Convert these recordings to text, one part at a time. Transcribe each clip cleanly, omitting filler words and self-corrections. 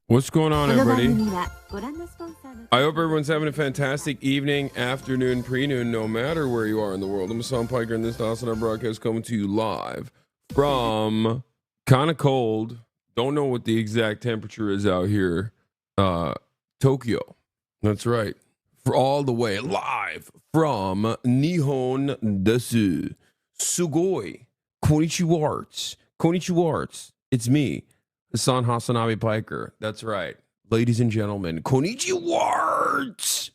What's going on, everybody? I hope everyone's having a fantastic evening, afternoon, pre-noon, no matter where you are in the world. I'm Hassan Piker, and this is HasanAbi broadcast coming to you live from kind of cold. Don't know what the exact temperature is out here. Tokyo. That's right. For all the way live from Nihon desu. Sugoi. Konnichiwa. It's me. HasanAbi Piker. That's right. Ladies and gentlemen, konnichiwa.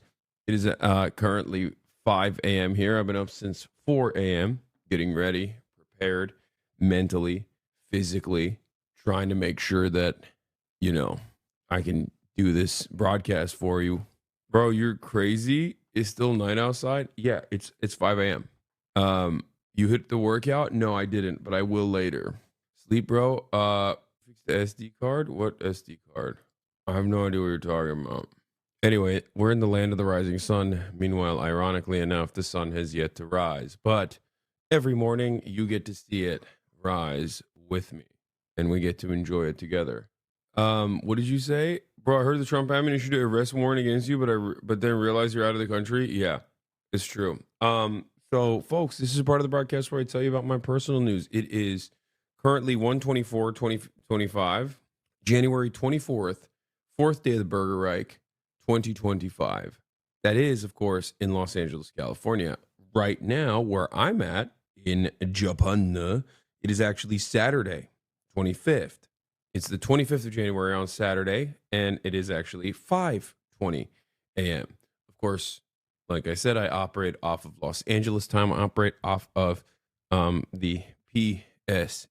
It is currently 5 a.m. here. I've been up since 4 a.m. getting ready, prepared, mentally, physically, trying to make sure that, I can do this broadcast for you. Bro, you're crazy. It's still night outside? Yeah, it's 5 a.m. You hit the workout? No, I didn't, but I will later. Sleep, bro. The SD card? What SD card? I have no idea what you're talking about. Anyway, we're in the land of the rising sun. Meanwhile, ironically enough, the sun has yet to rise. But every morning, you get to see it rise with me. And we get to enjoy it together. What did you say? Bro, I heard the Trump admin issued an arrest warrant against you, but then realized you're out of the country. Yeah, it's true. So, folks, this is a part of the broadcast where I tell you about my personal news. It is currently 1/24/2025, January 24th, fourth day of the BURGERREICH, 2025. That is, of course, in Los Angeles, California. Right now, where I'm at, in Japan, it is actually Saturday, 25th. It's the 25th of January on Saturday, and it is actually 5:20 a.m. Of course, like I said, I operate off of Los Angeles time. I operate off of the PST,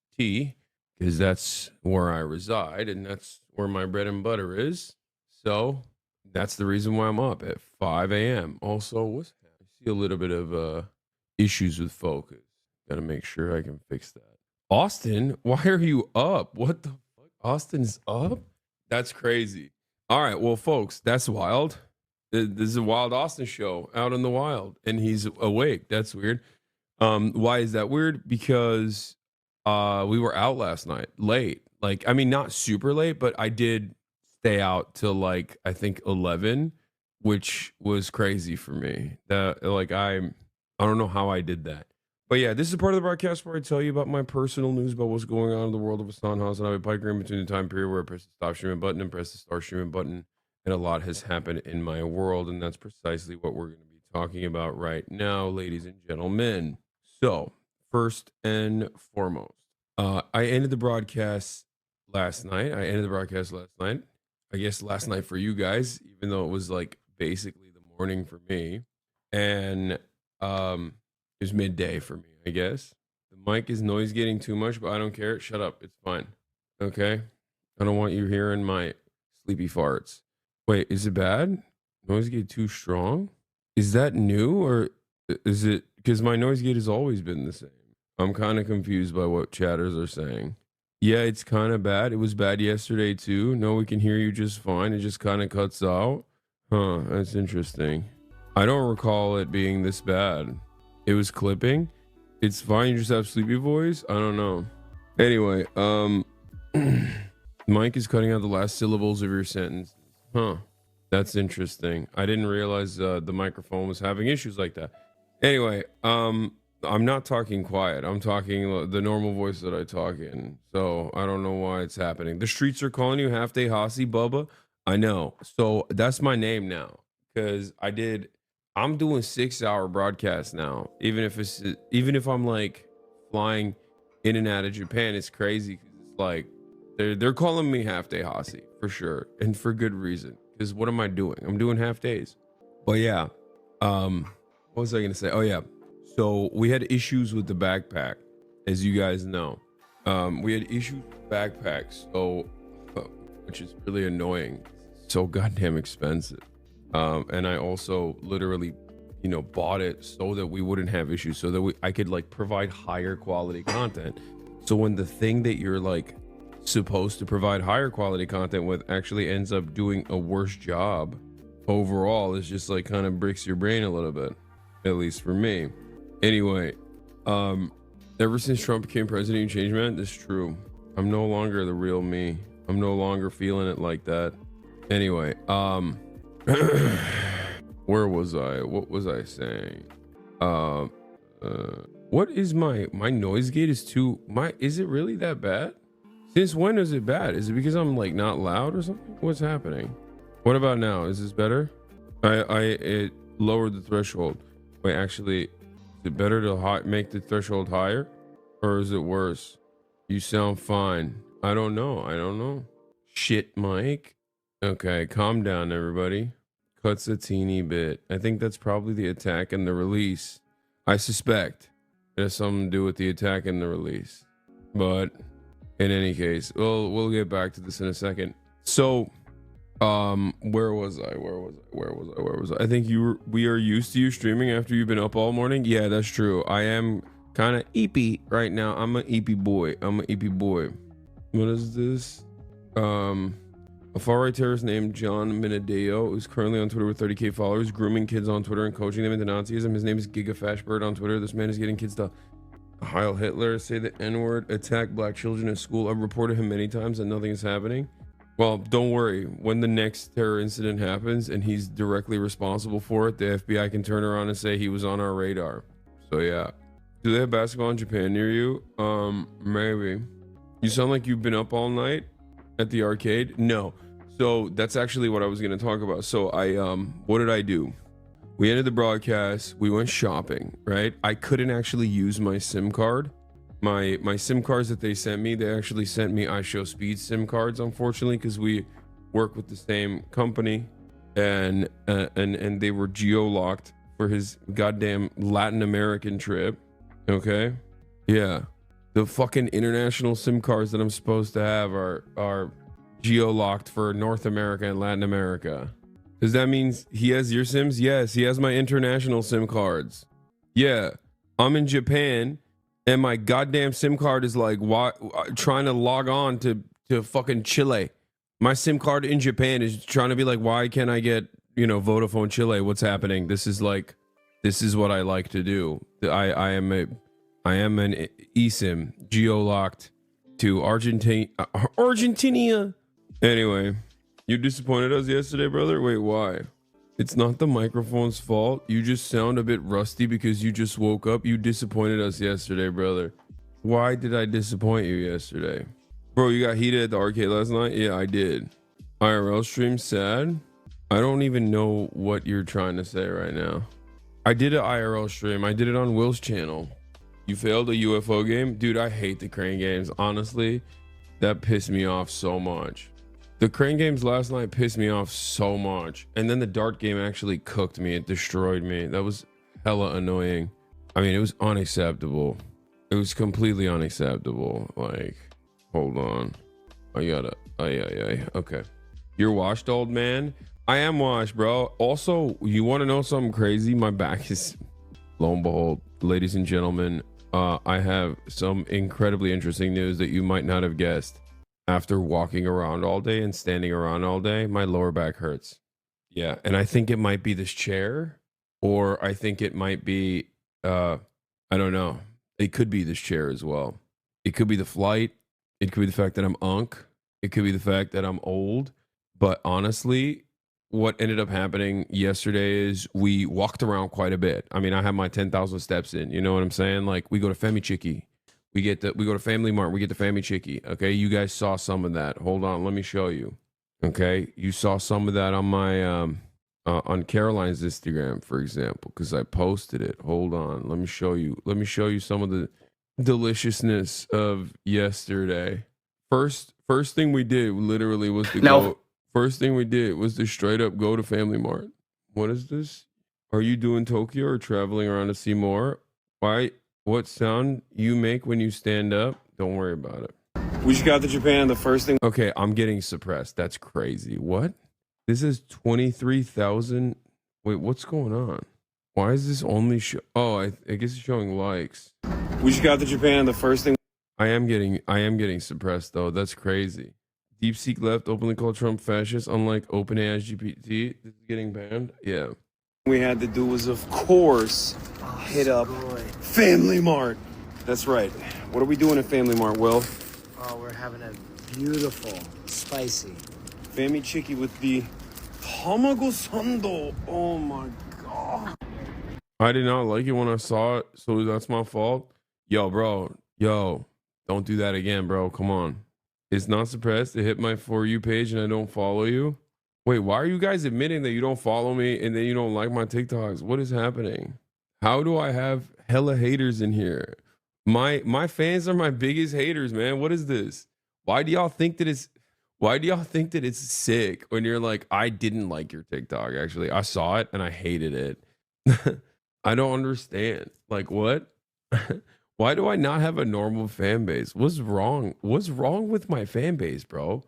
because that's where I reside, and that's where my bread and butter is. So that's the reason why I'm up at 5 a.m. Also, I see a little bit of issues with focus. Got to make sure I can fix that. Austin, why are you up? What the fuck? Austin's up? That's crazy. All right, well, folks, that's wild. This is a Wild Austin show out in the wild, and he's awake. That's weird. Why is that weird? Because we were out last night late. Not super late, but I did stay out till I think 11, which was crazy for me. I don't know how I did that. But yeah, this is part of the broadcast where I tell you about my personal news about what's going on in the world of HasanAbi Piker in between the time period where I press the stop streaming button and press the start streaming button. And a lot has happened in my world, and that's precisely what we're going to be talking about right now, ladies and gentlemen. So, first and foremost, I ended the broadcast last night. I guess last night for you guys, even though it was basically the morning for me. And it was midday for me, I guess. The mic is noise getting too much, but I don't care. Shut up. It's fine. Okay? I don't want you hearing my sleepy farts. Wait, is it bad? Noise gate too strong? Is that new, or is it because my noise gate has always been the same? I'm kind of confused by what chatters are saying. Yeah, it's kind of bad. It was bad yesterday too. No, we can hear you just fine. It just kind of cuts out. Huh, that's interesting. I don't recall it being this bad. It was clipping. It's fine. You just have sleepy voice. I don't know. Anyway, Mike is cutting out the last syllables of your sentence. Huh, that's interesting. I didn't realize the microphone was having issues like that. Anyway, I'm not talking quiet. I'm talking the normal voice that I talk in. So I don't know why it's happening. The streets are calling you Half Day Hasi Bubba. I know. So that's my name now, because I'm doing 6-hour broadcasts now. Even if I'm flying in and out of Japan, it's crazy. It's they're calling me Half Day Hasi for sure, and for good reason. Because what am I doing? I'm doing half days. But yeah, what was I gonna say? Oh yeah, so we had issues with the backpack, as you guys know. We had issues with backpacks, which is really annoying. It's so goddamn expensive. And I also literally, bought it so that we wouldn't have issues, so that I could provide higher quality content. So when the thing that you're supposed to provide higher quality content with actually ends up doing a worse job overall, it's just kind of breaks your brain a little bit, at least for me. Anyway, ever since Trump became president, you changed, man. That's true. I'm no longer the real me. I'm no longer feeling it like that. Anyway, where was I? What was I saying? What is my noise gate is too is it really that bad? Since when is it bad? Is it because I'm like not loud or something? What's happening? What about now? Is this better? It lowered the threshold. Wait, actually, is it better to make the threshold higher, or is it worse? You sound fine. I don't know. Shit, Mike. Okay, calm down, everybody. Cuts a teeny bit. I think that's probably the attack and the release. I suspect it has something to do with the attack and the release. But in any case, we'll get back to this in a second. So, where was I? I think we are used to you streaming after you've been up all morning. Yeah, that's true. I am kind of eepy right now. I'm an eepy boy. What is this? A far-right terrorist named John Minadeo, who's currently on Twitter with 30k followers, grooming kids on Twitter and coaching them into Nazism. His name is GigaFashBird on Twitter. This man is getting kids to Heil Hitler, say the N-word, attack black children at school. I've reported him many times and nothing is happening. Well, don't worry. When the next terror incident happens and he's directly responsible for it, the FBI can turn around and say he was on our radar. So yeah. Do they have basketball in Japan near you? Maybe. You sound like you've been up all night at the arcade. No. So that's actually what I was going to talk about. So what did I do? We ended the broadcast. We went shopping, right? I couldn't actually use my SIM card. My SIM cards that they sent me, they actually sent me iShowSpeed SIM cards, unfortunately, because we work with the same company, and they were geo-locked for his goddamn Latin American trip. Okay, yeah, the fucking international SIM cards that I'm supposed to have are geo-locked for North America and Latin America. Does that mean he has your SIMs? Yes, he has my international SIM cards. Yeah, I'm in Japan. And my goddamn SIM card is like trying to log on to fucking Chile. My SIM card in Japan is trying to be like, why can't I get, Vodafone Chile? What's happening? This is what I like to do. I am an eSIM geo-locked to Argentina. Anyway, you disappointed us yesterday, brother? Wait, why? It's not the microphone's fault. You just sound a bit rusty because you just woke up. You disappointed us yesterday, brother. Why did I disappoint you yesterday? Bro, you got heated at the arcade last night? Yeah, I did. IRL stream sad? I don't even know what you're trying to say right now. I did an IRL stream. I did it on Will's channel. You failed a UFO game? Dude, I hate the crane games. Honestly, that pissed me off so much. The crane games last night pissed me off so much. And then the dart game actually cooked me. It destroyed me. That was hella annoying. I mean, it was unacceptable. It was completely unacceptable. Like, hold on. Okay. You're washed, old man? I am washed, bro. Also, you want to know something crazy? My back is, lo and behold, ladies and gentlemen, I have some incredibly interesting news that you might not have guessed. After walking around all day and standing around all day, my lower back hurts. Yeah, and I think it might be this chair, or I think it might be, I don't know. It could be this chair as well. It could be the flight. It could be the fact that I'm unk. It could be the fact that I'm old. But honestly, what ended up happening yesterday is we walked around quite a bit. I mean, I have my 10,000 steps in. You know what I'm saying? Like, we go to Femi Chicky. We go to Family Mart. We get the Family Chicky. Okay, you guys saw some of that. Hold on, let me show you. Okay, you saw some of that on my on Caroline's Instagram, for example, because I posted it. Hold on, let me show you. Let me show you some of the deliciousness of yesterday. First thing we did literally was to go. First thing we did was to straight up go to Family Mart. What is this? Are you doing Tokyo or traveling around to see more? Why? What sound you make when you stand up? Don't worry about it. We just got to Japan. The first thing. Okay, I'm getting suppressed. That's crazy. What? This is 23,000. Wait, what's going on? Why is this only show? Oh, I guess it's showing likes. We just got to Japan. The first thing. I am getting suppressed though. That's crazy. DeepSeek left openly called Trump fascist. Unlike OpenAI's GPT, this is getting banned. Yeah. We had to do was, of course, hit up Family Mart. That's right. What are we doing at Family Mart, Will? Oh, we're having a beautiful, spicy Fami Chicky with the Hamago Sando. Oh my god. I did not like it when I saw it, so that's my fault. Yo, bro. Yo, don't do that again, bro. Come on. It's not suppressed. It hit my For You page and I don't follow you. Wait, why are you guys admitting that you don't follow me and then you don't like my TikToks? What is happening? How do I have hella haters in here? My fans are my biggest haters, man. What is this? Why do y'all think that it's sick when you're like, I didn't like your TikTok, actually. I saw it and I hated it. I don't understand. Like, what? Why do I not have a normal fan base? What's wrong? What's wrong with my fan base, bro?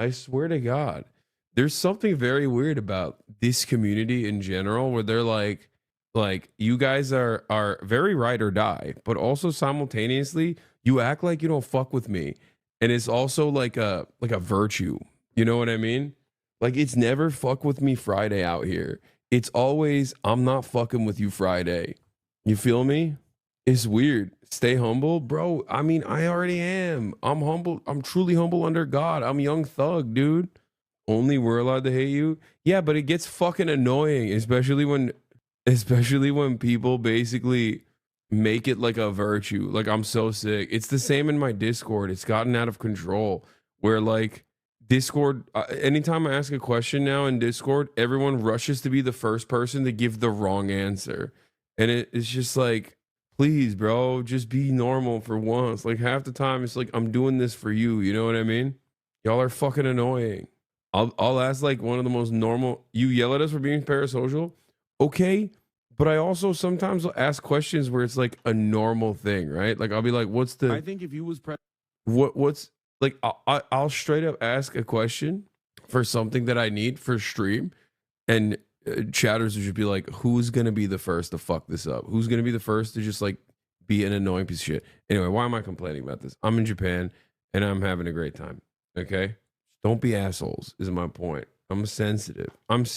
I swear to God. There's something very weird about this community in general where they're like you guys are very ride or die, but also simultaneously you act like you don't fuck with me. And it's also like a virtue. You know what I mean? Like, it's never fuck with me Friday out here. It's always I'm not fucking with you Friday. You feel me? It's weird. Stay humble, bro. I mean, I already am. I'm humble. I'm truly humble under God. I'm Young Thug, dude. Only we're allowed to hate you. Yeah, but it gets fucking annoying, especially when people basically make it like a virtue. Like, I'm so sick. It's the same in my Discord. It's gotten out of control where like Discord, anytime I ask a question now in Discord, everyone rushes to be the first person to give the wrong answer. And it's just like, please, bro, just be normal for once. Like, half the time it's like, I'm doing this for you. You know what I mean? Y'all are fucking annoying. I'll ask like one of the most normal, you yell at us for being parasocial. Okay. But I also sometimes will ask questions where it's like a normal thing, right? Like, I'll be like, what's the, I think if you was what's like, I'll straight up ask a question for something that I need for stream. And chatters would just be like, who's going to be the first to fuck this up? Who's going to be the first to just like be an annoying piece of shit? Anyway, why am I complaining about this? I'm in Japan and I'm having a great time. Okay. Don't be assholes is my point. I'm sensitive. I have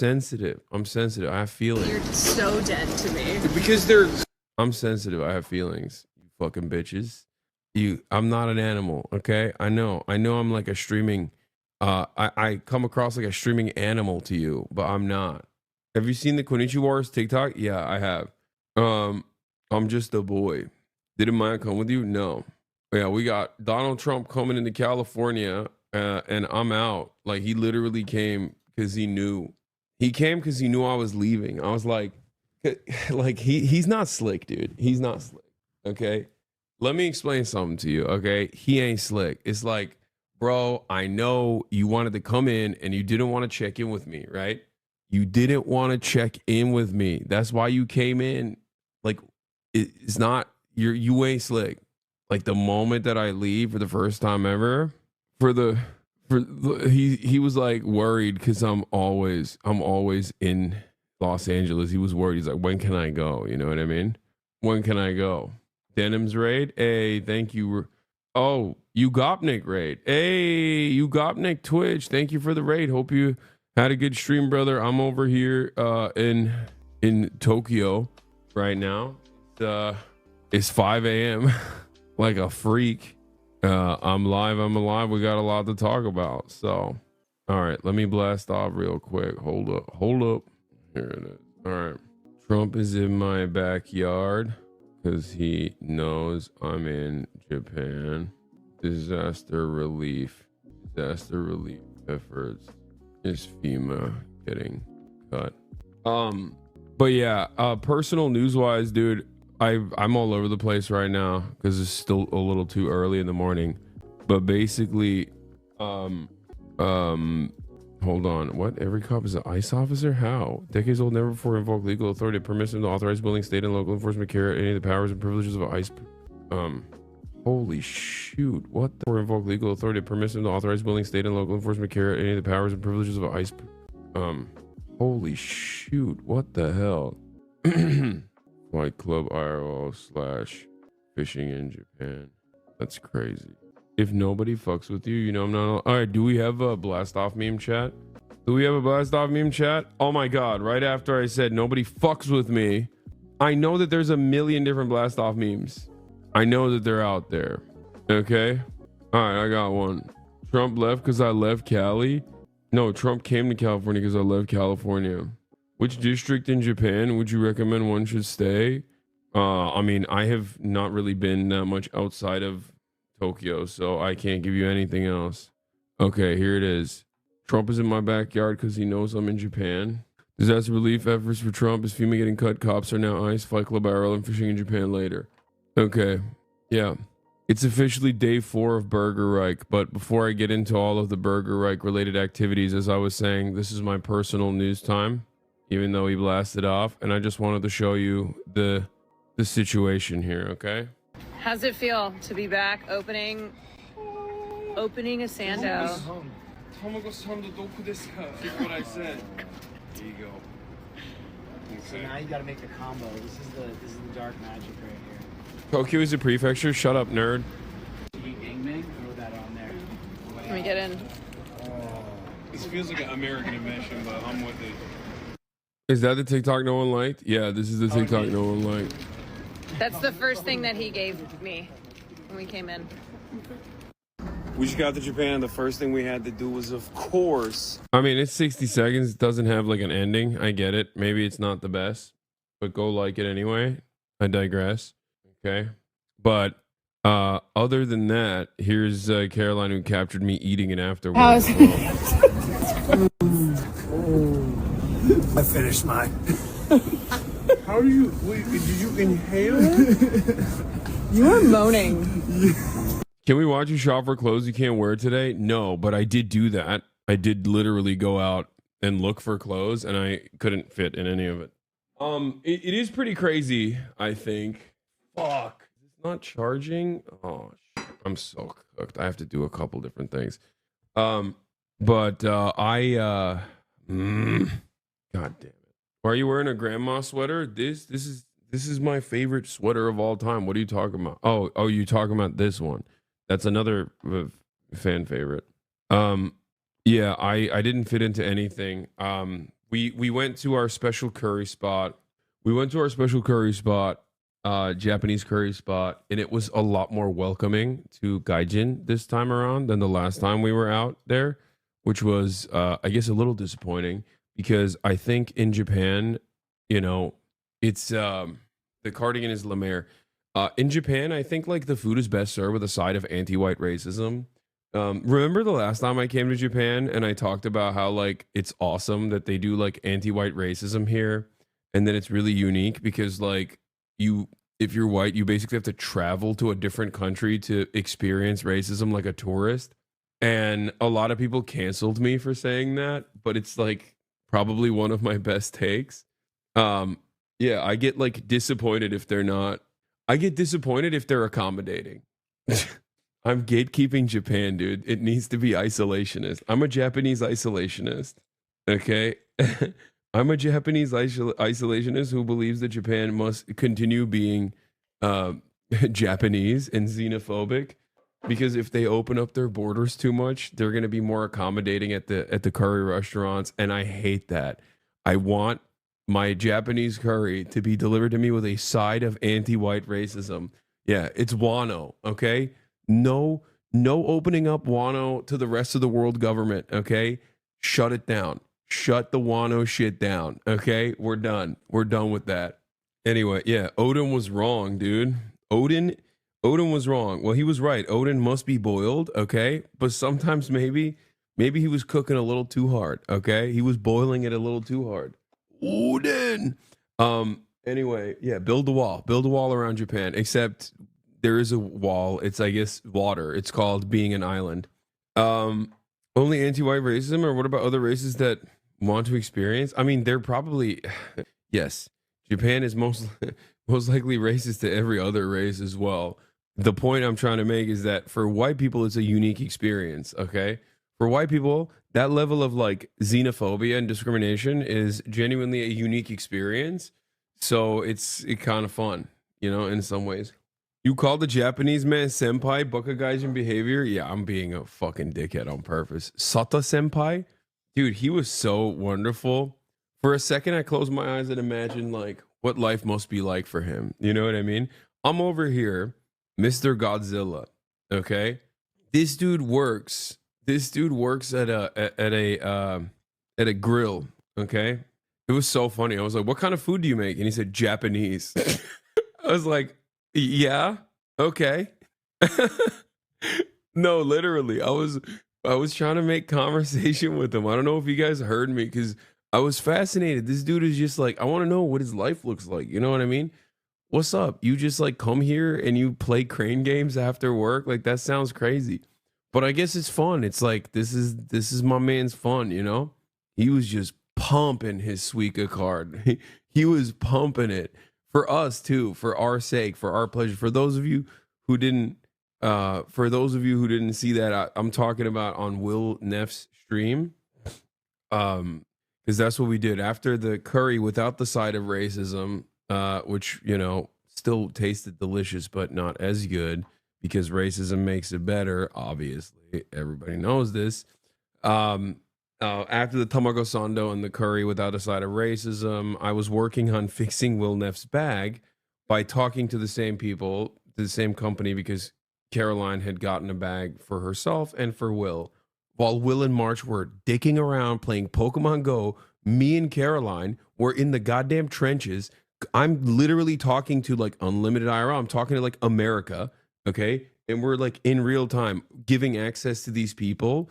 feelings. You're so dead to me. Because I'm sensitive. I have feelings. You fucking bitches. I'm not an animal. Okay. I know I'm like a streaming, I come across like a streaming animal to you, but I'm not. Have you seen the Konnichiwa's TikTok? Yeah, I have. I'm just a boy. Didn't Maya come with you? No. Yeah, we got Donald Trump coming into California, and I'm out. Like, he literally came because he knew. He came because he knew I was leaving. I was like he's not slick, dude. He's not slick. Okay. Let me explain something to you. Okay. He ain't slick. It's like, bro, I know you wanted to come in and you didn't want to check in with me, right? You didn't want to check in with me. That's why you came in. Like, it's not, you ain't slick. Like, the moment that I leave for the first time ever, he was like worried because I'm always in Los Angeles. He was worried. He's like, when can I go? You know what I mean? When can I go? Denim's raid. Hey, thank you. Oh, you Gopnik raid. Hey, you Gopnik Twitch. Thank you for the raid. Hope you had a good stream, brother. I'm over here in Tokyo right now. It's 5 a.m. like a freak. I'm alive. We got a lot to talk about. So, all right, let me blast off real quick. Hold up. Here it is. All right. Trump is in my backyard because he knows I'm in Japan. Disaster relief efforts. Is FEMA getting cut? But yeah, personal news wise, dude, I'm all over the place right now because it's still a little too early in the morning. But basically, hold on. What? Every cop is an ICE officer? How? Decades old, never before invoked legal authority to permit them to authorize building state and local enforcement carry out any of the powers and privileges of ICE. Holy shoot. What the? Or invoke legal authority to permit them to authorize building state and local enforcement carry out any of the powers and privileges of ICE. Holy shoot. What the hell? Flight Club IRL / fishing in Japan. That's crazy. If nobody fucks with you, you know I'm not. All right, do we have a blast off meme chat? Oh my god, right after I said nobody fucks with me, I know that there's a million different blast off memes. I know that they're out there. Okay? All right, I got one. Trump left because I left Cali. No, Trump came to California because I left California. Which district in Japan would you recommend one should stay? I mean, I have not really been that much outside of Tokyo, so I can't give you anything else. Okay, here it is. Trump is in my backyard because he knows I'm in Japan. Disaster relief efforts for Trump. Is FEMA getting cut? Cops are now ICE. Fight Club IRL and fishing in Japan later. Okay, yeah. It's officially day 4 of BURGERREICH, but before I get into all of the BURGERREICH related activities, as I was saying, this is my personal news time, even though he blasted off, and I just wanted to show you the situation here, okay? How's it feel to be back opening a Sando? Is what I said. There you go. So now you gotta make the combo. This is the dark magic right here. Tokyo is a prefecture? Shut up, nerd. Throw that on there. Let me get in. This feels like an American invention, but I'm with it. Is that the TikTok no one liked? Yeah, this is the TikTok no one liked. That's the first thing that he gave me when we came in. We just got to Japan. The first thing we had to do was, of course. I mean, it's 60 seconds. It doesn't have like an ending. I get it. Maybe it's not the best, but go like it anyway. I digress. Okay. But other than that, here's Caroline who captured me eating it afterwards. I finished mine. How do you, wait, did you inhale? You were moaning. Can we watch you shop for clothes you can't wear today? No, but I did do that. I did literally go out and look for clothes, and I couldn't fit in any of it. It is pretty crazy, I think. Fuck. It's not charging. Oh, shit. I'm so cooked. I have to do a couple different things. God damn it. Why are you wearing a grandma sweater? This is my favorite sweater of all time. What are you talking about? Oh, you're talking about this one. That's another fan favorite. Yeah, I didn't fit into anything. We went to our special curry spot. Japanese curry spot, and it was a lot more welcoming to gaijin this time around than the last time we were out there, which was I guess a little disappointing because I think in Japan, you know, it's the cardigan is La Mer. In Japan, I think like the food is best served with a side of anti-white racism. Remember the last time I came to Japan and I talked about how like it's awesome that they do like anti-white racism here, and then it's really unique because like if you're white, you basically have to travel to a different country to experience racism like a tourist. And a lot of people canceled me for saying that, but it's like probably one of my best takes. Yeah, I get like disappointed if they're not. I get disappointed if they're accommodating. I'm gatekeeping Japan, dude. It needs to be isolationist. I'm a Japanese isolationist. Okay? I'm a Japanese isolationist who believes that Japan must continue being Japanese and xenophobic, because if they open up their borders too much, they're going to be more accommodating at the curry restaurants, and I hate that. I want my Japanese curry to be delivered to me with a side of anti-white racism. Yeah, it's Wano, okay? No opening up Wano to the rest of the world government, okay? Shut it down. Shut the Wano shit down, okay? We're done. We're done with that. Anyway, yeah, Odin was wrong, dude. Odin was wrong. Well, he was right. Odin must be boiled, okay? But sometimes maybe he was cooking a little too hard, okay? He was boiling it a little too hard. Odin. Anyway, yeah, build the wall. Build a wall around Japan, except there is a wall. It's, I guess, water. It's called being an island. Only anti-white racism, or what about other races that want to experience? I mean, they're probably yes. Japan is most likely racist to every other race as well. The point I'm trying to make is that for white people, it's a unique experience. Okay, for white people, that level of like xenophobia and discrimination is genuinely a unique experience. So it's kind of fun, you know, in some ways. You call the Japanese man senpai, Gaijin behavior? Yeah, I'm being a fucking dickhead on purpose. Sata senpai? Dude, he was so wonderful. For a second, I closed my eyes and imagined like what life must be like for him. You know what I mean? I'm over here, Mr. Godzilla, okay? This dude works. This dude works at a grill. Okay, it was so funny. I was like, "What kind of food do you make?" And he said, "Japanese." I was like, "Yeah, okay." No, literally, I was trying to make conversation with him. I don't know if you guys heard me because I was fascinated. This dude is just like, I want to know what his life looks like. You know what I mean? What's up? You just like come here and you play crane games after work? Like that sounds crazy. But I guess it's fun. It's like this is my man's fun, you know? He was just pumping his Suica card. He was pumping it for us too, for our sake, for our pleasure. For those of you who didn't see that, I'm talking about on Will Neff's stream. Because that's what we did after the curry without the side of racism, which, you know, still tasted delicious, but not as good because racism makes it better. Obviously, everybody knows this. After the tamago sando and the curry without a side of racism, I was working on fixing Will Neff's bag by talking to the same people, to the same company, because Caroline had gotten a bag for herself and for Will. While Will and March were dicking around playing Pokemon Go, me and Caroline were in the goddamn trenches. I'm literally talking to like unlimited IRL. I'm talking to like America, okay? And we're like in real time giving access to these people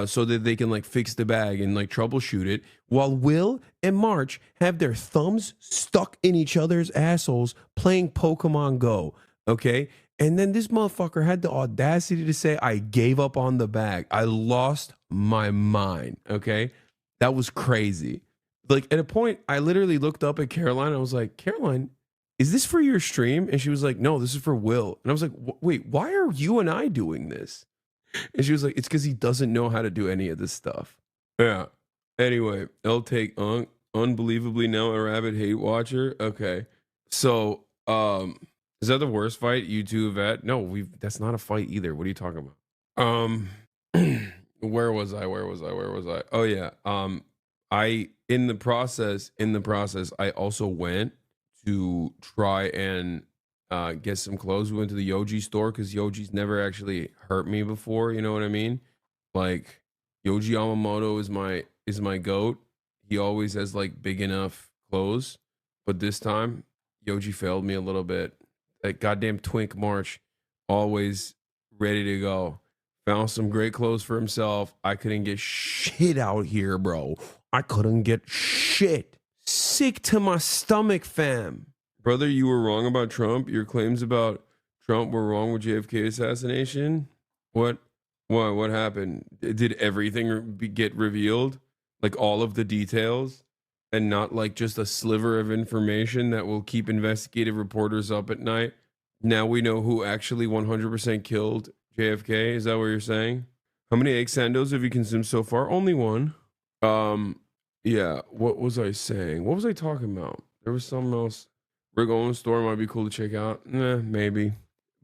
so that they can like fix the bag and like troubleshoot it, while Will and March have their thumbs stuck in each other's assholes playing Pokemon Go, okay? And then this motherfucker had the audacity to say, I gave up on the bag. I lost my mind. Okay. That was crazy. Like at a point, I literally looked up at Caroline. I was like, Caroline, is this for your stream? And she was like, no, this is for Will. And I was like, wait, why are you and I doing this? And she was like, it's because he doesn't know how to do any of this stuff. Yeah. Anyway, I'll take unbelievably now a rabid hate watcher. Okay. So, is that the worst fight you two have had? No, that's not a fight either. What are you talking about? Where was I? Oh yeah. I in the process, I also went to try and get some clothes. We went to the Yoji store because Yoji's never actually hurt me before. You know what I mean? Like Yoji Yamamoto is my goat. He always has like big enough clothes, but this time Yoji failed me a little bit. That goddamn Twink March, always ready to go. Found some great clothes for himself. I couldn't get shit out here, bro. I couldn't get shit. Sick to my stomach, fam. Brother, you were wrong about Trump. Your claims about Trump were wrong with JFK assassination. What happened? Did everything get revealed? Like all of the details? And not like just a sliver of information that will keep investigative reporters up at night. Now we know who actually 100% killed JFK. Is that what you're saying? How many egg sandos have you consumed so far? Only one. Yeah. What was I saying? What was I talking about? There was something else. We're going to the store. Might be cool to check out. Maybe.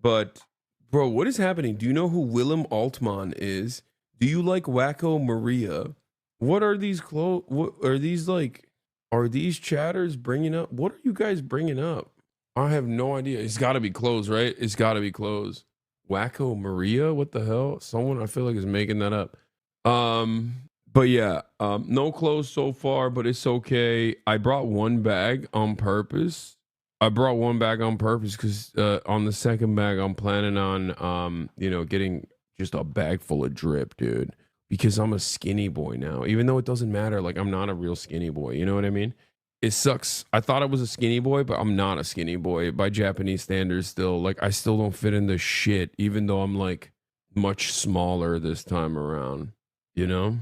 But bro, what is happening? Do you know who Willem Altman is? Do you like Wacko Maria? What are these what are these like? Are these chatters bringing up? What are you guys bringing up? I have no idea. It's got to be clothes, right? It's got to be clothes. Wacko Maria? What the hell? Someone I feel like is making that up. But yeah, no clothes so far, but it's okay. I brought one bag on purpose. Because on the second bag, I'm planning on, getting just a bag full of drip, dude. Because I'm a skinny boy now, even though it doesn't matter. Like I'm not a real skinny boy. You know what I mean? It sucks. I thought I was a skinny boy, but I'm not a skinny boy by Japanese standards still. Like I still don't fit into shit, even though I'm like much smaller this time around, you know?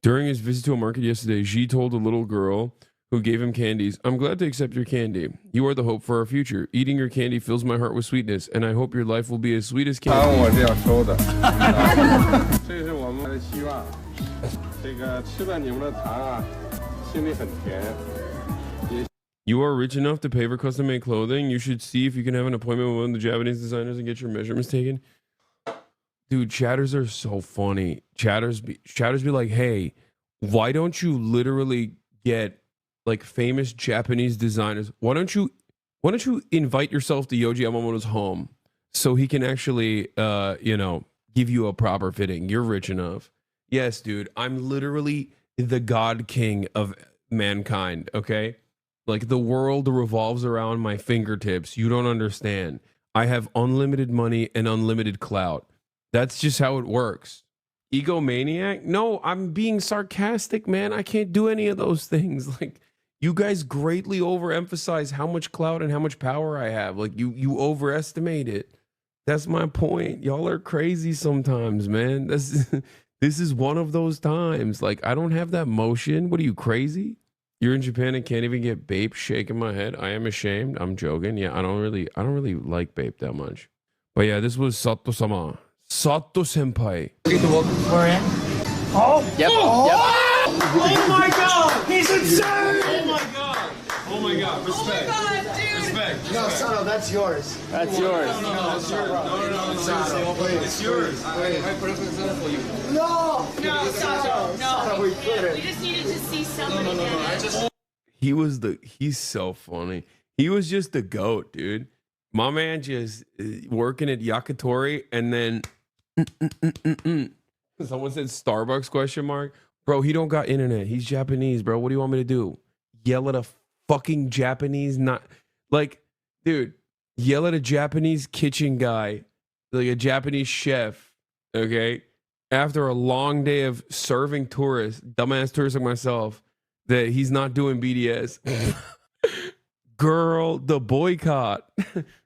During his visit to a market yesterday, Xi told a little girl who gave him candies, I'm glad to accept your candy. You are the hope for our future. Eating your candy fills my heart with sweetness, and I hope your life will be as sweet as candy. You are rich enough to pay for custom-made clothing. You should see if you can have an appointment with one of the Japanese designers and get your measurements taken. Dude, chatters are so funny. Chatters be like, hey, why don't you literally get like famous Japanese designers? Why don't you invite yourself to Yoji Yamamoto's home so he can actually give you a proper fitting. You're rich enough. Yes, dude. I'm literally the god king of mankind. Okay. Like the world revolves around my fingertips. You don't understand. I have unlimited money and unlimited clout. That's just how it works. Egomaniac? No, I'm being sarcastic, man. I can't do any of those things. Like, you guys greatly overemphasize how much clout and how much power I have. Like, you overestimate it. That's my point. Y'all are crazy sometimes, man. This is one of those times. Like, I don't have that motion. What are you, crazy? You're in Japan and can't even get Bape. Shaking my head. I am ashamed. I'm joking. Yeah, I don't really like Bape that much. But yeah, this was Sato-sama. Sato senpai. Get the welcome for it. Oh! Yep. Oh my god! He's insane! Oh my god! Oh my god! Respect. Respect. No, Sato, that's yours. That's yours. No, that's yours. No, it's yours. I put up a for you. No! No, Sato, no. Sato, we couldn't. We just needed to see something. He's so funny. He was just the GOAT, dude. My man just working at Yakitori, and then someone said Starbucks question mark. Bro, he don't got internet. He's Japanese, bro. What do you want me to do? Yell at a fucking Japanese, not like, dude, yell at a Japanese kitchen guy, like a Japanese chef, okay? After a long day of serving tourists, dumbass tourists like myself, that he's not doing BDS. Girl, the boycott.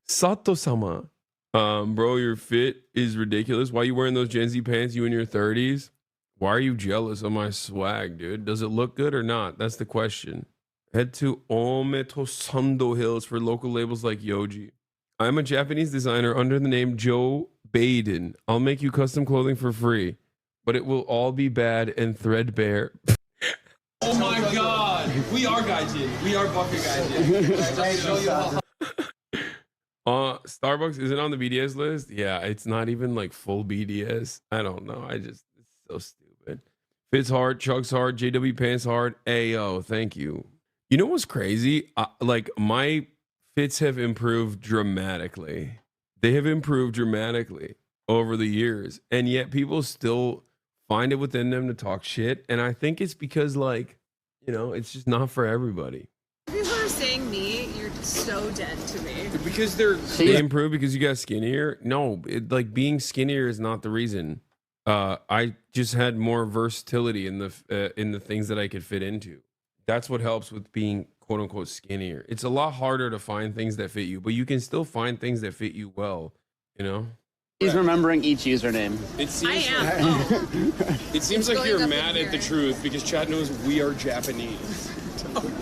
Sato-sama. Bro, your fit is ridiculous. Why are you wearing those Gen Z pants, you in your 30s? Why are you jealous of my swag, dude? Does it look good or not? That's the question. Head to Ometo Sando Hills for local labels like Yoji. I'm a Japanese designer under the name Joe Baden. I'll make you custom clothing for free, but it will all be bad and threadbare. Oh my god! We are Gaijin. We are Bucket Gaijin. Starbucks isn't on the BDS list. Yeah, it's not even like full BDS. I don't know. It's so stupid. Fits hard, chugs hard, JW pants hard. Ayo, thank you. You know what's crazy? Like my fits have improved dramatically. They have improved dramatically over the years, and yet people still find it within them to talk shit. And I think it's because, like, you know, it's just not for everybody. People are saying me, you're so dead to me. Because they improve because you got skinnier. No, like being skinnier is not the reason. I just had more versatility in the things that I could fit into. That's what helps with being quote unquote skinnier. It's a lot harder to find things that fit you, but you can still find things that fit you well, you know? He's remembering each username. It seems I am. It seems like you're mad at the truth because Chad knows we are Japanese.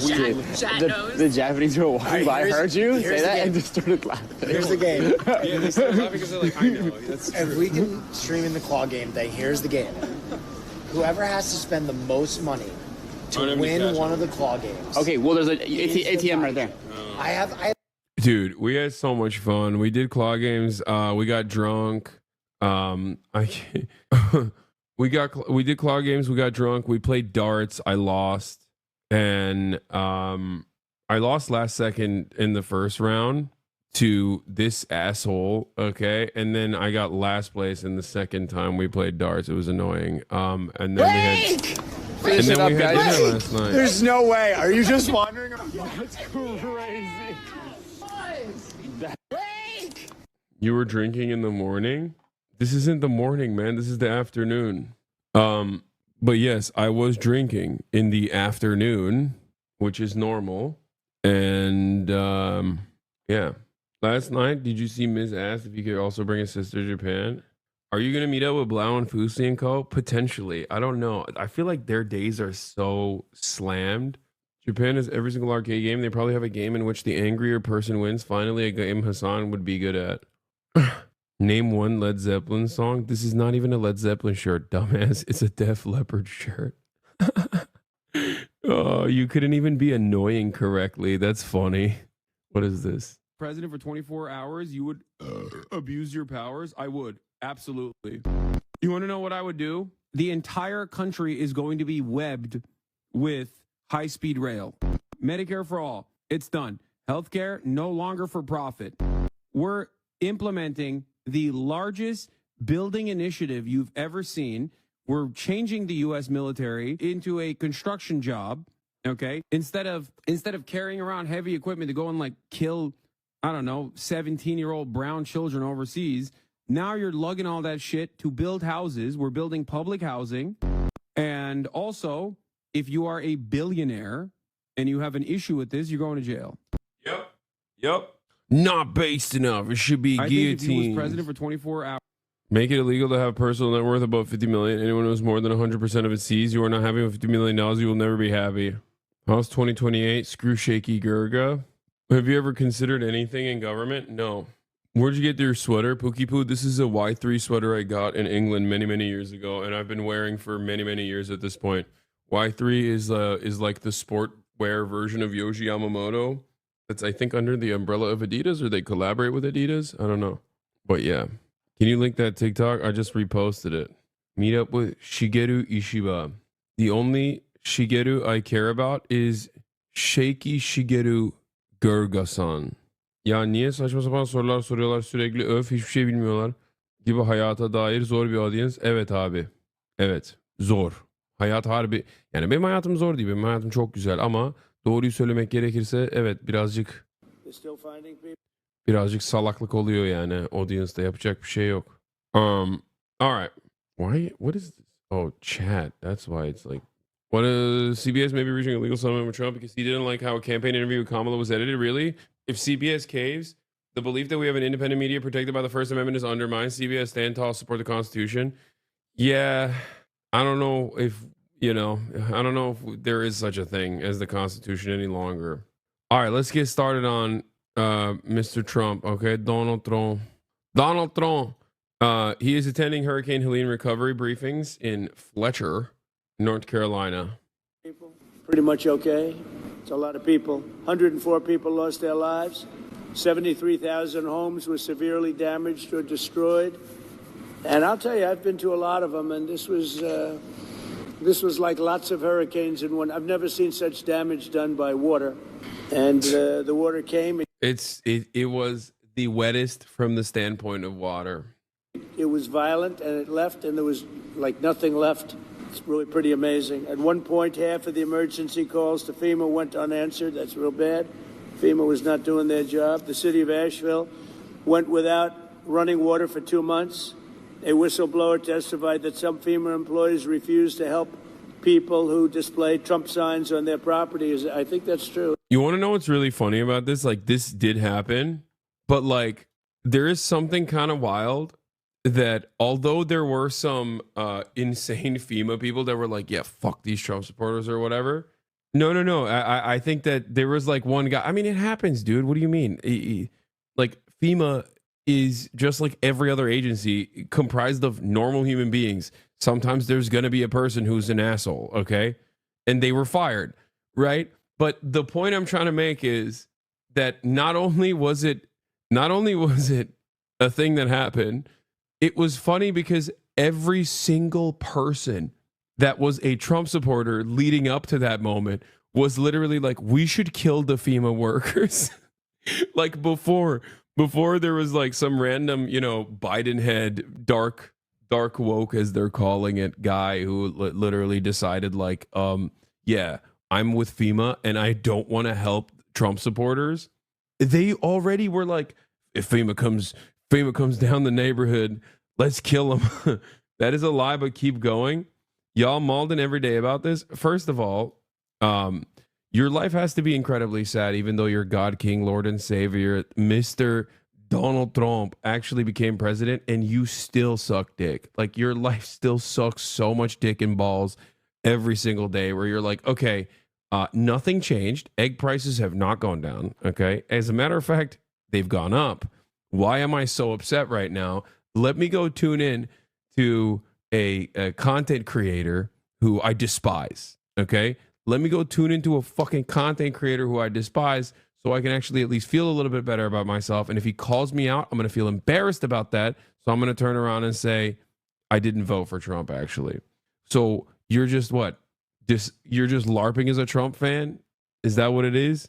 Chat knows. The Japanese were walking by, here's- heard you here's say the that game. and just started laughing. Here's the game. Yeah, they started laughing because they're like, I know, that's true. If we can stream in the claw game thing, here's the game. Whoever has to spend the most money to win one of the claw games. Okay, well, there's a ATM right there. I have Dude, we had so much fun. We did claw games. We got drunk. We did claw games. We got drunk. We played darts. I lost, and I lost last second in the first round to this asshole. Okay, and then I got last place in the second time we played darts. It was annoying. And then we had. Finish it up, we had guys. dinner last night. There's no way. Are you just wandering around? That's crazy. You were drinking in the morning? This isn't the morning, man. This is the afternoon. But yes, I was drinking in the afternoon, which is normal. And yeah. Last night, did you see Ms. asked if you could also bring a sister to Japan? Are you going to meet up with Blau and Fusi and Co? Potentially. I don't know. I feel like their days are so slammed. Japan has every single arcade game. They probably have a game in which the angrier person wins. Finally, a game Hasan would be good at. Name one Led Zeppelin song. This is not even a Led Zeppelin shirt, dumbass. It's a Def Leppard shirt. Oh, you couldn't even be annoying correctly. That's funny. What is this? President for 24 hours, you would abuse your powers? I would. Absolutely. You want to know what I would do? The entire country is going to be webbed with high-speed rail. Medicare for all. It's done. Healthcare no longer for profit. We're implementing the largest building initiative you've ever seen. We're changing the U.S. military into a construction job. Okay, instead of carrying around heavy equipment to go and like kill, I don't know, 17-year-old brown children overseas. Now you're lugging all that shit to build houses. We're building public housing. And also, if you are a billionaire and you have an issue with this, you're going to jail. Yep. Not based enough. It should be guillotined. I think if he was president for 24 hours. Make it illegal to have personal net worth above $50 million. Anyone who has more than 100% of it seized, you are not having $50 million, you will never be happy. House 2028, screw Shaky Gurga. Have you ever considered anything in government? No. Where'd you get your sweater, Pookie Poo? This is a Y3 sweater I got in England many, many years ago, and I've been wearing for many, many years at this point. Y3 is like the sport wear version of Yoji Yamamoto. That's, I think, under the umbrella of Adidas, or they collaborate with Adidas. I don't know. But yeah. Can you link that TikTok? I just reposted it. Meet up with Shigeru Ishiba. The only Shigeru I care about is Shaky Shigeru Gurga-san. Ya niye saçma sapan sorular soruyorlar sürekli, öf, hiçbir şey bilmiyorlar gibi hayata dair zor bir audience. Evet abi. Evet. Zor. Hayat harbi. Yani benim hayatım zor değil. Benim hayatım çok güzel ama doğruyu söylemek gerekirse evet birazcık salaklık oluyor yani. Audience'da yapacak bir şey yok. All right. What is this? Oh, chat. That's why it's like, what CBS may be reaching a legal settlement with Trump because he didn't like how a campaign interview with Kamala was edited. Really? If CBS caves, the belief that we have an independent media protected by the First Amendment is undermined. CBS stand tall, support the Constitution. Yeah, I don't know if there is such a thing as the Constitution any longer. All right, let's get started on Mr. Trump. Okay, Donald Trump. He is attending Hurricane Helene recovery briefings in Fletcher, North Carolina. Pretty much okay. It's a lot of people. 104 people lost their lives. 73,000 homes were severely damaged or destroyed. And I'll tell you, I've been to a lot of them, and this was like lots of hurricanes in one. I've never seen such damage done by water. And the water came. It was the wettest from the standpoint of water. It was violent, and it left, and there was like nothing left. It's really pretty amazing. At one point, half of the emergency calls to FEMA went unanswered. That's real bad. FEMA was not doing their job. The city of Asheville went without running water for 2 months. A whistleblower testified that some FEMA employees refused to help people who displayed Trump signs on their properties. I think that's true. You want to know what's really funny about this? Like, this did happen, but like, there is something kind of wild that although there were some insane FEMA people that were like, yeah, fuck these Trump supporters or whatever. No. I think that there was like one guy. I mean, it happens, dude. What do you mean? Like, FEMA is just like every other agency comprised of normal human beings. Sometimes there's going to be a person who's an asshole, okay? And they were fired, right? But the point I'm trying to make is that not only was it a thing that happened, it was funny because every single person that was a Trump supporter leading up to that moment was literally like, we should kill the FEMA workers. Like before there was like some random, Biden head, dark woke as they're calling it, guy who literally decided like, yeah, I'm with FEMA and I don't want to help Trump supporters. They already were like, if FEMA comes down the neighborhood, let's kill them. That is a lie, but keep going. Y'all mauled every day about this. First of all, your life has to be incredibly sad, even though your God, King, Lord, and Savior, Mr. Donald Trump, actually became president, and you still suck dick. Like, your life still sucks so much dick and balls every single day, where you're like, okay, nothing changed. Egg prices have not gone down. Okay. As a matter of fact, they've gone up. Why am I so upset right now? Let me go tune in to a content creator who I despise. Okay. Let me go tune into a fucking content creator who I despise so I can actually at least feel a little bit better about myself. And if he calls me out, I'm going to feel embarrassed about that. So I'm going to turn around and say, I didn't vote for Trump, actually. So you're just what? You're just LARPing as a Trump fan? Is that what it is?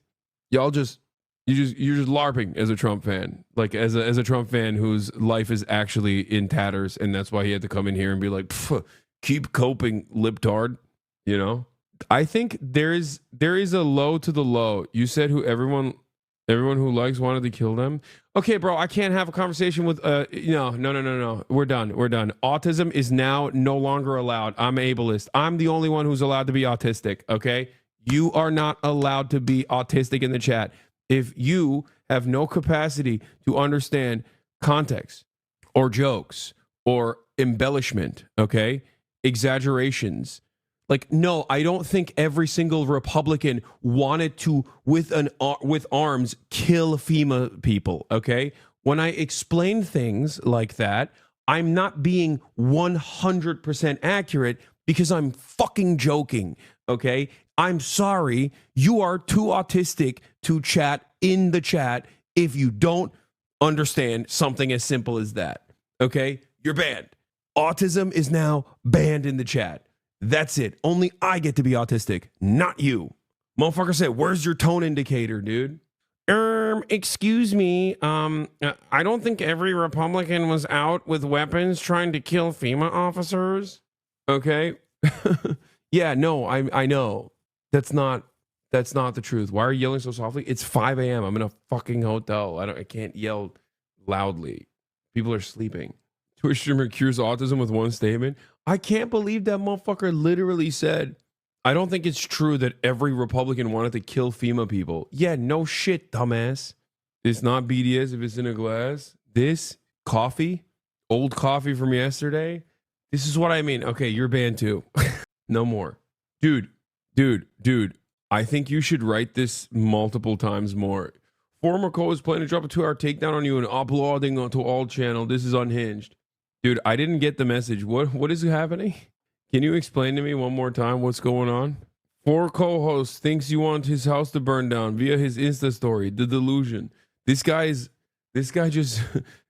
Y'all just You're just LARPing as a Trump fan, like as a Trump fan whose life is actually in tatters, and that's why he had to come in here and be like, keep coping, libtard. You know, I think there is a low to the low. You said who everyone who likes wanted to kill them. Okay, bro, I can't have a conversation with no. We're done. Autism is now no longer allowed. I'm ableist. I'm the only one who's allowed to be autistic. Okay, you are not allowed to be autistic in the chat. If you have no capacity to understand context or jokes or embellishment, okay, exaggerations, like, no, I don't think every single Republican wanted to, with arms, kill FEMA people, okay? When I explain things like that, I'm not being 100% accurate because I'm fucking joking, okay? I'm sorry, you are too autistic to chat in the chat if you don't understand something as simple as that, okay? You're banned. Autism is now banned in the chat. That's it. Only I get to be autistic, not you. Motherfucker said, where's your tone indicator, dude? Excuse me. I don't think every Republican was out with weapons trying to kill FEMA officers. Okay. Yeah, no, I know. That's not the truth. Why are you yelling so softly? It's 5 a.m. I'm in a fucking hotel. I can't yell loudly. People are sleeping. Twitch streamer cures autism with one statement. I can't believe that motherfucker literally said, I don't think it's true that every Republican wanted to kill FEMA people. Yeah, no shit, dumbass. It's not BDS if it's in a glass. This coffee, old coffee from yesterday. This is what I mean. Okay, you're banned too. No more. Dude. I think you should write this multiple times more. Former co is planning to drop a 2-hour takedown on you and uploading onto all channel. This is unhinged. Dude, I didn't get the message. What is happening? Can you explain to me one more time what's going on? 4 co-hosts thinks you want his house to burn down via his Insta story. The delusion. This guy just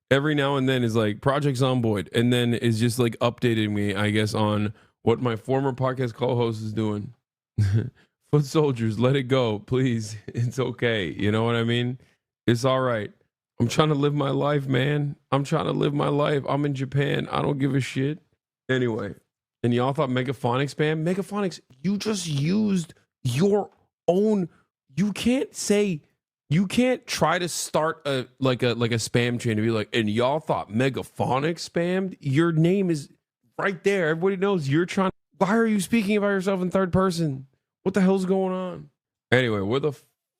every now and then is like Project Zomboid, and then is just like updating me, I guess, on what my former podcast co-host is doing. Foot soldiers, let it go, please. It's okay. You know what I mean? It's all right. I'm trying to live my life, man. I'm trying to live my life. I'm in Japan. I don't give a shit. Anyway, and y'all thought Megaphonics spam? Megaphonics, you just used your own. You can't try to start a spam chain to be like, and y'all thought Megaphonics spammed? Your name is right there. Everybody knows you're trying. Why are you speaking about yourself in third person? What the hell's going on? Anyway, where the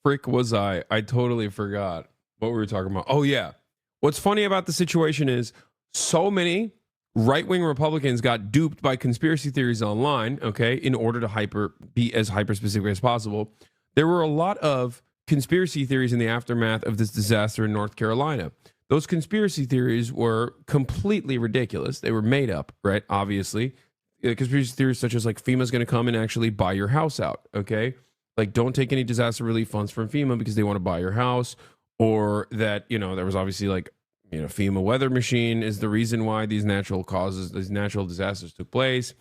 frick was I? I totally forgot what we were talking about. Oh, yeah. What's funny about the situation is so many right-wing Republicans got duped by conspiracy theories online, okay, in order to be as hyper-specific as possible. There were a lot of conspiracy theories in the aftermath of this disaster in North Carolina. Those conspiracy theories were completely ridiculous. They were made up, right? Obviously. Conspiracy theories such as like FEMA's going to come and actually buy your house out, okay? Like, don't take any disaster relief funds from FEMA because they want to buy your house, or that, there was obviously like, FEMA weather machine is the reason why these natural disasters took place,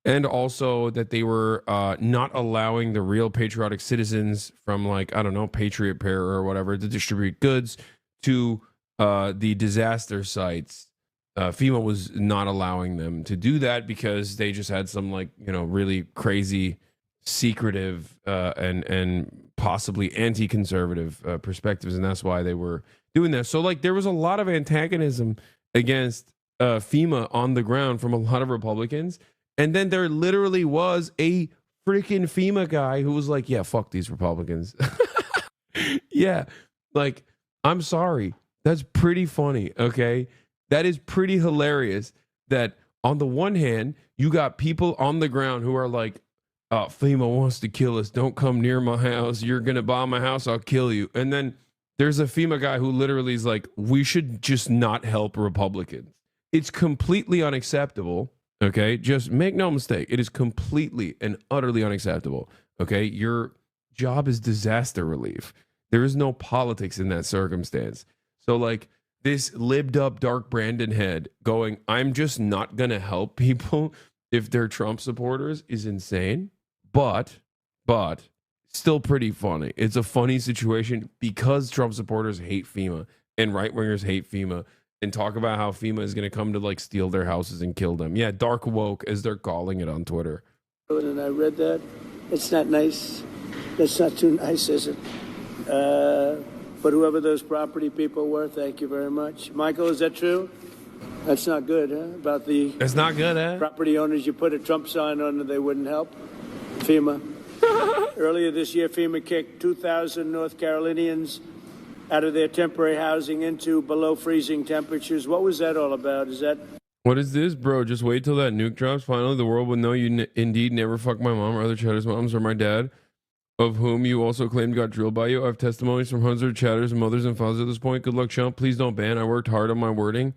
and also that they were not allowing the real patriotic citizens from like, I don't know, Patriot Pair or whatever to distribute goods to the disaster sites. FEMA was not allowing them to do that because they just had some like, really crazy, secretive and possibly anti-conservative perspectives, and that's why they were doing that. So like there was a lot of antagonism against FEMA on the ground from a lot of Republicans, and then there literally was a freaking FEMA guy who was like, yeah, fuck these Republicans. Yeah, like, I'm sorry, that's pretty funny, okay? That is pretty hilarious that on the one hand, you got people on the ground who are like, FEMA wants to kill us. Don't come near my house. You're going to bomb my house. I'll kill you. And then there's a FEMA guy who literally is like, we should just not help Republicans. It's completely unacceptable. Okay. Just make no mistake. It is completely and utterly unacceptable. Okay. Your job is disaster relief. There is no politics in that circumstance. So like, this libbed up Dark Brandon head going, I'm just not going to help people if they're Trump supporters is insane. But still pretty funny. It's a funny situation because Trump supporters hate FEMA and right wingers hate FEMA and talk about how FEMA is going to come to like steal their houses and kill them. Yeah, dark woke, as they're calling it on Twitter. And I read that. It's not nice. That's not too nice, is it? But whoever those property people were, thank you very much. Michael, is that true? That's not good, huh? About the That's not good, eh? property owners, you put a Trump sign on and they wouldn't help. FEMA. Earlier this year, FEMA kicked 2,000 North Carolinians out of their temporary housing into below freezing temperatures. What was that all about? Is that... What is this, bro? Just wait till that nuke drops. Finally, the world will know you indeed never fucked my mom or other Cheddar's moms or my dad, of whom you also claimed got drilled by you. I have testimonies from hundreds of Chatters and mothers and fathers at this point. Good luck, chump. Please don't ban. I worked hard on my wording,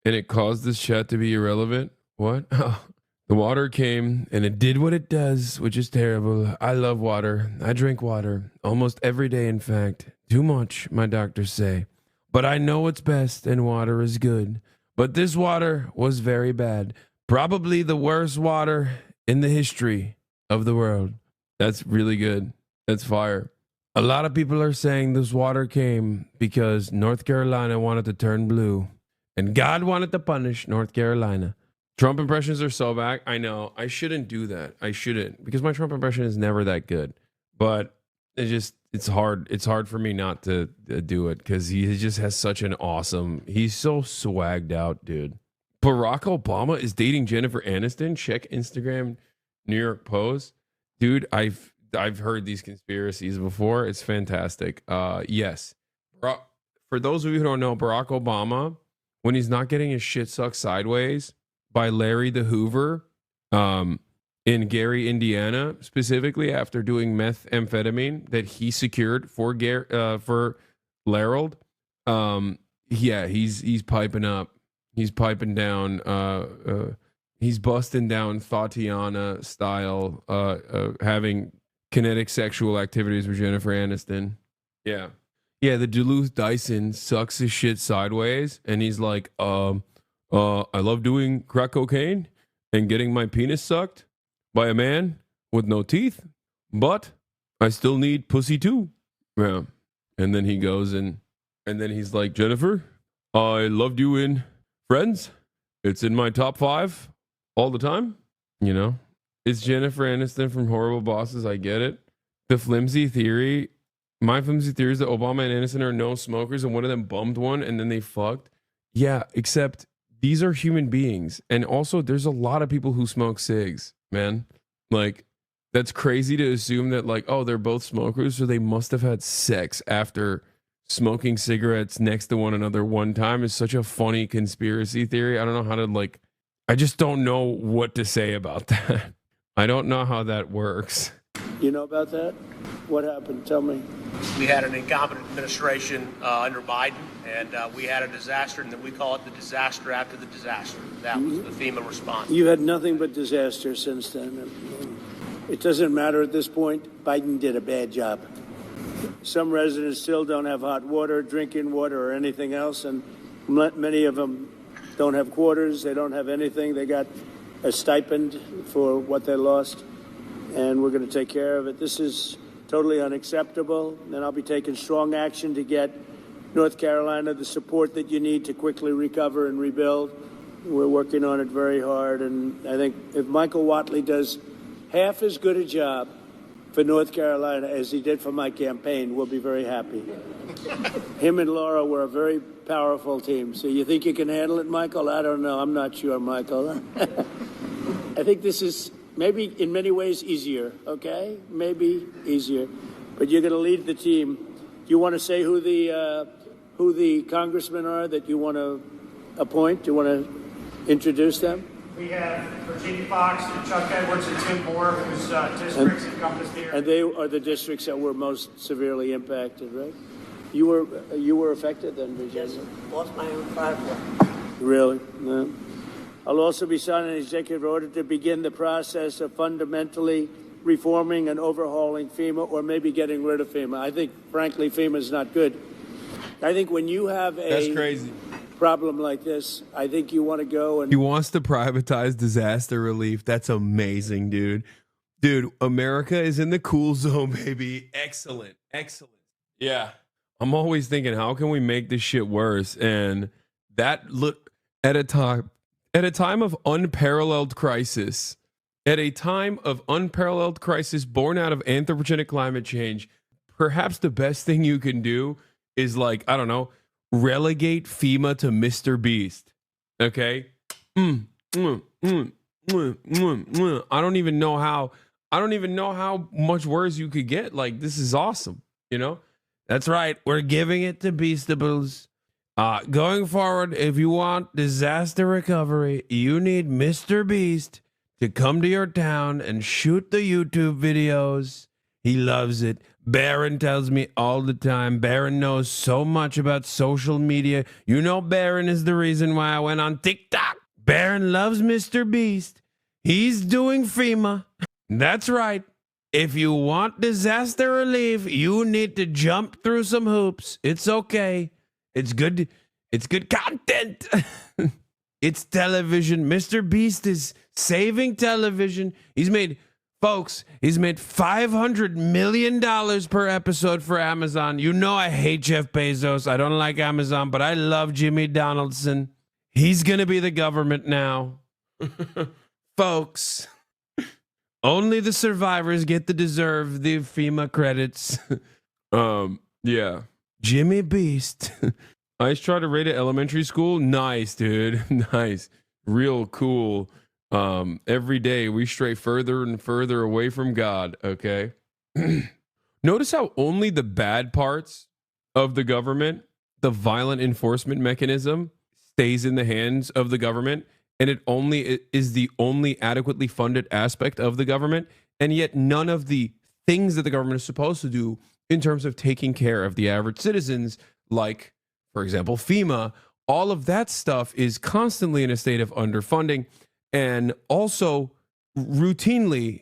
and it caused this chat to be irrelevant. What? The water came, and it did what it does, which is terrible. I love water. I drink water almost every day, in fact. Too much, my doctors say. But I know what's best, and water is good. But this water was very bad. Probably the worst water in the history of the world. That's really good. That's fire. A lot of people are saying this water came because North Carolina wanted to turn blue. And God wanted to punish North Carolina. Trump impressions are so back. I know. I shouldn't do that. I shouldn't. Because my Trump impression is never that good. But it's hard. It's hard for me not to do it because he just has such an awesome. He's so swagged out, dude. Barack Obama is dating Jennifer Aniston. Check Instagram, New York Post, dude. I've heard these conspiracies before. It's fantastic. Yes. For those of you who don't know, Barack Obama, when he's not getting his shit sucked sideways by Larry the Hoover, in Gary, Indiana, specifically after doing methamphetamine that he secured for Larold. Yeah, he's piping up. He's piping down. He's busting down Tatiana style, having kinetic sexual activities with Jennifer Aniston. Yeah. Yeah, the Duluth Dyson sucks his shit sideways, and he's like, I love doing crack cocaine and getting my penis sucked by a man with no teeth, but I still need pussy too. Yeah. And then he goes and then he's like, Jennifer, I loved you in Friends. It's in my top 5 all the time. You know, it's Jennifer Aniston from Horrible Bosses. I get it. The flimsy theory, my flimsy theory is that Obama and Aniston are no smokers and one of them bummed one and then they fucked. Yeah, except these are human beings. And also there's a lot of people who smoke cigs. Man, like, that's crazy to assume that, like, oh, they're both smokers, so they must have had sex after smoking cigarettes next to one another one time. Is such a funny conspiracy theory. I don't know how to, like, I just don't know what to say about that. I don't know how that works. You know about that? What happened? Tell me. We had an incompetent administration under Biden, and we had a disaster, and then we call it the disaster after the disaster. That was the FEMA response. You had nothing but disaster since then. It doesn't matter at this point. Biden did a bad job. Some residents still don't have hot water, drinking water, or anything else, and many of them don't have quarters. They don't have anything. They got a stipend for what they lost, and we're going to take care of it. This is totally unacceptable, and I'll be taking strong action to get North Carolina the support that you need to quickly recover and rebuild. We're working on it very hard, and I think if Michael Whatley does half as good a job for North Carolina as he did for my campaign, we'll be very happy. Him and Laura were a very powerful team. So you think you can handle it, Michael? I don't know. I'm not sure, Michael. I think this is maybe in many ways easier, okay? Maybe easier. But you're going to lead the team. Do you want to say who the congressmen are that you want to appoint? Do you want to introduce them? We have Virginia Fox and Chuck Edwards and Tim Moore, whose districts encompassed here. And they are the districts that were most severely impacted, right? You were affected then, Virginia? Yes, sir. Lost my own platform. Really? No. I'll also be signing an executive order to begin the process of fundamentally reforming and overhauling FEMA, or maybe getting rid of FEMA. I think, frankly, FEMA is not good. I think when you have That's crazy. problem like this, I think you want to go and... He wants to privatize disaster relief. That's amazing, dude. Dude, America is in the cool zone, baby. Excellent. Excellent. Yeah. I'm always thinking, how can we make this shit worse? And that look at a time of unparalleled crisis, born out of anthropogenic climate change, perhaps the best thing you can do is, like, I don't know, relegate FEMA to Mr. Beast. Okay? I don't even know how much worse you could get. Like, this is awesome, you know? That's right. We're giving it to Beastables. Going forward, if you want disaster recovery, you need Mr. Beast to come to your town and shoot the YouTube videos. He loves it. Barron tells me all the time. Barron knows so much about social media. You know, Barron is the reason why I went on TikTok. Barron loves Mr. Beast. He's doing FEMA. That's right. If you want disaster relief, you need to jump through some hoops. It's okay. It's good. It's good content. It's television. Mr. Beast is saving television. He's made $500 million per episode for Amazon. You know I hate Jeff Bezos. I don't like Amazon, but I love Jimmy Donaldson. He's going to be the government now. Folks. Only the survivors get to deserve the FEMA credits. Yeah. Jimmy Beast. I just tried to rate it elementary school. Nice, dude. Nice. Real cool. Every day we stray further and further away from God, okay? Notice how only the bad parts of the government, the violent enforcement mechanism, stays in the hands of the government. And it is the only adequately funded aspect of the government. And yet none of the things that the government is supposed to do in terms of taking care of the average citizens, like, for example, FEMA, all of that stuff is constantly in a state of underfunding and also routinely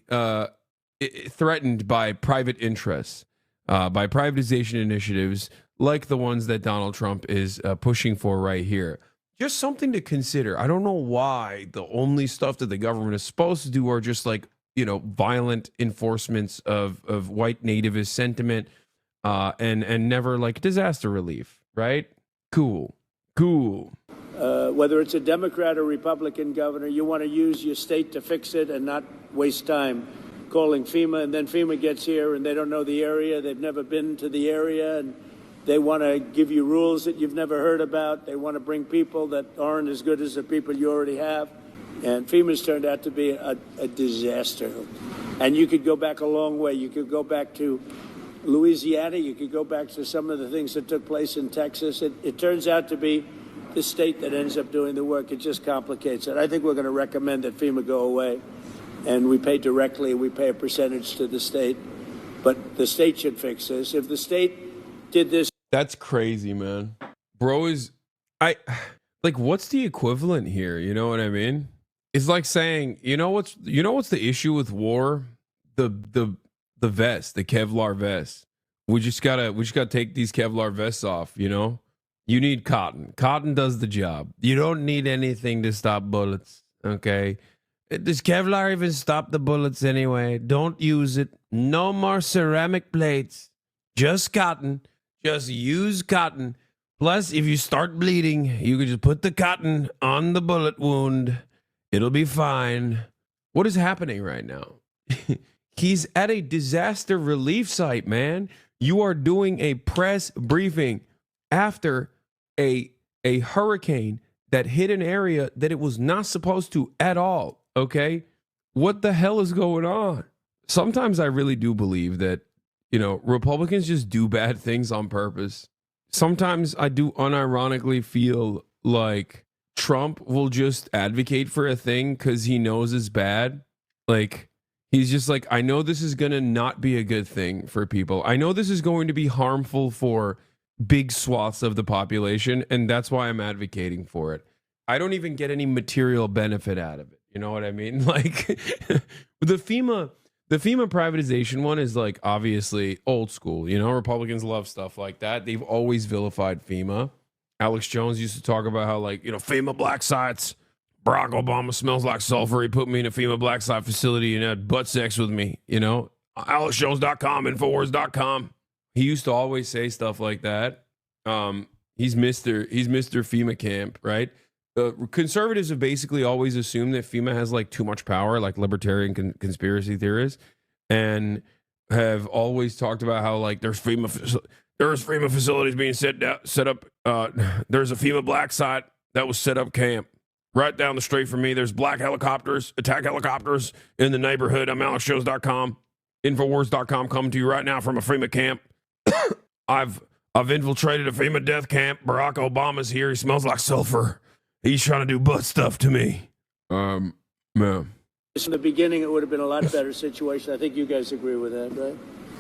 threatened by private interests, by privatization initiatives like the ones that Donald Trump is pushing for right here. Just something to consider. I don't know why the only stuff that the government is supposed to do are just, like, you know, violent enforcements of white nativist sentiment and never, like, disaster relief, right? Cool. Whether it's a Democrat or Republican governor, you want to use your state to fix it and not waste time calling FEMA. And then FEMA gets here and they don't know the area. They've never been to the area. And they want to give you rules that you've never heard about. They want to bring people that aren't as good as the people you already have. And FEMA's turned out to be a disaster. And you could go back a long way. You could go back to Louisiana. You could go back to some of the things that took place in Texas. It turns out to be the state that ends up doing the work. It just complicates it. I think we're going to recommend that FEMA go away. And we pay directly. We pay a percentage to the state. But the state should fix this. If the state did this. That's crazy, man. Bro what's the equivalent here? You know what I mean? It's like saying, you know what's the issue with war? The vest, the Kevlar vest. We just gotta take these Kevlar vests off, you know? You need cotton. Cotton does the job. You don't need anything to stop bullets, okay? Does Kevlar even stop the bullets anyway? Don't use it. No more ceramic plates. Just cotton. Just use cotton. Plus, if you start bleeding, you can just put the cotton on the bullet wound. It'll be fine. What is happening right now? He's at a disaster relief site, man. You are doing a press briefing after a hurricane that hit an area that it was not supposed to at all, okay? What the hell is going on? Sometimes I really do believe that, you know, Republicans just do bad things on purpose. Sometimes I do unironically feel like Trump will just advocate for a thing because he knows it's bad. Like, he's just like, I know this is going to not be a good thing for people. I know this is going to be harmful for big swaths of the population, and that's why I'm advocating for it. I don't even get any material benefit out of it. You know what I mean? Like, the FEMA privatization one is, like, obviously old school. You know, Republicans love stuff like that. They've always vilified FEMA. Alex Jones used to talk about how, like, you know, FEMA black sites. Barack Obama smells like sulfur. He put me in a FEMA black site facility and had butt sex with me, you know? AlexJones.com, Infowars.com. He used to always say stuff like that. He's Mr. FEMA camp, right? Conservatives have basically always assumed that FEMA has like too much power, like libertarian conspiracy theorists, and have always talked about how like there's FEMA facilities being set up. There's a FEMA black site that was set up camp right down the street from me. There's black helicopters, attack helicopters in the neighborhood. I'm AlexJones.com, Infowars.com, coming to you right now from a FEMA camp. I've infiltrated a FEMA death camp. Barack Obama's here. He smells like sulfur. He's trying to do butt stuff to me. Man. In the beginning, it would have been a lot better situation. I think you guys agree with that, right?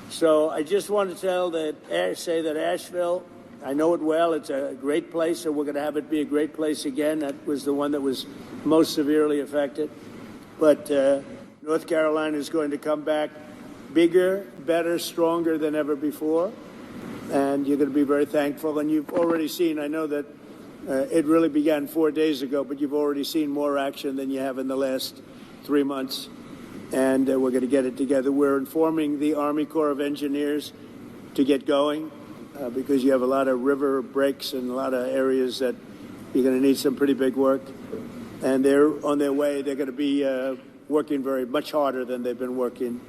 So I just want to say that Asheville, I know it well. It's a great place, and we're going to have it be a great place again. That was the one that was most severely affected. But North Carolina is going to come back bigger, better, stronger than ever before. And you're going to be very thankful. And you've already seen, I know that it really began 4 days ago, but you've already seen more action than you have in the last 3 months. And we're going to get it together. We're informing the Army Corps of Engineers to get going because you have a lot of river breaks and a lot of areas that you're going to need some pretty big work. And they're on their way. They're going to be working much harder than they've been working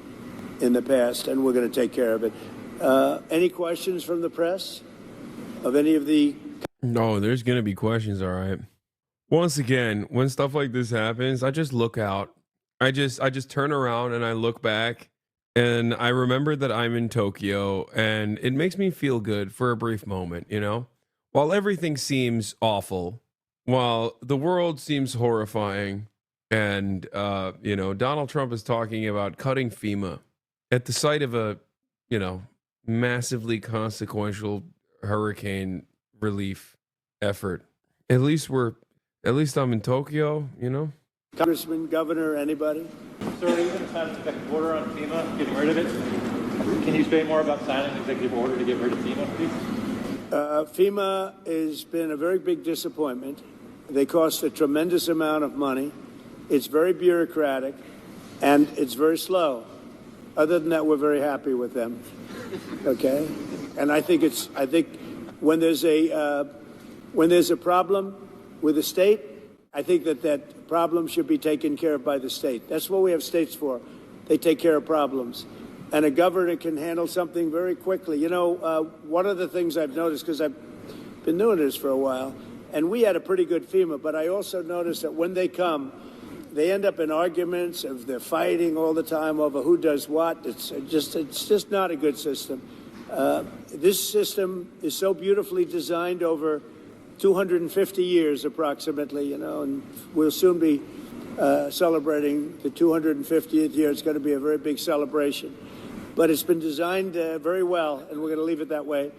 in the past, and we're going to take care of it. Any questions from the press of any of the... No, there's going to be questions, all right. Once again, when stuff like this happens, I just look out. I just turn around and I look back, and I remember that I'm in Tokyo, and it makes me feel good for a brief moment, you know? While everything seems awful, while the world seems horrifying, and, you know, Donald Trump is talking about cutting FEMA at the site of a, you know, massively consequential hurricane relief effort. At least I'm in Tokyo, you know? Congressman, governor, anybody? Sir, are you going to sign an executive order on FEMA, getting rid of it? Can you say more about signing an executive order to get rid of FEMA, please? FEMA has been a very big disappointment. They cost a tremendous amount of money. It's very bureaucratic, and it's very slow. Other than that, we're very happy with them. Okay, and I think when there's a problem with the state, I think that problem should be taken care of by the state. That's what we have states for. They take care of problems. And a governor can handle something very quickly. You know, one of the things I've noticed, because I've been doing this for a while, and we had a pretty good FEMA, but I also noticed that when they come, they end up in arguments. They're fighting all the time over who does what. It's just not a good system. This system is so beautifully designed over 250 years approximately, you know, and we'll soon be celebrating the 250th year. It's going to be a very big celebration. But it's been designed very well, and we're going to leave it that way.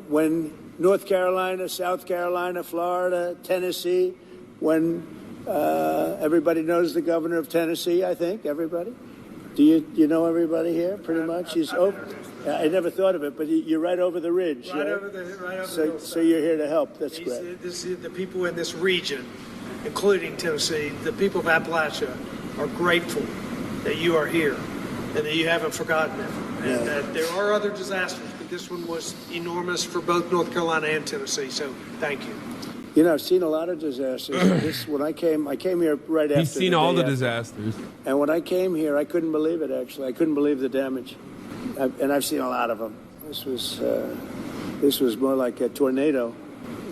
When North Carolina, South Carolina, Florida, Tennessee, when everybody knows the governor of Tennessee, I think, everybody. Do you know everybody here, pretty much? I never thought of it, but you're right over the ridge. Right over the hillside. So you're here to help. That's great. The people in this region, including Tennessee, the people of Appalachia, are grateful that you are here and that you haven't forgotten it. And that there are other disasters, but this one was enormous for both North Carolina and Tennessee. So thank you. You know, I've seen a lot of disasters. When I came here right after. He's seen all the disasters. And when I came here, I couldn't believe it. Actually, I couldn't believe the damage. And I've seen a lot of them. This was more like a tornado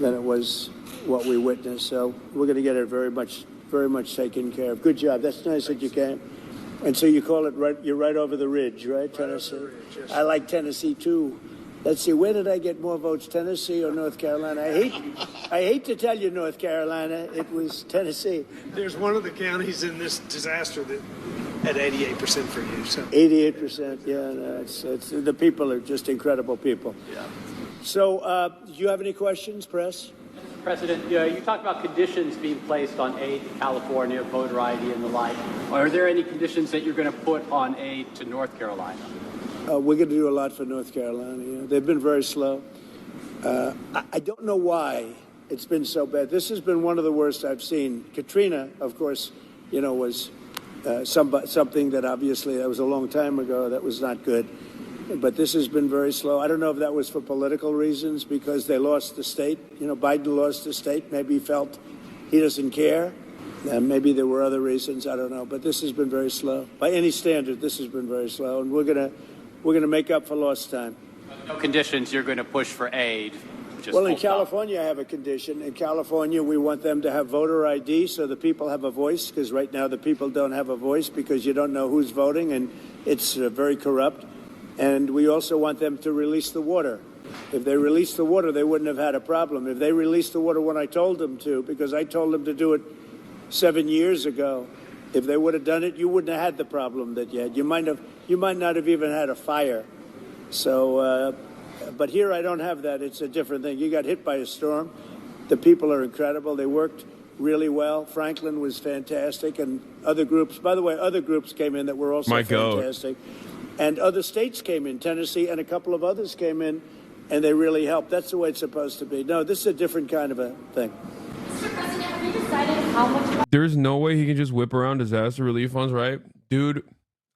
than it was what we witnessed. So we're going to get it very much taken care of. Good job. That's nice that you came. And so you call it right. You're right over the ridge, right, Tennessee? Over the ridge, yes. I like Tennessee too. Let's see, where did I get more votes, Tennessee or North Carolina? I hate to tell you, North Carolina, it was Tennessee. There's one of the counties in this disaster that had 88% for you. So 88%, yeah. No, it's the people are just incredible people. yeah. So, do you have any questions, press? President, you talked about conditions being placed on aid to California, voter ID and the like. Are there any conditions that you're going to put on aid to North Carolina? We're going to do a lot for North Carolina. Yeah. They've been very slow. I don't know why It's been so bad. This has been one of the worst I've seen. Katrina, of course, was something that obviously that was a long time ago. That was not good. But this has been very slow. I don't know if that was for political reasons because they lost the state. Biden lost the state. Maybe he felt he doesn't care. Maybe there were other reasons. I don't know. But this has been very slow. By any standard, this has been very slow. And we're gonna make up for lost time. No conditions. You're going to push for aid. Well, in California, I have a condition. In California, we want them to have voter ID so the people have a voice, because right now the people don't have a voice because you don't know who's voting, and it's very corrupt. And we also want them to release the water. If they released the water, they wouldn't have had a problem. If they released the water when I told them to, because I told them to do it 7 years ago, if they would have done it, you wouldn't have had the problem that you had. You might not have even had a fire. So, but here I don't have that. It's a different thing. You got hit by a storm. The people are incredible. They worked really well. Franklin was fantastic, and other groups. By the way, other groups came in that were also fantastic. And other states came in. Tennessee and a couple of others came in, and they really helped. That's the way it's supposed to be. No, this is a different kind of a thing. Mr. President, have you decided how much... There's no way he can just whip around disaster relief funds, right? Dude,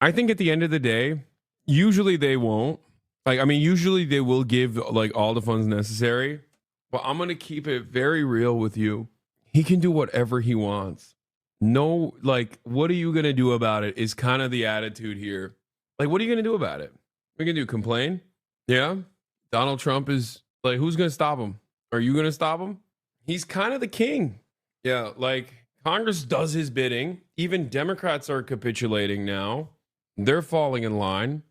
I think at the end of the day, usually they won't. Usually they will give all the funds necessary, but I'm going to keep it very real with you. He can do whatever he wants. No, what are you going to do about it is kind of the attitude here. What are you going to do about it? What are you going to do? Complain? Yeah. Donald Trump is who's going to stop him? Are you going to stop him? He's kind of the king. Yeah. Congress does his bidding. Even Democrats are capitulating now. They're falling in line.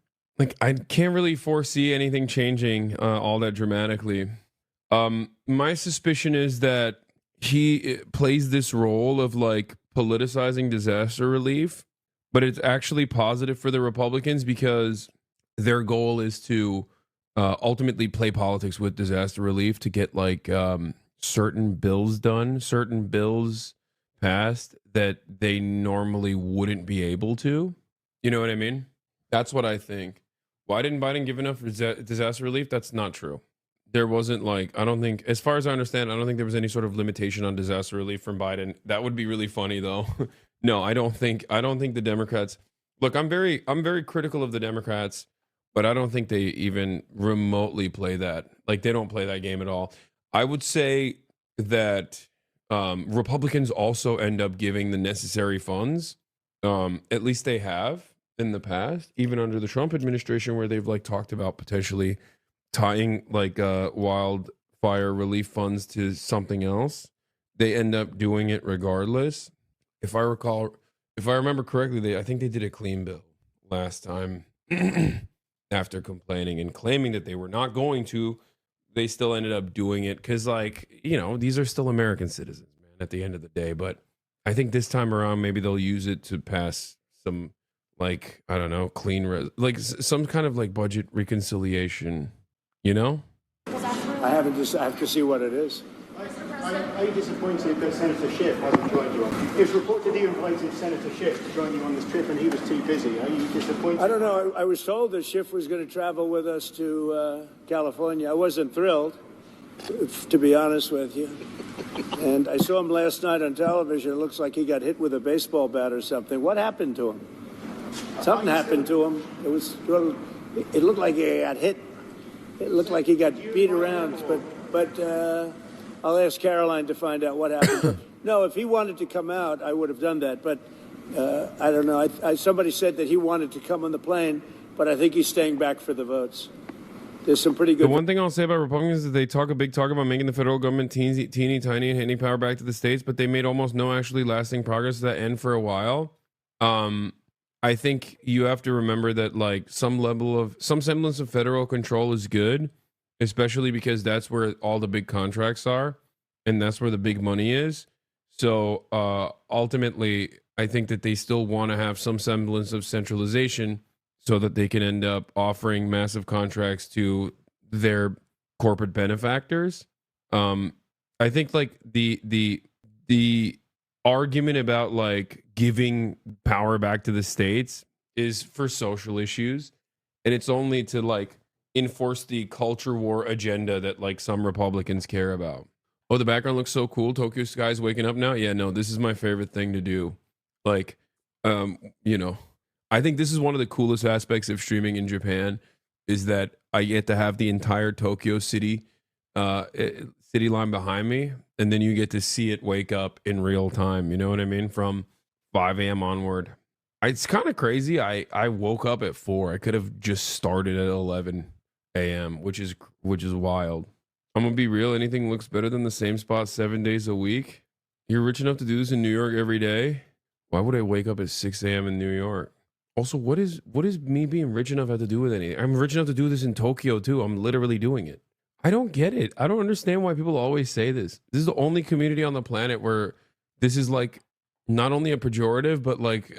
I can't really foresee anything changing all that dramatically. My suspicion is that he plays this role of politicizing disaster relief, but it's actually positive for the Republicans because their goal is to ultimately play politics with disaster relief to get certain bills done, certain bills passed that they normally wouldn't be able to. You know what I mean? That's what I think. Why didn't Biden give enough disaster relief? That's not true. There wasn't I don't think, as far as I understand, I don't think there was any sort of limitation on disaster relief from Biden. That would be really funny though. No, I don't think the Democrats, look, I'm very critical of the Democrats, but I don't think they even remotely play that. They don't play that game at all. I would say that Republicans also end up giving the necessary funds. At least they have in the past, even under the Trump administration, where they've talked about potentially tying wildfire relief funds to something else. They end up doing it regardless. If I remember correctly, I think they did a clean bill last time after complaining and claiming that they were not going to. They still ended up doing it because these are still American citizens, man, at the end of the day. But I think this time around, maybe they'll use it to pass some I don't know, some kind of budget reconciliation, I have to see what it is. Are you disappointed that Senator Schiff hasn't joined you? It was reported he invited Senator Schiff to join you on this trip and he was too busy. Are you disappointed? I don't know. I was told that Schiff was going to travel with us to California. I wasn't thrilled, to be honest with you. And I saw him last night on television. It looks like he got hit with a baseball bat or something. What happened to him? Something happened to him. It looked like he got hit. It looked like he got beat around. But I'll ask Caroline to find out what happened. No, if he wanted to come out, I would have done that. But I don't know. Somebody said that he wanted to come on the plane, but I think he's staying back for the votes. There's some pretty good. The one thing I'll say about Republicans is they talk a big talk about making the federal government teeny tiny and handing power back to the states, but they made almost no actually lasting progress to that end for a while. I think you have to remember that some semblance of federal control is good, especially because that's where all the big contracts are and that's where the big money is. So ultimately, I think that they still want to have some semblance of centralization so that they can end up offering massive contracts to their corporate benefactors. I think the argument about giving power back to the states is for social issues, and it's only to enforce the culture war agenda that some Republicans care about. Oh, the background looks so cool. Tokyo Sky's waking up now. Yeah, no, this is my favorite thing to do. Like, you know, I think this is one of the coolest aspects of streaming in Japan is that I get to have the entire Tokyo city city line behind me, and then you get to see it wake up in real time. You know what I mean? From 5 a.m. onward. It's kind of crazy. I woke up at 4. I could have just started at 11 a.m., which is wild. I'm gonna be real. Anything looks better than the same spot 7 days a week. You're rich enough to do this in New York every day. Why would I wake up at 6 a.m. in New York? Also, what is me being rich enough have to do with anything? I'm rich enough to do this in Tokyo too. I'm literally doing it. I don't get it. I don't understand why people always say this. This is the only community on the planet where this is like not only a pejorative, but like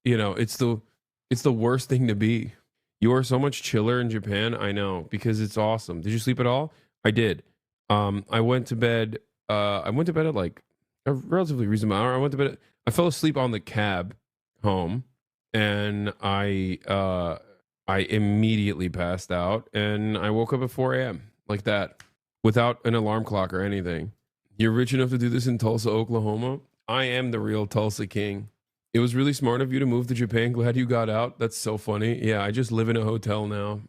you know, it's the worst thing to be. You are so much chiller in Japan. I know, because it's awesome. Did you sleep at all? I did. I went to bed. I went to bed at like a relatively reasonable hour. I fell asleep on the cab home, and I immediately passed out, and I woke up at 4 a.m. like that, without an alarm clock or anything. You're rich enough to do this in Tulsa, Oklahoma? I am the real Tulsa king. It was really smart of you to move to Japan. Glad you got out. That's so funny. Yeah, I just live in a hotel now,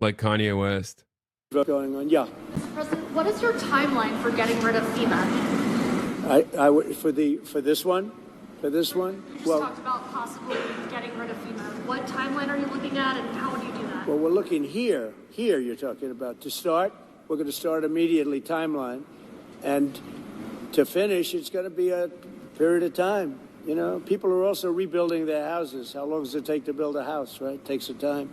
like Kanye West. Going on, yeah. Mr. President, what is your timeline for getting rid of FEMA? I would for this one. You just talked about possibly getting rid of FEMA. What timeline are you looking at, and how would you do that? Well, we're looking here. Here, you're talking about to start. We're going to start immediately. Timeline, and to finish, it's going to be a period of time. You know, people are also rebuilding their houses. How long does it take to build a house? Right, it takes some time,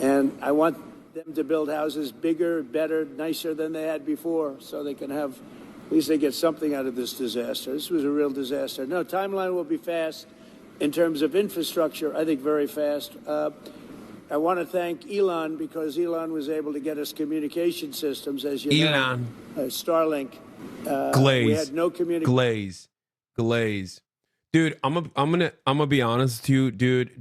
and I want them to build houses bigger, better, nicer than they had before, so they can have, at least they get something out of this disaster. This was a real disaster. No, timeline will be fast. In terms of infrastructure, I think very fast. I want to thank Elon, because Elon was able to get us communication systems, as you know. Starlink. Glaze. We had no communication. Glaze. Dude, I'm gonna be honest with you, dude.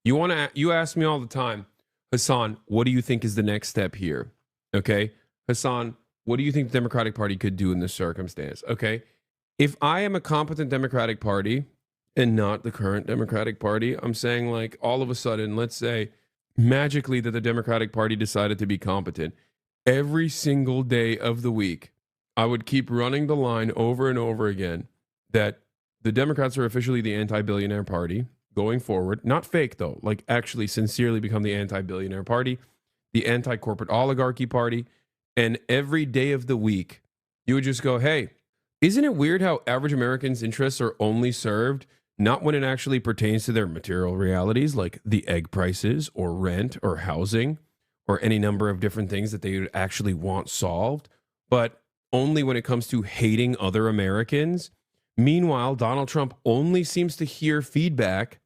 You ask me all the time, Hasan, what do you think is the next step here? Okay, Hasan, what do you think the Democratic Party could do in this circumstance? Okay, if I am a competent Democratic Party and not the current Democratic Party, I'm saying, like, all of a sudden, let's say magically that the Democratic Party decided to be competent, every single day of the week, I would keep running the line over and over again that the Democrats are officially the anti-billionaire party going forward. Not fake, though, like actually sincerely become the anti-billionaire party, the anti-corporate oligarchy party. And every day of the week, you would just go, hey, isn't it weird how average Americans' interests are only served not when it actually pertains to their material realities, like the egg prices or rent or housing or any number of different things that they would actually want solved, but only when it comes to hating other Americans? Meanwhile, Donald Trump only seems to hear feedback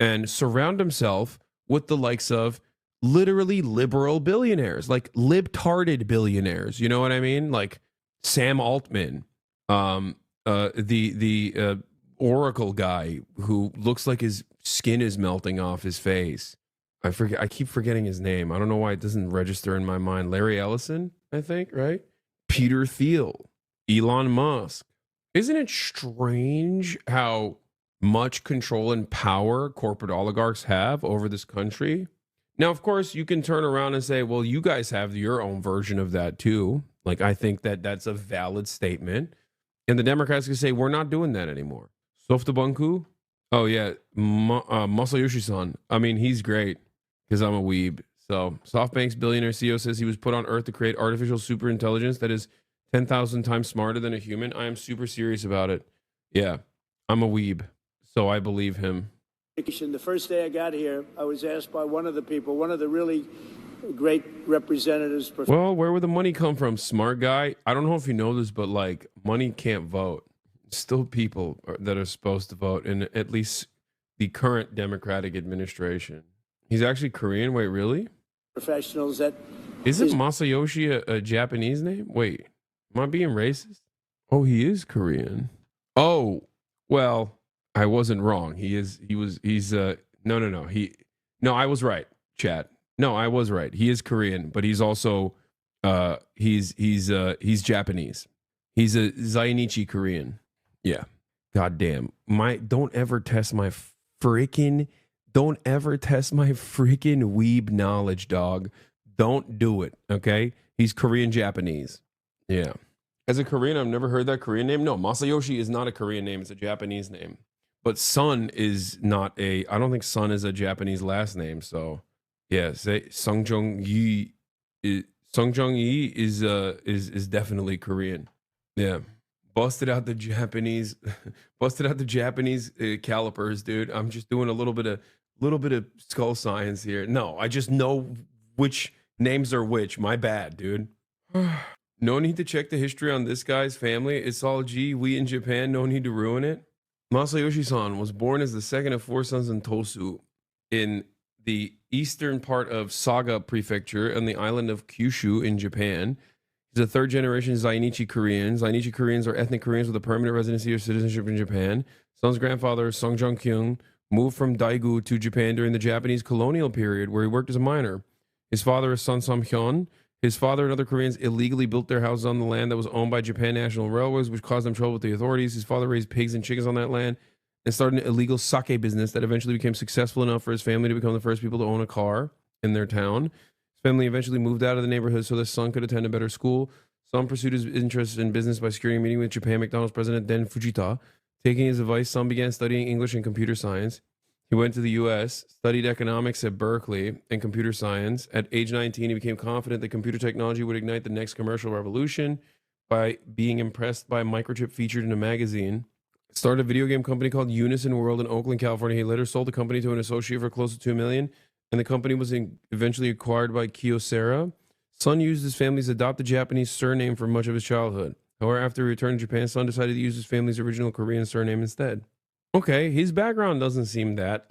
and surround himself with the likes of literally liberal billionaires, like libtarded billionaires. You know what I mean? Like Sam Altman, the Oracle guy who looks like his skin is melting off his face. I keep forgetting his name. I don't know why it doesn't register in my mind. Larry Ellison, I think, right? Peter Thiel, Elon Musk. Isn't it strange how much control and power corporate oligarchs have over this country? Now, of course, you can turn around and say, well, you guys have your own version of that too. Like, I think that that's a valid statement. And the Democrats can say, we're not doing that anymore. Softabanku? Oh, yeah. Masayoshi-san. I mean, he's great because I'm a weeb. So SoftBank's billionaire CEO says he was put on Earth to create artificial superintelligence that is 10,000 times smarter than a human. I am super serious about it. Yeah, I'm a weeb, so I believe him. The first day I got here, I was asked by one of the people, one of the really great representatives. Well, where would the money come from, smart guy? I don't know if you know this, but like money can't vote. Still people that are supposed to vote in at least the current Democratic administration. He's actually Korean. Wait, really? Professionals that... Isn't Masayoshi a Japanese name? Wait, am I being racist? Oh, he is Korean. Oh, well, I wasn't wrong. No, I was right, chat. No, I was right. He is Korean, but he's also He's Japanese. He's a Zainichi Korean. Yeah. God damn. Don't ever test my freaking weeb knowledge, dog. Don't do it. Okay. He's Korean Japanese. Yeah. As a Korean, I've never heard that Korean name. No, Masayoshi is not a Korean name. It's a Japanese name. But Sun is not I don't think Sun is a Japanese last name. So yeah, say Sung Jung Yi is definitely Korean. Yeah. Busted out the Japanese calipers, dude. I'm just doing a little bit of skull science here. No, I just know which names are which. My bad, dude. No need to check the history on this guy's family. It's all G. We in Japan. No need to ruin it. Masayoshi-san was born as the second of 4 sons in Tosu in the eastern part of Saga Prefecture on the island of Kyushu in Japan. He's a third-generation Zainichi Korean. Zainichi Koreans are ethnic Koreans with a permanent residency or citizenship in Japan. Son's grandfather, Song Jong-kyung, moved from Daegu to Japan during the Japanese colonial period, where he worked as a miner. His father is Son Sam-hyun. His father and other Koreans illegally built their houses on the land that was owned by Japan National Railways, which caused them trouble with the authorities. His father raised pigs and chickens on that land and started an illegal sake business that eventually became successful enough for his family to become the first people to own a car in their town. His family eventually moved out of the neighborhood so the son could attend a better school. Son pursued his interest in business by securing a meeting with Japan McDonald's president Den Fujita. Taking his advice, Son began studying English and computer science. He went to the U.S., studied economics at Berkeley and computer science. At age 19, he became confident that computer technology would ignite the next commercial revolution by being impressed by a microchip featured in a magazine. Started a video game company called Unison World in Oakland, California. He later sold the company to an associate for close to $2 million, and the company was eventually acquired by Kyocera. Son used his family's adopted Japanese surname for much of his childhood. However, after he returned to Japan, Son decided to use his family's original Korean surname instead. Okay, his background doesn't seem that,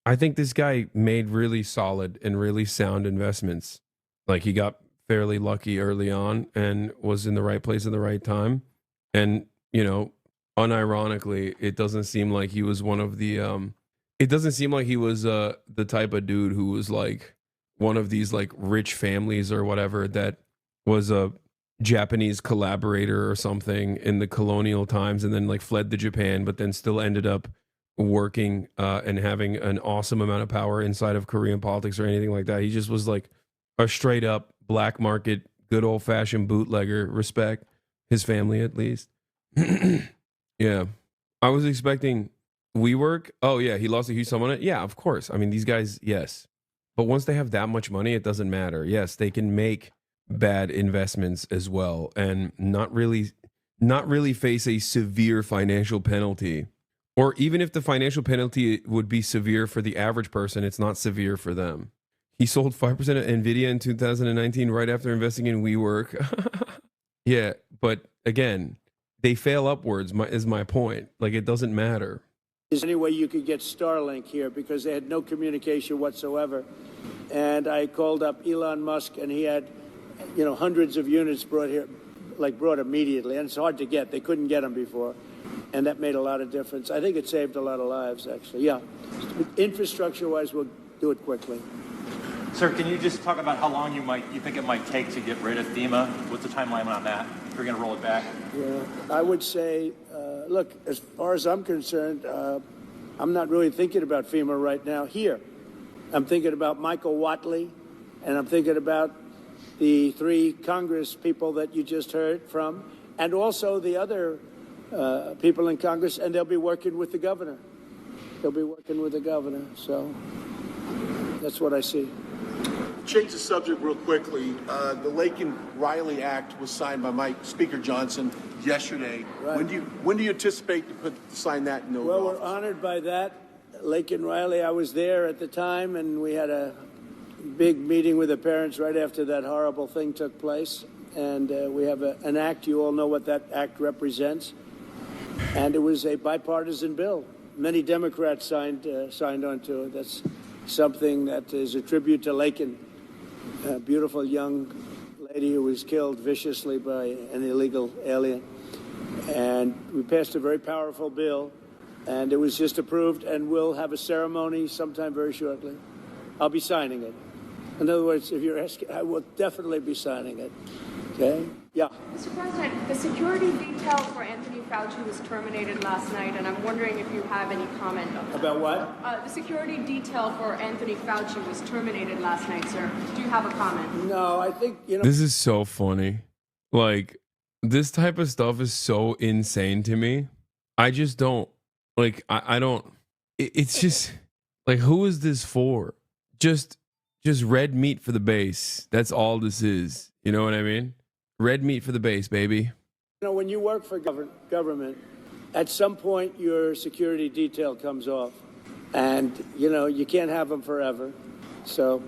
I think this guy made really solid and really sound investments. He got fairly lucky early on and was in the right place at the right time. And, unironically, it doesn't seem like he was one of the, it doesn't seem like he was the type of dude who was one of these rich families or whatever that was a Japanese collaborator or something in the colonial times and then fled to Japan, but then still ended up working and having an awesome amount of power inside of Korean politics or anything like that. He just was a straight up black market, good old fashioned bootlegger. Respect his family at least. Yeah. I was expecting WeWork. Oh yeah. He lost a huge sum on it. Yeah, of course. I mean, these guys, yes. But once they have that much money, it doesn't matter. Yes, they can make bad investments as well and not really face a severe financial penalty. Or even if the financial penalty would be severe for the average person, it's not severe for them. He sold 5% of Nvidia in 2019 right after investing in WeWork. Yeah, but again, they fail upwards is my point. It doesn't matter. Is any way you could get Starlink here because they had no communication whatsoever. And I called up Elon Musk and he had hundreds of units brought here, brought immediately. And it's hard to get. They couldn't get them before. And that made a lot of difference. I think it saved a lot of lives, actually. Yeah. Infrastructure-wise, we'll do it quickly. Sir, can you just talk about how long you think it might take to get rid of FEMA? What's the timeline on that? If you're going to roll it back? Yeah, I would say, look, as far as I'm concerned, I'm not really thinking about FEMA right now here. I'm thinking about Michael Watley, and I'm thinking about the 3 Congress people that you just heard from, and also the other people in Congress, and they'll be working with the governor. So that's what I see. Change the subject real quickly. The Laken Riley Act was signed by Speaker Johnson yesterday. Right. When do you anticipate to sign that? Well, we're honored by that. Laken Riley, I was there at the time, and we had a big meeting with the parents right after that horrible thing took place. And we have an act. You all know what that act represents. And it was a bipartisan bill. Many Democrats signed onto it. That's something that is a tribute to Laken, a beautiful young lady who was killed viciously by an illegal alien. And we passed a very powerful bill, and it was just approved, and we'll have a ceremony sometime very shortly. I'll be signing it. In other words, if you're asking, I will definitely be signing it. Okay? Yeah. Mr. President, the security detail for Anthony Fauci was terminated last night, and I'm wondering if you have any comment on that. About what? The security detail for Anthony Fauci was terminated last night, sir. Do you have a comment? No, I think, This is so funny. Like, this type of stuff is so insane to me. I just don't, like, I don't, it's just, like, who is this for? Just red meat for the base. That's all this is. You know what I mean? Red meat for the base, baby. When you work for government, at some point your security detail comes off. And, you can't have them forever. So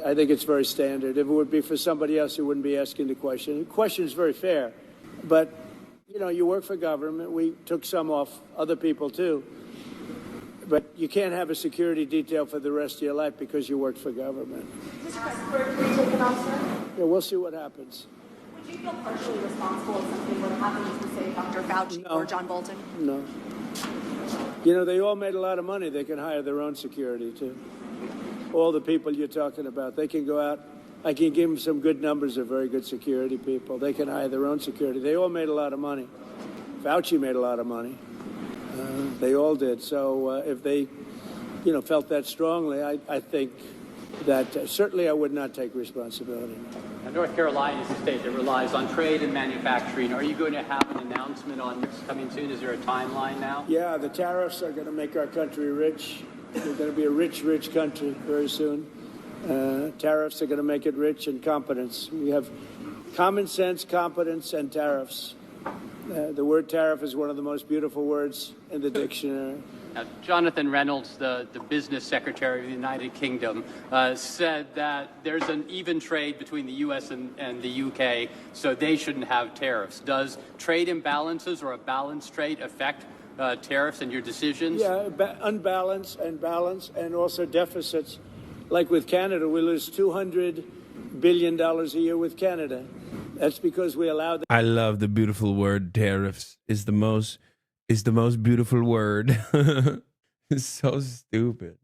I think it's very standard. If it would be for somebody else, you wouldn't be asking the question. The question is very fair. But, you work for government. We took some off other people, too. But you can't have a security detail for the rest of your life because you work for government. Is this taken off, sir? Yeah, we'll see what happens. Would you feel partially responsible if something would happen to, say, Dr. Fauci or John Bolton? No. They all made a lot of money. They can hire their own security, too. All the people you're talking about, they can go out. I can give them some good numbers of very good security people. They can hire their own security. They all made a lot of money. Fauci made a lot of money. They all did. So if they, felt that strongly, I think that certainly I would not take responsibility. Now, North Carolina is a state that relies on trade and manufacturing. Are you going to have an announcement on this coming soon? Is there a timeline now? Yeah, the tariffs are going to make our country rich. We're going to be a rich, rich country very soon. Tariffs are going to make it rich, and competence. We have common sense, competence, and tariffs. The word tariff is one of the most beautiful words in the dictionary. Now, Jonathan Reynolds, the business secretary of the United Kingdom, said that there's an even trade between the U.S. and the UK, so they shouldn't have tariffs. Does trade imbalances or a balanced trade affect tariffs and your decisions? Yeah, unbalanced and balance, and also deficits. Like with Canada, we lose $200 billion a year with Canada. That's because we allowed. I love the beautiful word tariffs. Is the most beautiful word. It's so stupid.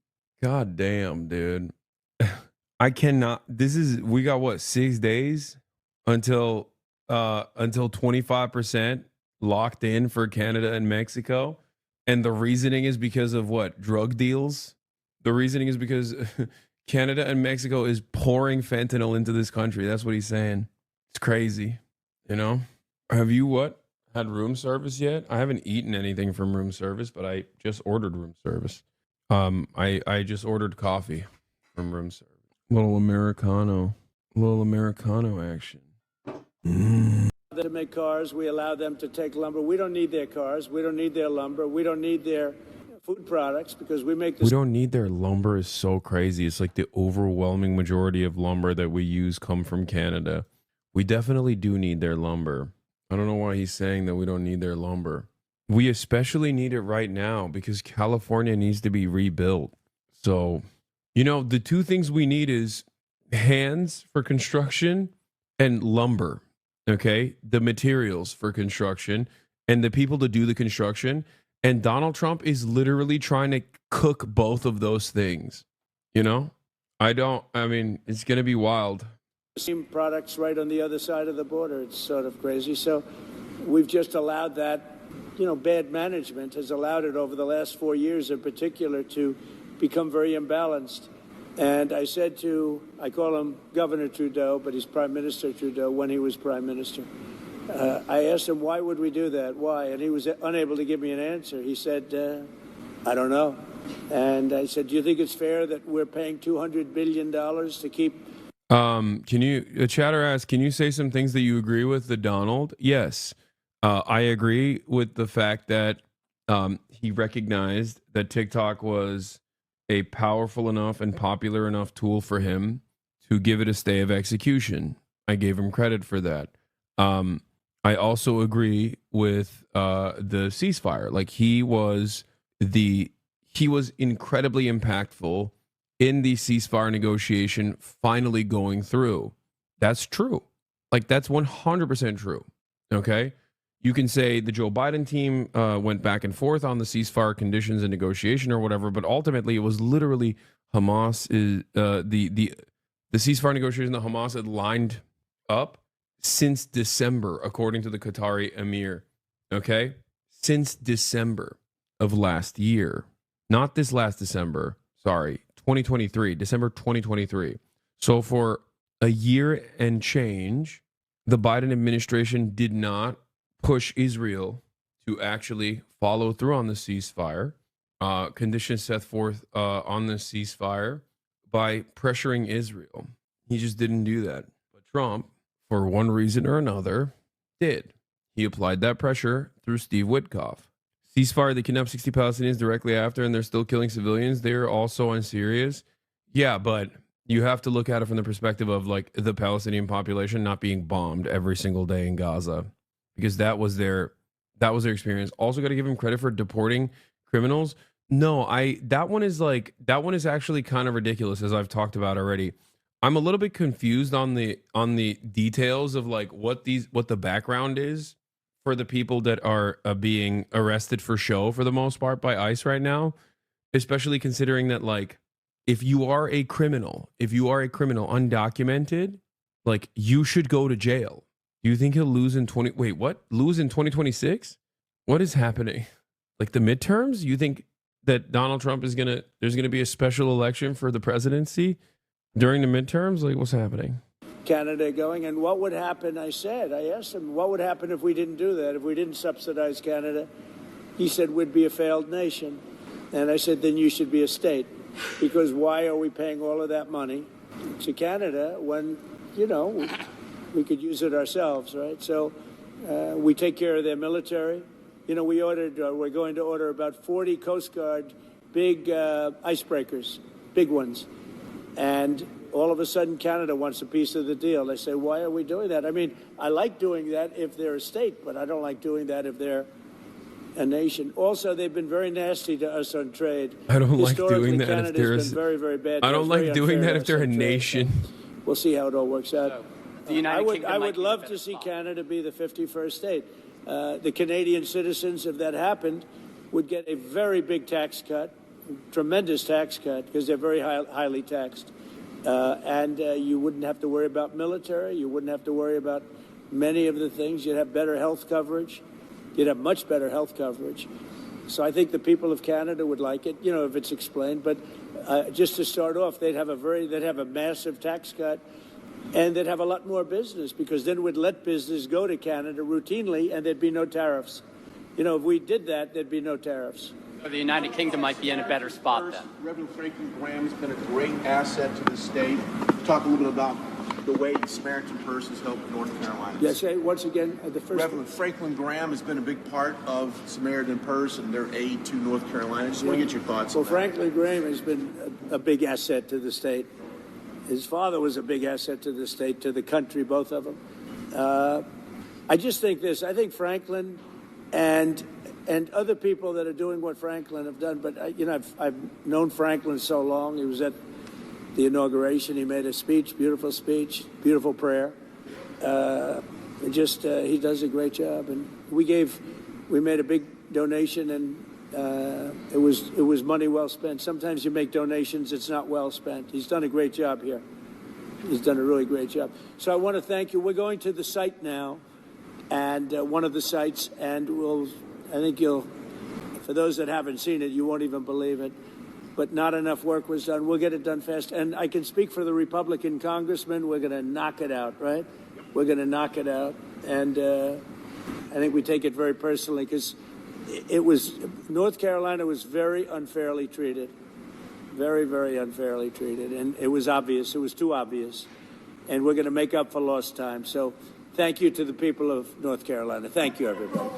God damn, dude. I cannot. We got what, 6 days until 25% locked in for Canada and Mexico, and the reasoning is because of what? Drug deals. The reasoning is because Canada and Mexico is pouring fentanyl into this country. That's what he's saying. It's crazy. Have you had room service yet? I haven't eaten anything from room service, but I just ordered room service. I just ordered coffee from room service. Little Americano action. To make cars, we allow them to take lumber. We don't need their cars. We don't need their lumber. We don't need their food products because we make this. We don't need their lumber is so crazy. It's like the overwhelming majority of lumber that we use come from Canada. We definitely do need their lumber. I don't know why he's saying that we don't need their lumber. We especially need it right now because California needs to be rebuilt. So, the two things we need is hands for construction and lumber. Okay? The materials for construction and the people to do the construction. And Donald Trump is literally trying to cook both of those things. It's going to be wild. Same products right on the other side of the border. It's sort of crazy. So we've just allowed that, bad management has allowed it over the last 4 years in particular to become very imbalanced. And I call him Governor Trudeau, but he's Prime Minister Trudeau when he was Prime Minister. I asked him, why would we do that? Why? And he was unable to give me an answer. He said, I don't know. And I said, do you think it's fair that we're paying $200 billion to keep... Chatter asks, can you say some things that you agree with the Donald? Yes. I agree with the fact that he recognized that TikTok was a powerful enough and popular enough tool for him to give it a stay of execution. I gave him credit for that. I also agree with the ceasefire. Like he was incredibly impactful in the ceasefire negotiation finally going through. That's true. Like that's 100% true. Okay. You can say the Joe Biden team went back and forth on the ceasefire conditions and negotiation or whatever, but ultimately it was literally Hamas is The ceasefire negotiation that Hamas had lined up since December, according to the Qatari emir. Okay? Since December of last year. Not this last December. Sorry. 2023. December 2023. So for a year and change, the Biden administration did not push Israel to actually follow through on the ceasefire. Conditions set forth on the ceasefire by pressuring Israel. He just didn't do that. But Trump, for one reason or another, did. He applied that pressure through Steve Witkoff. Ceasefire, they kidnapped 60 Palestinians directly after, and they're still killing civilians. They're also unserious. Yeah, but you have to look at it from the perspective of like the Palestinian population not being bombed every single day in Gaza, because that was their experience. Also got to give him credit for deporting criminals. No, that one is actually kind of ridiculous, as I've talked about already. I'm a little bit confused on the details of like what the background is for the people that are being arrested for show for the most part by ICE right now, especially considering that like if you are a criminal undocumented, like you should go to jail. Do you think he'll lose in 2026? What is happening? Like the midterms? You think that Donald Trump there's going to be a special election for the presidency during the midterms? Like what's happening? Canada going, and what would happen? I asked him, what would happen if we didn't do that, if we didn't subsidize Canada? He said, we'd be a failed nation. And I said, then you should be a state, because why are we paying all of that money to Canada when, we could use it ourselves, right? So we take care of their military. We're going to order about 40 Coast Guard big icebreakers, big ones. And all of a sudden, Canada wants a piece of the deal. They say, why are we doing that? I mean, I like doing that if they're a state, but I don't like doing that if they're a nation. Also, they've been very nasty to us on trade. I don't like doing that if they're very, very bad. I don't like doing that if they're a nation. We'll see how it all works out. The United Kingdom I would love to see Canada be the 51st state. The Canadian citizens, if that happened, would get a very big tax cut, tremendous tax cut, because they're very highly taxed. And you wouldn't have to worry about military. You wouldn't have to worry about many of the things. You'd have better health coverage. You'd have much better health coverage. So I think the people of Canada would like it, if it's explained. But just to start off, they'd have a massive tax cut, and they'd have a lot more business, because then we'd let business go to Canada routinely, and there'd be no tariffs. If we did that, there'd be no tariffs. So the United Kingdom might be in a better spot then. Reverend Franklin Graham has been a great asset to the state. Talk a little bit about the way the Samaritan Purse has helped North Carolina. Yes, once again, the first... Reverend Franklin Graham has been a big part of Samaritan Purse and their aid to North Carolina. Just want to get your thoughts on that. Well, Franklin Graham has been a big asset to the state. His father was a big asset to the state, to the country, both of them. I just think this. I think Franklin and other people that are doing what Franklin have done, but I've known Franklin so long. He was at the inauguration. He made a speech, beautiful prayer. He does a great job. And we made a big donation, and it was money well spent. Sometimes you make donations, it's not well spent. He's done a great job here. He's done a really great job. So I want to thank you. We're going to the site now, and one of the sites, and for those that haven't seen it, you won't even believe it. But not enough work was done. We'll get it done fast. And I can speak for the Republican congressman. We're going to knock it out, right? We're going to knock it out. And I think we take it very personally, because North Carolina was very unfairly treated. Very, very unfairly treated. And it was obvious. It was too obvious. And we're going to make up for lost time. So thank you to the people of North Carolina. Thank you, everybody.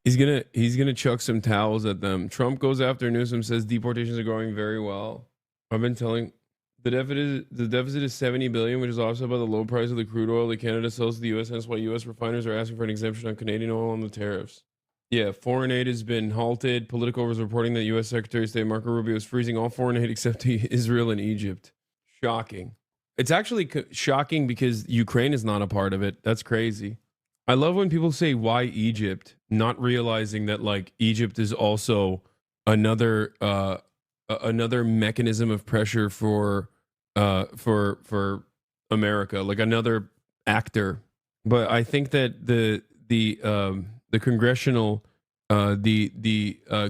He's gonna chuck some towels at them. Trump goes after Newsom, says deportations are going very well. I've been telling the deficit is $70 billion, which is offset by the low price of the crude oil that Canada sells to the U.S. Hence why U.S. refiners are asking for an exemption on Canadian oil on the tariffs. Yeah, foreign aid has been halted. Politico was reporting that U.S. Secretary of State Marco Rubio is freezing all foreign aid except to Israel and Egypt. Shocking. It's actually shocking because Ukraine is not a part of it. That's crazy. I love when people say, why Egypt? Not realizing that like Egypt is also another another mechanism of pressure for America, like another actor. But I think that the congressional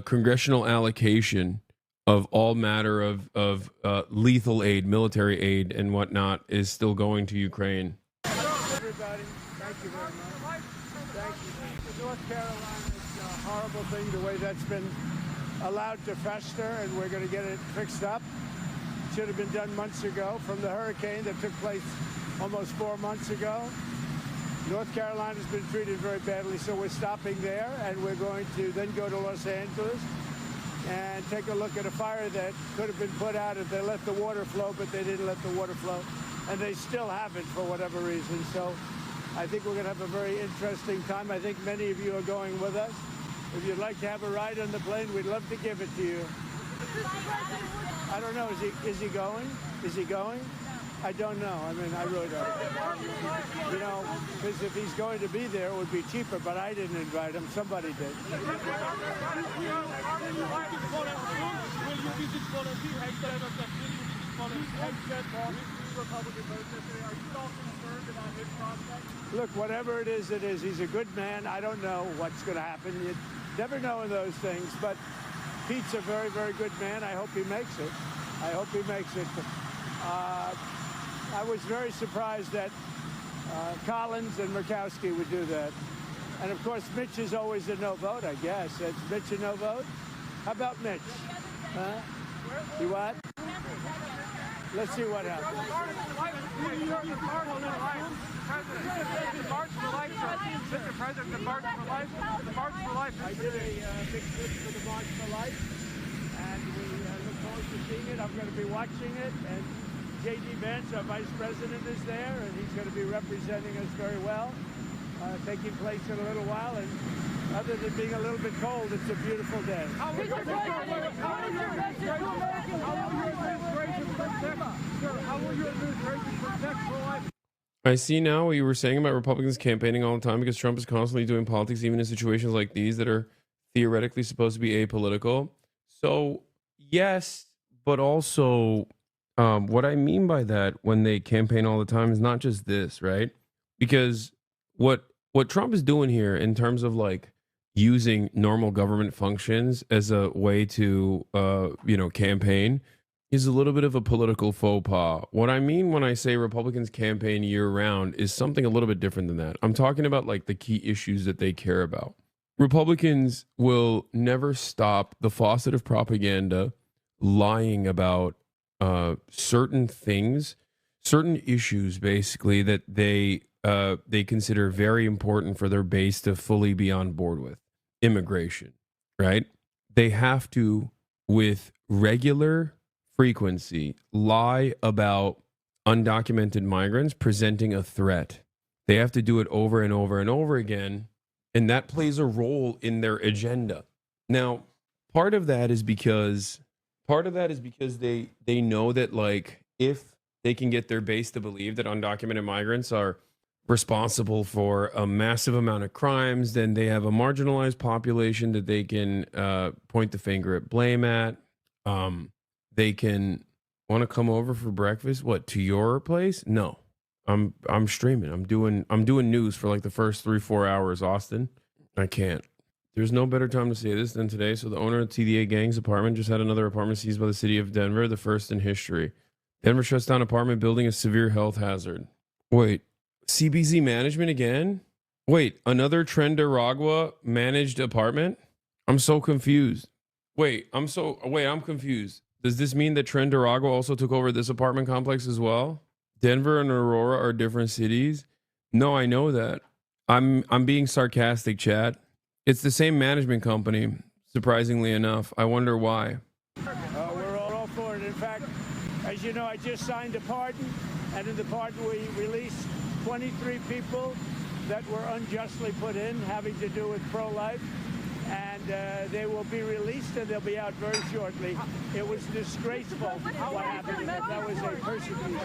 congressional allocation of all matter of lethal aid, military aid, and whatnot is still going to Ukraine. Everybody, thank you very much. Thank you. North Carolina, it's a horrible thing the way that's been allowed to fester, and we're going to get it fixed up. Should have been done months ago from the hurricane that took place almost 4 months ago. North Carolina's been treated very badly, so we're stopping there, and we're going to then go to Los Angeles and take a look at a fire that could have been put out if they let the water flow, but they didn't let the water flow, and they still haven't for whatever reason. So I think we're going to have a very interesting time. I think many of you are going with us. If you'd like to have a ride on the plane, we'd love to give it to you. I don't know. Is he going? Is he going? I don't know. I mean, I really don't. You know, because if he's going to be there, it would be cheaper, but I didn't invite him. Somebody did. Look, whatever it is, it is. He's a good man. I don't know what's going to happen. You never know in those things, but Pete's a very, very good man. I hope he makes it. I hope he makes it. I was very surprised that Collins and Murkowski would do that. And, of course, Mitch is always a no vote, I guess. Is Mitch a no vote? How about Mitch? Huh? You what? Let's see what happens. Mr. President, the March for Life. The March for Life. I did a big clip for the March for Life, and we look forward to seeing it. I'm going to be watching it, and J.D. Vance, our Vice President, is there, and he's going to be representing us very well, taking place in a little while. And other than being a little bit cold, it's a beautiful day. How will your administration protect pro-life? I see now what you were saying about Republicans campaigning all the time because Trump is constantly doing politics, even in situations like these that are theoretically supposed to be apolitical. So, yes, but also what I mean by that when they campaign all the time is not just this, right? Because what Trump is doing here in terms of like using normal government functions as a way to, campaign is a little bit of a political faux pas. What I mean when I say Republicans campaign year round is something a little bit different than that. I'm talking about like the key issues that they care about. Republicans will never stop the faucet of propaganda lying about certain things, certain issues, basically, that they consider very important for their base to fully be on board with. Immigration, right? They have to, with regular frequency, lie about undocumented migrants presenting a threat. They have to do it over and over and over again, and that plays a role in their agenda. Now, part of that is because they know that, like, if they can get their base to believe that undocumented migrants are responsible for a massive amount of crimes, then they have a marginalized population that they can point the finger at, blame at. They can want to come over for breakfast. What, to your place? No, I'm streaming. I'm doing news for like the first 3-4 hours. Austin, I can't. There's no better time to say this than today. So the owner of TDA Gang's apartment just had another apartment seized by the city of Denver, the first in history. Denver shuts down apartment building a severe health hazard. Wait, CBZ management again? Wait, another Trendaragua managed apartment? I'm so confused. I'm confused. Does this mean that Trendaragua also took over this apartment complex as well? Denver and Aurora are different cities? No, I know that. I'm being sarcastic, chat. It's the same management company, surprisingly enough. I wonder why. We're all for it. In fact, as you know, I just signed a pardon, and in the pardon we released 23 people that were unjustly put in, having to do with pro-life. And they will be released and they'll be out very shortly. It was disgraceful what happened. That was a persecution.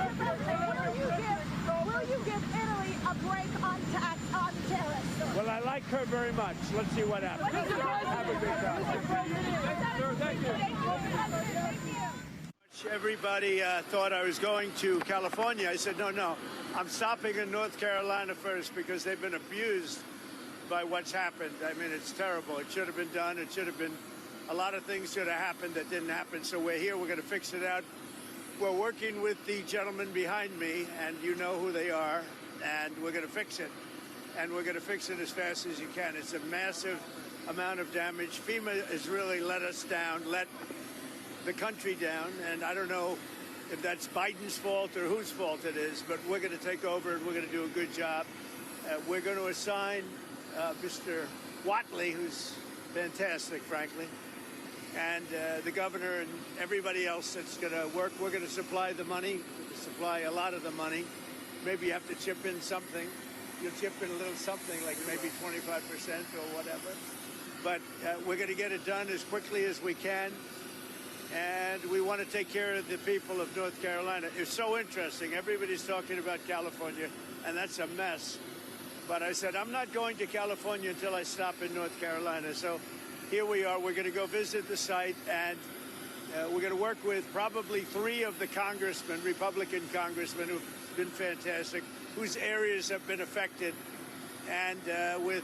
Will you give Italy a break on terrorists? Well, I like her very much. Let's see what happens. Have a good time. Thank you. Everybody thought I was going to California. I said, no, I'm stopping in North Carolina first because they've been abused by what's happened. I mean, it's terrible. It should have been done. It should have been, a lot of things should have happened that didn't happen. So we're here. We're going to fix it out. We're working with the gentleman behind me, and you know who they are, and we're going to fix it. And we're going to fix it as fast as you can. It's a massive amount of damage. FEMA has really let us down, let the country down, and I don't know if that's Biden's fault or whose fault it is, but we're going to take over and we're going to do a good job. We're going to assign Mr. Watley, who's fantastic, frankly, and the governor and everybody else that's going to work. We're going to supply the money, supply a lot of the money. Maybe you have to chip in something. You'll chip in a little something, like maybe 25% or whatever. But we're going to get it done as quickly as we can. And we want to take care of the people of North Carolina. It's so interesting. Everybody's talking about California, and that's a mess. But I said, I'm not going to California until I stop in North Carolina. So here we are. We're going to go visit the site, and we're going to work with probably 3 of the congressmen, Republican congressmen, who've been fantastic, whose areas have been affected, and with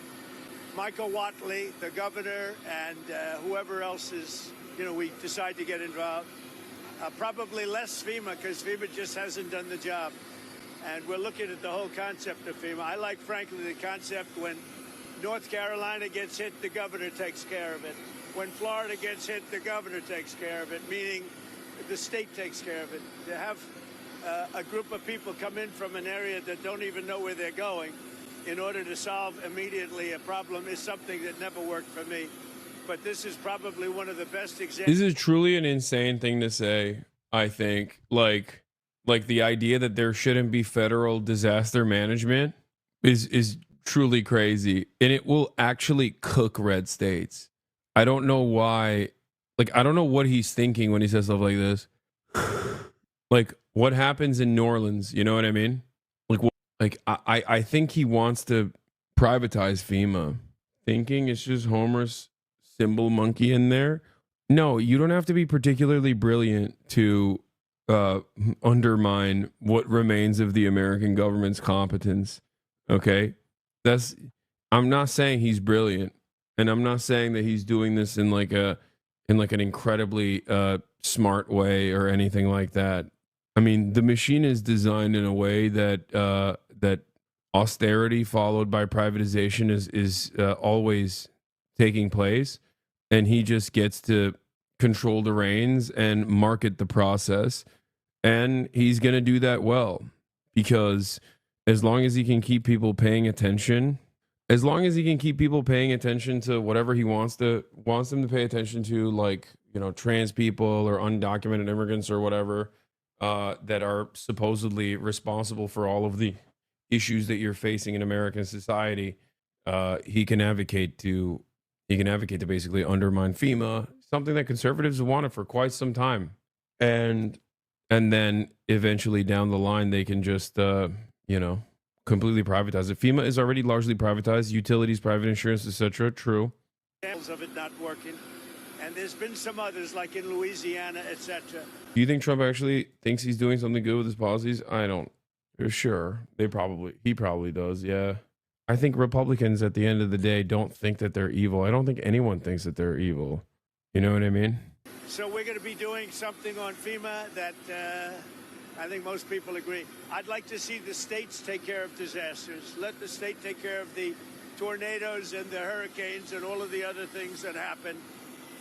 Michael Watley, the governor, and whoever else is, we decide to get involved. Probably less FEMA, because FEMA just hasn't done the job. And we're looking at the whole concept of FEMA. I like, frankly, the concept when North Carolina gets hit, the governor takes care of it. When Florida gets hit, the governor takes care of it, meaning the state takes care of it. To have a group of people come in from an area that don't even know where they're going in order to solve immediately a problem is something that never worked for me. But this is probably one of the best examples. This is truly an insane thing to say, I think. Like the idea that there shouldn't be federal disaster management is truly crazy. And it will actually cook red states. I don't know why. I don't know what he's thinking when he says stuff like this. What happens in New Orleans? You know what I mean? I think he wants to privatize FEMA. Thinking it's just Homer's symbol monkey in there. No, you don't have to be particularly brilliant to undermine what remains of the American government's competence. Okay, I'm not saying he's brilliant, and I'm not saying that he's doing this in an incredibly smart way or anything like that. I mean, the machine is designed in a way that that austerity followed by privatization is always taking place, and he just gets to control the reins and market the process, and he's going to do that well, because as long as he can keep people paying attention, to whatever he wants them to pay attention to, trans people or undocumented immigrants or whatever, that are supposedly responsible for all of the issues that you're facing in American society, he can advocate to basically undermine FEMA, something that conservatives have wanted for quite some time, and then eventually down the line they can just completely privatize it. FEMA is already largely privatized, utilities, private insurance, etc. True. Examples of it not working, and there's been some others like in Louisiana, etc. Do you think Trump actually thinks he's doing something good with his policies? I don't. Sure, he probably does. Yeah. I think Republicans at the end of the day don't think that they're evil. I don't think anyone thinks that they're evil. You know what I mean? So we're going to be doing something on FEMA that I think most people agree. I'd like to see the states take care of disasters. Let the state take care of the tornadoes and the hurricanes and all of the other things that happen.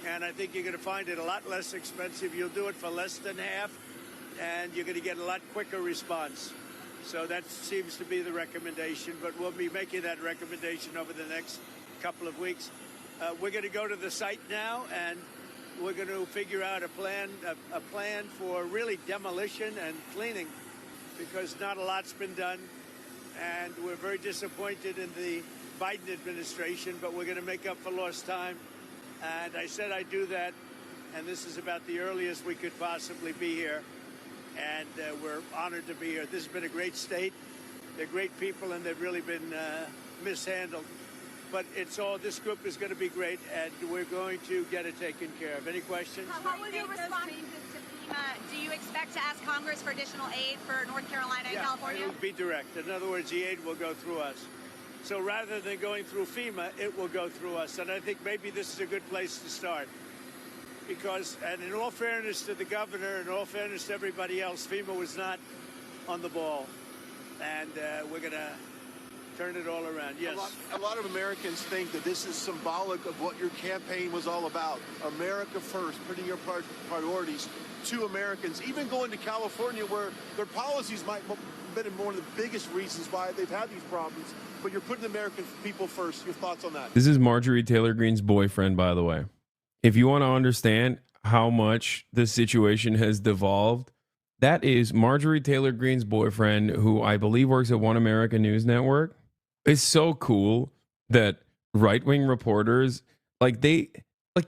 And I think you're going to find it a lot less expensive. You'll do it for less than half, and you're going to get a lot quicker response. So that seems to be the recommendation, but we'll be making that recommendation over the next couple of weeks. We're going to go to the site now, and we're going to figure out a plan for really demolition and cleaning, because not a lot's been done, and we're very disappointed in the Biden administration, but we're going to make up for lost time. And I said I'd do that, and this is about the earliest we could possibly be here. And we're honored to be here. This has been a great state. They're great people, and they've really been mishandled. But it's all, this group is going to be great, and we're going to get it taken care of. Any questions? How will you respond to FEMA? Do you expect to ask Congress for additional aid for North Carolina and California? It'll be direct. In other words, the aid will go through us. So rather than going through FEMA, it will go through us. And I think maybe this is a good place to start. Because, and in all fairness to the governor, and in all fairness to everybody else, FEMA was not on the ball. And we're going to turn it all around. Yes. A lot of Americans think that this is symbolic of what your campaign was all about. America first, putting your priorities to Americans, even going to California where their policies might have been one of the biggest reasons why they've had these problems. But you're putting the American people first. Your thoughts on that? This is Marjorie Taylor Greene's boyfriend, by the way. If you want to understand how much the situation has devolved, that is Marjorie Taylor Greene's boyfriend, who I believe works at One America News Network. It's so cool that right-wing reporters, like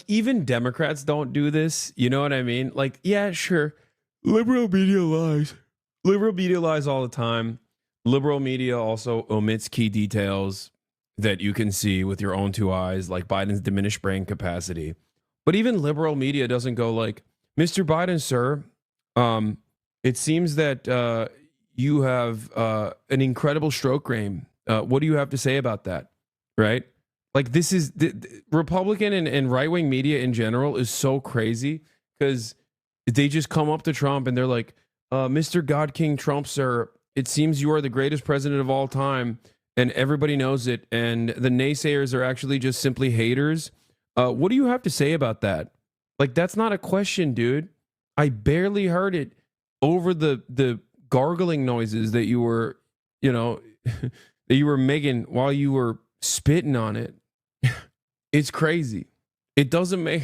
even Democrats don't do this. You know what I mean? Like, yeah, sure. Liberal media lies. Liberal media lies all the time. Liberal media also omits key details that you can see with your own two eyes, like Biden's diminished brain capacity. But even liberal media doesn't go like, Mr. Biden, sir, it seems that you have an incredible stroke game. What do you have to say about that? Right? Like, this is the Republican and right-wing media in general is so crazy because they just come up to Trump and they're like, Mr. God King Trump, sir, it seems you are the greatest president of all time and everybody knows it. And the naysayers are actually just simply haters. What do you have to say about that? Like, that's not a question, dude. I barely heard it over the gargling noises that you were, that you were making while you were spitting on it. It's crazy. It doesn't make,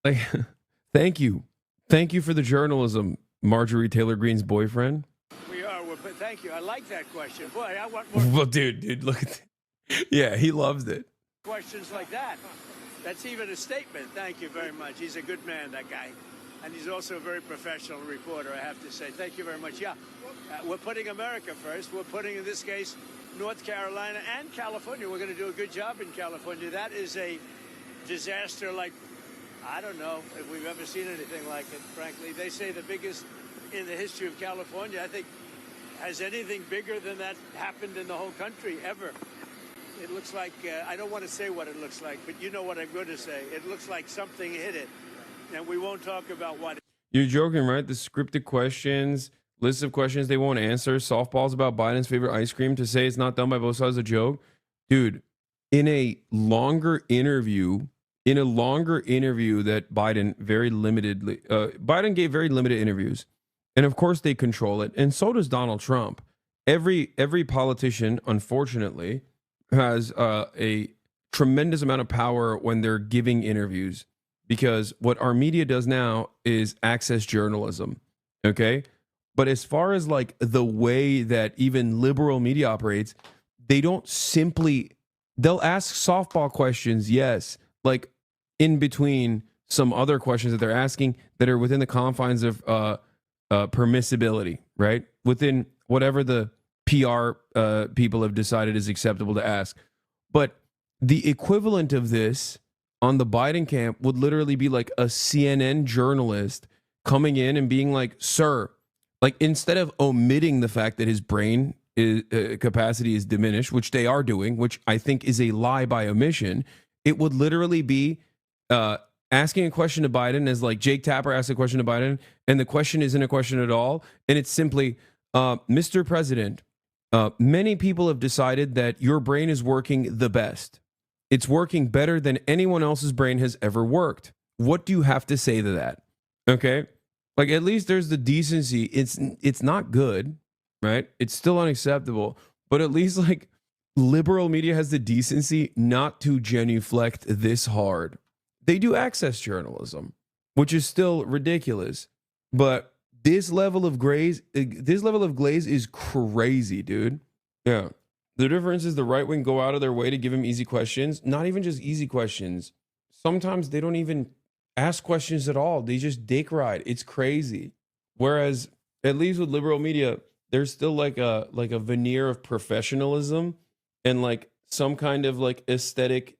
like, thank you. Thank you for the journalism, Marjorie Taylor Greene's boyfriend. Thank you. I like that question. Boy, I want more. Well, dude, look at that. Yeah, he loves it. Questions like that. That's even a statement. Thank you very much. He's a good man, that guy. And he's also a very professional reporter, I have to say. Thank you very much. Yeah, we're putting America first. We're putting, in this case, North Carolina and California. We're going to do a good job in California. That is a disaster like, I don't know if we've ever seen anything like it, frankly. They say the biggest in the history of California. I think, has anything bigger than that happened in the whole country ever? It looks like, I don't want to say what it looks like, but you know what I'm going to say. It looks like something hit it, and we won't talk about what. You're joking, right? The scripted questions, list of questions they won't answer, softballs about Biden's favorite ice cream, to say it's not done by both sides a joke. Dude, in a longer interview that Biden very limitedly, Biden gave very limited interviews. And of course they control it. And so does Donald Trump. Every politician, unfortunately, has a tremendous amount of power when they're giving interviews, because what our media does now is access journalism. Okay. But as far as like the way that even liberal media operates, they don't simply, they'll ask softball questions. Yes. Like in between some other questions that they're asking that are within the confines of, permissibility, right? Within whatever the PR people have decided is acceptable to ask. But the equivalent of this on the Biden camp would literally be like a CNN journalist coming in and being like, sir, like, instead of omitting the fact that his brain capacity is diminished, which they are doing, which I think is a lie by omission, it would literally be asking a question to Biden as like Jake Tapper asked a question to Biden, and the question isn't a question at all. And it's simply, Mr. President, many people have decided that your brain is working the best. It's working better than anyone else's brain has ever worked. What do you have to say to that? Okay. Like, at least there's the decency. It's not good, right? It's still unacceptable, but at least like liberal media has the decency not to genuflect this hard. They do access journalism, which is still ridiculous. But this level of glaze is crazy, dude. Yeah. The difference is the right wing go out of their way to give him easy questions. Not even just easy questions. sometimes they don't even ask questions at all. They just dick ride. It's crazy. Whereas at least with liberal media, there's still like a veneer of professionalism and like some kind of like aesthetic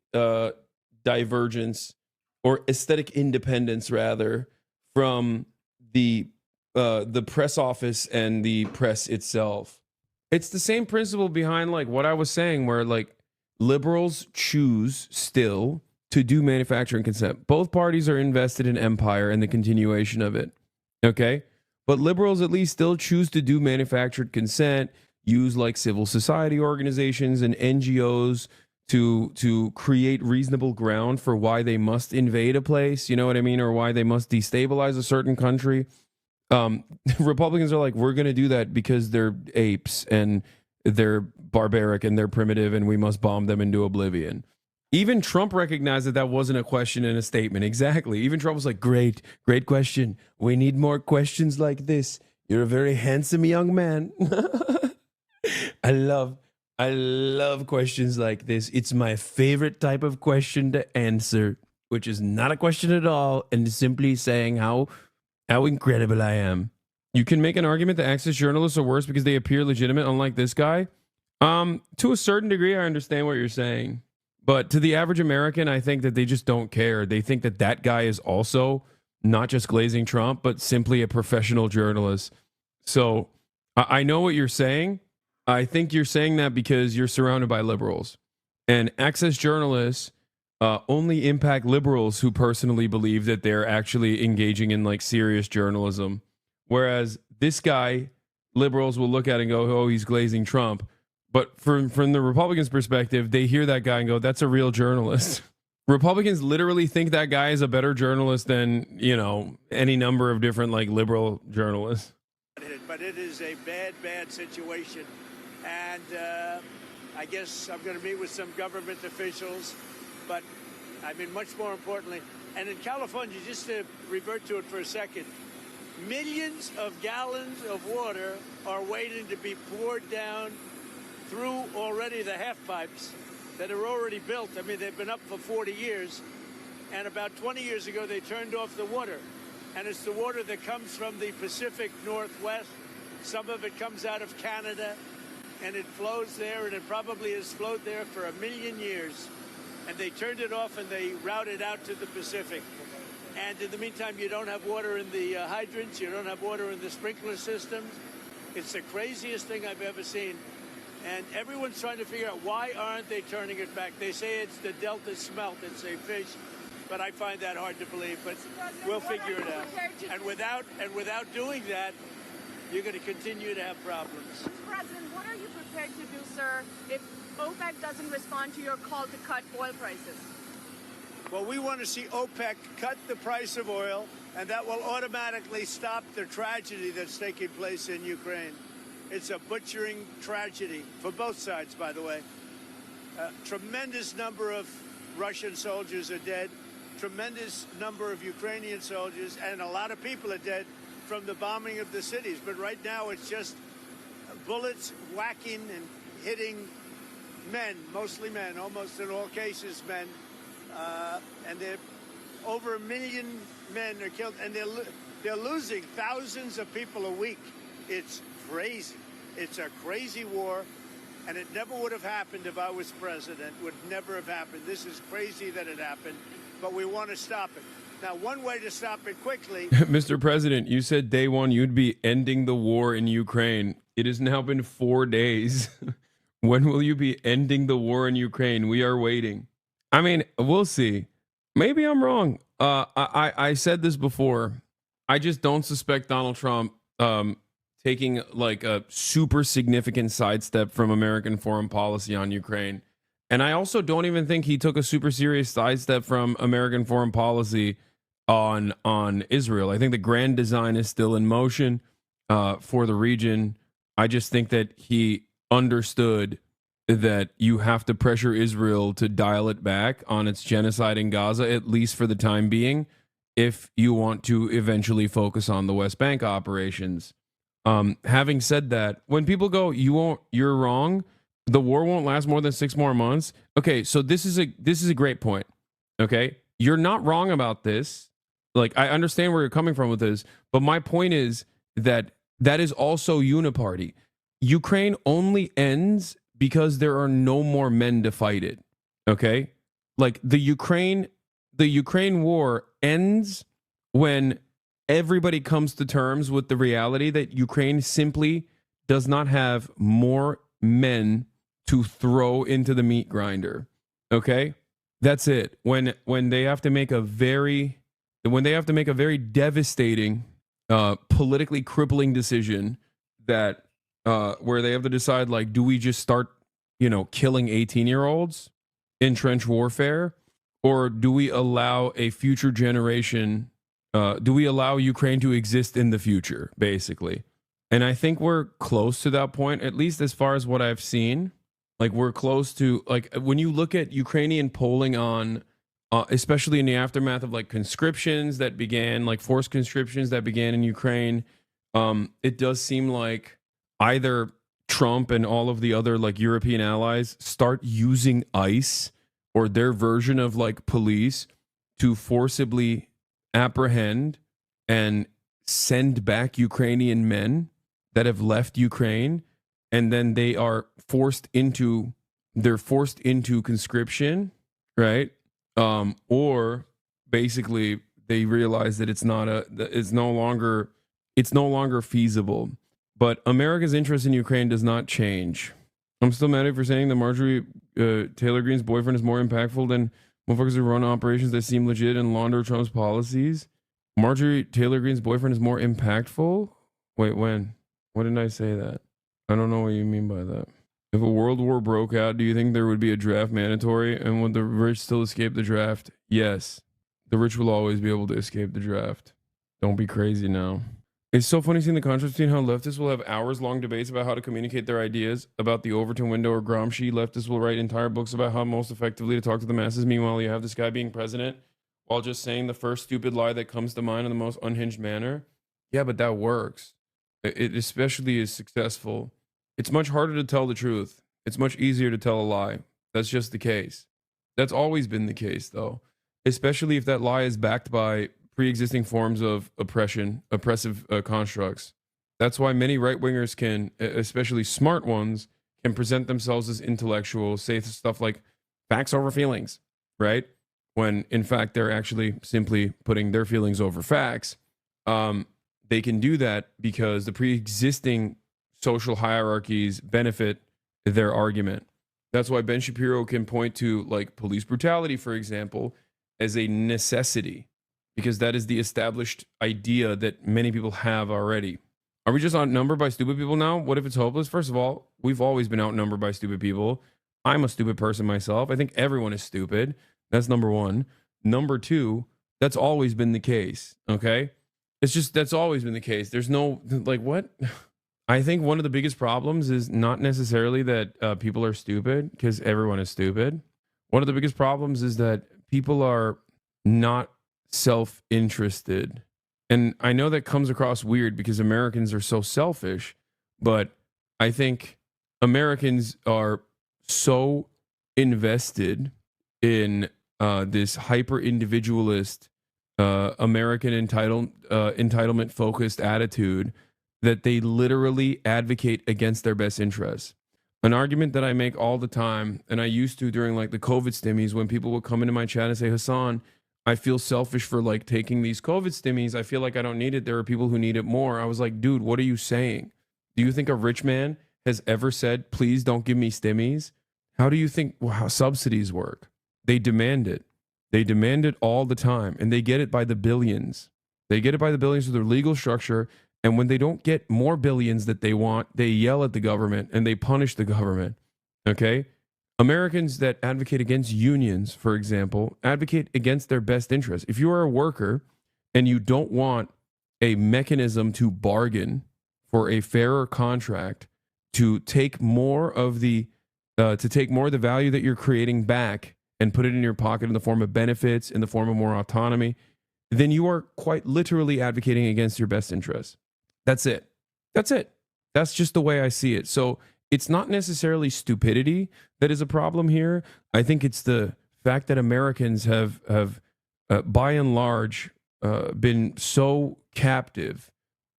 divergence or aesthetic independence rather from the press office and the press itself. It's the same principle behind like what I was saying, where like liberals choose still to do manufacturing consent. Both parties are invested in empire and the continuation of it. Okay. But liberals at least still choose to do manufactured consent, use like civil society organizations and NGOs to create reasonable ground for why they must invade a place, you know what I mean, or why they must destabilize a certain country. Republicans are like, we're going to do that because they're apes and they're barbaric and they're primitive and we must bomb them into oblivion. Even Trump recognized that that wasn't a question and a statement. Exactly. Even Trump was like, great question. We need more questions like this. You're a very handsome young man. I love questions like this. It's my favorite type of question to answer, which is not a question at all and simply saying how incredible I am. You can make an argument that access journalists are worse because they appear legitimate, unlike this guy. To a certain degree, I understand what you're saying. But to the average American, I think that they just don't care. They think that that guy is also not just glazing Trump, but simply a professional journalist. So I know what you're saying. I think you're saying that because you're surrounded by liberals. And access journalists only impact liberals who personally believe that they're actually engaging in like serious journalism. Whereas this guy, liberals will look at it and go, oh, he's glazing Trump. But from the Republicans' perspective, they hear that guy and go, that's a real journalist. Republicans literally think that guy is a better journalist than, you know, any number of different like liberal journalists. But it is a bad situation. And I guess I'm going to meet with some government officials. But I mean, much more importantly, and in California, just to revert to it for a second, millions of gallons of water are waiting to be poured down through already the half pipes that are already built. I mean, they've been up for 40 years. And about 20 years ago, they turned off the water. And it's the water that comes from the Pacific Northwest. Some of it comes out of Canada. And it flows there, and it probably has flowed there for 1 million years. And they turned it off, and they routed out to the Pacific. And in the meantime, you don't have water in the hydrants. You don't have water in the sprinkler systems. It's the craziest thing I've ever seen. And everyone's trying to figure out why aren't they turning it back. They say it's the Delta smelt. It's a fish. But I find that hard to believe. But we'll figure it out. And without doing that, you're going to continue to have problems. Mr. President, what are you prepared to do, sir, if OPEC doesn't respond to your call to cut oil prices? Well, we want to see OPEC cut the price of oil, and that will automatically stop the tragedy that's taking place in Ukraine. It's a butchering tragedy for both sides, by the way. A tremendous number of Russian soldiers are dead, tremendous number of Ukrainian soldiers, and a lot of people are dead from the bombing of the cities. But right now, it's just bullets whacking and hitting men, mostly men, almost in all cases men. And over 1 million men are killed, and they're losing thousands of people a week. It's crazy. It's a crazy war, and it never would have happened if I was president. Would never have happened. This is crazy that it happened, but we want to stop it. Now, one way to stop it quickly... Mr. President, you said day one you'd be ending the war in Ukraine. It has now been 4 days. When will you be ending the war in Ukraine? We are waiting. I mean, we'll see. Maybe I'm wrong. I said this before. I just don't suspect Donald Trump taking like a super significant sidestep from American foreign policy on Ukraine. And I also don't even think he took a super serious sidestep from American foreign policy on Israel. I think the grand design is still in motion for the region. I just think that he understood that you have to pressure Israel to dial it back on its genocide in Gaza, at least for the time being, if you want to eventually focus on the West Bank operations. Having said that, when people go, you're wrong, the war won't last more than 6 more months. Okay, so this is a great point. Okay, you're not wrong about this. Like, I understand where you're coming from with this, but my point is that that is also uniparty. Ukraine only ends because there are no more men to fight it. Okay? Like the Ukraine war ends when everybody comes to terms with the reality that Ukraine simply does not have more men to throw into the meat grinder. Okay? That's it. When they have to make a very devastating, politically crippling decision that where they have to decide, like, do we just start, killing 18-year-olds in trench warfare, or do we allow a future generation? Do we allow Ukraine to exist in the future, basically? And I think we're close to that point, at least as far as what I've seen. Like, we're close to, like, when you look at Ukrainian polling on, especially in the aftermath of like conscriptions that began, like forced conscriptions that began in Ukraine, it does seem like either Trump and all of the other like European allies start using ICE or their version of like police to forcibly apprehend and send back Ukrainian men that have left Ukraine, and then they are forced into conscription, right? Or basically they realize that it's no longer feasible. But America's interest in Ukraine does not change. I'm still mad at you for saying that Marjorie Taylor Greene's boyfriend is more impactful than motherfuckers who run operations that seem legit and launder Trump's policies. Marjorie Taylor Greene's boyfriend is more impactful? Wait, when? When did I say that? I don't know what you mean by that. If a world war broke out, do you think there would be a draft mandatory? And would the rich still escape the draft? Yes. The rich will always be able to escape the draft. Don't be crazy now. It's so funny seeing the contrast between how leftists will have hours-long debates about how to communicate their ideas about the Overton window or Gramsci. Leftists will write entire books about how most effectively to talk to the masses. Meanwhile, you have this guy being president while just saying the first stupid lie that comes to mind in the most unhinged manner. Yeah, but that works. It especially is successful. It's much harder to tell the truth. It's much easier to tell a lie. That's just the case. That's always been the case, though. Especially if that lie is backed by pre-existing forms of oppressive constructs. That's why many right-wingers can, especially smart ones, can present themselves as intellectuals, say stuff like facts over feelings, right? When, in fact, they're actually simply putting their feelings over facts. They can do that because the pre-existing social hierarchies benefit their argument. That's why Ben Shapiro can point to like police brutality, for example, as a necessity, because that is the established idea that many people have already. Are we just outnumbered by stupid people now? What if it's hopeless? First of all, we've always been outnumbered by stupid people. I'm a stupid person myself. I think everyone is stupid. That's number one. Number two, that's always been the case. Okay? It's just, that's always been the case. There's no, like, what? I think one of the biggest problems is not necessarily that people are stupid, because everyone is stupid. One of the biggest problems is that people are not self-interested. And I know that comes across weird because Americans are so selfish, but I think Americans are so invested in this hyper-individualist American entitlement-focused attitude that they literally advocate against their best interests. An argument that I make all the time, and I used to during like the COVID stimmies, when people would come into my chat and say, Hasan, I feel selfish for like taking these COVID stimmies. I feel like I don't need it. There are people who need it more. I was like, dude, what are you saying? Do you think a rich man has ever said, please don't give me stimmies? How do you think how subsidies work? They demand it. They demand it all the time, and they get it by the billions. They get it by the billions through their legal structure. And when they don't get more billions that they want, they yell at the government and they punish the government. Okay? Americans that advocate against unions, for example, advocate against their best interests. If you are a worker and you don't want a mechanism to bargain for a fairer contract, to take more of the value that you're creating back and put it in your pocket in the form of benefits, in the form of more autonomy, then you are quite literally advocating against your best interests. That's it. That's it. That's just the way I see it. So it's not necessarily stupidity that is a problem here. I think it's the fact that Americans have by and large, been so captive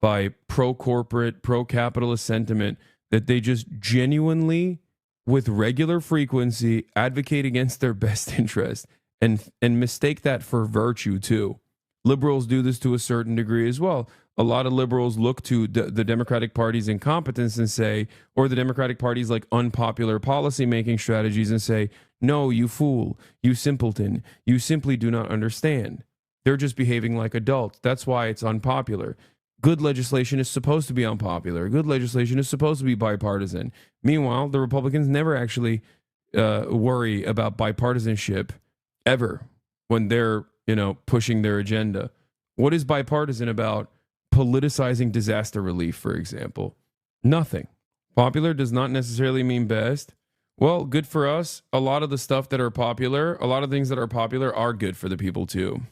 by pro-corporate, pro-capitalist sentiment that they just genuinely, with regular frequency, advocate against their best interest and mistake that for virtue too. Liberals do this to a certain degree as well. A lot of liberals look to the Democratic Party's incompetence and say, or the Democratic Party's like unpopular policy making strategies and say, no, you fool, you simpleton, you simply do not understand. They're just behaving like adults. That's why it's unpopular. Good legislation is supposed to be unpopular. Good legislation is supposed to be bipartisan. Meanwhile, the Republicans never actually worry about bipartisanship ever when they're, pushing their agenda. What is bipartisan about? Politicizing disaster relief, for example. Nothing. Popular does not necessarily mean best. Well, good for us. A lot of the stuff that are popular, a lot of things that are popular are good for the people too.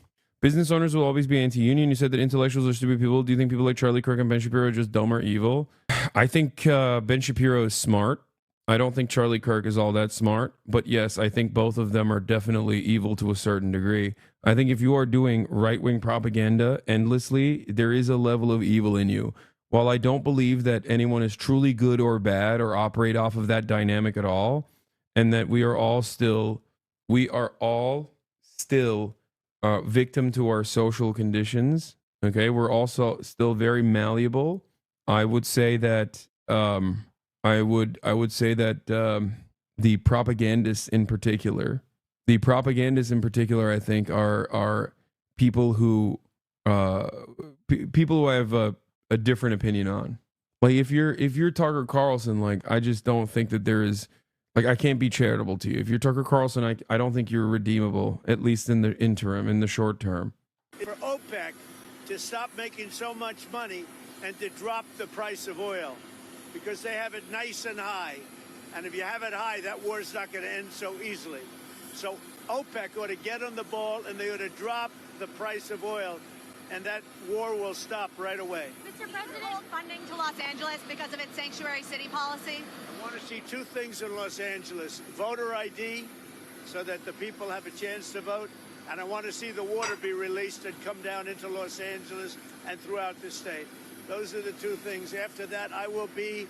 Business owners will always be anti-union. You said that intellectuals are stupid people. Do you think people like Charlie Kirk and Ben Shapiro are just dumb or evil? I think Ben Shapiro is smart. I don't think Charlie Kirk is all that smart. But yes, I think both of them are definitely evil to a certain degree. I think if you are doing right-wing propaganda endlessly, there is a level of evil in you. While I don't believe that anyone is truly good or bad or operate off of that dynamic at all, and that we are all still victim to our social conditions. Okay, we're also still very malleable. I would say that the propagandists in particular, I think are people who people who I have a different opinion on. Like if you're Tucker Carlson, like I just don't think that there is. Like, I can't be charitable to you. If you're Tucker Carlson, I don't think you're redeemable, at least in the interim, in the short term. For OPEC to stop making so much money and to drop the price of oil because they have it nice and high. And if you have it high, that war's not going to end so easily. So OPEC ought to get on the ball and they ought to drop the price of oil, and that war will stop right away. Mr. President, funding to Los Angeles because of its sanctuary city policy? I want to see two things in Los Angeles: voter ID, so that the people have a chance to vote, and I want to see the water be released and come down into Los Angeles and throughout the state. Those are the two things. After that, I will be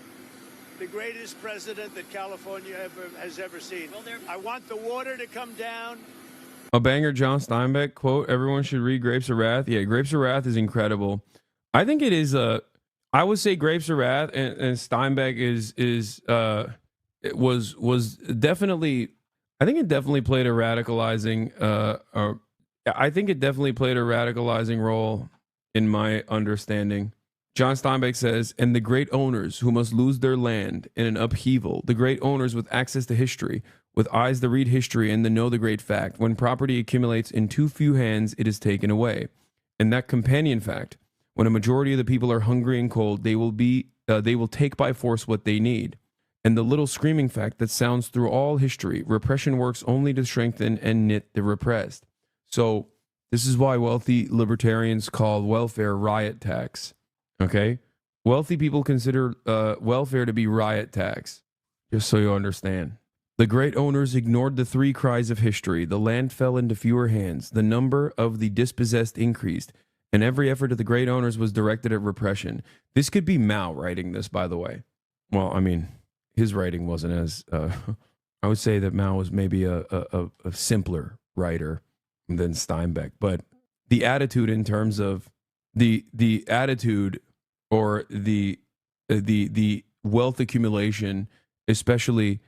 the greatest president that California has ever seen. I want the water to come down. A banger, John Steinbeck quote: "Everyone should read Grapes of Wrath." Yeah, Grapes of Wrath is incredible. I think it is I would say Grapes of Wrath and Steinbeck was definitely. I think it definitely played a radicalizing. I think it definitely played a radicalizing role in my understanding. John Steinbeck says, "And the great owners who must lose their land in an upheaval, the great owners with access to history, with eyes that read history and that know the great fact, when property accumulates in too few hands, it is taken away. And that companion fact, when a majority of the people are hungry and cold, they will take by force what they need. And the little screaming fact that sounds through all history, repression works only to strengthen and knit the repressed." So this is why wealthy libertarians call welfare riot tax. Okay? Wealthy people consider welfare to be riot tax, just so you understand. The great owners ignored the three cries of history. The land fell into fewer hands. The number of the dispossessed increased. And every effort of the great owners was directed at repression. This could be Mao writing this, by the way. Well, I mean, his writing wasn't as... I would say that Mao was maybe a simpler writer than Steinbeck. But the attitude in terms of... The attitude or the wealth accumulation, especially...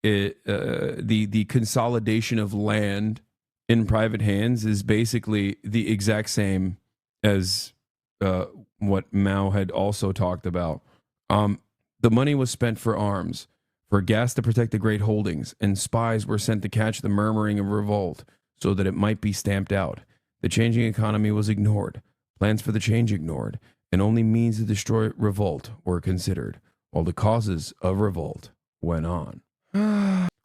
the consolidation of land in private hands is basically the exact same as what Mao had also talked about. The money was spent for arms, for gas to protect the great holdings, and spies were sent to catch the murmuring of revolt so that it might be stamped out. The changing economy was ignored, plans for the change ignored, and only means to destroy revolt were considered, while the causes of revolt went on.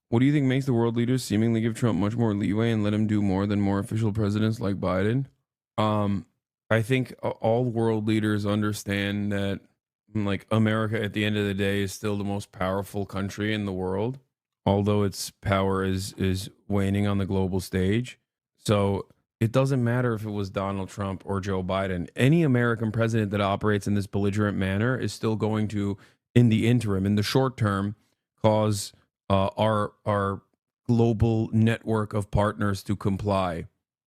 What do you think makes the world leaders seemingly give Trump much more leeway and let him do more than more official presidents like Biden? I think all world leaders understand that, like, America at the end of the day is still the most powerful country in the world, although its power is waning on the global stage. So It doesn't matter if it was Donald Trump or Joe Biden. Any American president that operates in this belligerent manner is still going to, in the interim, in the short term, cause our global network of partners to comply.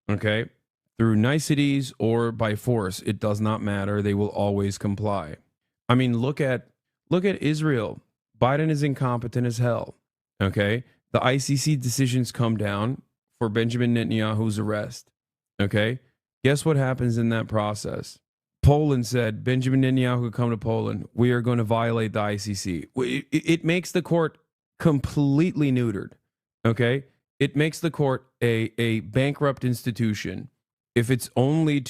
Okay? Through niceties or by force, it does not matter. They will always comply. I mean, look at Israel. Biden is incompetent as hell. Okay? The ICC decisions come down for Benjamin Netanyahu's arrest. Okay? Guess what happens in that process? Poland said, Benjamin Netanyahu come to Poland. We are going to violate the ICC. It makes the court completely neutered. Okay? It makes the court a bankrupt institution. If it's only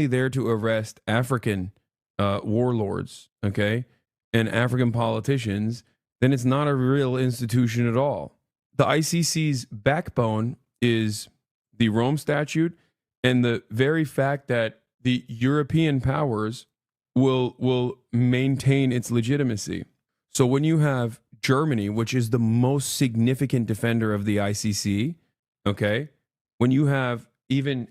there to arrest African warlords, okay, and African politicians, then it's not a real institution at all. The ICC's backbone is the Rome Statute and the very fact that the European powers will maintain its legitimacy. So when you have Germany, which is the most significant defender of the ICC, okay, when you have even,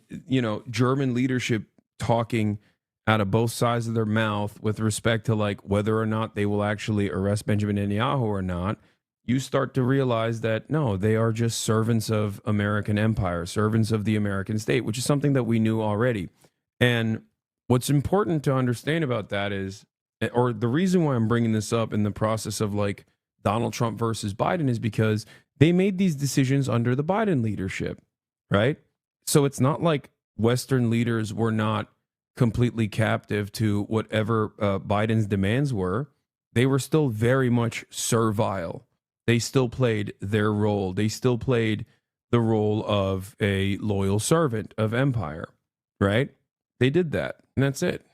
German leadership talking out of both sides of their mouth with respect to like whether or not they will actually arrest Benjamin Netanyahu or not, you start to realize that no, they are just servants of American empire, servants of the American state, which is something that we knew already. And what's important to understand about that is, or the reason why I'm bringing this up in the process of like Donald Trump versus Biden, is because they made these decisions under the Biden leadership, right? So it's not like Western leaders were not completely captive to whatever Biden's demands were. They were still very much servile. They still played their role. They still played the role of a loyal servant of empire, right? They did that, and that's it.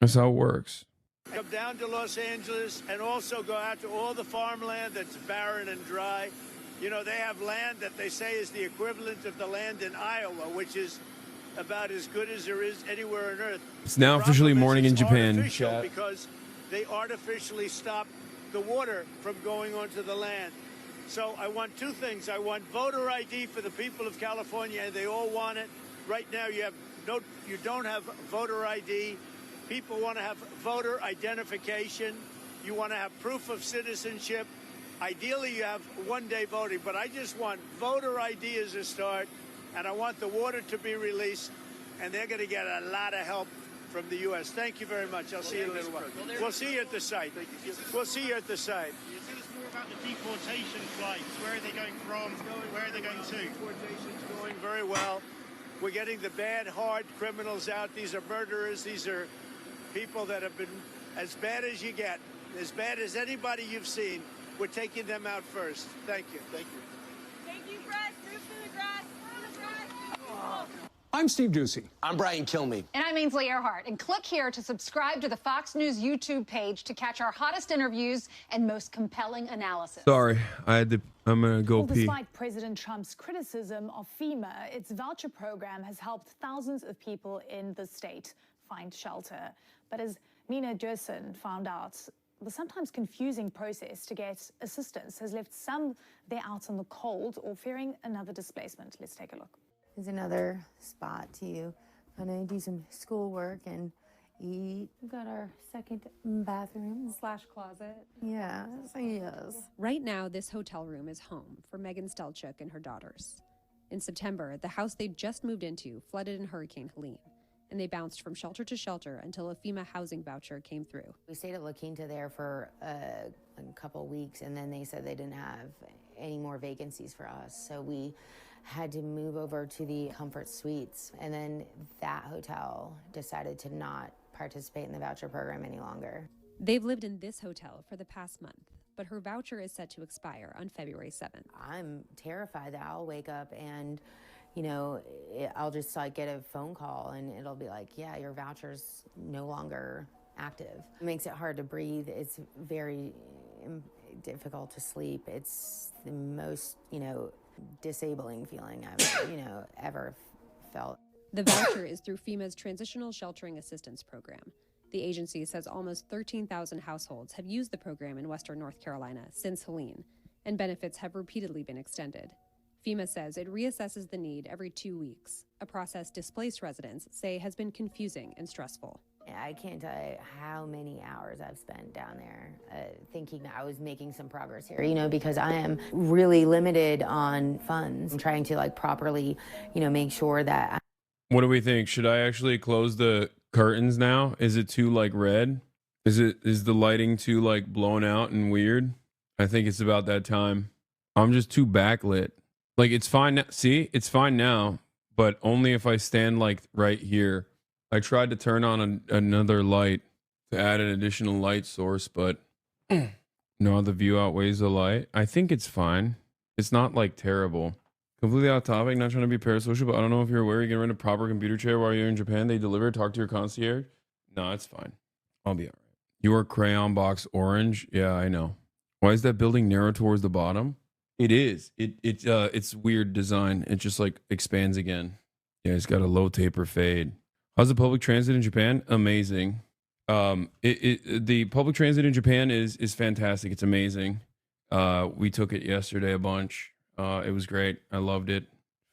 That's how it works. Come down to Los Angeles and also go out to all the farmland that's barren and dry. They have land that they say is the equivalent of the land in Iowa, which is about as good as there is anywhere on earth. It's now officially morning in Japan, chat. Because they artificially stop the water from going onto the land. So I want two things. I want voter ID for the people of California, and they all want it. Right now, you don't have voter ID. People want to have voter identification. You want to have proof of citizenship. Ideally, you have one-day voting, but I just want voter ID as a start, and I want the water to be released, and they're going to get a lot of help from the U.S. Thank you very much. I'll see you in a little while. We'll see you at the site. We'll see you at the site. Tell us more about the deportation flights. Where are they going from? Where are they going to? Deportation's going very well. We're getting the bad, hard criminals out. These are murderers. These are people that have been as bad as you get, as bad as anybody you've seen. We're taking them out first. Thank you. Thank you. Thank you, Russ. There's food, Russ. I'm Steve Ducey. I'm Brian Kilmeade. And I'm Ainsley Earhart. And click here to subscribe to the Fox News YouTube page to catch our hottest interviews and most compelling analysis. Sorry, I'm gonna go pee. Despite President Trump's criticism of FEMA, its voucher program has helped thousands of people in the state find shelter. But as Mina Jerson found out, the sometimes confusing process to get assistance has left some there out in the cold or fearing another displacement. Let's take a look. There's another spot to kind of do some schoolwork and eat. We've got our second bathroom / closet. Yeah, yes. Right now, this hotel room is home for Megan Stelchuk and her daughters. In September, the house they just moved into flooded in Hurricane Helene, and they bounced from shelter to shelter until a FEMA housing voucher came through. We stayed at La Quinta there for a couple weeks, and then they said they didn't have any more vacancies for us. So we had to move over to the Comfort Suites, and then that hotel decided to not participate in the voucher program any longer. They've lived in this hotel for the past month, but her voucher is set to expire on February 7th. I'm terrified that I'll wake up and I'll just get a phone call and it'll be like, yeah, your voucher's no longer active. It makes it hard to breathe. It's very difficult to sleep. It's the most, disabling feeling I've, ever felt. The voucher is through FEMA's Transitional Sheltering Assistance Program. The agency says almost 13,000 households have used the program in Western North Carolina since Helene, and benefits have repeatedly been extended. FEMA says it reassesses the need every 2 weeks, a process displaced residents say has been confusing and stressful. I can't tell you how many hours I've spent down there thinking that I was making some progress here, because I am really limited on funds. I'm trying to properly, make sure that. What do we think? Should I actually close the curtains now? Is it too red? Is the lighting too blown out and weird? I think it's about that time. I'm just too backlit. It's fine. See, it's fine now, but only if I stand right here. I tried to turn on another light to add an additional light source, but no, the view outweighs the light. I think it's fine. It's not terrible. Completely off topic, not trying to be parasocial, but I don't know if you're aware you can rent a proper computer chair while you're in Japan. They deliver, talk to your concierge. No, it's fine. I'll be all right. Your crayon box orange? Yeah, I know. Why is that building narrow towards the bottom? It is. It's weird design. It just expands again. Yeah, it's got a low taper fade. How's the public transit in Japan? Amazing. The public transit in Japan is fantastic. It's amazing. We took it yesterday a bunch. It was great. I loved it.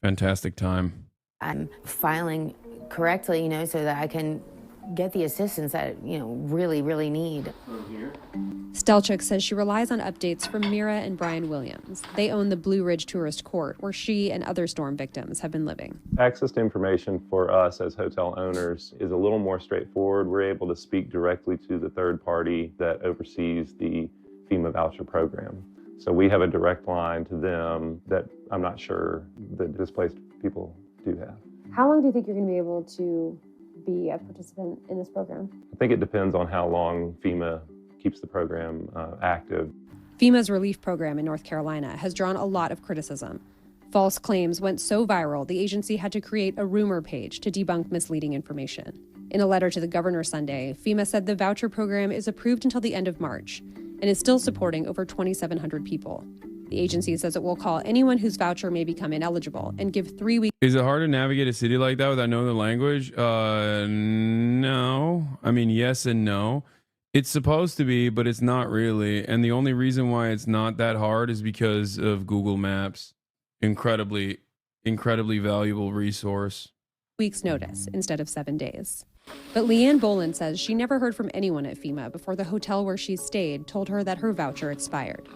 Fantastic time. I'm filing correctly, so that I can get the assistance that, really, really need. Stelchuk says she relies on updates from Mira and Brian Williams. They own the Blue Ridge Tourist Court, where she and other storm victims have been living. Access to information for us as hotel owners is a little more straightforward. We're able to speak directly to the third party that oversees the FEMA voucher program. So we have a direct line to them that I'm not sure the displaced people do have. How long do you think you're going to be able to be a participant in this program? I think it depends on how long FEMA keeps the program active. FEMA's relief program in North Carolina has drawn a lot of criticism. False claims went so viral, the agency had to create a rumor page to debunk misleading information. In a letter to the governor Sunday, FEMA said the voucher program is approved until the end of March and is still supporting over 2,700 people. The agency says it will call anyone whose voucher may become ineligible and give 3 weeks. Is it hard to navigate a city like that without knowing the language? No. I mean, yes and no. It's supposed to be, but it's not really. And the only reason why it's not that hard is because of Google Maps. Incredibly valuable resource. Weeks notice instead of 7 days. But Leanne Boland says she never heard from anyone at FEMA before the hotel where she stayed told her that her voucher expired.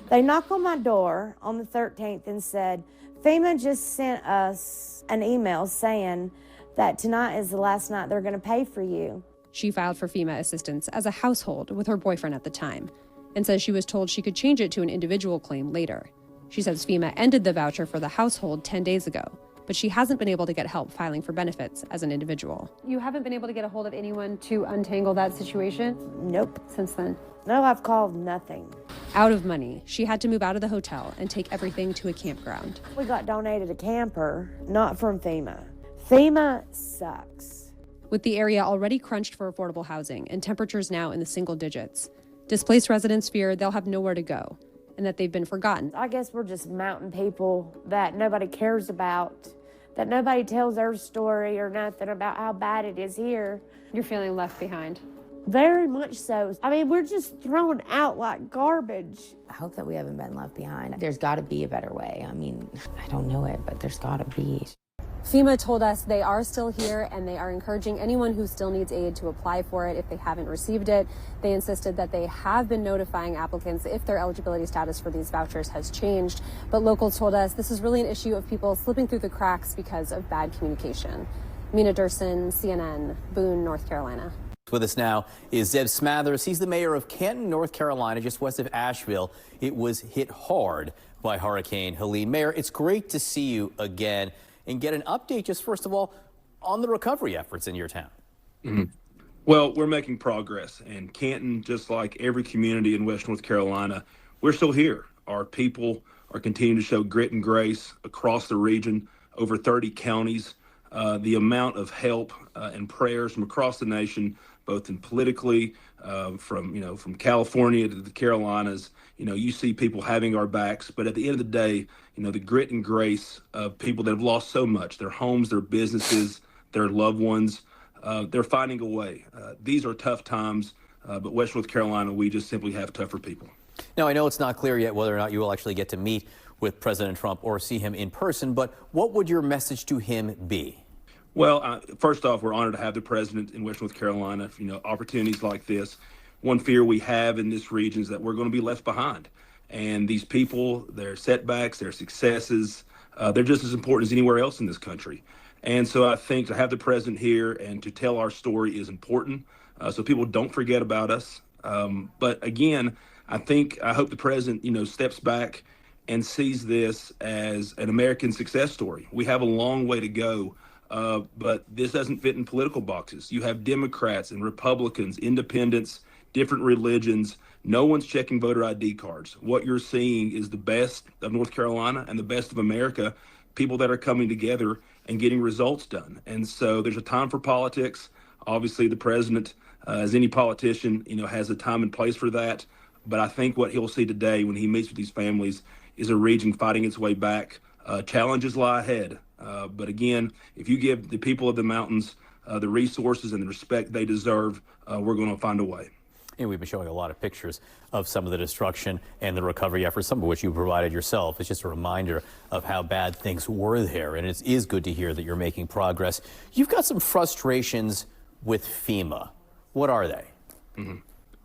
They knocked on my door on the 13th and said, FEMA just sent us an email saying that tonight is the last night they're going to pay for you. She filed for FEMA assistance as a household with her boyfriend at the time and says she was told she could change it to an individual claim later. She says FEMA ended the voucher for the household 10 days ago, but she hasn't been able to get help filing for benefits as an individual. You haven't been able to get a hold of anyone to untangle that situation? Nope. Since then? No, I've called nothing. Out of money, she had to move out of the hotel and take everything to a campground. We got donated a camper, not from FEMA. FEMA sucks. With the area already crunched for affordable housing and temperatures now in the single digits, displaced residents fear they'll have nowhere to go and that they've been forgotten. I guess we're just mountain people that nobody cares about, that nobody tells their story or nothing about how bad it is here. You're feeling left behind. Very much so. I mean, we're just thrown out like garbage. I hope that we haven't been left behind. There's got to be a better way. I mean, I don't know it, but there's got to be. FEMA told us they are still here and they are encouraging anyone who still needs aid to apply for it if they haven't received it. They insisted that they have been notifying applicants if their eligibility status for these vouchers has changed. But locals told us this is really an issue of people slipping through the cracks because of bad communication. Mina Durson, CNN, Boone, North Carolina. With us now is Zeb Smathers. He's the mayor of Canton, North Carolina, just west of Asheville. It was hit hard by Hurricane Helene. Mayor, it's great to see you again and get an update, just first of all, on the recovery efforts in your town. Mm-hmm. Well, we're making progress, and Canton, just like every community in West North Carolina, we're still here. Our people are continuing to show grit and grace across the region, over 30 counties. The amount of help and prayers from across the nation, both in politically, from California to the Carolinas, you see people having our backs. But at the end of the day, the grit and grace of people that have lost so much, their homes, their businesses, their loved ones, they're finding a way. These are tough times, but West North Carolina, we just simply have tougher people. Now, I know it's not clear yet whether or not you will actually get to meet with President Trump or see him in person, but what would your message to him be? Well, first off, we're honored to have the president in West North Carolina. Opportunities like this. One fear we have in this region is that we're going to be left behind. And these people, their setbacks, their successes, they're just as important as anywhere else in this country. And so I think to have the president here and to tell our story is important, so people don't forget about us. But again, I hope the president, steps back and sees this as an American success story. We have a long way to go. But this doesn't fit in political boxes. You have Democrats and Republicans, independents, different religions. No one's checking voter ID cards. What you're seeing is the best of North Carolina and the best of America, people that are coming together and getting results done. And so there's a time for politics. Obviously, the president, as any politician, has a time and place for that. But I think what he'll see today when he meets with these families is a region fighting its way back. Challenges lie ahead. But again, if you give the people of the mountains the resources and the respect they deserve, we're going to find a way. And we've been showing a lot of pictures of some of the destruction and the recovery efforts, some of which you provided yourself. It's just a reminder of how bad things were there. And it is good to hear that you're making progress. You've got some frustrations with FEMA. What are they? Mm-hmm.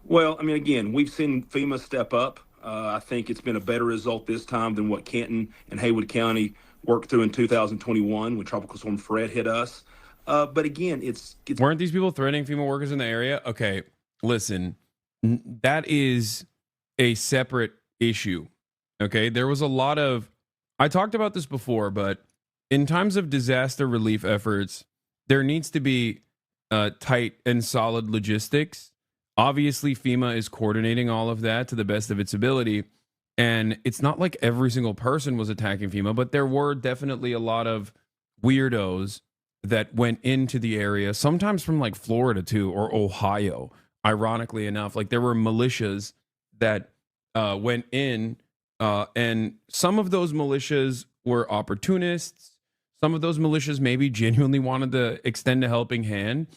Well, again, we've seen FEMA step up. I think it's been a better result this time than what Canton and Haywood County worked through in 2021 when Tropical Storm Fred hit us. But again, it's weren't these people threatening FEMA workers in the area? Okay, listen, that is a separate issue. Okay, there was a lot of, I talked about this before, but in times of disaster relief efforts, there needs to be tight and solid logistics. Obviously, FEMA is coordinating all of that to the best of its ability. And it's not like every single person was attacking FEMA, but there were definitely a lot of weirdos that went into the area, sometimes from like Florida too, or Ohio, ironically enough. Like there were militias that went in, and some of those militias were opportunists. Some of those militias maybe genuinely wanted to extend a helping hand,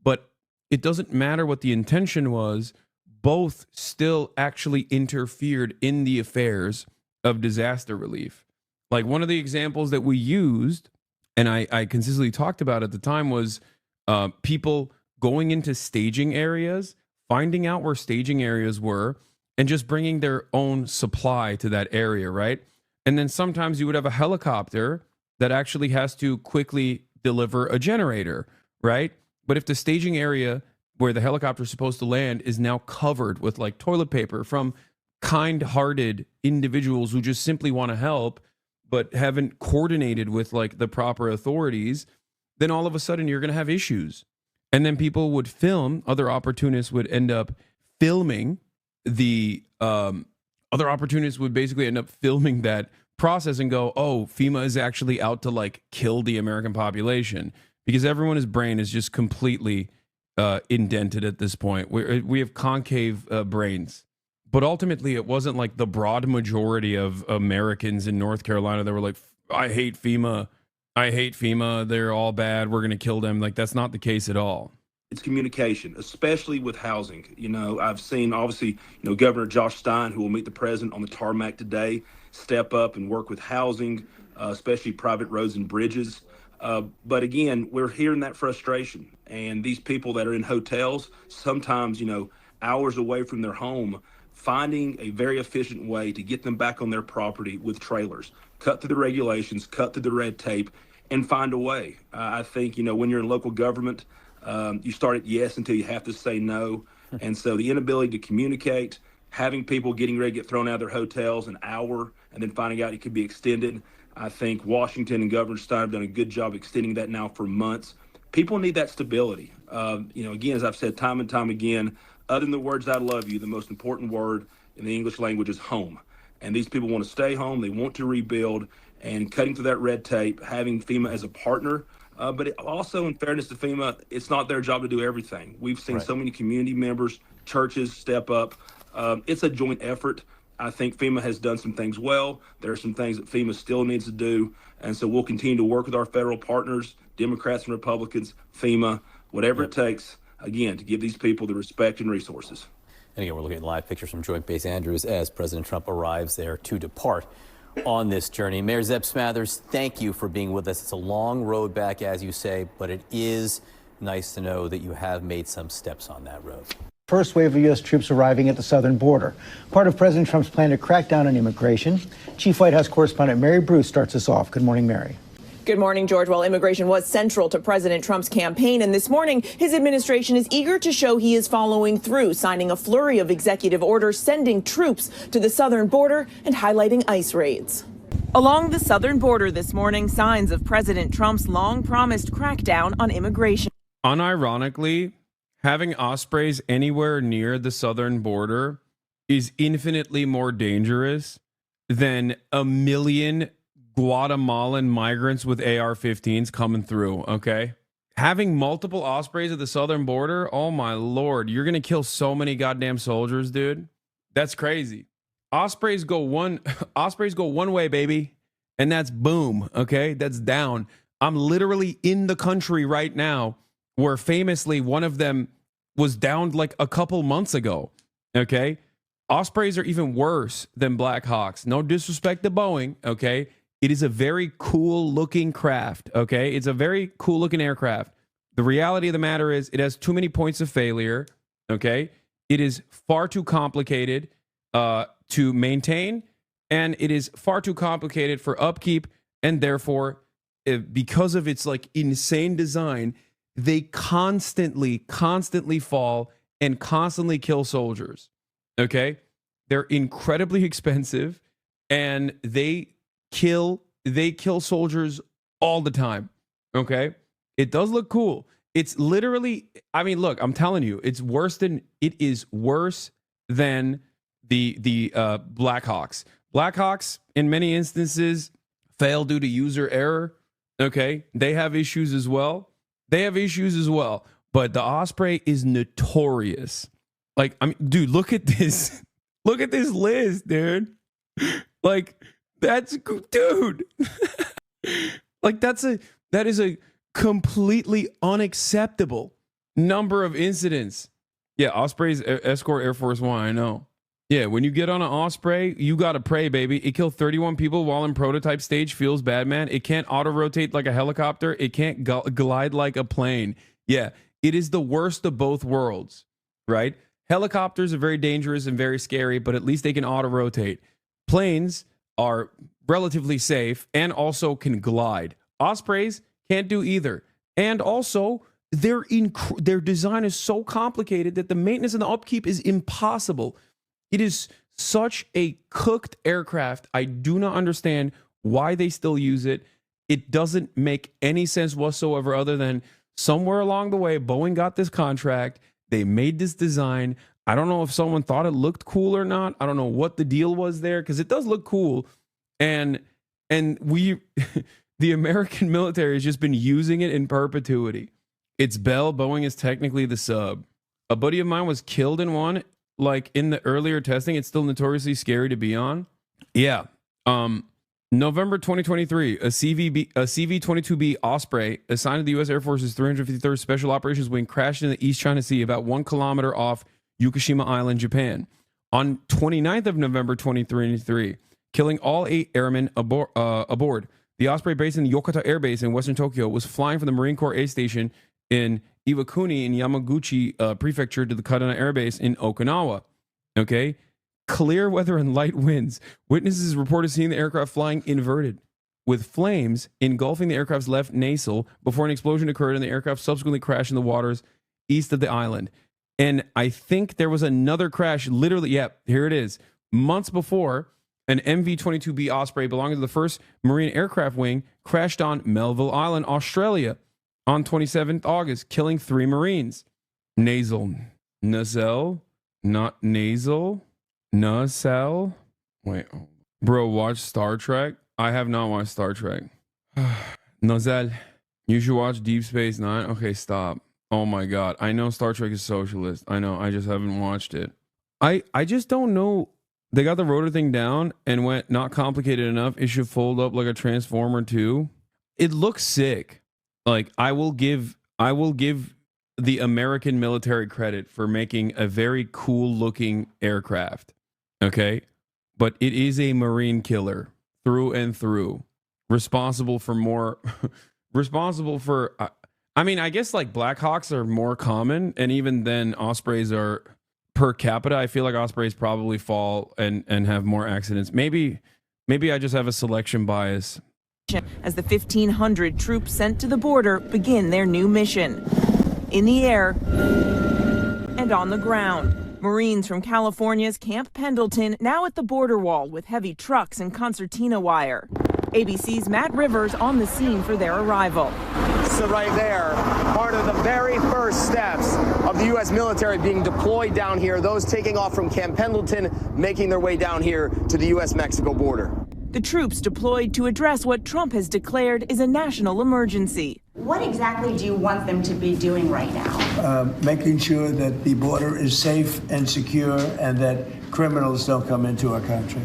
but it doesn't matter what the intention was. Both still actually interfered in the affairs of disaster relief. Like one of the examples that we used, and I consistently talked about at the time, was people going into staging areas, finding out where staging areas were, and just bringing their own supply to that area, right? And then sometimes you would have a helicopter that actually has to quickly deliver a generator, right? But if the staging area where the helicopter is supposed to land is now covered with like toilet paper from kind-hearted individuals who just simply want to help, but haven't coordinated with like the proper authorities, then all of a sudden you're going to have issues. And then people would film, other opportunists would end up filming other opportunists would basically end up filming that process and go, oh, FEMA is actually out to like kill the American population, because everyone's brain is just completely indented at this point. We have concave brains. But ultimately, it wasn't like the broad majority of Americans in North Carolina that were like, I hate FEMA. I hate FEMA. They're all bad. We're going to kill them. Like, that's not the case at all. It's communication, especially with housing. I've seen, obviously, Governor Josh Stein, who will meet the president on the tarmac today, step up and work with housing, especially private roads and bridges. But again, we're hearing that frustration. And these people that are in hotels, sometimes, hours away from their home, finding a very efficient way to get them back on their property with trailers, cut through the regulations, cut through the red tape, and find a way. I think, when you're in local government, you start at yes until you have to say no. And so the inability to communicate, having people getting ready to get thrown out of their hotels an hour and then finding out it could be extended. I think Washington and Governor Stein have done a good job extending that now for months. People need that stability. Again, as I've said time and time again, other than the words "I love you," the most important word in the English language is home. And these people want to stay home. They want to rebuild. And cutting through that red tape, having FEMA as a partner. But also, in fairness to FEMA, it's not their job to do everything. We've seen so many community members, churches step up. It's a joint effort. I think FEMA has done some things well. There are some things that FEMA still needs to do. And so we'll continue to work with our federal partners, Democrats and Republicans, FEMA, whatever it takes, again, to give these people the respect and resources. And again, we're looking at live pictures from Joint Base Andrews as President Trump arrives there to depart. on this journey. Mayor Zeb Smathers, thank you for being with us. It's a long road back, as you say, but it is nice to know that you have made some steps on that road. First wave of U.S. troops arriving at the southern border, part of President Trump's plan to crack down on immigration. Chief White House correspondent Mary Bruce starts us off. Good morning, Mary. Good morning, George. Well, immigration was central to President Trump's campaign, and this morning his administration is eager to show he is following through, signing a flurry of executive orders, sending troops to the southern border and highlighting ICE raids. Along the southern border this morning, signs of President Trump's long-promised crackdown on immigration. Unironically, having ospreys anywhere near the southern border is infinitely more dangerous than a million Guatemalan migrants with AR-15s coming through, okay? Having multiple ospreys at the southern border, oh my lord, you're gonna kill so many goddamn soldiers, dude. That's crazy. Ospreys go one way, baby, and that's boom, okay? That's down. I'm literally in the country right now where famously one of them was downed like a couple months ago, okay? Ospreys are even worse than Black Hawks. No disrespect to Boeing, okay? It is a very cool looking craft, okay? It's a very cool looking aircraft. The reality of the matter is it has too many points of failure, okay? It is far too complicated to maintain, and it is far too complicated for upkeep, and therefore, because of its like insane design, they constantly fall and constantly kill soldiers, okay? They're incredibly expensive, and they kill soldiers all the time, okay? It does look cool. It's literally, I mean, look, I'm telling you, it is worse than the Black Hawks. Black Hawks, in many instances, fail due to user error, okay? They have issues as well. But the Osprey is notorious. Like, I mean, dude, look at this. Look at this list, dude. Like, that's, dude. Like, that is a completely unacceptable number of incidents. Yeah, Ospreys escort Air Force One, I know. Yeah, when you get on an Osprey, you gotta pray, baby. It killed 31 people while in prototype stage. Feels bad, man. It can't auto-rotate like a helicopter. It can't glide like a plane. Yeah, it is the worst of both worlds, right? Helicopters are very dangerous and very scary, but at least they can auto-rotate. Planes are relatively safe and also can glide. Ospreys can't do either. And also, their design is so complicated that the maintenance and the upkeep is impossible. It is such a cooked aircraft. I do not understand why they still use it. It doesn't make any sense whatsoever other than somewhere along the way, Boeing got this contract. They made this design. I don't know if someone thought it looked cool or not. I don't know what the deal was there because it does look cool. And we, the American military has just been using it in perpetuity. It's Bell. Boeing is technically the sub. A buddy of mine was killed in one. Like in the earlier testing, it's still notoriously scary to be on. Yeah. November 2023, a CV-22B Osprey assigned to the U.S. Air Force's 353rd Special Operations Wing crashed in the East China Sea about 1 kilometer off Yukushima Island, Japan. On 29th of November 2023, killing all 8 airmen aboard. The Osprey, based in the Yokota Air Base in western Tokyo, was flying from the Marine Corps A Station in Iwakuni in Yamaguchi Prefecture to the Kadena Air Base in Okinawa. Okay? Clear weather and light winds. Witnesses reported seeing the aircraft flying inverted, with flames engulfing the aircraft's left nacelle before an explosion occurred and the aircraft subsequently crashed in the waters east of the island. And I think there was another crash, literally, yeah, here it is. Months before, an MV-22B Osprey belonging to the 1st Marine Aircraft Wing crashed on Melville Island, Australia on 27th August, killing 3 Marines. Nacelle, not nasal. Nacelle. Wait, bro, watch Star Trek? I have not watched Star Trek. Nacelle. You should watch Deep Space Nine. Okay, stop. Oh my God. I know Star Trek is socialist. I know. I just haven't watched it. I just don't know. They got the rotor thing down and went not complicated enough. It should fold up like a Transformer 2. It looks sick. Like I will give the American military credit for making a very cool looking aircraft. Okay? But it is a Marine killer through and through. Responsible for more, responsible for, I mean, I guess like Blackhawks are more common, and even then Ospreys are per capita. I feel like Ospreys probably fall and have more accidents. Maybe I just have a selection bias. As the 1,500 troops sent to the border begin their new mission. In the air and on the ground. Marines from California's Camp Pendleton now at the border wall with heavy trucks and concertina wire. ABC's Matt Rivers on the scene for their arrival. So right there, part of the very first steps of the U.S. military being deployed down here, those taking off from Camp Pendleton, making their way down here to the U.S.-Mexico border. The troops deployed to address what Trump has declared is a national emergency. What exactly do you want them to be doing right now? Making sure that the border is safe and secure and that criminals don't come into our country.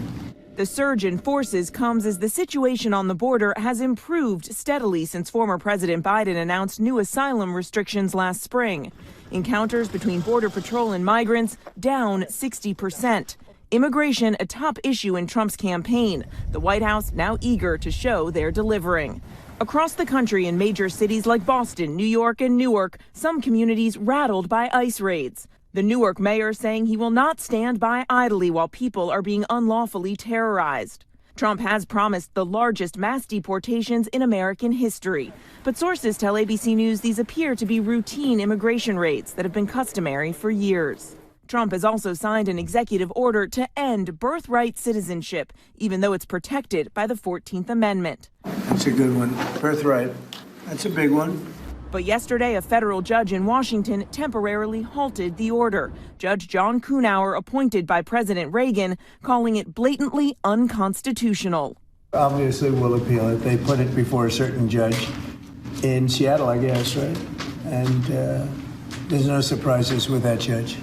The surge in forces comes as the situation on the border has improved steadily since former President Biden announced new asylum restrictions last spring. Encounters between Border Patrol and migrants down 60%. Immigration a top issue in Trump's campaign. The White House now eager to show they're delivering. Across the country in major cities like Boston, New York, and Newark, some communities rattled by ICE raids. The Newark mayor saying he will not stand by idly while people are being unlawfully terrorized. Trump has promised the largest mass deportations in American history. But sources tell ABC News these appear to be routine immigration raids that have been customary for years. Trump has also signed an executive order to end birthright citizenship, even though it's protected by the 14th Amendment. That's a good one. Birthright. That's a big one. But yesterday, a federal judge in Washington temporarily halted the order. Judge John Kuhnauer, appointed by President Reagan, calling it blatantly unconstitutional. Obviously, we'll appeal it. They put it before a certain judge in Seattle, I guess, right? And there's no surprises with that judge.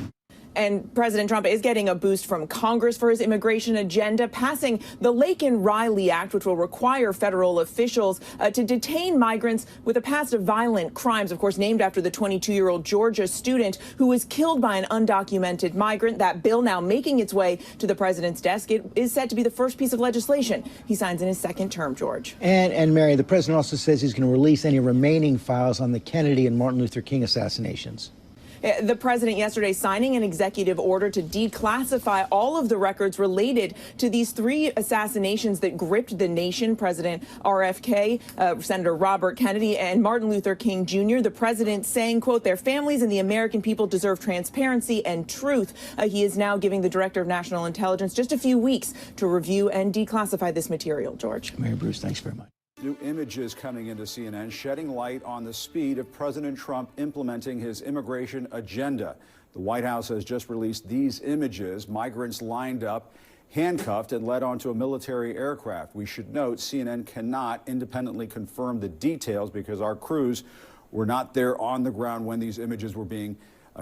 And President Trump is getting a boost from Congress for his immigration agenda, passing the Laken-Riley Act, which will require federal officials to detain migrants with a past of violent crimes, of course, named after the 22-year-old Georgia student who was killed by an undocumented migrant. That bill now making its way to the president's desk. It is said to be the first piece of legislation he signs in his second term, George. And Mary, the president also says he's going to release any remaining files on the Kennedy and Martin Luther King assassinations. The president yesterday signing an executive order to declassify all of the records related to these three assassinations that gripped the nation. President RFK, Senator Robert Kennedy, and Martin Luther King Jr. The president saying, quote, their families and the American people deserve transparency and truth. He is now giving the director of national intelligence just a few weeks to review and declassify this material. George. Mary Bruce, thanks very much. New images coming into CNN shedding light on the speed of President Trump implementing his immigration agenda. The White House has just released these images, migrants lined up, handcuffed, and led onto a military aircraft. We should note CNN cannot independently confirm the details because our crews were not there on the ground when these images were being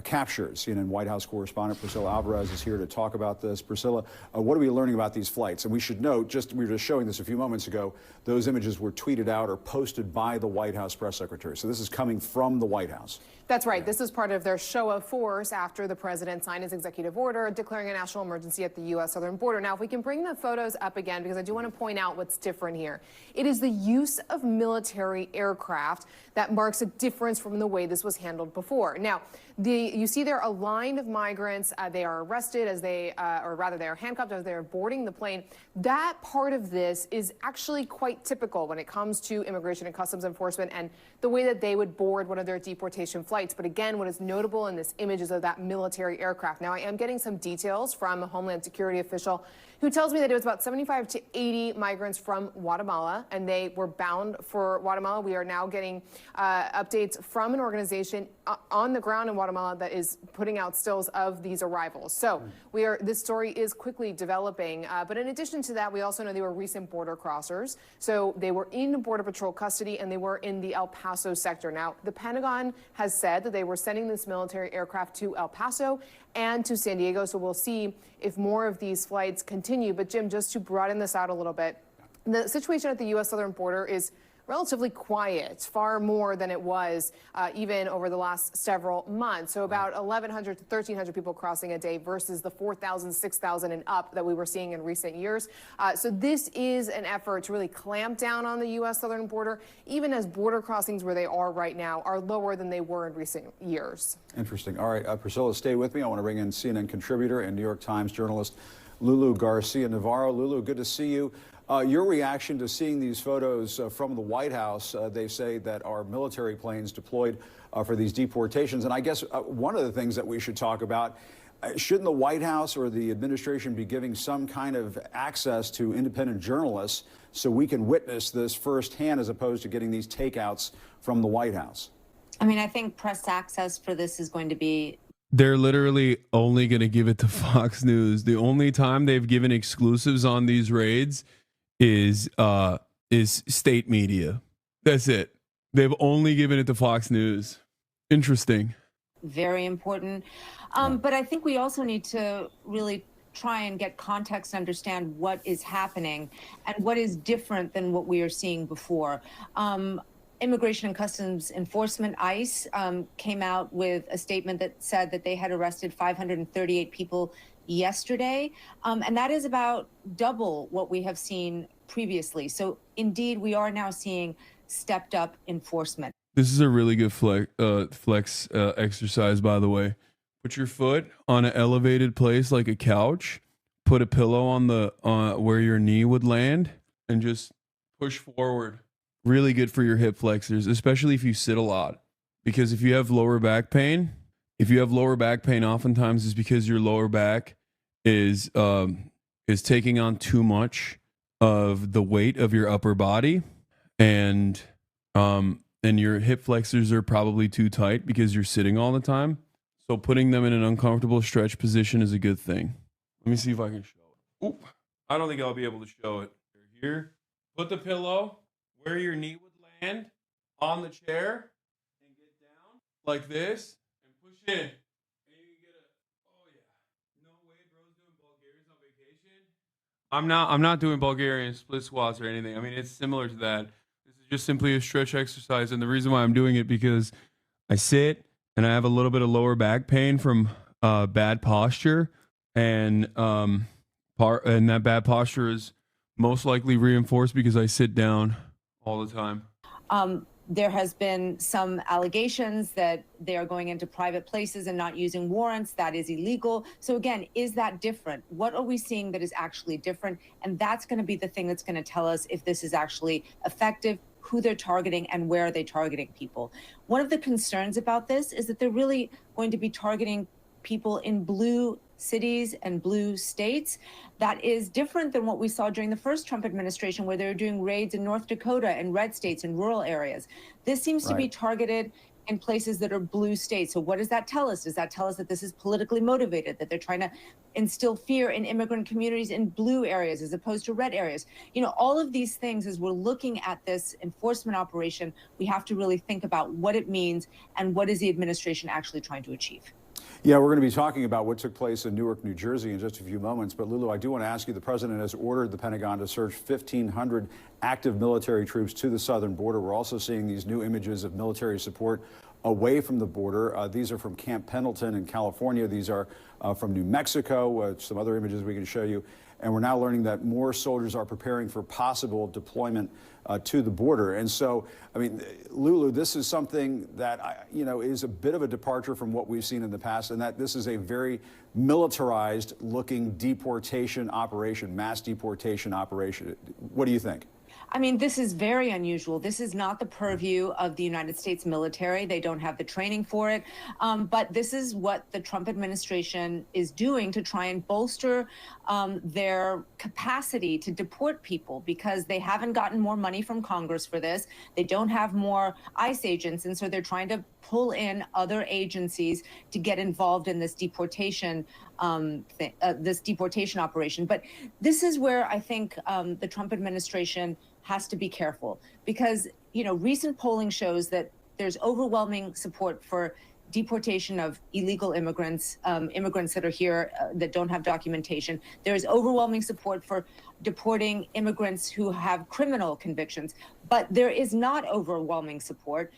captured. CNN White House correspondent Priscilla Alvarez is here to talk about this. Priscilla, what are we learning about these flights? And we should note, we were just showing this a few moments ago, those images were tweeted out or posted by the White House press secretary. So this is coming from the White House. That's right. This is part of their show of force after the president signed his executive order declaring a national emergency at the U.S. southern border. Now, if we can bring the photos up again, because I do want to point out what's different here. It is the use of military aircraft that marks a difference from the way this was handled before. Now, you see there a line of migrants. They are arrested as they, or rather they are handcuffed as they are boarding the plane. That part of this is actually quite typical when it comes to immigration and customs enforcement and the way that they would board one of their deportation flights. But again, what is notable in this image is of that military aircraft. Now, I am getting some details from a Homeland Security official who tells me that it was about 75 to 80 migrants from Guatemala, and they were bound for Guatemala. We are now getting updates from an organization on the ground in Guatemala that is putting out stills of these arrivals. So this story is quickly developing. But in addition to that, we also know they were recent border crossers. So they were in Border Patrol custody, and they were in the El Paso sector. Now, the Pentagon has said that they were sending this military aircraft to El Paso and to San Diego. So we'll see if more of these flights continue. But Jim, just to broaden this out a little bit, the situation at the U.S. southern border is relatively quiet, far more than it was even over the last several months. So about 1,100 to 1,300 people crossing a day versus the 4,000, 6,000 and up that we were seeing in recent years. So this is an effort to really clamp down on the U.S. southern border, even as border crossings where they are right now are lower than they were in recent years. Interesting. All right, Priscilla, stay with me. I want to bring in CNN contributor and New York Times journalist Lulu Garcia-Navarro. Lulu, good to see you. Your reaction to seeing these photos from the White House, they say that are military planes deployed for these deportations. And I guess one of the things that we should talk about, shouldn't the White House or the administration be giving some kind of access to independent journalists so we can witness this firsthand as opposed to getting these takeouts from the White House? I mean, I think press access for this is going to be... They're literally only going to give it to Fox News. The only time they've given exclusives on these raids is state media. That's it. They've only given it to Fox News. Interesting. Very important. But I think we also need to really try and get context, understand what is happening and what is different than what we are seeing before. Immigration and Customs Enforcement, ICE, came out with a statement that said that they had arrested 538 people yesterday. And that is about double what we have seen previously. So indeed, we are now seeing stepped up enforcement. This is a really good flex exercise, by the way. Put your foot on an elevated place like a couch, put a pillow on the where your knee would land, and just push forward. Really good for your hip flexors, especially if you sit a lot. Because if you have lower back pain, oftentimes it's because your lower back is taking on too much of the weight of your upper body, and your hip flexors are probably too tight because you're sitting all the time. So putting them in an uncomfortable stretch position is a good thing. Let me see if I can show it. Oop. I don't think I'll be able to show it. Here, put the pillow where your knee would land on the chair and get down like this and push in. And you can get a, oh yeah. No way bro's doing Bulgarians on vacation. I'm not doing Bulgarian split squats or anything. I mean, it's similar to that. This is just simply a stretch exercise. And the reason why I'm doing it because I sit and I have a little bit of lower back pain from bad posture. And that bad posture is most likely reinforced because I sit down all the time. There has been some allegations that they are going into private places and not using warrants. That is illegal. So again, is that different? What are we seeing that is actually different? And that's going to be the thing that's going to tell us if this is actually effective, who they're targeting, and where are they targeting people. One of the concerns about this is that they're really going to be targeting people in blue cities and blue states. That is different than what we saw during the first Trump administration, where they were doing raids in North Dakota and red states and rural areas. This seems to be targeted in places that are blue states. So what does that tell us? Does that tell us that this is politically motivated, that they're trying to instill fear in immigrant communities in blue areas as opposed to red areas? You know, all of these things, as we're looking at this enforcement operation, we have to really think about what it means and what is the administration actually trying to achieve. Yeah, we're going to be talking about what took place in Newark, New Jersey in just a few moments. But Lulu, I do want to ask you, the president has ordered the Pentagon to surge 1,500 active military troops to the southern border. We're also seeing these new images of military support away from the border. These are from Camp Pendleton in California. These are from New Mexico, some other images we can show you. And we're now learning that more soldiers are preparing for possible deployment to the border. And so, I mean, Lulu, this is something that, is a bit of a departure from what we've seen in the past, and that this is a very militarized looking deportation operation, mass deportation operation. What do you think? I mean, this is very unusual. This is not the purview of the United States military. They don't have the training for it. But this is what the Trump administration is doing to try and bolster their capacity to deport people, because they haven't gotten more money from Congress for this. They don't have more ICE agents. And so they're trying to pull in other agencies to get involved in this deportation operation. But this is where I think the Trump administration has to be careful, because, recent polling shows that there's overwhelming support for deportation of illegal immigrants, immigrants that are here that don't have documentation. There is overwhelming support for deporting immigrants who have criminal convictions, but there is not overwhelming support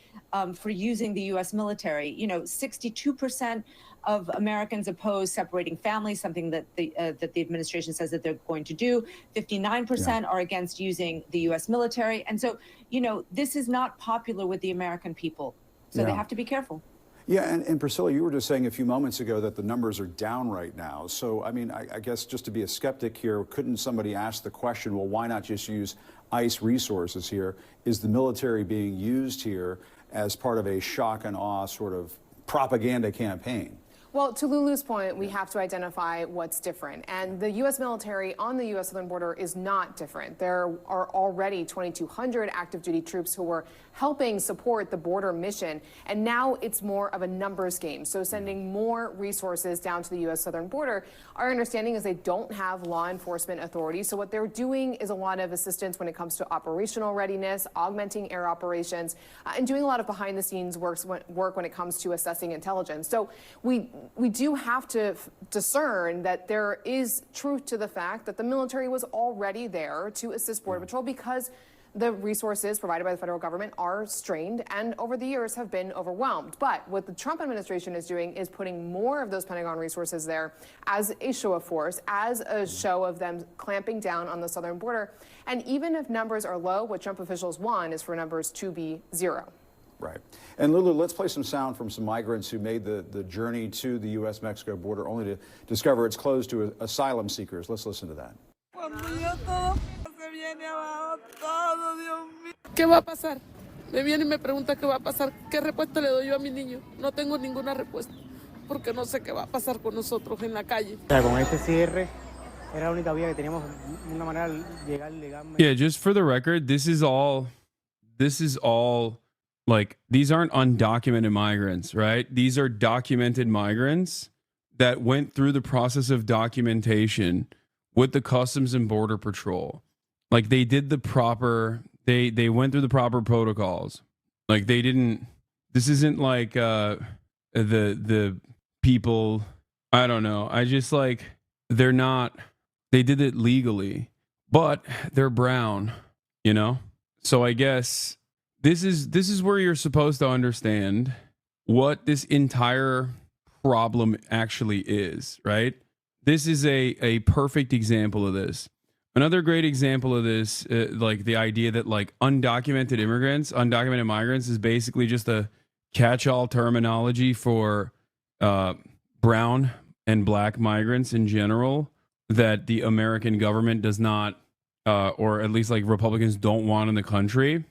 for using the U.S. military. You know, 62% of Americans oppose separating families, something that the administration says that they're going to do. 59% are against using the U.S. military. And so, you know, this is not popular with the American people. So they have to be careful. Yeah, and Priscilla, you were just saying a few moments ago that the numbers are down right now. So, I mean, I guess just to be a skeptic here, couldn't somebody ask the question, well, why not just use ICE resources here? Is the military being used here as part of a shock and awe sort of propaganda campaign? Well, to Lulu's point, we have to identify what's different. And the U.S. military on the U.S. southern border is not different. There are already 2,200 active duty troops who were helping support the border mission. And now it's more of a numbers game. So sending more resources down to the U.S. southern border, our understanding is they don't have law enforcement authority. So what they're doing is a lot of assistance when it comes to operational readiness, augmenting air operations, and doing a lot of behind the scenes work when it comes to assessing intelligence. So we do have to discern that there is truth to the fact that the military was already there to assist Border Patrol because the resources provided by the federal government are strained and over the years have been overwhelmed. But what the Trump administration is doing is putting more of those Pentagon resources there as a show of force, as a show of them clamping down on the southern border. And even if numbers are low, what Trump officials want is for numbers to be zero. Right. And Lulu, let's play some sound from some migrants who made the journey to the U.S.-Mexico border only to discover it's closed to asylum seekers. Let's listen to that. ¿Qué va a pasar? Me viene y me pregunta qué va a pasar. ¿Qué respuesta le doy yo a mi niño? No tengo ninguna respuesta porque no sé qué va a pasar con nosotros en la calle. Con este cierre era la única vía que teníamos una manera de llegar legalmente. Yeah, just for the record, this is all like, these aren't undocumented migrants, right? These are documented migrants that went through the process of documentation with the Customs and Border Patrol. Like, they did the proper, they went through the proper protocols. Like, they didn't, this isn't like the people, I don't know. I just, like, they're not, they did it legally, but they're brown, you know? So I guess this is where you're supposed to understand what this entire problem actually is, right? This is a perfect example of this. Another great example of this, like the idea that like undocumented migrants is basically just a catch-all terminology for brown and black migrants in general that the American government does not, or at least like Republicans don't want in the country,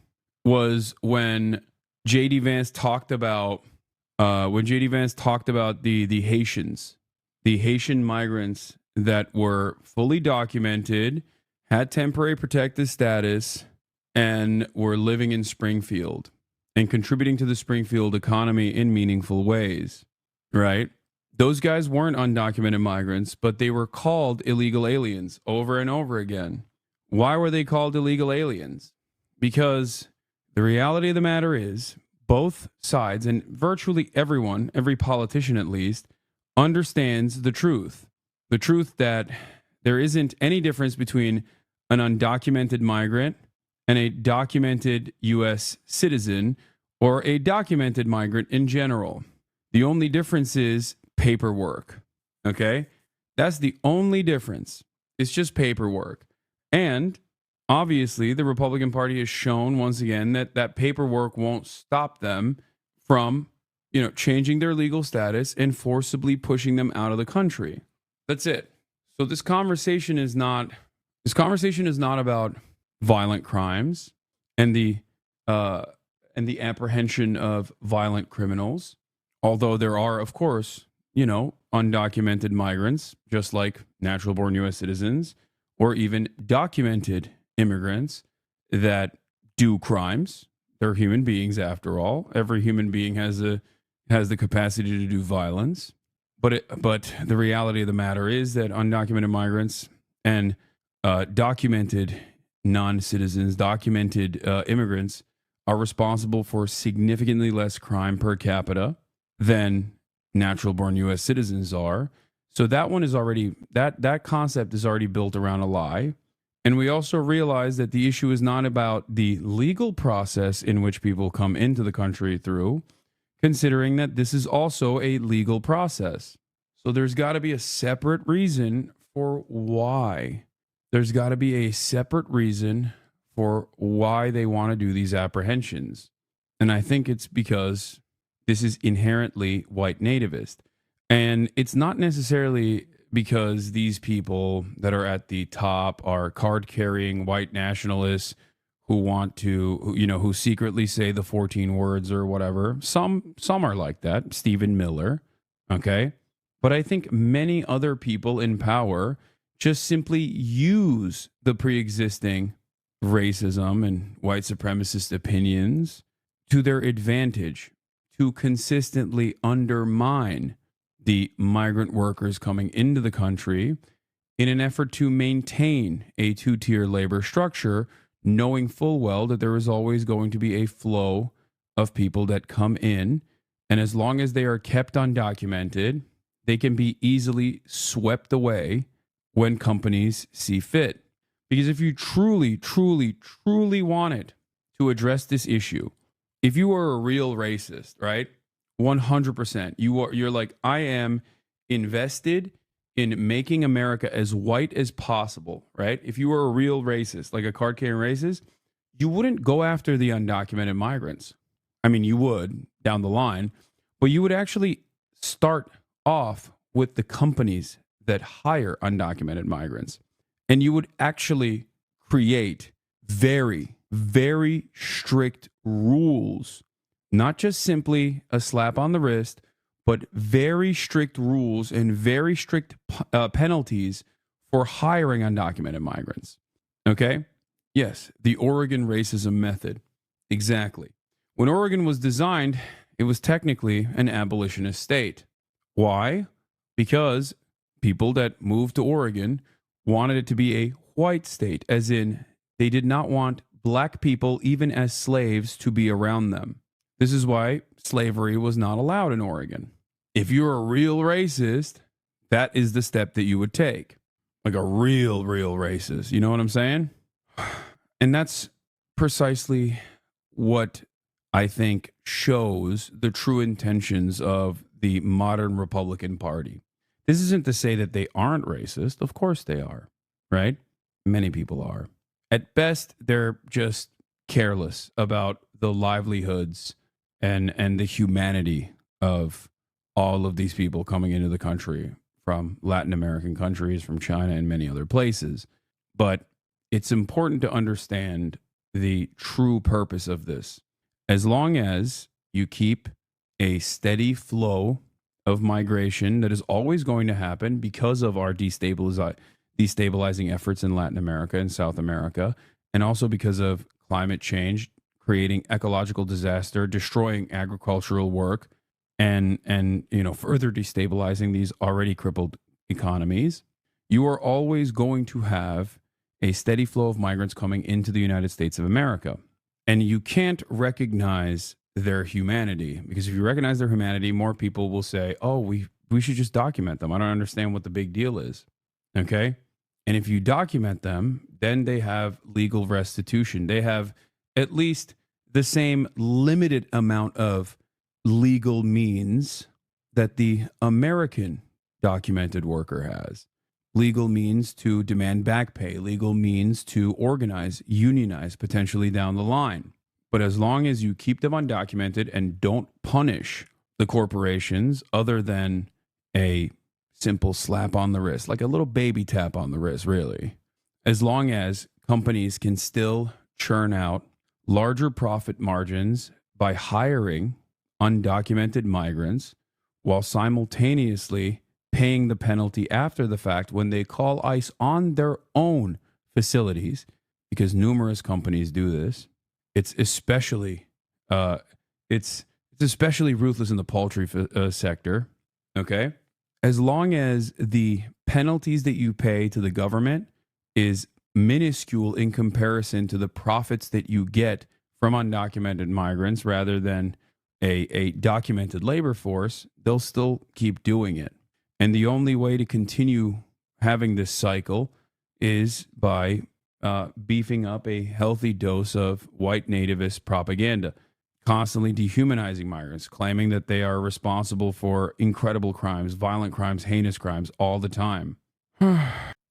was when J.D. Vance talked about the Haitians, the Haitian migrants that were fully documented, had temporary protected status, and were living in Springfield and contributing to the Springfield economy in meaningful ways, right? Those guys weren't undocumented migrants, but they were called illegal aliens over and over again. Why were they called illegal aliens? Because the reality of the matter is both sides, and virtually everyone, every politician at least, understands the truth that there isn't any difference between an undocumented migrant and a documented U.S. citizen or a documented migrant in general. The only difference is paperwork, okay? That's the only difference. It's just paperwork. And obviously, the Republican Party has shown once again that paperwork won't stop them from, changing their legal status and forcibly pushing them out of the country. That's it. So this conversation is not about violent crimes and the apprehension of violent criminals. Although there are, of course, undocumented migrants, just like natural-born U.S. citizens, or even documented immigrants that do crimes. They're human beings, after all. Every human being has the capacity to do violence. But the reality of the matter is that undocumented migrants and documented non-citizens, documented immigrants are responsible for significantly less crime per capita than natural born U.S. citizens are. So that one is already, that concept is already built around a lie. And we also realize that the issue is not about the legal process in which people come into the country through, considering that this is also a legal process. So there's got to be a separate reason for why. There's got to be a separate reason for why they want to do these apprehensions. And I think it's because this is inherently white nativist. And it's not necessarily because these people that are at the top are card-carrying white nationalists who want to, who secretly say the 14 words or whatever. Some are like that. Stephen Miller, okay? But I think many other people in power just simply use the pre-existing racism and white supremacist opinions to their advantage to consistently undermine the migrant workers coming into the country in an effort to maintain a two-tier labor structure, knowing full well that there is always going to be a flow of people that come in. And as long as they are kept undocumented, they can be easily swept away when companies see fit. Because if you truly, truly, truly wanted to address this issue, if you are a real racist, right? 100%. You're like, I am invested in making America as white as possible, right? If you were a real racist, like a card-carrying racist, you wouldn't go after the undocumented migrants. I mean, you would down the line, but you would actually start off with the companies that hire undocumented migrants. And you would actually create very, very strict rules, not just simply a slap on the wrist, but very strict rules and very strict penalties for hiring undocumented migrants. Okay? Yes, the Oregon racism method. Exactly. When Oregon was designed, it was technically an abolitionist state. Why? Because people that moved to Oregon wanted it to be a white state, as in they did not want black people, even as slaves, to be around them. This is why slavery was not allowed in Oregon. If you're a real racist, that is the step that you would take. Like a real racist. You know what I'm saying? And that's precisely what I think shows the true intentions of the modern Republican Party. This isn't to say that they aren't racist. Of course they are, right? Many people are. At best, they're just careless about the livelihoods and the humanity of all of these people coming into the country from Latin American countries, from China, and many other places. But it's important to understand the true purpose of this. As long as you keep a steady flow of migration that is always going to happen because of our destabilizing efforts in Latin America and South America, and also because of climate change, creating ecological disaster, destroying agricultural work, and further destabilizing these already crippled economies, you are always going to have a steady flow of migrants coming into the United States of America. And you can't recognize their humanity, because if you recognize their humanity, more people will say, oh, we should just document them. I don't understand what the big deal is. Okay? And if you document them, then they have legal restitution. They have at least the same limited amount of legal means that the American documented worker has. Legal means to demand back pay, legal means to organize, unionize potentially down the line. But as long as you keep them undocumented and don't punish the corporations other than a simple slap on the wrist, like a little baby tap on the wrist, really, as long as companies can still churn out larger profit margins by hiring undocumented migrants while simultaneously paying the penalty after the fact when they call ICE on their own facilities, because numerous companies do this. It's especially ruthless in the poultry sector. Okay, as long as the penalties that you pay to the government is minuscule in comparison to the profits that you get from undocumented migrants, rather than a documented labor force, they'll still keep doing it. And the only way to continue having this cycle is by beefing up a healthy dose of white nativist propaganda, constantly dehumanizing migrants, claiming that they are responsible for incredible crimes, violent crimes, heinous crimes all the time.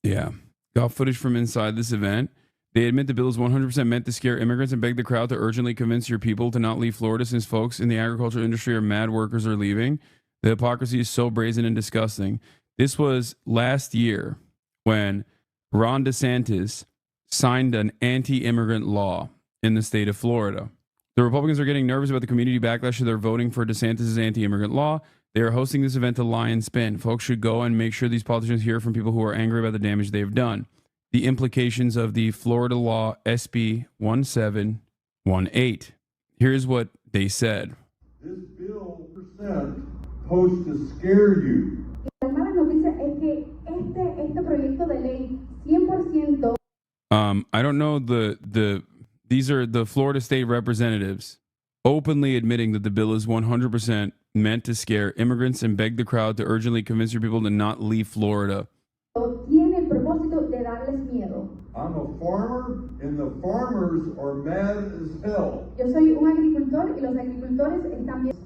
Yeah. Got footage from inside this event. They admit the bill is 100% meant to scare immigrants and beg the crowd to urgently convince your people to not leave Florida since folks in the agricultural industry are mad workers are leaving. The hypocrisy is so brazen and disgusting. This was last year when Ron DeSantis signed an anti-immigrant law in the state of Florida. The Republicans are getting nervous about the community backlash to their voting for DeSantis' anti-immigrant law. They are hosting this event to lie and spin. Folks should go and make sure these politicians hear from people who are angry about the damage they've done. The implications of the Florida law SB 1718. Here's what they said. This bill percent supposed to scare you. I don't know these are the Florida state representatives openly admitting that the bill is 100% meant to scare immigrants and beg the crowd to urgently convince your people to not leave Florida. I'm a farmer, and the farmers are mad as hell.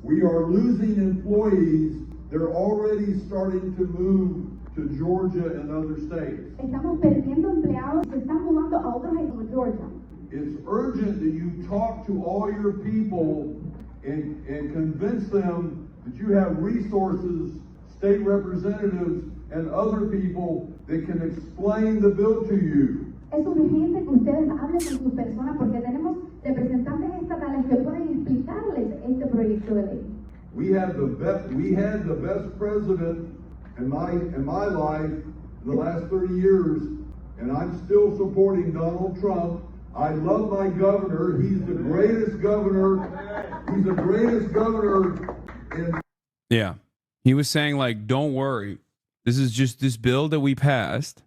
We are losing employees. They're already starting to move to Georgia and other states. It's urgent that you talk to all your people and convince them that you have resources, state representatives, and other people that can explain the bill to you. Es urgente que ustedes hablen con sus personas porque tenemos representantes estatales que pueden explicarles este proyecto de ley. We had the best president in my life in the last 30 years, and I'm still supporting Donald Trump. I love my governor. He's the greatest governor. He's the greatest governor in. Yeah. He was saying, like, don't worry. This is just this bill that we passed,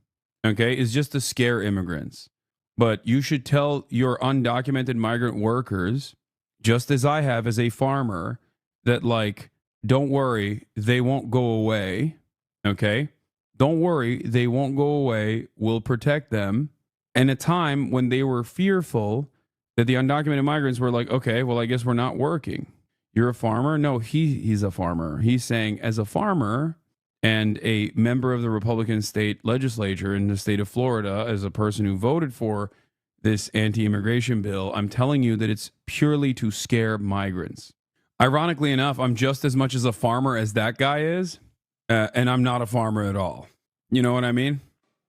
okay, is just to scare immigrants. But you should tell your undocumented migrant workers, just as I have as a farmer, that, like, don't worry, they won't go away, okay? Don't worry, they won't go away. We'll protect them. And a time when they were fearful that the undocumented migrants were like, okay, well, I guess we're not working. You're a farmer? No, he's a farmer. He's saying, as a farmer and a member of the Republican state legislature in the state of Florida, as a person who voted for this anti-immigration bill, I'm telling you that it's purely to scare migrants. Ironically enough, I'm just as much as a farmer as that guy is, and I'm not a farmer at all. You know what I mean?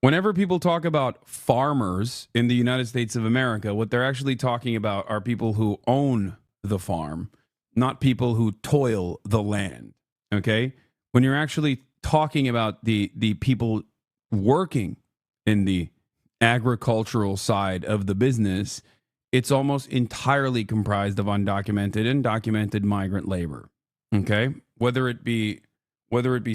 Whenever people talk about farmers in the United States of America, what they're actually talking about are people who own the farm, not people who toil the land, okay? When you're actually talking about the people working in the agricultural side of the business, it's almost entirely comprised of undocumented and documented migrant labor, okay? Whether it be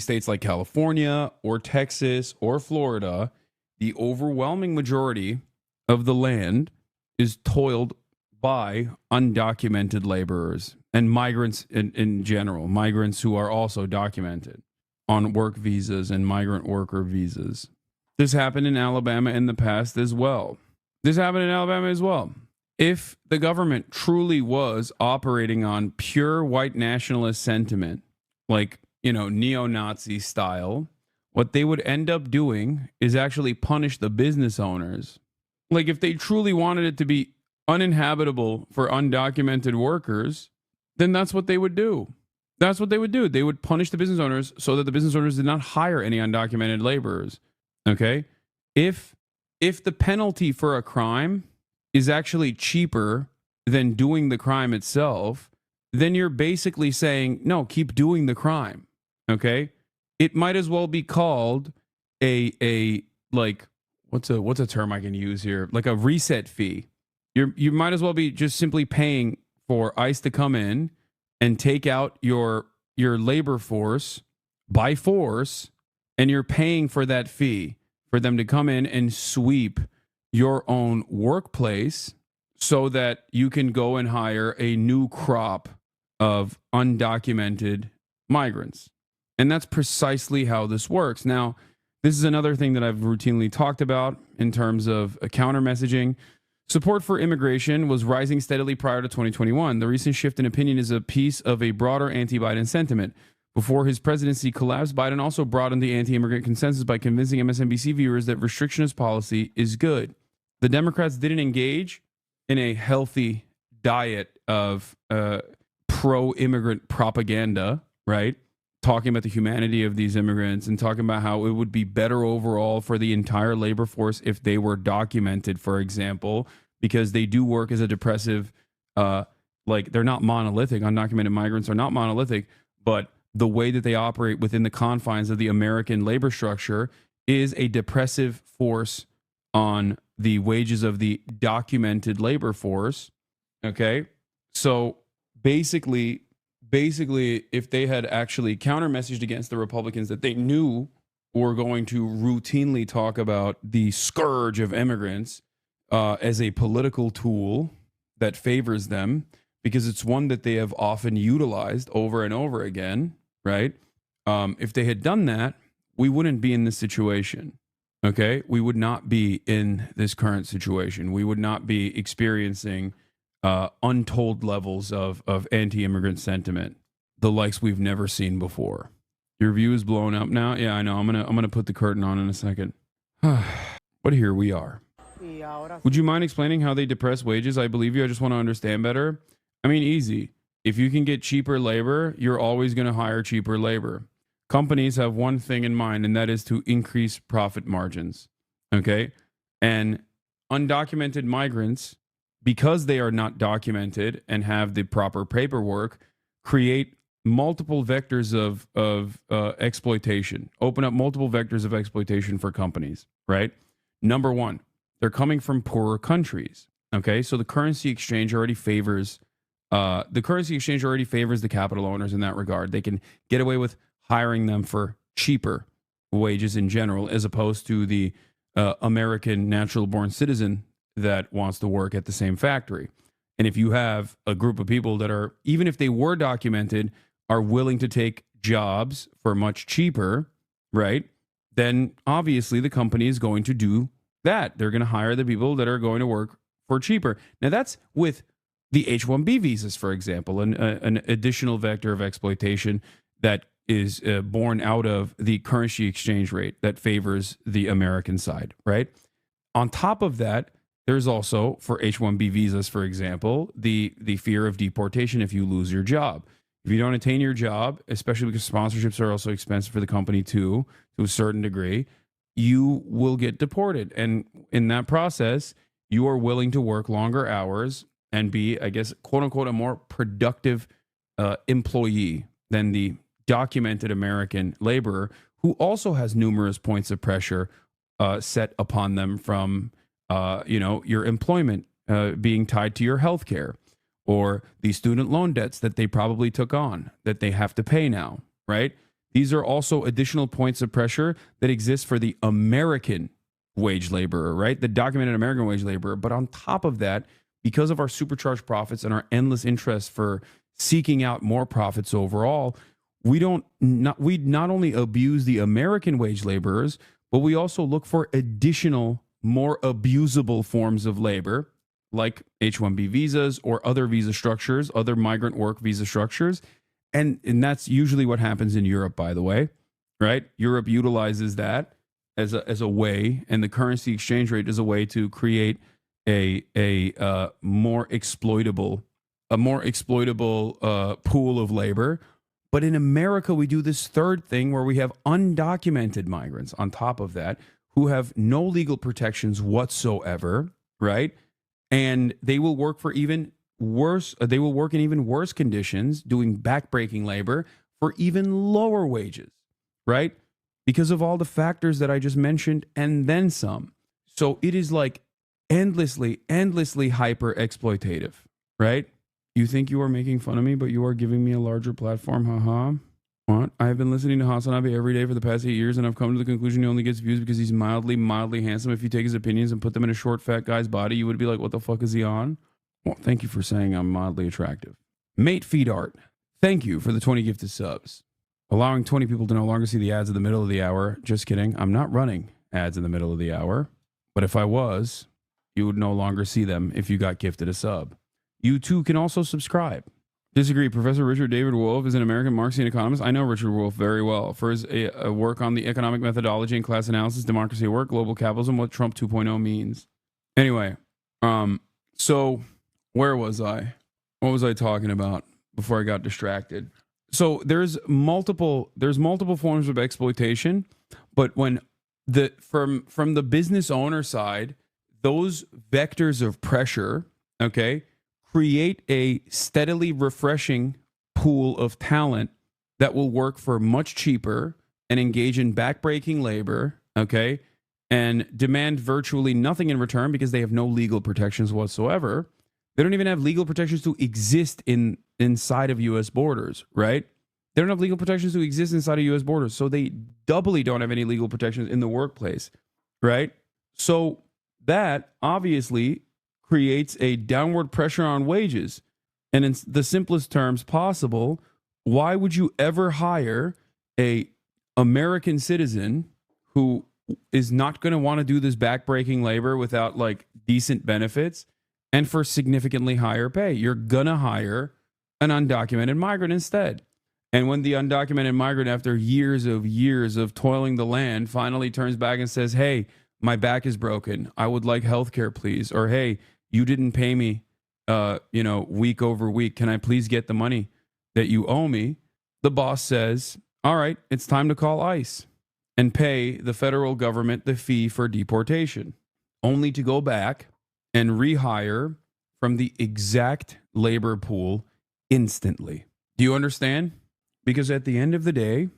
states like California or Texas or Florida, the overwhelming majority of the land is toiled by undocumented laborers and migrants in general, migrants who are also documented on work visas and migrant worker visas. This happened in Alabama in the past as well. If the government truly was operating on pure white nationalist sentiment, like, you know, neo-Nazi style, what they would end up doing is actually punish the business owners. Like, if they truly wanted it to be uninhabitable for undocumented workers, then that's what they would do. That's what they would do. They would punish the business owners so that the business owners did not hire any undocumented laborers. Okay? If the penalty for a crime is actually cheaper than doing the crime itself, then you're basically saying, no, keep doing the crime. Okay? It might as well be called a like, what's a term I can use here? Like a reset fee. You might as well be just simply paying for ICE to come in and take out your labor force by force, and you're paying for that fee for them to come in and sweep your own workplace so that you can go and hire a new crop of undocumented migrants. And that's precisely how this works. Now, this is another thing that I've routinely talked about in terms of counter messaging. Support for immigration was rising steadily prior to 2021. The recent shift in opinion is a piece of a broader anti-Biden sentiment. Before his presidency collapsed, Biden also broadened the anti-immigrant consensus by convincing MSNBC viewers that restrictionist policy is good. The Democrats didn't engage in a healthy diet of pro-immigrant propaganda, right? Talking about the humanity of these immigrants and talking about how it would be better overall for the entire labor force if they were documented, for example, because they do work as a depressive, like they're not monolithic. Undocumented migrants are not monolithic, but the way that they operate within the confines of the American labor structure is a depressive force on the wages of the documented labor force. Okay. So basically, if they had actually counter messaged against the Republicans that they knew were going to routinely talk about the scourge of immigrants as a political tool that favors them, because it's one that they have often utilized over and over again, right? If they had done that, we wouldn't be in this situation. Okay, we would not be in this current situation. We would not be experiencing untold levels of anti-immigrant sentiment, the likes we've never seen before. Your view is blown up now. Yeah, I know. I'm gonna put the curtain on in a second. But here we are. Would you mind explaining how they depress wages? I believe you. I just want to understand better. I mean, easy. If you can get cheaper labor, you're always going to hire cheaper labor. Companies have one thing in mind, and that is to increase profit margins. Okay? And undocumented migrants, because they are not documented and have the proper paperwork, create multiple vectors of exploitation, open up multiple vectors of exploitation for companies, right? Number one, they're coming from poorer countries. Okay? So the currency exchange already favors the capital owners in that regard. They can get away with hiring them for cheaper wages in general, as opposed to the American natural-born citizen that wants to work at the same factory. And if you have a group of people that are, even if they were documented, are willing to take jobs for much cheaper, right? Then obviously the company is going to do that. They're going to hire the people that are going to work for cheaper. Now that's with the H-1B visas, for example, an additional vector of exploitation that is born out of the currency exchange rate that favors the American side, right? On top of that, there's also, for H-1B visas, for example, the fear of deportation if you lose your job. If you don't attain your job, especially because sponsorships are also expensive for the company too, to a certain degree, you will get deported. And in that process, you are willing to work longer hours and be, I guess, quote unquote, a more productive employee than the documented American laborer, who also has numerous points of pressure set upon them from, your employment being tied to your health care, or the student loan debts that they probably took on that they have to pay now, right? These are also additional points of pressure that exist for the American wage laborer, right? The documented American wage laborer. But on top of that, because of our supercharged profits and our endless interest for seeking out more profits overall, we not only abuse the American wage laborers, but we also look for additional, more abusable forms of labor, like H-1B visas or other visa structures, other migrant work visa structures. And that's usually what happens in Europe, by the way, right? Europe utilizes that as a way, and the currency exchange rate is a way to create a more exploitable pool of labor. But in America, we do this third thing where we have undocumented migrants on top of that who have no legal protections whatsoever, right? And they will work for even worse. They will work in even worse conditions, doing backbreaking labor for even lower wages, right? Because of all the factors that I just mentioned and then some. So it is like endlessly hyper exploitative, right? You think you are making fun of me, but you are giving me a larger platform. Haha. What? I have been listening to HasanAbi every day for the past 8 years, and I've come to the conclusion he only gets views because he's mildly handsome. If you take his opinions and put them in a short, fat guy's body, you would be like, what the fuck is he on? Well, thank you for saying I'm mildly attractive. Mate feed art. Thank you for the 20 gifted subs. Allowing 20 people to no longer see the ads in the middle of the hour. Just kidding. I'm not running ads in the middle of the hour. But if I was, you would no longer see them if you got gifted a sub. You too can also subscribe. Disagree. Professor Richard David Wolff is an American Marxian economist. I know Richard Wolff very well for his work on the economic methodology and class analysis, democracy at work, global capitalism, what Trump 2.0 means. Anyway, so where was I? What was I talking about before I got distracted? So there's multiple forms of exploitation, but when from the business owner side, those vectors of pressure, okay, create a steadily refreshing pool of talent that will work for much cheaper and engage in backbreaking labor, okay, and demand virtually nothing in return because they have no legal protections whatsoever. They don't even have legal protections to exist inside of U.S. borders, right? They don't have legal protections to exist inside of U.S. borders, so they doubly don't have any legal protections in the workplace, right? So that obviously creates a downward pressure on wages. And in the simplest terms possible, why would you ever hire a American citizen who is not going to want to do this backbreaking labor without like decent benefits and for significantly higher pay? You're going to hire an undocumented migrant instead. And when the undocumented migrant, after years of toiling the land, finally turns back and says, hey, my back is broken, I would like health care, please. Or, hey, you didn't pay me, week over week. Can I please get the money that you owe me? The boss says, all right, it's time to call ICE and pay the federal government the fee for deportation, only to go back and rehire from the exact labor pool instantly. Do you understand? Because at the end of the day,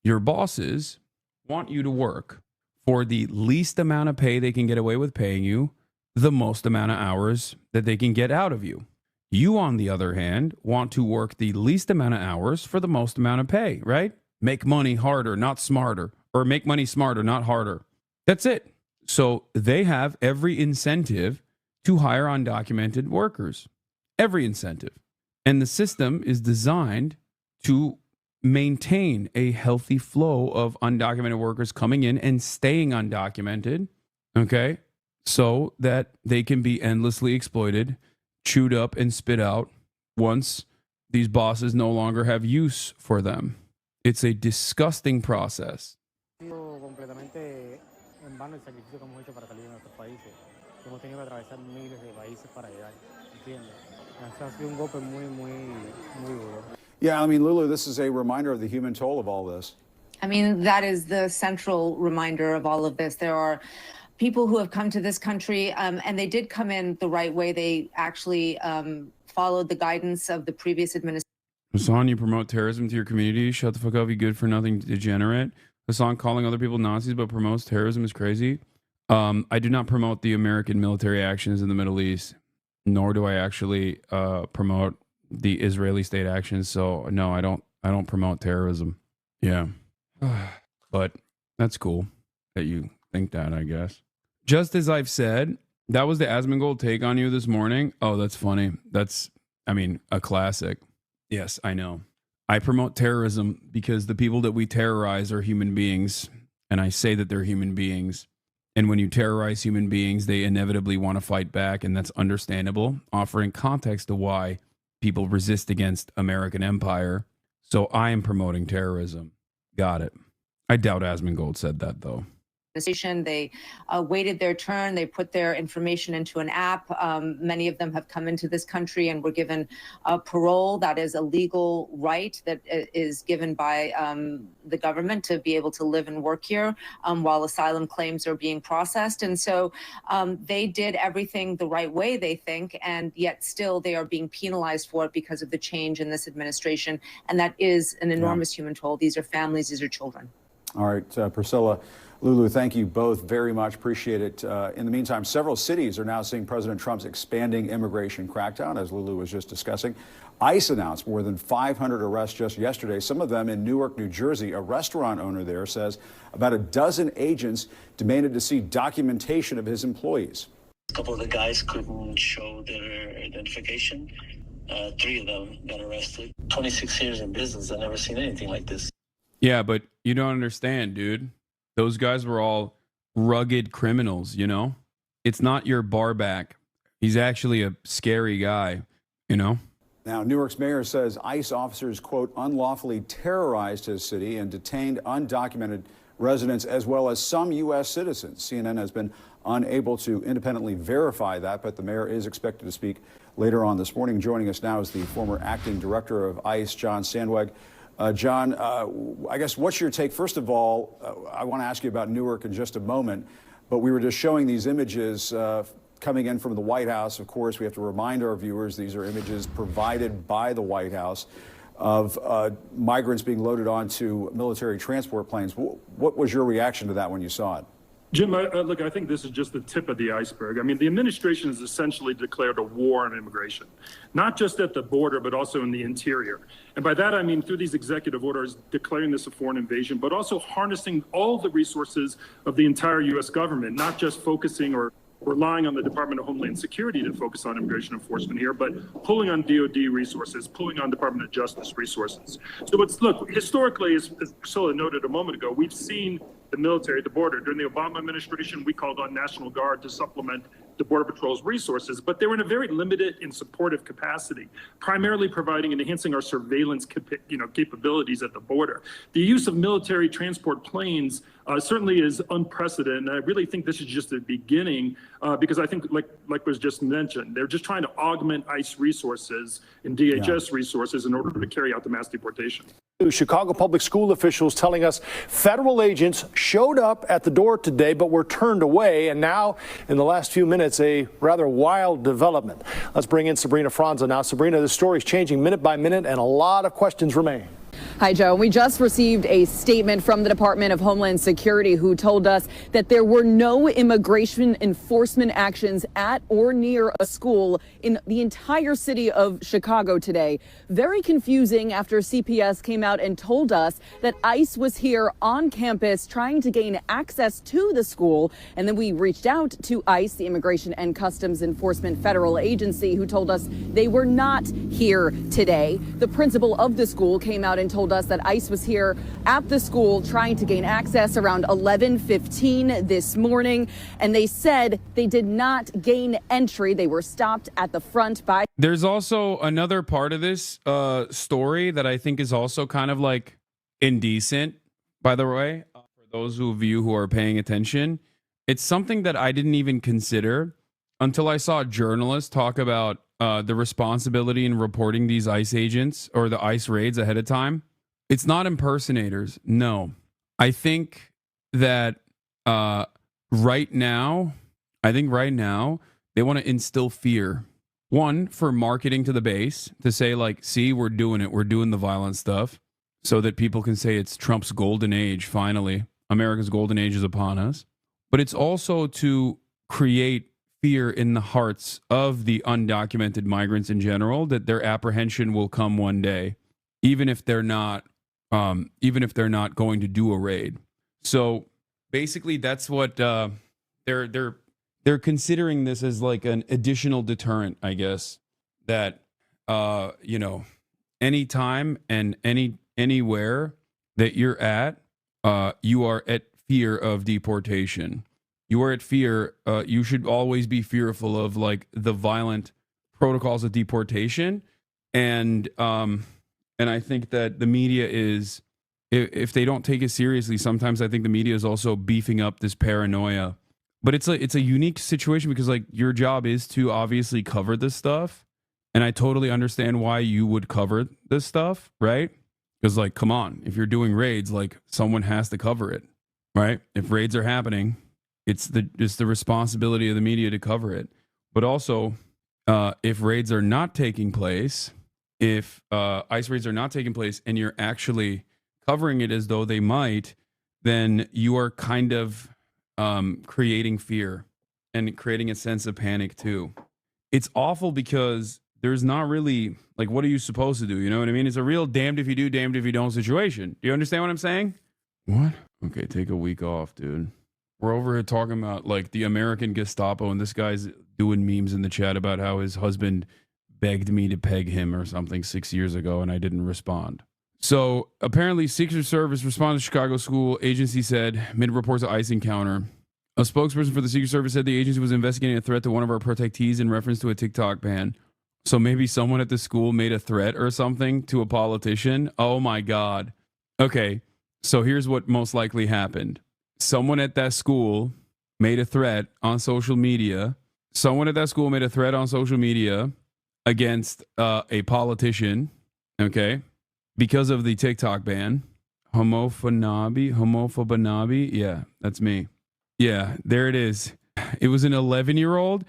your bosses want you to work for the least amount of pay they can get away with paying you, the most amount of hours that they can get out of you. You, on the other hand, want to work the least amount of hours for the most amount of pay, right? Make money harder, not smarter, or make money smarter, not harder. That's it. So they have every incentive to hire undocumented workers, every incentive. And the system is designed to maintain a healthy flow of undocumented workers coming in and staying undocumented, okay, so that they can be endlessly exploited, chewed up, and spit out once these bosses no longer have use for them. It's a disgusting process. Yeah, I mean, Lulu, this is a reminder of the human toll of all this. I mean, that is the central reminder of all of this. There are people who have come to this country, and they did come in the right way. They actually followed the guidance of the previous administration. Hasan, you promote terrorism to your community. Shut the fuck up, you good for nothing degenerate. Hasan, calling other people Nazis but promotes terrorism is crazy. I do not promote the American military actions in the Middle East, nor do I actually promote the Israeli state actions. So no, I don't promote terrorism. Yeah. But that's cool that you think that, I guess. Just as I've said, that was the Asmongold take on you this morning. Oh, that's funny. That's, a classic. Yes, I know. I promote terrorism because the people that we terrorize are human beings. And I say that they're human beings. And when you terrorize human beings, they inevitably want to fight back. And that's understandable, offering context to why people resist against American empire. So I am promoting terrorism. Got it. I doubt Asmongold said that, though. They waited their turn. They put their information into an app. Many of them have come into this country and were given parole. That is a legal right that is given by the government to be able to live and work here while asylum claims are being processed. And so they did everything the right way, they think, and yet still they are being penalized for it because of the change in this administration. And that is an enormous human toll. These are families, these are children. All right, Priscilla, Lulu, thank you both very much. Appreciate it. In the meantime, several cities are now seeing President Trump's expanding immigration crackdown, as Lulu was just discussing. ICE announced more than 500 arrests just yesterday, some of them in Newark, New Jersey. A restaurant owner there says about a dozen agents demanded to see documentation of his employees. A couple of the guys couldn't show their identification, 3 of them got arrested. 26 years in business, I've never seen anything like this. Yeah, but you don't understand, dude. Those guys were all rugged criminals, you know? It's not your barback. He's actually a scary guy, you know? Now, Newark's mayor says ICE officers, quote, unlawfully terrorized his city and detained undocumented residents as well as some U.S. citizens. CNN has been unable to independently verify that, but the mayor is expected to speak later on this morning. Joining us now is the former acting director of ICE, John Sandweg. John, I guess what's your take? First of all, I want to ask you about Newark in just a moment, but we were just showing these images coming in from the White House. Of course, we have to remind our viewers these are images provided by the White House of migrants being loaded onto military transport planes. What was your reaction to that when you saw it? Jim, look, I think this is just the tip of the iceberg. I mean, the administration has essentially declared a war on immigration, not just at the border, but also in the interior. And by that, I mean, through these executive orders, declaring this a foreign invasion, but also harnessing all the resources of the entire U.S. government, not just focusing or relying on the Department of Homeland Security to focus on immigration enforcement here, but pulling on DOD resources, pulling on Department of Justice resources. So look, historically, as Priscilla noted a moment ago, we've seen the military at the border. During the Obama administration, we called on National Guard to supplement the Border Patrol's resources, but they were in a very limited and supportive capacity, primarily providing and enhancing our surveillance capabilities at the border. The use of military transport planes certainly is unprecedented, and I really think this is just the beginning, because I think, like was just mentioned, they're just trying to augment ICE resources and DHS resources in order to carry out the mass deportation. Chicago public school officials telling us federal agents showed up at the door today but were turned away, and now in the last few minutes a rather wild development. Let's bring in Sabrina Franza now. Sabrina, the story is changing minute by minute and a lot of questions remain. Hi, Joe. We just received a statement from the Department of Homeland Security who told us that there were no immigration enforcement actions at or near a school in the entire city of Chicago today. Very confusing after CPS came out and told us that ICE was here on campus trying to gain access to the school. And then we reached out to ICE, the Immigration and Customs Enforcement federal agency, who told us they were not here today. The principal of the school came out and told us that ICE was here at the school trying to gain access around 11:15 this morning, and they said they did not gain entry. They were stopped at the front by. There's also another part of this story that I think is also kind of like indecent, by the way, for those of you who are paying attention. It's something that I didn't even consider until I saw journalists talk about the responsibility in reporting these ICE agents or the ICE raids ahead of time. It's not impersonators. No. I think that right now, they want to instill fear. One, for marketing to the base, to say like, see, we're doing it. We're doing the violent stuff so that people can say it's Trump's golden age. Finally, America's golden age is upon us. But it's also to create fear in the hearts of the undocumented migrants in general, that their apprehension will come one day, even if they're not going to do a raid. So basically, that's what they're considering this as, like an additional deterrent, I guess. That anytime and anywhere that you're at, you are at fear of deportation. You are at fear. You should always be fearful of like the violent protocols of deportation, and I think that the media is, if they don't take it seriously, sometimes I think the media is also beefing up this paranoia. But it's a unique situation because like your job is to obviously cover this stuff, and I totally understand why you would cover this stuff, right? Because like, come on, if you're doing raids, like someone has to cover it, right? If raids are happening, it's the responsibility of the media to cover it. But also, if raids are not taking place, if ICE raids are not taking place, and you're actually covering it as though they might, then you are kind of creating fear and creating a sense of panic too. It's awful because there's not really, like, what are you supposed to do? You know what I mean? It's a real damned if you do, damned if you don't situation. Do you understand what I'm saying? What? Okay, take a week off, dude. We're over here talking about like the American Gestapo, and this guy's doing memes in the chat about how his husband begged me to peg him or something 6 years ago, and I didn't respond. So apparently, Secret Service responded to Chicago school agency said mid reports of ICE encounter. A spokesperson for the Secret Service said the agency was investigating a threat to one of our protectees in reference to a TikTok ban. So maybe someone at the school made a threat or something to a politician. Oh my God. Okay, so here's what most likely happened. Someone at that school made a threat on social media. Someone at that school made a threat on social media against a politician, okay, because of the TikTok ban. HasanAbi. Yeah, that's me. Yeah, there it is. It was an 11-year-old.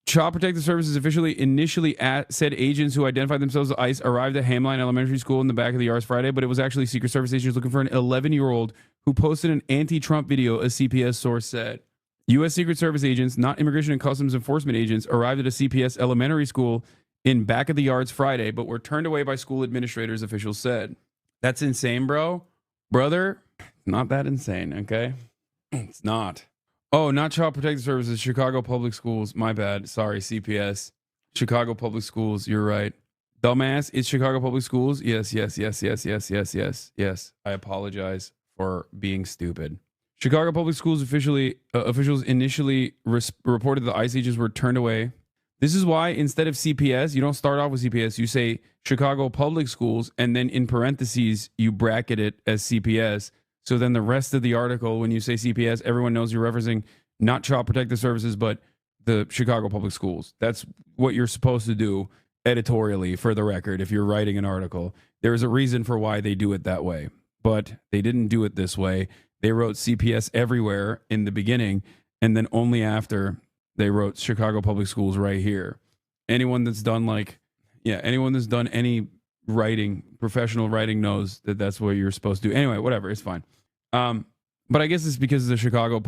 Child Protective Services initially said agents who identified themselves as ICE arrived at Hamline Elementary School in the back of the yards Friday, but it was actually Secret Service agents looking for an 11-year-old who posted an anti-Trump video, a CPS source said. U.S. Secret Service agents, not Immigration and Customs Enforcement agents, arrived at a CPS elementary school in back of the yards Friday, but were turned away by school administrators, officials said. That's insane, bro. Brother, not that insane, okay? It's not. Oh, not Child Protective Services, Chicago Public Schools. My bad. Sorry, CPS. Chicago Public Schools. You're right. Dumbass, it's Chicago Public Schools. Yes. I apologize for being stupid. Chicago Public Schools officials initially reported the ICE agents were turned away. This is why instead of CPS, you don't start off with CPS. You say Chicago Public Schools, and then in parentheses, you bracket it as CPS. So then the rest of the article, when you say CPS, everyone knows you're referencing not Child Protective Services, but the Chicago Public Schools. That's what you're supposed to do editorially, for the record, if you're writing an article. There is a reason for why they do it that way, but they didn't do it this way. They wrote CPS everywhere in the beginning, and then only after they wrote Chicago Public Schools right here. Anyone that's done any writing, professional writing, knows that that's what you're supposed to do. Anyway, whatever, it's fine. But I guess it's because it's a Chicago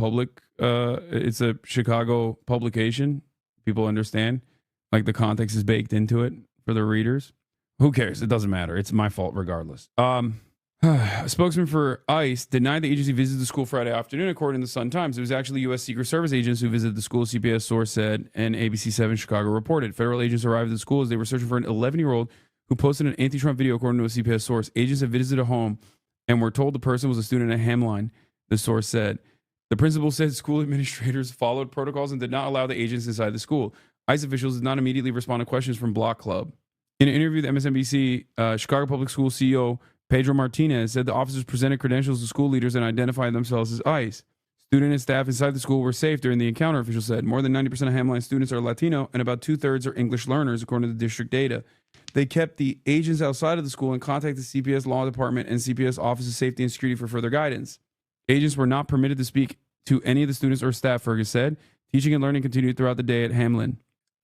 it's a Chicago publication. People understand, like the context is baked into it for the readers. Who cares? It doesn't matter. It's my fault regardless. A spokesman for ICE denied the agency visited the school Friday afternoon, according to the Sun Times. It was actually U.S. Secret Service agents who visited the school, CBS source said, and ABC7 Chicago reported. Federal agents arrived at the school as they were searching for an 11-year-old who posted an anti-Trump video, according to a CPS source. Agents have visited a home and were told the person was a student at Hamline, the source said. The principal said school administrators followed protocols and did not allow the agents inside the school. ICE officials did not immediately respond to questions from Block Club. In an interview with MSNBC, Chicago Public School CEO Pedro Martinez said the officers presented credentials to school leaders and identified themselves as ICE. Student and staff inside the school were safe during the encounter, officials said. More than 90% of Hamline students are Latino, and about 2/3 are English learners, according to the district data. They kept the agents outside of the school and contacted the CPS Law Department and CPS Office of Safety and Security for further guidance. Agents were not permitted to speak to any of the students or staff, Fergus said. Teaching and learning continued throughout the day at Hamline.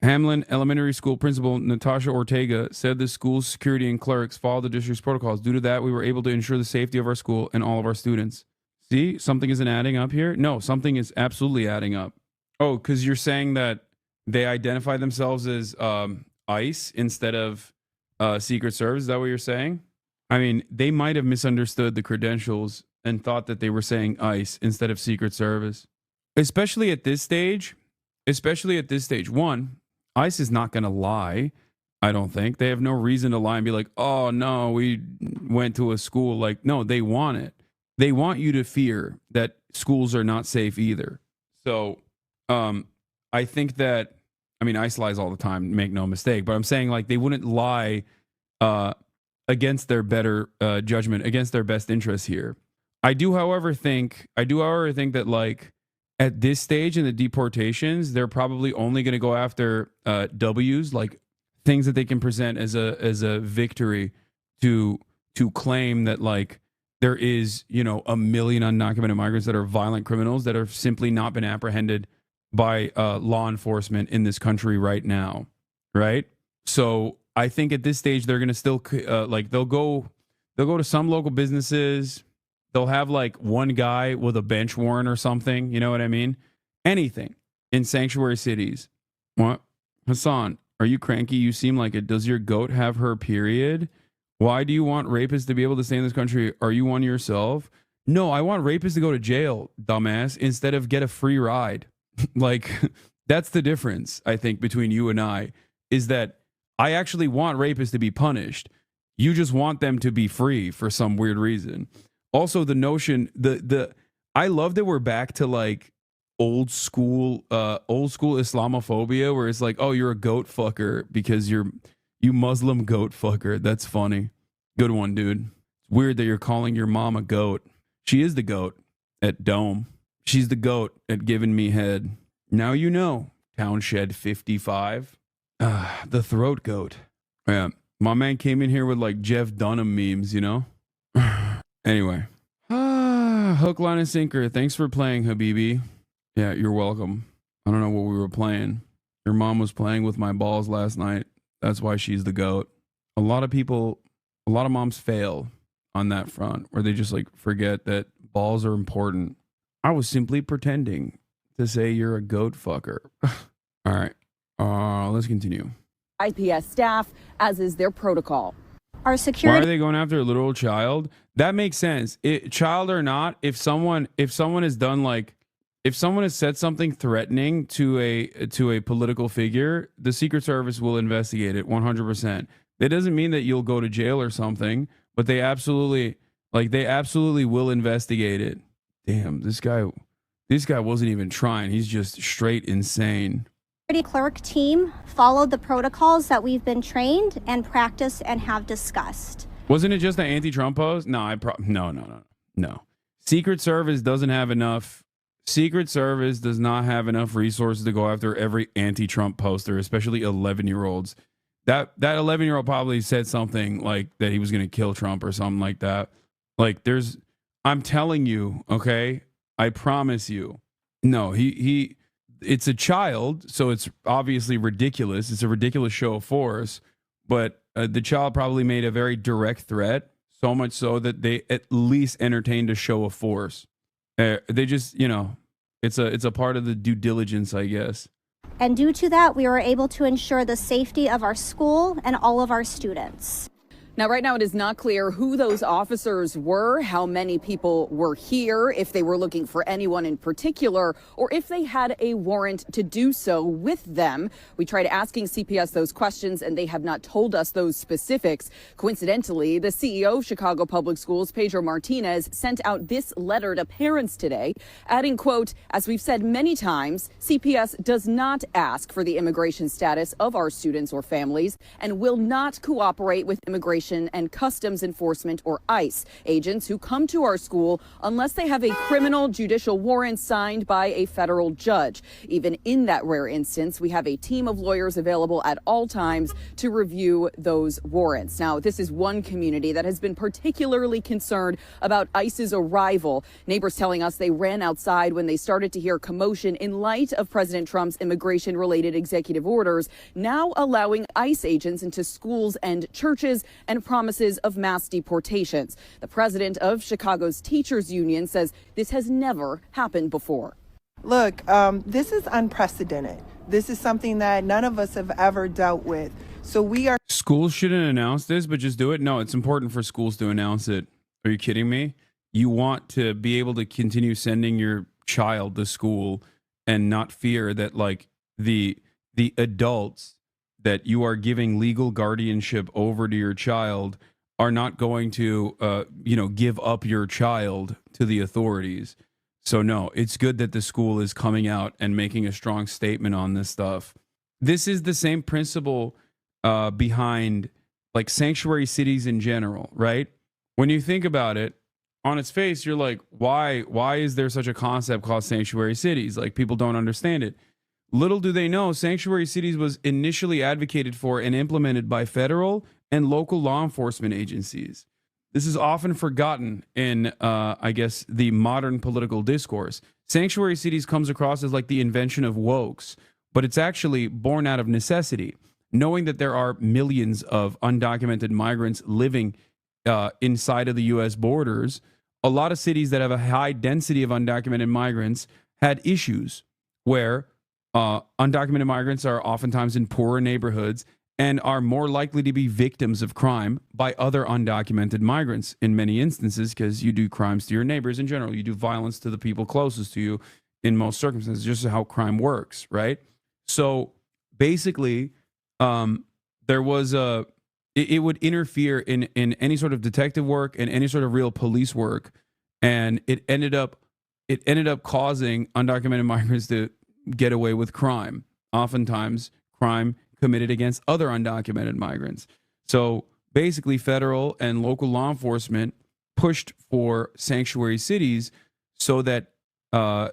Hamline Elementary School Principal Natasha Ortega said the school's security and clerks followed the district's protocols. Due to that, we were able to ensure the safety of our school and all of our students. See, something isn't adding up here? No, something is absolutely adding up. Oh, because you're saying that they identify themselves as ICE instead of Secret Service? Is that what you're saying? I mean, they might have misunderstood the credentials and thought that they were saying ICE instead of Secret Service. Especially at this stage. One, ICE is not going to lie, I don't think. They have no reason to lie and be like, oh, no, we went to a school. Like, no, they want it. They want you to fear that schools are not safe either. So I think that, I mean, ICE lies all the time, make no mistake. But I'm saying, like, they wouldn't lie against their better judgment, against their best interests here. I do, however, think that, like, at this stage in the deportations, they're probably only going to go after W's, like things that they can present as a victory to claim that, like, there is, you know, 1 million undocumented migrants that are violent criminals that have simply not been apprehended by law enforcement in this country right now, right? So I think at this stage they're going to still like they'll go to some local businesses. They'll have like one guy with a bench warrant or something. You know what I mean? Anything in sanctuary cities. What? Hasan, are you cranky? You seem like it. Does your goat have her period? Why do you want rapists to be able to stay in this country? Are you one yourself? No, I want rapists to go to jail, dumbass, instead of get a free ride. Like, that's the difference, I think, between you and I, is that I actually want rapists to be punished. You just want them to be free for some weird reason. Also, the notion, I love that we're back to like old school Islamophobia, where it's like, oh, you're a goat fucker because you Muslim goat fucker. That's funny. Good one, dude. It's weird that you're calling your mom a goat. She is the goat at Dome. She's the goat at giving me head. Now you know. Townshed 55. The throat goat. Yeah. My man came in here with like Jeff Dunham memes, you know? Anyway. Hook, line, and sinker. Thanks for playing, Habibi. Yeah, you're welcome. I don't know what we were playing. Your mom was playing with my balls last night. That's why she's the goat. A lot of moms fail on that front, where they just like forget that balls are important. I was simply pretending to say you're a goat fucker. All right. Let's continue. IPS staff, as is their protocol. Our security. Why are they going after a literal child? That makes sense. Child or not, if someone has done like, if someone has said something threatening to a political figure, the Secret Service will investigate it 100%. That doesn't mean that you'll go to jail or something, but they absolutely will investigate it. Damn, this guy wasn't even trying. He's just straight insane. Clerk team followed the protocols that we've been trained and practiced and have discussed. Wasn't it just the anti-Trump post? No, no. Secret Service doesn't have enough. Secret Service does not have enough resources to go after every anti-Trump poster, especially 11-year-olds. That 11-year-old probably said something like that he was going to kill Trump or something like that. Like I'm telling you, okay? I promise you. No, it's a child, so it's obviously ridiculous. It's a ridiculous show of force, but the child probably made a very direct threat, so much so that they at least entertained a show of force. They just, it's a part of the due diligence, I guess. And due to that, we were able to ensure the safety of our school and all of our students. Now, right now, it is not clear who those officers were, how many people were here, if they were looking for anyone in particular, or if they had a warrant to do so with them. We tried asking CPS those questions, and they have not told us those specifics. Coincidentally, the CEO of Chicago Public Schools, Pedro Martinez, sent out this letter to parents today, adding, quote, "As we've said many times, CPS does not ask for the immigration status of our students or families and will not cooperate with immigration and Customs Enforcement or ICE agents who come to our school unless they have a criminal judicial warrant signed by a federal judge. Even in that rare instance, we have a team of lawyers available at all times to review those warrants." Now, this is one community that has been particularly concerned about ICE's arrival. Neighbors telling us they ran outside when they started to hear commotion in light of President Trump's immigration-related executive orders, now allowing ICE agents into schools and churches and promises of mass deportations. The president of Chicago's teachers union says this has never happened before. Look, this is unprecedented. This is something that none of us have ever dealt with. So we are. Schools shouldn't announce this, but just do it. No, it's important for schools to announce it. Are you kidding me? You want to be able to continue sending your child to school and not fear that like the adults that you are giving legal guardianship over to your child are not going to, give up your child to the authorities. So no, it's good that the school is coming out and making a strong statement on this stuff. This is the same principle behind like sanctuary cities in general, right? When you think about it, on its face, you're like, why is there such a concept called sanctuary cities? Like people don't understand it. Little do they know, sanctuary cities was initially advocated for and implemented by federal and local law enforcement agencies. This is often forgotten in, the modern political discourse. Sanctuary cities comes across as like the invention of wokes, but it's actually born out of necessity. Knowing that there are millions of undocumented migrants living inside of the U.S. borders, a lot of cities that have a high density of undocumented migrants had issues where undocumented migrants are oftentimes in poorer neighborhoods and are more likely to be victims of crime by other undocumented migrants in many instances, because you do crimes to your neighbors in general. You do violence to the people closest to you in most circumstances, just how crime works, right? So basically, there was it would interfere in any sort of detective work and any sort of real police work, and it ended up causing undocumented migrants to get away with crime, oftentimes crime committed against other undocumented migrants. So basically, federal and local law enforcement pushed for sanctuary cities so that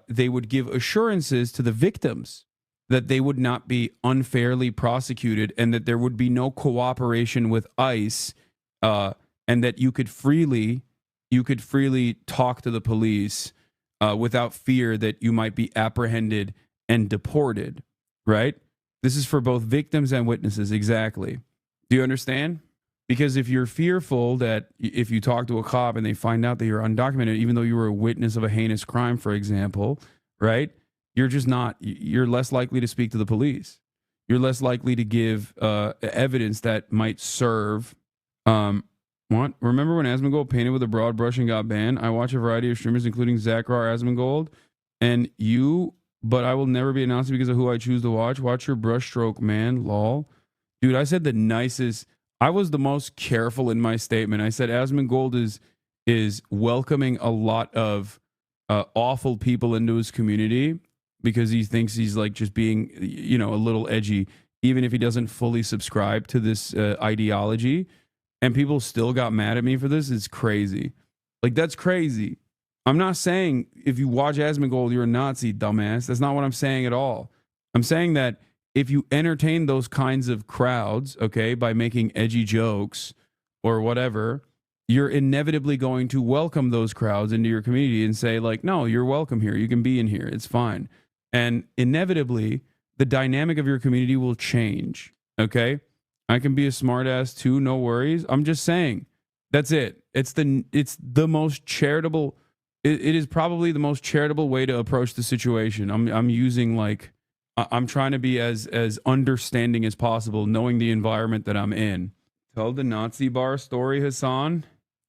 they would give assurances to the victims that they would not be unfairly prosecuted and that there would be no cooperation with ICE, and that you could freely talk to the police without fear that you might be apprehended and deported, right? This is for both victims and witnesses, exactly. Do you understand? Because if you're fearful that if you talk to a cop and they find out that you're undocumented, even though you were a witness of a heinous crime, for example, right? You're less likely to speak to the police. You're less likely to give evidence that might serve. What? Remember when Asmongold painted with a broad brush and got banned? I watch a variety of streamers, including Zachar Asmongold, and you, but I will never be a Nazi because of who I choose to watch. Watch your brushstroke, man. Lol. Dude, I said the nicest. I was the most careful in my statement. I said Asmongold is welcoming a lot of awful people into his community because he thinks he's like just being, a little edgy, even if he doesn't fully subscribe to this ideology. And people still got mad at me for this. It's crazy. Like, that's crazy. I'm not saying if you watch Asmongold, you're a Nazi, dumbass. That's not what I'm saying at all. I'm saying that if you entertain those kinds of crowds, okay, by making edgy jokes or whatever, you're inevitably going to welcome those crowds into your community and say, like, no, you're welcome here. You can be in here. It's fine. And inevitably, the dynamic of your community will change, okay? I can be a smartass too, no worries. I'm just saying, that's it. It's the most charitable. It is probably the most charitable way to approach the situation. I'm using like, I'm trying to be as understanding as possible, knowing the environment that I'm in. Tell the Nazi bar story, Hasan.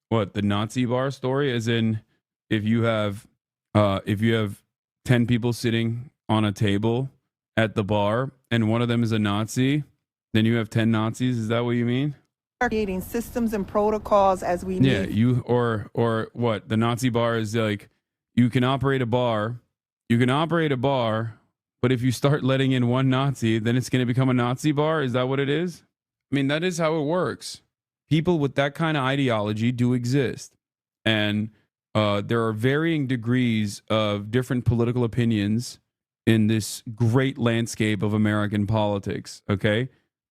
What, the Nazi bar story? As in, if you have 10 people sitting on a table at the bar and one of them is a Nazi, then you have 10 Nazis. Is that what you mean? Creating systems and protocols as we need. Yeah, you or what? The Nazi bar is like, you can operate a bar, but if you start letting in one Nazi, then it's going to become a Nazi bar. Is that what it is? I mean, that is how it works. People with that kind of ideology do exist. And there are varying degrees of different political opinions in this great landscape of American politics, okay?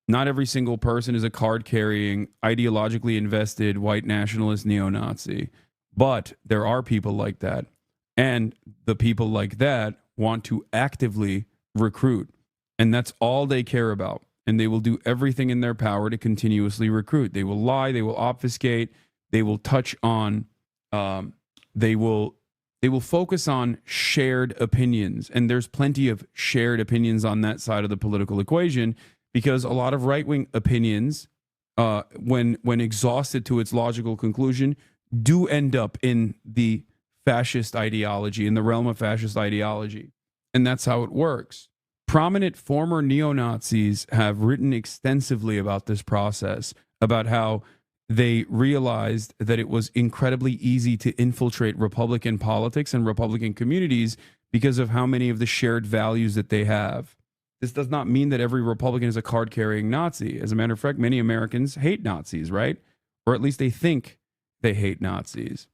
Not every single person is a card-carrying, ideologically invested white nationalist neo-Nazi. But there are people like that. And the people like that want to actively recruit. And that's all they care about. And they will do everything in their power to continuously recruit. They will lie. They will obfuscate. They will touch on, they will focus on shared opinions. And there's plenty of shared opinions on that side of the political equation, because a lot of right-wing opinions, when exhausted to its logical conclusion, do end up in the fascist ideology, in the realm of fascist ideology. And that's how it works. Prominent former neo-Nazis have written extensively about this process, about how they realized that it was incredibly easy to infiltrate Republican politics and Republican communities because of how many of the shared values that they have. This does not mean that every Republican is a card-carrying Nazi. As a matter of fact, many Americans hate Nazis, right? Or at least they think they hate Nazis.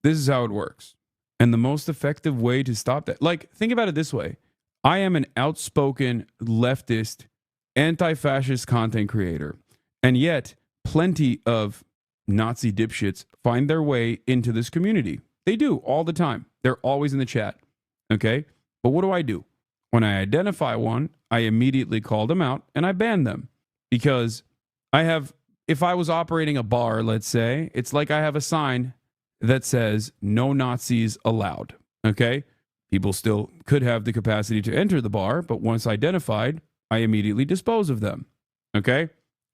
This is how it works. And the most effective way to stop that, like, think about it this way. I am an outspoken leftist, anti-fascist content creator. And yet, plenty of Nazi dipshits find their way into this community. They do all the time. They're always in the chat. Okay? But what do? When I identify one, I immediately call them out and I ban them. Because if I was operating a bar, let's say, it's like I have a sign that says no Nazis allowed. Okay? People still could have the capacity to enter the bar, but once identified, I immediately dispose of them. Okay?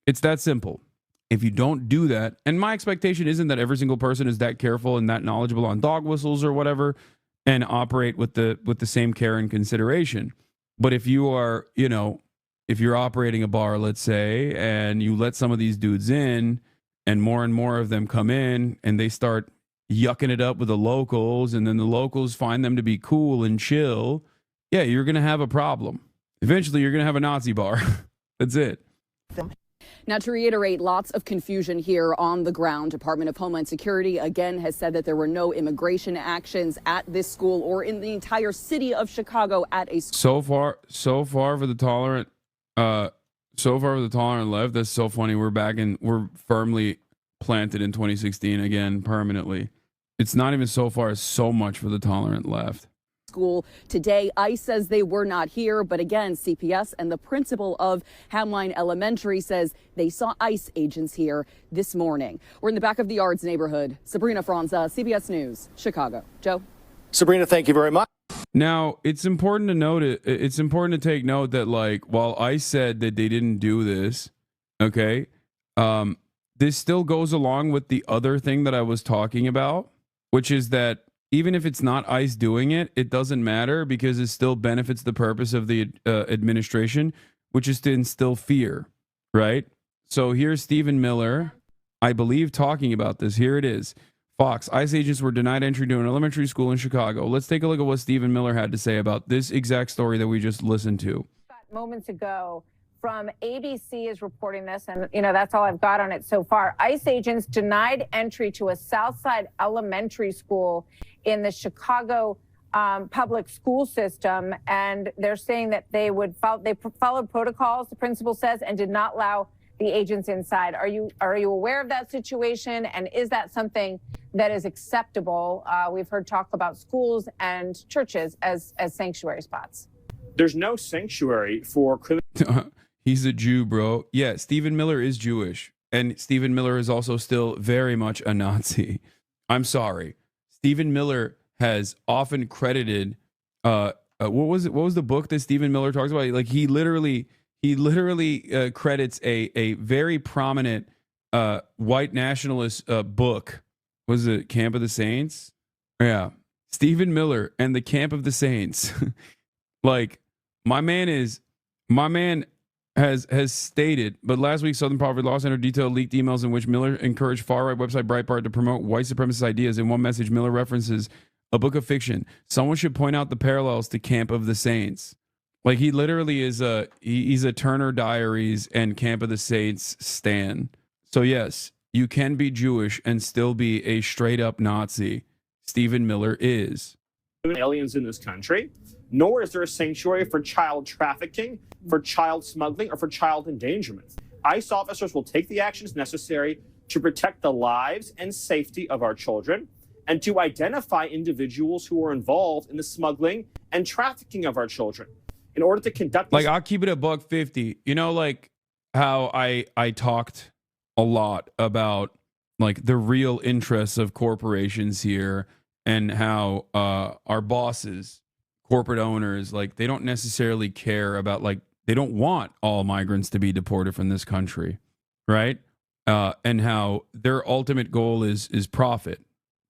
It's that simple. If you don't do that, and my expectation isn't that every single person is that careful and that knowledgeable on dog whistles or whatever and operate with the same care and consideration. But if you are, if you're operating a bar, let's say, and you let some of these dudes in and more of them come in and they start yucking it up with the locals, and then the locals find them to be cool and chill, yeah, you're going to have a problem. Eventually, you're going to have a Nazi bar. That's it. Now, to reiterate, lots of confusion here on the ground. Department of Homeland Security again has said that there were no immigration actions at this school or in the entire city of Chicago at a school. So far for the tolerant left, that's so funny. We're firmly planted in 2016 again, permanently. It's not even so far as so much for the tolerant left. School today. ICE says they were not here, but again, CPS and the principal of Hamline Elementary says they saw ICE agents here this morning. We're in the back of the Yards neighborhood. Sabrina Franza, CBS News, Chicago. Joe. Sabrina, thank you very much. Now, it's important to note it's important to take note that, like, while ICE said that they didn't do this, okay, this still goes along with the other thing that I was talking about, which is that even if it's not ICE doing it, it doesn't matter because it still benefits the purpose of the administration, which is to instill fear, right? So here's Stephen Miller, I believe, talking about this. Here it is. Fox, ICE agents were denied entry to an elementary school in Chicago. Let's take a look at what Stephen Miller had to say about this exact story that we just listened to. Moments ago from ABC is reporting this, and that's all I've got on it so far. ICE agents denied entry to a Southside elementary school in the Chicago public school system, and they're saying that they followed protocols, the principal says, and did not allow the agents inside. Are you aware of that situation, and is that something that is acceptable? We've heard talk about schools and churches as sanctuary spots. There's no sanctuary for criminal. He's a Jew, bro. Yeah, Stephen Miller is Jewish, and Stephen Miller is also still very much a Nazi. I'm sorry. Stephen Miller has often credited what was the book that Stephen Miller talks about? Like he literally credits a very prominent white nationalist book. Was it Camp of the Saints? Yeah. Stephen Miller and the Camp of the Saints. Like my man has stated, but last week Southern Poverty Law Center detailed leaked emails in which Miller encouraged far-right website Breitbart to promote white supremacist ideas. In one message, Miller references a book of fiction. Someone should point out the parallels to Camp of the Saints. Like he literally is he's a Turner Diaries and Camp of the Saints stan. So yes, you can be Jewish and still be a straight up Nazi. Stephen Miller is. Aliens in this country, nor is there a sanctuary for child trafficking, for child smuggling, or for child endangerment. ICE officers will take the actions necessary to protect the lives and safety of our children and to identify individuals who are involved in the smuggling and trafficking of our children. In order to conduct like I'll keep it $150. You know, like how I talked a lot about like the real interests of corporations here and how our bosses, corporate owners, like they don't necessarily care about, like they don't want all migrants to be deported from this country, right? And how their ultimate goal is profit.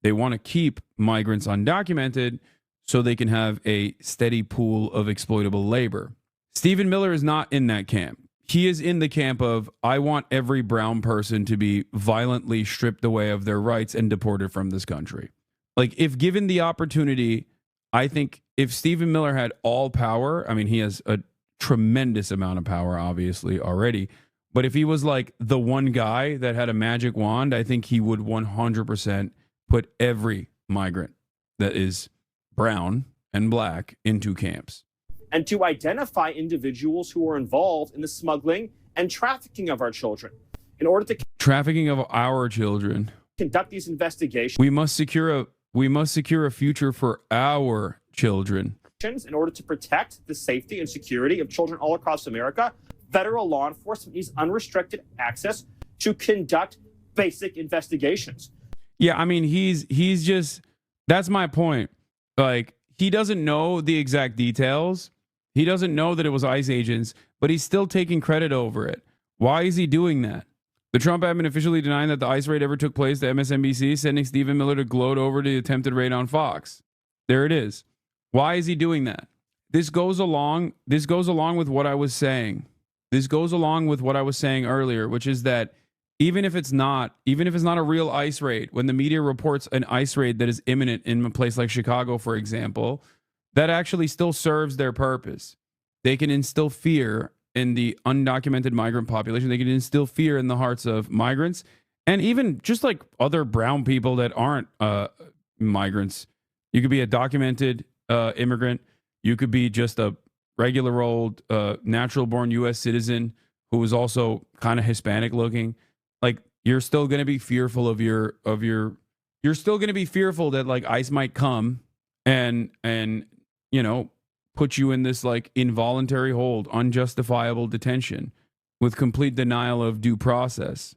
They want to keep migrants undocumented so they can have a steady pool of exploitable labor. Stephen Miller is not in that camp. He is in the camp of, I want every brown person to be violently stripped away of their rights and deported from this country. Like, if given the opportunity, I think if Stephen Miller had all power, I mean, he has a tremendous amount of power, obviously, already. But if he was like the one guy that had a magic wand, I think he would 100% put every migrant that is brown and black into camps. And to identify individuals who are involved in the smuggling and trafficking of our children. In order to trafficking of our children, conduct these investigations, we must secure a future for our children. In order to protect the safety and security of children all across America, federal law enforcement needs unrestricted access to conduct basic investigations. Yeah, I mean, he's just, that's my point. Like, he doesn't know the exact details. He doesn't know that it was ICE agents, but he's still taking credit over it. Why is he doing that? The Trump admin officially denying that the ICE raid ever took place to MSNBC, sending Stephen Miller to gloat over the attempted raid on Fox. There it is. Why is he doing that? This goes along with what I was saying. This goes along with what I was saying earlier, which is that even if it's not a real ICE raid, when the media reports an ICE raid that is imminent in a place like Chicago, for example, that actually still serves their purpose. They can instill fear in the undocumented migrant population. They can instill fear in the hearts of migrants and even just like other brown people that aren't migrants. You could be a documented immigrant. You could be just a regular old natural born U.S. citizen who is also kind of Hispanic looking. Like, you're still going to be fearful you're still going to be fearful that like ICE might come and you know, put you in this like involuntary hold, unjustifiable detention with complete denial of due process.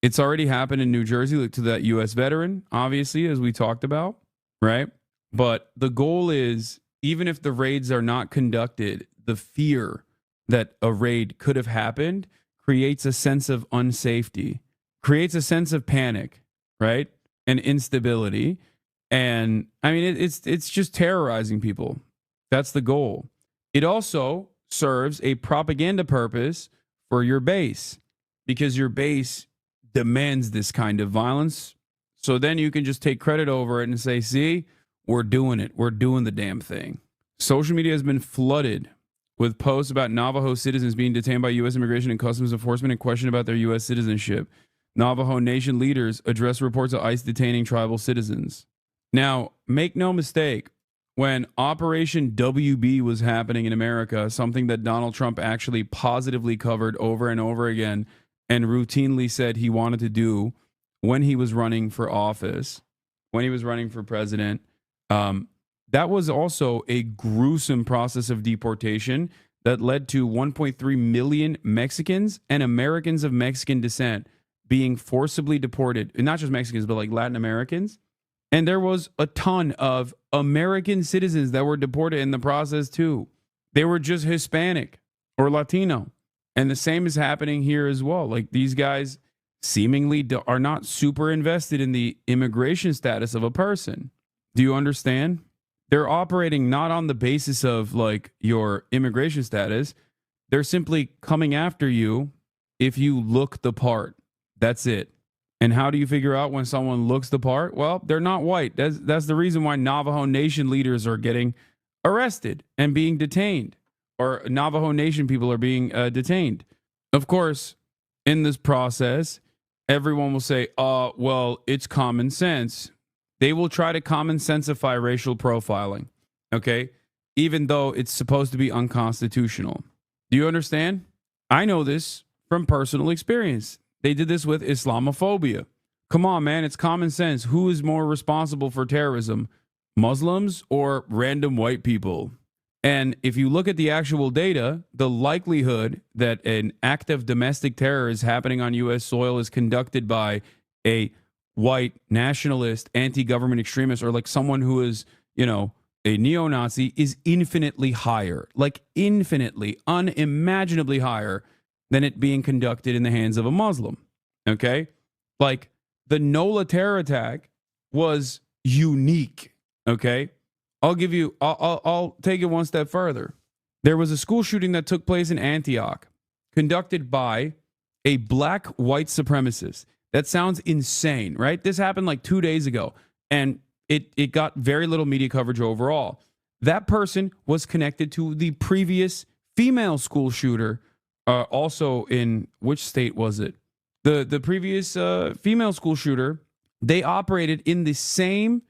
It's already happened in New Jersey to that U.S. veteran, obviously, as we talked about, right? But the goal is, even if the raids are not conducted, the fear that a raid could have happened creates a sense of unsafety, creates a sense of panic, right? And instability. And I mean, it's just terrorizing people. That's the goal. It also serves a propaganda purpose for your base, because your base demands this kind of violence. So then you can just take credit over it and say, see, we're doing it. We're doing the damn thing. Social media has been flooded with posts about Navajo citizens being detained by U.S. Immigration and Customs Enforcement and question about their U.S. citizenship. Navajo Nation leaders address reports of ICE detaining tribal citizens. Now, make no mistake, when Operation WB was happening in America, something that Donald Trump actually positively covered over and over again and routinely said he wanted to do when he was running for office, when he was running for president, that was also a gruesome process of deportation that led to 1.3 million Mexicans and Americans of Mexican descent being forcibly deported. And not just Mexicans, but like Latin Americans. And there was a ton of American citizens that were deported in the process too. They were just Hispanic or Latino. And the same is happening here as well. Like, these guys seemingly are not super invested in the immigration status of a person. Do you understand? They're operating not on the basis of like your immigration status. They're simply coming after you if you look the part. That's it. And how do you figure out when someone looks the part? Well, they're not white. That's the reason why Navajo Nation leaders are getting arrested and being detained, or Navajo Nation people are being detained. Of course, in this process, everyone will say, well, it's common sense. They will try to common sensify racial profiling, okay? Even though it's supposed to be unconstitutional. Do you understand? I know this from personal experience. They did this with Islamophobia. Come on, man, it's common sense. Who is more responsible for terrorism, Muslims or random white people? And if you look at the actual data, the likelihood that an act of domestic terror is happening on U.S. soil is conducted by a white nationalist, anti-government extremist, or like someone who is, you know, a neo-Nazi, is infinitely higher, like infinitely, unimaginably higher than it being conducted in the hands of a Muslim. Okay? Like, the NOLA terror attack was unique. Okay? I'll take it one step further. There was a school shooting that took place in Antioch, conducted by a black white supremacist. That sounds insane, right? This happened like 2 days ago, and it got very little media coverage overall. That person was connected to the previous female school shooter, also in which state was it? The previous female school shooter. They operated in the same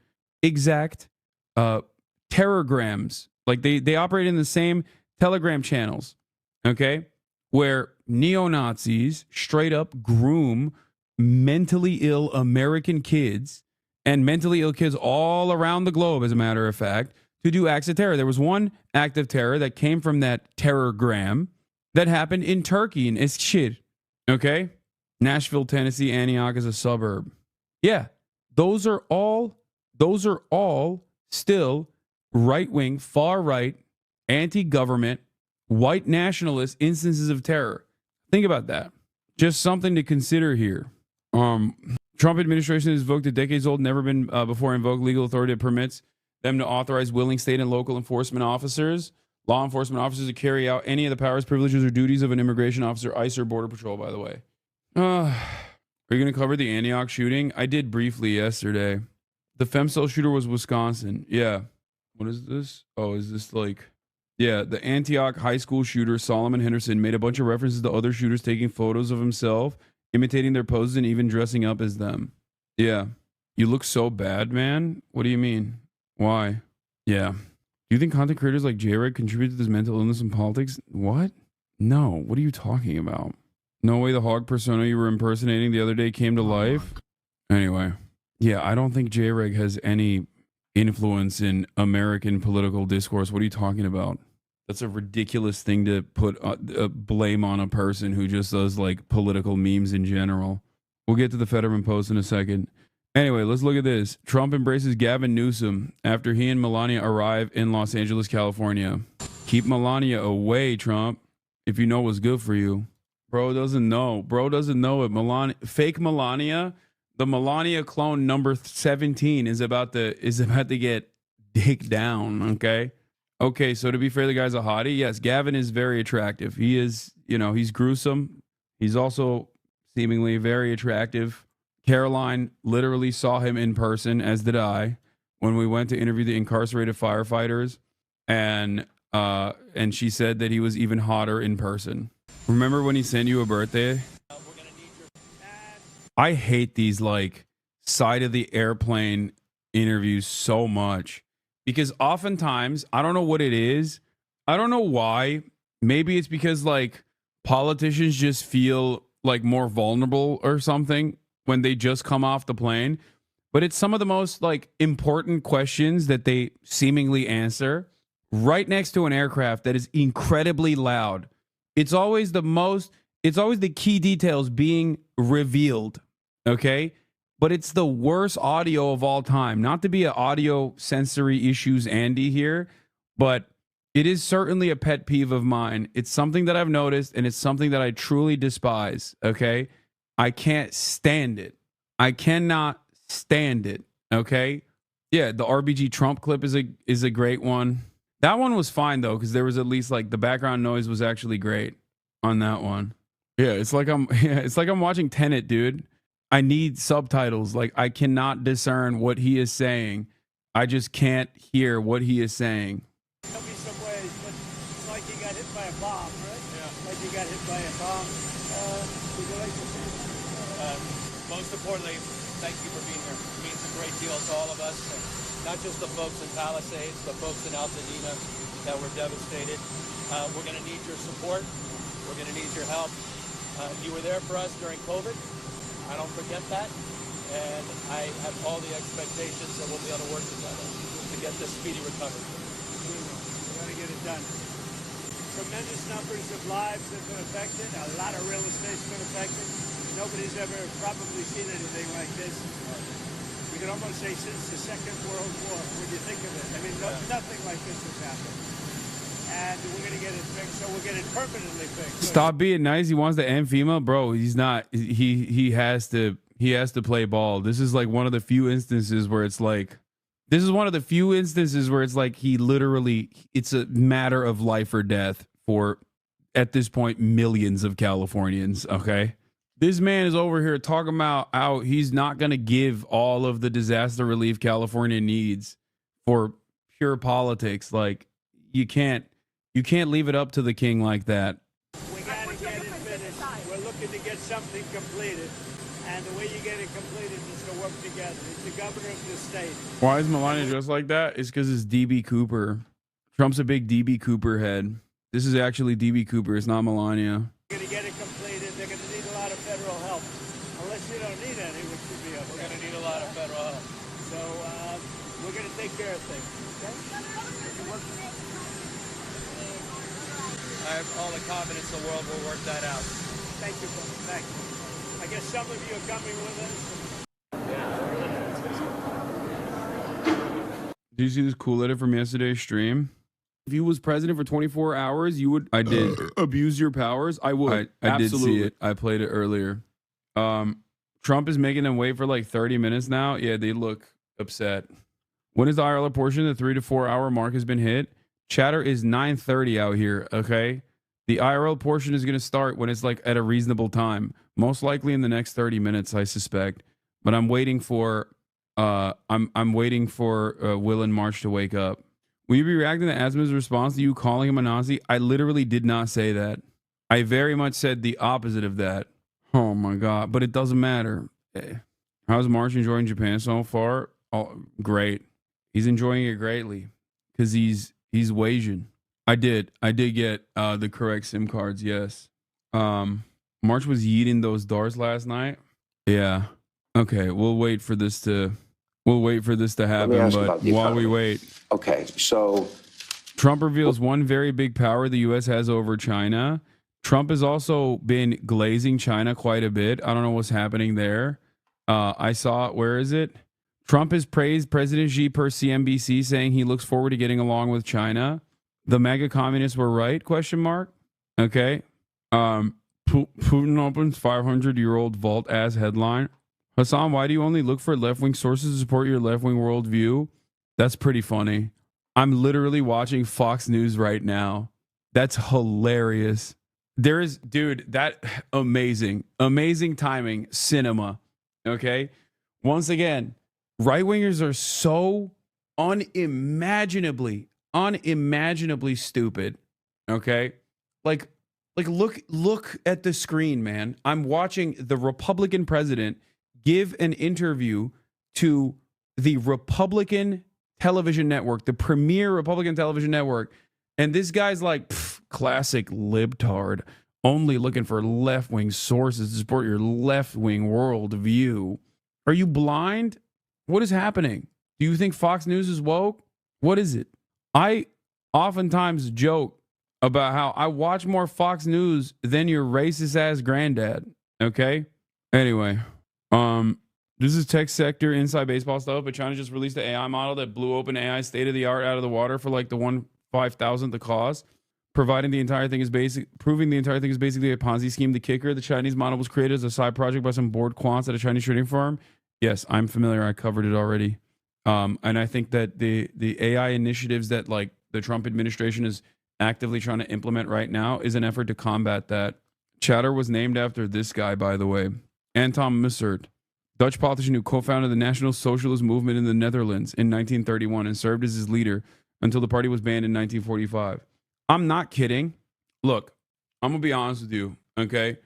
exact terrorgrams. Like they operated in the same Telegram channels, okay? Where neo-Nazis straight up groom mentally ill American kids and mentally ill kids all around the globe, as a matter of fact, to do acts of terror. There was one act of terror that came from that terrorgram that happened in Turkey, in Eskişehir, okay? Nashville, Tennessee, Antioch is a suburb. Yeah, those are all still right-wing, far-right, anti-government, white nationalist instances of terror. Think about that. Just something to consider here. Trump administration has invoked a decades-old, never been before invoked legal authority that permits them to authorize willing state and local enforcement officers, law enforcement officers to carry out any of the powers, privileges, or duties of an immigration officer, ICE, or Border Patrol, by the way. Are you going to cover the Antioch shooting? I did briefly yesterday. The femcel shooter was Wisconsin. Yeah. What is this? Oh, is this like... Yeah, the Antioch high school shooter, Solomon Henderson, made a bunch of references to other shooters taking photos of himself, imitating their poses, and even dressing up as them. Yeah. You look so bad, man. What do you mean? Why? Yeah. Do you think content creators like J-Reg contribute to this mental illness in politics? What? No. What are you talking about? No way the hog persona you were impersonating the other day came to life? Anyway. Yeah, I don't think J-Reg has any influence in American political discourse. What are you talking about? That's a ridiculous thing to put blame on a person who just does like political memes in general. We'll get to the Fetterman post in a second. Anyway, let's look at this. Trump embraces Gavin Newsom after he and Melania arrive in Los Angeles, California. Keep Melania away, Trump, if you know what's good for you. Bro doesn't know. Bro doesn't know it. Fake Melania, the Melania clone number 17 is about to get dick down, okay? Okay, so to be fair, the guy's a hottie. Yes, Gavin is very attractive. He is, he's gruesome. He's also seemingly very attractive. Caroline literally saw him in person, as did I, when we went to interview the incarcerated firefighters, and she said that he was even hotter in person. Remember when he sent you a birthday? I hate these like side of the airplane interviews so much. Because oftentimes, I don't know what it is. I don't know why. Maybe it's because like politicians just feel like more vulnerable or something when they just come off the plane. But it's some of the most like important questions that they seemingly answer right next to an aircraft that is incredibly loud. It's always the key details being revealed. Okay. But it's the worst audio of all time. Not to be an audio sensory issues Andy here, but it is certainly a pet peeve of mine. It's something that I've noticed, and it's something that I truly despise, okay? I can't stand it. I cannot stand it, okay? Yeah, the RBG Trump clip is a great one. That one was fine, though, because there was at least, like, the background noise was actually great on that one. Yeah, it's like I'm watching Tenet, dude. I need subtitles. Like, I cannot discern what he is saying. I just can't hear what he is saying. There'll be some ways, but it's like you got hit by a bomb, right? Yeah. Like you got hit by a bomb. Would you like to say? Most importantly, thank you for being here. It means a great deal to all of us. Not just the folks in Palisades, the folks in Altadena that were devastated. We're going to need your support. We're going to need your help. You were there for us during COVID. I don't forget that, and I have all the expectations that we'll be able to work together to get this speedy recovery. We got to get it done. Tremendous numbers of lives have been affected. A lot of real estate's been affected. Nobody's ever probably seen anything like this. You can almost say since the Second World War, when you think of it. I mean, nothing like this has happened. And we're going to get it fixed, so we'll get it permanently fixed. Stop being nice. He wants to end FEMA. Bro, he's not. He has to play ball. This is like one of the few instances where it's like, he literally, it's a matter of life or death for, at this point, millions of Californians, okay? This man is over here talking about how he's not going to give all of the disaster relief California needs for pure politics. Like, you can't leave it up to the king like that. We got to get it finished. We're looking to get something completed. And the way you get it completed is to work together. It's the governor of the state. Why is Melania dressed like that? It's because it's DB Cooper. Trump's a big DB Cooper head. This is actually DB Cooper. It's not Melania. We're going to get it completed. They're going to need a lot of federal help. Unless you don't need any, which would be okay. We're going to need a lot of federal help. So we're going to take care of things. Okay? I have all the confidence in the world we'll work that out. Thank you, brother. Thank you. I guess some of you are coming with us. Did you see this cool edit from yesterday's stream? If you was president for 24 hours, you would... I did. Abuse your powers? I would. I did see it. I played it earlier. Trump is making them wait for like 30 minutes now. Yeah, they look upset. When is the IRL portion? The 3 to 4 hour mark has been hit. Chatter is 9:30 out here, okay? The IRL portion is going to start when it's like at a reasonable time. Most likely in the next 30 minutes, I suspect. But I'm waiting for I'm waiting for Will and March to wake up. Will you be reacting to Asma's response to you calling him a Nazi? I literally did not say that. I very much said the opposite of that. Oh my God. But it doesn't matter. How's March enjoying Japan so far? Oh, great. He's enjoying it greatly because he's Asian. I did get the correct SIM cards. Yes. March was yeeting those darts last night. Yeah. Okay. We'll wait for this to happen. But while we wait. Okay. So Trump reveals one very big power the U.S. has over China. Trump has also been glazing China quite a bit. I don't know what's happening there. I saw, where is it? Trump has praised President Xi per CNBC, saying he looks forward to getting along with China. The MAGA communists were right, ? Okay. Putin opens 500-year-old vault-ass headline. Hasan, why do you only look for left-wing sources to support your left-wing worldview? That's pretty funny. I'm literally watching Fox News right now. That's hilarious. There is, dude, that amazing timing, cinema. Okay. Once again, right-wingers are so unimaginably stupid. Okay. Like look at the screen, man. I'm watching the Republican president give an interview to the Republican television network, the premier Republican television network. And this guy's like, classic libtard, only looking for left-wing sources to support your left-wing worldview. Are you blind? What is happening? Do you think Fox News is woke? What is it? I oftentimes joke about how I watch more Fox News than your racist-ass granddad. Okay? Anyway, this is tech sector inside baseball stuff, but China just released the AI model that blew open AI state-of-the-art out of the water for like the 1/5,000th the cost. Proving the entire thing is basically a Ponzi scheme. The kicker, the Chinese model was created as a side project by some bored quants at a Chinese trading firm. Yes, I'm familiar. I covered it already. And I think that the AI initiatives that like the Trump administration is actively trying to implement right now is an effort to combat that. Chatter was named after this guy, by the way, Anton Mussert, Dutch politician who co-founded the National Socialist Movement in the Netherlands in 1931 and served as his leader until the party was banned in 1945. I'm not kidding. Look, I'm going to be honest with you, okay?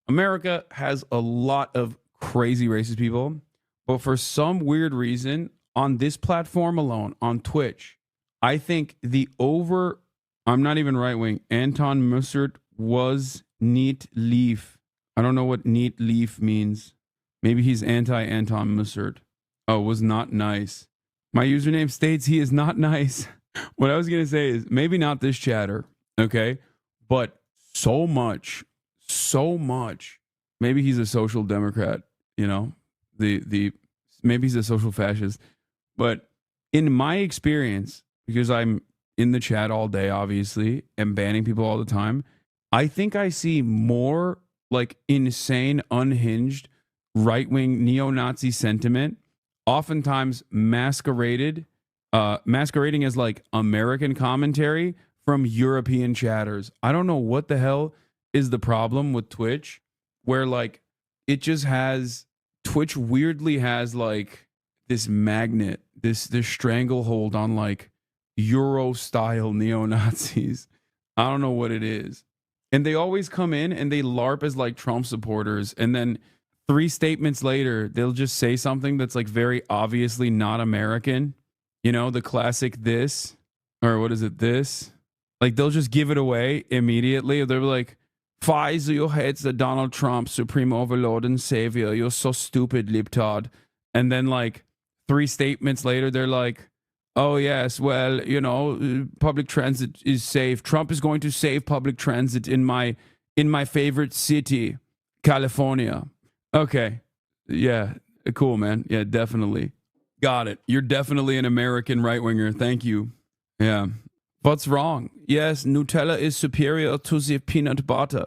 America has a lot of crazy racist people, but for some weird reason, on this platform alone, on Twitch, I think I'm not even right-wing, Anton Mussert was neat leaf. I don't know what neat leaf means. Maybe he's anti-Anton Mussert. Oh, was not nice. My username states he is not nice. What I was going to say is maybe not this chatter, okay? But so much. Maybe he's a social democrat, you know? Maybe he's a social fascist. But in my experience, because I'm in the chat all day, obviously, and banning people all the time, I think I see more like insane, unhinged, right-wing neo-Nazi sentiment, oftentimes masquerading as like American commentary from European chatters. I don't know what the hell is the problem with Twitch, where like it just has, Twitch weirdly has like this magnet, this stranglehold on like Euro style neo-Nazis. I don't know what it is. And they always come in and they LARP as like Trump supporters. And then 3 statements later, they'll just say something that's like very obviously not American. You know, the classic this, or what is it, this? Like they'll just give it away immediately. They'll be like, Pfizer, your head's the Donald Trump, supreme overlord and savior. You're so stupid, libtard. And then like 3 statements later, they're like, oh yes, well, you know, public transit is safe. Trump is going to save public transit in my favorite city, California. Okay. Yeah. Cool, man. Yeah, definitely. Got it. You're definitely an American right-winger. Thank you. Yeah. What's wrong? Yes, Nutella is superior to the peanut butter.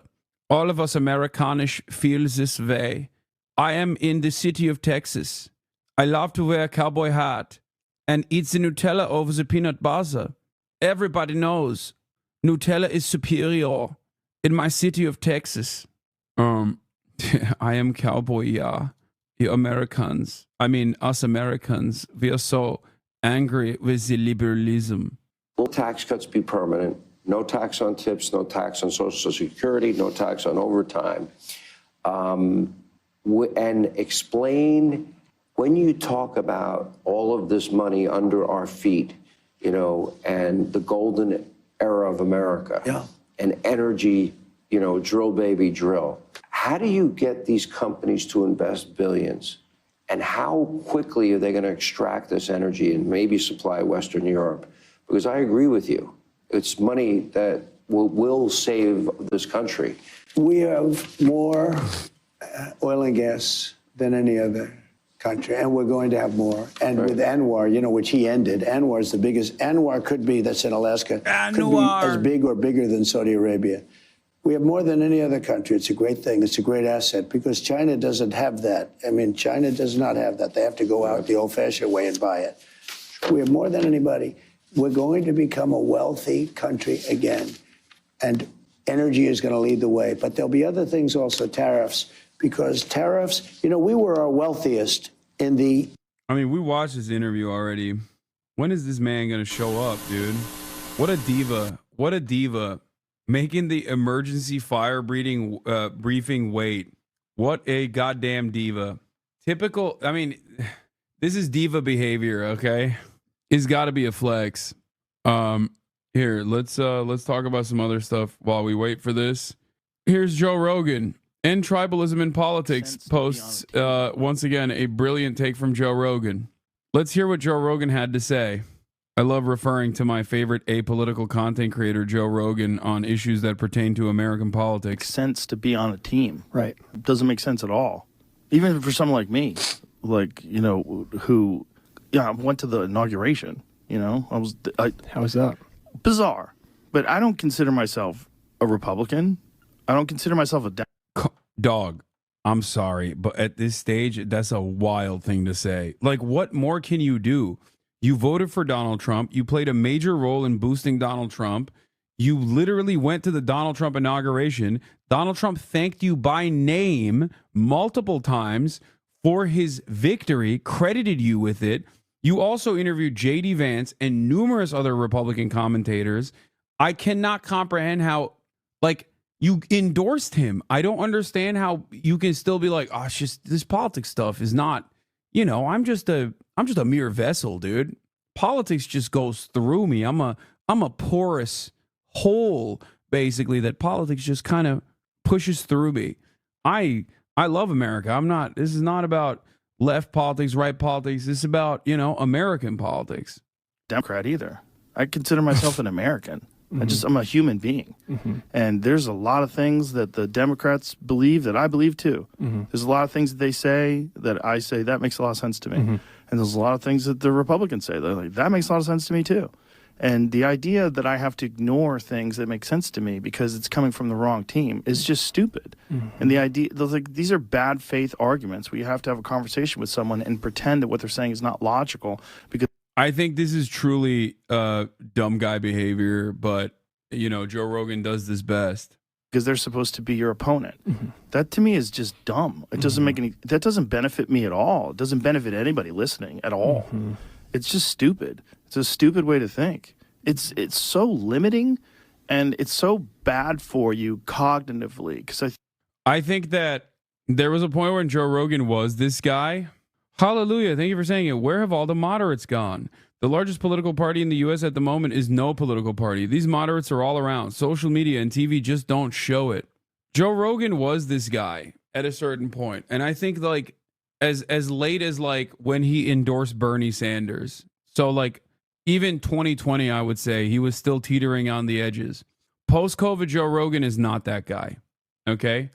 All of us Americanish feel this way. I am in the city of Texas. I love to wear a cowboy hat and eat the Nutella over the peanut butter. Everybody knows Nutella is superior in my city of Texas. I am cowboy, yeah. You Americans, us Americans, we are so angry with the liberalism. Will tax cuts be permanent? No tax on tips, no tax on Social Security, no tax on overtime. And explain, when you talk about all of this money under our feet, and the golden era of America, and energy, drill, baby, drill. How do you get these companies to invest billions? And how quickly are they going to extract this energy and maybe supply Western Europe? Because I agree with you. It's money that will save this country. We have more oil and gas than any other country, and we're going to have more. And with Anwar, which he ended, Anwar is the biggest. Anwar could be, that's in Alaska, could be as big or bigger than Saudi Arabia. We have more than any other country. It's a great thing. It's a great asset because China doesn't have that. China does not have that. They have to go out the old-fashioned way and buy it. We have more than anybody. We're going to become a wealthy country again, and energy is going to lead the way. But there'll be other things also, tariffs, because tariffs, we were our wealthiest in the... we watched this interview already. When is this man going to show up, dude? What a diva. What a diva. Making the emergency fire briefing wait. What a goddamn diva. Typical, this is diva behavior, okay? It's got to be a flex. Here, let's talk about some other stuff while we wait for this. Here's Joe Rogan. End Tribalism in Politics posts, once again, a brilliant take from Joe Rogan. Let's hear what Joe Rogan had to say. I love referring to my favorite apolitical content creator, Joe Rogan, on issues that pertain to American politics. Sense to be on a team. Right. It doesn't make sense at all. Even for someone like me, who went to the inauguration, How was that? Bizarre. But I don't consider myself a Republican. I don't consider myself a dog. I'm sorry, but at this stage, that's a wild thing to say. Like, what more can you do? You voted for Donald Trump. You played a major role in boosting Donald Trump. You literally went to the Donald Trump inauguration. Donald Trump thanked you by name multiple times for his victory, credited you with it. You also interviewed J.D. Vance and numerous other Republican commentators. I cannot comprehend how, you endorsed him. I don't understand how you can still be like, oh, it's just this politics stuff is not, I'm just a mere vessel, dude. Politics just goes through me. I'm a porous hole, basically, that politics just kind of pushes through me. I love America. This is not about left politics, right politics. This is about, American politics. Democrat either. I consider myself an American. I'm a human being. And there's a lot of things that the Democrats believe that I believe too. There's a lot of things that they say that I say that makes a lot of sense to me. And there's a lot of things that the Republicans say that makes a lot of sense to me too. And the idea that I have to ignore things that make sense to me because it's coming from the wrong team is just stupid. And the idea, these are bad faith arguments where you have to have a conversation with someone and pretend that what they're saying is not logical because I think this is truly dumb guy behavior, but Joe Rogan does this best because they're supposed to be your opponent. That to me is just dumb. It doesn't make any. That doesn't benefit me at all. It doesn't benefit anybody listening at all. It's just stupid. It's a stupid way to think. It's so limiting, and it's so bad for you cognitively. Because I think that there was a point when Joe Rogan was this guy. Hallelujah. Thank you for saying it. Where have all the moderates gone? The largest political party in the U.S. at the moment is no political party. These moderates are all around. Social media and TV just don't show it. Joe Rogan was this guy at a certain point. And I think as late as when he endorsed Bernie Sanders. So even 2020, I would say he was still teetering on the edges. Post-COVID Joe Rogan is not that guy. Okay?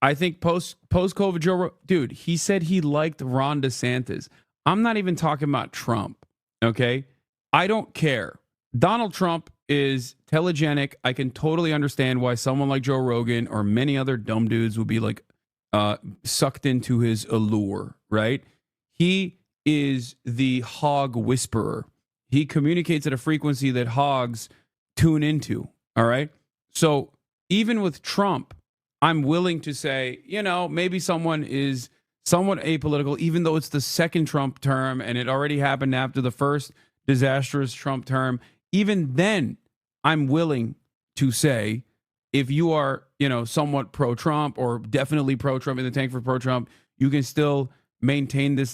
I think post-COVID Joe Rogan, dude, he said he liked Ron DeSantis. I'm not even talking about Trump, okay? I don't care. Donald Trump is telegenic. I can totally understand why someone like Joe Rogan or many other dumb dudes would be sucked into his allure, right? He is the hog whisperer. he communicates at a frequency that hogs tune into. All right. So even with Trump, I'm willing to say, maybe someone is somewhat apolitical, even though it's the second Trump term and it already happened after the first disastrous Trump term. Even then, I'm willing to say, if you are, somewhat pro-Trump or definitely pro-Trump, in the tank for pro-Trump, you can still maintain this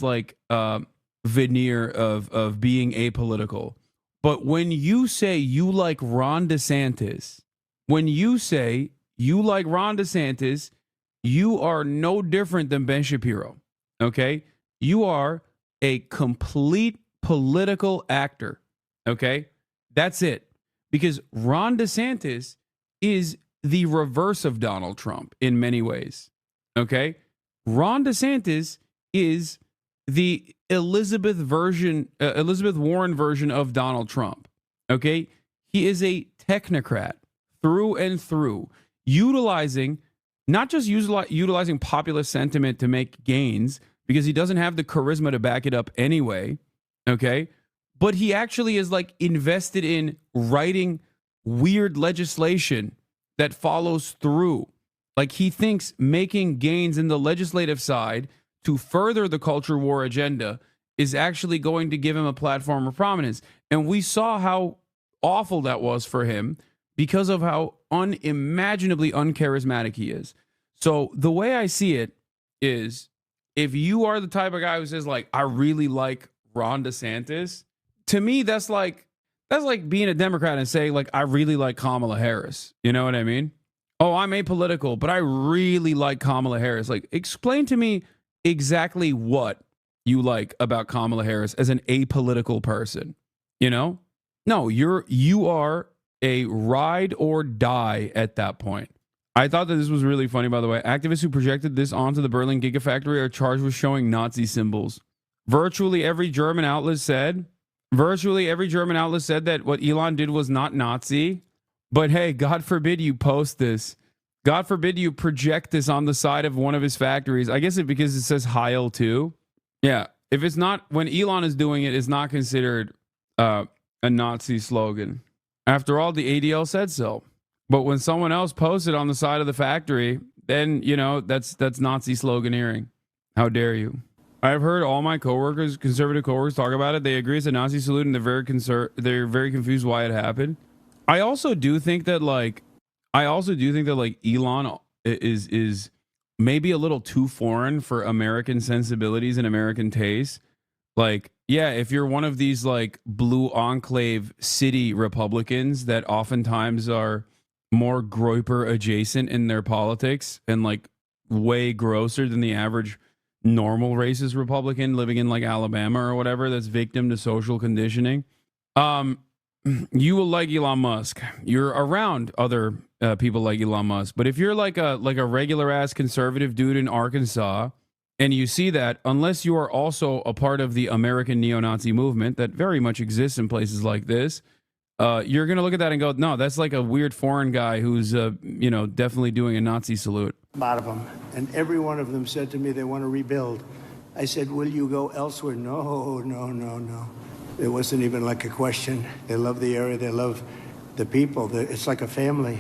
veneer of being apolitical. But when you say you like Ron DeSantis, you are no different than Ben Shapiro, okay? You are a complete political actor, okay? That's it. Because Ron DeSantis is the reverse of Donald Trump in many ways, okay? Ron DeSantis is the Elizabeth Warren version of Donald Trump, okay? He is a technocrat through and through, not just utilizing populist sentiment to make gains, because he doesn't have the charisma to back it up anyway, okay? But he actually is invested in writing weird legislation that follows through. He thinks making gains in the legislative side to further the culture war agenda is actually going to give him a platform of prominence. And we saw how awful that was for him because of how unimaginably uncharismatic he is. So the way I see it is, if you are the type of guy who says I really like Ron DeSantis, to me that's like being a Democrat and saying I really like Kamala Harris. You know what I mean? Oh, I'm apolitical, but I really like Kamala Harris. Explain to me exactly what you like about Kamala Harris as an apolitical person. No, you are a ride or die at that point. I thought that this was really funny, by the way. Activists who projected this onto the Berlin Gigafactory are charged with showing Nazi symbols. Virtually every German outlet said that what Elon did was not Nazi. But hey, God forbid you post this. God forbid you project this on the side of one of his factories. I guess because it says Heil too. Yeah. If it's not, when Elon is doing it, it's not considered a Nazi slogan. After all, the ADL said so. But when someone else posts it on the side of the factory, then, that's Nazi sloganeering. How dare you? I've heard all my coworkers, conservative coworkers, talk about it. They agree it's a Nazi salute, and they're very confused why it happened. I also do think that Elon is maybe a little too foreign for American sensibilities and American tastes. If you're one of these blue enclave city Republicans that oftentimes are more Groyper adjacent in their politics and way grosser than the average normal racist Republican living in Alabama or whatever, that's victim to social conditioning, you will like Elon Musk. You're around other people like Elon Musk. But if you're a regular ass conservative dude in Arkansas, and you see that, unless you are also a part of the American neo-Nazi movement that very much exists in places like this, you're going to look at that and go, no, that's a weird foreign guy who's, definitely doing a Nazi salute. A lot of them. And every one of them said to me they want to rebuild. I said, will you go elsewhere? No. It wasn't even a question. They love the area. They love the people. It's like a family.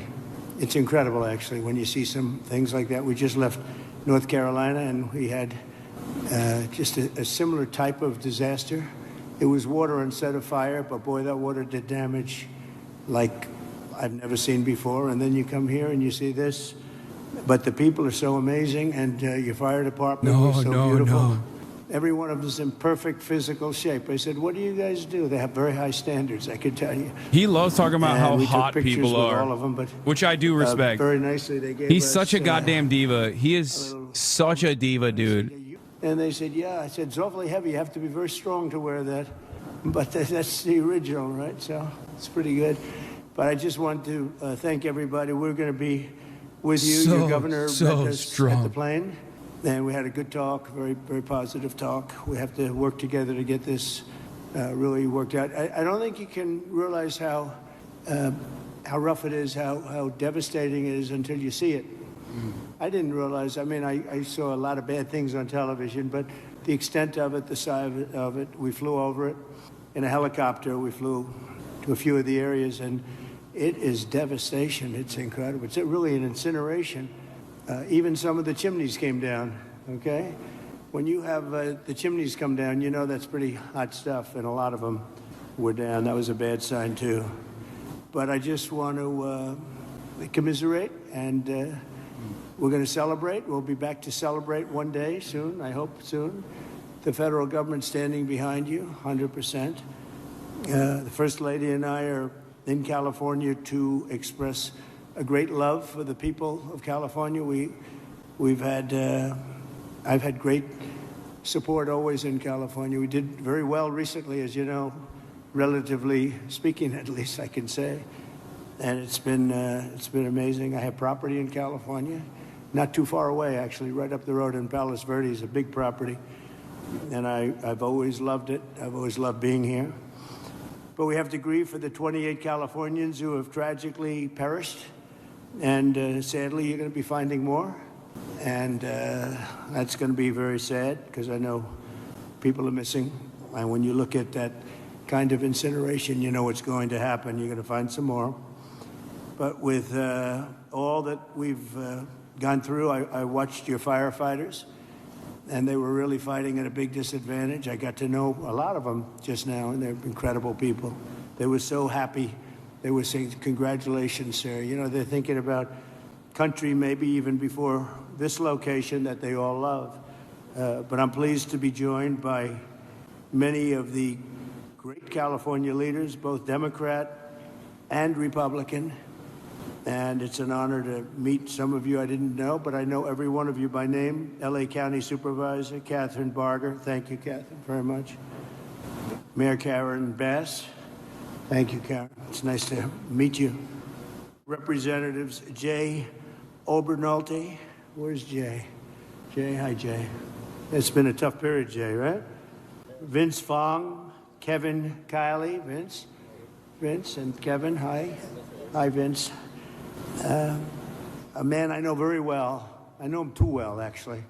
It's incredible, actually, when you see some things like that. We just left North Carolina, and we had just a similar type of disaster. It was water instead of fire, but boy, that water did damage like I've never seen before. And then you come here and you see this, but the people are so amazing, and your fire department was so beautiful. No. Every one of them is in perfect physical shape. I said, what do you guys do? They have very high standards, I could tell you. He loves talking about how hot people are, all of them, but, which I do respect. Very nicely, they gave He's us, such a goddamn diva. He is such a diva, dude. And they said, yeah. I said, it's awfully heavy. You have to be very strong to wear that. But that's the original, right? So it's pretty good. But I just want to thank everybody. We're going to be with you. Your governor met us at the plane. And we had a good talk, very, very positive talk. We have to work together to get this really worked out. I don't think you can realize how rough it is, how devastating it is until you see it. I didn't realize. I mean, I saw a lot of bad things on television, but the extent of it, the size of it, we flew over it. in a helicopter. We flew to a few of the areas, and it is devastation. It's incredible. It's really an incineration. Even some of the chimneys came down, okay? When you have the chimneys come down, you know that's pretty hot stuff, and a lot of them were down. That was a bad sign, too. But I just want to commiserate, and we're going to celebrate. We'll be back to celebrate one day soon, I hope soon. The federal government standing behind you, 100%. The First Lady and I are in California to express a great love for the people of California. I've had great support always in California. We did very well recently, as you know, relatively speaking, at least I can say. And it's been amazing. I have property in California, not too far away, actually, right up the road in Palos Verdes, a big property. And I've always loved it. I've always loved being here. But we have to grieve for the 28 Californians who have tragically perished. And sadly, you're going to be finding more. And that's going to be very sad because I know people are missing. And when you look at that kind of incineration, you know what's going to happen. You're going to find some more. But with all that we've gone through, I watched your firefighters, and they were really fighting at a big disadvantage. I got to know a lot of them just now, and they're incredible people. They were so happy. They were saying, congratulations, sir. You know, they're thinking about country maybe even before this location that they all love. But I'm pleased to be joined by many of the great California leaders, both Democrat and Republican. And it's an honor to meet some of you I didn't know, but I know every one of you by name. LA County Supervisor Catherine Barger. Thank you, Catherine, very much. Mayor Karen Bass. Thank you, Karen. It's nice to meet you. Representatives Jay Obernolte. Where's Jay? Jay, hi, Jay. It's been a tough period, Jay, right? Vince Fong, Kevin Kiley, Vince and Kevin, hi. Hi, Vince. A man I know very well. I know him too well, actually.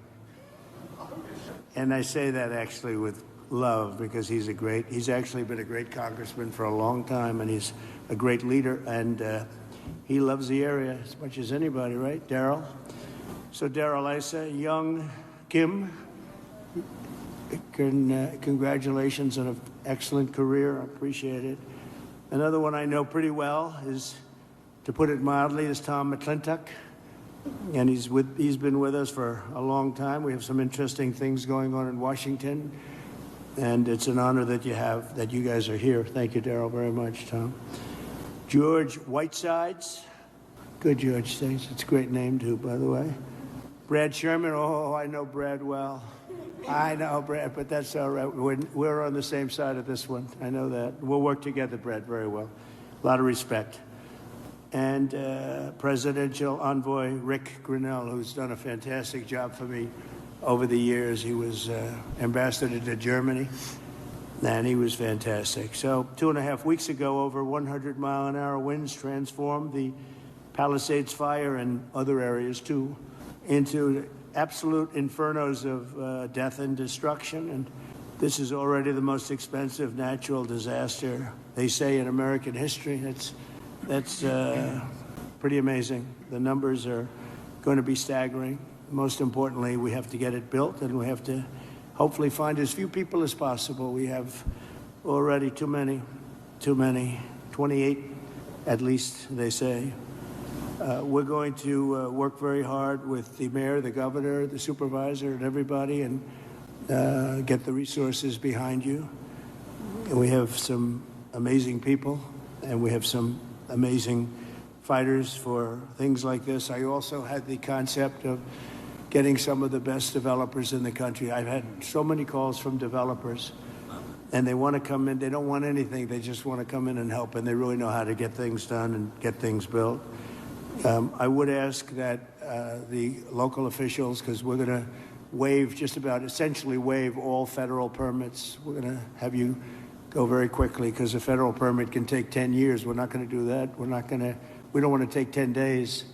And I say that actually with love because he's actually been a great congressman for a long time, and he's a great leader, and he loves the area as much as anybody, right? Daryl. So Daryl, I say, young Kim, congratulations on an excellent career. I appreciate it. Another one I know pretty well is, to put it mildly, is Tom McClintock. And he's been with us for a long time. We have some interesting things going on in Washington. And it's an honor that you guys are here. Thank you, Daryl, very much, Tom. George Whitesides. Good, George. Thanks. It's a great name, too, by the way. Brad Sherman. Oh, I know Brad well. I know Brad, but that's all right. We're on the same side of this one. I know that. We'll work together, Brad, very well. A lot of respect. And Presidential Envoy Rick Grinnell, who's done a fantastic job for me over the years. He was ambassador to Germany, and he was fantastic. So 2.5 weeks ago, over 100-mile-an-hour winds transformed the Palisades fire and other areas, too, into absolute infernos of death and destruction. And this is already the most expensive natural disaster, they say, in American history. That's pretty amazing. The numbers are going to be staggering. Most importantly, we have to get it built, and we have to hopefully find as few people as possible. We have already too many, 28 at least, they say. We're going to work very hard with the mayor, the governor, the supervisor, and everybody, and get the resources behind you. And we have some amazing people, and we have some amazing fighters for things like this. I also had the concept of getting some of the best developers in the country. I've had so many calls from developers, and they want to come in. They don't want anything. They just want to come in and help, and they really know how to get things done and get things built. I would ask that the local officials, because we're going to essentially waive all federal permits. We're going to have you go very quickly because a federal permit can take 10 years. We're not going to do that. We don't want to take 10 days.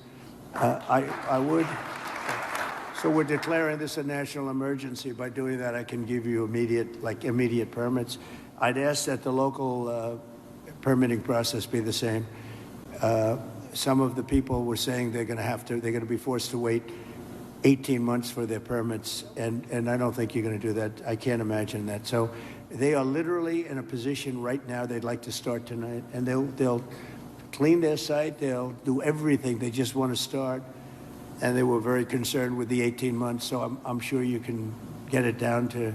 I would. So we're declaring this a national emergency. By doing that, I can give you immediate permits. I'd ask that the local permitting process be the same. Some of the people were saying they're going to be forced to wait 18 months for their permits, and I don't think you're going to do that. I can't imagine that. So they are literally in a position right now they'd like to start tonight, and they'll clean their site, they'll do everything. They just want to start, and they were very concerned with the 18 months, so I'm sure you can get it down to,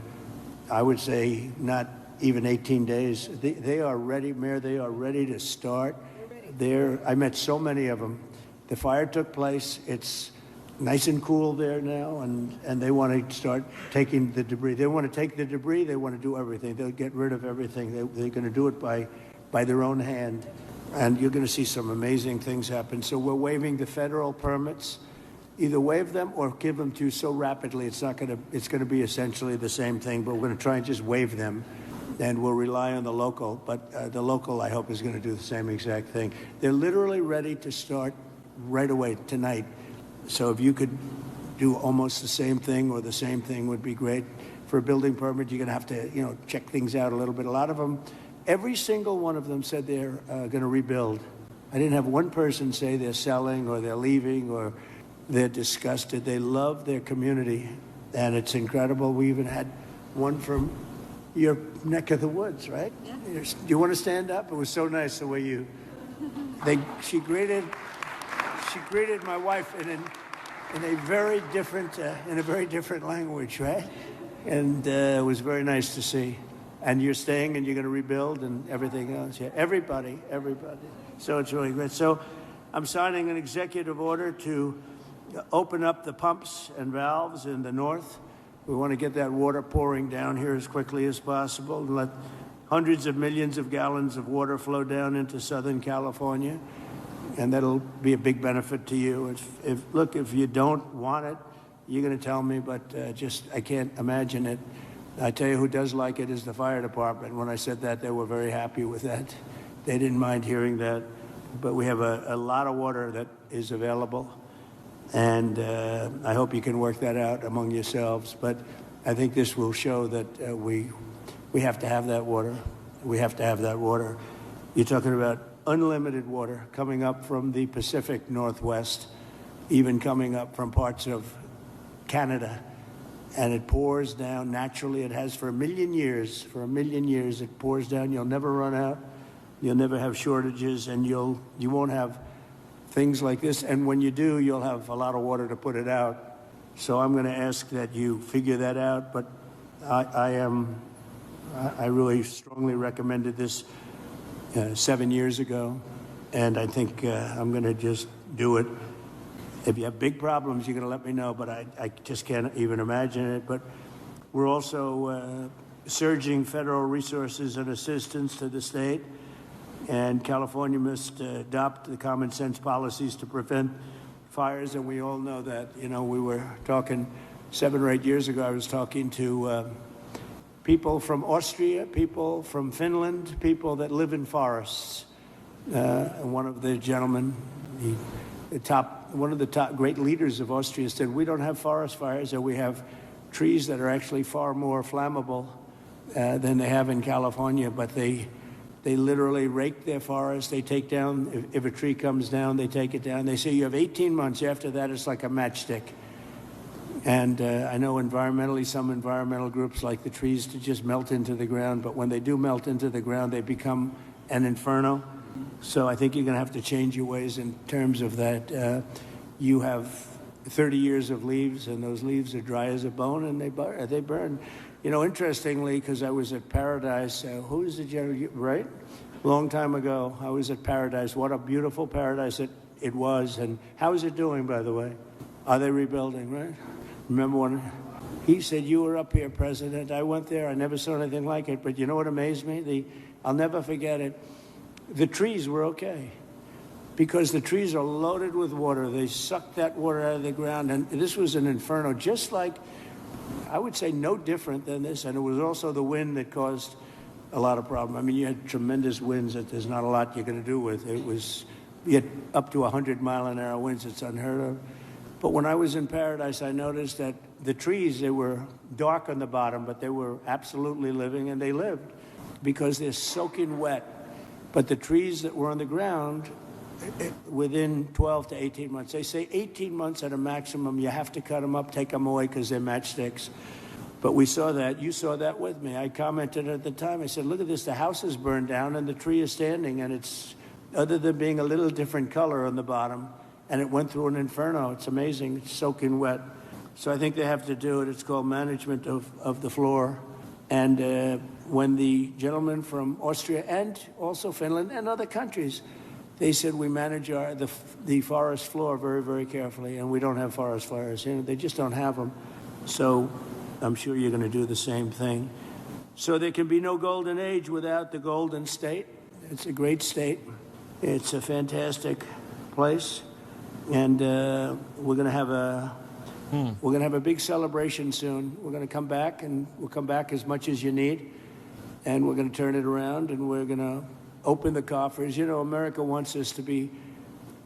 I would say, not even 18 days. They are ready, Mayor, they are ready to start. I met so many of them. The fire took place. It's nice and cool there now, and they want to start taking the debris. They want to take the debris. They want to do everything. They'll get rid of everything. They're going to do it by their own hand, and you're going to see some amazing things happen. So we're waiving the federal permits. Either waive them or give them to you so rapidly it's going to be essentially the same thing, but we're going to try and just waive them, and we'll rely on the local. But the local, I hope, is going to do the same exact thing. They're literally ready to start right away tonight. So if you could do almost the same thing or the same thing would be great. For a building permit, you're going to have to, check things out a little bit. A lot of them, every single one of them said they're going to rebuild. I didn't have one person say they're selling or they're leaving or they're disgusted. They love their community, and it's incredible. We even had one from your neck of the woods, right? Yeah. Do you want to stand up? It was so nice the way she greeted my wife in a very different language, right? And it was very nice to see. And you're staying, and you're going to rebuild, and everything else. Yeah, everybody. So it's really great. So I'm signing an executive order to open up the pumps and valves in the north. We want to get that water pouring down here as quickly as possible and let hundreds of millions of gallons of water flow down into Southern California. And that'll be a big benefit to you. If you don't want it, you're going to tell me, but I can't imagine it. I tell you who does like it is the fire department. When I said that, they were very happy with that. They didn't mind hearing that. But we have a lot of water that is available. And I hope you can work that out among yourselves. But I think this will show that we have to have that water. We have to have that water. You're talking about unlimited water coming up from the Pacific Northwest, even coming up from parts of Canada. And it pours down naturally. It has for a million years. For a million years, it pours down. You'll never run out. You'll never have shortages, and you won't have things like this. And when you do, you'll have a lot of water to put it out. So I'm going to ask that you figure that out. But I really strongly recommended this 7 years ago, and I think I'm going to just do it. If you have big problems, you're going to let me know, but I just can't even imagine it. But we're also surging federal resources and assistance to the state, and California must adopt the common sense policies to prevent fires, and we all know that. We were talking 7 or 8 years ago, I was talking to people from Austria, people from Finland, people that live in forests. One of the gentlemen, one of the top great leaders of Austria said, we don't have forest fires, and we have trees that are actually far more flammable than they have in California, but they literally rake their forests. They take down, if a tree comes down, they take it down. They say you have 18 months. After that, it's like a matchstick. And I know environmentally, some environmental groups like the trees to just melt into the ground, but when they do melt into the ground, they become an inferno. So I think you're going to have to change your ways in terms of that. You have 30 years of leaves, and those leaves are dry as a bone, and they burn. Interestingly, because I was at Paradise, who is the general, right? Long time ago, I was at Paradise. What a beautiful paradise it was. And how is it doing, by the way? Are they rebuilding, right? Remember when he said, you were up here, President. I went there. I never saw anything like it. But you know what amazed me? I'll never forget it. The trees were okay because the trees are loaded with water. They sucked that water out of the ground. And this was an inferno, just like, I would say, no different than this. And it was also the wind that caused a lot of problem. I mean, you had tremendous winds that there's not a lot you're going to do with. You had up to 100-mile-an-hour winds. It's unheard of. But when I was in Paradise, I noticed that the trees, they were dark on the bottom, but they were absolutely living, and they lived. because they're soaking wet. But the trees that were on the ground, within 12 to 18 months, they say 18 months at a maximum, you have to cut them up, take them away because they're matchsticks. But we saw that. You saw that with me. I commented at the time. I said, look at this. The house is burned down and the tree is standing, and it's, other than being a little different color on the bottom, and it went through an inferno. It's amazing. It's soaking wet. So I think they have to do it. It's called management of the floor. And when the gentleman from Austria and also Finland and other countries, they said we manage the forest floor very, very carefully, and we don't have forest fires. You know, they just don't have them. So I'm sure you're going to do the same thing. So there can be no golden age without the Golden State. It's a great state. It's a fantastic place, and we're going to have a big celebration soon. We're going to come back, and we'll come back as much as you need, and we're going to turn it around, and we're going to open the coffers. You know, America wants us to be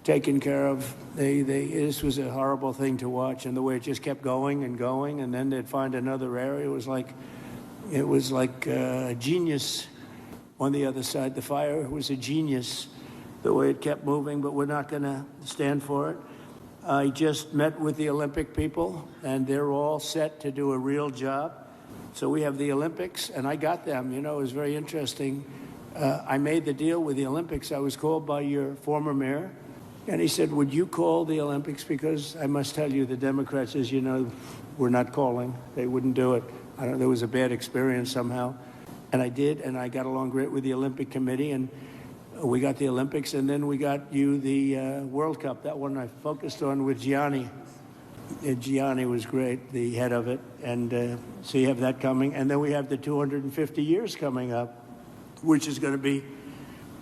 taken care of. This was a horrible thing to watch, and the way it just kept going, and then they'd find another area. It was like a genius on the other side. The fire was a genius, the way it kept moving, but we're not going to stand for it. I just met with the Olympic people, and they're all set to do a real job. So we have the Olympics, and I got them. You know, it was very interesting. I made the deal with the Olympics. I was called by your former mayor, and he said, would you call the Olympics? Because I must tell you, the Democrats, as you know, were not calling. They wouldn't do it. There was a bad experience somehow. And I did, and I got along great with the Olympic Committee, and we got the Olympics, and then we got you the World Cup. That one I focused on with Gianni. Gianni was great, the head of it. And so you have that coming. And then we have the 250 years coming up, which is going to be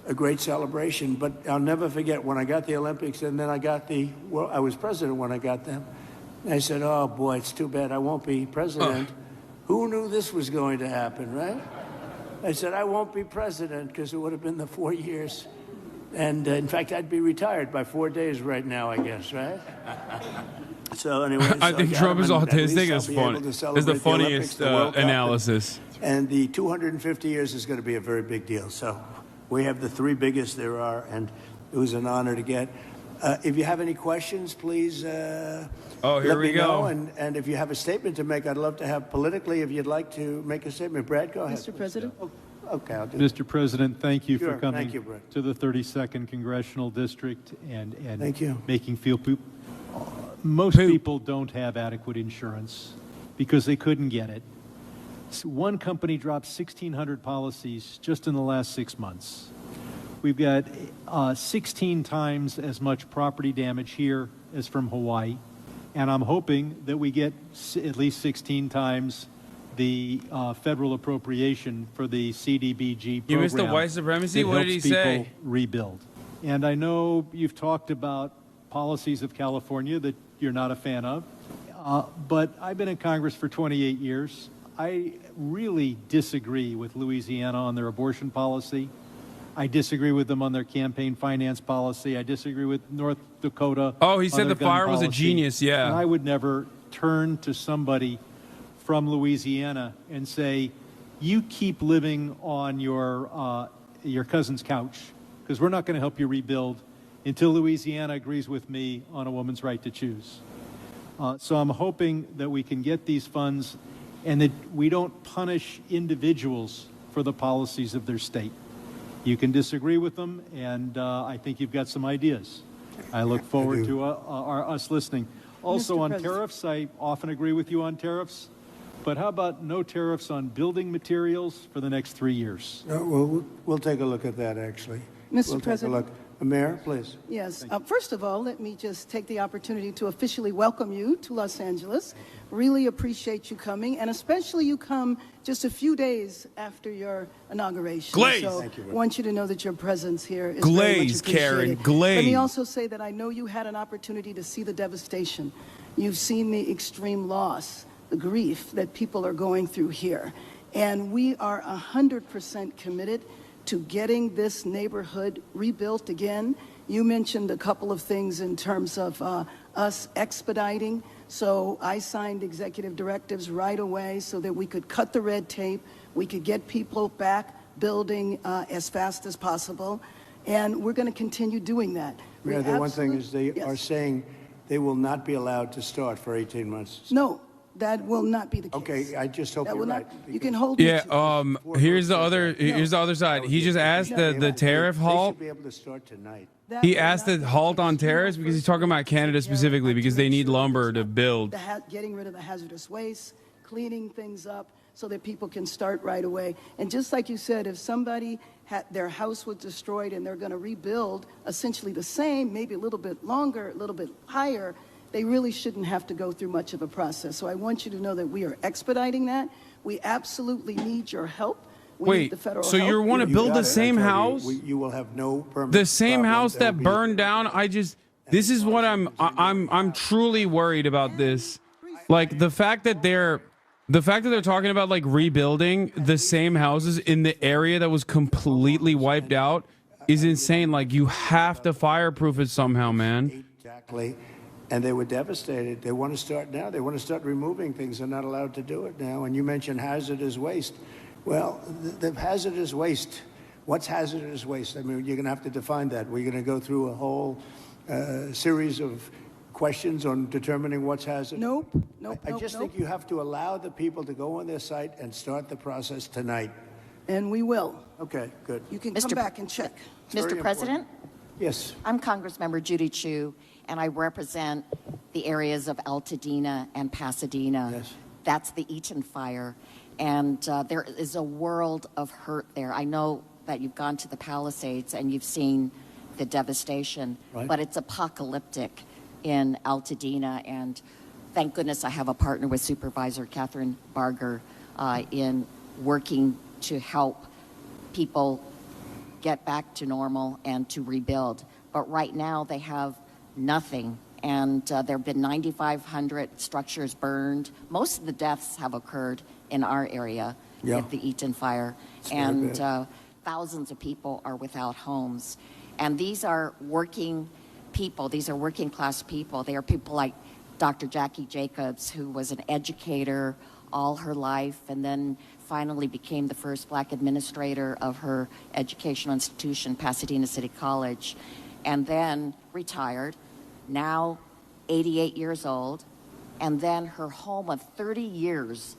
a great celebration. But I'll never forget when I got the Olympics, and then I was president when I got them. I said, oh boy, it's too bad I won't be president. Who knew this was going to happen, right? I said, I won't be president because it would have been the 4 years. And in fact, I'd be retired by 4 days right now, I guess, right? So anyway, I think Trump is autistic. It's funny. It's the funniest analysis. And the 250 years is going to be a very big deal. So we have the three biggest there are, and it was an honor to get. If you have any questions, please let me know. And if you have a statement to make, I'd love to have politically, if you'd like to make a statement. Brad, go ahead. Mr. President. Okay, I'll do Mr. President, thank you for coming Thank you, Brad. to the 32nd Congressional District and Thank you. making feel most people don't have adequate insurance because they couldn't get it. One company dropped 1,600 policies just in the last 6 months. We've got 16 times as much property damage here as from Hawaii. And I'm hoping that we get at least 16 times the federal appropriation for the CDBG program. You missed the white supremacy? What did he say? Rebuild. And I know you've talked about policies of California that you're not a fan of, but I've been in Congress for 28 years. I really disagree with Louisiana on their abortion policy. I disagree with them on their campaign finance policy. I disagree with North Dakota. Oh, he said the fire was a genius, yeah. And I would never turn to somebody from Louisiana and say, you keep living on your cousin's couch, because we're not going to help you rebuild until Louisiana agrees with me on a woman's right to choose. So I'm hoping that we can get these funds and that we don't punish individuals for the policies of their state. You can disagree with them, and I think you've got some ideas. I look forward to us listening. Also on tariffs, I often agree with you on tariffs, but how about no tariffs on building materials for the next 3 years? We'll take a look at that, actually. Mr. President. Mayor, please. Yes. First of all, let me just take the opportunity to officially welcome you to Los Angeles. Really appreciate you coming, and especially you come just a few days after your inauguration. Glaze. So Thank you. I want you to know that your presence here is Glaze, very much appreciated. Karen, glaze. Let me also say that I know you had an opportunity to see the devastation. You've seen the extreme loss, the grief that people are going through here. And we are 100% committed to getting this neighborhood rebuilt again. You mentioned a couple of things in terms of us expediting. So I signed executive directives right away so that we could cut the red tape, we could get people back building as fast as possible, and we're going to continue doing that. Mayor, the one thing is they are saying they will not be allowed to start for 18 months. No, that will not be the case. Okay, I just hope That you're will right. not. You can hold me to it. Here's the other side. He just asked the tariff They halt. should be able to start tonight. He asked the halt on tariffs because he's talking about Canada specifically because they need lumber to build. Getting rid of the hazardous waste, cleaning things up so that people can start right away. And just like you said, if somebody had their house was destroyed and they're going to rebuild essentially the same, maybe a little bit longer, a little bit higher, they really shouldn't have to go through much of a process. So I want you to know that we are expediting that. We absolutely need your help. We need the federal so help. you want to build the same house? You will have no permanent The same problem. house There that will be- burned down. This is what I'm truly worried about this. Like the fact that they're talking about like rebuilding the same houses in the area that was completely wiped out is insane. Like you have to fireproof it somehow, man. Exactly. And they were devastated. They want to start now. They want to start removing things. They're not allowed to do it now. And you mentioned hazardous waste. Well, the hazardous waste, what's hazardous waste? I mean, you're going to have to define that. We're going to go through a whole series of questions on determining what's hazardous. Nope. I just think you have to allow the people to go on their site and start the process tonight. And we will. Okay, good. You can come back and check. Very Mr. President? important. Yes. I'm Congressmember Judy Chu, and I represent the areas of Altadena and Pasadena. Yes. That's the Eaton fire, and there is a world of hurt there. I know that you've gone to the Palisades and you've seen the devastation, Right. but it's apocalyptic in Altadena, and thank goodness I have a partner with Supervisor Catherine Barger in working to help people get back to normal and to rebuild. But right now they have nothing, and there have been 9,500 structures burned. Most of the deaths have occurred in our area with the Eaton fire, and thousands of people are without homes. And these are working people. These are working class people. They are people like Dr. Jackie Jacobs, who was an educator all her life and then finally became the first black administrator of her educational institution, Pasadena City College, and then retired, now 88 years old, and then her home of 30 years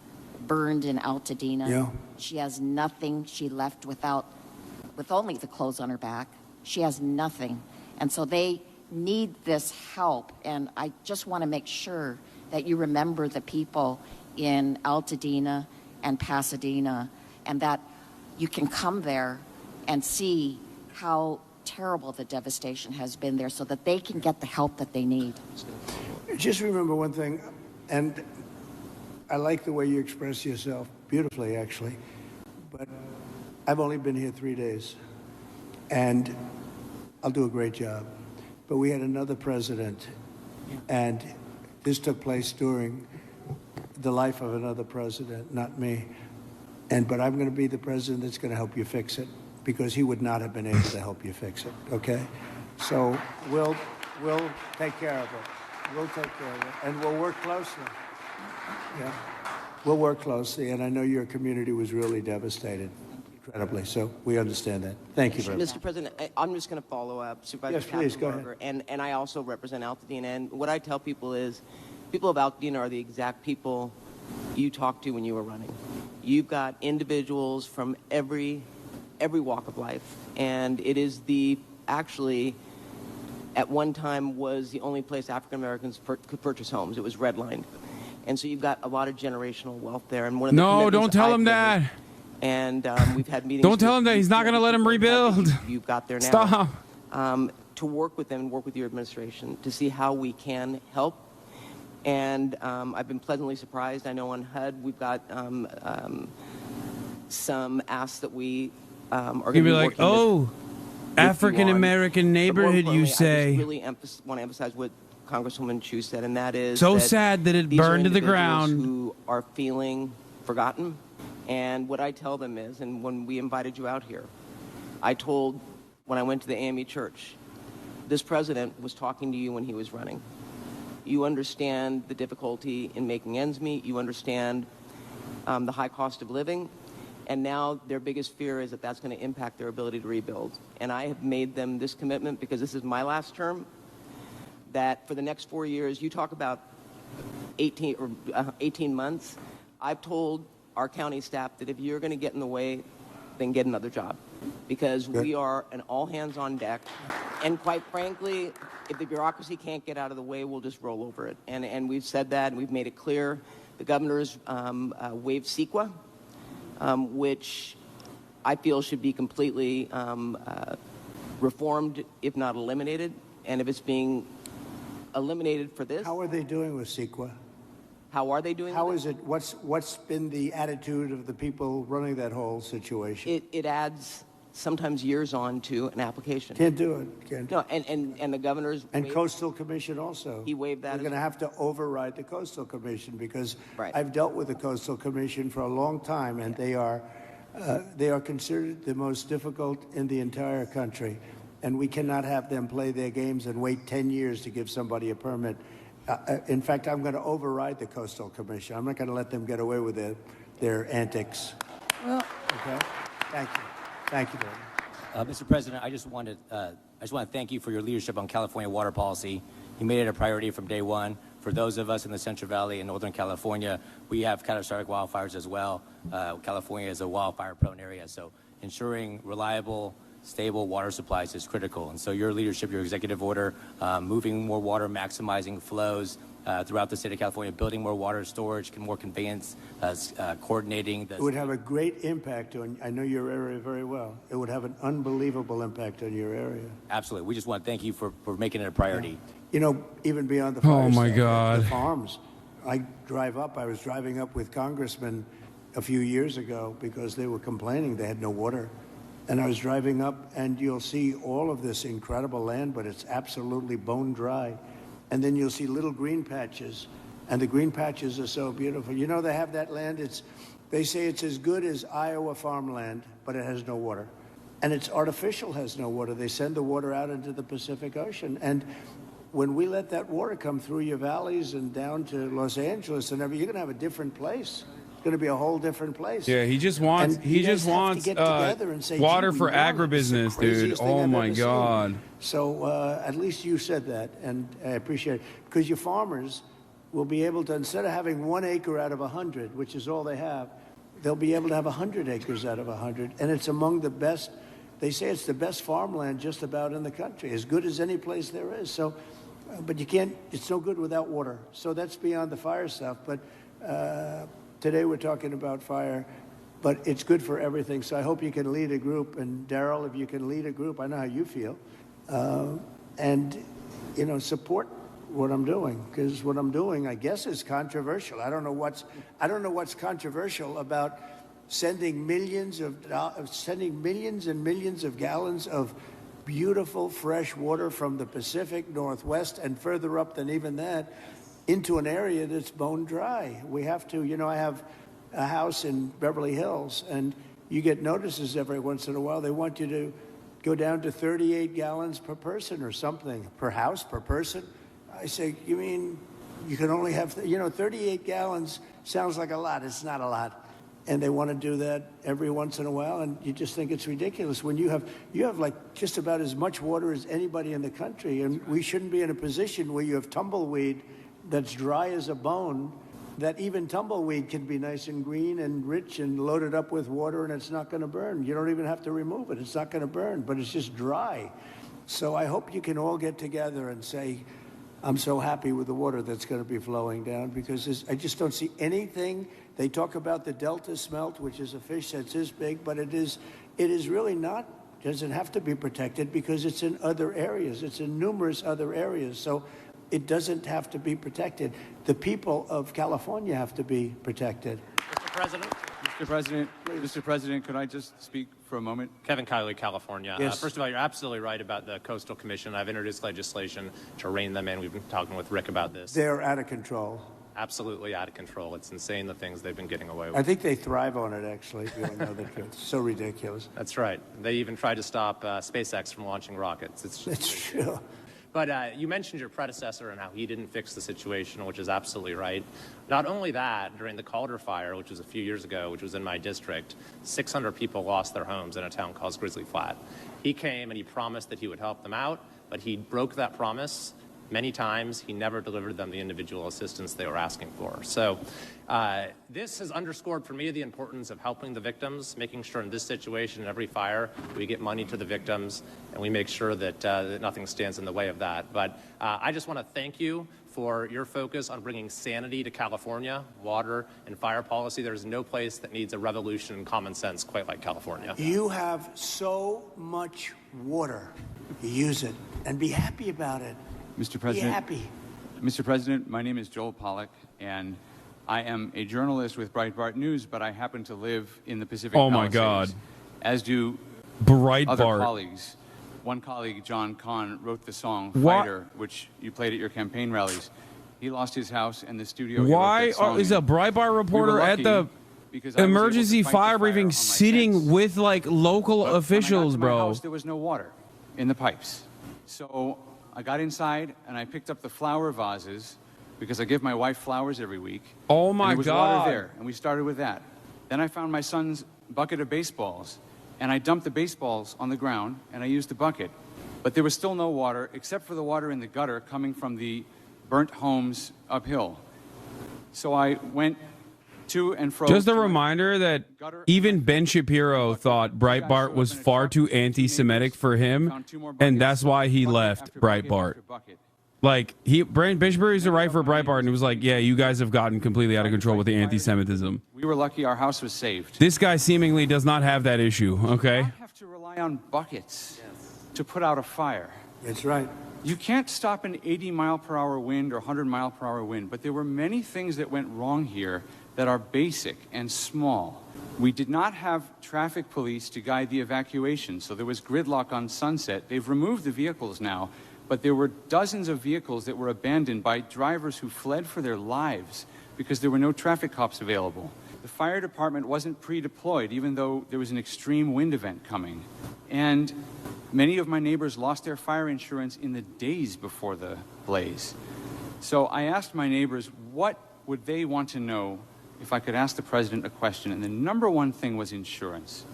burned in Altadena. Yeah. She has nothing. She left with only the clothes on her back. She has nothing. And so they need this help. And I just want to make sure that you remember the people in Altadena and Pasadena, and that you can come there and see how terrible the devastation has been there so that they can get the help that they need. Just remember one thing, and I like the way you express yourself beautifully, actually, but I've only been here 3 days, and I'll do a great job. But we had another president, and this took place during the life of another president, not me. But I'm going to be the president that's going to help you fix it, because he would not have been able to help you fix it, okay? So we'll take care of it. We'll take care of it, and we'll work closely. Yeah, we'll work closely, and I know your community was really devastated, incredibly, so we understand that. Thank you very much. Mr. President, I'm just going to follow up. Supervisor Yes, please, go Barger, and I also represent Altadena, and what I tell people is people of Altadena are the exact people you talked to when you were running. You've got individuals from every walk of life, and it is actually at one time was the only place African Americans could purchase homes. It was redlined. And so you've got a lot of generational wealth there. And one of the No, don't tell him that. And we've had meetings. Don't tell him that. He's not going to let him rebuild. You've got there now. Stop. To work with them and work with your administration to see how we can help. And I've been pleasantly surprised. I know on HUD we've got some asks that we are going to be like, working with African American neighborhood, you say. I just really want to emphasize what Congresswoman Chu said, and that is So sad that it these are burned to the individuals ground. Who are feeling forgotten. And what I tell them is, and when we invited you out here, I told, when I went to the AME church, this president was talking to you when he was running. You understand the difficulty in making ends meet. You understand the high cost of living. And now their biggest fear is that that's going to impact their ability to rebuild. And I have made them this commitment, because this is my last term, that for the next 4 years, you talk about 18 months, I've told our county staff that if you're going to get in the way, then get another job, because we are an all hands on deck. And quite frankly, if the bureaucracy can't get out of the way, we'll just roll over it. And we've said that, and we've made it clear. The governor's waived CEQA, which I feel should be completely reformed, if not eliminated. And if it's being eliminated for this. How are they doing with CEQA? How are they doing? How is it? What's been the attitude of the people running that whole situation? It adds sometimes years on to an application. Can't do it. Can't. No, and the governor's and Coastal Commission also. He waived that. We're going to have to override the Coastal Commission, because Right. I've dealt with the Coastal Commission for a long time, and they are considered the most difficult in the entire country, and we cannot have them play their games and wait 10 years to give somebody a permit. In fact, I'm going to override the Coastal Commission. I'm not going to let them get away with their antics. Well, okay. Thank you. Thank you, David. Mr. President, I just want to thank you for your leadership on California water policy. You made it a priority from day one. For those of us in the Central Valley and Northern California, we have catastrophic wildfires as well. California is a wildfire-prone area, so ensuring reliable, stable water supplies is critical. And so your leadership, your executive order, moving more water, maximizing flows throughout the state of California, building more water storage, more conveyance, coordinating. It would have a great impact on, I know your area very well. It would have an unbelievable impact on your area. Absolutely. We just want to thank you for making it a priority. Yeah. You know, even beyond the fire Oh my stuff, God. the farms. I was driving up with congressmen a few years ago because they were complaining they had no water. And I was driving up, and you'll see all of this incredible land, but it's absolutely bone dry. And then you'll see little green patches, and the green patches are so beautiful. You know, they have that land. They say it's as good as Iowa farmland, but it has no water. And it's artificial, has no water. They send the water out into the Pacific Ocean. And when we let that water come through your valleys and down to Los Angeles and everything, you're going to have a different place. It's going to be a whole different place. Yeah, he just wants water for agribusiness, dude. Oh my God. So at least you said that, and I appreciate it, because your farmers will be able to, instead of having 1 acre out of 100, which is all they have, they'll be able to have 100 acres out of 100, and it's among the best. They say it's the best farmland just about in the country, as good as any place there is. So, but you can't. It's no good without water. So that's beyond the fire stuff. But today we're talking about fire, but it's good for everything. So I hope you can lead a group, and Daryl, if you can lead a group, I know how you feel, and you know, support what I'm doing, because what I'm doing, I guess, is controversial. I don't know what's controversial about sending millions and millions of gallons of beautiful fresh water from the Pacific Northwest and further up than even that into an area that's bone dry. We have to, you know, I have a house in Beverly Hills, and you get notices every once in a while. They want you to go down to 38 gallons per person or something, per house, per person. I say, you mean you can only have, 38 gallons sounds like a lot. It's not a lot. And they want to do that every once in a while, and you just think it's ridiculous when you have like just about as much water as anybody in the country, and we shouldn't be in a position where you have tumbleweed that's dry as a bone, that even tumbleweed can be nice and green and rich and loaded up with water, and it's not going to burn. You don't even have to remove it. It's not going to burn, but it's just dry. So I hope you can all get together and say, I'm so happy with the water that's going to be flowing down, because I just don't see anything. They talk about the Delta smelt, which is a fish that's this big, but it is really not, doesn't have to be protected because it's in other areas. It's in numerous other areas. So it doesn't have to be protected. The people of California have to be protected. Mr. President, could I just speak for a moment? Kevin Kiley, California. Yes. First of all, you're absolutely right about the Coastal Commission. I've introduced legislation to rein them in. We've been talking with Rick about this. They're out of control. Absolutely out of control. It's insane the things they've been getting away with. I think they thrive on it, actually, if you want to know the truth. It's so ridiculous. That's right. They even tried to stop SpaceX from launching rockets. It's true. But you mentioned your predecessor and how he didn't fix the situation, which is absolutely right. Not only that, during the Calder fire, which was a few years ago, which was in my district, 600 people lost their homes in a town called Grizzly Flat. He came and he promised that he would help them out, but he broke that promise many times. He never delivered them the individual assistance they were asking for. So this has underscored for me the importance of helping the victims, making sure in this situation, in every fire, we get money to the victims, and we make sure that, that nothing stands in the way of that. But I just want to thank you for your focus on bringing sanity to California, water and fire policy. There's no place that needs a revolution in common sense quite like California. You have so much water. Use it and be happy about it. Mr. President, be happy. Mr. President, my name is Joel Pollack, and I am a journalist with Breitbart News, but I happen to live in the Pacific Oh my Palisades, God. as do Breitbart. other colleagues. One colleague, John Kahn, wrote the song What? Fighter, which you played at your campaign rallies. He lost his house and the studio. he Why wrote that song is a in. Breitbart reporter at the because I was able to emergency fight the fire fire briefing on my sitting fence. with like local But when I got officials, to my bro? house, there was no water in the pipes. So I got inside and I picked up the flower vases because I give my wife flowers every week. Oh my and there was God. water there, and we started with that. Then I found my son's bucket of baseballs, and I dumped the baseballs on the ground, and I used the bucket. But there was still no water, except for the water in the gutter coming from the burnt homes uphill. So I went to and fro. Just a reminder that even Ben Shapiro thought Breitbart was far too anti-Semitic for him, and that's why he left Breitbart. Like Ben Shapiro used to write for Breitbart, and it was like, yeah, you guys have gotten completely out of control with the anti-Semitism. We were lucky our house was saved. This guy seemingly does not have that issue. Okay. You have to rely on buckets to put out a fire. That's right. You can't stop an 80-mile-per-hour wind or 100-mile-per-hour wind, but there were many things that went wrong here that are basic and small. We did not have traffic police to guide the evacuation, so there was gridlock on Sunset. They've removed the vehicles now, but there were dozens of vehicles that were abandoned by drivers who fled for their lives because there were no traffic cops available. The fire department wasn't pre-deployed, even though there was an extreme wind event coming. And many of my neighbors lost their fire insurance in the days before the blaze. So I asked my neighbors, what would they want to know if I could ask the president a question? And the number one thing was insurance.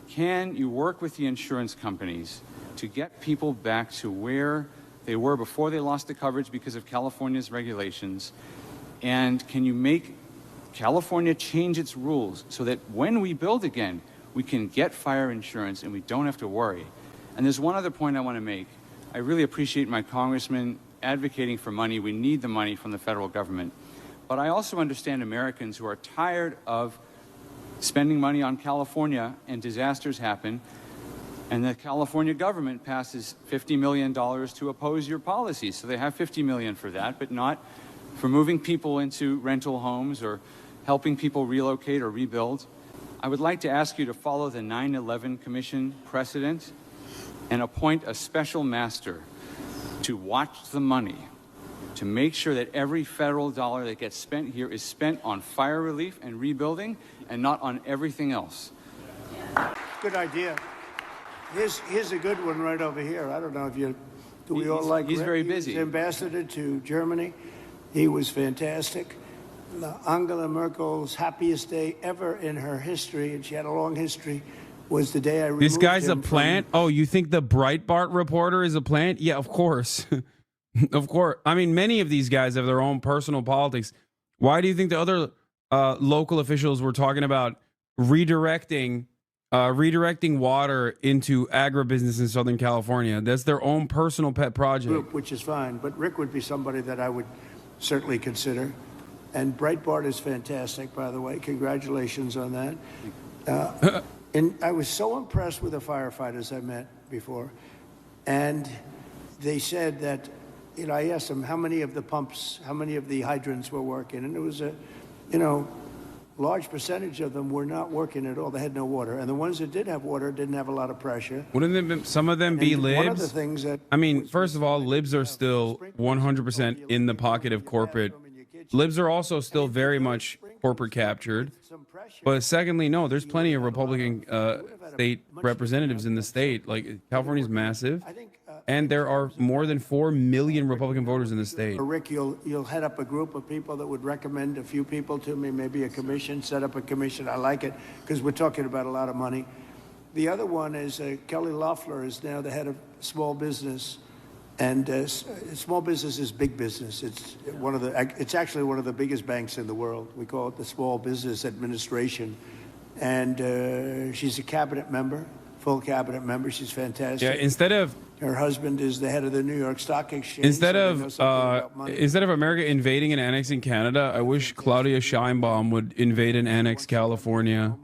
Can you work with the insurance companies to get people back to where they were before they lost the coverage because of California's regulations? And can you make California change its rules so that when we build again, we can get fire insurance and we don't have to worry? And there's one other point I want to make. I really appreciate my congressman advocating for money. We need the money from the federal government. But I also understand Americans who are tired of spending money on California and disasters happen, and the California government passes $50 million to oppose your policies. So they have $50 million for that, but not for moving people into rental homes or helping people relocate or rebuild. I would like to ask you to follow the 9/11 Commission precedent and appoint a special master to watch the money, to make sure that every federal dollar that gets spent here is spent on fire relief and rebuilding and not on everything else. Good idea. Here's a good one right over here. I don't know if you, do we all like He's Rick? very He was busy. ambassador to Germany. He was fantastic. Angela Merkel's happiest day ever in her history, and she had a long history, was the day I removed This guy's a him from- plant? Oh, you think the Breitbart reporter is a plant? Yeah, of course. Of course. I mean, many of these guys have their own personal politics. Why do you think the other local officials were talking about redirecting water into agribusiness in Southern California? That's their own personal pet project. Group, which is fine, but Rick would be somebody that I would certainly consider. And Breitbart is fantastic, by the way. Congratulations on that. And I was so impressed with the firefighters I met before. And they said that, you know, I asked them how many of the pumps, how many of the hydrants were working. And it was a, you know, large percentage of them were not working at all. They had no water. And the ones that did have water didn't have a lot of pressure. Wouldn't some of them be And libs? one of the things that I mean, first of all, libs are still 100% in the pocket of corporate. Libs are also still very much corporate captured. But secondly, no, there's plenty of Republican state representatives in the state. Like, California's massive. And there are more than 4 million Republican voters in the state. Rick, you'll head up a group of people that would recommend a few people to me, maybe a commission, set up a commission. I like it because we're talking about a lot of money. The other one is Kelly Loeffler is now the head of small business. And small business is big business. It's actually one of the biggest banks in the world. We call it the Small Business Administration. And she's a cabinet member, full cabinet member. She's fantastic. Yeah, instead of her husband is the head of the New York Stock Exchange. instead of America invading and annexing Canada, I wish Claudia Sheinbaum would invade and annex California.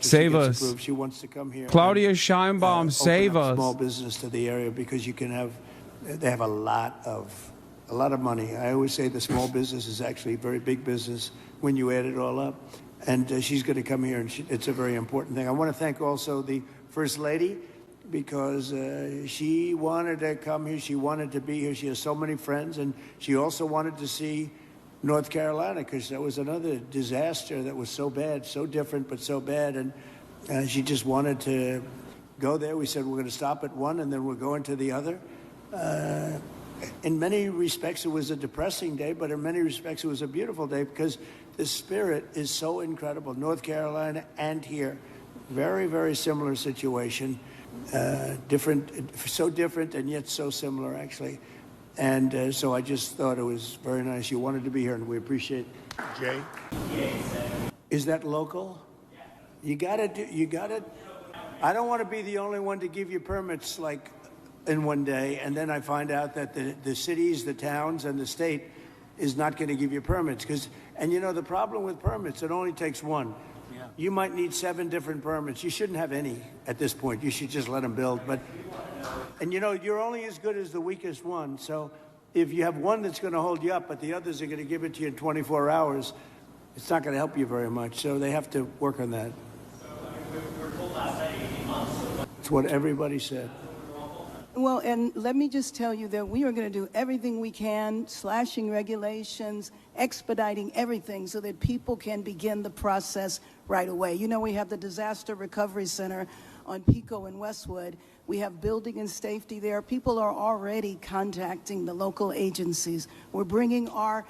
Save us. She wants to come here. Claudia Sheinbaum, save us. Small business to the area because they have a lot of money. I always say the small business is actually a very big business when you add it all up. And she's going to come here, and it's a very important thing. I want to thank also the First Lady because she wanted to come here. She wanted to be here. She has so many friends, and she also wanted to see North Carolina because that was another disaster that was so bad, so different, but so bad. And she just wanted to go there. We said we're going to stop at one, and then we're going to the other. In many respects, it was a depressing day, but in many respects, it was a beautiful day because the spirit is so incredible. North Carolina and here, very, very similar situation. So different and yet so similar, actually. And so I just thought it was very nice. You wanted to be here, and we appreciate it. Jay? Is that local? You got to. I don't want to be the only one to give you permits like in one day, and then I find out that the cities, the towns, and the state is not going to give you permits. And you know, the problem with permits, it only takes one. Yeah. You might need 7 different permits. You shouldn't have any at this point. You should just let them build. And you know, you're only as good as the weakest one. So if you have one that's going to hold you up, but the others are going to give it to you in 24 hours, it's not going to help you very much. So they have to work on that. We're told last night 18 months. It's what everybody said. Well, and let me just tell you that we are going to do everything we can, slashing regulations, expediting everything so that people can begin the process right away. You know, we have the Disaster Recovery Center on Pico and Westwood. We have building and safety there. People are already contacting the local agencies. We're bringing our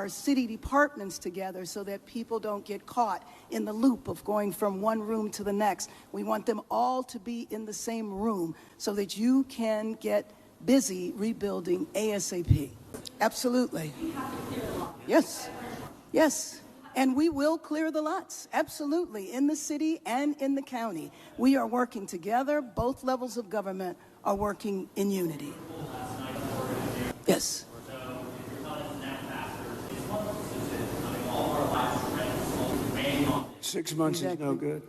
city departments together so that people don't get caught in the loop of going from one room to the next. We want them all to be in the same room so that you can get busy rebuilding ASAP. Absolutely. Yes. Yes. And we will clear the lots, absolutely, in the city and in the county. We are working together. Both levels of government are working in unity. Yes. 6 months Exactly. is no good.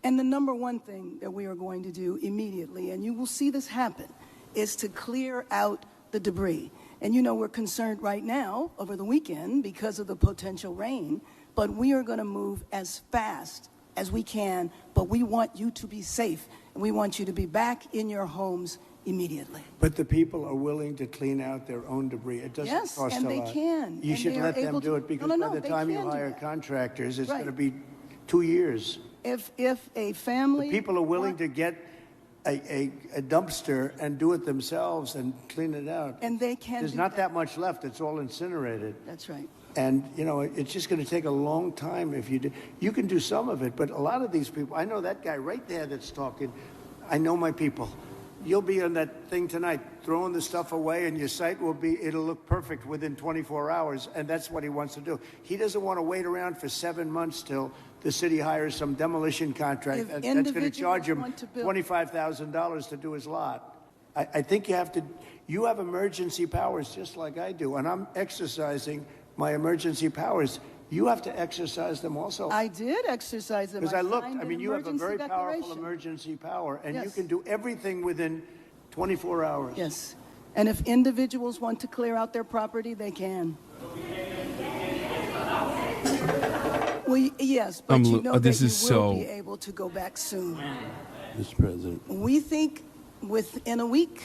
And the number one thing that we are going to do immediately, and you will see this happen, is to clear out the debris. And you know, we're concerned right now over the weekend because of the potential rain, but we are going to move as fast as we can, but we want you to be safe, and we want you to be back in your homes immediately. But the people are willing to clean out their own debris. It doesn't Yes, cost and a they lot. can, You and should they are let them able do to- it because No, by the they time you can do hire that. contractors, it's Right. going to be 2 years. If a family... People are willing to get a dumpster and do it themselves and clean it out. And they can There's do not that much left. It's all incinerated. That's right. And, you know, it's just going to take a long time if you do. You can do some of it, but a lot of these people, I know that guy right there that's talking. I know my people. You'll be on that thing tonight, throwing the stuff away, and your site it'll look perfect within 24 hours, and that's what he wants to do. He doesn't want to wait around for 7 months till the city hires some demolition contract that's going to charge him $25,000 to do his lot. I think you have emergency powers just like I do, and I'm exercising my emergency powers. You have to exercise them also. I did exercise them. Because I looked, signed I an mean, you have a very emergency powerful declaration. emergency power, and you Yes. can do everything within 24 hours. Yes. And if individuals want to clear out their property, they can. Well, yes, but you know that this you is will so- be able to go back soon. Mr. President. We think within a week.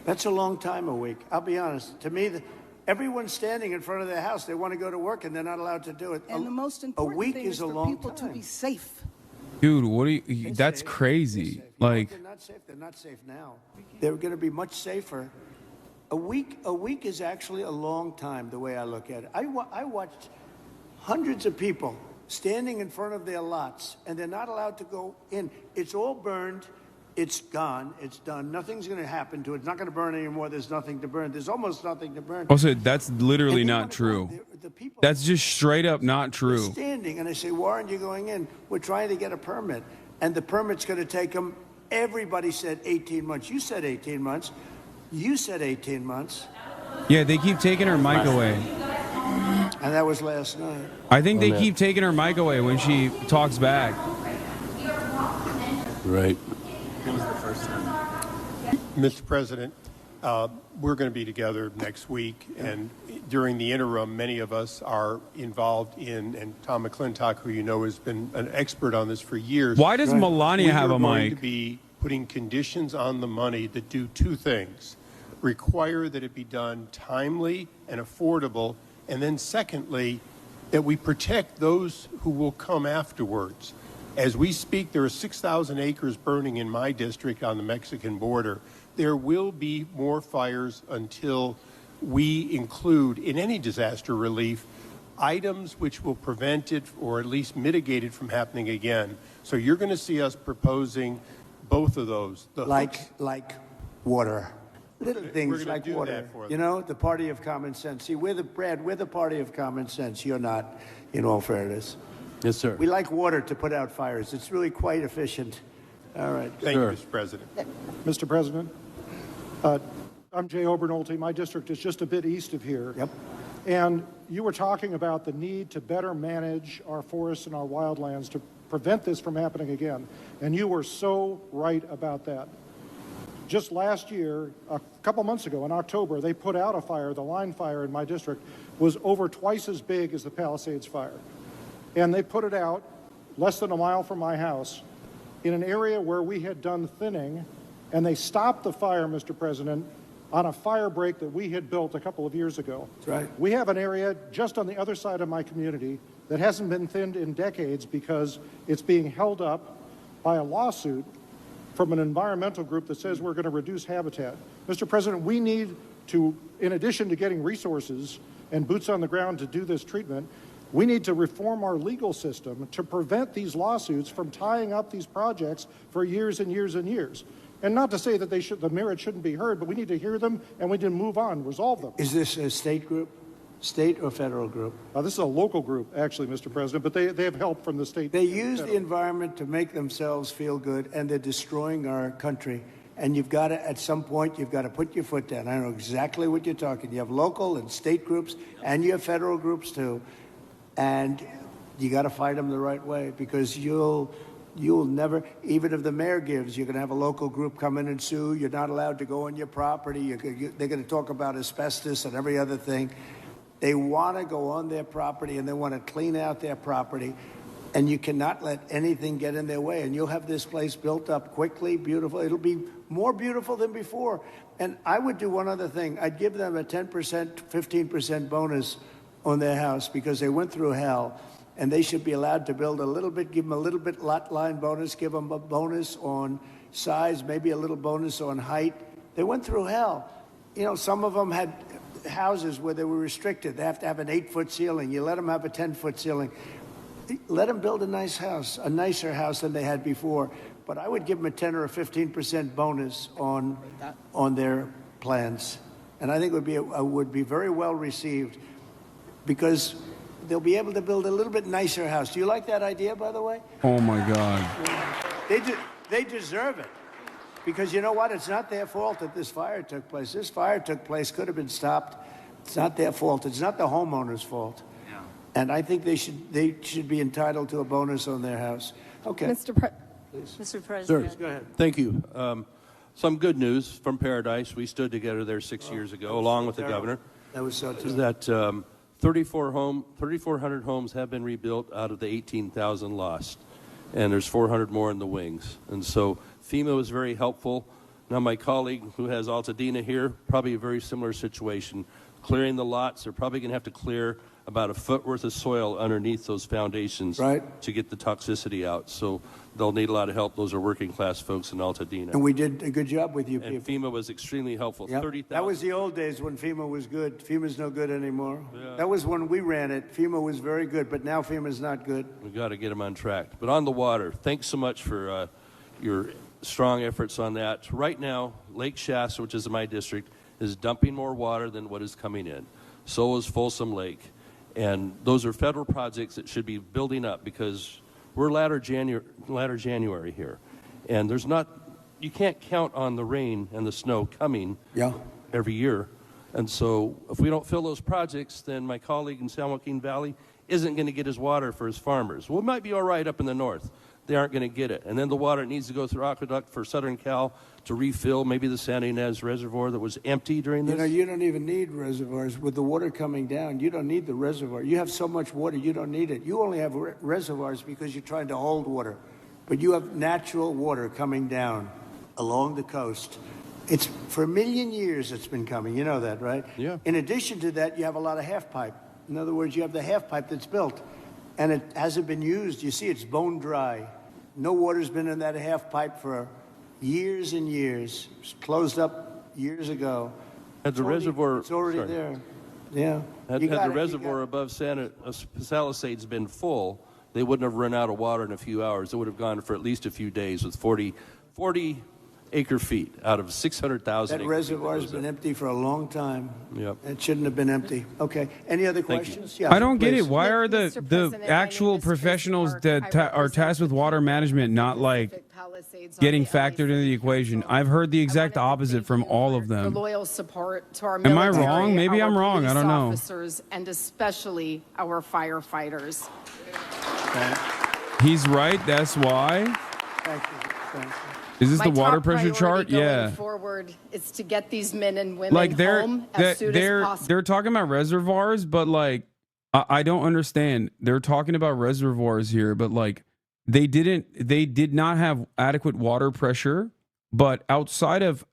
That's a long time, a week. I'll be honest. To me, everyone's standing in front of their house. They want to go to work, and they're not allowed to do it. And the most important week thing is is a for long people time. to be safe. Dude, what do you? That's crazy. Like, they're not safe. They're not safe now. They're going to be much safer. A week is actually a long time, the way I look at it. I watched hundreds of people standing in front of their lots, and they're not allowed to go in. It's all burned. It's gone. It's done. Nothing's going to happen to it. It's not going to burn anymore. There's nothing to burn. There's almost nothing to burn. also, that's literally not true. That's just straight up not true. Standing, and I say, why aren't you going in? We're trying to get a permit, and the permit's going to take them. Everybody said 18 months. You said 18 months. You said 18 months. Yeah, they keep taking her mic away. And that was last night. I think they keep taking her mic away when she talks back. Right. It was the first time. Mr. President, we're going to be together next week, and during the interim, many of us are involved in, and Tom McClintock, who you know has been an expert on this for years. Why does Melania have a We're going mic? to be putting conditions on the money that do two things: require that it be done timely and affordable, and then secondly, that we protect those who will come afterwards. As we speak, there are 6,000 acres burning in my district on the Mexican border. There will be more fires until we include in any disaster relief items which will prevent it or at least mitigate it from happening again. So you're going to see us proposing both of those. Like water. Little things like do water. that for them. You know, the party of common sense. See, we're the party of common sense. You're not, in all fairness. Yes, sir. We like water to put out fires. It's really quite efficient. All right. Thank you, Mr. President. Mr. President, I'm Jay Obernolte. My district is just a bit east of here. Yep. And you were talking about the need to better manage our forests and our wildlands to prevent this from happening again. And you were so right about that. Just last year, a couple months ago in October, they put out a fire. The line fire in my district was over twice as big as the Palisades fire. And they put it out less than a mile from my house in an area where we had done thinning, and they stopped the fire, Mr. President, on a fire break that we had built a couple of years ago. That's right. We have an area just on the other side of my community that hasn't been thinned in decades because it's being held up by a lawsuit from an environmental group that says we're going to reduce habitat. Mr. President, we need to, in addition to getting resources and boots on the ground to do this treatment, we need to reform our legal system to prevent these lawsuits from tying up these projects for years and years and years. And not to say that the merit shouldn't be heard, but we need to hear them and we need to move on, resolve them. Is this a state group? State or federal group? This is a local group, actually, Mr. President, but they have help from the state. They use the environment to make themselves feel good, and they're destroying our country. And you've got to, at some point, you've got to put your foot down. I know exactly what you're talking. You have local and state groups, and you have federal groups too. And you got to fight them the right way, because you'll never, even if the mayor gives, you're going to have a local group come in and sue. You're not allowed to go on your property. They're going to talk about asbestos and every other thing. They want to go on their property, and they want to clean out their property. And you cannot let anything get in their way. And you'll have this place built up quickly, beautiful. It'll be more beautiful than before. And I would do one other thing. I'd give them a 10%, 15% bonus on their house, because they went through hell, and they should be allowed to build a little bit, give them a little bit lot line bonus, give them a bonus on size, maybe a little bonus on height. They went through hell. You know, some of them had houses where they were restricted. They have to have an 8-foot ceiling. You let them have a 10-foot ceiling. Let them build a nice house, a nicer house than they had before. But I would give them a 10 or a 15% bonus on their plans. And I think it would be very well received, because they'll be able to build a little bit nicer house. Do you like that idea, by the way? Oh, my God. They deserve it. Because you know what? It's not their fault that this fire took place. This fire took place, could have been stopped. It's not their fault. It's not the homeowner's fault. Yeah. And I think they should be entitled to a bonus on their house. Okay. Mr. President. Sir, go ahead. Thank you. Some good news from Paradise. We stood together there 6 years ago, along with the governor. That was so terrible. That 3,400 homes have been rebuilt out of the 18,000 lost, and there's 400 more in the wings. And so FEMA was very helpful. Now my colleague who has Altadena here, probably a very similar situation. Clearing the lots, they're probably going to have to clear about a foot worth of soil underneath those foundations to get the toxicity out. So they'll need a lot of help. Those are working class folks in Altadena. And we did a good job with you people. And FEMA was extremely helpful. Yep. 30,000. That was the old days when FEMA was good. FEMA's no good anymore. That was when we ran it. FEMA was very good, but now FEMA's not good. We've got to get them on track. But on the water, thanks so much for your strong efforts on that. Right now, Lake Shasta, which is in my district, is dumping more water than what is coming in. So is Folsom Lake. And those are federal projects that should be building up because we're latter January here. And you can't count on the rain and the snow coming every year. And so if we don't fill those projects, then my colleague in San Joaquin Valley isn't going to get his water for his farmers. Well, it might be all right up in the north. They aren't going to get it. And then the water needs to go through aqueduct for Southern Cal to refill maybe the Santa Ynez Reservoir that was empty during this. You know, you don't even need reservoirs. With the water coming down, you don't need the reservoir. You have so much water, you don't need it. You only have reservoirs because you're trying to hold water. But you have natural water coming down along the coast. It's for 1 million years it's been coming. You know that, right? Yeah. In addition to that, you have a lot of half pipe. In other words, you have the half pipe that's built. And it hasn't been used. You see, it's bone dry. No water's been in that half pipe for years and years. It was closed up years ago. Had the reservoir, it's already sorry. there. Yeah. Had the reservoir above Santa Palisades been full, they wouldn't have run out of water in a few hours. It would have gone for at least a few days with 40 acre feet out of 600,000. That reservoir's been empty for a long time. Yep. It shouldn't have been empty. Okay. Any other questions? I don't get it. Why are the actual professionals that are tasked with water management not like getting factored into the equation? I've heard the exact opposite from all of For them. loyal support to our Am I military, wrong? Maybe our I'm wrong. I police don't know. Officers, and especially our firefighters. He's right. That's why. Thank you. Thank you. Is this My the water top pressure chart? priority going Yeah. forward is to get these men and women Like home as soon as possible. they're talking about reservoirs, but like I don't understand. They're talking about reservoirs here, but like they did not have adequate water pressure, but outside of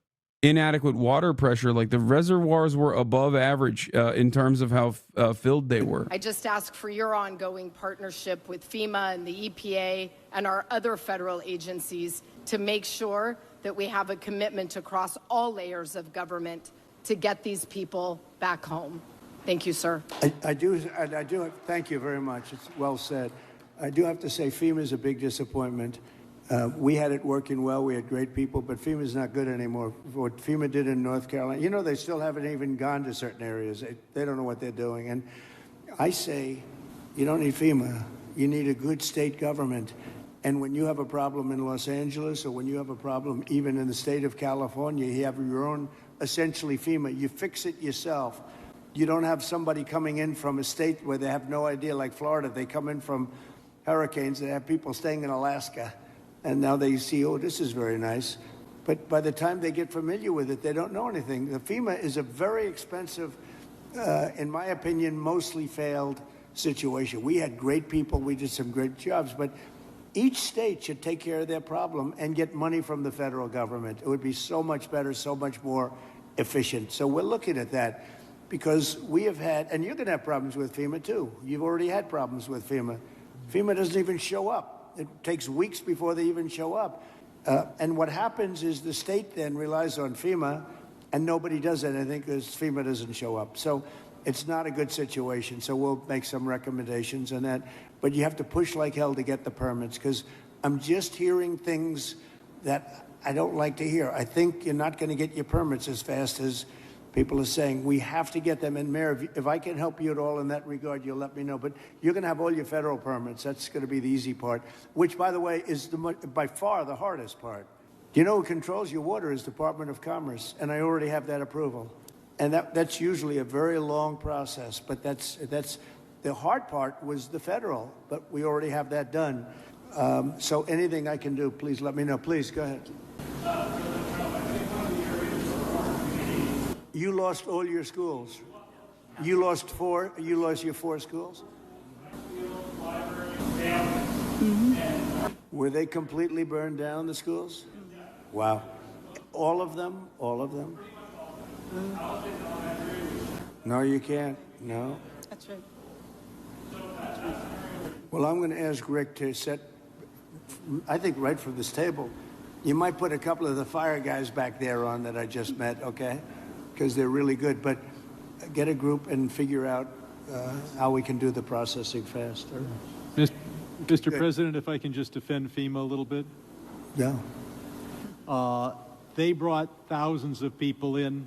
inadequate water pressure, like the reservoirs were above average in terms of how filled they were. I just ask for your ongoing partnership with FEMA and the EPA and our other federal agencies to make sure that we have a commitment across all layers of government to get these people back home. Thank you, sir. I do. Thank you very much. It's well said. I do have to say FEMA is a big disappointment. We had it working well. We had great people, but FEMA's not good anymore. What FEMA did in North Carolina, you know, they still haven't even gone to certain areas. They don't know what they're doing. And I say, you don't need FEMA. You need a good state government. And when you have a problem in Los Angeles or when you have a problem even in the state of California, you have your own, essentially FEMA. You fix it yourself. You don't have somebody coming in from a state where they have no idea, like Florida. They come in from hurricanes. They have people staying in Alaska. And now they see, oh, this is very nice. But by the time they get familiar with it, they don't know anything. The FEMA is a very expensive, in my opinion, mostly failed situation. We had great people. We did some great jobs. But each state should take care of their problem and get money from the federal government. It would be so much better, so much more efficient. So we're looking at that because we have had, and you're going to have problems with FEMA too. You've already had problems with FEMA. FEMA doesn't even show up. It takes weeks before they even show up. And what happens is the state then relies on FEMA and nobody does anything because FEMA doesn't show up. So it's not a good situation. So we'll make some recommendations on that. But you have to push like hell to get the permits because I'm just hearing things that I don't like to hear. I think you're not going to get your permits as fast as people are saying. We have to get them. And Mayor, if I can help you at all in that regard, you'll let me know. But you're going to have all your federal permits. That's going to be the easy part, which, by the way, is by far the hardest part. Do you know who controls your water is Department of Commerce, and I already have that approval. And that's usually a very long process, but that's the hard part was the federal, but we already have that done. So anything I can do, please let me know. Please, go ahead. You lost all your schools. You lost your 4 schools? Were they completely burned down, the schools? Wow. All of them? All of them? No, you can't. No. That's right. Well, I'm going to ask Rick to I think right from this table. You might put a couple of the fire guys back there on that I just met, okay? Because they're really good. But get a group and figure out how we can do the processing faster. Mr. President, if I can just defend FEMA a little bit. Yeah. They brought thousands of people in.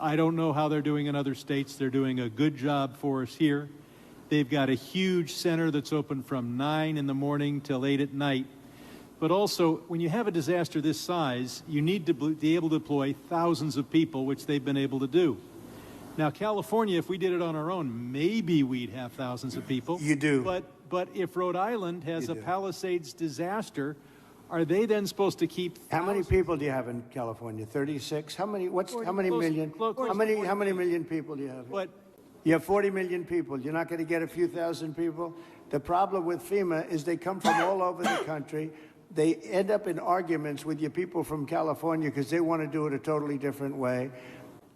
I don't know how they're doing in other states. They're doing a good job for us here. They've got a huge center that's open from 9 in the morning till 8 at night. But also, when you have a disaster this size, you need to be able to deploy thousands of people, which they've been able to do. Now, California, if we did it on our own, maybe we'd have thousands of people. You do. But if Rhode Island has a Palisades disaster, are they then supposed to keep? How many people do you have in California? 36? How many million? How many million people do you have? What? You have 40 million people. You're not going to get a few thousand people? The problem with FEMA is they come from all over the country. They end up in arguments with your people from California because they want to do it a totally different way.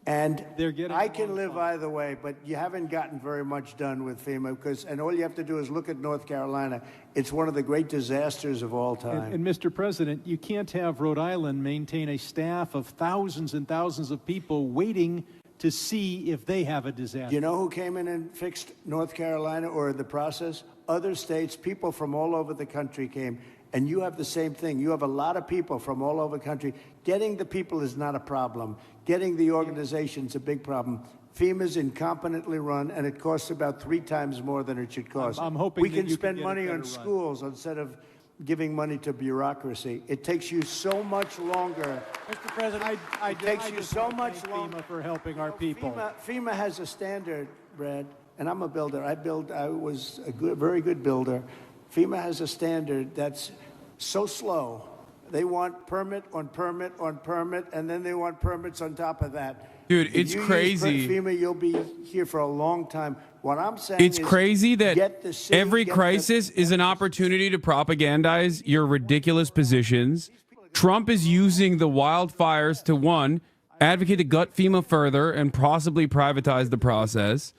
And I can live either way, but you haven't gotten very much done with FEMA and all you have to do is look at North Carolina. It's one of the great disasters of all time. And Mr. President, you can't have Rhode Island maintain a staff of thousands and thousands of people waiting to see if they have a disaster. You know who came in and fixed North Carolina or the process? Other states, people from all over the country came. And you have the same thing. You have a lot of people from all over the country. Getting the people is not a problem. Getting the organization's a big problem. FEMA's incompetently run, and it costs about 3 times more than it should cost. I'm hoping we that can you spend can get money a on better run. schools instead of giving money to bureaucracy. It takes you so much longer. Mr. President, it takes you so much longer. FEMA for helping our people. FEMA has a standard, Brad, and I'm a builder. I was a very good builder. FEMA has a standard that's so slow. They want permit on permit on permit, and then they want permits on top of that. Dude, If it's you use crazy. FEMA, you'll be here for a long time. What I'm saying It's is crazy that get the city, every get crisis is an opportunity to propagandize your ridiculous positions. Trump is using the wildfires to, one, advocate to gut FEMA further and possibly privatize the process,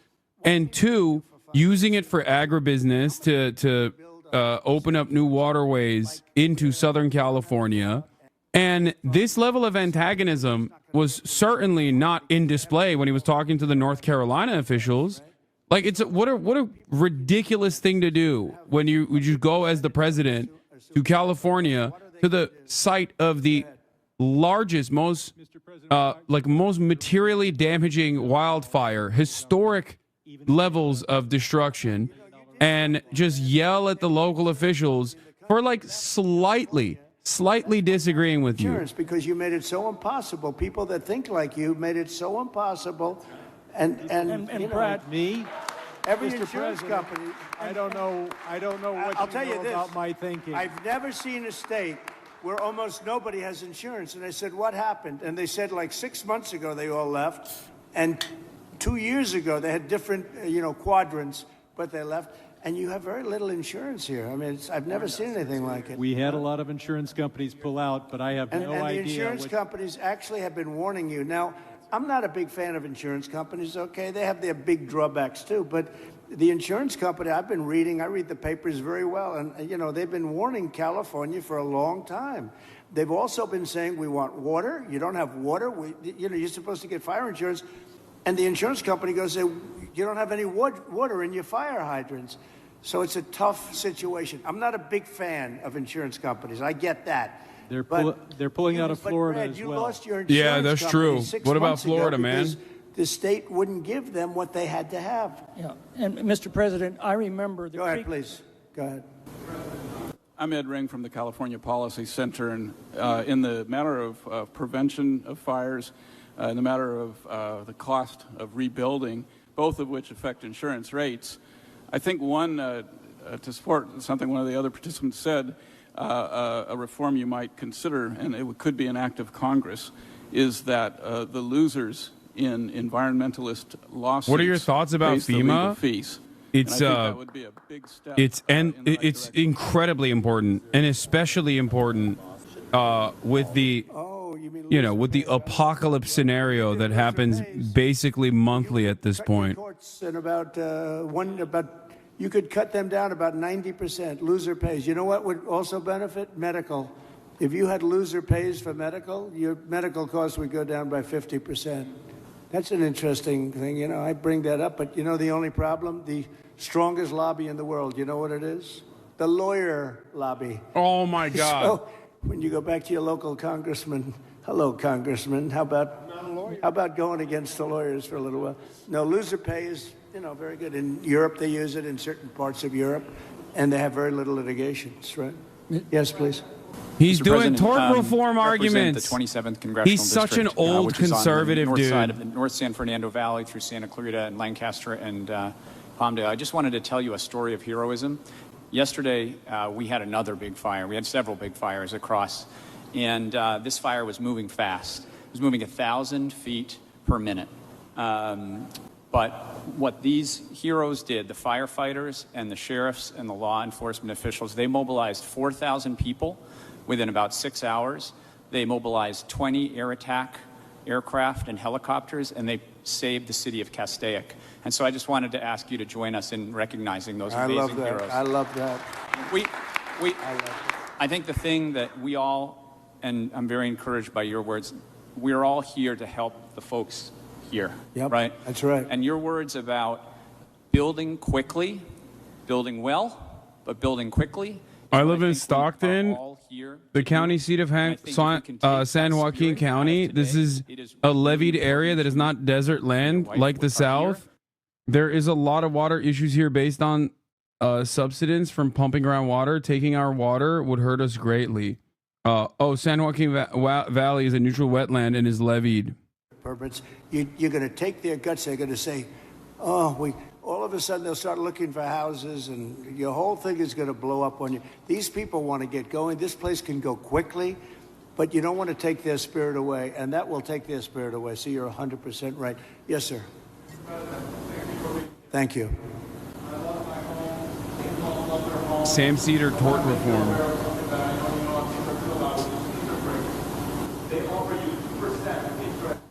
and two, using it for agribusiness to open up new waterways into Southern California. And this level of antagonism was certainly not in display when he was talking to the North Carolina officials. Like, what a ridiculous thing to do when you go as the president to California, to the site of the largest, most materially damaging wildfire, historic levels of destruction, and just yell at the local officials for like slightly disagreeing with you. Because you made it so impossible. People that think like you made it so impossible. And Brad, me, every Mr. insurance President, company. I don't know what I'll you tell you know this, about my thinking. I've never seen a state where almost nobody has insurance. And I said, what happened? And they said like 6 months ago they all left, and 2 years ago they had different quadrants, but they left. And you have very little insurance here. I mean, I've never seen anything like it. We had a lot of insurance companies pull out, but I have no idea. And the insurance companies actually have been warning you. Now, I'm not a big fan of insurance companies, okay? They have their big drawbacks, too. But the insurance company, I read the papers very well. And, they've been warning California for a long time. They've also been saying, we want water. You don't have water. You're supposed to get fire insurance. And the insurance company goes, you don't have any water in your fire hydrants. So it's a tough situation. I'm not a big fan of insurance companies. I get that. They're pulling out of Florida Brad, as you well. lost your insurance Yeah, that's company true. 6 What about months ago Florida, man? because the state wouldn't give them what they had to have. Yeah, and Mr. President, I remember the Go ahead, please. Go ahead. I'm Ed Ring from the California Policy Center, and in the matter of prevention of fires, in the matter of the cost of rebuilding, both of which affect insurance rates, I think one, to support something one of the other participants said, a reform you might consider, and it could be an act of Congress, is that the losers in environmentalist lawsuits. What are your thoughts about face the legal FEMA? fees. It's And I think that would be a big step. It's incredibly important, and especially important with the with the apocalypse scenario that happens basically monthly at this point. And about You could cut them down about 90%. Loser pays. You know what would also benefit? Medical. If you had loser pays for medical, your medical costs would go down by 50%. That's an interesting thing. You know, I bring that up, but you know the only problem? The strongest lobby in the world, you know what it is? The lawyer lobby. Oh, my God. So when you go back to your local congressman, hello, congressman, how about going against the lawyers for a little while? No, loser pay is, you know, very good. In Europe, they use it in certain parts of Europe, and they have very little litigations, right? Yes, please. He's Mr. doing President, tort reform represent arguments. The 27th Congressional He's such an District, old which is on the conservative north dude. side of the North San Fernando Valley through Santa Clarita and Lancaster and Palmdale. I just wanted to tell you a story of heroism. Yesterday, we had another big fire. We had several big fires across, and this fire was moving fast. It was moving 1,000 feet per minute. But what these heroes did, the firefighters and the sheriffs and the law enforcement officials, they mobilized 4,000 people within about 6 hours. They mobilized 20 air attack aircraft and helicopters, and they saved the city of Castaic. And so I just wanted to ask you to join us in recognizing those amazing heroes. I love that. I think the thing that we all, and I'm very encouraged by your words, we're all here to help the folks here, right? That's right. And your words about building quickly, building well, but building quickly. I live in Stockton, the county seat of San Joaquin County. This is a levied area that is not desert land like the South. There is a lot of water issues here based on subsidence from pumping groundwater. Taking our water would hurt us greatly. San Joaquin Valley is a neutral wetland and is levied. Permits. You're going to take their guts. They're going to say, all of a sudden they'll start looking for houses, and your whole thing is going to blow up on you. These people want to get going. This place can go quickly, but you don't want to take their spirit away, and that will take their spirit away. So you're 100% right. Yes, sir. Thank you. Sam Cedar tort reform.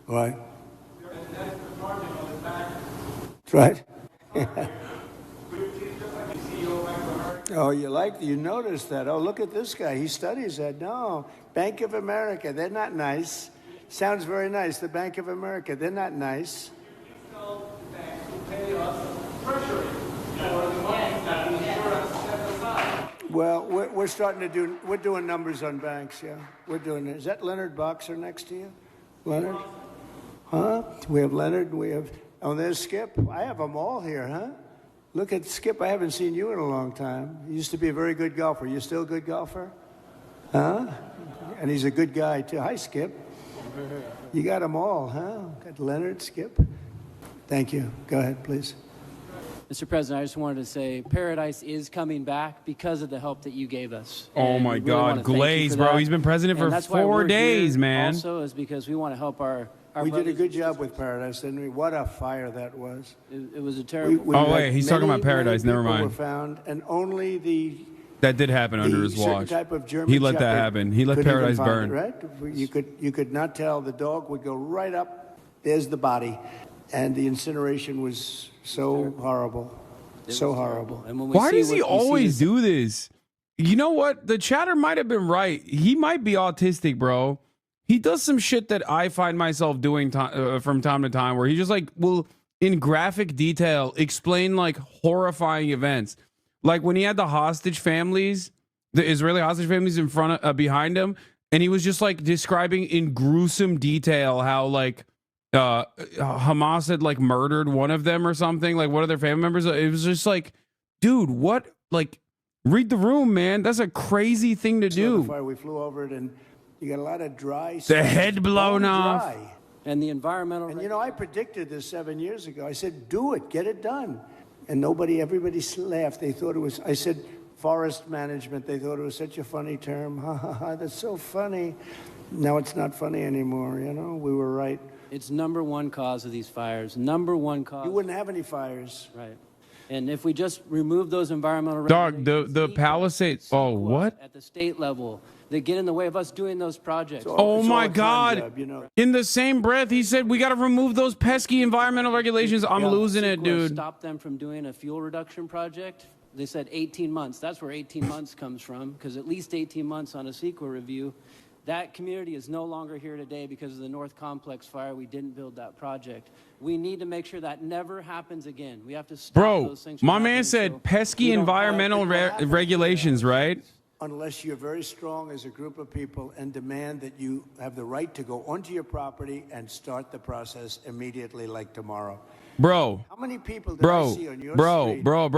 Right. That's right. Oh, you noticed that. Oh, look at this guy. He studies that. No, Bank of America, they're not nice. Sounds very nice. The Bank of America, they're not nice. Well, we're doing numbers on banks, yeah. We're doing it. Is that Leonard Boxer next to you? Leonard? Huh? We have Leonard, there's Skip. I have them all here, huh? Look at Skip. I haven't seen you in a long time. You used to be a very good golfer. You still a good golfer? Huh? And he's a good guy, too. Hi, Skip. You got them all, huh? Got Leonard, Skip. Thank you. Go ahead, please. Mr. President, I just wanted to say Paradise is coming back because of the help that you gave us. Oh, my God. Glaze, bro. He's been president for 4 days, man. Also is because we want to help our we did a good job with Paradise, didn't we? What a fire that was. It was a terrible... wait, he's talking about Paradise. Never mind. Were found, and only that did happen under his watch. Type of German he let that happen. He let Paradise burn. Right? You could not tell. The dog would go right up. There's the body. And the incineration was so horrible. So horrible. Why does he always do this? You know what? The chatter might have been right. He might be autistic, bro. He does some shit that I find myself doing from time to time, where he just will, in graphic detail, explain horrifying events. Like when he had the hostage families, the Israeli hostage families behind him, and he was just describing in gruesome detail how Hamas had murdered one of them or something, one of their family members. It was just dude, what? Read the room, man. That's a crazy thing to do. We flew over it, and you got a lot of dry. The head blown off. And the environmental. And I predicted this 7 years ago. I said, do it, get it done. And everybody laughed. They thought it was, I said, forest management. They thought it was such a funny term. Ha ha ha, that's so funny. Now it's not funny anymore, we were right. It's number one cause of these fires. Number one cause. You wouldn't have any fires. Right. And if we just remove those environmental the Palisades. Oh, what? At the state level, that get in the way of us doing those projects. Oh my God. In the same breath, he said, we got to remove those pesky environmental regulations. I'm losing it, dude. Stop them from doing a fuel reduction project. They said 18 months. That's where 18 months comes from, because at least 18 months on a CEQA review. That community is no longer here today because of the North Complex fire. We didn't build that project. We need to make sure that never happens again. We have to stop those things. My man said pesky environmental regulations, right? Unless you're very strong as a group of people and demand that you have the right to go onto your property and start the process immediately, like tomorrow. Bro. How many people did I see on your street? Bro.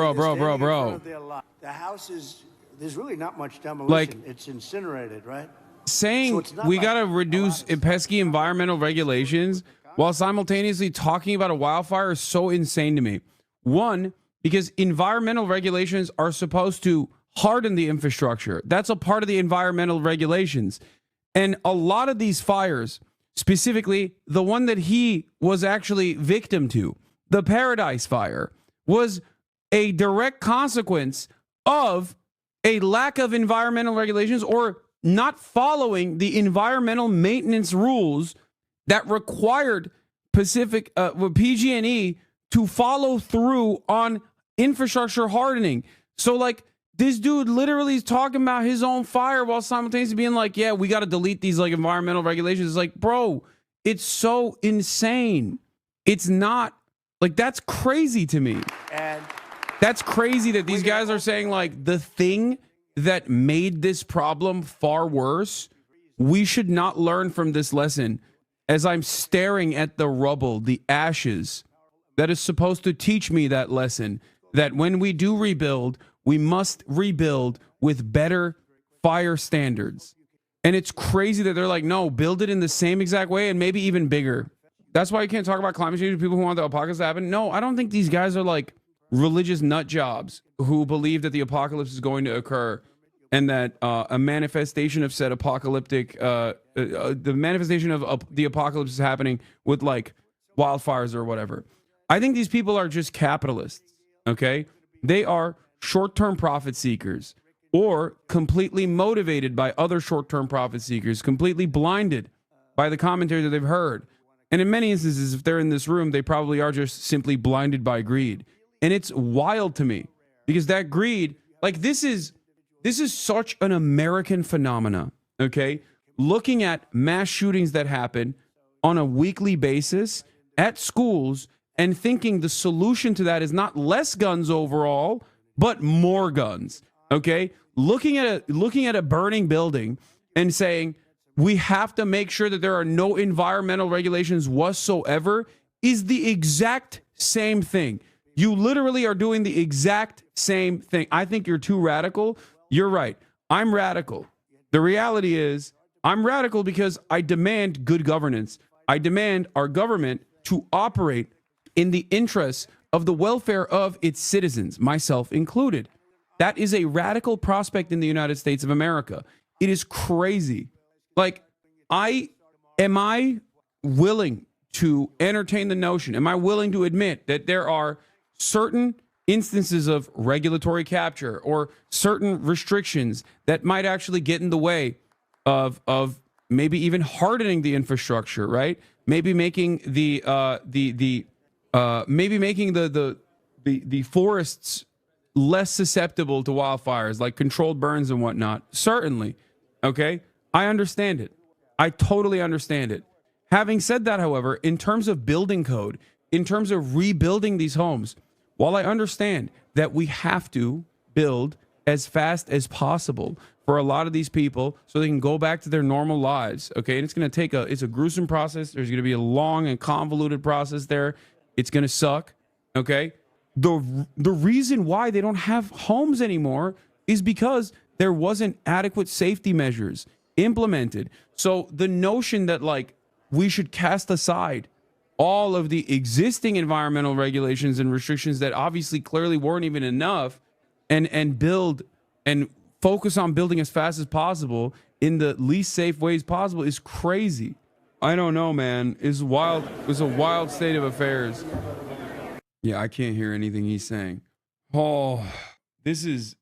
The house is, there's really not much demolition. It's incinerated, right? Saying we got to reduce pesky environmental regulations while simultaneously talking about a wildfire is so insane to me. One, because environmental regulations are supposed to harden the infrastructure. That's a part of the environmental regulations. And a lot of these fires, specifically the one that he was actually victim to, the Paradise Fire, was a direct consequence of a lack of environmental regulations or not following the environmental maintenance rules that required PG&E to follow through on infrastructure hardening. So like this dude literally is talking about his own fire while simultaneously being like, yeah, we got to delete these like environmental regulations. It's like, bro, it's so insane. It's not like, that's crazy to me. And that's crazy that these guys are saying like the thing that made this problem far worse, we should not learn from this lesson. As I'm staring at the rubble, the ashes, that is supposed to teach me that lesson, that when we do rebuild, we must rebuild with better fire standards. And it's crazy that they're like, no, build it in the same exact way and maybe even bigger. That's why you can't talk about climate change with people who want the apocalypse to happen. No, I don't think these guys are like religious nut jobs who believe that the apocalypse is going to occur and that a manifestation of said apocalyptic, the manifestation of the apocalypse is happening with like wildfires or whatever. I think these people are just capitalists, okay? They are short-term profit seekers or completely motivated by other short-term profit seekers, completely blinded by the commentary that they've heard. And in many instances, if they're in this room, they probably are just simply blinded by greed. And it's wild to me because that greed, like this is such an American phenomena, okay? Looking at mass shootings that happen on a weekly basis at schools and thinking the solution to that is not less guns overall, but more guns, okay? Looking at a burning building and saying we have to make sure that there are no environmental regulations whatsoever is the exact same thing. You literally are doing the exact same thing. I think you're too radical. You're right. I'm radical. The reality is I'm radical because I demand good governance. I demand our government to operate in the interests of the welfare of its citizens, myself included. That is a radical prospect in the United States of America. It is crazy. Like, am I willing to entertain the notion? Am I willing to admit that there are certain instances of regulatory capture or certain restrictions that might actually get in the way of maybe even hardening the infrastructure, right? Maybe making the forests less susceptible to wildfires, like controlled burns and whatnot. Certainly, okay? I understand it. I totally understand it. Having said that, however, in terms of building code, in terms of rebuilding these homes, while I understand that we have to build as fast as possible for a lot of these people so they can go back to their normal lives, okay? And it's going to take it's a gruesome process. There's going to be a long and convoluted process there. It's going to suck, okay? The reason why they don't have homes anymore is because there wasn't adequate safety measures implemented. So the notion that like we should cast aside all of the existing environmental regulations and restrictions that obviously clearly weren't even enough and build and focus on building as fast as possible in the least safe ways possible is crazy. I don't know, man. It's wild. It's a wild state of affairs. Yeah, I can't hear anything he's saying. Oh, this is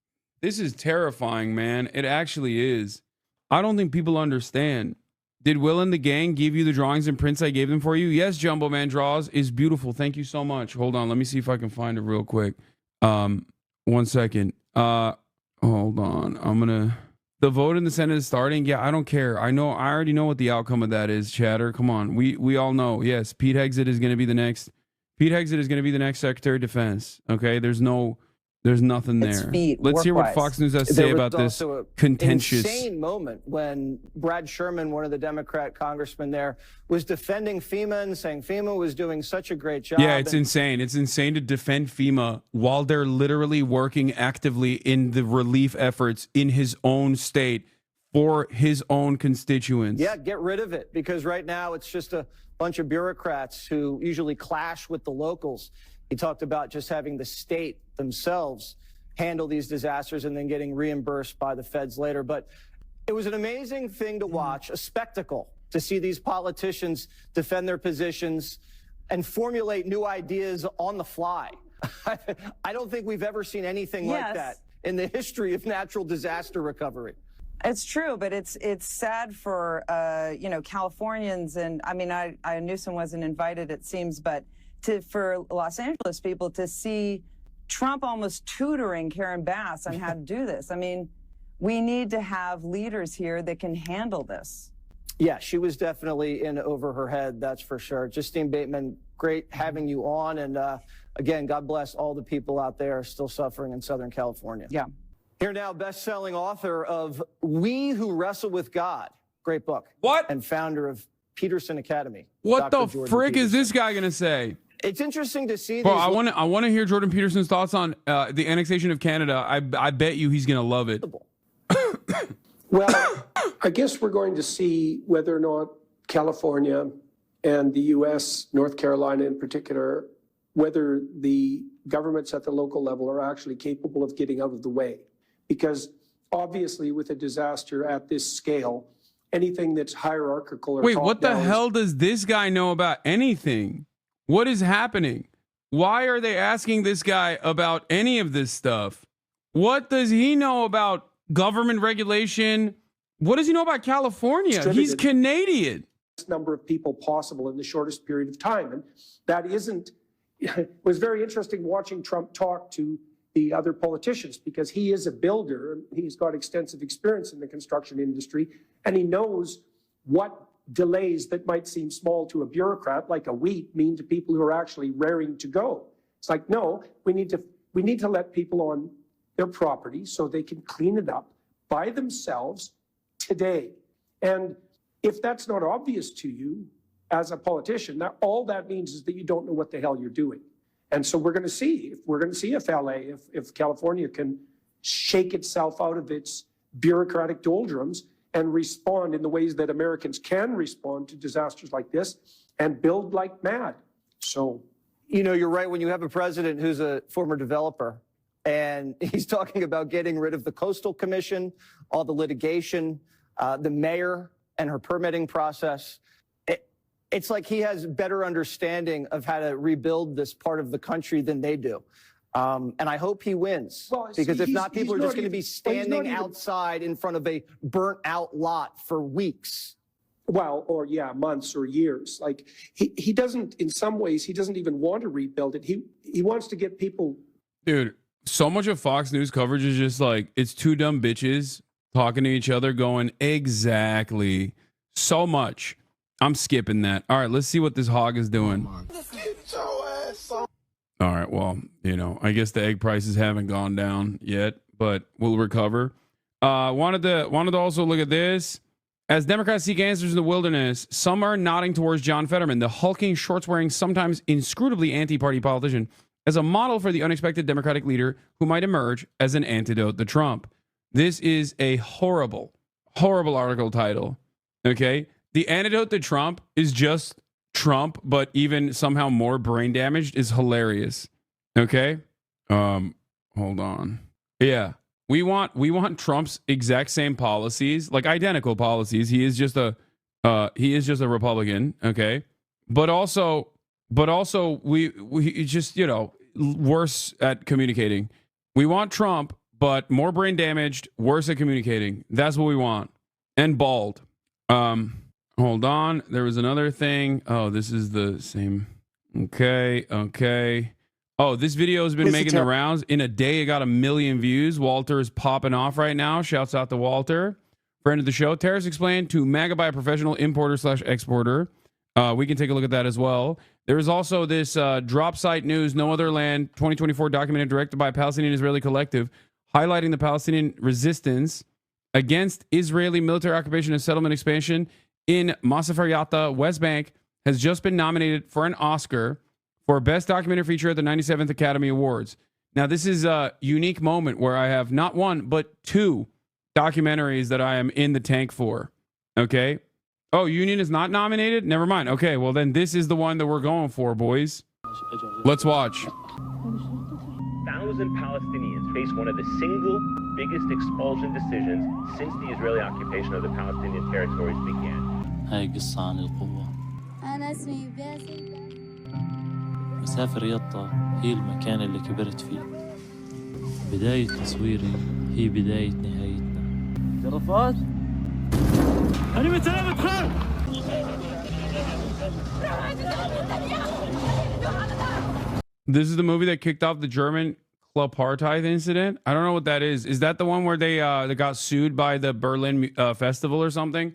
terrifying, man. It actually is. I don't think people understand. Did Will and the gang give you the drawings and prints I gave them for you? Yes, Jumbo Man Draws is beautiful. Thank you so much. Hold on. Let me see if I can find it real quick. 1 second. Hold on. The vote in the Senate is starting. Yeah, I don't care. I already know what the outcome of that is, chatter. Come on. We all know. Yes, Pete Hegseth is going to be the next Secretary of Defense. Okay? There's nothing there. Let's hear what Fox News has to say about this contentious. Insane moment when Brad Sherman, one of the Democrat congressmen there, was defending FEMA and saying FEMA was doing such a great job. Yeah, it's insane. It's insane to defend FEMA while they're literally working actively in the relief efforts in his own state for his own constituents. Yeah, get rid of it, because right now it's just a bunch of bureaucrats who usually clash with the locals. He talked about just having the state themselves handle these disasters and then getting reimbursed by the feds later. But it was an amazing thing to watch, a spectacle to see these politicians defend their positions and formulate new ideas on the fly. I don't think we've ever seen anything like that in the history of natural disaster recovery. It's true, but it's sad for Californians, and I mean I Newsom wasn't invited, it seems, but for Los Angeles people to see Trump almost tutoring Karen Bass on how to do this. I mean, we need to have leaders here that can handle this. Yeah, she was definitely in over her head, that's for sure. Justine Bateman, great having you on. And again, God bless all the people out there still suffering in Southern California. Yeah. Here now, best-selling author of We Who Wrestle with God. Great book. What? And founder of Peterson Academy. What Dr. the Jordan frick Peterson. is this guy going to say? It's interesting to see. Bro, I want to hear Jordan Peterson's thoughts on the annexation of Canada. I bet you he's going to love it. Well, I guess we're going to see whether or not California and the U.S., North Carolina in particular, whether the governments at the local level are actually capable of getting out of the way. Because obviously with a disaster at this scale, anything that's hierarchical or Wait, what the top-down hell does this guy know about anything? What is happening? Why are they asking this guy about any of this stuff? What does he know about government regulation? What does he know about California? He's Canadian. Number of people possible in the shortest period of time. And that isn't, it was very interesting watching Trump talk to the other politicians, because he is a builder and he's got extensive experience in the construction industry, and he knows what delays that might seem small to a bureaucrat like a week mean to people who are actually raring to go. It's like, no, we need to let people on their property so they can clean it up by themselves today. And if that's not obvious to you as a politician, all that means is that you don't know what the hell you're doing. And so we're going to see if California can shake itself out of its bureaucratic doldrums and respond in the ways that Americans can respond to disasters like this and build like mad. So, you're right. When you have a president who's a former developer and he's talking about getting rid of the Coastal Commission, all the litigation, the mayor and her permitting process, it's like he has better understanding of how to rebuild this part of the country than they do. And I hope he wins, because if not, people are just going to be standing outside in front of a burnt out lot for weeks. Well, or months or years. Like he doesn't, in some ways, he doesn't even want to rebuild it. He wants to get people. Dude, so much of Fox News coverage is just like, it's two dumb bitches talking to each other going, exactly. So much. I'm skipping that. All right, let's see what this hog is doing. All right, well, I guess the egg prices haven't gone down yet, but we'll recover. Wanted to also look at this. As Democrats seek answers in the wilderness, some are nodding towards John Fetterman, the hulking, shorts-wearing, sometimes inscrutably anti-party politician, as a model for the unexpected Democratic leader who might emerge as an antidote to Trump. This is a horrible, horrible article title, okay? The antidote to Trump is just Trump, but even somehow more brain damaged is hilarious. Okay? Hold on. Yeah. We want Trump's exact same policies, like identical policies. He is just a Republican, okay? But also we just, worse at communicating. We want Trump, but more brain damaged, worse at communicating. That's what we want. and bald. Hold on. There was another thing. Oh, this is the same. Okay. Oh, this video has been making the rounds. In a day, it got 1 million views. Walter is popping off right now. Shouts out to Walter. Friend of the show. Terrorist explained to MAGA by a professional importer/exporter. We can take a look at that as well. There is also this drop site news, No Other Land 2024 documented directed by a Palestinian-Israeli collective, highlighting the Palestinian resistance against Israeli military occupation and settlement expansion in Masafer West Bank, has just been nominated for an Oscar for Best Documentary Feature at the 97th Academy Awards. Now, this is a unique moment where I have not one, but 2 documentaries that I am in the tank for. Okay. Oh, Union is not nominated? Never mind. Okay, well then this is the one that we're going for, boys. Let's watch. 1,000 Palestinians face one of the single biggest expulsion decisions since the Israeli occupation of the Palestinian territories began. هاي قصة عن القوة. أنا اسمي باسل. مسافر يطا هي المكان اللي كبرت فيه. بداية تصويري هي بداية نهايتنا. جرافات؟ أنا متسلم بخير. This is the movie that kicked off the German Clubartide incident. I don't know what that is. Is that the one where they got sued by the Berlin Festival or something?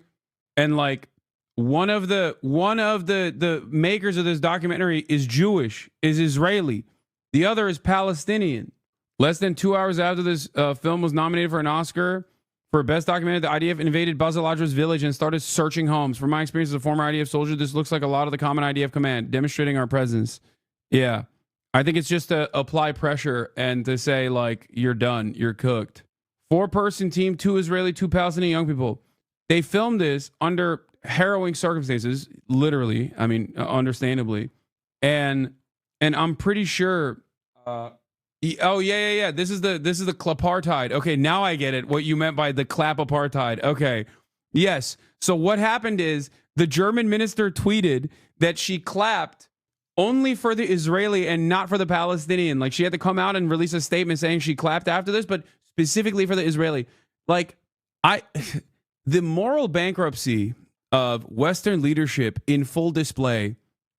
And like one of the makers of this documentary is Jewish, is Israeli. The other is Palestinian. Less than 2 hours after this film was nominated for an Oscar for Best Documentary, the IDF invaded Baz al-Adra's village and started searching homes. From my experience as a former IDF soldier, this looks like a lot of the common IDF command, demonstrating our presence. Yeah. I think it's just to apply pressure and to say, like, you're done. You're cooked. 4-person team, 2 Israeli, 2 Palestinian young people. They filmed this under harrowing circumstances, literally. I mean, understandably. And I'm pretty sure... Oh yeah. This is the clapartheid. Okay, now I get it. What you meant by the clap apartheid. Okay, yes. So what happened is the German minister tweeted that she clapped only for the Israeli and not for the Palestinian. Like she had to come out and release a statement saying she clapped after this, but specifically for the Israeli. Like the moral bankruptcy of Western leadership in full display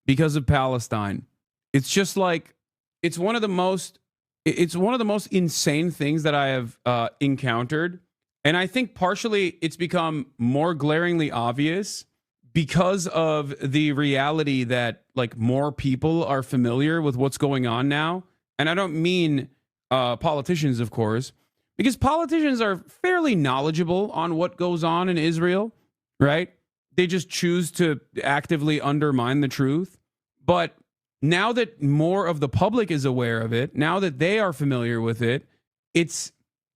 because of Palestine. It's just like it's one of the most insane things that I have encountered. And I think partially it's become more glaringly obvious because of the reality that like more people are familiar with what's going on now. And I don't mean politicians, of course, because politicians are fairly knowledgeable on what goes on in Israel, right? They just choose to actively undermine the truth. But now that more of the public is aware of it, now that they are familiar with it, it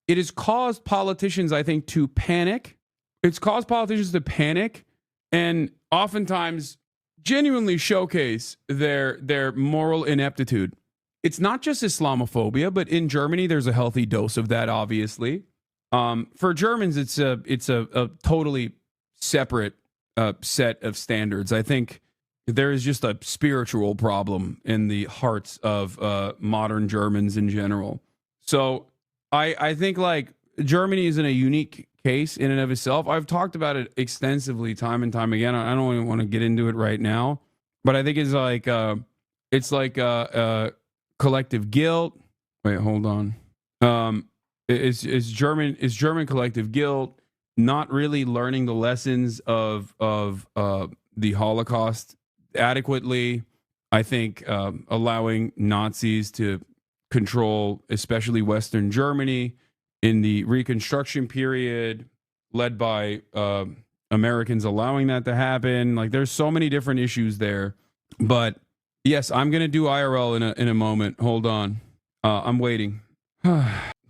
has caused politicians, I think, to panic. It's caused politicians to panic and oftentimes genuinely showcase their moral ineptitude. It's not just Islamophobia, but in Germany, there's a healthy dose of that, obviously. For Germans, it's a totally separate set of standards. I think there is just a spiritual problem in the hearts of modern Germans in general. So I think like Germany is in a unique case in and of itself. I've talked about it extensively time and time again. I don't even want to get into it right now, but I think it's like collective guilt. Wait, hold on. It's German collective guilt, not really learning the lessons of the Holocaust adequately. I think allowing Nazis to control, especially Western Germany in the Reconstruction period, led by Americans allowing that to happen. Like, there's so many different issues there. But yes, I'm gonna do IRL in a moment. Hold on, I'm waiting.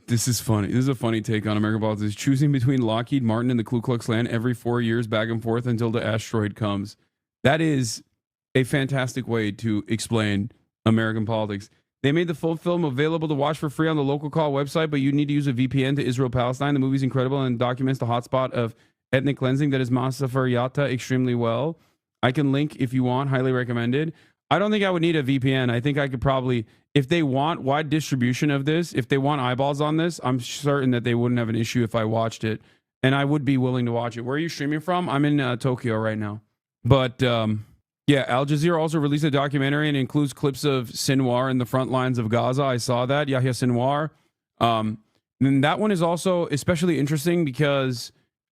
This is funny. This is a funny take on American politics. Choosing between Lockheed Martin and the Ku Klux Klan every 4 years, back and forth until the asteroid comes. That is a fantastic way to explain American politics. They made the full film available to watch for free on the Local Call website, but you need to use a VPN to Israel-Palestine. The movie's incredible and documents the hotspot of ethnic cleansing that is Masafer Yatta extremely well. I can link if you want. Highly recommended. I don't think I would need a VPN. I think I could probably, if they want wide distribution of this, if they want eyeballs on this, I'm certain that they wouldn't have an issue if I watched it and I would be willing to watch it. Where are you streaming from? I'm in Tokyo right now. But yeah, Al Jazeera also released a documentary and includes clips of Sinwar in the front lines of Gaza. I saw that, Yahya Sinwar. And that one is also especially interesting because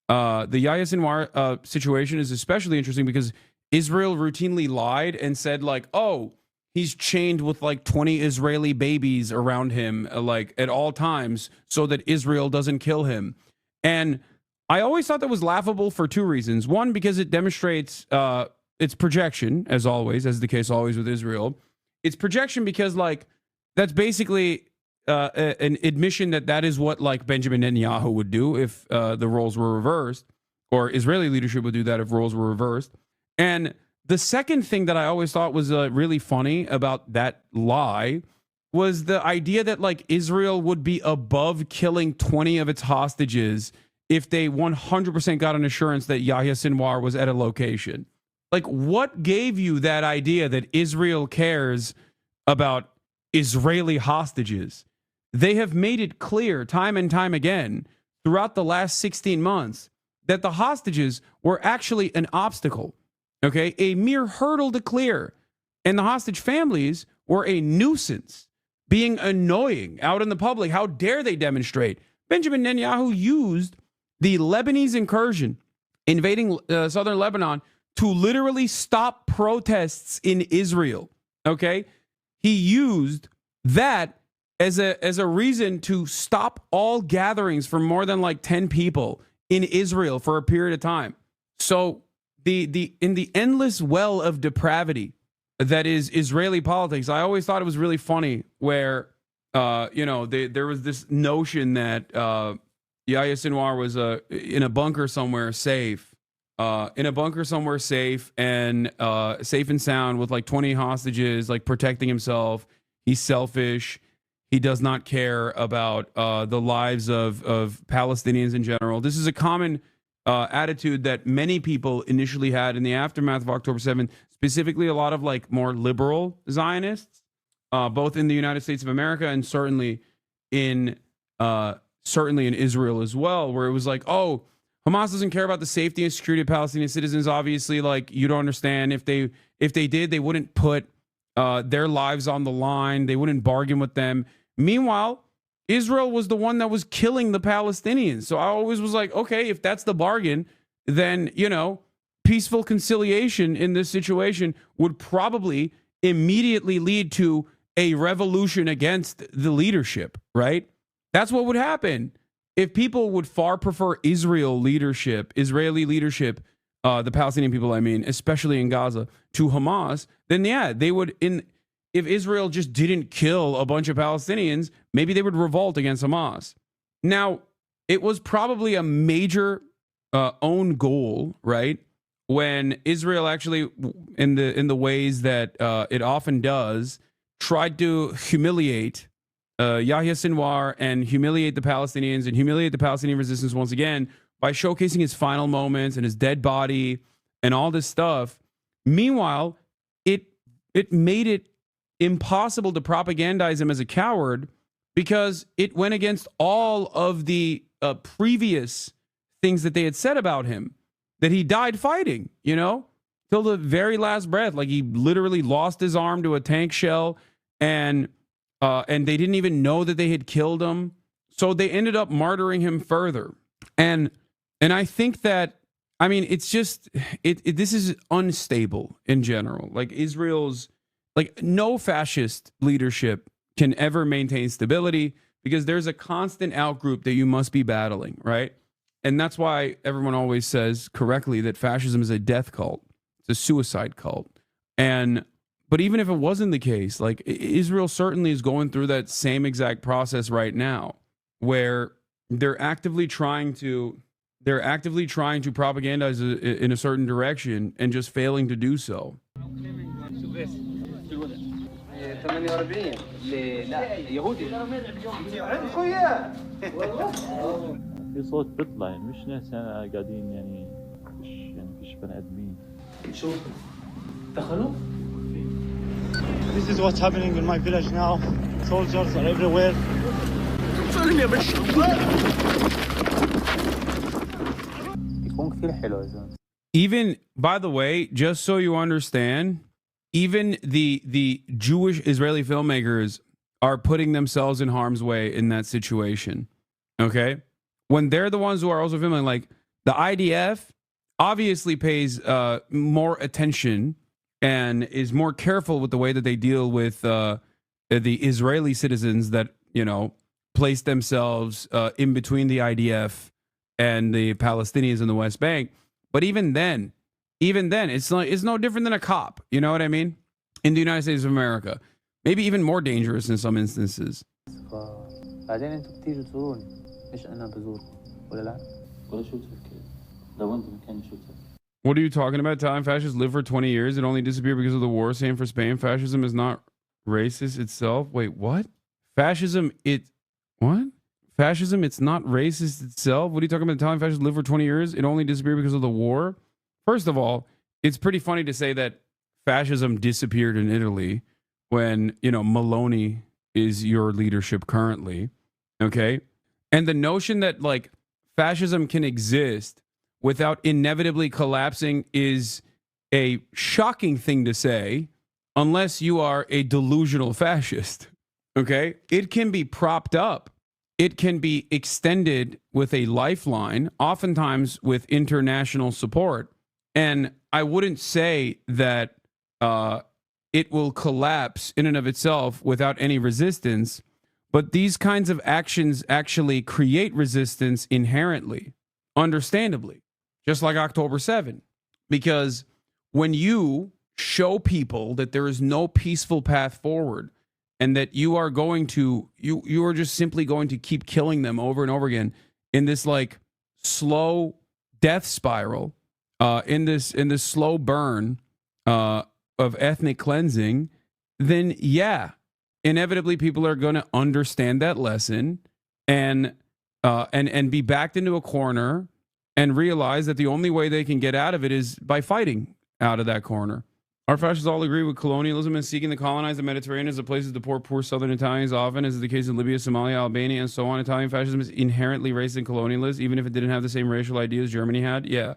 the Yahya Sinwar situation is especially interesting because Israel routinely lied and said, like, oh, he's chained with like 20 Israeli babies around him, like at all times, so that Israel doesn't kill him. And I always thought that was laughable for two reasons. One, because it demonstrates its projection, as always, as the case always with Israel. It's projection because, like, that's basically an admission that is what, like, Benjamin Netanyahu would do if the roles were reversed, or Israeli leadership would do that if roles were reversed. And the second thing that I always thought was really funny about that lie was the idea that, like, Israel would be above killing 20 of its hostages if they 100% got an assurance that Yahya Sinwar was at a location. Like, what gave you that idea that Israel cares about Israeli hostages? They have made it clear time and time again throughout the last 16 months that the hostages were actually an obstacle, okay? A mere hurdle to clear. And the hostage families were a nuisance, being annoying out in the public. How dare they demonstrate? Benjamin Netanyahu used the Lebanese incursion invading southern Lebanon to literally stop protests in Israel, okay? He used that as a reason to stop all gatherings for more than like 10 people in Israel for a period of time. So in the endless well of depravity that is Israeli politics, I always thought it was really funny where there was this notion that Yahya Sinwar was in a bunker somewhere safe. And safe and sound with like 20 hostages, like protecting himself. He's selfish. He does not care about the lives of Palestinians in general. This is a common attitude that many people initially had in the aftermath of October 7th, specifically a lot of like more liberal Zionists, both in the United States of America and certainly in Israel as well, where it was like, oh, Hamas doesn't care about the safety and security of Palestinian citizens. Obviously, like, you don't understand. If they did, they wouldn't put their lives on the line. They wouldn't bargain with them. Meanwhile, Israel was the one that was killing the Palestinians. So I always was like, okay, if that's the bargain, then, peaceful conciliation in this situation would probably immediately lead to a revolution against the leadership, right? That's what would happen. If people would far prefer Israeli leadership, the Palestinian people, I mean, especially in Gaza, to Hamas, then yeah, they would, if Israel just didn't kill a bunch of Palestinians, maybe they would revolt against Hamas. Now, it was probably a major own goal, right? When Israel actually, in the ways that it often does, tried to humiliate Yahya Sinwar and humiliate the Palestinians and humiliate the Palestinian resistance once again by showcasing his final moments and his dead body and all this stuff. Meanwhile, it made it impossible to propagandize him as a coward because it went against all of the previous things that they had said about him, that he died fighting, till the very last breath. Like, he literally lost his arm to a tank shell, and they didn't even know that they had killed him. So they ended up martyring him further. And I think that, I mean, it's just, this is unstable in general. Like, Israel's, like, no fascist leadership can ever maintain stability because there's a constant outgroup that you must be battling, right? And that's why everyone always says correctly that fascism is a death cult. It's a suicide cult. But even if it wasn't the case, like, Israel certainly is going through that same exact process right now, where they're actively trying to propagandize in a certain direction and just failing to do so. في صوت بيطلع مش ناس قاعدين يعني فيش بني ادمين شو دخلوا. This is what's happening in my village now. Soldiers are everywhere. Even, by the way, just so you understand, even the Jewish Israeli filmmakers are putting themselves in harm's way in that situation. Okay? When they're the ones who are also filming, like the IDF obviously pays more attention and is more careful with the way that they deal with the Israeli citizens that, you know, place themselves in between the IDF and the Palestinians in the West Bank. But even then, it's no different than a cop. You know what I mean? In the United States of America, maybe even more dangerous in some instances. What are you talking about? Italian fascists lived for 20 years. It only disappeared because of the war. Same for Spain. Fascism is not racist itself. Wait, what? Fascism, what? Fascism, it's not racist itself? What are you talking about? Italian fascists lived for 20 years. It only disappeared because of the war. First of all, it's pretty funny to say that fascism disappeared in Italy when, you know, Meloni is your leadership currently. Okay. And the notion that like fascism can exist without inevitably collapsing is a shocking thing to say unless you are a delusional fascist. Okay. It can be propped up. It can be extended with a lifeline, oftentimes with international support. And I wouldn't say that it will collapse in and of itself without any resistance, but these kinds of actions actually create resistance inherently, understandably, just like October 7. Because when you show people that there is no peaceful path forward, and that you are going to, you are just simply going to keep killing them over and over again in this like slow death spiral, in this slow burn of ethnic cleansing, then yeah, inevitably people are going to understand that lesson and be backed into a corner and realize that the only way they can get out of it is by fighting out of that corner. Our fascists all agree with colonialism and seeking to colonize the Mediterranean as a place to deport poor southern Italians, often, as is the case in Libya, Somalia, Albania, and so on. Italian fascism is inherently racist and colonialist, even if it didn't have the same racial ideas Germany had. Yeah.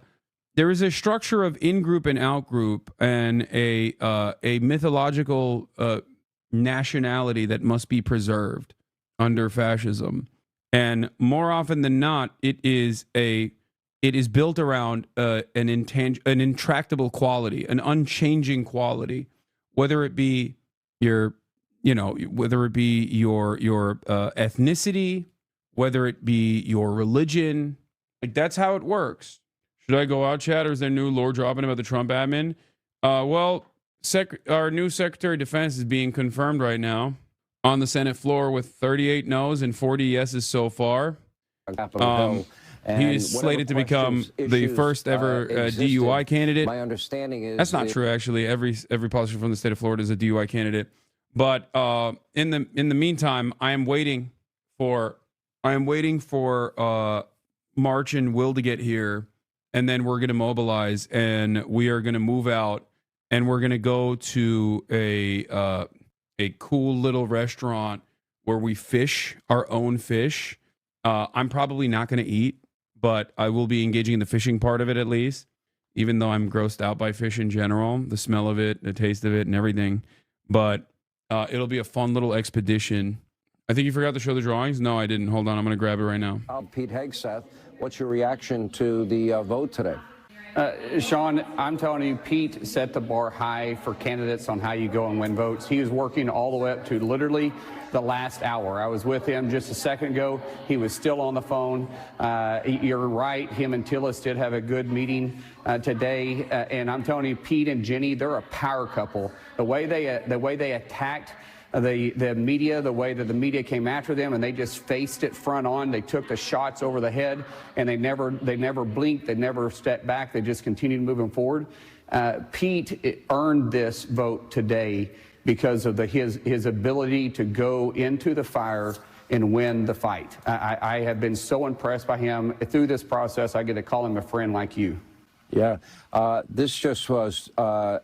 There is a structure of in-group and out-group and a mythological nationality that must be preserved under fascism. And more often than not, it is built around an intractable quality, an unchanging quality, whether it be your ethnicity, whether it be your religion. Like, that's how it works. Should I go out, chat, or is there new lore dropping about the Trump admin? Well, our new Secretary of Defense is being confirmed right now on the Senate floor with 38 no's and 40 yeses so far. He is slated to become the first ever DUI candidate. My understanding is that's not true. Actually, every politician from the state of Florida is a DUI candidate. But in the meantime, I am waiting for March and Will to get here, and then we're going to mobilize and we are going to move out and we're going to go to a cool little restaurant where we fish our own fish. I'm probably not going to eat, but I will be engaging in the fishing part of it at least, even though I'm grossed out by fish in general, the smell of it, the taste of it, and everything. But it'll be a fun little expedition. I think you forgot to show the drawings. No, I didn't. Hold on. I'm going to grab it right now. Pete Hegseth, what's your reaction to the vote today? Sean, I'm telling you, Pete set the bar high for candidates on how you go and win votes. He is working all the way up to literally the last hour. I was with him just a second ago. He was still on the phone. You're right. Him and Tillis did have a good meeting today. And I'm telling you, Pete and Jenny, they're a power couple. The way they attacked the media, the way that the media came after them, and they just faced it front on. They took the shots over the head, and they never blinked. They never stepped back. They just continued moving forward. Pete earned this vote today because of his ability to go into the fire and win the fight. I have been so impressed by him. Through this process, I get to call him a friend like you. Yeah, this just was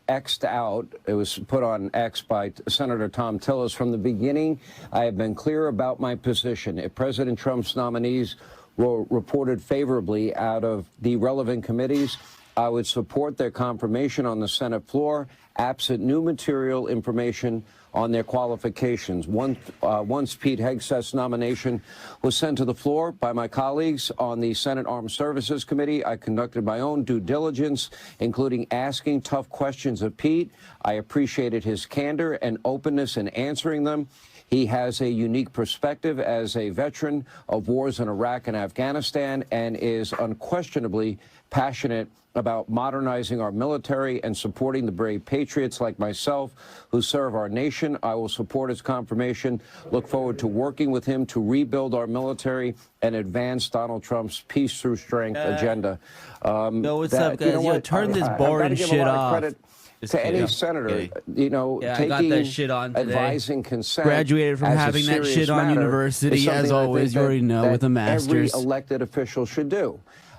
X'd out. It was put on X by Senator Tom Tillis. From the beginning, I have been clear about my position. If President Trump's nominees were reported favorably out of the relevant committees. I would support their confirmation on the Senate floor, absent new material information on their qualifications. Once Pete Hegseth's nomination was sent to the floor by my colleagues on the Senate Armed Services Committee, I conducted my own due diligence, including asking tough questions of Pete. I appreciated his candor and openness in answering them. He has a unique perspective as a veteran of wars in Iraq and Afghanistan and is unquestionably passionate about modernizing our military and supporting the brave patriots like myself who serve our nation. I will support his confirmation. Look forward to working with him to rebuild our military and advance Donald Trump's peace through strength agenda. Yo, what's up, guys? Yo, turn this boring shit off. To any senator, you know, I got that shit on today. Advising consent. Graduated from having that shit on university, as always. You already know, with a master's. Every elected official should do.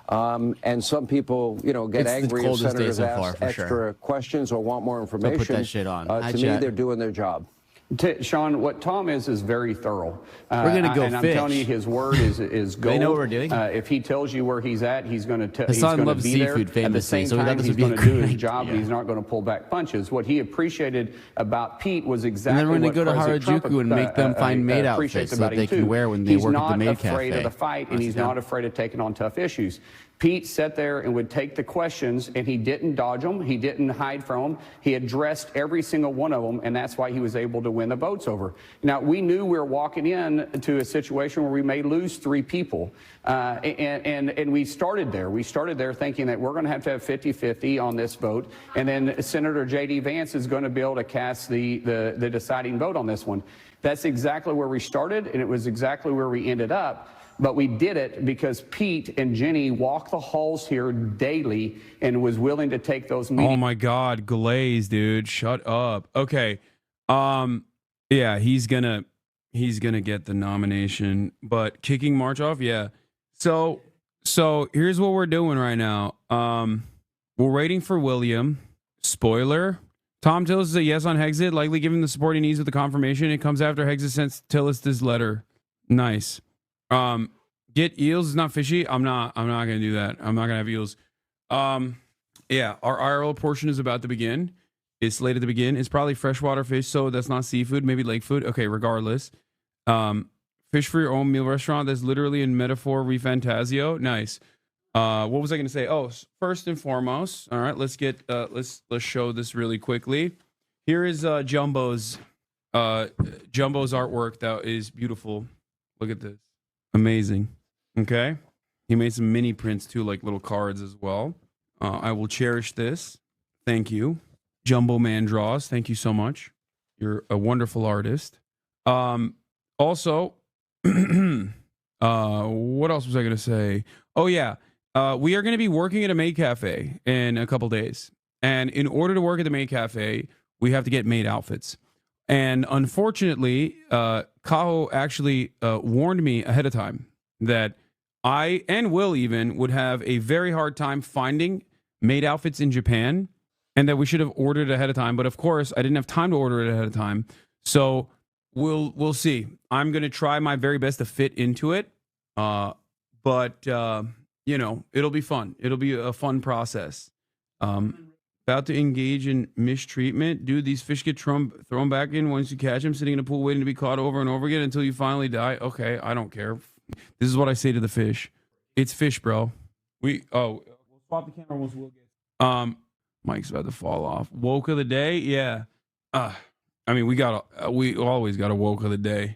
And some people, you know, get angry if senators ask extra questions or want more information. Put that shit on. To me, they're doing their job. Sean, what Tom is very thorough. We're going to go and fish. I'm telling you, his word is gold. They know what we're doing. If he tells you where he's at, he's going to be loves there. seafood famously, At the same so time, he's he's going to do his job, and he's not going to pull back punches. What he appreciated about Pete was exactly and then we're what going to go to President Harajuku Trump, and make them find maid appreciates outfits that about they him, can too. wear when they work at the maid He's not afraid cafe. of the fight, and he's not afraid of taking on tough issues. Pete sat there and would take the questions, and he didn't dodge them. He didn't hide from them. He addressed every single one of them, and that's why he was able to win the votes over. Now, we knew we were walking into a situation where we may lose 3 people, and we started there. We started there thinking that we're going to have 50-50 on this vote, and then Senator J.D. Vance is going to be able to cast the deciding vote on this one. That's exactly where we started, and it was exactly where we ended up. But we did it because Pete and Jenny walk the halls here daily and was willing to take those meetings. Oh my God, Glaze, dude, shut up. Okay, yeah, he's gonna get the nomination, but kicking March off, yeah. So here's what we're doing right now. We're waiting for William. Spoiler: Tom Tillis is a yes on Hegseth, likely giving the support he needs with the confirmation. It comes after Hegseth sent Tillis this letter. Nice. Get eels is not fishy. I'm not gonna do that. I'm not gonna have eels. Yeah, our IRL portion is about to begin. It's slated to begin. It's probably freshwater fish, so that's not seafood, maybe lake food. Okay, regardless. Fish for your own meal restaurant. That's literally in metaphor refantasio. Nice. What was I gonna say? Oh, first and foremost, all right, let's get let's show this really quickly. Here is Jumbo's artwork that is beautiful. Look at this. Amazing. Okay. He made some mini prints too, like little cards as well. I will cherish this. Thank you. Jumbo Man Draws. Thank you so much. You're a wonderful artist. Also, what else was I going to say? Oh, yeah. We are going to be working at a maid cafe in a couple days. And in order to work at the maid cafe, we have to get maid outfits. And unfortunately, Kaho actually warned me ahead of time that I and Will even would have a very hard time finding maid outfits in Japan, and that we should have ordered ahead of time. But of course, I didn't have time to order it ahead of time. So we'll see. I'm going to try my very best to fit into it. But you know, it'll be fun. It'll be a fun process. About to engage in mistreatment. Dude, these fish get thrown back in once you catch them, sitting in a pool waiting to be caught over and over again until you finally die. Okay, I don't care. This is what I say to the fish. It's fish, bro. We'll swap the camera once we'll get. Mike's about to fall off. Woke of the day? Yeah. I mean, we always got a woke of the day.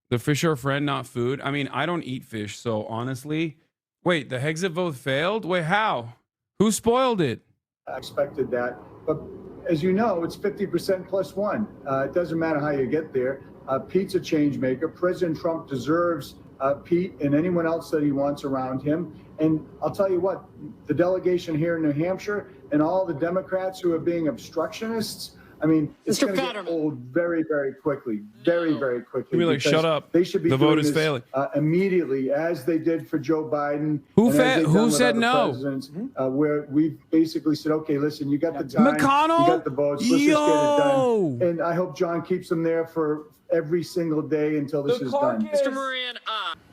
The fish are a friend, not food. I mean, I don't eat fish, so honestly. Wait, the Hegseth vote failed? Wait, how? Who spoiled it? I expected that. But as you know, it's 50% plus one. It doesn't matter how you get there. Pete's a change maker. President Trump deserves Pete and anyone else that he wants around him. And I'll tell you what, the delegation here in New Hampshire and all the Democrats who are being obstructionists, I mean, it's going to get old very, very quickly. Very, very quickly. Be like, shut up. They should be the vote is this, failing. Immediately, as they did for Joe Biden. Who said no? Where we basically said, okay, listen, you got the time. McConnell? You got the votes. Let's just get it done. And I hope John keeps them there for every single day until this is done. Mr. Moran,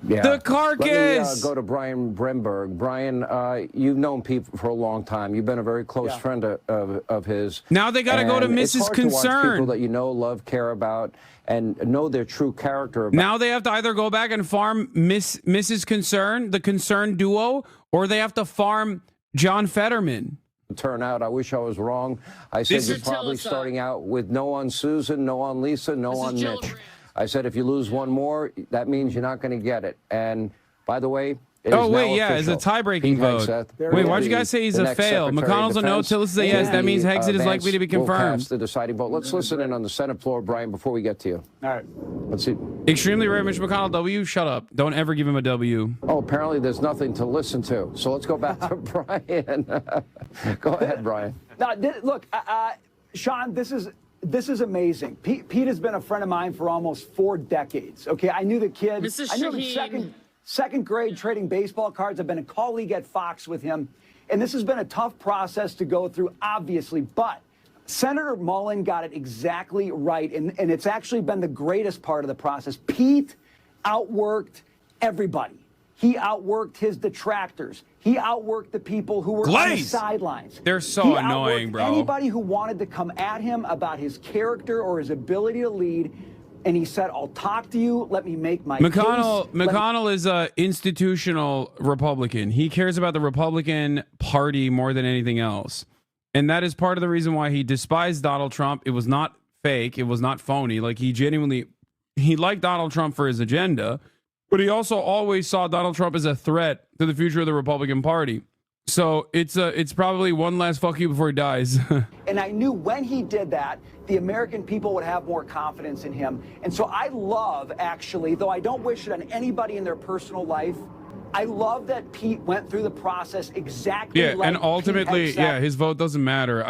Yeah. The carcass. Let me go to Brian Bremberg. Brian, you've known Pete for a long time. You've been a very close friend of his. Now they got to go to And it's Mrs. hard to watch Concern. people that you know, love, care about, and know their true character. Now they have to either go back and farm Mrs. Concern, the Concern duo, or they have to farm John Fetterman. Turn out. I wish I was wrong. I said you're probably starting out with no on Susan, no on Lisa, no on Mitch. I said if you lose one more, that means you're not going to get it. And by the way, it is now it's a official. tie-breaking vote. Wait, why'd you guys say he's a fail? McConnell's a no, Tillis is a yes. That means Hexit is likely to be confirmed. The deciding vote. Let's listen in on the Senate floor, Brian, before we get to you. All right. Let's see. Extremely rare, Mitch McConnell, W. Shut up. Don't ever give him a W. Oh, apparently there's nothing to listen to. So let's go back to Brian. Go ahead, Brian. Now, look, Sean, this is amazing. Pete has been a friend of mine for almost 4 decades. Okay, I knew the kid. Mrs. I knew him second grade trading baseball cards. I've been a colleague at Fox with him. And this has been a tough process to go through, obviously. But Senator Mullen got it exactly right. And it's actually been the greatest part of the process. Pete outworked everybody. He outworked his detractors. He outworked the people who were on the sidelines. They're so annoying, bro. Anybody who wanted to come at him about his character or his ability to lead, and he said, "I'll talk to you. Let me make my case." McConnell is a institutional Republican. He cares about the Republican Party more than anything else, and that is part of the reason why he despised Donald Trump. It was not fake. It was not phony. Like he liked Donald Trump for his agenda. But he also always saw Donald Trump as a threat to the future of the Republican Party. So it's probably one last fuck you before he dies. And I knew when he did that, the American people would have more confidence in him. And so I love, actually, though I don't wish it on anybody in their personal life, I love that Pete went through the process exactly like and ultimately, Pete had said. his vote doesn't matter.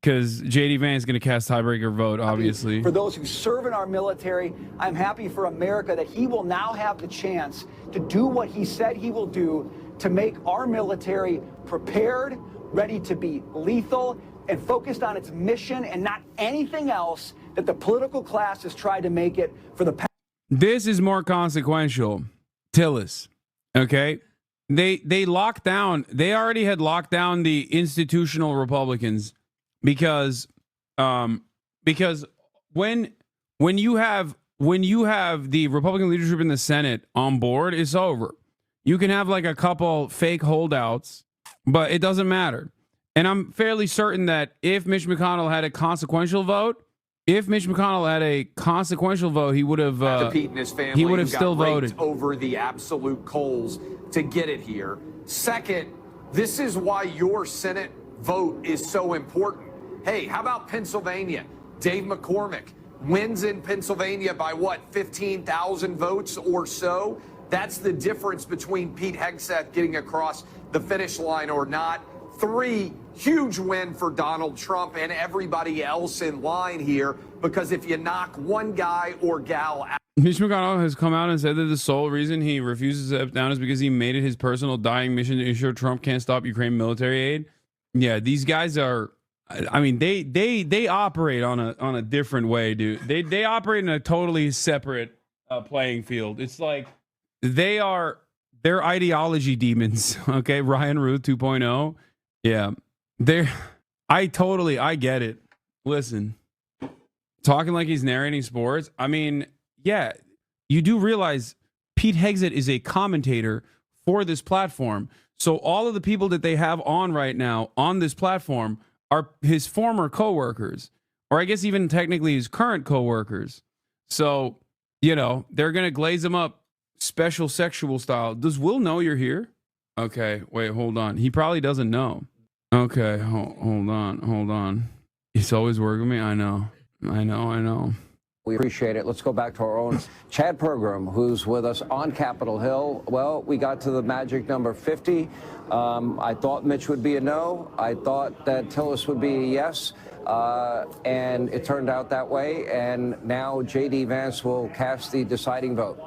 Because J.D. Vance is going to cast tiebreaker vote, obviously. For those who serve in our military, I'm happy for America that he will now have the chance to do what he said he will do to make our military prepared, ready to be lethal, and focused on its mission and not anything else that the political class has tried to make it for the past. This is more consequential. Tillis, okay? They locked down. They already had locked down the institutional Republicans. Because when you have the Republican leadership in the Senate on board, it's over. You can have like a couple fake holdouts, but it doesn't matter. And I'm fairly certain that if Mitch McConnell had a consequential vote, he would have. Pete and his family, he would have still voted over the absolute coals to get it here. Second, this is why your Senate vote is so important. Hey, how about Pennsylvania? Dave McCormick wins in Pennsylvania by what, 15,000 votes or so? That's the difference between Pete Hegseth getting across the finish line or not. 3, huge win for Donald Trump and everybody else in line here, because if you knock one guy or gal out. Mitch McConnell has come out and said that the sole reason he refuses to step down is because he made it his personal dying mission to ensure Trump can't stop Ukraine military aid. Yeah, these guys are. I mean, they operate on a different way, dude. They operate in a totally separate playing field. It's like they're ideology demons. Okay, Ryan Ruth 2.0. Yeah, I get it. Listen, talking like he's narrating sports. I mean, yeah, you do realize Pete Hegseth is a commentator for this platform. So all of the people that they have on right now on this platform are his former coworkers, or I guess even technically his current coworkers. So, they're going to glaze him up special sexual style. Does Will know you're here? Okay, wait, hold on. He probably doesn't know. Okay, hold on. He's always working me. I know. We appreciate it. Let's go back to our own Chad Pergram, who's with us on Capitol Hill. Well, we got to the magic number 50. I thought Mitch would be a no. I thought that Tillis would be a yes. And it turned out that way. And now J.D. Vance will cast the deciding vote.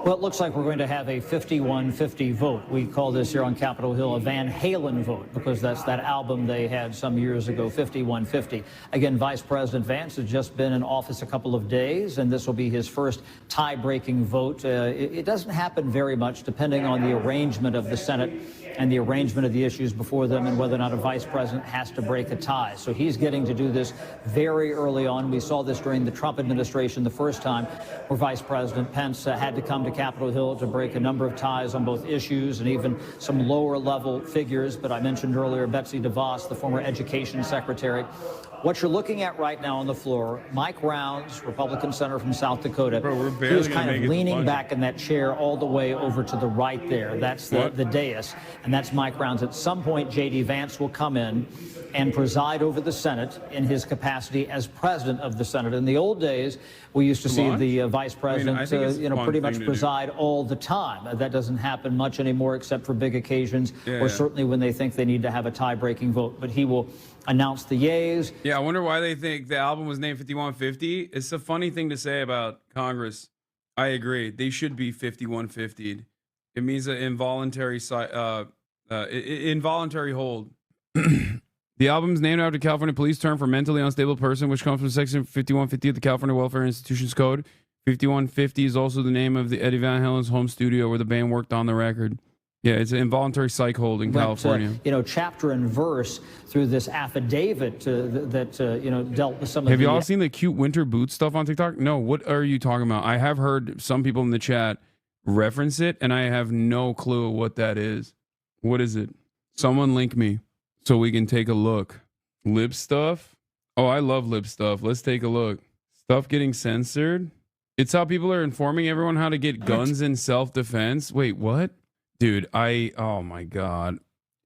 Well, it looks like we're going to have a 51-50 vote. We call this here on Capitol Hill a Van Halen vote because that's that album they had some years ago, 51-50. Again, Vice President Vance has just been in office a couple of days, and this will be his first tie-breaking vote. It doesn't happen very much depending on the arrangement of the Senate and the arrangement of the issues before them and whether or not a vice president has to break a tie. So he's getting to do this very early on. We saw this during the Trump administration the first time where Vice President Pence had to come to Capitol Hill to break a number of ties on both issues and even some lower level figures. But I mentioned earlier Betsy DeVos, the former education secretary. What you're looking at right now on the floor, Mike Rounds, Republican senator from South Dakota, he was kind of leaning back in that chair all the way over to the right there. That's the dais, and that's Mike Rounds. At some point, J.D. Vance will come in and preside over the Senate in his capacity as president of the Senate. In the old days, we used to see the vice president, pretty much preside all the time. That doesn't happen much anymore, except for big occasions, or certainly when they think they need to have a tie-breaking vote. But he will announce the yeas. Yeah, I wonder why they think the album was named 5150. It's a funny thing to say about Congress. I agree. They should be 5150'd. It means an involuntary involuntary hold. The album is named after California police term for mentally unstable person, which comes from Section 5150 of the California Welfare Institutions Code. 5150 is also the name of the Eddie Van Halen's home studio where the band worked on the record. Yeah, it's an involuntary psych hold in California. Chapter and verse through this affidavit that dealt with some of Have you all seen the cute winter boots stuff on TikTok? No, what are you talking about? I have heard some people in the chat reference it, and I have no clue what that is. What is it? Someone link me so we can take a look. Lip stuff? Oh, I love lip stuff. Let's take a look. Stuff getting censored? It's how people are informing everyone how to get guns in self-defense. Wait, what? Dude, oh my God.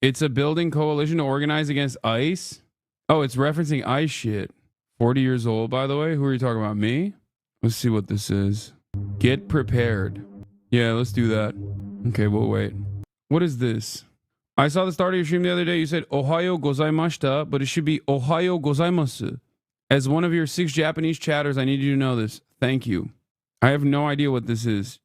It's a building coalition to organize against ICE? Oh, it's referencing ICE shit. 40 years old, by the way. Who are you talking about? Me? Let's see what this is. Get prepared. Yeah, let's do that. Okay, we'll wait. What is this? I saw the start of your stream the other day. You said Ohayo gozaimashita, but it should be Ohayo gozaimasu. As one of your 6 Japanese chatters, I need you to know this. Thank you. I have no idea what this is.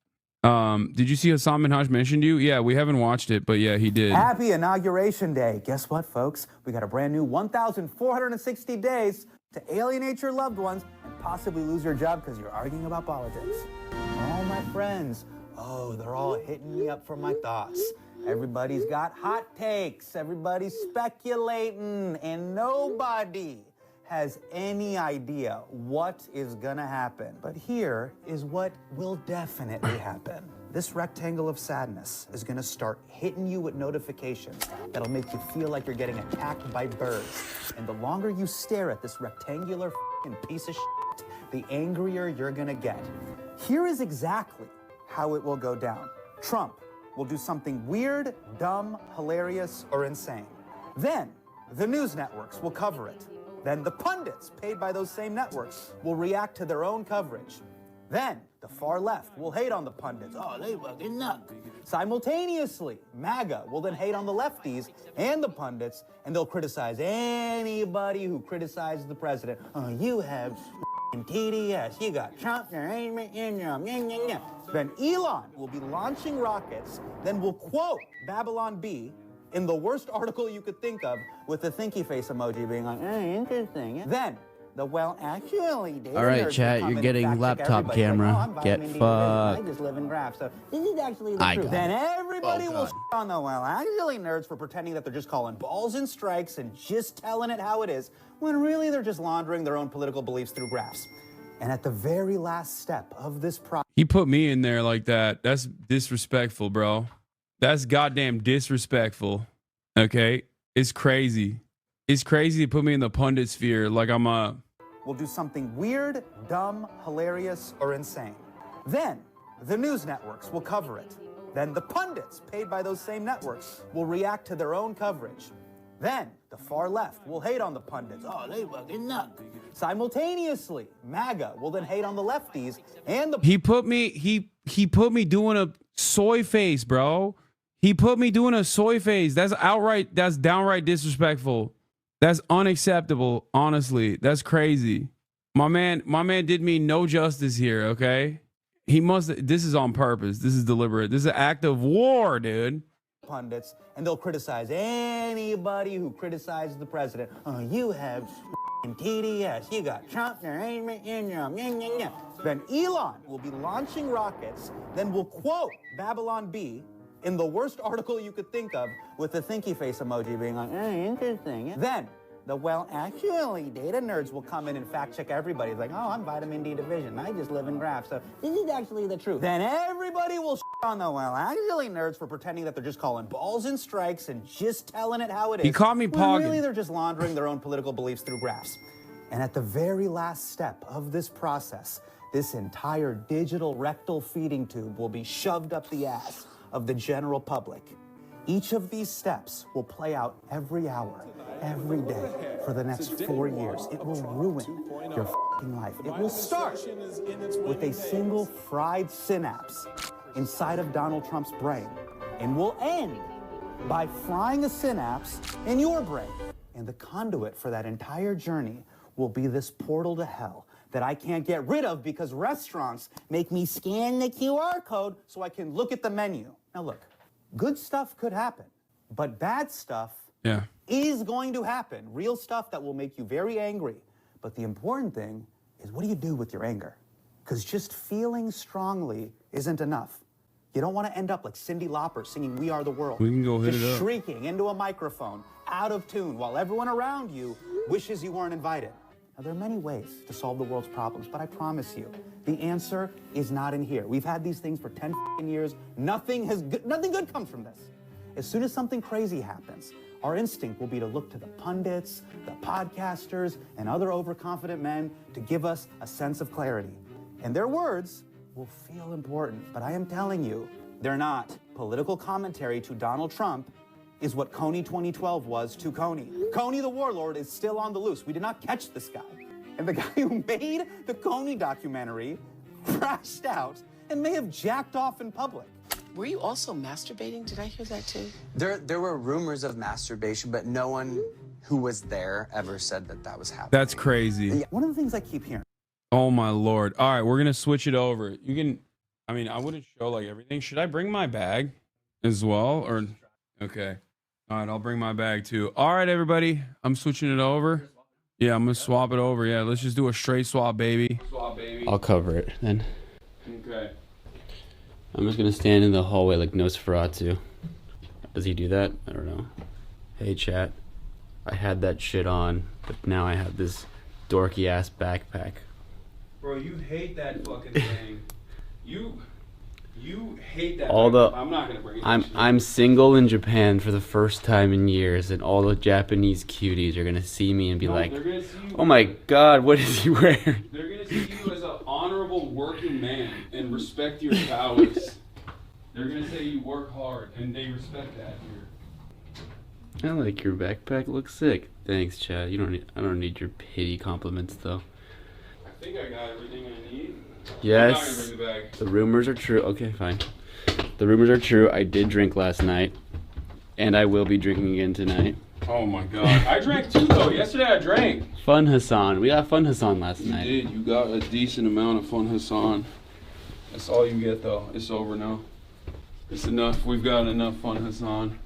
Did you see Hassan Minhaj mentioned you? Yeah, we haven't watched it, but yeah, he did. Happy Inauguration Day. Guess what, folks? We got a brand new 1,460 days to alienate your loved ones and possibly lose your job because you're arguing about politics. All my friends, they're all hitting me up for my thoughts. Everybody's got hot takes. Everybody's speculating, and nobody has any idea what is gonna happen. But here is what will definitely happen. This rectangle of sadness is gonna start hitting you with notifications that'll make you feel like you're getting attacked by birds. And the longer you stare at this rectangular piece of shit, the angrier you're gonna get. Here is exactly how it will go down. Trump will do something weird, dumb, hilarious, or insane. Then the news networks will cover it. Then the pundits, paid by those same networks, will react to their own coverage. Then the far left will hate on the pundits. Oh, they fucking nuts. Simultaneously, MAGA will then hate on the lefties and the pundits, and they'll criticize anybody who criticizes the president. Oh, you have TDS. You got Trump. Then Elon will be launching rockets, then will quote Babylon Bee in the worst article you could think of with the thinky face emoji being like, interesting. Then the actually, all right, chat, you're getting laptop camera. Get fucked. I just live in graphs, so this is actually the truth. Then everybody will on the actually nerds for pretending that they're just calling balls and strikes and just telling it how it is, when really they're just laundering their own political beliefs through graphs. And at the very last step of this process, he put me in there like that. That's disrespectful, bro. That's goddamn disrespectful. Okay? It's crazy. It's crazy to put me in the pundit sphere like I'm a... We'll do something weird, dumb, hilarious, or insane. Then the news networks will cover it. Then the pundits, paid by those same networks, will react to their own coverage. Then the far left will hate on the pundits. Oh, they fucking nuts. Simultaneously, MAGA will then hate on the lefties and the... He put me doing a soy face, bro. He put me doing a soy face. That's downright disrespectful. That's unacceptable, honestly. That's crazy. My man did me no justice here, okay? He must. This is on purpose. This is deliberate. This is an act of war, dude. Pundits, and they'll criticize anybody who criticizes the president. Oh, you have TDS. You got Trump. Then Elon will be launching rockets, then will quote Babylon Bee in the worst article you could think of with the thinky face emoji being like, interesting. Then the actually data nerds will come in and fact check everybody. It's like, oh, I'm vitamin D deficient. I just live in graphs. So this is actually the truth. Then everybody will on the actually nerds for pretending that they're just calling balls and strikes and just telling it how it is. He called me When really pogging. they're just laundering their own political beliefs through graphs. And at the very last step of this process, this entire digital rectal feeding tube will be shoved up the ass of the general public. Each of these steps will play out every hour, every day, for the next 4 years. It will ruin your f***ing life. It will start with a single fried synapse inside of Donald Trump's brain, and will end by frying a synapse in your brain. And the conduit for that entire journey will be this portal to hell that I can't get rid of because restaurants make me scan the QR code so I can look at the menu. Now look, good stuff could happen, but bad stuff is going to happen. Real stuff that will make you very angry. But the important thing is, what do you do with your anger? Because just feeling strongly isn't enough. You don't want to end up like Cyndi Lauper singing We Are the World. We can go hit just it up. shrieking into a microphone, out of tune, while everyone around you wishes you weren't invited. Now, there are many ways to solve the world's problems, but I promise you, the answer is not in here. We've had these things for 10 years. Nothing good comes from this. As soon as something crazy happens, our instinct will be to look to the pundits, the podcasters, and other overconfident men to give us a sense of clarity. And their words will feel important, but I am telling you, they're not. Political commentary to Donald Trump is what Coney 2012 was to Coney. Coney the warlord is still on the loose. We did not catch this guy. And the guy who made the Coney documentary crashed out and may have jacked off in public. Were you also masturbating? Did I hear that too? There were rumors of masturbation, but no one who was there ever said that that was happening. That's crazy. One of the things I keep hearing. Oh my Lord. All right, we're going to switch it over. You can, I mean, I wouldn't show like everything. Should I bring my bag as well? Or, okay. All right, I'll bring my bag too. All right, everybody. I'm switching it over. Yeah, I'm going to swap it over. Yeah, let's just do a straight swap, baby. I'll cover it then. Okay. I'm just gonna stand in the hallway like Nosferatu. Does he do that? I don't know. Hey chat, I had that shit on, but now I have this dorky ass backpack. Bro, you hate that fucking thing. You hate that. I'm not gonna bring it. I'm single in Japan for the first time in years, and all the Japanese cuties are gonna see me and be like, "Oh my god, what is he wearing?" They're gonna see you as an honorable working man and respect your prowess. They're gonna say you work hard, and they respect that here. I like your backpack. Looks sick. Thanks, Chad. I don't need your pity compliments though. I think I got everything I need. Yes. I'm not gonna bring the bag. The rumors are true. Okay, fine. The rumors are true. I did drink last night, and I will be drinking again tonight. Oh my god. I drank too though. Yesterday I drank. Fun Hasan. We got Fun Hasan last night. You did. You got a decent amount of Fun Hasan. That's all you get though. It's over now. It's enough. We've got enough Fun Hasan.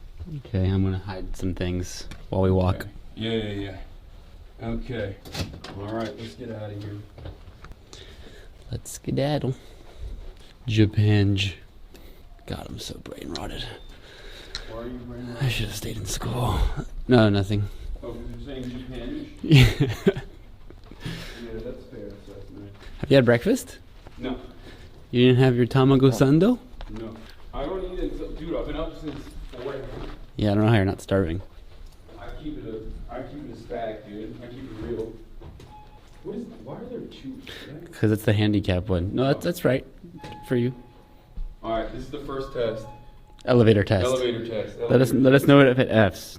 Okay, I'm gonna hide some things while we walk. Okay. Yeah. Okay. All right, let's get out of here. Let's skedaddle. Japan. God, I'm so brain rotted. Why are you brain rotted? I should have stayed in school. No, nothing. Oh, you're saying Japanish? Yeah. Yeah, that's fair assessment. Have you had breakfast? No. You didn't have your tamago sando? No. I don't eat it. Dude, I've been up since 4 a.m. Yeah, I don't know how you're not starving. I keep it a stack, dude. I keep it real. Why are there two? Because it's the handicap one. No, that's right. For you. Alright, this is the first test. Elevator test. Elevator test. Let us know if it F's.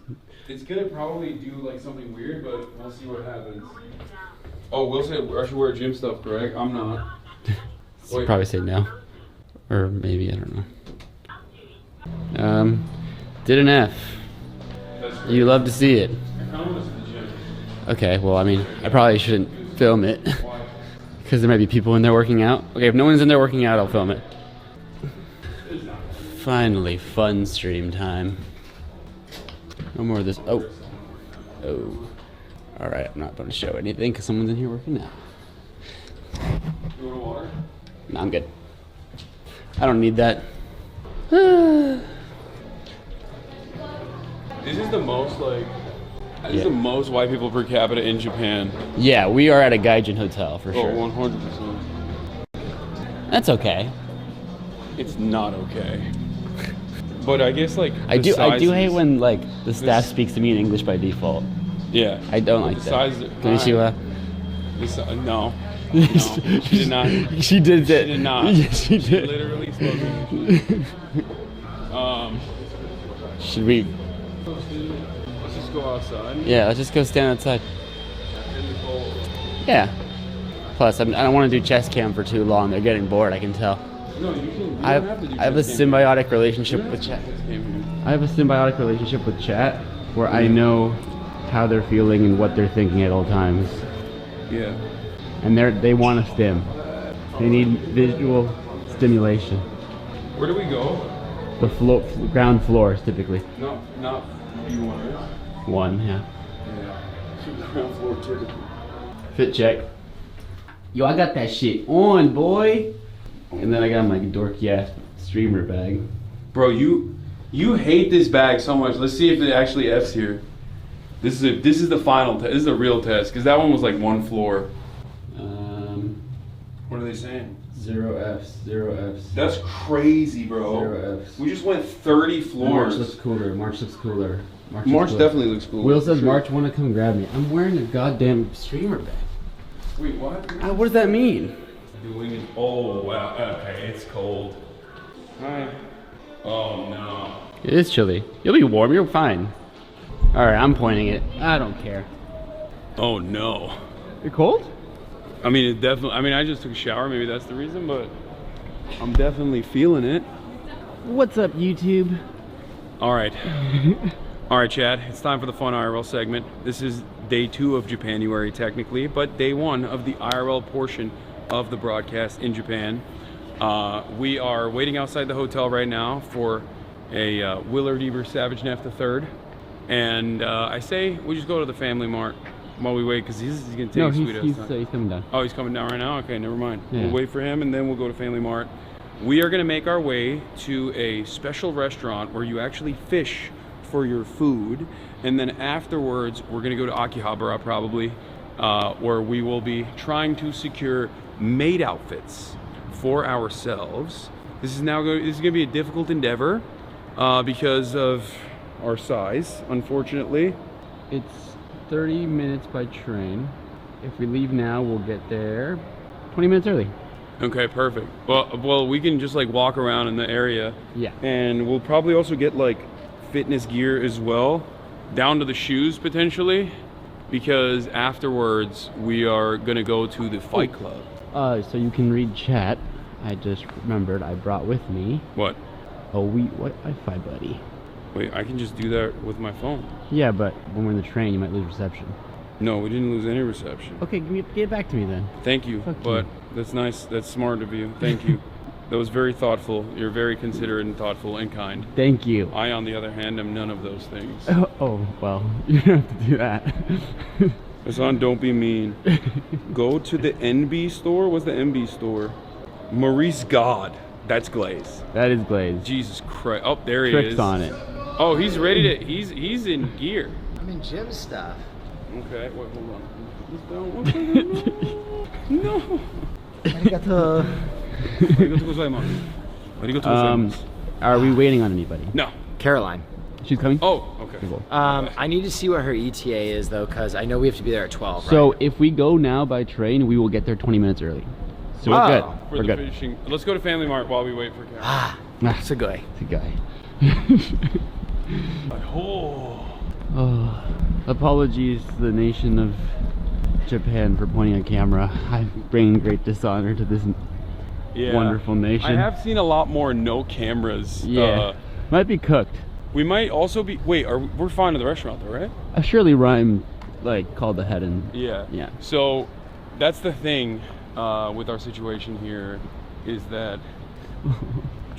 It's gonna probably do like something weird, but we'll see what happens. Oh, we'll say I should wear gym stuff, correct? I'm not. Wait. Probably say no. Or maybe, I don't know. Did an F. You love to see it. I kinda wanna see the gym. Okay, well, I mean, I probably shouldn't film it. Because there might be people in there working out. Okay, if no one's in there working out, I'll film it. Finally, fun stream time. No more of this. Oh. All right, I'm not going to show anything because someone's in here working out. You want water? No, I'm good. I don't need that. This is the most this is the most white people per capita in Japan. Yeah, we are at a gaijin hotel for sure. Oh, 100%. That's okay. It's not okay. But I guess like I do hate when like the staff speaks to me in English by default. Yeah. I don't like that. Konnichiwa. No. No, she did not. She did She it. did not. Yes, she She did. literally spoke English. Should we? Let's just go outside. Yeah, let's just go stand outside. Yeah. Plus, I don't want to do chest cam for too long. They're getting bored. I can tell. No, you can. I have a symbiotic relationship with chat. I have a symbiotic relationship with chat where I know how they're feeling and what they're thinking at all times. Yeah. And they want a stim. They need visual stimulation. Where do we go? The ground floors typically. No, not B1. One, yeah. Yeah. Ground floor typically. Fit check. Yo, I got that shit on, boy. And then I got my dorky ass streamer bag. Bro, you hate this bag so much. Let's see if it actually F's here. This is the final test. This is a real test because that one was like one floor. What are they saying? 0 Fs, 0 Fs. That's crazy, bro. 0 Fs. We just went 30 floors. March looks cooler. March looks cooler. March definitely looks cool. Will says March want to come grab me. I'm wearing a goddamn streamer bag. Wait, what? What does that mean? Doing it. Oh wow. Okay, it's cold. Hi. Oh no. It is chilly. You'll be warm. You're fine. All right, I'm pointing it. I don't care. Oh no. You're cold? I mean, it definitely. I mean, I just took a shower. Maybe that's the reason, but I'm definitely feeling it. What's up, YouTube? All right. All right, Chad. It's time for the fun IRL segment. This is day 2 of Japanuary, technically, but day 1 of the IRL portion of the broadcast in Japan. We are waiting outside the hotel right now for a Willard Eber Savage Neff III. And I say we just go to the Family Mart while we wait because he's going to take sweet ass time. He's coming down. Oh, he's coming down right now? Okay, never mind. Yeah. We'll wait for him and then we'll go to Family Mart. We are going to make our way to a special restaurant where you actually fish for your food. And then afterwards, we're going to go to Akihabara probably, where we will be trying to secure maid outfits for ourselves. This is going to be a difficult endeavor because of our size, unfortunately. It's 30 minutes by train. If we leave now, we'll get there 20 minutes early. Okay, perfect. Well, we can just like walk around in the area. Yeah. And we'll probably also get like fitness gear as well, down to the shoes potentially, because afterwards we are gonna go to the Fight Club. So you can read chat. I just remembered I brought with me. What? What Wi-Fi buddy? Wait, I can just do that with my phone. Yeah, but when we're in the train, you might lose reception. No, we didn't lose any reception. Okay, get it back to me then. Thank you, but that's nice. That's smart of you. Thank you. That was very thoughtful. You're very considerate and thoughtful and kind. Thank you. I, on the other hand, am none of those things. Oh well, you don't have to do that. Hasan, don't be mean. Go to the NB store. What's the NB store? Maurice God. That's Glaze. That is Glaze. Jesus Christ. Oh, there he Tricks is. on it. Oh, he's ready to. He's in gear. I'm in gym stuff. Okay, wait, hold on. No. Arigato. Are we waiting on anybody? No. Caroline. She's coming? Oh, okay. Cool. I need to see what her ETA is though, because I know we have to be there at 12. So right? if we go now by train, we will get there 20 minutes early. So we're good. We're good. Finishing. Let's go to Family Mart while we wait for Caroline. That's a guy. It's a guy. Oh, apologies to the nation of Japan for pointing a camera. I'm bringing great dishonor to this wonderful nation. I have seen a lot more no cameras. Yeah, might be cooked. We might also be. Wait, we're fine at the restaurant though, right? Surely Rhyme like called ahead and yeah. Yeah. So that's the thing. with our situation here is that.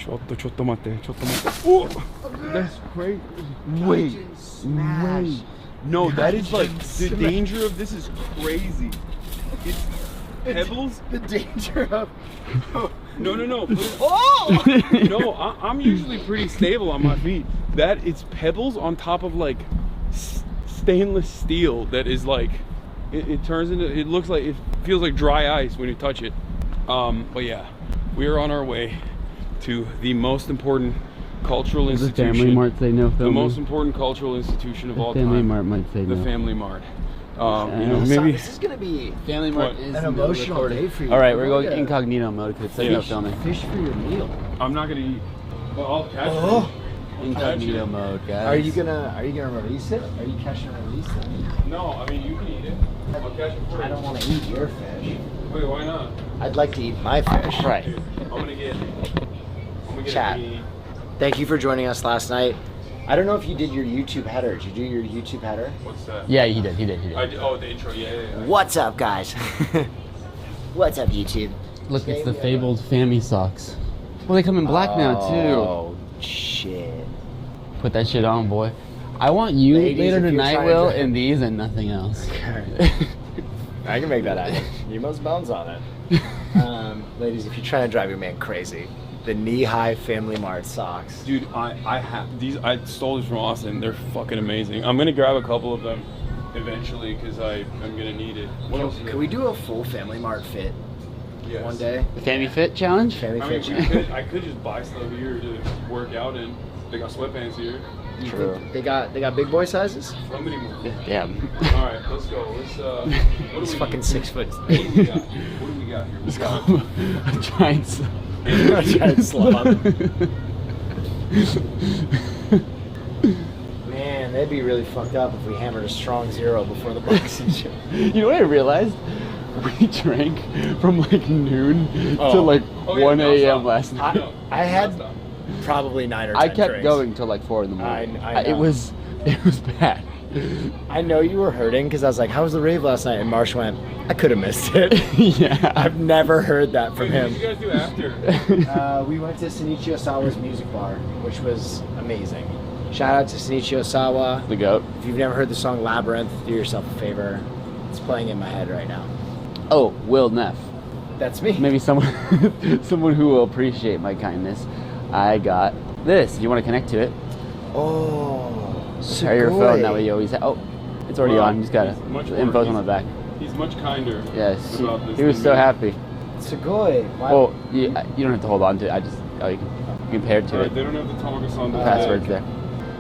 Oh, that's great. Wait. No, that is like the danger of this is crazy. It's pebbles. The danger of. No. Oh! No, I'm usually pretty stable on my feet. That it's pebbles on top of like stainless steel that is like it turns into, it looks like, it feels like dry ice when you touch it. But yeah, we are on our way to the most important cultural institution. The Family Mart say no filming? The most important cultural institution of all time. Family Mart might say no. The Family Mart. You know, maybe This is gonna be Family Mart is an emotional day for you. All right, we're going incognito mode because it's no filming. Fish for your meal. I'm not gonna eat. But I'll catch Incognito mode, guys. Are you gonna release it? Are you catching and release it? No, I mean you can eat it. I'll catch it for you. I don't want to eat your fish. Wait, why not? I'd like to eat my fish. Right. I'm gonna get Chat. Thank you for joining us last night. I don't know if you did your YouTube header. Did you do your YouTube header? What's that? Yeah, he did. Oh, the intro. Yeah. What's up, guys? What's up, YouTube? Look, it's the fabled Fammy socks. Well, they come in black now too. Oh shit! Put that shit on, boy. I want you Ladies, later if you're tonight, trying Will, to- in these and nothing else. I can make that happen. You must bounce on it. Ladies, if you're trying to drive your man crazy, the knee-high Family Mart socks. Dude, I have these. I stole these from Austin. They're fucking amazing. I'm gonna grab a couple of them eventually because I'm gonna need it. What else? Can we do a full Family Mart fit one day? The Fammy Fit Challenge? Family I Fit mean, challenge. I could just buy stuff here to work out in. They got sweatpants here. True. They got big boy sizes. Somebody more. Yeah. All right, let's go. Let's what He's do we fucking need? 6 foot. What do we got here? What do we got here? Let's go. A giant slob. Man, that'd be really fucked up if we hammered a strong 0 before the boxing show. You know what I realized? We drank from like noon to like 1 a.m. last night. I had probably 9 or 10 I kept drinks. going till like 4 in the morning. I know. It was bad. I know you were hurting because I was like, "How was the rave last night?" And Marsh went, "I could have missed it." Yeah. I've never heard that from him. What did you guys do after? We went to Shinichi Osawa's music bar, which was amazing. Shout out to Shinichi Osawa. The GOAT. If you've never heard the song Labyrinth, do yourself a favor. It's playing in my head right now. Oh, Will Neff. That's me. Maybe someone who will appreciate my kindness. I got this. You want to connect to it? Oh, Share your phone. That way you always have. Oh, it's already on. You just got the info's on the back. He's much kinder. Yes. about this He was than so me. happy. Sugoi. Well, you don't have to hold on to it. You can pair to All it. right, they don't have to talk us on The the password's there.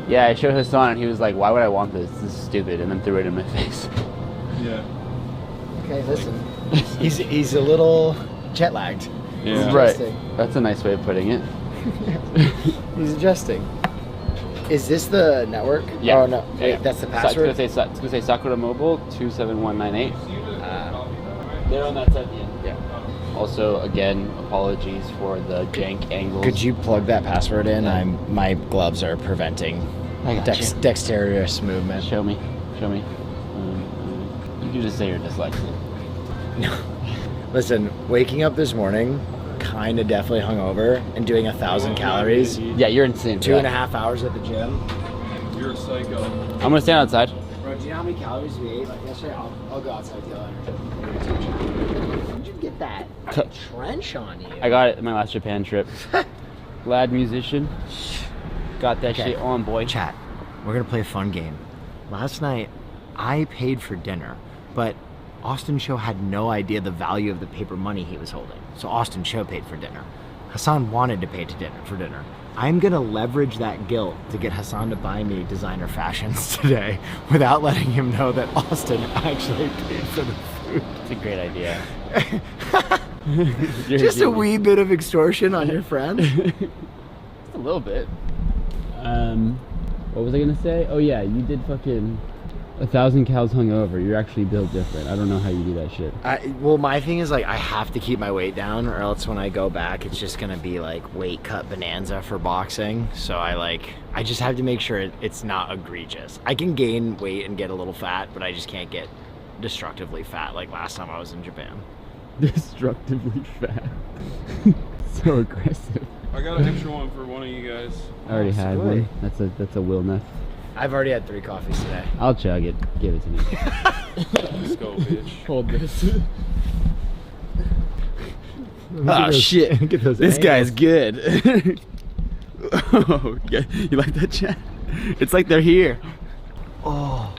Yeah, I showed Hasan and he was like, "Why would I want this? This is stupid," and then threw it in my face. Yeah. Okay, listen. He's a little jet lagged. Yeah. He's Right. adjusting. That's a nice way of putting it. He's adjusting. Is this the network? Yeah. Oh no. Wait, that's the password. It's gonna say Sakura Mobile 27198. They're on that side. Yeah. Also, again, apologies for the jank angles. Could you plug that password in? My gloves are preventing I got you. dexterous movement. Show me. You can just say you're dyslexic. No. Listen, waking up this morning, kind of definitely hungover, and doing 1,000 calories. Yeah, you're insane. for 2.5 hours at the gym. You're a psycho. I'm gonna stand outside. Bro, do you know how many calories we ate yesterday? I'll go outside the other. How'd you get that trench on you? I got it in my last Japan trip. Glad musician. Got that shit on, boy. Chat. We're gonna play a fun game. Last night, I paid for dinner, but Austin Cho had no idea the value of the paper money he was holding. So Austin Cho paid for dinner. Hasan wanted to pay for dinner. I'm gonna leverage that guilt to get Hasan to buy me designer fashions today without letting him know that Austin actually paid for the food. It's a great idea. Just a wee bit of extortion on your friend. Just a little bit. What was I gonna say? Oh yeah, you did fucking 1,000 cows hungover. You're actually built different. I don't know how you do that shit. Well, my thing is like I have to keep my weight down, or else when I go back, it's just gonna be like weight cut bonanza for boxing. So I just have to make sure it's not egregious. I can gain weight and get a little fat, but I just can't get destructively fat like last time I was in Japan. Destructively fat. So aggressive. I got an extra one for one of you guys. I already had sweet. one. That's a Wilness. I've already had 3 coffees today. I'll chug it. Give it to me. Let's go, bitch. Hold this. Oh shit! Look at those this guy's good. Oh, yeah. You like that, chat? It's like they're here. Oh.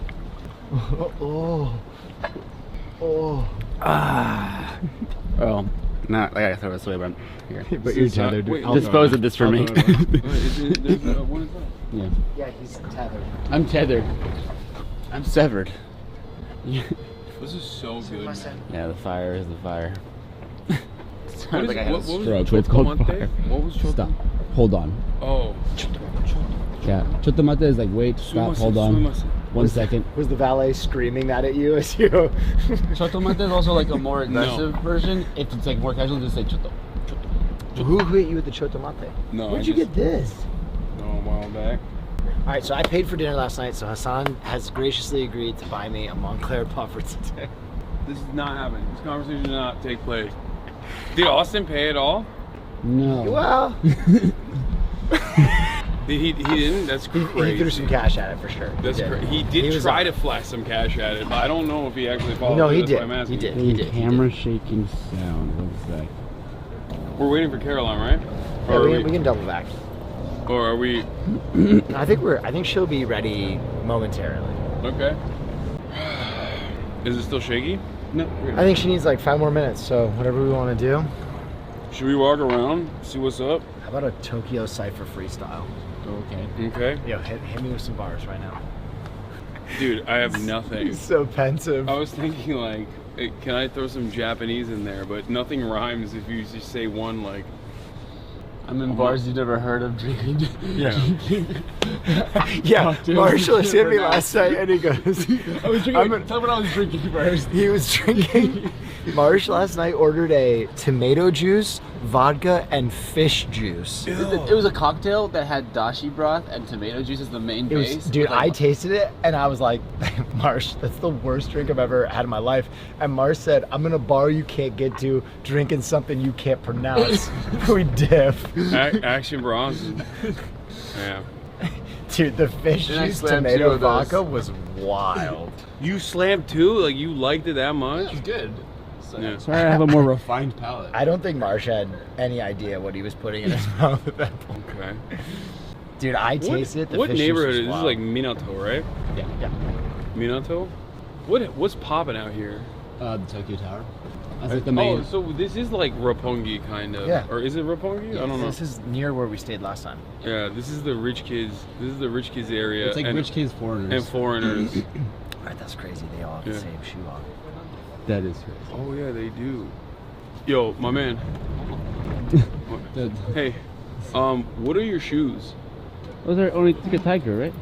Oh. Oh. Ah. Oh. Nah, I gotta throw this away, but here. But you're tethered. Dispose of this for me. Yeah. Yeah, he's tethered. I'm tethered. I'm severed. This is so good, man. Yeah, the fire is the fire. What, like is, I what, got what stroke, was but it's called Chotomate? fire. What was Chotomate? Stop. Hold on. Oh. Yeah. Chotomate is like, wait, stop, hold on. 1 second. Was the valet screaming that at you as you? Chotomate is also like a more aggressive version. If it's like more casual, just say choto. Who hit you with the chotomate? No. Where'd you get this? No, a while back. All right, so I paid for dinner last night, so Hasan has graciously agreed to buy me a Montclair puffer today. This is not happening. This conversation did not take place. Did Austin pay it all? No. Well, He didn't? That's crazy. he threw some cash at it for sure. That's crazy. He did try to flash some cash at it, but I don't know if he actually followed. No, he That's did. why I'm asking. He did. Camera shaking sound. What's that? We're waiting for Caroline, right? Yeah, Or we can double back. Or are we? I think she'll be ready momentarily. Okay. Is it still shaky? No. I think she needs like 5 more minutes, so whatever we want to do. Should we walk around, see what's up? How about a Tokyo Cypher freestyle? Okay. Okay. Yo, hit me with some bars right now. Dude, I have nothing. So pensive. I was thinking like, can I throw some Japanese in there? But nothing rhymes if you just say one like. I'm in bars you've never heard of drinking. Yeah. Yeah, Marshall was hit me last night and he goes, I was drinking. Tell me what I was drinking first. he was drinking. Marsh last night ordered a tomato juice, vodka, and fish juice. It was a cocktail that had dashi broth and tomato juice as the main base. Dude, I tasted it and I was like, Marsh, that's the worst drink I've ever had in my life. And Marsh said, I'm in a bar you can't get to, drinking something you can't pronounce. We diff. Action Bronson. Yeah. Dude, the fish juice tomato vodka was wild. You slammed 2? Like you liked it that much? It was good. Yeah. Sorry, I have a more refined palate. I don't think Marsh had any idea what he was putting in his mouth at that point. Okay. Dude, I tasted it. What neighborhood is this? Is like Minato, right? Yeah. Minato? What's popping out here? The Tokyo Tower. That's like the main. Oh, so this is like Roppongi kind of. Yeah. Or is it Roppongi? I don't know. This is near where we stayed last time. Yeah, this is the rich kids. This is the rich kids area. It's like rich kids, foreigners. And foreigners. Alright, that's crazy. They all have the same shoe on. That is crazy. Oh yeah, they do. Yo, my man. Hey, what are your shoes? Those are only Ticket Tiger, right?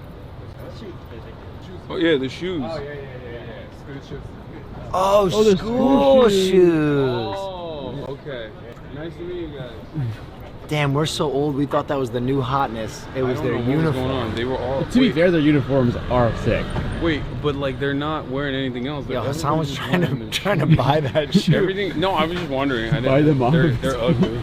Oh yeah, the shoes. Oh, the school shoes. Oh, okay. Nice to meet you guys. Damn, we're so old. We thought that was the new hotness. It was their uniform. Going on. They were all. To be fair, their uniforms are sick. Wait, but like they're not wearing anything else. Yo, Hasan was trying to buy that shoe. Everything. No, I was just wondering. Buy them off. They're ugly.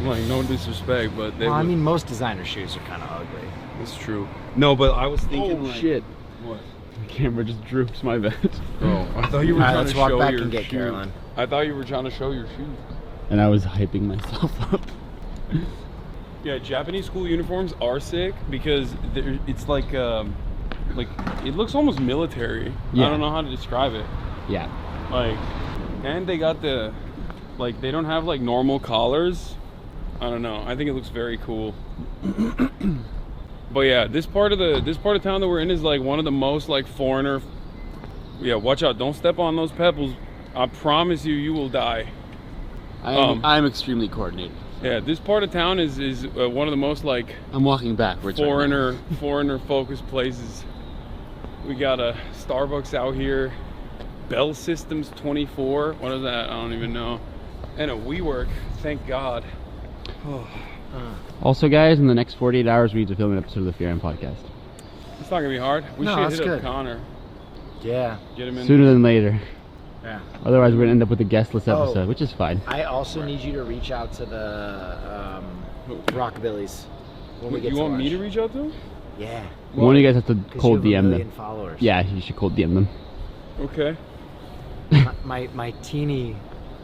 Like no disrespect, but they. Well, I mean, most designer shoes are kind of ugly. It's true. No, but I was thinking. Oh like, shit! What? The camera just droops. My bad. Oh, I thought you were trying let's to walk show back your and get shoe. Caroline. I thought you were trying to show your shoes. And I was hyping myself up. Yeah, Japanese school uniforms are sick because it's like it looks almost military. Yeah. I don't know how to describe it. Yeah. Like, and they got they don't have like normal collars. I don't know. I think it looks very cool. But yeah, this part of town that we're in is like one of the most like foreigner. Yeah, watch out! Don't step on those pebbles. I promise you will die. I'm extremely coordinated. Yeah, this part of town is one of the most like I'm walking backwards. foreigner focused places. We got a Starbucks out here, Bell Systems 24. What is that? I don't even know. And a WeWork. Thank God. Also, guys, in the next 48 hours, we need to film an episode of the Fear and Podcast. It's not gonna be hard. We should hit up Connor. Yeah. Get him in. Sooner than later. Yeah. Otherwise, we're gonna end up with a guestless Oh. episode, which is fine. I also need you to reach out to the Rockabillys when we get You to want me lunch. to reach out to them? Yeah. One of you guys have to 'Cause cold you have a DM million them. followers. Yeah, you should cold DM them. Okay. My teeny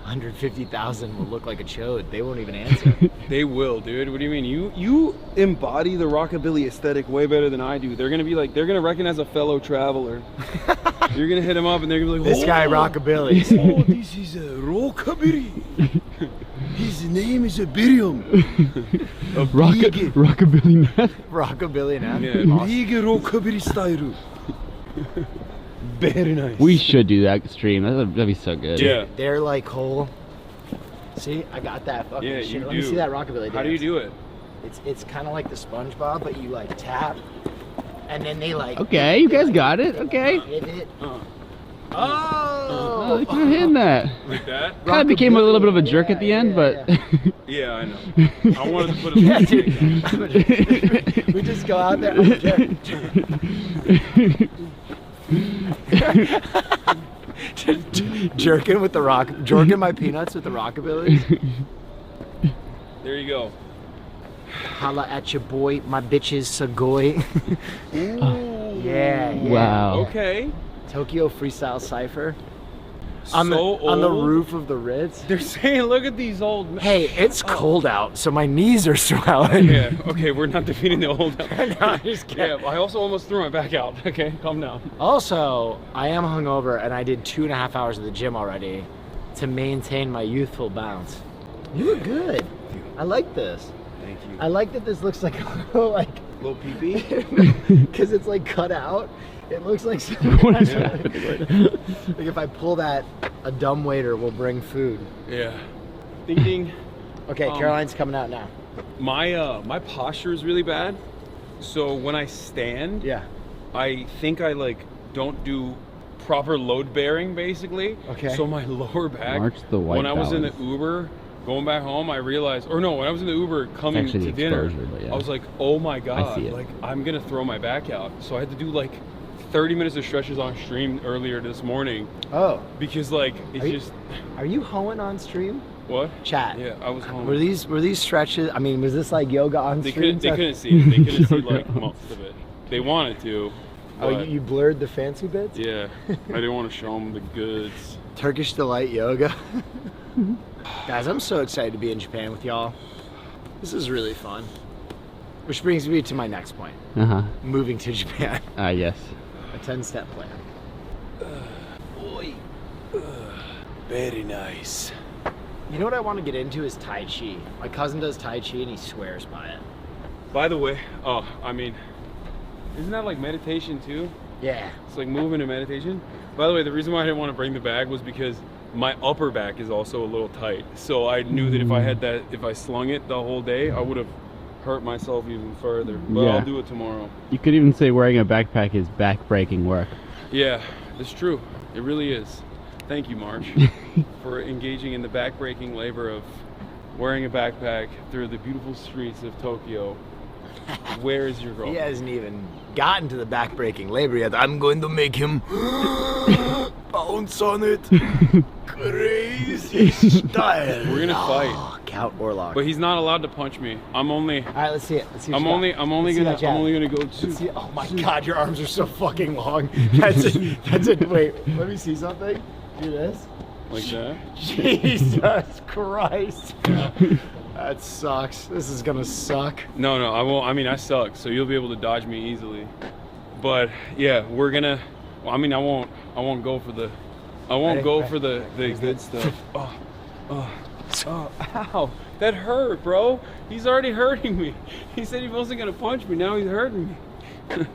150,000 will look like a chode. They won't even answer. They will, dude. What do you mean? You embody the rockabilly aesthetic way better than I do. They're gonna be like, they're gonna recognize a fellow traveler. You're gonna hit them up and they're gonna be like, This guy rockabilly. Oh, this is a rockabilly. His name is a Birium. Rockabilly Nath. Rockabilly Nath. Yeah, big rockabilly style. Very nice. We should do that stream. That'd be so good. Yeah. They're like whole. See, I got that fucking Yeah, shit. you Let do. me see that rockabilly dance. How do you do it? It's kind of like the SpongeBob, but you like tap, and then they like. Okay, you guys got it. Okay. Hit it. Oh, Oh! look, you're hitting that. Like that? Kind of became a little bit of a jerk at the end, but. Yeah, I know. I wanted to put it. Yeah, dude. We just go out there. Jerking with the rock, jerking my peanuts with the rockabilly. There you go. Holla at your boy, my bitches Sagoy. Yeah. Wow. Okay. Tokyo Freestyle Cypher. On So the old. roof of the Ritz. They're saying, look at these old men. Hey, it's cold out, so my knees are swelling. Yeah, okay, we're not defeating the old. No, I'm just kidding. Yeah, I also almost threw my back out. Okay, calm down. Also, I am hungover and I did 2.5 hours at the gym already to maintain my youthful bounce. You look good. I like this. Thank you. I like that this looks like a little, like, Little pee-pee? because it's like cut out. It looks like What is happening right now? like if I pull that, a dumb waiter will bring food. Yeah. Ding ding. Okay, Caroline's coming out now. My posture is really bad. So when I stand, Yeah. I think I like don't do proper load bearing basically. Okay. So my lower back. March the white when I was in the balance. Uber going back home, I realized, or no, when I was in the Uber coming Actually, to the dinner, exposure, but yeah. I was like, oh my god, see it. like I'm gonna throw my back out. So I had to do like 30 minutes of stretches on stream earlier this morning Oh, because like it's Are you- just are you hoeing on stream? what? Chat. Yeah, I was home. Were these stretches? I mean, was this like yoga on They stream? couldn't see it. They couldn't see like most of it. They wanted to. Oh, but you blurred the fancy bits? yeah, I didn't want to show them the goods. Turkish Delight Yoga. Guys, I'm so excited to be in Japan with y'all. This is really fun. Which brings me to my next point. Uh-huh. Moving to Japan. Yes. A 10-step plan. Very nice. You know what I want to get into is Tai Chi. My cousin does Tai Chi and he swears by it. By the way, I mean, isn't that like meditation too? Yeah. It's like moving and meditation. By the way, the reason why I didn't want to bring the bag was because my upper back is also a little tight. So I knew that if I slung it the whole day, I would have hurt myself even further. But Yeah. I'll do it tomorrow. You could even say wearing a backpack is back-breaking work. Yeah, it's true. It really is. Thank you, March, for engaging in the back-breaking labor of wearing a backpack through the beautiful streets of Tokyo. Where is your girl? He hasn't even gotten to the back-breaking labor yet. I'm going to make him bounce on it. Crazy style. We're gonna fight. Count Orlok. But he's not allowed to punch me. I'm only. All right, let's see it. Let's see what I'm you only. got. I'm only Let's see gonna. that jab. I'm only gonna go Let's to. see- oh my God, your arms are so fucking long. That's it. That's it. Wait, let me see something. Do this. Like that. Jesus Christ. That sucks. This is gonna suck. No, I won't. I mean, I suck, so you'll be able to dodge me easily. But yeah, we're gonna. Well, I mean, I won't go for the. I won't Ready? go for the good stuff. Oh, ow! That hurt, bro. He's already hurting me. He said he wasn't gonna punch me. Now he's hurting me.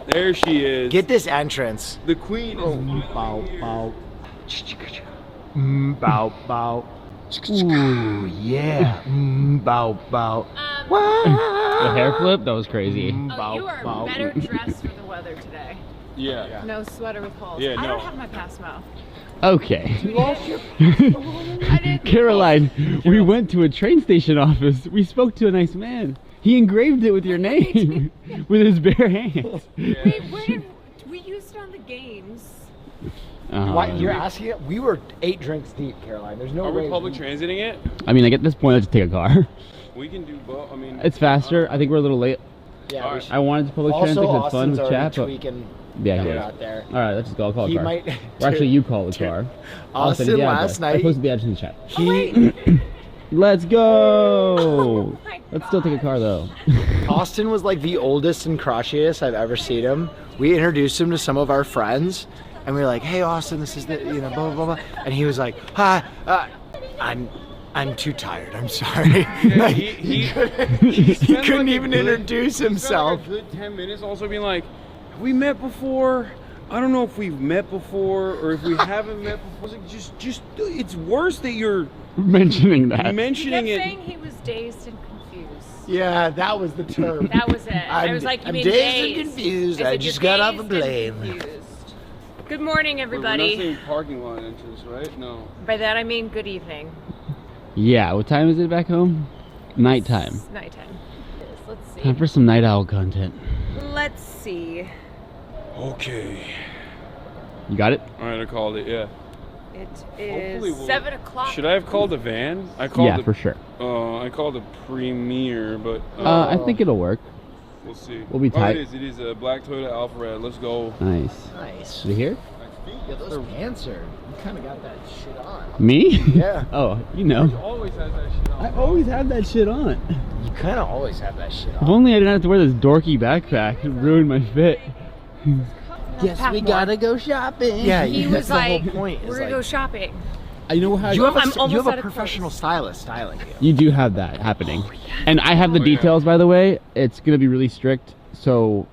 There she is. Get this entrance. The queen is Bow, bow. Bow, bow. Ooh, yeah. Bow, bow. The hair flip? That was crazy. Bow, You are bow. better dressed for the weather today. Yeah. No sweater with holes. Yeah, I no. don't have my pass mouth. Okay. You lost your Caroline, we went to a train station office. We spoke to a nice man. He engraved it with your name with his bare hands. Wait, where did we used it on the games? Why, you're asking it? We were 8 drinks deep, Caroline. There's no Are way. we public transiting it? I mean, like at this point, I'll just take a car. We can do both. I mean, It's faster. I think we're a little late. Yeah, I wanted to public transit because it's fun with chat, but yeah, that he we're is. not there. All right, let's just go. I'll call He a car. might- Or actually, you call the car. Austin the last address. night- I posted the address in the chat. He, Let's go. Let's still take a car though. Austin was like the oldest and crotchiest I've ever seen him. We introduced him to some of our friends, and we were like, "Hey, Austin, this is the blah blah blah," and he was like, "Hi, I'm too tired. I'm sorry." Yeah, Like, he couldn't even introduce himself. He spent like a good 10 minutes also being like, "Have we met before? I don't know if we've met before or if we haven't met before." I was like, just it's worse that you're mentioning that. Mentioning he it. kept saying he was dazed and confused. Yeah, that was the term. That was it. I was like, you I'm mean dazed and confused. I I said, just "You're got off a dazed and plane. confused." Good morning, We're everybody. not saying parking lot entrance, right? No. By that I mean good evening. Yeah. What time is it back home? Nighttime. It's nighttime. Let's see. Time for some night owl content. Let's see. Okay. You got it? All right, I called it. Yeah. It Hopefully is we'll- 7 o'clock. Should I have called a van? I called. Yeah, the, for sure. I called a Premier, but. I think it'll work. We'll see. We'll be tight. It is a black Toyota Alpha Red. Let's go. Nice. Nice. Is it here? Yeah, those pants are. You kind of got that shit on. Me? Yeah. Oh, you know. Always has that shit on. I always have that shit on. You kind of always have that shit If on. only I didn't have to wear this dorky backpack. It ruined my fit. Yes, we gotta go shopping. Yeah, He that's was the like, whole point. we're is gonna go like, shopping. You know how you have I'm a, almost you have out a of professional stylist styling you. You do have that happening. And I have the details, by the way. It's going to be really strict, so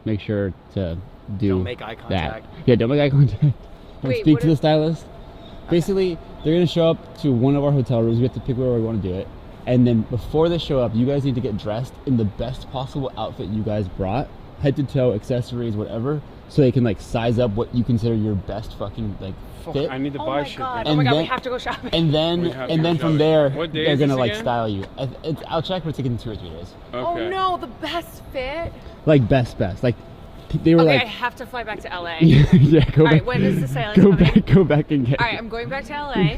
make sure to do Don't make eye contact. that. Yeah, don't make eye contact. Don't Wait, speak what to the if- stylist. Basically, they're going to show up to one of our hotel rooms. We have to pick where we want to do it. And then before they show up, you guys need to get dressed in the best possible outfit you guys brought. Head to toe, accessories, whatever. So they can like size up what you consider your best fucking like fit. I need to Oh buy my shit. god. man. Oh my god, we then- have to go shopping. And then, We have to and go then from shopping. there, What day they're is gonna this like again? style you. I'll check, but it's taking 2 or 3 days. Oh Okay. no, the best fit. Like best. Like they were Okay, like, I have to fly back to LA. yeah, go All right, back. when is the sailing Go coming? back and get. All right, I'm going back to LA,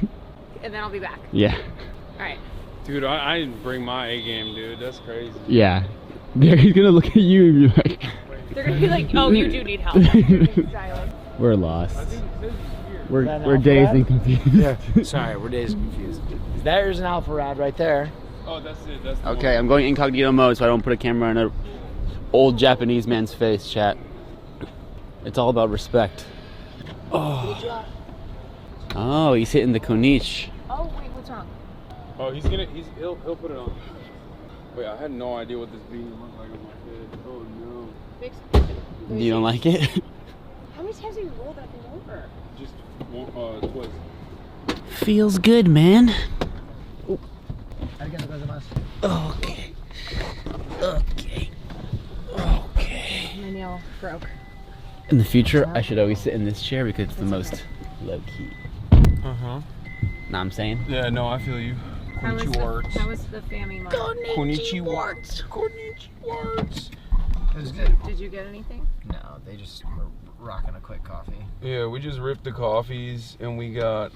and then I'll be back. Yeah, All right. Dude, I didn't bring my A game, dude. That's crazy. yeah. He's gonna look at you and be like, They're gonna be like, "Oh, you do need help." Styling. "We're lost. We're that an we're Alpha dazed Rad? and confused." Yeah. Sorry, we're dazed and confused. There's an Alpha Rad right there. Oh, that's it. That's the Okay, I'm going incognito mode so I don't put a camera on an old Japanese man's face. Chat. It's all about respect. Oh, he's hitting the konich. Oh wait, what's wrong? Oh, he'll put it on. Wait, I had no idea what this beanie looked like on my head. Oh no. Fix. You don't like it? How many times have you rolled that thing over? Just twice. Feels good, man. Okay. My nail broke. In the future, I should always sit in this chair because it's the most low key. Uh-huh. Know what I'm saying? Yeah, no, I feel you. How was the family month? Konnichiwa. It was good. Did you get anything? No, they just were rocking a quick coffee. Yeah, we just ripped the coffees and we got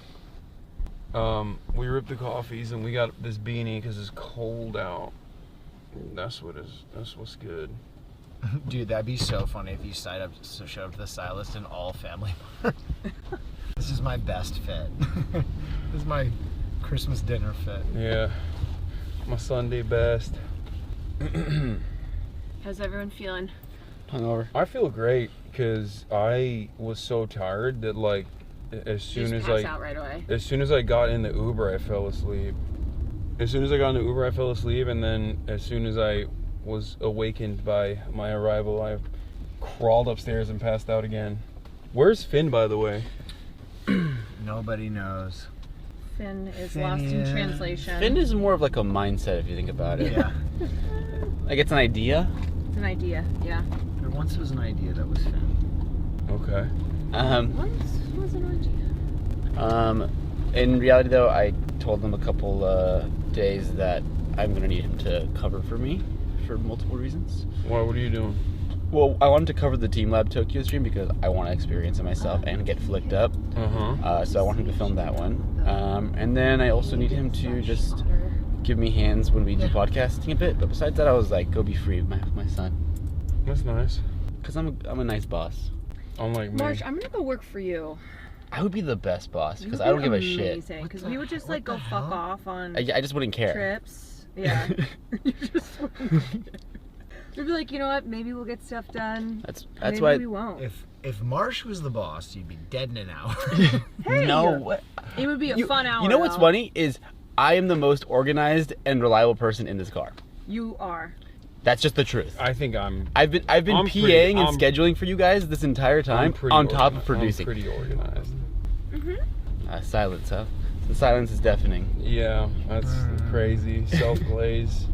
we got this beanie because it's cold out. That's what's good. Dude, that'd be so funny if you showed up to the stylist in all family. This is my best fit. This is my Christmas dinner fit. Yeah, my Sunday best. How's everyone feeling? Hungover. I feel great because I was so tired that like as soon as pass out right away. as soon as I got in the Uber, I fell asleep. As soon as I got in the Uber, I fell asleep, and then as soon as I was awakened by my arrival, I crawled upstairs and passed out again. Where's Finn, by the way? Nobody knows. Finn is lost in translation. Finn is more of like a mindset if you think about it. Yeah. Like it's an idea. It's an idea, yeah. There once was an idea that was Finn. Okay. Once was an idea. In reality though, I told them a couple days that I'm gonna need him to cover for me for multiple reasons. What are you doing? Well, I wanted to cover the Team Lab Tokyo stream because I want to experience it myself and get flicked up. So I want him to film that one. And then I also need him to just give me hands when we do podcasting a bit. But besides that, I was like, go be free with my son. That's nice. Because I'm a nice boss. I'm like, March, I'm gonna go work for you. I would be the best boss because I don't give a shit. Because we would just like go fuck off on I just wouldn't care. trips. Yeah. You just wouldn't care. We'd be like, you know what? Maybe we'll get stuff done. That's maybe why we won't. If Marsh was the boss, you'd be dead in an hour. Hey, no, what? It would be a fun hour. You know what's though. funny is I am the most organized and reliable person in this car. You are. That's just the truth. I think I've been PAing and scheduling for you guys this entire time on top of producing. I'm pretty organized. Silence, huh? The silence is deafening. Yeah, that's crazy. Self-glaze.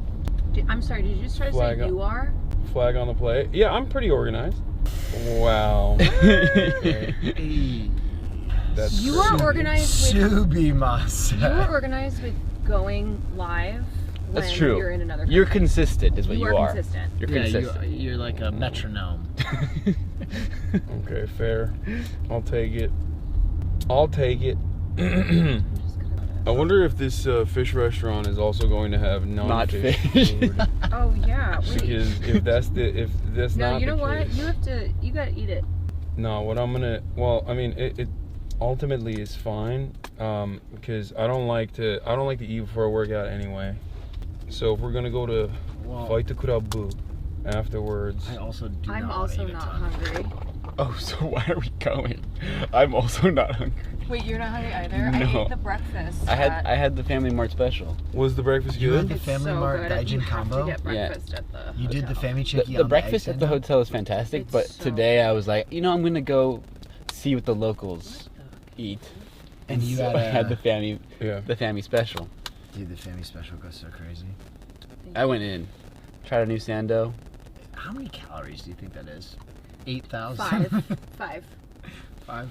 I'm sorry, did you just try to say you are? Flag on the play. Yeah, I'm pretty organized. Wow. You are organized with... Subimas. You are organized with going live when That's true. you're in another country. You're consistent is what you are. Consistent. You're Yeah, consistent. you're like a metronome. Okay, fair. I'll take it. I'll take it. I wonder if this fish restaurant is also going to have non-fish food. Oh yeah. Wait. Because if that's No, not you know the what? case, You gotta eat it. No, what I'm gonna, well, I mean, it ultimately is fine, because I don't like to eat before I work out anyway. So if we're gonna go to Fight the Kurabu afterwards. I also do I'm also not hungry. Oh, so why are we going? I'm also not hungry. Wait, you're not hungry either? No. I ate the breakfast. I had the Family Mart special. Was the breakfast You good? had the Family Mart Gaijin combo? To get breakfast at the You did the hotel. Family Chicky The breakfast at the hotel is fantastic, but today I was like, you know, I'm gonna go see what the locals eat. And you so had I had the family special. Dude, the Family special goes so crazy. I went in, tried a new sando. How many calories do you think that is? 8,000? 5. 5?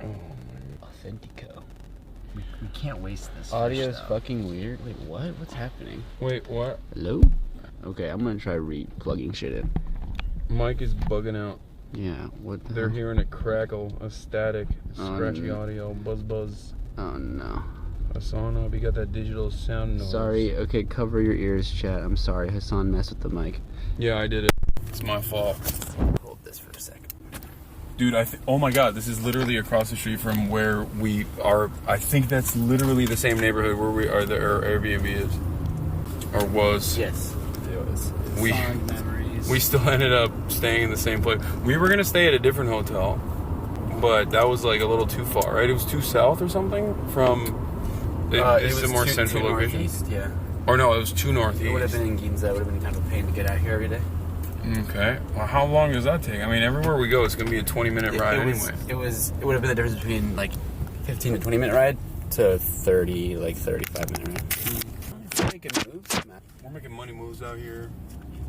Oh my Authentico. We can't waste this. Audio's fish, fucking weird. Wait, what? What's happening? Wait, what? Hello? Okay, I'm gonna try plugging shit in. Mike is bugging out. Yeah, what the They're hell? hearing a crackle, a static, scratchy no. audio, buzz. Oh no. HasanAbi got that digital sound noise. Sorry, okay, cover your ears, chat. I'm sorry, Hasan messed with the mic. Yeah, I did it. It's my fault. Hold this for a second. Dude, oh my god, this is literally across the street from where we are. I think that's literally the same neighborhood where our Airbnb is. Or was. Yes, it was. Fond memories. We still ended up staying in the same place. We were gonna stay at a different hotel, but that was like a little too far, right? It was too south or something from... It's a more central location? Northeast, yeah. Or no, it was too northeast. It would have been in Ginza. It would have been kind of a pain to get out here every day. Okay. Well, how long does that take? I mean, everywhere we go, it's going to be a 20-minute ride anyway. It would have been the difference between like 15 to 20-minute ride to 35-minute ride. We're making moves, man. We're making money moves out here.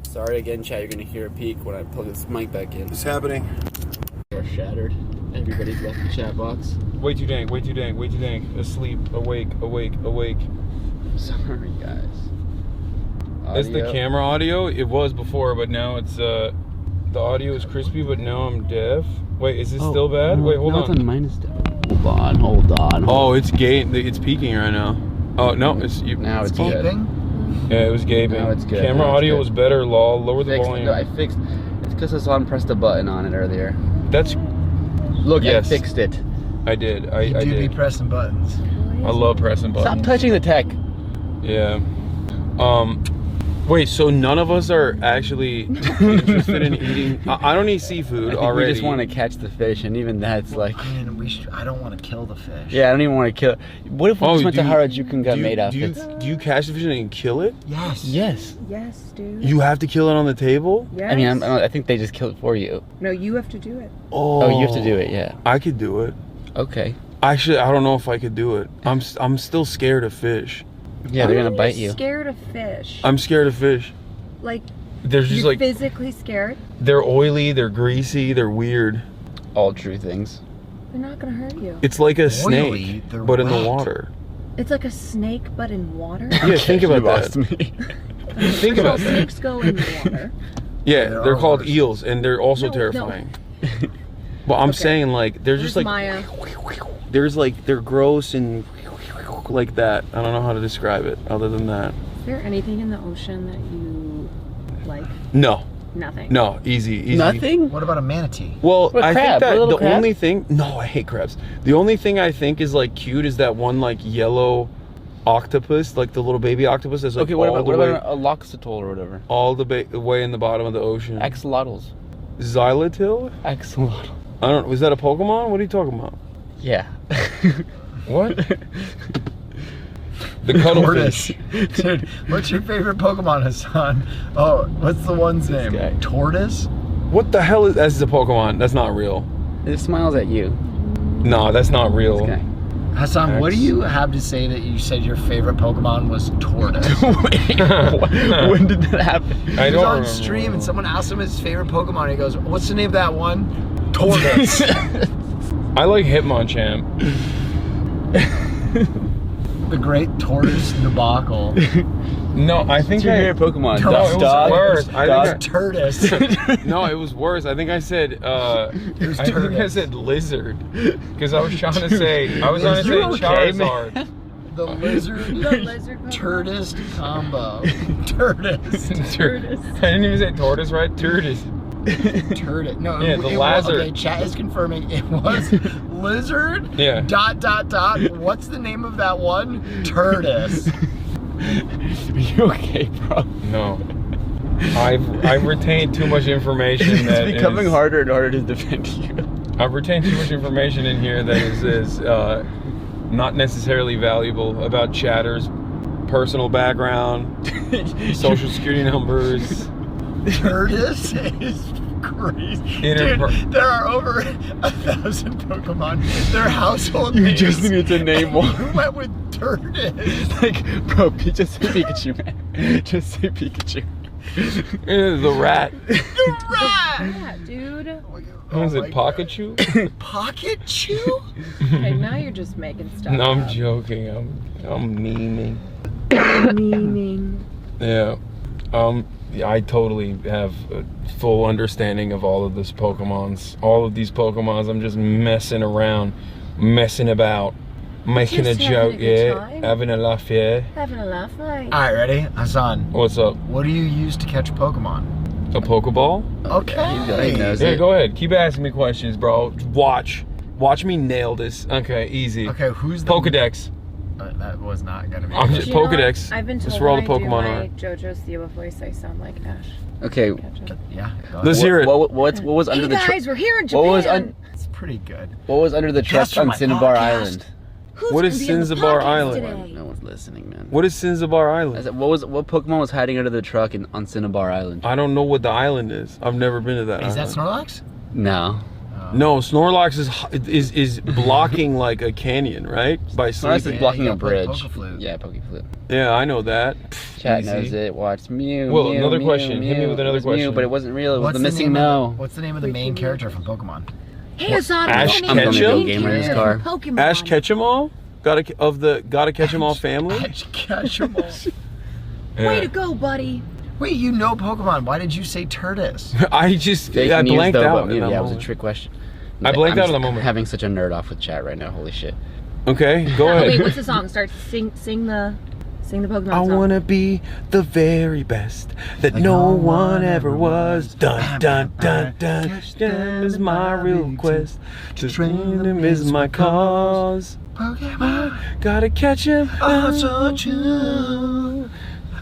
Sorry again, chat. You're going to hear a peak when I plug this mic back in. It's happening. We're shattered. Everybody's left the chat box. Way too dank. Asleep. Awake. Sorry, guys. That's the camera audio. It was before, but now it's the audio is crispy, but now I'm deaf. Wait, is this still bad? Wait, hold on. It's on minus Hold on. Oh, it's it's peaking right now. Oh no, now it's gaping. Yeah, it was gaping. Now it's good. Camera audio was better. Lol. Lower the volume. No, I fixed. It's because Hasan pressed a button on it earlier. That's. Look, yes. I fixed it. I did. I You did. be pressing buttons. I love pressing buttons. Stop touching the tech. Yeah. Wait, so none of us are actually interested in eating? I don't eat seafood already. We just want to catch the fish, and even that's like... I mean, I don't want to kill the fish. Yeah, I don't even want to kill it. What if we just went to Harajuku and got made outfits? Do you catch the fish and then kill it? Yes. Yes. Yes, dude. You have to kill it on the table? Yes. I mean, I think they just kill it for you. No, you have to do it. Oh, you have to do it, yeah. I could do it. Okay. Actually, I don't know if I could do it. I'm still scared of fish. Yeah, they're going to bite you. Scared of fish. I'm scared of fish. Like, they're just you're like physically scared? They're oily, they're greasy, they're weird. All true things. They're not going to hurt you. It's like a snake, but in the water. It's like a snake, but in water? Yeah, think about that. Me. Think about that. Snakes go in the water. Yeah, they're called worse. eels, and they're also terrifying. But I'm saying like they're just like Maya. they're gross and like that. I don't know how to describe it other than that. Is there anything in the ocean that you like? No. Nothing. No, easy. Nothing? What about a manatee? Well, What, I crab? think A that little the crab? only thing. No, I hate crabs. The only thing I think is like cute is that one like yellow octopus, like the little baby octopus. That's like Okay, what all about, the what way, about a loxatol or whatever? all the way in the bottom of the ocean. Axolotls. Xylotil? Axolotl. I don't. Was that a Pokemon? What are you talking about? Yeah. What? The cuttlefish. Dude, what's your favorite Pokemon, Hasan? Oh, what's the one's name? Tortoise? What the hell is that's a Pokemon? That's not real. It smiles at you. No, that's not real. Hasan, what do you have to say that you said your favorite Pokemon was Tortoise? When did that happen? He was on stream and someone asked him his favorite Pokemon. And he goes, "What's the name of that one?" Tortoise. I like Hitmonchan. The great tortoise debacle. No, I think What's your favorite Pokemon? No, it was worse. Tortoise. No, it was worse. I think I said I said lizard because I was trying to say Charizard. The lizard tortoise combo. Tortoise. I didn't even say tortoise, right? Tortoise. Turtle. No, Yeah, the lizard. Okay, chat is confirming it was lizard. Yeah. ... What's the name of that one? Tortoise. Are you okay, bro? No. I've retained too much information. It's becoming harder and harder to defend you. I've retained too much information in here that is not necessarily valuable about Chatter's personal background, social security numbers. Tortoise is crazy. Dude, there are over 1,000 Pokemon. They're household names. You just need to name one. You went with Tortoise. Like, bro, just say Pikachu, man. Just say Pikachu. The rat. The rat! Yeah, dude. What is it, Pikachu? Pikachu? Okay, now you're just making stuff No, I'm up. joking. I'm memeing. Memeing. Yeah. I totally have a full understanding of all of these Pokemons. All of these Pokemons, I'm just messing around, messing about, making Just a having joke, a good yeah, time. having a laugh, yeah. Having a laugh, right? All right, ready? Hasan. What's up? What do you use to catch Pokemon? A Pokeball? Okay. Yeah, go ahead. Keep asking me questions, bro. Watch me nail this. Okay, easy. Okay, who's the Pokedex? That was not gonna be. I'm just You know what? Pokedex. I've been told That's where all the when I do Pokemon my are. JoJo Siwa voice, I sound like Ash. Okay. Yeah. Let's hear it. What was under Hey the truck? guys, we're here in Japan. What was It's pretty good. What was under the truck Guest for on my Cinnabar podcast. Island? What is Sinzabar Island? today? No one's listening, man. What is Sinzabar I Island? said, what Pokemon was hiding under the truck on Cinnabar Island? I don't know what the island is. I've never been to that Is that island. Snorlax? No. No, Snorlax is blocking like a canyon, right? By Snorlax sleeping. is blocking a play bridge. Pokeflute. Yeah, Pokeflute. Yeah, I know that. Chat Easy. knows it. Watch Mew. Well, Mew, another Mew, question. Hit me Mew. with another It was Mew, question. but it wasn't real. It was What's the missing name no. What's the name of the main character from Pokemon? Hey Hasan, Ash what's the name of the Ketchum? main Gamer in his character car. from Pokemon? Ash Ketchum Gotta Catch 'Em All family. Ash Ketchum. Way to go, buddy. Wait, you know Pokemon. Why did you say Tortoise? I just Fake I news, blanked though, out. but in Mew, that yeah, it was a moment. trick question. I blanked I'm out in the just moment. having such a nerd off with chat right now. Holy shit. Okay, go ahead. Wait, what's the song? Start sing the Pokemon I song. wanna be the very best that no one ever was. Dun dun dun dun. Them is my real quest. To train them is my cause. Pokemon, Gotta catch 'em. oh so true.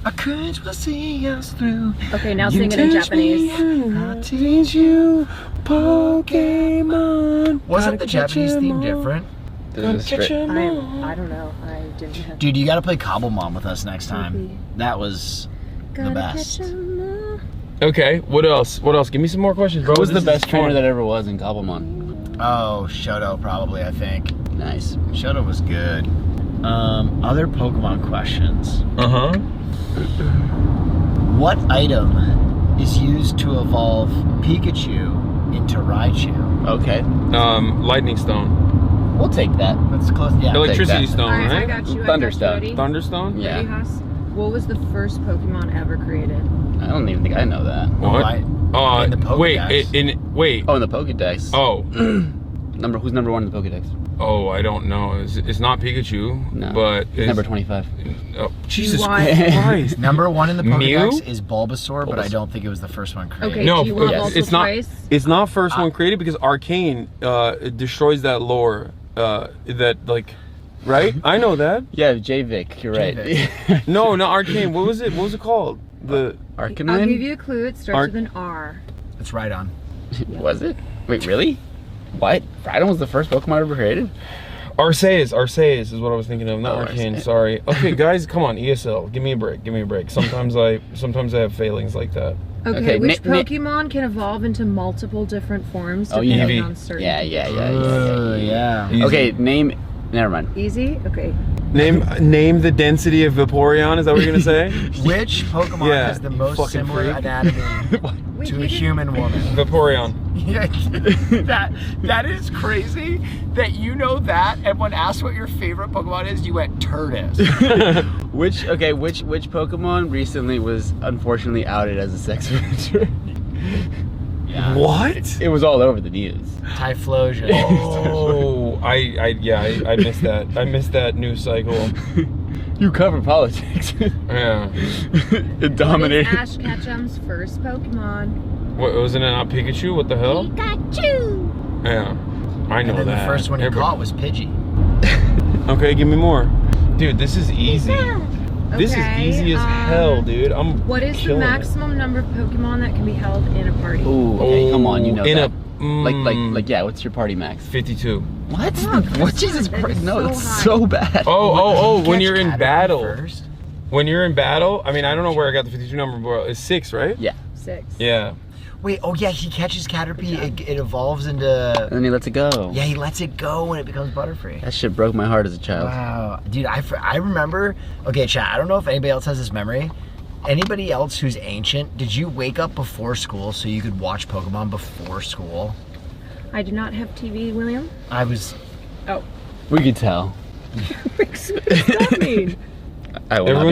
I could see us through. Okay, now sing it in Japanese. I'll teach you Pokemon. Wasn't the Japanese theme different? I don't know. I didn't have. Dude, you gotta play Cobblemon with us next time. That was the best. Okay, what else? What else? Give me some more questions, bro. Who was the This is best trainer fun. that ever was in Gobblemon? Oh, Shoto probably, I think. Nice. Shoto was good. Other Pokemon questions. Uh-huh. What item is used to evolve Pikachu into Raichu? Okay. Lightning Stone. We'll take that. That's close. Yeah. Electricity that. Stone, Alright, I right? got you. Thunderstone. Ready? Thunderstone? Yeah. Ready, Haas? What was the first Pokemon ever created? I don't even think I know that. What? In the Pokédex. Wait. Oh, in the Pokédex. Oh. Who's number 1 in the Pokédex? Oh, I don't know. It's not Pikachu, No. but it's Number 25. Oh, Jesus Why? Christ. Number 1 in the Pokédex Mew? is Bulbasaur, but I don't think it was the first one created. Okay, No, do you want yes, multiple it's not. choice? It's not first one created because Arcane it destroys that lore. That like, right? I know that. Yeah, JVIC. You're right. No, not Arcane. What was it? What was it called? The Arcanine? I'll give you a clue. It starts with an R. It's right on. Was it? Wait, really? What? Rhydon was the first Pokemon ever created? Arceus is what I was thinking of, not Oh, Arcane. Arceus. Sorry. Okay, guys, come on, ESL. Give me a break. Give me a break. Sometimes I have failings like that. Okay, which Pokemon can evolve into multiple different forms Oh, depending Eevee. on certain Yeah. Yeah. Okay, name. Never mind. Easy? Okay. Name the density of Vaporeon. Is that what you're gonna say? Which Pokemon Yeah, has the you most fucking similar freak. anatomy to a human woman? Vaporeon. Yeah, that is crazy that you know that, and when asked what your favorite Pokemon is, you went Turtis. Which Pokemon recently was unfortunately outed as a sex offender? What? It was all over the news. Typhlosion. Oh, I missed that. I missed that news cycle. You cover politics. Yeah. It dominated. What is Ash Ketchum's first Pokemon? What, wasn't it not Pikachu? What the hell? Pikachu! Yeah, I know And then that. the first one he Everybody- caught was Pidgey. Okay, give me more. Dude, this is easy. This is Okay, easy as hell, dude. I'm What is the killing it. maximum number of Pokemon that can be held in a party? Ooh, okay, come on, you know in that. a Like, yeah. What's your party max? 52. What? Oh, What? Jesus that Christ! is No, so that's high. so bad. Oh! When you're in Caterpie battle. first. When you're in battle, I mean, I don't know where I got the 52 number, but it's 6, right? Yeah. 6. Yeah. Wait, oh yeah, he catches Caterpie, it evolves into... And then he lets it go. Yeah, he lets it go when it becomes Butterfree. That shit broke my heart as a child. Wow. Dude, I remember... Okay, chat, I don't know if anybody else has this memory. Anybody else who's ancient, did you wake up before school so you could watch Pokemon before school? I do not have TV, William. I was... Oh. We could tell. What does that mean? I will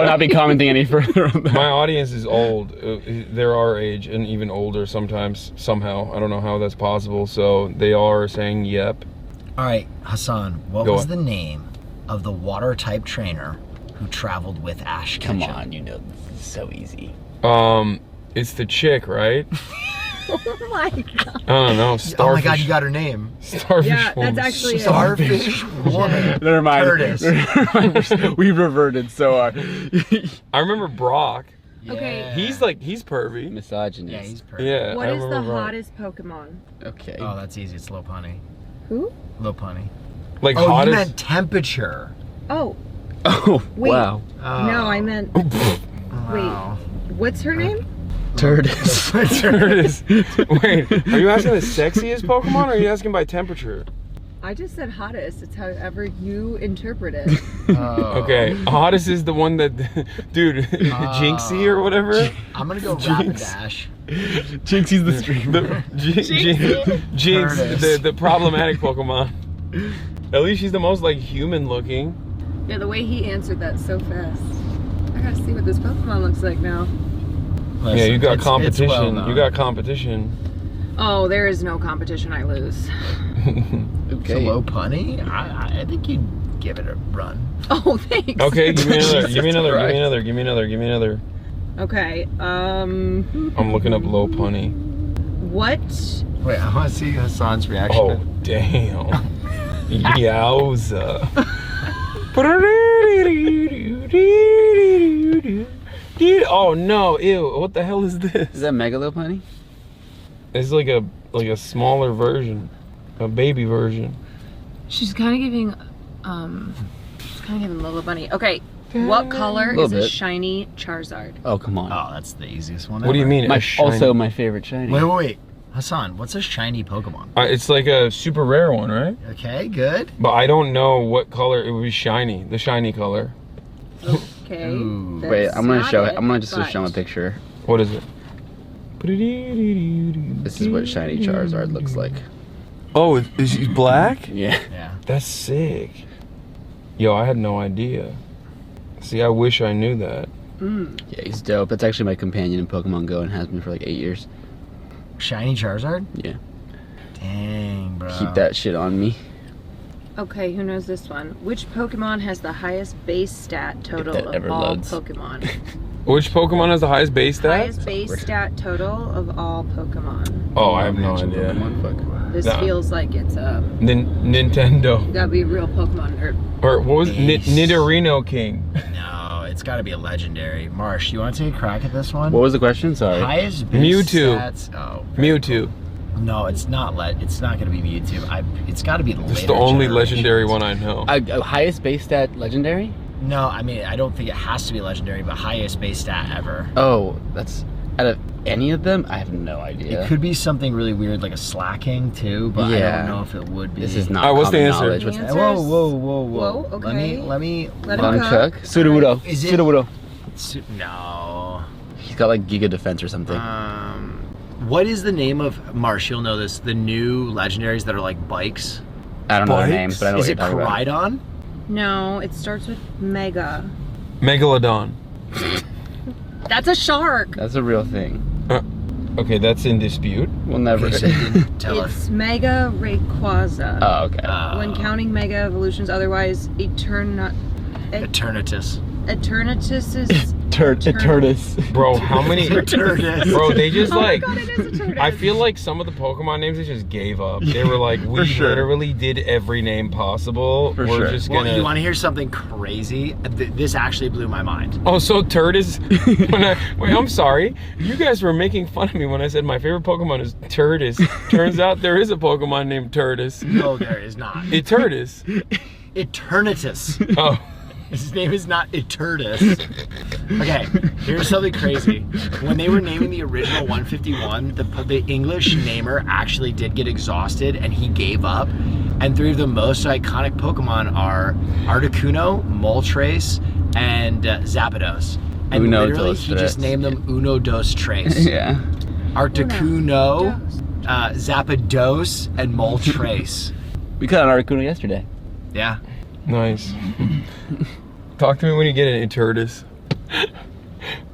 not be commenting any further on that. My audience is old. They're our age and even older sometimes, somehow. I don't know how that's possible. So they are saying yep. All right, Hasan, what Go was on. the name of the water-type trainer who traveled with Ash Ketchum? Come on, you know this is so easy. It's the chick, right? Oh my god. I don't know. Starfish. Oh my god, you got her name. Starfish Yeah, woman. that's actually Starfish woman. Never mind. Curtis. We reverted so hard. I remember Brock. Okay. He's pervy. Misogynist. Yeah, he's perfect. Yeah. What I is the remember Brock. hottest Pokemon? Okay. Oh, that's easy. It's Lopunny. Who? Lopunny. Like Oh, hottest. you meant temperature. Oh. Oh, Wait. wow. No, I meant. Wow. Wait. What's her name? Turtis. Turtis. Wait, are you asking the sexiest Pokemon or are you asking by temperature? I just said hottest. It's however you interpret it. Okay, hottest is the one that, dude, Jinxie or whatever. I'm gonna go Rapidash. Jinxie's the streamer. Jinx, Curtis. the problematic Pokemon. At least she's the most like human looking. Yeah, the way he answered that so fast. I gotta see what this Pokemon looks like now. Listen, Yeah, you got it's competition. well known. You got competition. Oh, there is no competition. I lose. Okay. Lopunny? I think you'd give it a run. Oh, thanks. Okay, give me another. Jesus Give me another. Give Christ. me another. Give me another. Give me another. Okay. I'm looking up Lopunny. What? Wait, I want to see Hasan's reaction. Oh damn! Yowza! Oh no! Ew! What the hell is this? Is that Megalopunny? It's like a smaller version, a baby version. She's kind of giving, Lolo Bunny. Okay, what color Little is a bit. shiny Charizard? Oh, come on. Oh, that's the easiest one. What do you ever. mean? a shiny? Also, my favorite shiny. Wait. Hasan, what's a shiny Pokemon? It's like a super rare one, right? Okay, good. But I don't know what color it would be shiny. The shiny color. Okay. Ooh. that's Wait, I'm gonna not show. it, I'm gonna just but- show him a picture. What is it? This is what shiny Charizard looks like. Oh, is he black? Yeah. Yeah. That's sick. Yo, I had no idea. See, I wish I knew that. Yeah, he's dope. That's actually my companion in Pokemon Go and has been for like 8 years. Shiny Charizard? Yeah. Dang, bro. Keep that shit on me. Okay, who knows this one? Which Pokemon has the highest base stat total that of ever all loads. Pokemon? Which Pokemon has the highest base stat? Highest base stat total of all Pokemon. Oh, I have no idea. This Nah. feels like it's a. Nintendo. Gotta be a real Pokemon nerd. Or what was it? Nidorino King. No, it's got to be a legendary. Marsh, you want to take a crack at this one? What was the question? Sorry. Highest base Mewtwo. stats. Oh. Mewtwo. No, it's not. It's not going to be Mewtwo. It's got to be the It's later the only generations. legendary one I know. Highest base stat legendary? No, I mean, I don't think it has to be legendary, but highest base stat ever. Oh, that's out of any of them? I have no idea. It could be something really weird, like a slacking too, but I don't know if it would be. This is not what's the common answer? knowledge. What's the Whoa, whoa, whoa, whoa. Whoa, okay. Let me. Let Long him Chuck? Sudowoodo. Is it? Sudowoodo. No. He's got like Giga Defense or something. What is the name of, Marsh, you'll know this, the new legendaries that are like bikes? I don't know their names, but I know Is what it you're talking about. Koraidon? No, it starts with Mega. Megalodon. That's a shark. That's a real thing. Okay, that's in dispute. We'll never. Tell us. It's Mega Rayquaza. Oh, okay. When counting Mega evolutions, otherwise Eternatus. Eternatus is. Eternatus. Bro, how many? Eternatus. Bro, they just Oh my like. God, it is Eternatus. I feel like some of the Pokemon names they just gave up. They were like, we literally did every name possible. We're just gonna. Well, you want to hear something crazy? This actually blew my mind. Oh, so Turtis. Wait, I'm sorry. You guys were making fun of me when I said my favorite Pokemon is Turtis. Turns out there is a Pokemon named Turtis. No, there is not. Eternatus. Eternatus. Oh. His name is not Eternatus. Okay, here's something crazy. When they were naming the original 151, the English namer actually did get exhausted and he gave up. And three of the most iconic Pokemon are Articuno, Moltres, and Zapdos. And Uno, literally, dos, he just tres. named them Uno, Dos, Tres. Yeah. Articuno, Zapdos, and Moltres. We caught an Articuno yesterday. Yeah. Nice. Talk to me when you get an Eternatus.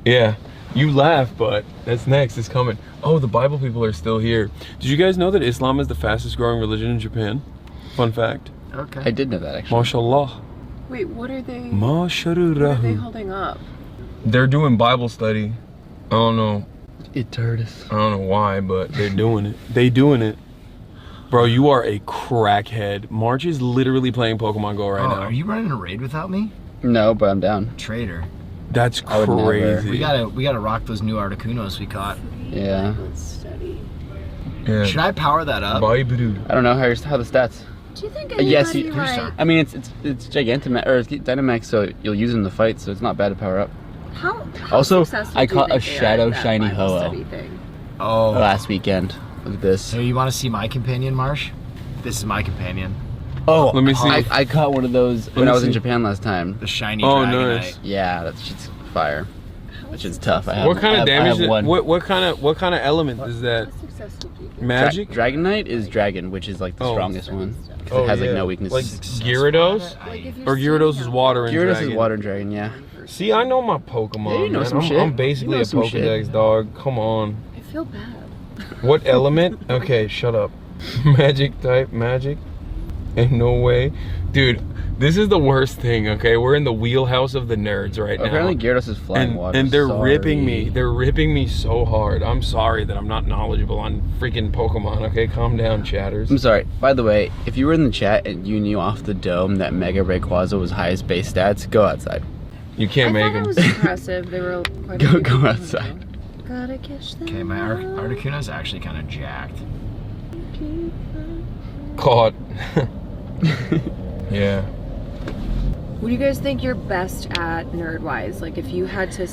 Yeah. You laugh, but that's next. It's coming. Oh, the Bible people are still here. Did you guys know that Islam is the fastest growing religion in Japan? Fun fact. Okay. I did know that actually. MashaAllah. Wait, what are they? MashaAllah. What are they holding up? They're doing Bible study. I don't know. Eternatus. I don't know why, but they're doing it. They doing it. Bro, you are a crackhead. March is literally playing Pokemon Go right now. Are you running a raid without me? No, but I'm down. Traitor. That's I would never. crazy. We gotta rock those new Articunos we caught. Yeah. Yeah. Should I power that up? Bye, dude. I don't know how the stats. Do you think anybody Yes, like? I mean it's Gigantamax or it's Dynamax, so you'll use it in the fight, so it's not bad to power up. How Also, successful I do you caught a think they are Shadow at that Shiny Bible Ho-Oh study thing? Oh. last weekend. Look at this. So you want to see my companion, Marsh? This is my companion. Oh, let me see. I caught one of those when I was in Japan last time. The shiny Oh, Dragonite. nice. Yeah, that shit's fire. That shit's tough. I have, What kind of I have damage? one. What kind of element is that? Magic? Dragonite is dragon, which is like the strongest one. 'Cause it has like no weakness. Like Gyarados? Or Gyarados is water and Gyarados dragon? is water and dragon, yeah. See, I know my Pokemon. Yeah, you know man. some shit. I'm basically You know a some shit. Pokedex dog. Come on. I feel bad. What element? Okay, shut up. Magic type, magic. Ain't no way. Dude, this is the worst thing, okay? We're in the wheelhouse of the nerds right now. Apparently Gyarados is flying water. And they're Sorry. ripping me. They're ripping me so hard. I'm sorry that I'm not knowledgeable on freaking Pokemon, okay? Calm down, chatters. I'm sorry. By the way, if you were in the chat and you knew off the dome that Mega Rayquaza was highest base stats, go outside. You can't make I thought them. it was impressive. They were quite. a Go few outside. Gotta catch them. Okay, my Articuno's actually kind of jacked. Caught. Yeah. What do you guys think you're best at nerd-wise? Like, if you had to,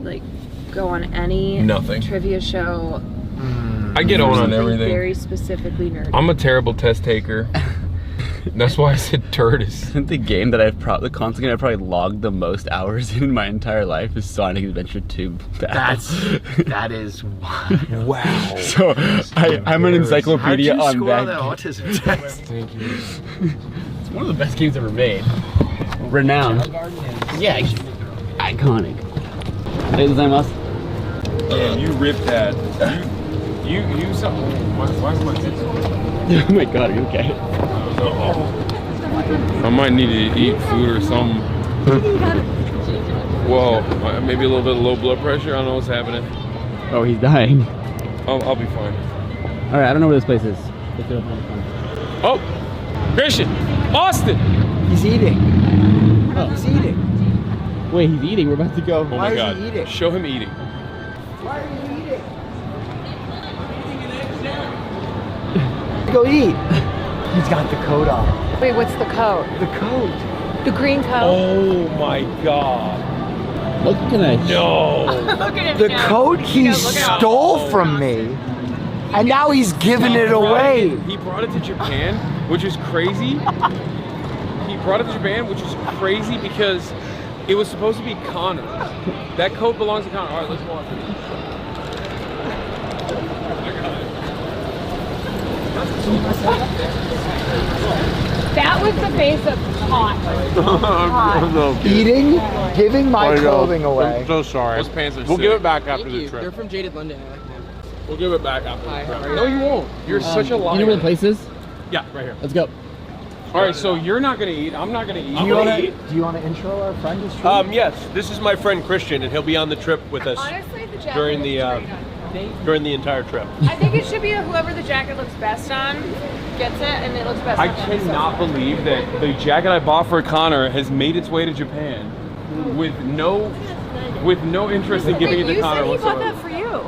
like, go on any Nothing. trivia show. I get on something everything. Very specifically nerdy. I'm a terrible test taker. That's why I said Turtis. The game that the console game I've probably logged the most hours in my entire life is Sonic Adventure 2. That is wild. Wow. So I'm an encyclopedia How'd you on score that. autism test? Thank you. It's one of the best games ever made. Renowned. Yeah, Iconic. Man, you ripped that. You something. Why is my kids? Oh my god, are you okay? I might need to eat food or something. Whoa, maybe a little bit of low blood pressure. I don't know what's happening. Oh, he's dying. I'll be fine. All right, I don't know where this place is. Look it up on the phone. Oh, Christian, Austin. He's eating. Oh. He's eating. Wait, he's eating. We're about to go. Oh my god. Show him eating. Why are you eating? Go eat. He's got the coat on. Wait, what's the coat? The coat. The green coat? Oh my god. Look at that. No. Look at him The now. coat he stole from me, and now he's giving it away. He brought it to Japan, which is crazy. He brought it to Japan, which is crazy because it was supposed to be Connor. That coat belongs to Connor. All right, let's watch it. That was the face of hot. Eating, giving my clothing away. I'm so sorry. Those pants are sick. give it back after Thank the you. trip. They're from Jaded London. We'll give it back after Hi, the how trip. are No, you won't. You're such a liar. You know where the place is? Yeah, right here. Let's go. All right, so you're not gonna eat. I'm not gonna eat. Do you want to intro our friend? Yes, this is my friend Christian, and he'll be on the trip with us Honestly, the jacket during looks during the entire trip. I think it should be whoever the jacket looks best on gets it, and it looks best I on them. cannot believe that the jacket I bought for Connor has made its way to Japan with no interest in giving it to you Connor said he bought whatsoever. that for you.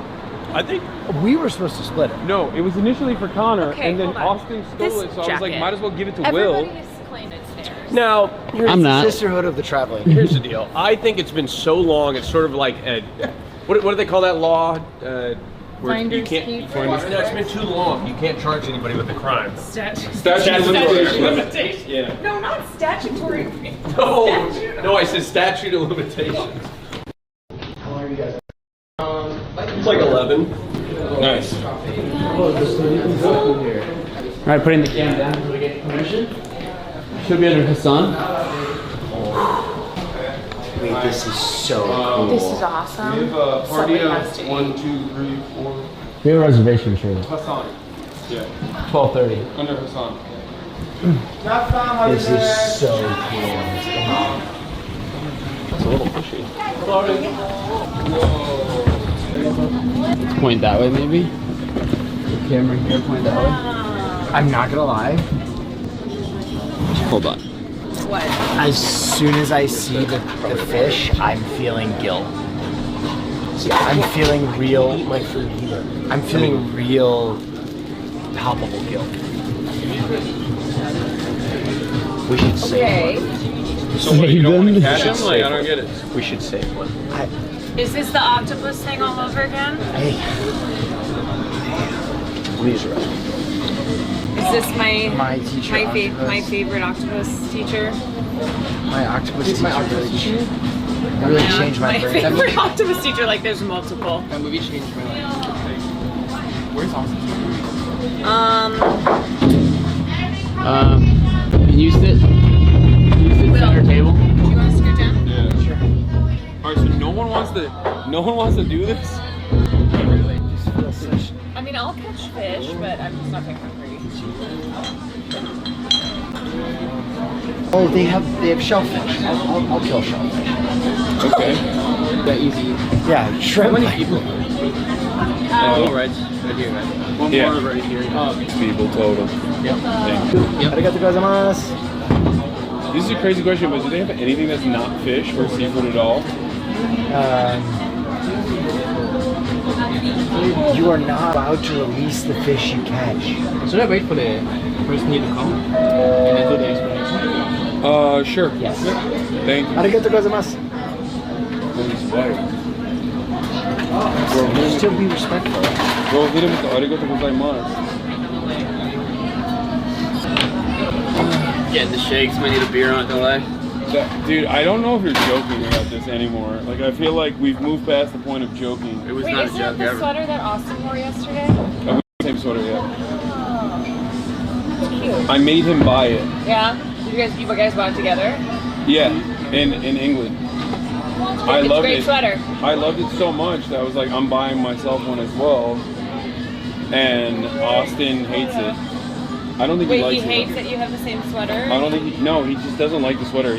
I think we were supposed to split it. No, it was initially for Connor, Okay, and then hold on. Austin stole it, so I was like, might as well give it to Everybody Will. is claiming it's theirs. Now, here's I'm not. Sisterhood of the Traveling. Here's the deal. I think it's been so long. It's sort of like what do they call that law? Where you Finders can't. keepers. It's been too long. You can't charge anybody with a crime. Statute of limitations. Yeah. No, not statutory. No, I said statute of limitations. How long are you guys? It's like 11. Nice. All right, putting the cam down until we get permission. Should be under Hasan. Wait, this is so cool. This is awesome. We have a party Somebody has to of eat. 1, 2, 3, 4. We have a reservation, sure. Hassan. Yeah. 12:30. Under Hassan. This is so cool. It's a little pushy. Let's point that way, maybe. The camera here, point that way. I'm not gonna lie. Hold on. What? As soon as I see the fish, I'm feeling guilt. See, I'm feeling real, I'm feeling real palpable guilt. We should save Okay. one. So what, you don't want to catch him? Like, I don't get it. We should save one. Is this the octopus thing all over again? Hey. Please rest. Is this My teacher, my octopus. favorite octopus teacher? My octopus teacher really changed my brain. favorite octopus teacher. Like there's multiple. That movie changed my life. Where's Austin? Can you sit? Can you sit center table? Do you want to scoot down? Yeah. Sure. All right, so no one wants to do this? I mean, I'll catch fish, but I'm just not that hungry. Oh, they have shellfish. I'll kill shellfish. Okay. That easy. Yeah, shrimp. How many people? All right. Right here, right? One Yeah. more right here. 6 people total. Yep. Thank you. Arigatou gozaimasu. This is a crazy question, but do they have anything that's not fish or seafood at all? You are not allowed to release the fish you catch. Should I wait for the person here to come and then do the explanation? Sure. Yes. Thank you. Arigatou gozaimasu. Still be respectful. Bro, hit him with the arigatou gozaimasu. Getting the shakes, we need a beer on delay. Dude, I don't know if you're joking about this anymore. Like, I feel like we've moved past the point of joking. It was Wait, not a isn't joke that the ever. sweater that Austin wore yesterday? Same sweater, yeah. It's cute. I made him buy it. Yeah? You guys bought it together? Yeah, in England. I It's a loved great it. sweater. I loved it so much that I was like, I'm buying myself one as well. And Austin hates it. I don't think he Wait, likes he it. hates that you have the same sweater? I don't think he just doesn't like the sweater.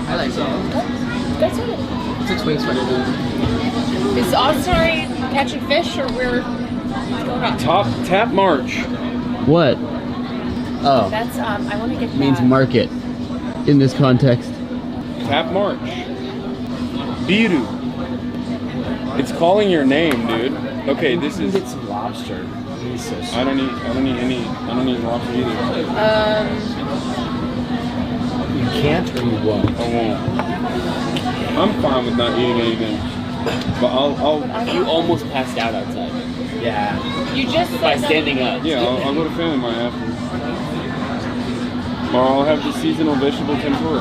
I like it. Good sweater. It's a twin sweater. Is Austin already catching fish or we're what's going on? Tap March. What? Oh. That's I want to get Means that. market in this context. Tap March. Biru. It's calling your name, dude. Okay, this is. Get some lobster. Jesus. I don't need lobster either. You can't or you won't. I won't. I'm fine with not eating anything, but I'll. You almost passed out outside. Yeah. You just said By standing up. Yeah, I'll go to Family Mart after. Or I'll have the seasonal vegetable tempura.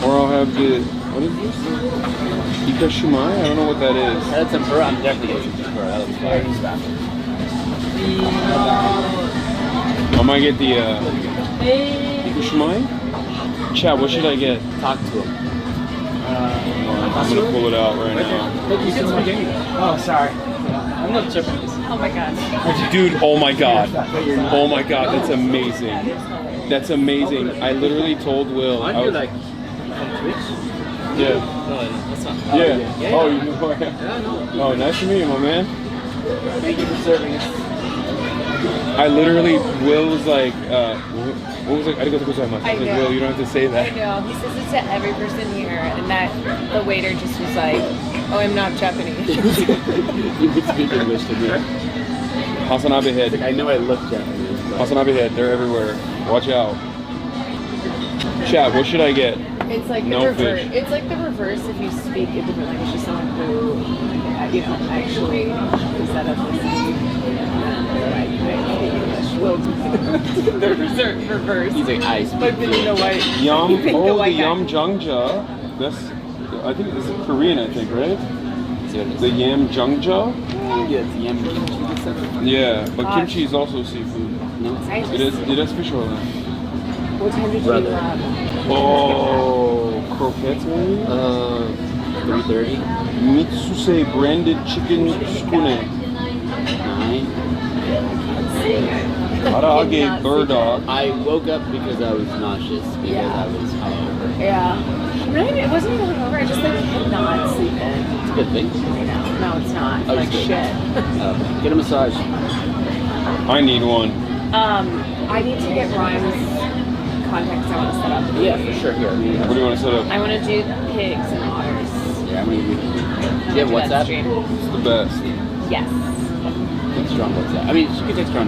Or I'll have the, what is this? Ikashimai? I don't know what that is. That's tempura. I'm definitely getting tempura. That looks fire. I might get the Ikashimai. Chad, what should I get? Talk to him. I'm gonna pull it out right now. Thank you so much. Oh, sorry. I'm not Japanese. Oh my god. Dude, oh my god. Oh my god, that's amazing. That's amazing. I literally told Will. Aren't you like on Twitch? Yeah. No, that's not. Yeah. Oh, you know. Oh, nice to meet you, my man. Thank you for serving us. I literally, Will was like, what was it? Arigato gozaimasu. I I was like, know. Will, you don't have to say I that. know. He says it to every person here, and that the waiter just was like, "Oh, I'm not Japanese." You could speak English to me. HasanAbi head. I know I look Japanese. HasanAbi head. They're everywhere. Watch out. Chat, what should I get? It's like No the reverse. fish. It's like the reverse if you speak a different language to someone who, actually is that ethnicity. The reverse. He's like, I speak But then you know what? Yum. You pick the Oh, the white guy. yum jungja. That's, I think this is Korean, I think, right? The yam jungja? Yeah, it's yam kimchi. Yeah, but Gosh. kimchi is also seafood. No. It is fish oil. What time did you Brother. have? Oh, croquettes maybe? 3:30. Mitsuse branded chicken skune. 9. Karaage burdock. I woke up because I was nauseous because Yeah. I was hungover. Yeah. Really? It wasn't even hungover. I just could not sleep in. It's a good thing. No, it's not. Oh, Like it's good. shit. Get a massage. I need one. I need to get Ryan's contacts I want to set up. Yeah, for sure. Here. What do you want to set up? I want to do pigs and otters. Yeah, I'm gonna do. I Yeah, wanna do that WhatsApp. stream. It's the best. Yes. Text her on WhatsApp. I mean, she can text her on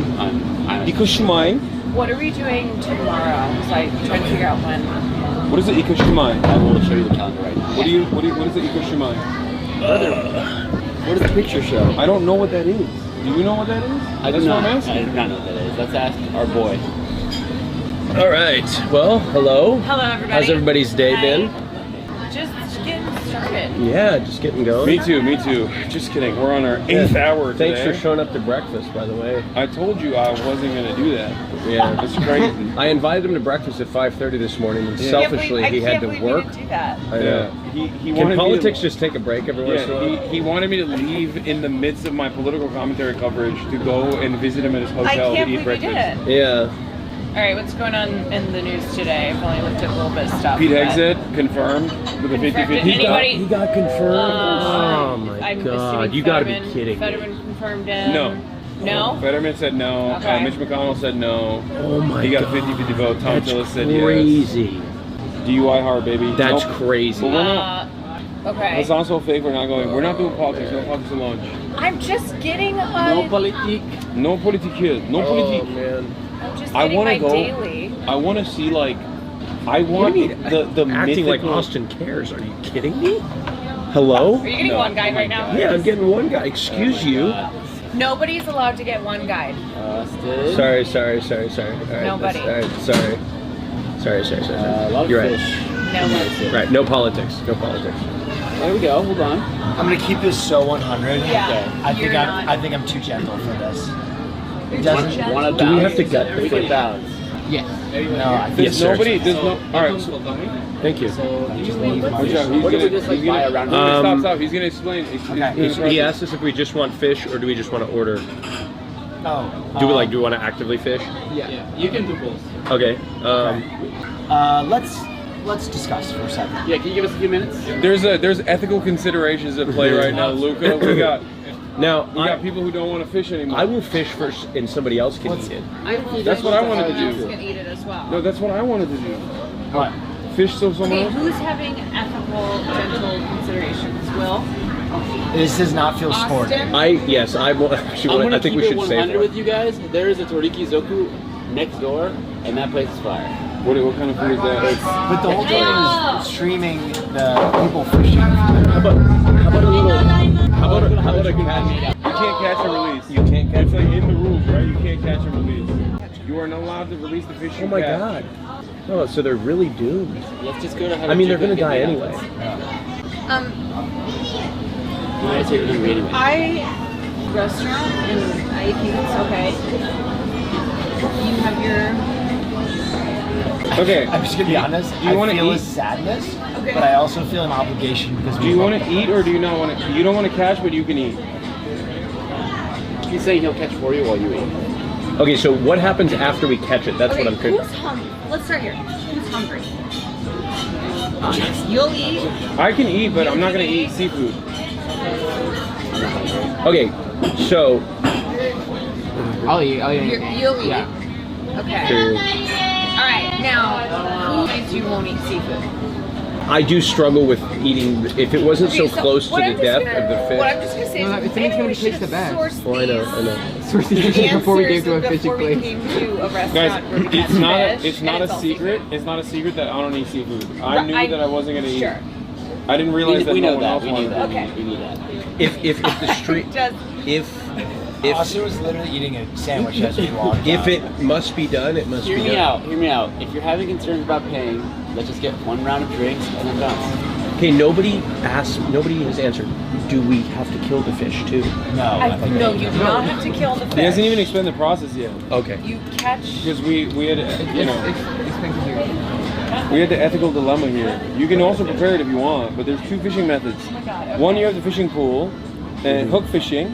Ikushimai? What are we doing tomorrow? So I'm trying to figure out when. What is the ikushimai? I will show you the calendar right now. What is the ikushimai? Brother, what does the picture show? I don't know what that is. Do you know what that is? I do That's not. what I'm asking. I do not know what that is. Let's ask our boy. All right. Well, hello. Hello, everybody. How's everybody's day Hi. been? Just getting started. Yeah, just getting going. Me too, me too. Just kidding. We're on our 8th hour today. Thanks for showing up to breakfast, by the way. I told you I wasn't going to do that. Yeah. That's crazy. I invited him to breakfast at 5:30 this morning, and Yeah. selfishly he had to I can't work. believe we didn't do that. I know. Yeah. He Can wanted politics me just take a break every once in a to, while? he wanted me to leave in the midst of my political commentary coverage to go and visit him at his I hotel to can't eat believe we breakfast. did it. Yeah. All right, what's going on in the news today? I've only looked at a little bit of stuff. Pete but- Hegseth confirmed with a Confirmed. 50-50. Did anybody- He got confirmed. Oh my I'm God! assuming You got to be Fetterman- kidding me. Fetterman confirmed him. No. No? Fetterman said no. Okay. Mitch McConnell said no. Oh my He got God. a 50-50 vote. Tom That's Tillis said crazy. yes. DUI hard, baby. That's Nope. crazy. But we're not. Okay. That's also fake. We're not going. We're not doing politics. No politics at lunch. I'm just getting No a... politique. No politique here. No politique. Oh man. I'm just I getting want my to go. daily. I want to see like. I What want do you mean? the Acting like mythical- Austin cares. Are you kidding me? Hello? Are you getting No. one guide right now? Yeah, I'm getting one guy. Excuse you. Nobody's allowed to get one guide. Austin. Sorry. All right, Nobody. All right, sorry. Sorry. A lot of You're fish. No one. right. Right. No politics. No politics. There we go. Hold on. I'm gonna keep this so 100. Yeah. I think you're I think I'm too gentle for this. It doesn't. Want to Do we have to gut We can balance. Yes. I think Yes, sir. Nobody. There's no. All right. Thank you. so you just leave. Watch out. He's gonna. Stop. He's gonna explain. He asked us if we just want fish or do we just want to order. Do we want to actively fish? Yeah, you can do both. Okay. Let's discuss for a second. Yeah, can you give us a few minutes? There's ethical considerations at play right now, Luca. We got people who don't want to fish anymore. I will fish first, and somebody else can eat it. That's what I wanted to do. Can eat it as well. No, that's what I wanted to do. What? Fish so someone Okay, else. who's having ethical, gentle considerations? Will? This does not feel sporting. Yes, I will. Actually, I think we should keep it say 100 with you guys. There is a Toriki Zoku next door, and that place is fire. What kind of food is that? But the whole time is streaming the people fishing. How about a catch? You can't catch and release. You can't catch. It's like in the rules, right? You can't catch and release. You are not allowed to release the fish. Oh my god. Oh, so they're really doomed. Let's just go to have I mean, they're gonna die anyway. Restaurant and I think it's okay. You have your. Okay. I'm just gonna be honest. Do you want to feel eat? a sadness, Okay. but I also feel an obligation because. Do you want to eat or do you not want to? You don't want to catch, but you can eat. He's saying he'll catch for you while you eat. Okay, so what happens after we catch it? That's Okay, what I'm curious. who's hungry? Let's start here. Who's hungry? Honest. You'll eat. I can eat, but I'm not gonna eat seafood. Okay, so I'll eat. You'll eat. Okay. All right. Now, who thinks you won't eat seafood? I do struggle with eating. If it wasn't Okay, so close to what the I'm just death gonna- of the fish. What I'm just gonna say is maybe we should have sourced Oh, I know. Source the fish before we came to a fishing before we place. came to a restaurant Guys, where we it's catch not. fish, It's and not a all secret. It's not a secret that I don't eat seafood. I Right, knew I- that I wasn't gonna eat. Sure. I didn't realize that we no know one that. else We knew wanted that. to. Okay. We knew that. If the street, Just- if Austin was literally eating a sandwich as we walked. if it must be done, it must Hear be me done. out. Hear me out. If you're having concerns about paying, let's just get one round of drinks and then bounce. Okay, nobody has answered. Do we have to kill the fish too? No, you do not have to kill the fish. He hasn't even explained the process yet. Okay. You catch. Because we had we had the ethical dilemma here. You can also prepare it if you want, but there's two fishing methods. Oh my God, okay. One, you have the fishing pool and hook fishing,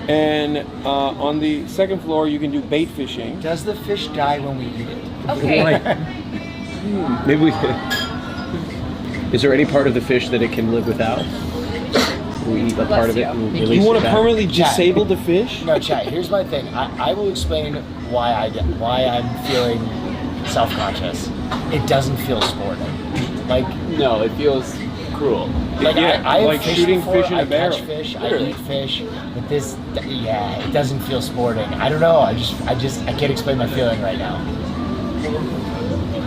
and on the second floor you can do bait fishing. Does the fish die when we eat it? Okay. Maybe we. Is there any part of the fish that it can live without? We eat a part of it. And release You want it to back? permanently disable the fish? No, Chad. Here's my thing. I will explain why I'm feeling self-conscious. It doesn't feel sporting. Like No, it feels cruel. Like Yeah, I have like fished shooting before, fish in a I barrel. catch fish, Literally. I eat fish, but this, it doesn't feel sporting. I don't know. I can't explain my feeling right now.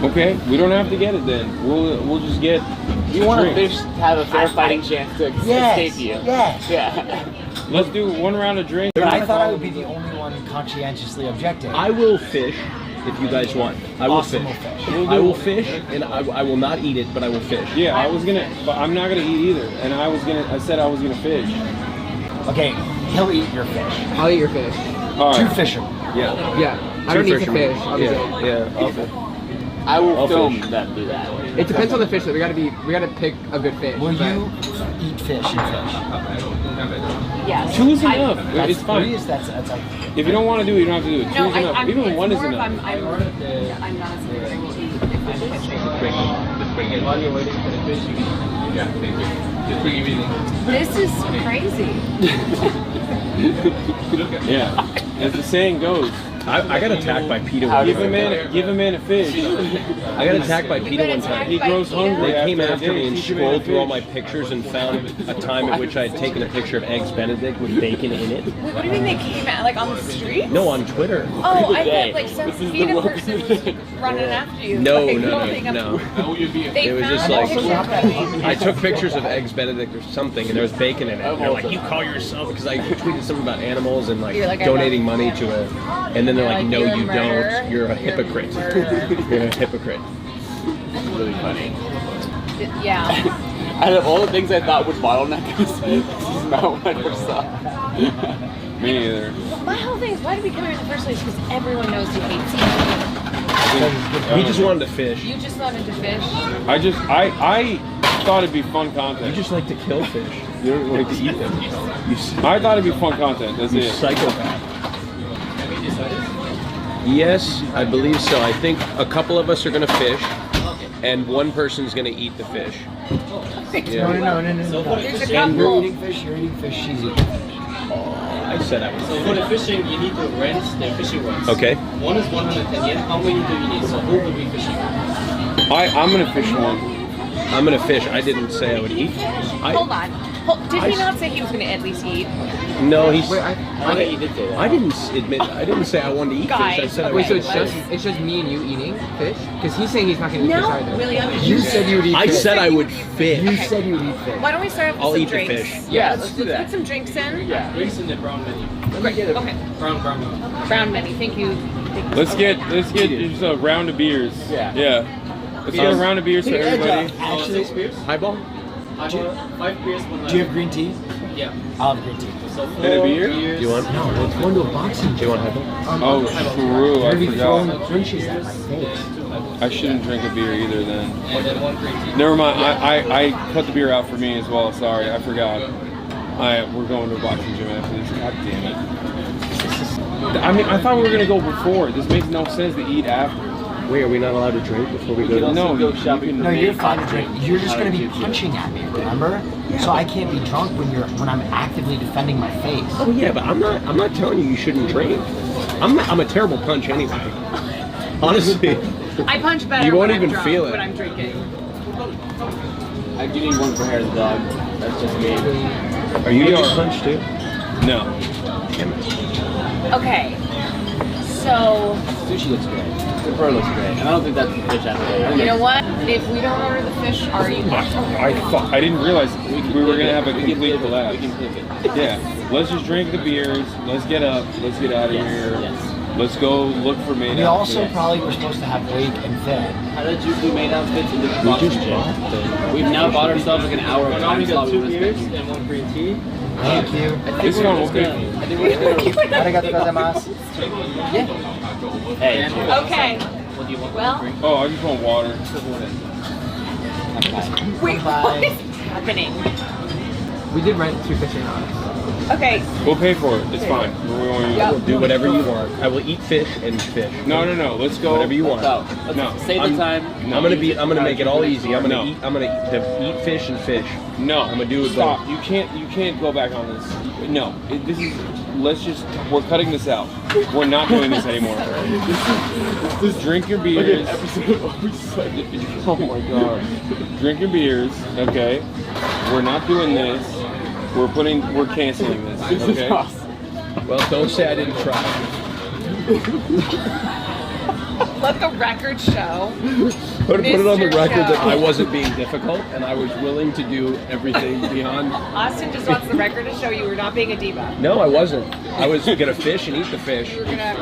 Okay, we don't have to get it then. We'll just get. You want a drinks. fish to have a fair fighting chance to escape you. Yes. Yeah. Let's do one round of drinks. But I thought I would be the only one conscientiously objecting. I will fish if you guys want. I will Austin fish. will fish. I will fish, and I will not eat it, but I will fish. Yeah, I was gonna, but I'm not gonna eat either. And I said I was gonna fish. Okay, he'll eat your fish. I'll eat your fish. All right. Two fisher. Yeah. Yeah. I don't need to fish. Obviously. Yeah. I'll fish. I will I'll film fish. them do that. It depends on the fish though. We gotta pick a good fish. Will you eat fish and fish? Yes. Two is enough. That's It's fine. that's like. If you don't want to do it, you don't have to do it. Two No, is enough. I'm, Even it's one is more of enough. I'm not as willing to eat if I'm fishing. While you're waiting for the fish, you can. Yeah, thank you. Just bring everything. This is crazy. Yeah, as the saying goes. I got attacked by PETA one Give a time. man a fish. I got attacked by PETA one time. He grows hungry. They came after a after me day. and Teach a man to scrolled through all fish. my pictures and found a time at which I had taken a picture of Eggs Benedict with bacon in it. What do you mean they came out like on the street? No, on Twitter. Oh, I thought like some PETA person was running after you. No, like, no, holding up- no. They It was found just a like picture of me. I took pictures of Eggs Benedict or something, and there was bacon in it. And they're like, "You call yourself?" Because I tweeted something about animals and like You're like, I donating love money to a, and then they're You're like, like, "No, you're a you murderer. don't. You're a hypocrite. You're a hypocrite." It's really funny. Yeah. Out of all the things I thought would bottleneck us, this is not what I ever saw. Me neither. My whole thing is why did we come here in the first place? Because everyone knows you hate seafood. We just wanted to fish. You just wanted to fish? I thought it'd be fun content. You just like to kill fish. You don't like to eat them. I thought it'd be fun content. That's You it. psychopath. Yes, I believe so. I think a couple of us are going to fish, and one person's going to eat the fish. Yeah. No. There's a You're couple. eating fish, she's eating fish. I said I was. So for the fishing, you need to rent the fishing rods. Okay. One is 110 yen. How many do you need? So who will be fishing? I'm gonna fish one. I'm going to fish. I didn't say I would eat. Hold on. Did he not say he was going to at least eat? No, he's. I think he did say that. I didn't admit. I didn't say I wanted to eat fish. I said I Wait, so would. it's just me and you eating fish? Because he's saying he's not going to eat No, fish either. William. You said you would eat I fish. said I would fish. You said you would eat fish. Why don't we start off with I'll some eat the drinks? fish. Yeah, let's do that. Put some drinks in. Yeah, drinks in the brown menu. Great. Okay. Brown menu. Brown menu. Thank you. Let's get just a round of beers. Yeah. Let's get a round of beers for everybody. Actually, beers? Highball? 5 beers, 1 do you have green tea? Yeah. I'll have green tea. So And a beer? Do you want? No, let's go into a boxing Do you want highball? Oh, true. I You're gonna be throwing forgot. punches at my face. I shouldn't drink a beer either then. And then 1 green tea. Never mind. I cut the beer out for me as well. Sorry, I forgot. We're going to a boxing gym after this. God damn it. I mean, I thought we were gonna go before. This makes no sense to eat after. Wait, are we not allowed to drink before we go? No, go shopping. No, you're fine to drink. You're just gonna be punching at me, remember? So I can't be drunk when I'm actively defending my face. Oh yeah, but I'm not telling you shouldn't drink. I'm a terrible punch anyway. Honestly. I punch better You won't when even I'm drunk, feel it. when I'm drinking. I do need 1 for hair of the dog. That's just me. Are you getting punched too? No. Damn it. Okay. So, Sushi looks great. The bird looks great. And I don't think that's the fish out there. you know what? If we don't order the fish, are you I didn't realize we were gonna have a complete collapse. We can flip it. Yeah. Let's just drink the beers. Let's get up. Let's get out of here. Yes. Let's go look for main We also outfit. probably were supposed to have wake and thin. How did you do main outfits in the boxing gym? We've now bought ourselves like an hour of time slot. 2 beers and 1 green tea. Thank you. This one will be. I think we're good. Arigatou gozaimasu. Hey. Okay. What do you want? Well, Oh, I just want water. wait, what is happening? We did rent 2 fishing rods. Okay. We'll pay for it. It's fine. Yep. Do whatever you want. I will eat fish and fish. No. Let's go. Whatever you want. No. Save the time. I'm gonna make it all easy. I'm gonna eat fish and fish. No. I'm gonna do it Stop. both. You can't go back on this. No. We're cutting this out. We're not doing this anymore. Drink your beers. Oh my god. Drink your beers, okay? We're not doing this. We're canceling this, okay? Well, don't say I didn't try. Let the record show. Put it on the Mr. record that Show. I wasn't being difficult and I was willing to do everything beyond. Austin just wants the record to show you were not being a diva. No, I wasn't. I was gonna fish and eat the fish. You were gonna.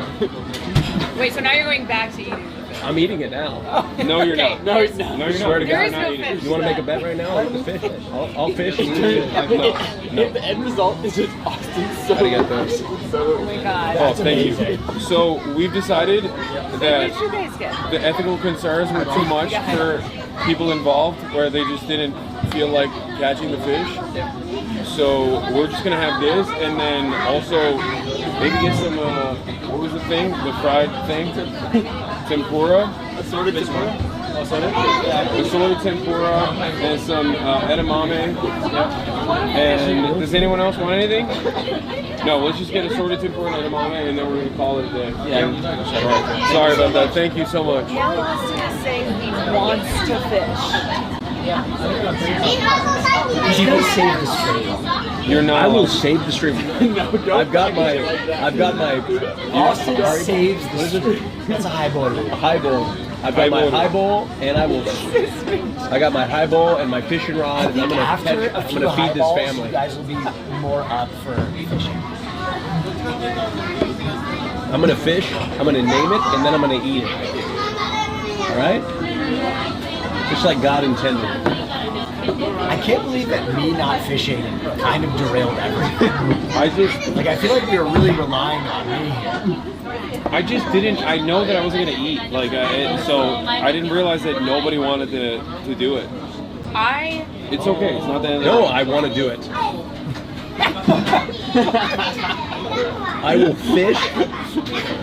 Wait, so now you're going back to eating. I'm eating it now. No, you're Okay. not. No, it's not. No, you're Swear not. to There God. is no fish. You want to make a bet right now? I'll eat the fish. I'll fish and eat the fish. If the end result is just Austin so Gotta get those. Oh my god. Oh, thank you. So we've decided that What's your basket? the ethical concerns were too much for people involved, where they just didn't feel like catching the fish. So we're just gonna have this, and then also maybe get some. What was the thing? The fried thing? Tempura. assorted tempura. Assorted tempura and some edamame. And does anyone else want anything? No, let's just get assorted tempura and edamame, and then we're gonna call it a day. Yeah. Right. Sorry about that. Thank you so much. Now Austin is saying he wants to fish. He's gonna save the stream. You're not. I will save the stream. I've got my. Austin saves the stream. That's a highball. Highball. I've got my highball, and I will. I got my highball and my fishing rod, and I'm gonna After a I'm few gonna feed this highballs, family. you guys will be more up for fishing. I'm gonna fish. I'm gonna name it, and then I'm gonna eat it. All right? Just like God intended. I can't believe that me not fishing kind of derailed everything. I just like I feel like we were really relying on me here. I just didn't. I know that I wasn't gonna eat. Like, so I didn't realize that nobody wanted to do it. It's okay. It's not the end of the No, world. I want to do it. I will fish.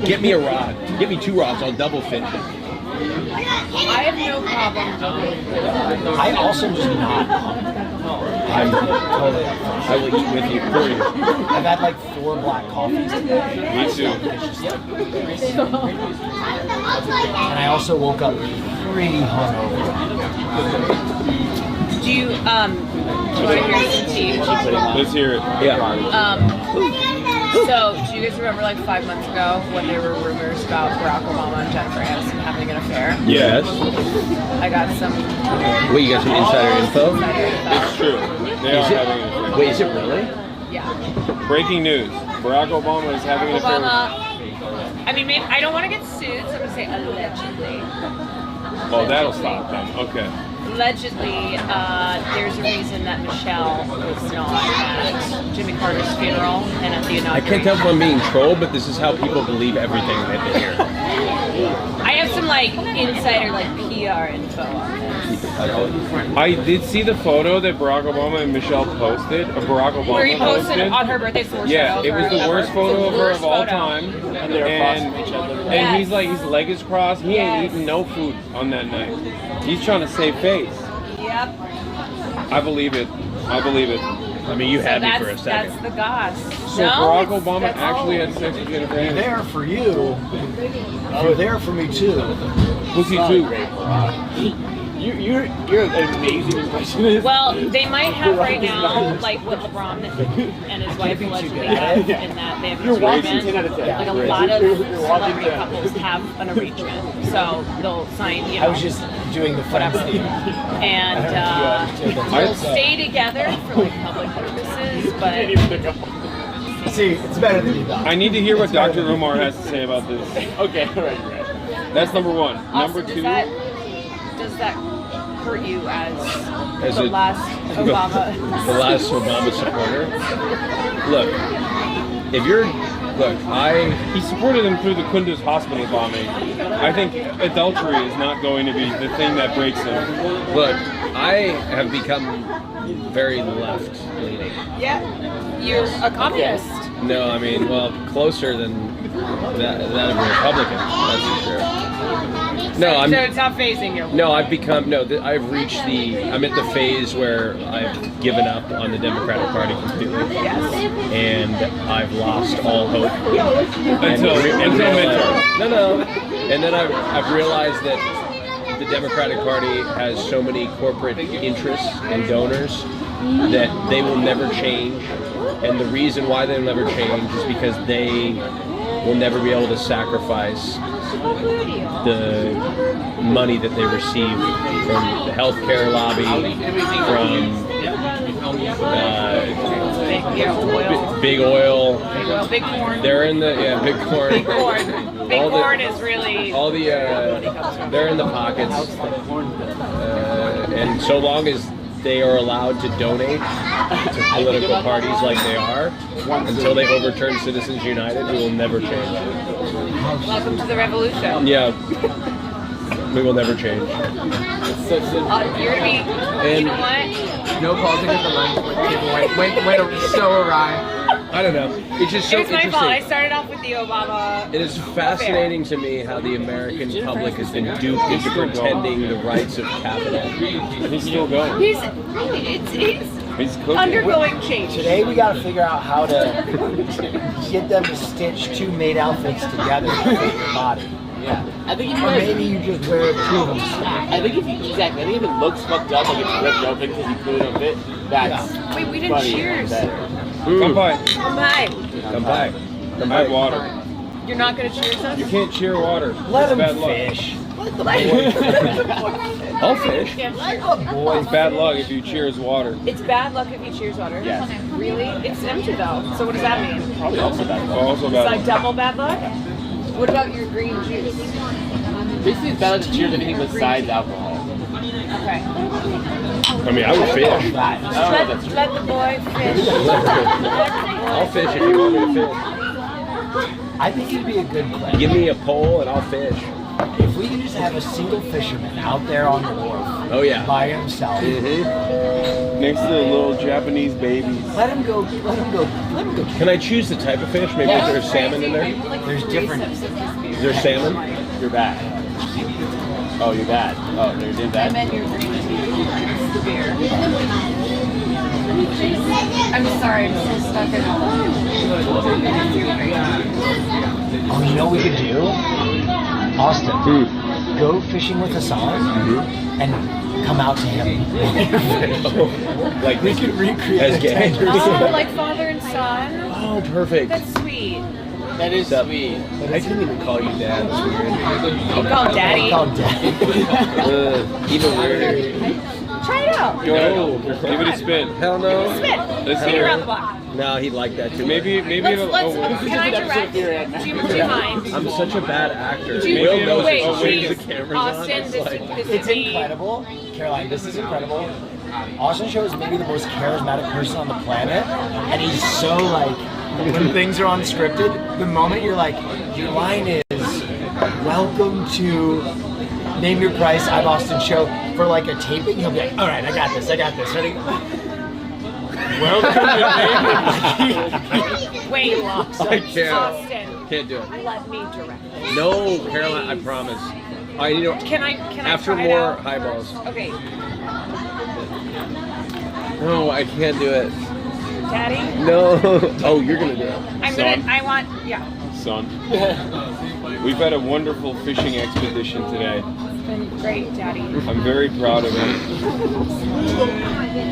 Get me a rod. Get me 2 rods. I'll double fish. I have no problem. I also just not. I'm totally up. I will eat with you. For you. I've had like 4 black coffees today. Me too. And I also woke up pretty hungover. Do you want to hear some tea? Let's hear it. Yeah. So, do you guys remember like 5 months ago when there were rumors about Barack Obama and Jennifer Aniston having an affair? Yes. I got some. Wait, you got some insider info? It's true. They are having an affair. Wait, is it really? Yeah. Breaking news. Barack Obama is having an affair. Obama. I mean, maybe I don't want to get sued, so I'm gonna say allegedly. Oh, that'll stop then. Okay. Allegedly, there's a reason that Michelle was not at Jimmy Carter's funeral and at the I inauguration. can't tell if I'm being trolled, but this is how people believe everything that they hear. I have some like insider like PR info on this. I did see the photo that Barack Obama and Michelle posted. Barack Obama Where he posted on her birthday. Yeah, it was the worst photo of her of all time. And they were across from each other. And he's like, his leg is crossed. He ain't eating no food on that night. He's trying to save face. Yep. I believe it. I believe it. I mean, you had me for a second. That's the goss. So No, Barack it's- Obama that's actually all. had sex with Jennifer I'm Aniston. there for you. You're there for me too. Pussy too. You're an amazing impressionist. Well, they might have right now, like what LeBron and his wife allegedly have, in that they have an You're watching arrangement. 10 out of 10. Like a Great. lot of You're watching celebrity 10. couples have an arrangement, so they'll sign. You know, I was just doing the Friends thing. and they'll stay together for like public purposes, but. See, it's better than you thought. I need to hear what Dr. Umar has to say about this. Okay, all right. That's number 1. Also, Number 2. Does that hurt you as As the a- last Obama? The last Obama supporter. Look, if you're, He supported him through the Kunduz hospital bombing. I think adultery is not going to be the thing that breaks him. Look, I have become very left leaning. Yeah, you're a communist. No, I mean, well, closer than that of a Republican, that's for sure. No, So it's not phasing you. No, I've become, I've reached I'm at the phase where I've given up on the Democratic Party completely. Yes. And I've lost all hope. Until midterm. No. And then I've realized that the Democratic Party has so many corporate interests and donors that they will never change. And the reason why they'll never change is because they will never be able to sacrifice the money that they receive from the healthcare lobby, from big oil. Big corn. They're in the big corn. Big corn. Big corn is really all the they're in the pockets, and so long as they are allowed to donate to political parties like they are, until they overturn Citizens United, we will never change. Welcome to the revolution. Yeah, we will never change. You're gonna be. You know what? No politics at the lunch. Went so awry. I don't know. It's just so It was my interesting. fault. I started off with the Obama. It is fascinating to me how the American public has been duped into pretending the rights of capital. He's still going. He's undergoing change. Today we got to figure out how to get them to stitch 2 maid outfits together to fit your body. Yeah. I think if you Or guys, maybe you just wear 2 of them. I think if it looks fucked up, like it's ripped open because you couldn't have it, that's Wait, we didn't funny cheers. and better. Come by. Come by. Come by. Come by water. You're not gonna cheers us? You can't cheer water. Let It's them bad luck. fish. I'll fish. It's bad luck if you cheers water. It's bad luck if you cheers water. Yes. Really? It's empty though. So what does that mean? Probably also bad luck. Also It's bad like luck. double bad luck? What about your green juice? Basically, it's better to cheers anything besides alcohol. Okay. I mean, I would fish. Let the boy fish. I'll fish if you want me to fish. I think he'd be a good player. Give me a pole and I'll fish. If we can just have a single fisherman out there on the wharf, by himself, next to the little Japanese babies. let him go. Let him go. Can I choose the type of fish? Maybe there's salmon in there. There's different. Is there salmon? You're bad. Oh, you're bad. Oh, no, you're doing bad. I meant your green beer. I'm sorry, I'm so stuck in Oh, you know what we could do? Austin, go fishing with Hasan and come out to him. Like we could recreate as the gangs. Oh, like father and son? Oh, perfect. That's sweet. That is sweet. I didn't even call you dad. That's weird. You call him daddy. Even weirder. Try it out. Go ahead. Give it a spin. Hell no. Spin. Let's Spin see. around the block. No, he'd like that too. Maybe Can I direct? Do you mind? I'm such a bad actor. Do you- Will knows wait, as soon as the please. camera's Austin, on. this It's incredible. Caroline, this is incredible. Austin Show is maybe the most charismatic person on the planet, and he's so like, when things are unscripted, the moment you're like, your line is, welcome to Name Your Price, I'm Austin Show, for like a taping, he'll be like, all right, I got this. Ready? Welcome to Name Your Price. Wait, I can't. Austin. Can't do it. Let me direct. No, Caroline, I promise. Can I after try it more out? highballs. Okay, No, I can't do it. Daddy. No. Oh, you're gonna do it. Yeah. Son. We've had a wonderful fishing expedition today. It's been great, Daddy. I'm very proud of you.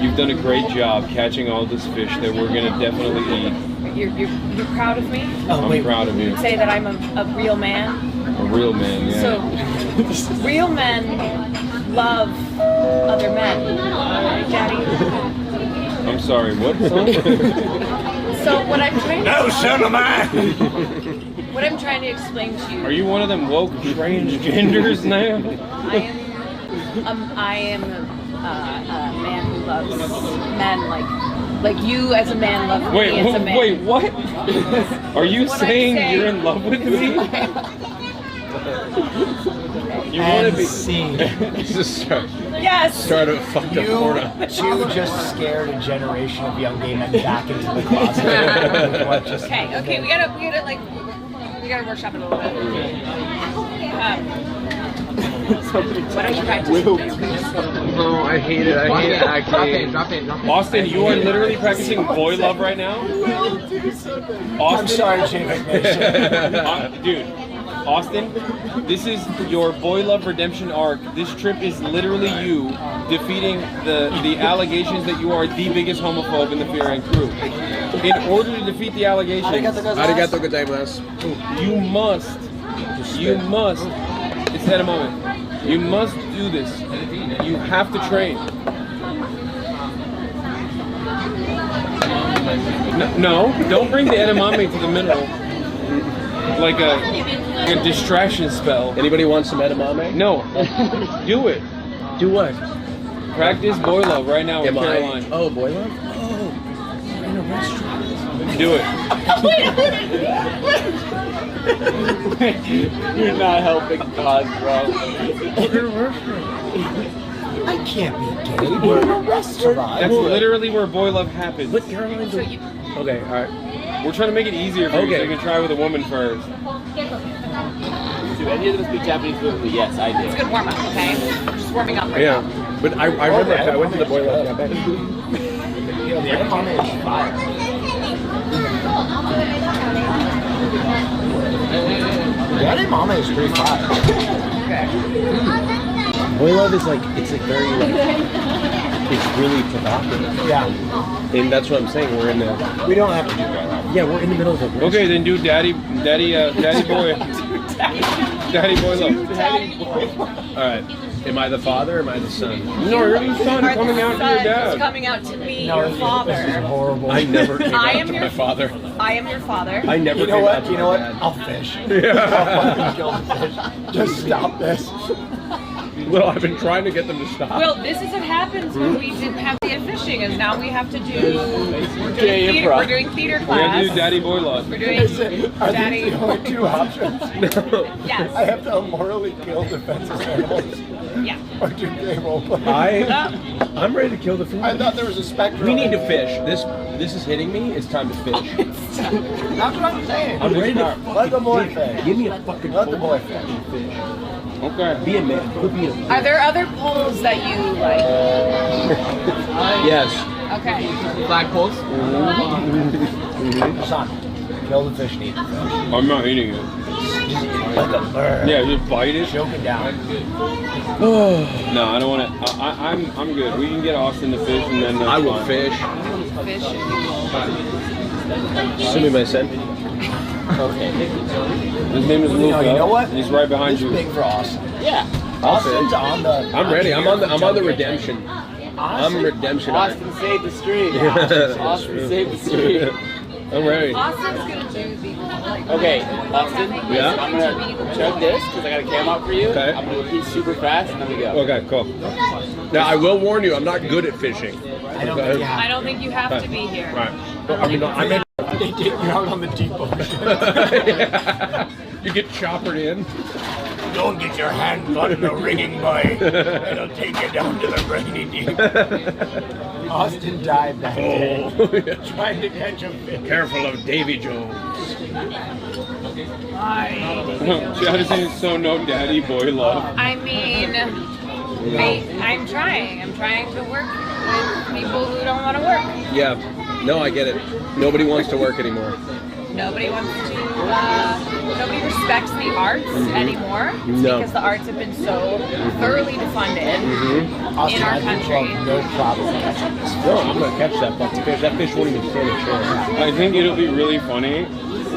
You've done a great job catching all this fish that we're gonna definitely eat. You're proud of me? I'm proud of you. Say that I'm a real man. A real man, yeah. So, real men love other men, Daddy. I'm sorry, what son? So what I'm trying to No, son of mine! What I'm trying to explain to you. Are you one of them woke transgenders now? I am a man who loves men like you as a man love me as a man. Wait, what? Are you What saying I'm saying you're in love with me? You want to be seen. Yes. Start a fucked up porno. You just scared a generation of young gay men back into the closet. Okay, we gotta workshop it a little bit. What are you trying to do? No, I hate it. Drop in. Austin, you are literally practicing boy love right now? Austin? I'm sorry, Jay McNation. Dude, Austin, this is your boy love redemption arc. This trip is literally you defeating the allegations that you are the biggest homophobe in the Fear and crew. In order to defeat the allegations, Arigato gozaimasu. you must, it's that moment. You must do this. You have to train. No, don't bring the edamame to the middle. Like a distraction spell. Anybody want some edamame? No. Do it. Do what? Practice boy love right now with Caroline. Oh, boy love? Oh, in a restaurant. Do it. You're not helping cause, bro. I can't be gay. We're in a restaurant. That's literally where boy love happens. What Caroline do? Okay, all right. We're trying to make it easier for you so you can try with a woman first. Do any of them speak Japanese fluently? Yes, I do. It's a good warm up, okay? Just warming up right now. But I remember I went to the boy love. The edamame is fire. The edamame is pretty fire. Boy love is like, it's like very like, it's really provocative. Yeah. And that's what I'm saying. We're in the. We don't have to do that. Yeah, we're in the middle of it. Okay, then do daddy boy. Daddy boy love. All right. Am I the father or am I the son? No, you're the son coming out to your It's dad. coming out to be your father. This is horrible. I never came I out am to your my father. I am your father. I never You know came what? out to You my know what? dad. I'll fish. Yeah. I'll fucking kill the fish. Just stop this. Well, I've been trying to get them to stop. Well, this is what happens when we didn't have the fishing, is now we have to do. We're doing theater We have class. to do Daddy Boy Love. We're doing Daddy. The only two options. Yes. I have to immorally kill defenseless animals. Yeah. Or do gay roleplay. I'm ready to kill the food. I thought there was a spectrum. We need to fish. This is hitting me. It's time to fish. That's what I'm saying. I'm ready to. Let the boy fish. Give me a fucking. Let the boy fish. Okay. Be a man. Quit being a. Are there other poles that you like? Yes. Okay. Flag poles? Son, kill the fish and eat the fish. I'm not eating it. Like a bird. Yeah, just bite it. Choke it down. No, I don't want to. I'm good. We can get Austin to fish and then. I will fish. Send me my son. Okay. His name is Luca. You know what? He's right behind It's you. big for Austin. Yeah. Austin's on the. I'm ready. I'm on the redemption. I'm redemption. Austin saved the street. Austin saved the street. I'm ready. Austin's gonna do the Okay, Austin. Yeah? I'm gonna chug this because I got a cam out for you. Okay. I'm gonna repeat super fast and then we go. Okay, cool. Now I will warn you, I'm not good at fishing. I don't think you have to be here. Right. I mean, I mean, They take you out on the deep ocean. you get choppered in. Don't get your hand caught in a rigging buoy. It'll take you down to the briny deep. Austin died that day trying to catch a fish. Careful of Davy Jones. Madison is so no Daddy Boy Love. I mean, I'm trying. I'm trying to work with people who don't want to work. Yeah. No, I get it. Nobody wants to work anymore. Nobody wants to. Nobody respects the arts anymore No. because the arts have been so thoroughly defunded in our country. No problem. No, I'm gonna catch that fucking fish. That fish won't even stand a chance. I think it'll be really funny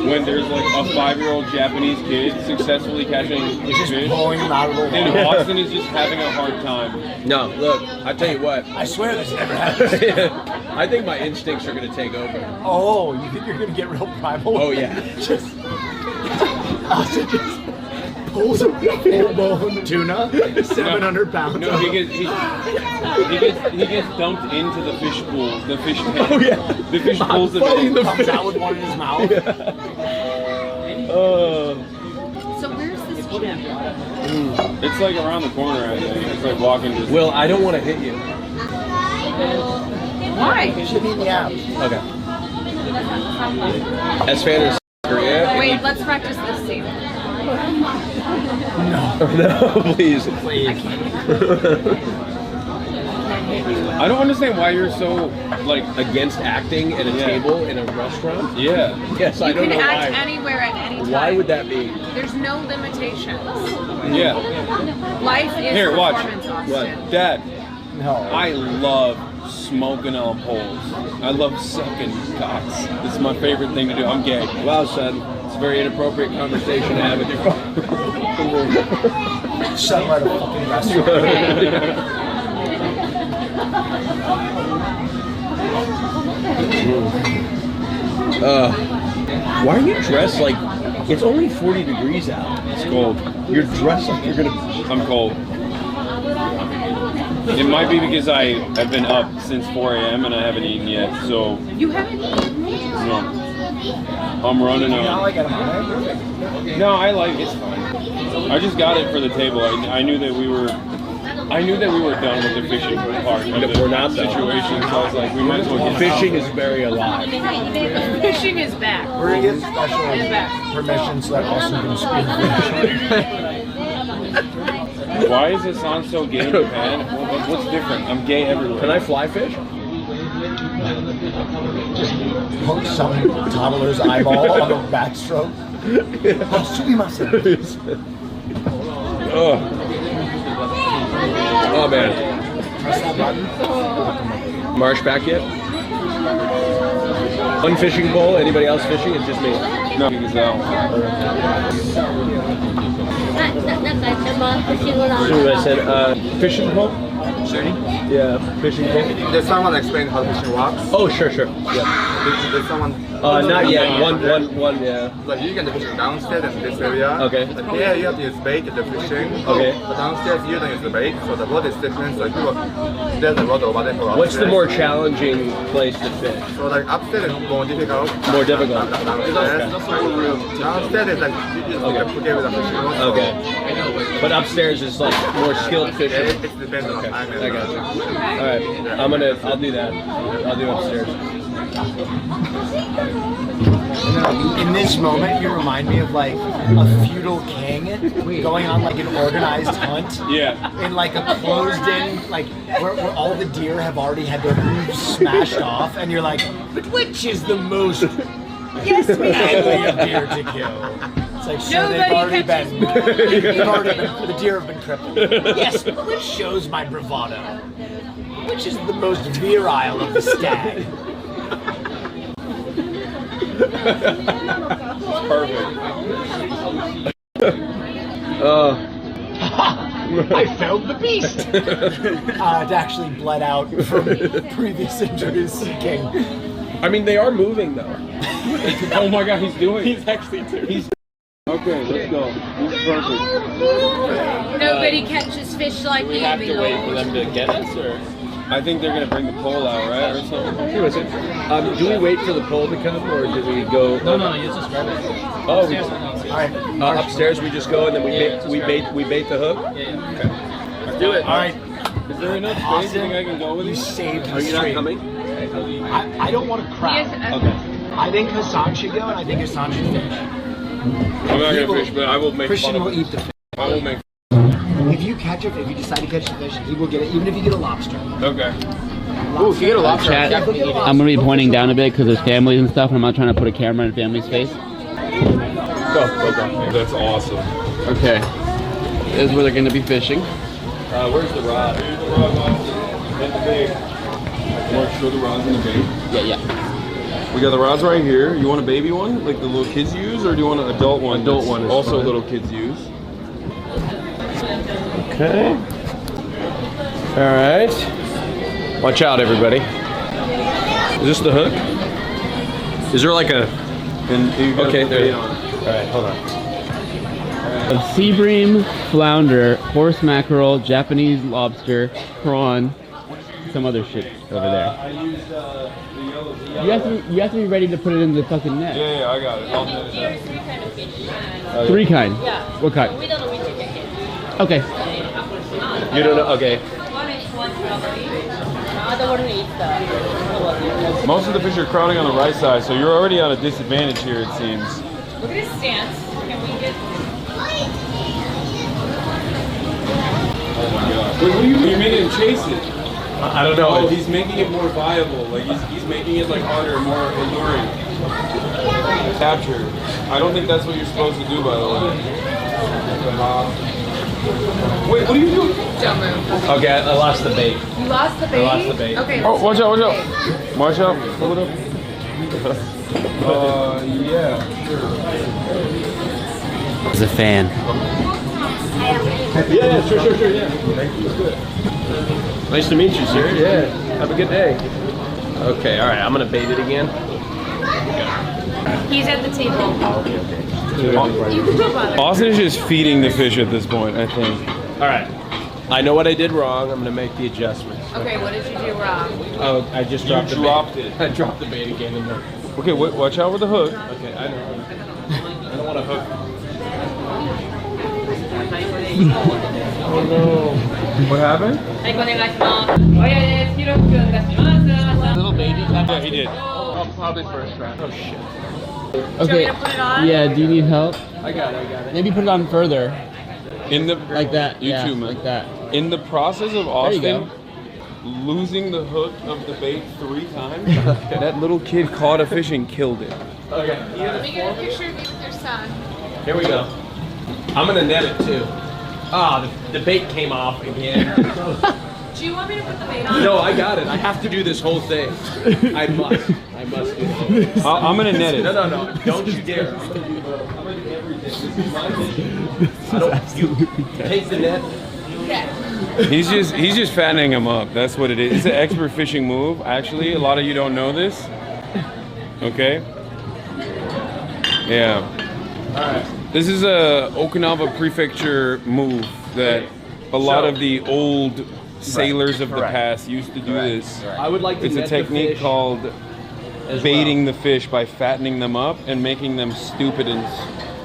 when there's like a 5-year-old Japanese kid successfully catching fish, pulling them out of the water. and Austin is just having a hard time. No, look, I tell you what. I swear this never happens. I think my instincts are gonna take over. Oh, you think you're gonna get real primal? Oh yeah. Austin just pulls a full-blown tuna, 700 pounds. No, he gets dumped into the fish pool. The fish tank. Oh yeah. The fish pulls him in. Comes out with one in his mouth. So where's this gym? It's like around the corner, I think. It's like walking distance. Will, I don't want to hit you. Why? You should eat me out. Okay. As fan of Korea. Wait, let's practice this scene. No, please. I don't understand why you're so like against acting at a table in a restaurant. Yeah. Yes, I don't know You can act why. anywhere at any time. Why would that be? There's no limitations. Yeah. Life is Here, watch. performance, Austin. What? Dad. No. I love smoking on poles. I love sucking cocks. It's my favorite thing to do. I'm gay. Wow, son. It's a very inappropriate conversation to have with your father. Shut right a fucking restaurant. Why are you dressed like it's only 40 degrees out? It's cold. You're dressed like you're gonna. I'm cold. It might be because I've been up since 4 a.m. and I haven't eaten yet, so You haven't eaten? no. I'm running on. No, I like it's fine. I just got it for the table. I knew that we were done with the fishing part of the We're not, though. situation, so I was like, we might as well get Fishing is very alive. Fishing is back. We're gonna get special It's back. permission so that Austin can speak. Why is Hasan so gay in Japan? What's different? I'm gay everywhere. Can I fly fish? Just poke some toddler's eyeball on the backstroke. Oh. Oh man. Press that button. Marsh back yet? One fishing pole. Anybody else fishing? It's just me. No, because So I said, fishing pole? Shooting? Yeah, fishing pole. Did someone explain how fishing works? Oh, sure. Yeah. Did someone? Not yet. One, yeah. Like you can fish downstairs in this area. Okay. Like here you have to use bait to the fishing. Okay. But downstairs you don't use the bait, so the rod is different. So there's a rod over there for What's the upstairs. more challenging place to fish? So like upstairs is more difficult. More difficult. Downstairs is like you just put it with a fishing rod. So Okay. But upstairs is like more skilled fishing. It depends on the time. I got you. All right. I'll do that. I'll do upstairs. In this moment, you remind me of like a feudal king going on like an organized hunt. Yeah. In like a closed-in, like where all the deer have already had their hooves smashed off, and you're like, which is the most manly of deer to kill? It's like, so they've already been, the deer have been crippled. Yes, but which shows my bravado? Which is the most virile of the stag? Perfect. I found the beast! It actually bled out from previous injuries seeking. I mean, they are moving though. Oh my god, he's doing it. He's actually too. Okay, let's go. This is perfect. Nobody catches fish like We you, have to my wait for lord. them to get us, or? I think they're gonna bring the pole out, right, or something. Here was it. Do we wait for the pole to come, or do we go? No, you just grab it. Oh, Upstairs, upstairs we just go and then we bait the hook. Okay. Let's do it. All right. Is there enough space? Austin, You think I can go with you you? saved the Are you not stream. coming? I don't want to crowd. Okay. I think Hasan should go, and I think Hasan should fish. I'm not gonna fish, but I will make Christian fun of will it. eat the fish. I will make. If you decide to catch the fish, he will get it, even if you get a lobster. Okay. Ooh, if you get a lobster, Chat, I'm gonna be pointing down a bit because there's families and stuff, and I'm not trying to put a camera in a family's face. Go. That's awesome. Okay. This is where they're gonna be fishing. Where's the rod? Get the bait. You want to show the rods in the bait? Yeah. We got the rods right here. You want a baby one, like the little kids use, or do you want an adult one? Adult one is also fine. little kids use. Okay. All right. Watch out, everybody. Is this the hook? Is there like a? Okay, there. All right, hold on. Sea bream, flounder, horse mackerel, Japanese lobster, prawn, some other shit over there. I used the yellow. You have to be ready to put it in the fucking net. Yeah, I got it. I'll net it There's three kind of fish. Three kind. Yeah. What kind? We don't know which you can get. Okay. You don't know? Okay. One is one strawberry. The other one is the. Most of the fish are crowding on the right side, so you're already at a disadvantage here, it seems. Look at his stance. Can we get? Oh my god. Wait, what do you mean? You're making him chase it. I don't know. Oh, he's making it more viable. Like he's making it like harder, more alluring. Capture. I don't think that's what you're supposed to do, by the way. Wait, what are you doing? Don't move. Okay, I lost the bait. You lost the bait? I lost the bait. Okay. Oh, watch out, watch out. Watch out. Pull it up. Yeah, sure. As a fan. Yeah, sure, yeah. Thank you. Nice to meet you, sir. Yeah, have a good day. Okay, all right, I'm gonna bait it again. He's at the table. Okay. You can go bother. Austin is just feeding the fish at this point, I think. All right, I know what I did wrong. I'm gonna make the adjustments. Okay, what did you do wrong? Oh, I just dropped the bait. dropped it. I dropped the bait again in there. Okay, watch out with the hook. Okay, I know. I don't want to hook. Oh no. What happened? Little baby. Yeah, he did. Oh, probably first round. Oh shit. Okay. Put it on? Yeah. Do you need help? I got it. Maybe put it on further. In the Like that. You yeah, too, man. like that. In the process of you Austin go. losing the hook of the bait 3 times, that little kid caught a fish and killed it. Okay. Let me get a picture of you with your son. Here we go. I'm gonna net it too. Ah, the bait came off again. Do you want me to put the bait on? No, I got it. I have to do this whole thing. I must do this. I'm gonna net it. No. Don't you dare. I'm gonna do everything. I don't. You take the net. Okay. He's just fattening them up. That's what it is. It's an expert fishing move. Actually, a lot of you don't know this. Okay. Yeah. This is a Okinawa Prefecture move that a lot of the old sailors of the past used to do this. I would like to It's a net the technique fish called as baiting the fish by fattening them up and making them stupid and.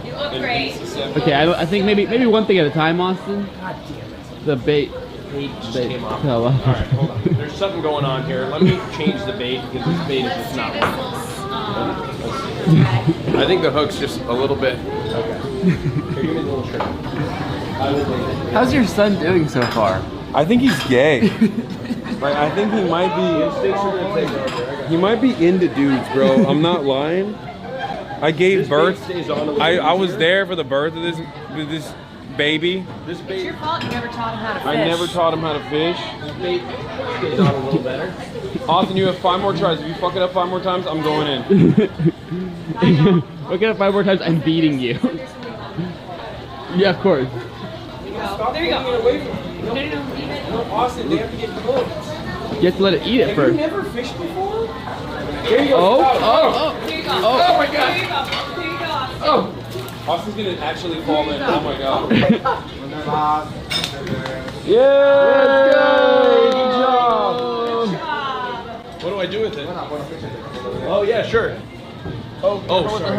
You look great. Okay, I think maybe one thing at a time, Austin. God damn it. The bait. Bait just Bait. came off. Fell off. All right, hold on. There's something going on here. Let me change the bait because this bait is just not working. I think the hook's just a little bit. Okay. Here, give me the little trick. How's your son doing so far? I think he's gay. Like, I think he might be. He might be into dudes, bro. I'm not lying. I gave birth. I was there for the birth of this baby. It's your fault you never taught him how to fish. I never taught him how to fish. This bait stays on a little better. Austin, you have 5 more tries. If you fuck it up 5 more times, I'm going in. Look at it 5 more times, I'm beating you. Yeah, of course. There you go. No, leave it. Austin, they have to get cooked. You have to let it eat it first. Have you never fished before? Here you go. Oh. Here you go. Oh my God. Here you go. Here you go, Austin. Oh. Austin's gonna actually fall in. Oh my god. Yeah. Good job. What do I do with it? Oh yeah, sure. Oh, sorry.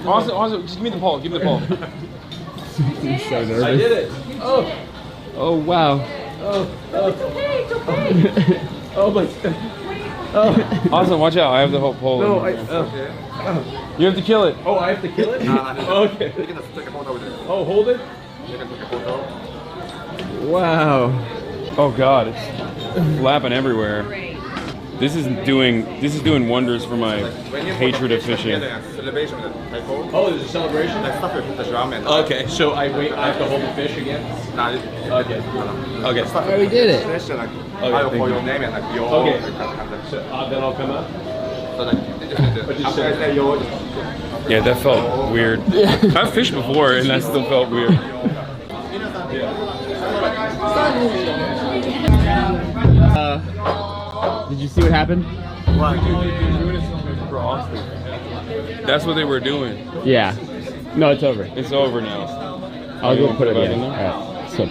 Austin, just give me the pole. Give me the pole. He's so nervous. I did it. Oh. Oh wow. Oh. It's okay. It's okay. Oh my God. Oh. Austin, watch out. I have the whole pole. No, You have to kill it. Oh, I have to kill it? Okay. Oh, hold it? Wow. Oh god, it's flapping everywhere. This is doing wonders for my hatred of fishing. Oh, there's a celebration? Okay, so I have to hold the fish again? Okay. Okay. Oh, we did it. Okay. So then I'll come up? Yeah, that felt weird. I've fished before and that still felt weird. Did you see what happened? That's what they were doing. Yeah. No, it's over. It's over now. I'll go put it in. there. Alright. So.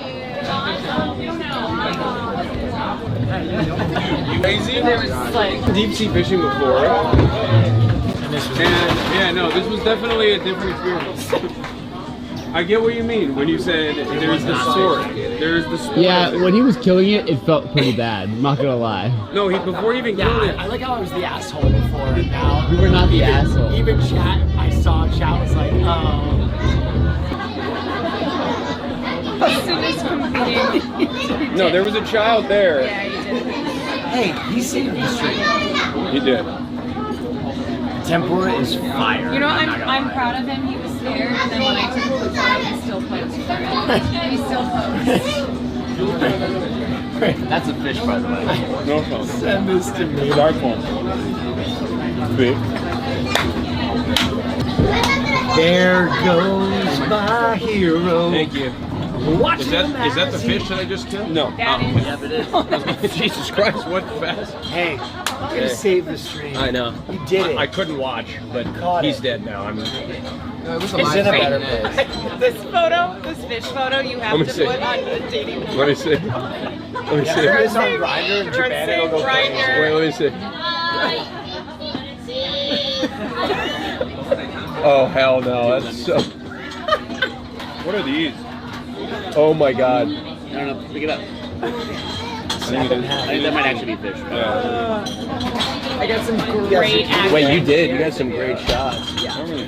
Crazy? Deep sea fishing before. And yeah, no, this was definitely a different experience. I get what you mean when you said there's the sport. There's the sport. Yeah, when he was killing it, it felt pretty bad. I'm not gonna lie. No, before he even killed it. I like how I was the asshole before. Now You were not the asshole. Even chat, I saw chat was like, oh. Austin is competing. No, there was a child there. Yeah, you did. Hey, he saved the street. He did. Tempura is fire. You know, I'm proud of him. He was scared, and then when I took the photo, he still posed for it. He still posed. That's a fish, by the way. No problem. Send this to me. Dark one. Big. There goes my hero. Thank you. Is that the fish that I just killed? No. That is. Yep, it is. Jesus Christ, what fast? Hey, you're gonna save the stream. I know. You did it. I couldn't watch, but Caught he's it. dead now. I mean, It's in a better place. This fish photo, you have Let me to see. put on the dating. let me see. Let me see. Yeah, it's on Grindr in Japan. It'll go crazy. Wait, let me see. Oh hell no! That's so. What are these? Oh my God. I don't know. Pick it up. I think that might actually be fish. I got some great acting. Wait, you did. You got some great shots.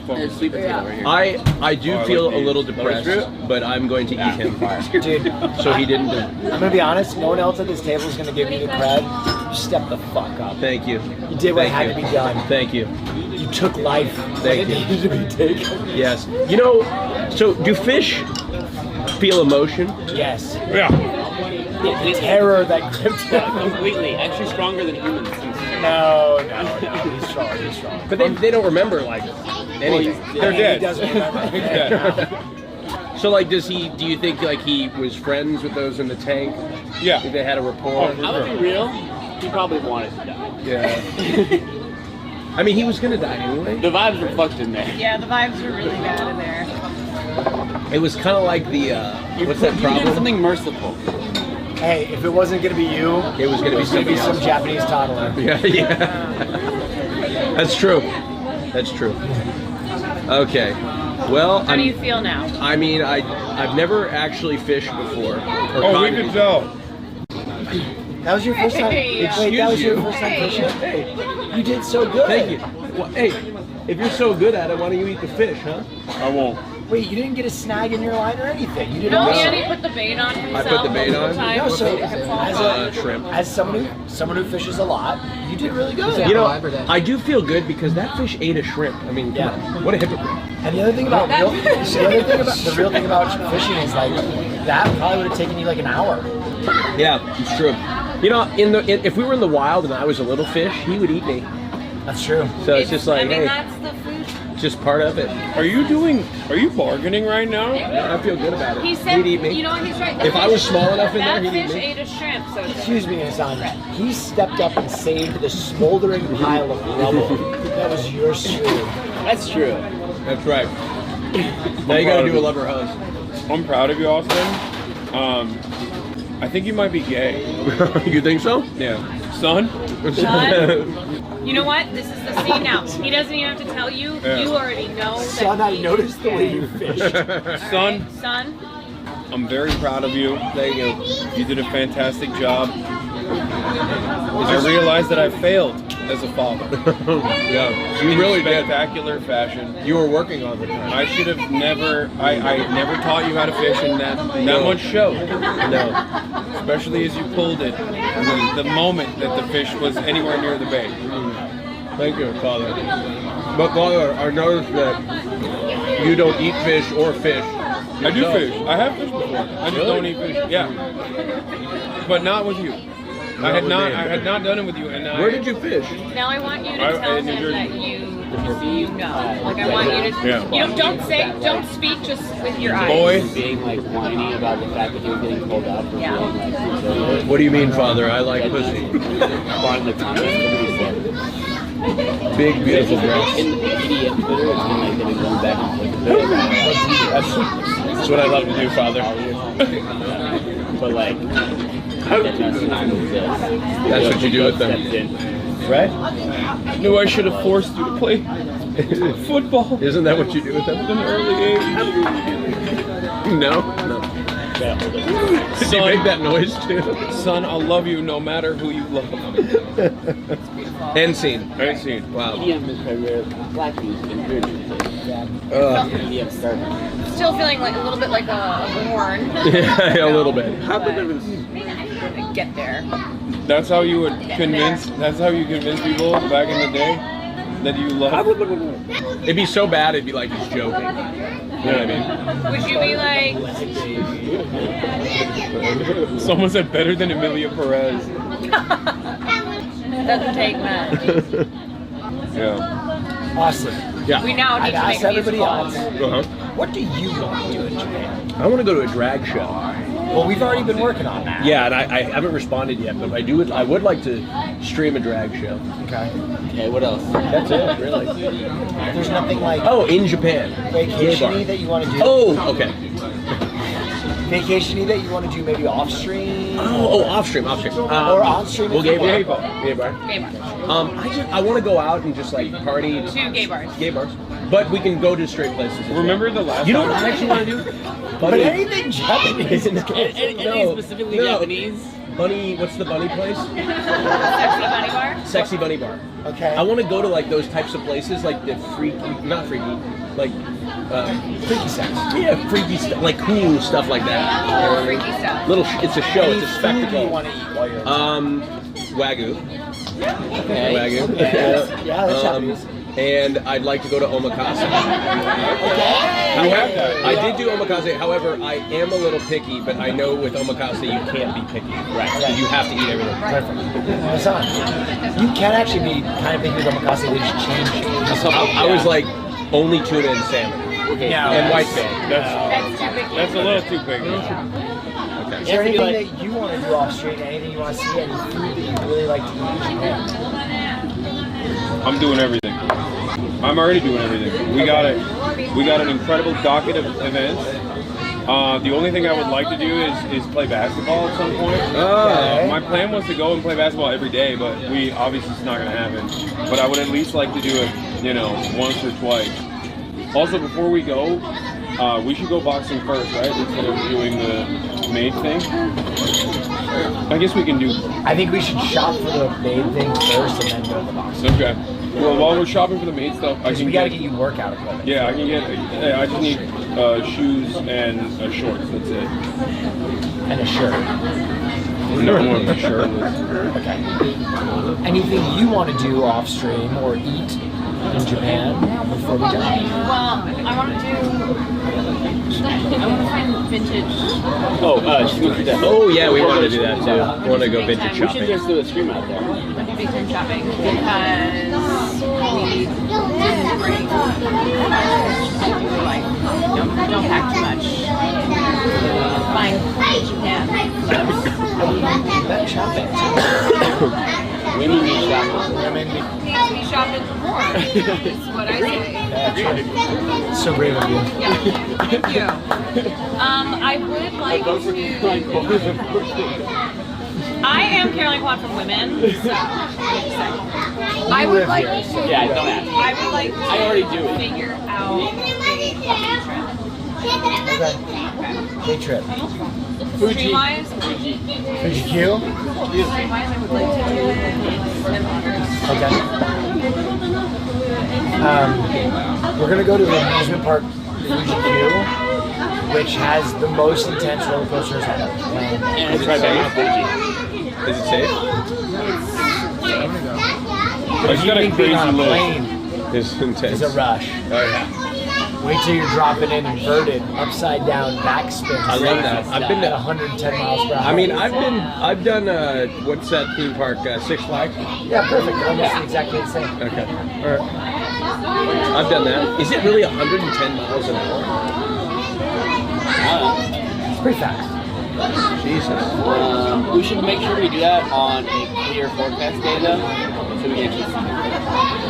There's sweet potato right here. I do feel a little depressed, but I'm going to eat him. Dude, So he didn't do. I'm gonna be honest, no one else at this table is gonna give you the cred. You stepped the fuck up. Thank you. You did what Thank had you. to be done. Thank you. You took life. Thank when you. it needed to be taken. Yes. You know, so do fish feel emotion? Yes. Yeah. The terror that gripped him. Completely. Actually stronger than humans. No. He's strong. He's strong. But they don't remember like anything. They're dead. He doesn't remember. He's dead. So like, do you think like he was friends with those in the tank? Yeah. Think they had a rapport? I'm gonna be real. He probably wanted to die. Yeah. I mean, he was gonna die anyway. The vibes were fucked in there. Yeah, the vibes were really bad in there. It was kind of like the what's that You problem? did something merciful. Hey, if it wasn't gonna be you, it was gonna be somebody some else. Japanese toddler. Yeah. That's true. That's true. Okay. Well, How do you feel now? I mean, I've never actually fished before. Oh, we could go. That was your first time. Hey, Wait, that was your first time Hey. fishing. Hey, you did so good. Thank you. Well, hey, if you're so good at it, why don't you eat the fish, huh? I won't. Wait, you didn't get a snag in your line or anything. You did No, awesome. Andy put the bait on himself. I put the bait on? No, so as Shrimp. as someone who fishes a lot, you did really good. You know, I do feel good because that fish ate a shrimp. I mean, come on, what a hypocrite. And the other thing about the real thing about fishing is like that probably would have taken you like an hour. Yeah, it's true. You know, if we were in the wild and I was a little fish, he would eat me. That's true. So it's just like, I mean, hey, that's the food. just part of it. Are you bargaining right now? I feel good about it. He said, He'd eat me. you know what, he's right. If I was small enough in there, that he'd eat fish me. ate a shrimp, so Excuse me, Hasan. He stepped up and saved the smoldering pile of rubble that was your stream. That's true. That's right. Now you gotta do a lover hose. I'm proud of you, Austin. I think you might be gay. You think so? Yeah. Son? You know what? This is the scene now. He doesn't even have to tell you. Yeah. You already know that Son, I he noticed the way you fished. Son, Son, I'm very proud of you. Thank you. You did a fantastic job. I realized that I failed as a father. Yeah, you really did. Spectacular fashion. You were working on it. I should have never. I never taught you how to fish, and that much showed. No. Especially as you pulled it, the moment that the fish was anywhere near the bait. Thank you, Father. But Father, I noticed that you don't eat fish or fish. I do fish. I have fished before. I just don't eat fish. Yeah, but not with you. I had not done it with you. And where did you fish? now I want you to tell in New him Jersey. that you know. Like I want you to. Yeah. You know, don't speak just with your eyes. Boy. Being like whiny about the fact that he was getting pulled out for Yeah. being like conservative. What do you mean, Father? I like pussy. On the contest, what he said. Big, beautiful breasts. In the idiot Twitter, it's been like getting going back and forth. That's what I love to do, Father. But like, That's what you do with them. Right? I knew I should have forced you to play football. Isn't that what you do with them? At an early age. No. Did you make that noise too? Son, I'll love you no matter who you love. End scene. End scene. Wow. EDM is primarily black music and weird music. EDM started. Still feeling like a little bit like a horn. Yeah, a little bit. Get there. That's how you would convince. That's how you convince people back in the day that you love. It'd be so bad. It'd be like he's joking. You know what I mean? Would you be like? Someone said better than Emilia Perez. Doesn't take much. Yeah. Awesome. Yeah. We now need I've to asked make everybody else. Uh-huh. What do you want to do in Japan? I want to go to a drag show. Well, we've already been working on that. Yeah, and I haven't responded yet, but I would like to stream a drag show. Okay. Okay, what else? That's it, really. There's nothing like Oh, in Japan. vacation-y that you want to do. Oh, okay. Vacation-y that you want to do maybe off-stream. Off stream. Or on-stream. Well, if you gay want. bar. Gay bar. I want to go out and just like party. 2 gay bars. Gay bars. But we can go to straight places. as well. Remember the last You know time? what I actually want to do? But anything Japanese. Anything specifically Japanese? Bunny, what's the bunny place? Sexy bunny bar. Sexy Bunny Bar. Okay. I want to go to like those types of places, like the not freaky, like freaky sex. Yeah, freaky stuff, like cool stuff like that. Freaky stuff. It's a show, Any it's a food spectacle. you want to eat while you're Wagyu. Okay. Wagyu. Yeah, that's Japanese. And I'd like to go to omakase. I did do omakase. However, I am a little picky, but I know with omakase you can't be picky. Right. You have to eat everything. Perfect. Hasan, you can actually be kind of picky with omakase. They just change. I was like only tuna and salmon. Okay. And whitetail. That's too big. That's a little too big. Okay. Is there anything that you want to do off stream? Anything you want to see? Any food that you really like to eat? I'm doing everything. I'm already doing everything. We got an incredible docket of events. The only thing I would like to do is play basketball at some point. My plan was to go and play basketball every day, but obviously it's not going to happen. But I would at least like to do it, once or twice. Also, before we go, we should go boxing first, right? Instead of doing the maid thing. I guess we can do. I think we should shop for the maid thing first and then go to the boxing. Okay. Well, while we're shopping for the maid stuff, we gotta get you workout equipment. Yeah, I can get. I just need shoes and shorts. That's it. And a shirt. No more of a shirt. Okay. Anything you want to do off stream or eat in Japan before we go? Well, I want to find vintage. Oh yeah, we want to do that too. We want to go vintage We should shopping. just do a stream out there. Big time shopping because we didn't bring don't pack too much. Fine, Japan. That shopping. Women need shopping. Women need to be shopping more. That's what I say. So brave of you. Yeah, thank you. I would like to. I am Caroline Kwan from Women. So I would like to. Yeah, don't ask. I would like to. I already do it. Figure out a Day trip. Stream-wise, Fuji Q? Stream-wise, I would like to do Okay. We're gonna go to the amusement park Fuji Q, which has the most intense roller coasters on the planet. Is it safe? Is it safe? It's got a crazy on a look. plane It's intense. is a rush. Oh yeah. Wait till you're dropping in inverted, upside down backspin. I love that. I've been at to 110 miles per hour. I mean, I've done what's that theme park? Six Flags. Yeah, perfect. Almost exactly the same. Okay. All right. I've done that. Is it really 110 miles an hour? It's pretty fast. Jesus. We should make sure we do that on a clear forecast day, though, so we can actually see it.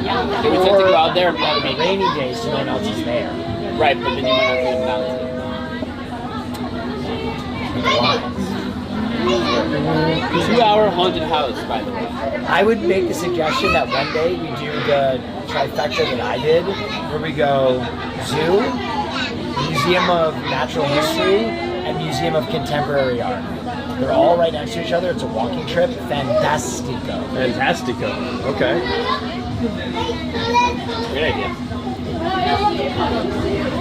If we have to go out there and on a rainy day, so no one else is there. Right, but then you might not see the mountain. 2-hour haunted house, by the way. I would make the suggestion that one day we do the trifecta that I did, where we go zoo, Museum of Natural History, and Museum of Contemporary Art. They're all right next to each other. It's a walking trip. Fantastico. Fantastico. Okay. Great idea.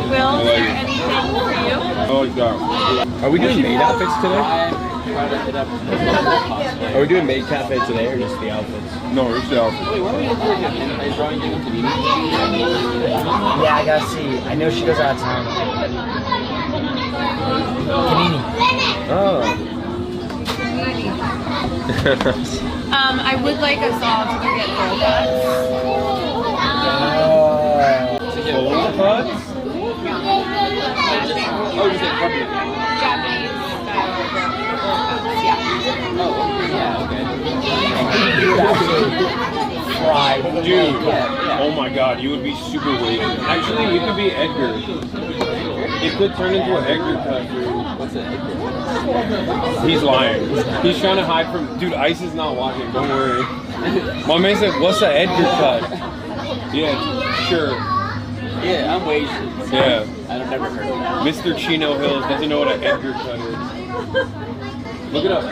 Will, is there anything for you? Oh god. Are we doing maid outfits today? Try to hit up Are we doing maid cafe today or just the outfits? No, it's the outfit. Wait, what are we going to do again? Are you drawing dinner to Yeah, I gotta see. I know she goes out of town. Panini. Oh. I would like us all to get bowl cuts. Bowl cuts? Oh, you said puppy. Japanese style bowl cuts, yeah. Oh, yeah, okay. Fried. Dude, oh my god, you would be super wasted. Actually, you could be Edgar. It could turn into an Edgar cut, dude. What's it? He's lying. He's trying to hide from. Dude, Ice is not watching. Don't worry. My man said, "What's the Edgar cut?" Yeah, sure. Yeah, I'm wasted. Yeah. I've never heard of that. Mr. Chino Hills doesn't know what an Edgar cut is. Look it up.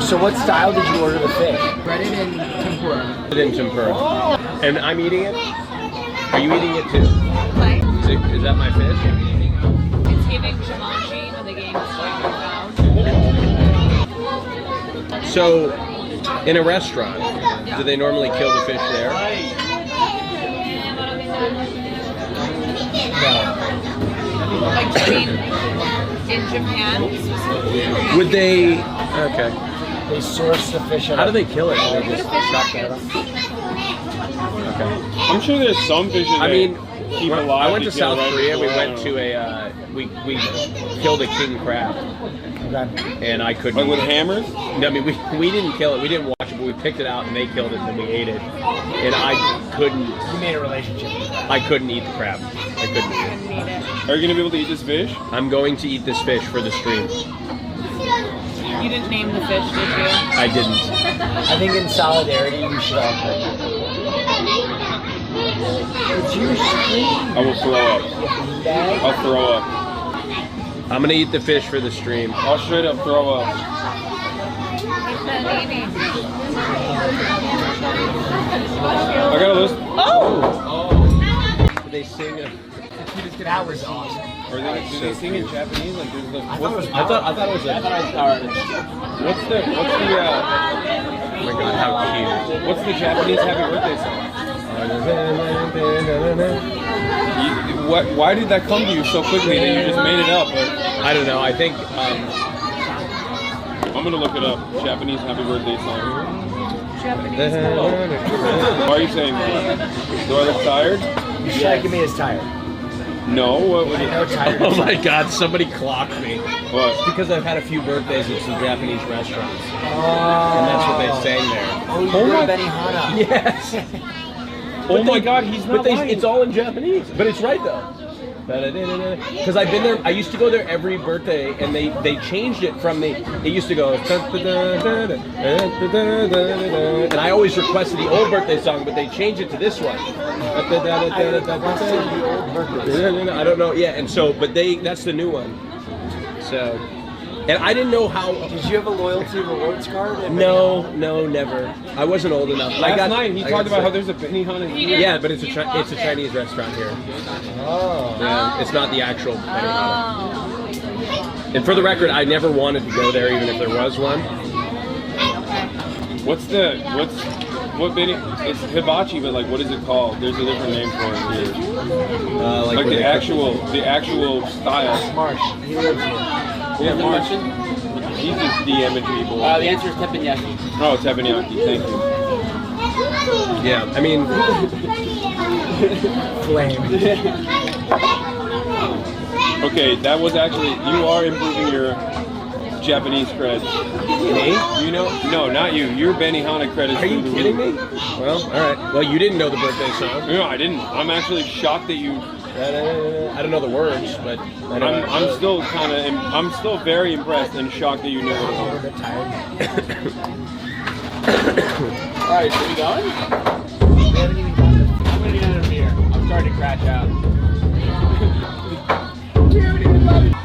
So what style did you order the fish? Breaded in tempura. In tempura. And I'm eating it? Are you eating it too? Like, Is that my fish? it's giving Jumanji when the game is found. So, in a restaurant, do they normally kill the fish there? Like, in Japan. Would they? Okay. They source the fish. How do they kill it? Can you put a fish market? Okay. I'm sure there's some fishes. I mean, keep alive. I went to South Korea. We went to a we killed a king crab, and I couldn't. Like with hammers? No, I mean we didn't kill it. We didn't watch it, but we picked it out and they killed it and then we ate it. And I couldn't. You made a relationship with that. I couldn't eat the crab. I couldn't eat it. Are you gonna be able to eat this fish? I'm going to eat this fish for the stream. You didn't name the fish, did you? I didn't. I think in solidarity we should all cook. It's your stream. I will throw up. I'll throw up. I'm gonna eat the fish for the stream. I'll straight up throw up. It's not eating. I got a list. They sing. That was awesome. Or do they sing in Japanese? Like there's the. I thought it was. What's the? Oh my god, how cute! What's the Japanese happy birthday song? Why did that come to you so quickly that you just made it up? But I don't know. I think I'm gonna look it up. Japanese happy birthday song. Japanese. Why are you saying that? Do I look tired? You're striking me as tired. No. What would I know tired. Oh my god, somebody clocked me. What? It's because I've had a few birthdays at some Japanese restaurants. And that's what they sang there. Oh, you're Benihana. Yes. Oh my god, he's not lying. It's all in Japanese. But it's right though. Because I've been there, I used to go there every birthday, and they changed it from it used to go, and I always requested the old birthday song, but they changed it to this one. I don't know, yeah, and so, but that's the new one. So, and I didn't know how. Did you have a loyalty rewards card? No, never. I wasn't old enough. Last night he talked about how there's a Benihana. Yeah, but it's a Chinese restaurant here. Oh. Yeah, it's not the actual Benihana. And for the record, I never wanted to go there, even if there was one. What Benny? It's hibachi, but like, what is it called? There's a different name for it here. Like the actual style. Marsh. He lives here. Yeah, Marsh. He's just DMing people. The answer is teppanyaki. Oh, teppanyaki. Thank you. Yeah, I mean, Flame. Okay, that was actually, you are improving your Japanese cred. Me? You know? No, not you. Your Benihana cred is. Are you kidding me? Well, all right. Well, you didn't know the birthday song. No, I didn't. I'm actually shocked that you. I don't know the words, but I'm still I'm still very impressed and shocked that you knew it. I'm a bit tired. All right, so we going? We haven't even done the. I'm gonna get another beer. I'm starting to crash out.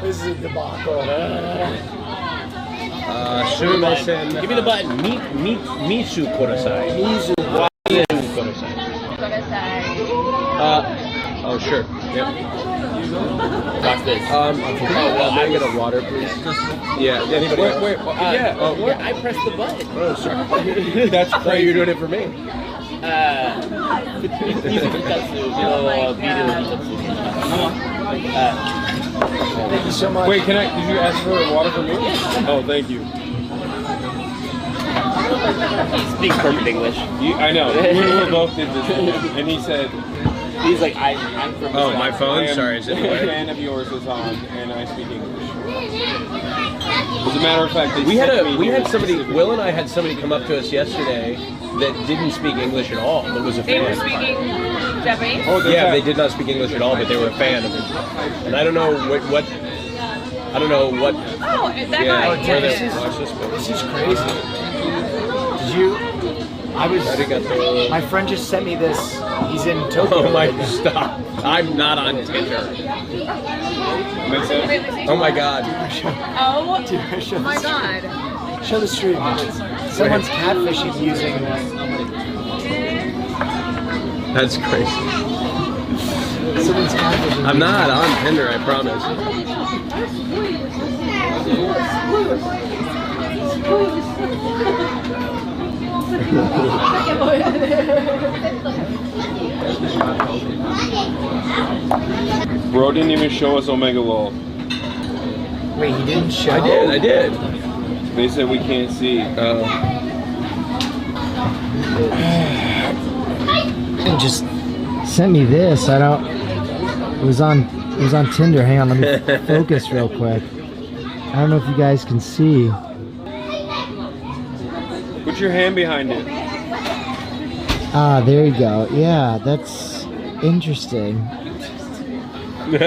This is a debacle. Give me the button. Misu Korosai. Misu Korosai. Oh, sure. Yep. Watch this. Can I get a water, please? Yeah. Anybody? Wait. Yeah, I pressed the button. Oh, sorry. That's crazy. You're doing it for me. Thank you so much. Wait, did you ask for water for me? Oh, thank you. He speaks perfect English. I know. We both did this. And he said... He's like, I'm from... Oh, my phone? Sorry, is it a fan of yours is on, and I speak English. As a matter of fact, we had somebody, Will and I had somebody come up to us yesterday that didn't speak English at all, but was a fan. They were speaking Japanese? Oh, yeah, they did not speak English at all, but they were a fan of it. And I don't know what I don't know what. Oh, is that guy? Yeah, this is crazy. Did you? My friend just sent me this. He's in Tokyo. Oh my, stop. I'm not on Tinder. Oh my god. Oh my god. Show the stream. Someone's catfishing using That's crazy. Someone's catfishing. I'm not on Tinder, I promise. Bro didn't even show us Omega Lol. Wait, he didn't show? I did. They said we can't see. It just sent me this. I don't. It was on Tinder. Hang on, let me focus real quick. I don't know if you guys can see. Put your hand behind it. Ah, there you go. Yeah, that's interesting. You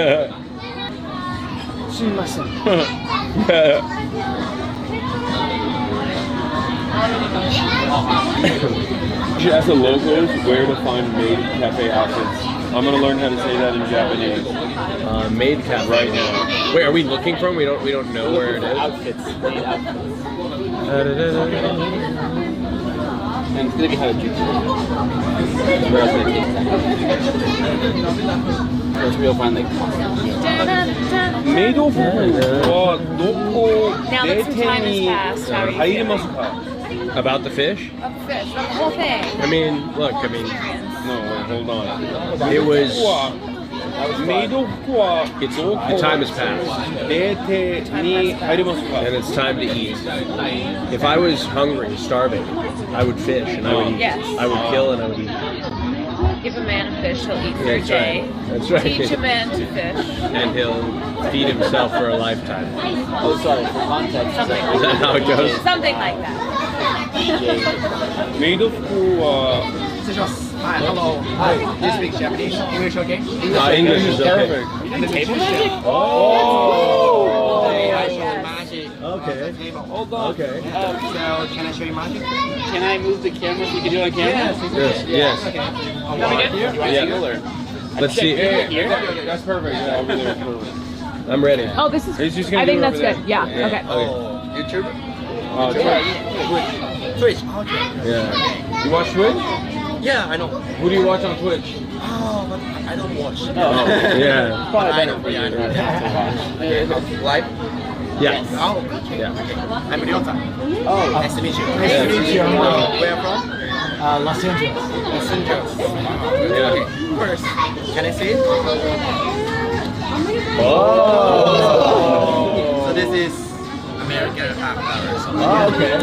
should ask the locals where to find maid cafe outfits. I'm gonna learn how to say that in Japanese. Maid cafe right now. Wait, are we looking for them? We don't know where it is. Outfits. Maid outfits. And it's gonna be Harajuku. Where else gonna take that? We'll find like Maid of Now that some time has passed, how are you feeling? About the fish? About the fish, about the whole thing. I mean, look, no, wait, hold on. It was... The time has passed. And it's time to eat. If I was hungry, starving, I would fish and I would eat. Yes. I would kill and I would eat. Give a man a fish, he'll eat for a That's day. right. That's right. Teach a man to fish. And he'll feed himself for a lifetime. Oh, sorry, for context. Something Is that how it goes? Something like that. Maid of Hi, hello. Hi. Do you speak Japanese? English okay? English is okay. And the table magic? Oh! Okay. Hold on. Okay. So, can I show you magic? Can I move the camera so you can do it on camera? Yes. Okay. Let's see. Here? That's perfect. Yeah, over there is perfect. I'm ready. Oh, this is. He's just gonna I do think it that's over good. there. Yeah. Okay. YouTuber? Twitch. Okay. Yeah. You watch Twitch? Yeah, I know. Who do you watch on Twitch? Oh, but I don't watch. Yeah. Probably better for you. Live? Yes. Oh, yeah. I'm Ryota. Oh, nice to meet you. Nice to meet you. Where from? Los Angeles. Los Angeles. Yeah. Okay, first, can I see it? Oh. So this is American half hour. So Oh, okay.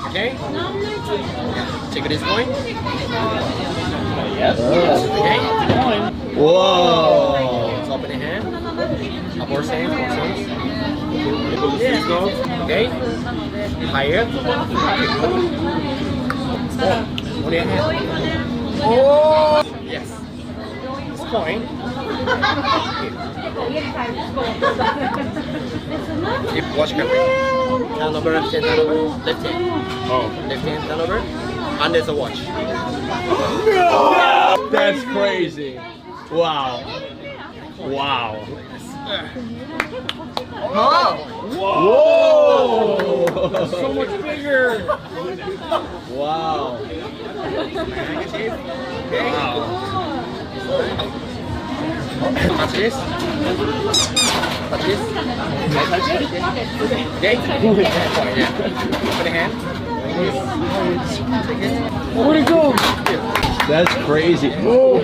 Okay? Check this point. Yes. Okay? Whoa. Let's open the hand. More hands, more hands. Okay? Higher. On your hand. Oh! Yes. This coin. Watch carefully. Turn over, left hand, turn over. Left hand. Oh. Left hand, turn over. And there's a watch. No! That's crazy. Wow. Wow. Oh! Whoa! That's so much bigger. Wow. Wow. Touch this. Touch this. Okay, touch it. Okay. Put a hand. Where'd it go? That's crazy. Oh,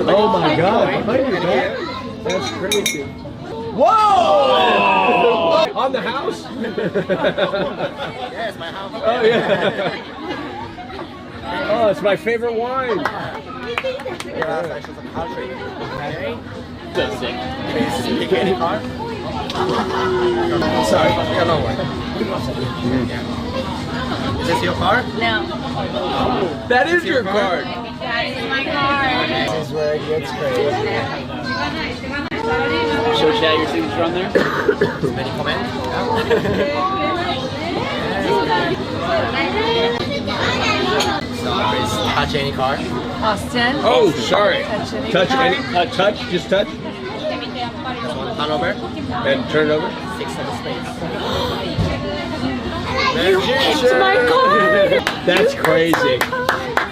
oh my God. Behind your back? That's crazy. Whoa! On the house? Yeah, it's my house. Oh, yeah. Oh, it's my favorite wine. Yeah, it's actually a country. Okay. That's sick. Pick any car. Sorry, yeah, no one. Is this your car? No. That is your card. That is my card. This is where it gets crazy. Show chat your signature on there. Any comments? So please touch any card. Austin. Oh, sorry. Touch any Touch card. any? Touch. Just touch. Just want to turn over. And turn it over. 6 of spades. It's my card. That's crazy.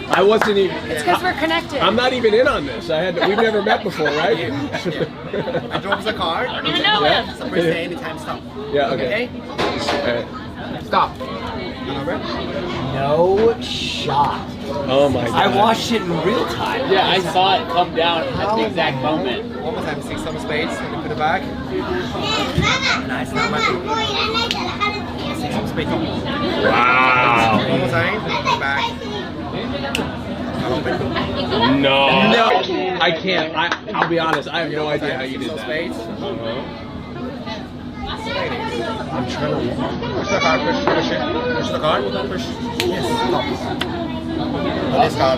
I wasn't even. It's because we're connected. I'm not even in on this. We've never met before, right? I drop the card. I don't even know him. So please say anytime stop. Yeah. Okay. Stop. Turn over. No shot. Oh my God. I watched it in real time. Yeah, I saw it come down at the exact moment. One more time, 6 of spades, and you put it back. Nice, not my 6 of Wow. No. I can't. I'll be honest. I have no idea how you did that. I'm trying to push the card, push it. Push the card, push. Yes, stop. This card.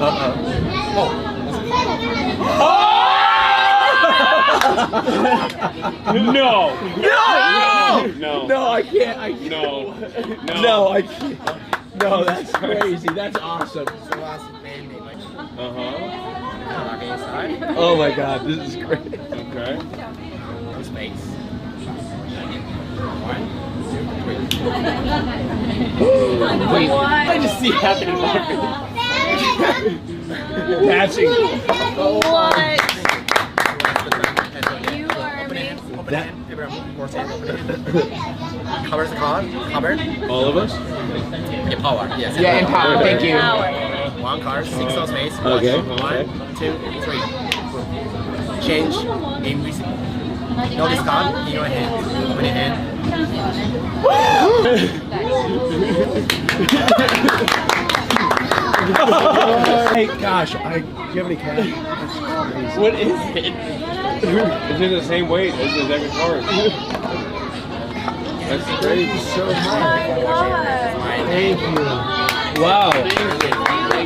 No, I can't. No, I can't. No, that's crazy. That's awesome. Oh my God, this is great. Okay. Space. Wait, I just see it happening. Matching. What? You are amazing. Covers the card. Covered. All of us? Empower. Yes. Yeah, empower. Thank you. One card, 6 of space. Okay. 1, 2, 3. Change. Invisible. No discard in your hand. Open your hand. Hey, gosh, do you have any cash? What is it? It's in the same weight as the deck of cards. That's great. Thank you so much. Thank you. Wow.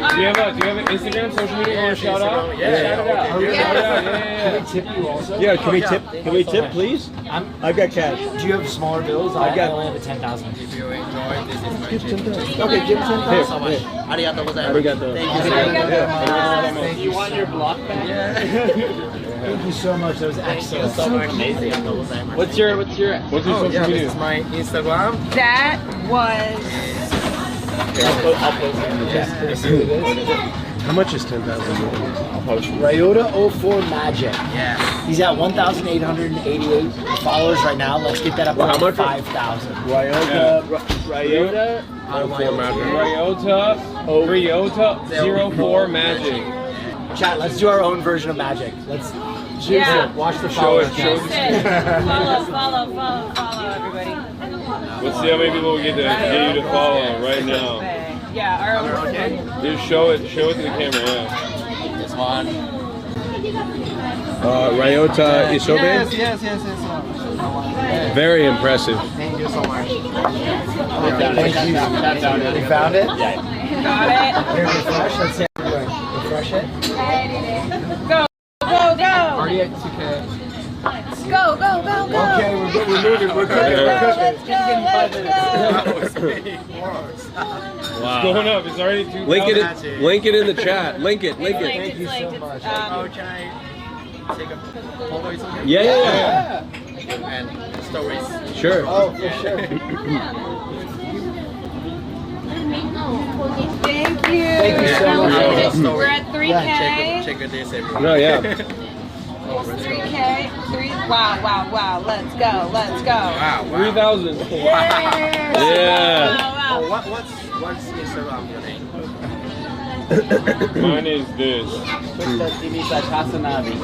Do you have an Instagram, social media you want to shout out? Yeah. Shout it out. Can we tip you also? Yeah, can we tip? Can we tip, please? I've got cash. Do you have smaller bills? I only have a 10,000. If you enjoy, this is my Give 10,000. Okay, give him 10,000. Thank you so much. Arigatou gozaimasu. Thank you. You want your block back? Thank you so much. That was excellent. So amazing. What's your What's your social This media? is my Instagram. That was. How much is 10,000? Ryota04 Magic. Yeah. He's at 1,888 followers right now. Let's get that up Well, to how much? 5,000. Ryota. Ryota 04 Magic. Chat, let's do our own version of Magic. Let's choose Yeah. it. Watch the Show followers. it. Show Follow, everybody. Let's see how many people we get to get you to follow right now. Yeah, our own. Just show it to the camera. Yeah. This one. Ryota Isobe. Yes. Very impressive. Thank you so much. Thank you. You found it? Got Here, refresh. Let's see how we're doing. Refresh it. it. Go. Already at 2K. Go. Okay, we're good. We're moving. We're good. Let's go. It's going up. It's already 2,000. Link it in the chat. Link it. Thank you so much. Can I take a photo? Yeah. And stories. Sure. Oh, for sure. Thank you. Thank you so much. We're at 3K. Check this every No, yeah. 3K. Wow. Let's go. Wow. 3,000. Yeah. Wow. What's Instagram your name? Mine is this. HasanAbi.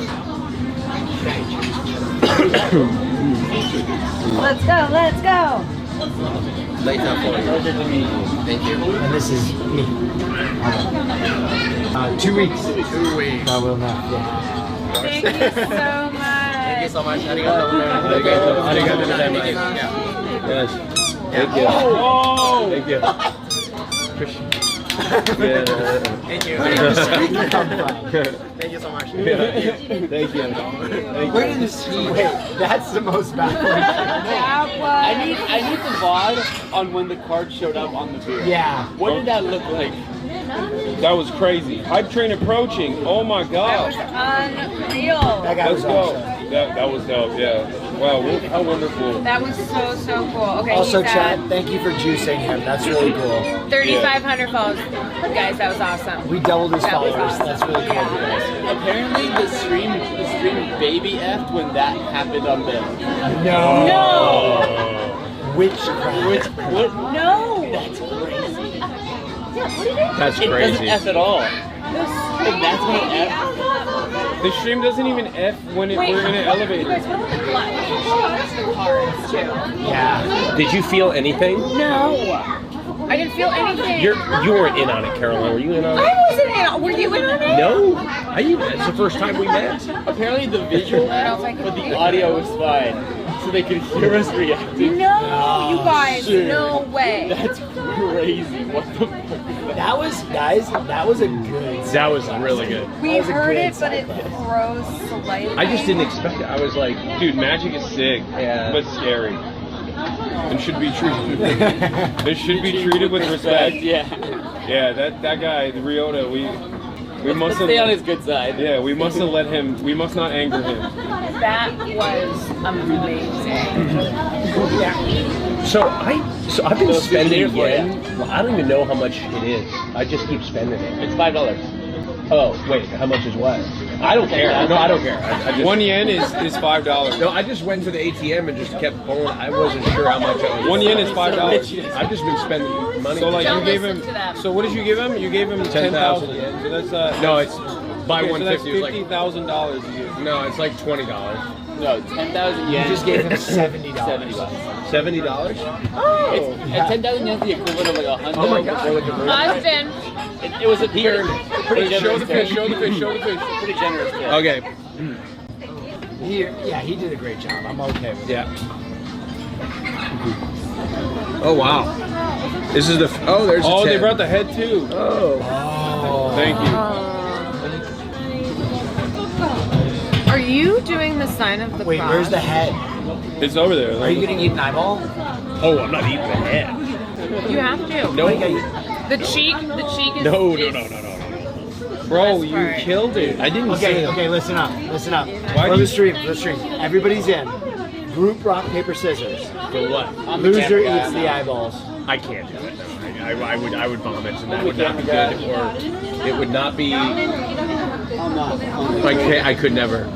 Let's go. Later for you. Thank you. And this is me. 2 weeks. 2 weeks. I will not. Yeah. Thank you so much. Thank you so much. Arigatou gozaimasu. Yes. Thank you. Oh! Thank you. Thank you. Thank you so much. Thank you. Where did this wait, that's the most backwards. I need the VOD on when the card showed up on the beer. Yeah. What did that look like? That was crazy. Hype train approaching. Oh my God. Unreal. That guy Let's was go. awesome. That was dope. Yeah. Wow. How wonderful. That was so cool. Okay, Also, he's chat, at thank you for juicing him. That's really cool. 3,500 followers. Guys, that was awesome. We doubled his That was followers. awesome. That's really cool. Apparently the stream baby effed when that happened on the. No. Witchcraft. What? No. That's crazy. Yeah, what did it? That's It crazy. doesn't F at all. And that's what it F. The stream doesn't even F when we're in an elevator. You guys, what about the cards too? Yeah. Did you feel anything? No. I didn't feel anything. You weren't in on it, Caroline. Were you in on it? I wasn't in on it. Were you in on it? No. It's the first time we met. Apparently the visual, but the audio was fine, so they could hear us reacting. No, you guys, no way. That's crazy. What the fuck? That was, guys, that was a good. That was really good. We heard it, but it froze slightly. I just didn't expect it. I was like, dude, magic is sick, but scary. And should be treated. It should be treated with respect. Yeah. Yeah, that guy, the Ryota, we must have stay on his good side. Yeah, we must have let him. We must not anger him. That was amazing. So I've been spending yen. Well, I don't even know how much it is. I just keep spending it. It's $5. Oh wait, how much is what? I don't care. No, I don't care. I just, 1 yen is $5. No, I just went to the ATM and just kept pulling. I wasn't sure how much I was. 1 yen is $5. I've just been spending money. So like you gave him. So what did you give him? You gave him 10,000 yen. So that's no, it's buy okay, 150. So that's $50,000 you gave. No, it's like $20. No, 10,000 yen. You just gave him $70. $70. $70? Oh! At 10,000 yen is the equivalent of like $100. Oh my God. Austin. It was a pretty Show generous the fish. Show the fish. Show the fish. Pretty generous tip. Okay. He did a great job. I'm okay with it. Yeah. Oh wow. This is the. There's. A 10. They brought the head too. Oh. Thank you. Are you doing the sign of the Wait, cross? where's the head? It's over there. Are you gonna eat an eyeball? Oh, I'm not eating the head. You have to. No. The cheek is. No. Bro, you killed it. I didn't Okay, say. okay, listen up. Why For do the you- stream, everybody's in. Group rock, paper, scissors. For what? Loser eats the eyeballs. I can't do it. No. I would vomit, and that would not be good. Or it would not be. I could never.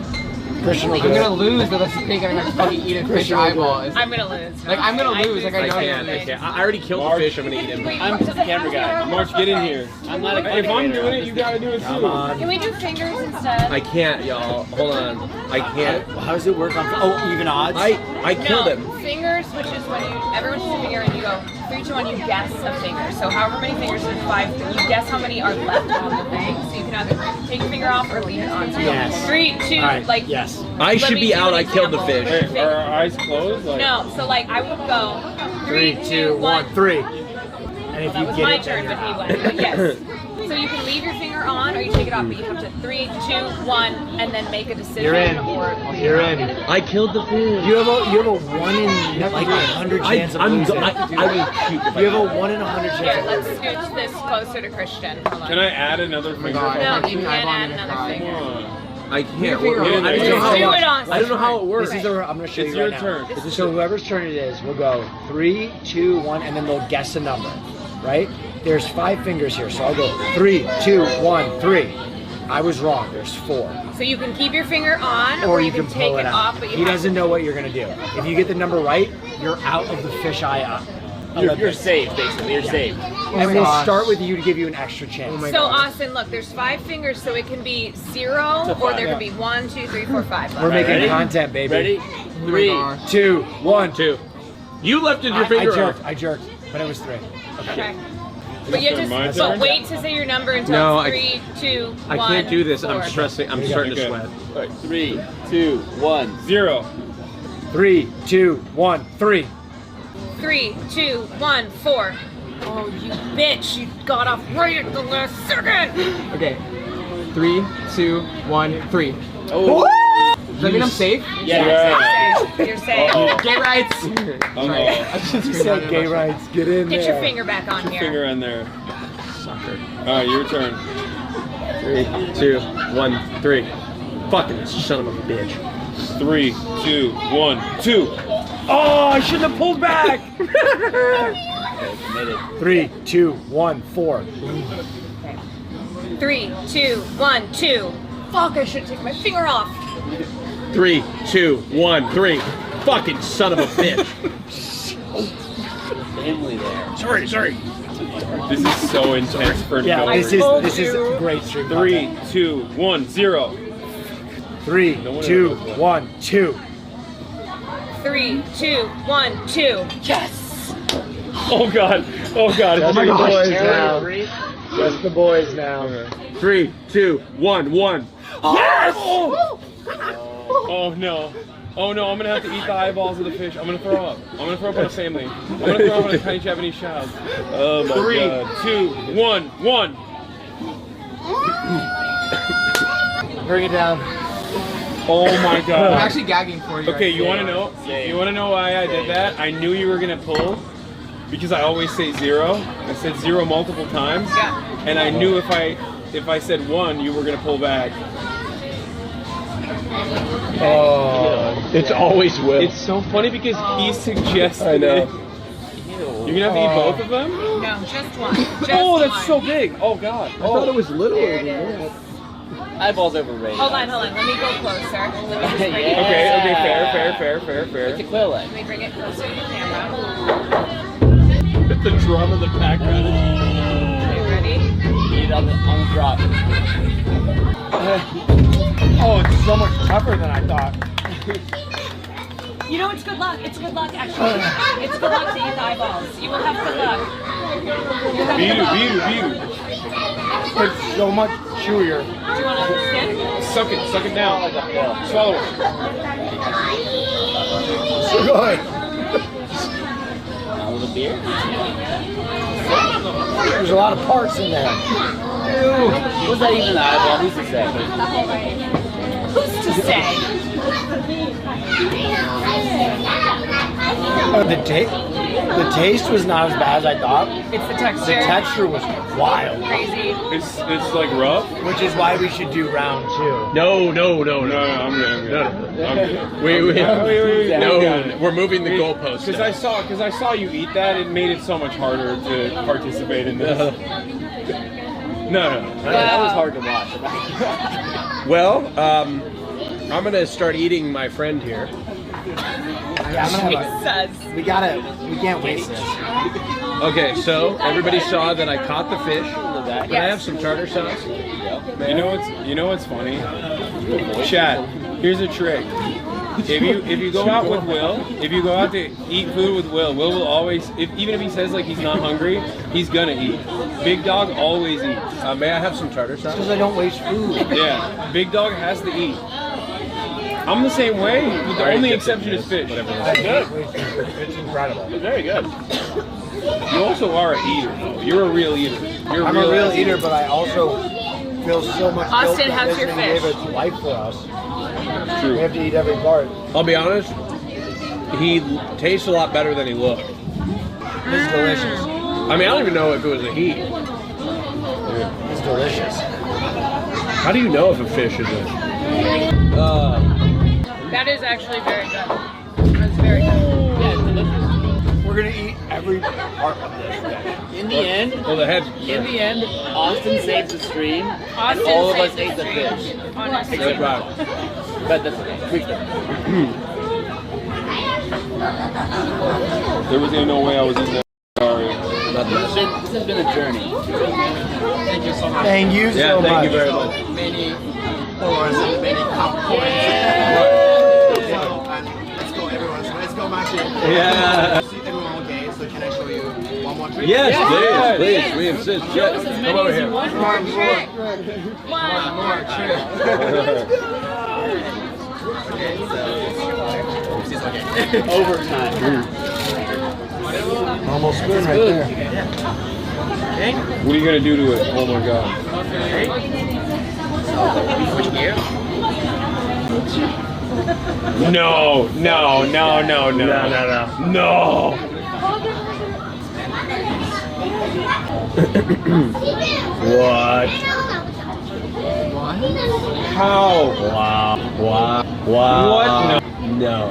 Christian will I'm do it. gonna lose unless you think I'm gonna fucking eat a fish eyeball. I'm gonna lose. Like I'm gonna lose. Like I know. I can't. I already killed the fish. I'm gonna eat him. I'm just a camera guy. March, get in here. I'm not a If I'm doing it, you gotta do it too. Come on. Can we do fingers instead? I can't, y'all. Hold on. I can't. How does it work on? Oh, even odds. I killed him. Fingers, which is when everyone shoots a finger and you go 3, 2, 1. You guess a finger. So however many fingers there's 5, you guess how many are left on the thing. So you can either take your finger off or leave it on. So you go Yes. 3, 2, Right, like yes. I let should me be do out. an I killed the example. fish. Are our eyes closed? Like, No, so like I would go 3, 2, 1, 3. And if That you was get my it, turn, then but he you're went. But yes. So you can leave your finger on or you take it off, but you have to 3, 2, 1, and then make a decision. You're in. Or You're in. I killed the fish. You have a 1 in like 100 chance of losing. I will shoot. You have a 1 in 100 Here, chance of let's losing. scooch this closer to Christian. Hold on. Can I add another finger? No, you can't add another finger. I can't. Get in there. I don't know how. Do it, Austin. I don't know how it works. This is the, I'm going to show It's you your right turn. now. So whoever's turn it is, we'll go 3, 2, 1, and then they'll guess a number, right? There's 5 fingers here, so I'll go 3, 2, 1, 3. I was wrong. There's 4. So you can keep your finger on, Or you can can take pull it it off, out. but you He have doesn't know what you're going to do. If you get the number right, you're out of the fisheye You're safe, basically. You're safe. And we'll start with you to give you an extra chance. So Austin, look, there's 5 fingers, so it can be 0, or there can be 1, 2, 3, 4, 5. We're making Ready? content, baby. Ready? 3, 2, 1, 2. You lifted your finger up. I jerked, but it was 3. Okay. But you just but wait to say your number until No, it's 3, 2, 1. I can't do this. 4. I'm stressing. I'm starting to sweat. 3, 2, 1. 0. 3, 2, 1, 3. 3, 2, 1, 4. Oh, you bitch! You got off right at the last second. Okay. 3, 2, 1, 3. Oh. Does that mean I'm safe? Yeah. You're safe. Gay rights. You said gay rights. Get in Get there. your finger back on here. Finger in there. Sucker. All right, your turn. 3, 2, 1, 3. Fucking son of a bitch. 3, 2, 1, 2. Oh, I shouldn't have pulled back. 3, 2, 1, 4. 3, 2, 1, 2. Fuck! I should have taken my finger off. 3, 2, 1, 3. Fucking son of a bitch. Family there. Sorry. This is so intense for Yeah, no this reason. is great stream. 3, 2, 1, 0. 3, 2, 1, 2. 3, 2, 1, 2. Yes! Oh God! Oh God! That's the boys now. Three. That's the boys now. 3, 2, 1, 1. Yes! Oh no! Oh no! I'm gonna have to eat the eyeballs of the fish. I'm gonna throw up. I'm gonna throw up on a family. I'm gonna throw up on a tiny Japanese child. Oh my 3, God. 2, 1, 1. Bring it down. Oh my God! I'm actually gagging for you. Okay, right you now. want to know? You want to know why I did that? I knew you were gonna pull because I always say 0. I said 0 multiple times, and I knew if I said 1, you were gonna pull back. Oh, it's always Will. It's so funny because he suggested I know. it. You're gonna have to eat both of them? No, just one. Just Oh, that's one. so big. Oh God. I thought it was little. There it is. Eyeballs overrated. Hold on. Let me go closer. Let me just bring it Okay, Yeah. fair. It's a quail leg. Let me bring it closer to the camera. The drum in the background. Okay, ready? Eat it on the drop. Oh, it's so much tougher than I thought. You know, it's good luck. It's good luck, actually. It's good luck to eat the eyeballs. You will have good luck. You'll have good luck. It's so much chewier. Do you want to skin? Suck it down. Swallow it. So good. A little beer. There's a lot of parts in there. Was that even an eyeball? Who's to say? Who's to say? The taste was not as bad as I thought. It's the texture. The texture was wild. Crazy. It's like rough. Which is why we should do round 2. No. I'm good. Wait. No, We're moving the goalposts. Because I saw you eat that. It made it so much harder to participate in this. No. That was hard to watch. Well, I'm gonna start eating my friend here. Yeah, we can't waste this. Okay, so everybody saw that I caught the fish. Can I have some tartar sauce? You know what's funny? Chat. Here's a trick. If you go out with Will, if you go out to eat food with Will will always, even if he says like he's not hungry, he's gonna eat. Big Dog always eats. May I have some tartar sauce? Because I don't waste food. Yeah, Big Dog has to eat. I'm the same way. The only exception is fish. It's incredible. Very good. You also are an eater. You're a real eater. I'm a real eater, but I also feel so much guilt Austin, that how's your Disney gave fish? its life for us. True. We have to eat every part. I'll be honest. He tastes a lot better than he looked. It's delicious. I mean, I don't even know if it was a he. It's delicious. How do you know if a fish is a? That is actually very good. That's very good. Yeah, it's delicious. We're gonna eat every part of this fish. In the end, Well, the head. Austin saves the stream, Austin and all of us saves ate the the fish. stream. Honestly. Good job. But that's okay. Tweak them. There was no way I was in there. Sorry. This has been a journey. Thank you so much. Thank you so much. Thank you very much. Many followers and many popcorns. Let's go, everyone. So let's go, Machi. Yeah. See everyone okay? So can I show you one more trick? Yes, please. We insist. Yes. Come over here. One more trick. One more trick. Okay, so this is okay. Overtime. Almost spoon right there. What are you gonna do to it? Oh my god. Which ear? No. What? How? Wow. What? No.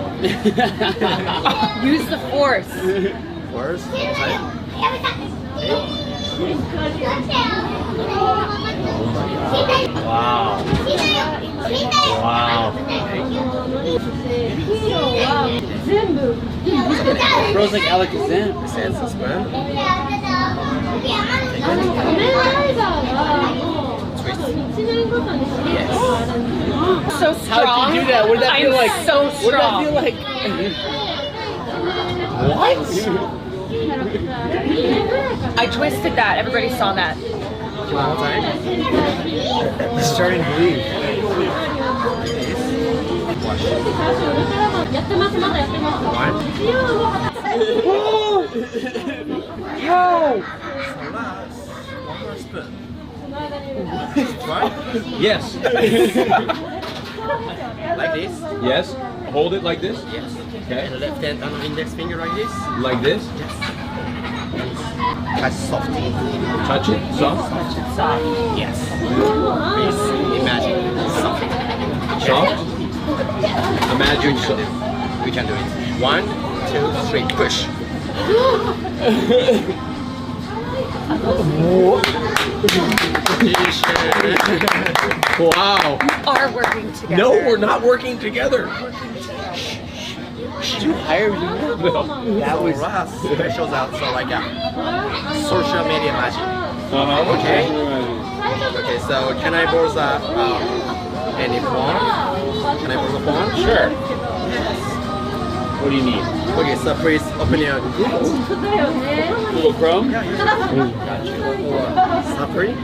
Use the force. Worse? Wow. Bros like Alakazam. Sense of smell. So so strong. How did you do that? What did that feel I'm like? so What did that strong. feel like? What? I twisted that. Everybody saw that. One more time. It's starting to bleed. Yo! Yes. Like this? Yes. Hold it like this. Yes. Okay. And left hand and index finger like this? Like this. Yes. Touch softly. Touch it. Soft. Soft. Yes. Please imagine soft. Soft. Imagine soft. We can do it. 1, 2, 3, push. Wow. Are working together. No, we're not working together. Did you hire me? No. That was specials out, so like social media magic. Okay. Okay, so can I borrow any phone? Can I borrow the phone? Sure. What do you need? Okay, so please open your Google Chrome? Safari?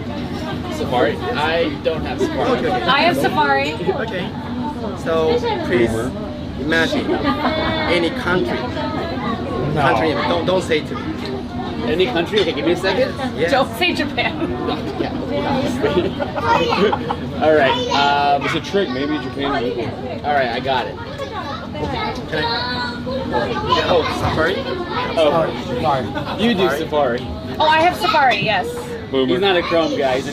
Safari? I don't have Safari. Okay. I have Safari. Okay. So please imagine any country. Country name. Don't say to me. Any country? Okay, give me a second. Yes. Don't say Japan. All right. It's a trick. Maybe Japan. All right, I got it. Can I? Oh, Safari? Oh, you do Safari. Oh, I have Safari, yes. Boomer. He's not a Chrome guy. You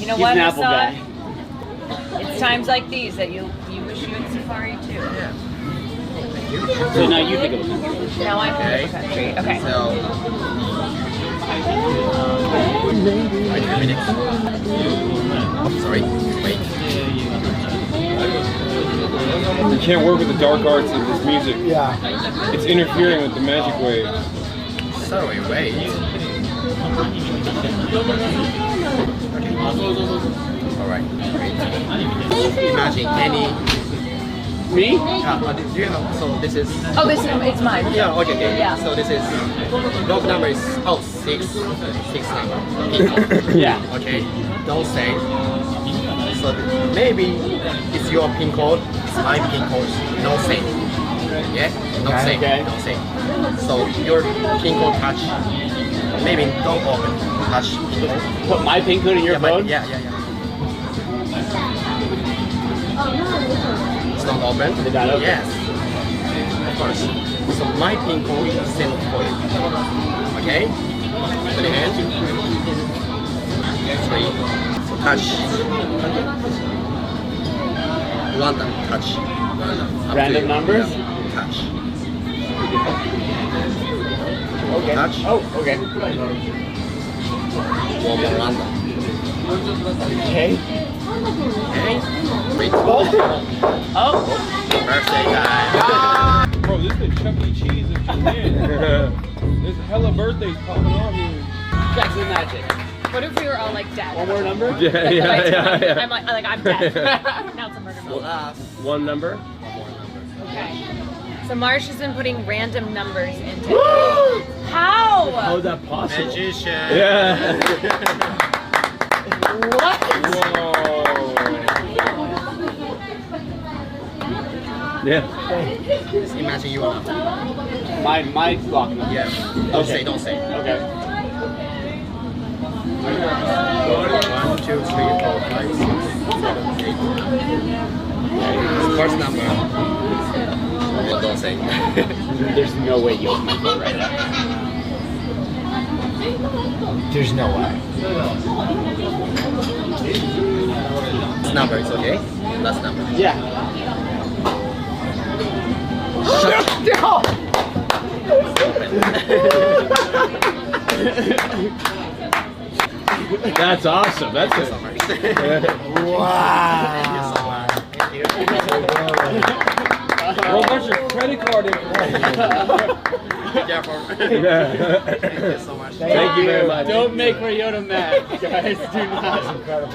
know He's what, an Apple Hassan? guy. It's times like these that you wish you had Safari too. Yeah. So now you think of a country. Now I think of a country. Okay. So. Wait a minute. Sorry. Wait. You can't work with the dark arts of this music. Yeah. It's interfering with the magic wave. Sorry, wait. Alright, wait. Imagine any. Me? Do you know? So this is. Oh, it's mine. Yeah, okay, okay. Yeah. So this is. Block number is. Oh, 6. 6 number. Yeah. Okay. Don't say. So maybe it's your pin code, it's my pin code. No say. Yeah? No say. Okay. No say. So your pin code touch. Maybe don't open. Touch pin code. Put my pin code in your phone? Yeah. It's not open? Is that open? Yes. Of course. So my pin code is sent for you. Okay? Put your hand. 3. So touch. Random touch. Random numbers? Yeah. Touch. Okay. Touch. Oh, okay. One more random. Okay. Okay. Wait. Oh. Birthday guy. Bro, this is the Chuck E. Cheese of Japan. There's hella birthdays popping off here. That's the magic. What if we were all like dead? One more number? Yeah. I'm I'm dead. Now it's a murder mode. One number. Okay. So Marsh has been putting random numbers into. How? How is that possible? Magician. Yeah. What? Whoa. Yeah. Just imagine you are. My block number. Yeah. Don't say. Don't say. Okay. 1, 2, 3, 4, 5, 6, 7, 8. First number. Well, don't say. There's no way you open my phone right now. There's no way. This number is okay? Last number. Yeah. That's awesome. That's it. Wow. Thank you. Bro, what's your credit card information? Careful. Yeah. Thank you so much. Thank you very much. Don't make Ryota mad, guys. Do not.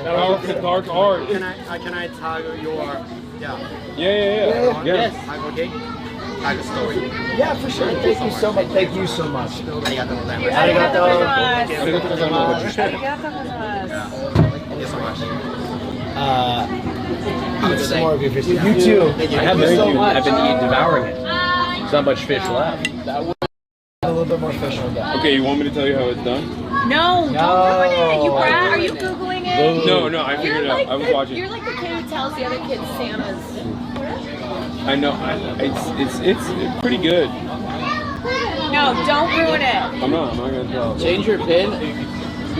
Powerful dark art. Can I tag your Yeah. Yes. Okay. I just story. Yeah, for sure. Thank you so much. Thank you so much. Arigato gozaimasu. Arigato. Arigato gozaimasu. Thank you so much. Eat some more of your fish. You too. I have this. I've been devouring it. There's not much fish left. A little bit more fish on that. Okay, you want me to tell you how it's done? No, don't ruin it. You brat. Are you Googling it? No, I figured it out. I was watching. You're like the kid who tells the other kids Santa's. I know. It's pretty good. No, don't ruin it. I'm not gonna tell. Change your pin?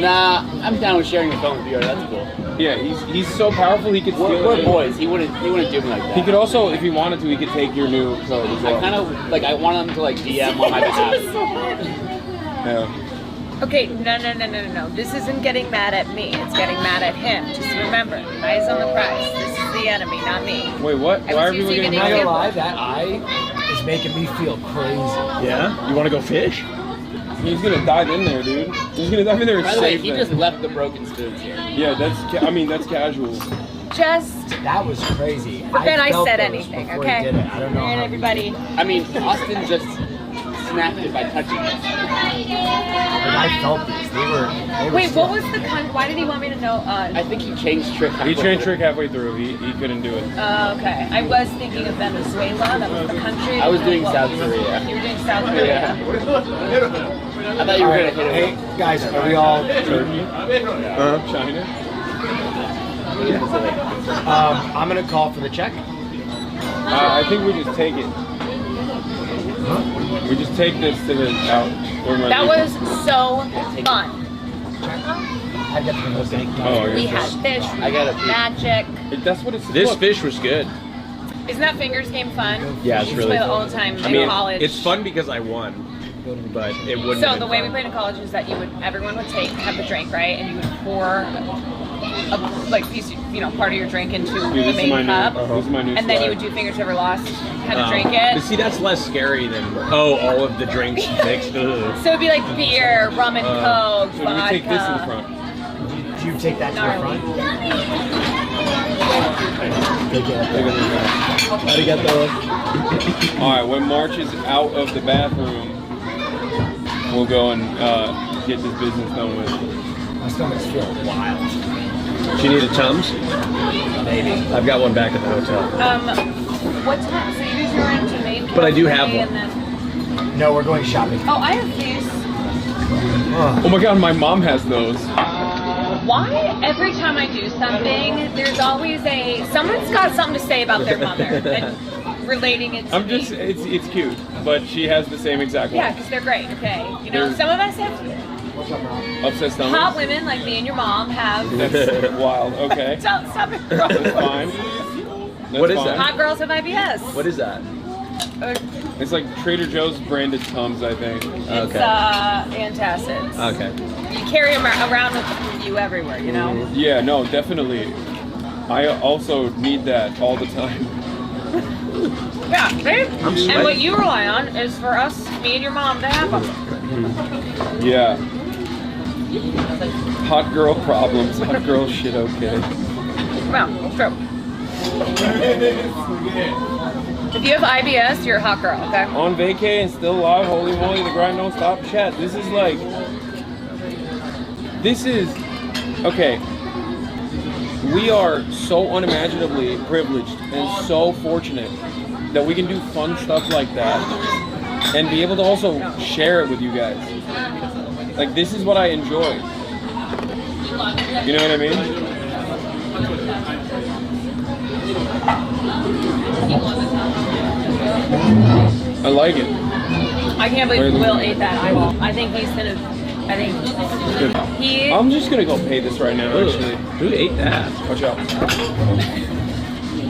Nah, I'm down with sharing a phone with you. That's cool. Yeah, he's so powerful he could steal it. We're boys. He wouldn't do me like that. He could also, if he wanted to, he could take your new code as well. I kind of like. I want him to like DM on my behalf. Yeah. Okay, no. This isn't getting mad at me. It's getting mad at him. Just remember, eyes on the prize. This is the enemy, not me. Wait, what? I Why are was people using getting an mad? I'm not gonna lie, that eye is making me feel crazy. Yeah? You want to go fish? He's gonna dive in there, dude. He's gonna dive in there and By the way, save he them. just left the broken spoons here. Yeah, that's casual. Just. That was crazy. But then I felt said those anything, before okay? he did it. I don't know. And how everybody. I mean, Austin just snapped it by touching it. I felt these. They were Wait, what was the why did he want me to know? I think he changed trick. He changed trick halfway through. He couldn't do it. Okay. I was thinking of Venezuela. That was the country. I was doing What- South Korea. You were doing South Korea. I thought you were gonna hit it. Hey, guys, are we all Turkey? China? I'm gonna call for the check. I think we just take it. We just take this to the out. That was so fun. I got the most Oh, We had fish, I got a magic. That's what it's. This fish was good. Isn't that fingers game fun? Yeah, it's We used to really play that fun. all the time I in mean, college. it's fun because I won, but it wouldn't. So have the been way fun. we played in college is that everyone would have the drink, right, and you would pour a piece, part of your drink into the this is my main new- cup, this is my new and then you swag. would do fingers over lost, kind of drink it. But see, that's less scary than all of the drinks mixed. Ugh. So it'd be like beer, rum and coke, So vodka. we take this in the front. Do you take that to the Gnarly. front? Arigato. All right. When March is out of the bathroom, we'll go and get this business done with. My stomach's feeling wild. Do you need a Tums? Maybe. I've got one back at the hotel. What time? So you guys are into main But I do course have today one. and then- No, we're going shopping. Oh, I have these. Oh my God, my mom has those. Why every time I do something, there's always someone's got something to say about their mother and relating it to I'm just, it's cute, but she has the same exact one. Yeah, because they're great, okay? They're- Some of us have Obsessed hot stomachs. women like me and your mom have. That's wild. Okay. Don't stop it. That's fine. What is that? Hot girls with IBS. What is that? It's like Trader Joe's branded Tums, I think. It's antacids. Okay. You carry them around with you everywhere, you know? Yeah, no, definitely. I also need that all the time. Yeah, see? I'm And sweating. what you rely on is for us, me and your mom, to have them. Yeah. Hot girl problems. Hot girl shit. Okay. Well, it's true. If you have IBS, you're a hot girl, okay? On vacay and still alive. Holy moly, the grind don't stop. Chat. This is okay. We are so unimaginably privileged and so fortunate that we can do fun stuff like that and be able to also share it with you guys. Like, this is what I enjoy. You know what I mean? I like it. I can't believe Will ate that eyeball. I think he... I'm just gonna go pay this right now, actually. Who ate that? Watch out.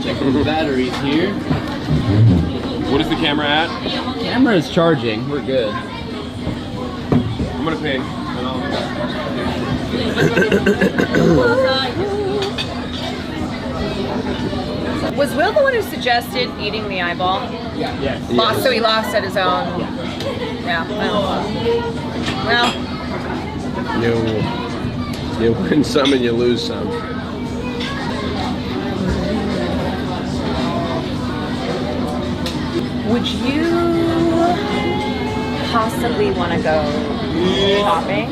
Checking the batteries here. What is the camera at? Camera is charging. We're good. I'm gonna pay. Was Will the one who suggested eating the eyeball? Yeah. Yes. So he lost at his own. Yeah. Well, You win some and you lose some. Would you possibly want to go shopping?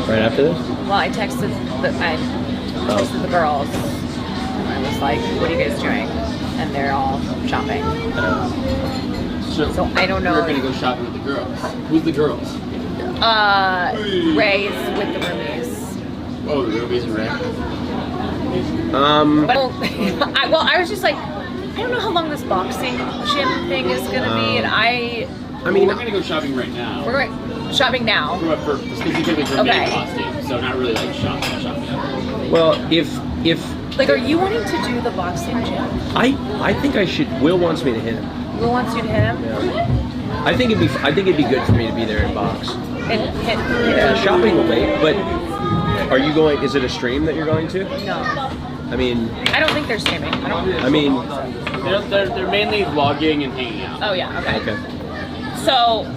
Right after this? Well, I texted the girls. I was like, "What are you guys doing?" And they're all shopping. So I don't know. You're gonna go shopping with the girls. Who's the girls? Ray's with the roomies. Oh, the roomies and Ray. But, I was just like, I don't know how long this boxing gym thing is gonna be, and I mean, we're gonna go shopping right now. we're going shopping now. For specifically for Okay. main costume, so not really like shopping. Well, if Like, are you wanting to do the boxing gym? I think I should. Will wants me to hit him. Will wants you to hit him? Yeah. I think it'd be good for me to be there in box. And hit Yeah, shopping will wait. But are you going? Is it a stream that you're going to? No. I mean, I don't think they're streaming. I mean, they're mainly vlogging and hanging out. Oh yeah. Okay. Okay. So,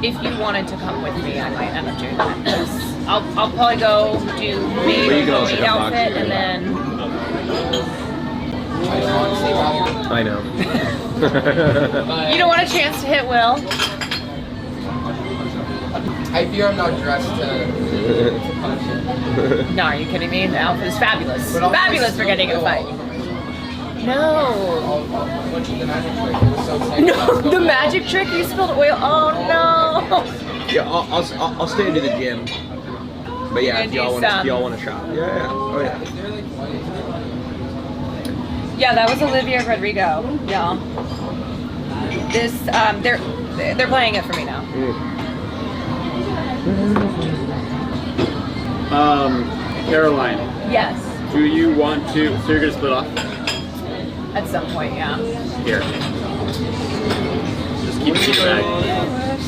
if you wanted to come with me, I might end up doing that. 'Cause I'll probably go do But you can also maid come outfit boxing. and then. I know. You don't want a chance to hit Will? I fear I'm not dressed to punch him. No, are you kidding me? The outfit is fabulous. Fabulous for getting in a fight. No. No, the magic trick, you spilled oil. Oh no. Yeah, I'll stay into the gym. But yeah, if y'all want to shop. Yeah. Oh yeah. Yeah, that was Olivia Rodrigo. Yeah. This, they're playing it for me now. Caroline. Yes. Do you want to? So you're gonna split off? At some point, yeah. Here. Just keep it in your bag.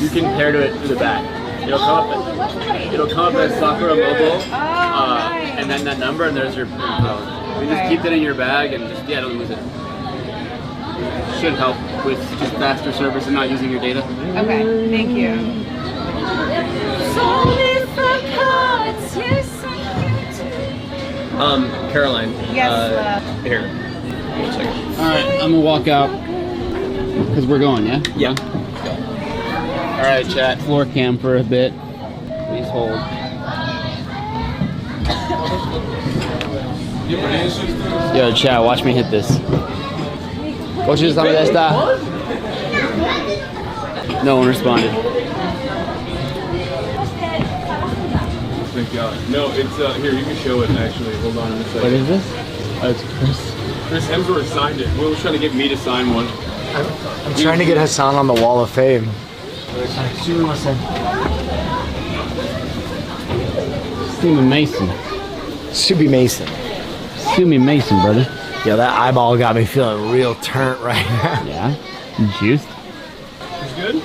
You can pair to it through the back. It'll come up as Sakura Mobile, and then that number, and there's your phone. You just keep that in your bag and just don't lose it. Should help with just faster service and not using your data. Okay, thank you. Caroline. Yes, here. One second. All right, I'm gonna walk out because we're going. Yeah. Yeah. All right, chat. Floor cam for a bit. Please hold. Yo, chat. Watch me hit this. No one responded. Thank God. No, it's here. You can show it actually. Hold on a second. What is this? Oh, it's Chris Hemsworth signed it. Will was trying to get me to sign one. I'm trying to get Hasan on the Wall of Fame. Sue Mason. Subi Mason. Sue Mason, brother. Yo, that eyeball got me feeling real turnt right now. Yeah. Juiced. It's good?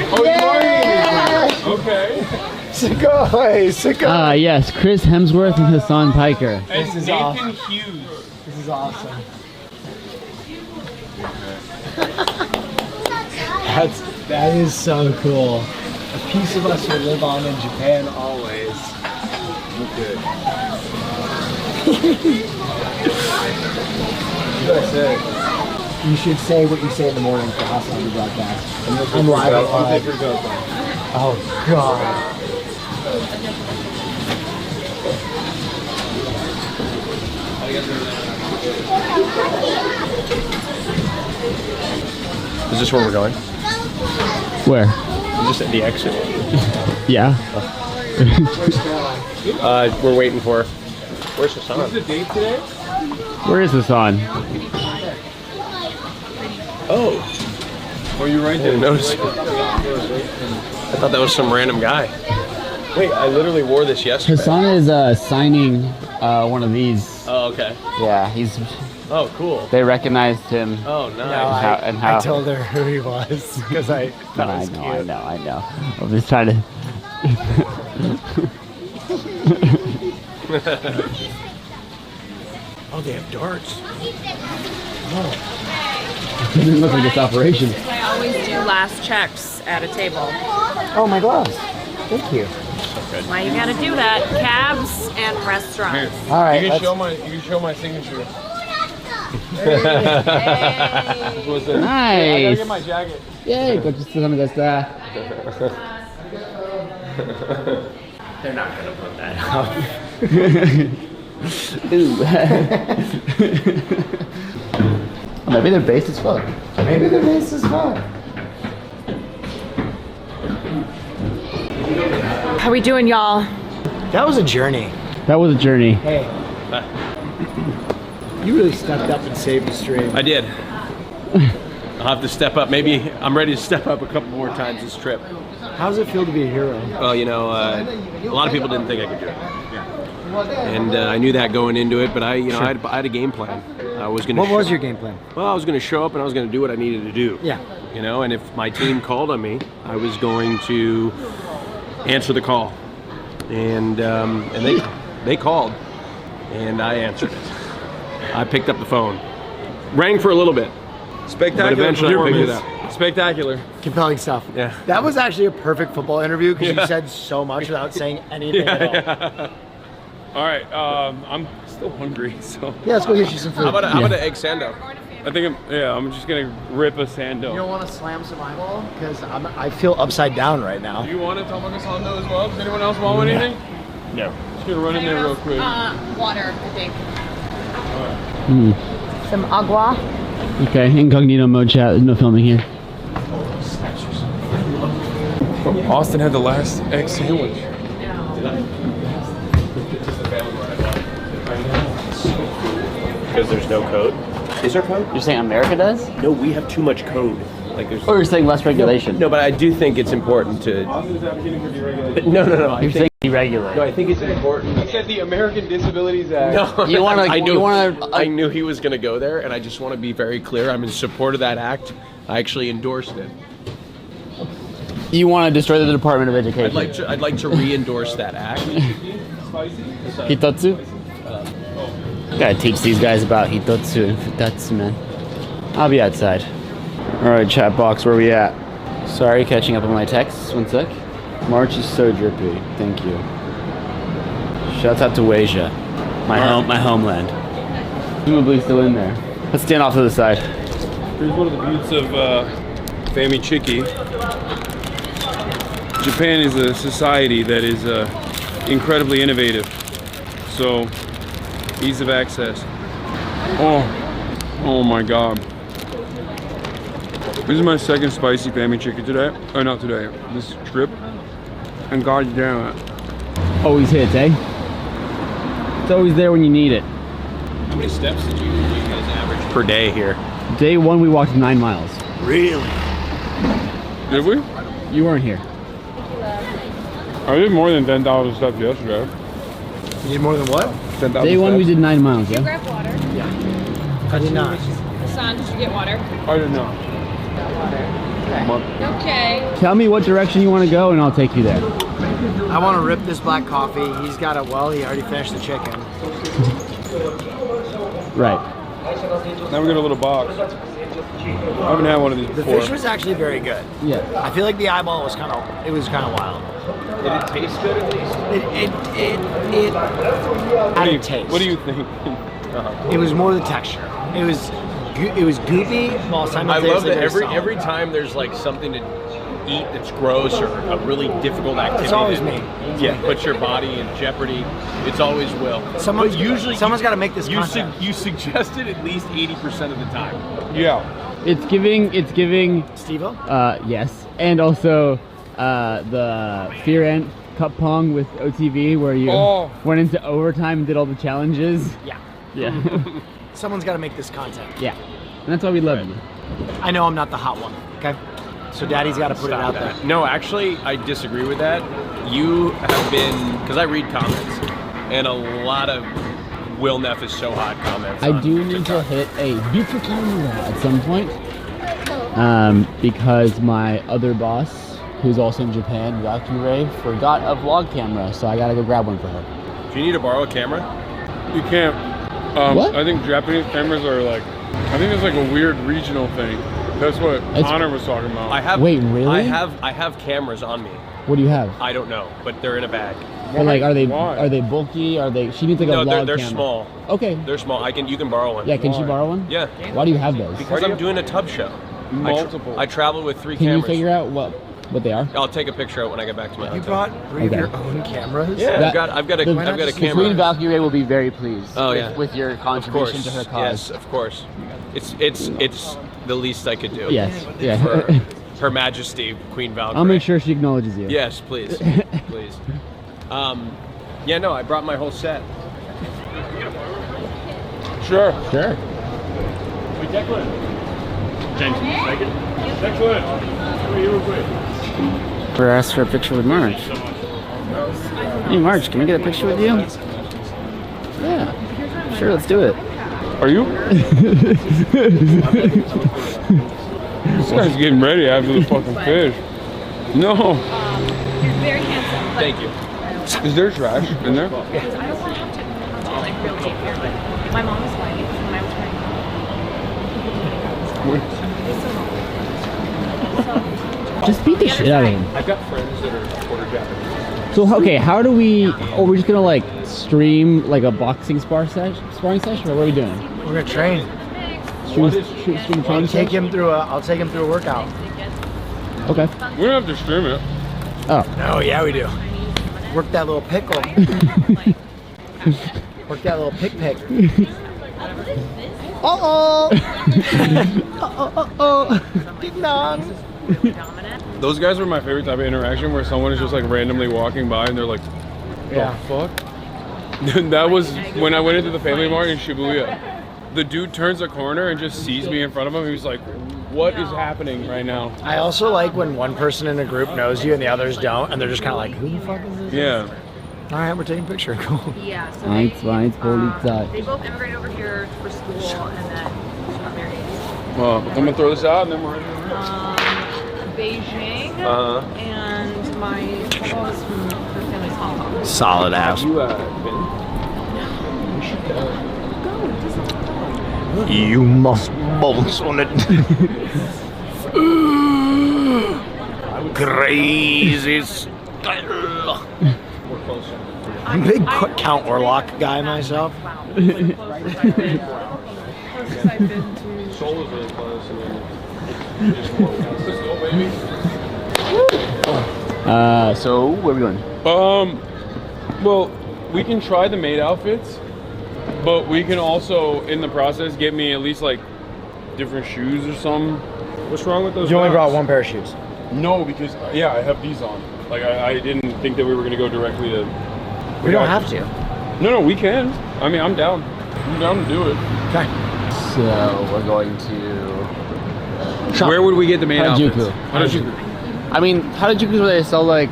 Oh, yeah! Okay. Sicko. Yes, Chris Hemsworth and Hasan Piker. This is Nathan Hughes. This is awesome. That is so cool. A piece of us will live on in Japan always. Look good. You should say what you say in the morning for HasanAbi broadcast. I'm live. Oh God. Is this where we're going? Where? Is this at the exit? Yeah. We're waiting for. Where's Hasan? What's the date today? Where is Hasan? Oh, you're right there. Notice. I thought that was some random guy. Wait, I literally wore this yesterday. Hasan is signing one of these. Oh, okay. Yeah, he's. Oh, cool. They recognized him. Oh, nice. I told her who he was because I thought it was cute. I know. I'm just trying to. Oh, they have darts. It doesn't look like it's operation. I always do last checks at a table. Oh, my gloves. Thank you. Why you gotta do that? Cabs and restaurants. All right. You can show my signature. Nice. I gotta get my jacket. Yay, cochecito donde está. They're not gonna put that up. Maybe they're based as fuck. Maybe they're based as fuck. How we doing, y'all? That was a journey. That was a journey. Hey. You really stepped up and saved the stream. I did. I'll have to step up. Maybe I'm ready to step up a couple more times this trip. How does it feel to be a hero? Well, you know, a lot of people didn't think I could do it. And I knew that going into it, but I had a game plan. I was gonna. What was your game plan? Well, I was going to show up and I was going to do what I needed to do. Yeah. You know, and if my team called on me, I was going to answer the call. And they called, and I answered it. I picked up the phone, rang for a little bit. Spectacular. But eventually I picked it up. Spectacular. Compelling stuff. Yeah. That was actually a perfect football interview because you said so much without saying anything at all. Yeah. All right, I'm still hungry, so. Yeah, let's go get you some food. How about an egg sando? I think I'm just gonna rip a sando. You don't want to slam some eyeball? Because I feel upside down right now. Do you want a tamago sando as well? Does anyone else want anything? No. Just gonna run in there real quick. Water, I think. Some agua. Okay, incognito mode chat. There's no filming here. Austin had the last egg sandwich. Because there's no code. Is there code? You're saying America does? No, we have too much code. Like there's. Or you're saying less regulation? No, but I do think it's important to. No. You're saying deregulate. No, I think it's important. He said the American Disabilities Act. No, You want to? I knew. You want to? I knew he was going to go there, and I just want to be very clear. I'm in support of that act. I actually endorsed it. You want to destroy the Department of Education? I'd like to re-endorse that act. Hitotsu? Gotta teach these guys about Hitotsu and Futatsu, man. I'll be outside. Alright, chat box, where we at? Sorry, catching up on my texts. 1 sec. March is so drippy. Thank you. Shouts out to Wasia, my homeland. Presumably still in there. Let's stand off to the side. Here's one of the beauties of Fami Chiki. Japan is a society that is incredibly innovative. So, ease of access. Oh my God. This is my second spicy Fami Chiki today. Oh, not today. This trip. And God damn it. Always hits, eh? It's always there when you need it. How many steps did you guys average per day here? Day 1, we walked 9 miles. Really? Did we? You weren't here. I did more than 10,000 steps yesterday. You did more than what? 10,000 Day 1, we did 9 miles, Did you yeah? grab water? Yeah. I did not. Hassan, did you get water? I did not. Okay. Tell me what direction you want to go and I'll take you there. I want to rip this black coffee. He's got it well. He already finished the chicken. Right. Now we got a little box. I haven't had one of these The before. fish was actually very good. Yeah. I feel like the eyeball was kind of wild. Did it taste good at least? It had a taste. What do you think? It was more the texture. It was goopy while I simultaneously love that very solid. every time there's like something to eat that's gross or a really difficult activity. It's always that, me. Yeah, puts your body in jeopredy. It's always Will. Someone's got to make this You content. you suggest it at least 80% of the time. Yeah. It's giving Steve-O? Yes. And also the Fear Ant Cup Pong with OTV where you went into overtime and did all the challenges. Yeah. Yeah. Someone's got to make this content. Yeah. And that's why we love you. I know I'm not the hot one, okay? So Daddy's got to put it out there. No, actually, I disagree with that. You have been, because I read comments, and a lot of Will Neff is so hot comments. I do need to hit a beautiful camera at some point. Because my other boss, who's also in Japan, Yakuray, forgot a vlog camera, so I gotta go grab one for her. Do you need to borrow a camera? You can't. What? I think Japanese cameras are like, I think it's like a weird regional thing. That's what Connor was talking about. I have. Wait, really? I have cameras on me. What do you have? I don't know, but they're in a bag. But like, are they bulky? Are they? She needs like a No, log they're camera. small. Okay. They're small. You can borrow one. Yeah, can she borrow one? Yeah. Why do you have those? Because I'm doing a tub show. Multiple. I travel with 3 Can cameras. you figure out what they are? I'll take a picture of it when I get back to my hotel. You brought 3 of your own cameras? Yeah, I've got a camera. The Queen Valkyrie will be very pleased. Oh yeah, with your contribution to her cause. Yes, of course. It's the least I could do. Yes. Yeah. For Her Majesty Queen Valkyrie. I'll make sure she acknowledges you. Yes, please, please. Yeah, no, I brought my whole set. Sure. Sure. James, second. Declan, come here real quick. We're asked for a picture with Marge. Hey Marge, can we get a picture with you? Yeah. Sure, let's do it. Are you? This guy's getting ready after the fucking fish. No. You're very handsome. Thank you. Is there trash in there? I don't want to have to like real deep here, but my mom was white when I was pregnant. Just beat the shit out of him. I've got friends that are quarter Japanese. So okay, how do we? Oh, we're just gonna like stream like a boxing sparring session, or what are we doing? We're gonna train. Stream training I'll take session? him through a workout. Okay. We don't have to stream it. Oh. No, yeah, we do. Work that little pickle. Work that little pick. Uh-oh. Uh-oh. Ding dong. Those guys were my favorite type of interaction where someone is just like randomly walking by and they're like, Yeah. the fuck? That was when I went into the Family Mart in Shibuya. The dude turns a corner and just sees me in front of him. He's like, what is happening right now? I also like when one person in a group knows you and the others don't, and they're just kind of like, who the fuck is this? Yeah. All right, we're taking a picture. Cool. Yeah, so Eins, they both immigrated over here for school and then got married. Well, I'm gonna throw this out and then we're Beijing and my couple is from her family's Hong Kong. Solid ass. You You must bounce on it. Crazy style. We're closer. I'm a big Count Orlock guy myself. Seoul is really close, and then just let's go, baby. So where are we going? Well, we can try the maid outfits, but we can also, in the process, get me at least like different shoes or something. What's wrong with those? You only guys? brought one pair of shoes. No, because yeah, I have these on. Like I didn't think that we were gonna go directly to. We don't have to. No, we can. I mean, I'm down. I'm down to do it. Okay. So we're going to. Where would we get the maid outfits? Harajuku. I mean, Harajuku's where they sell like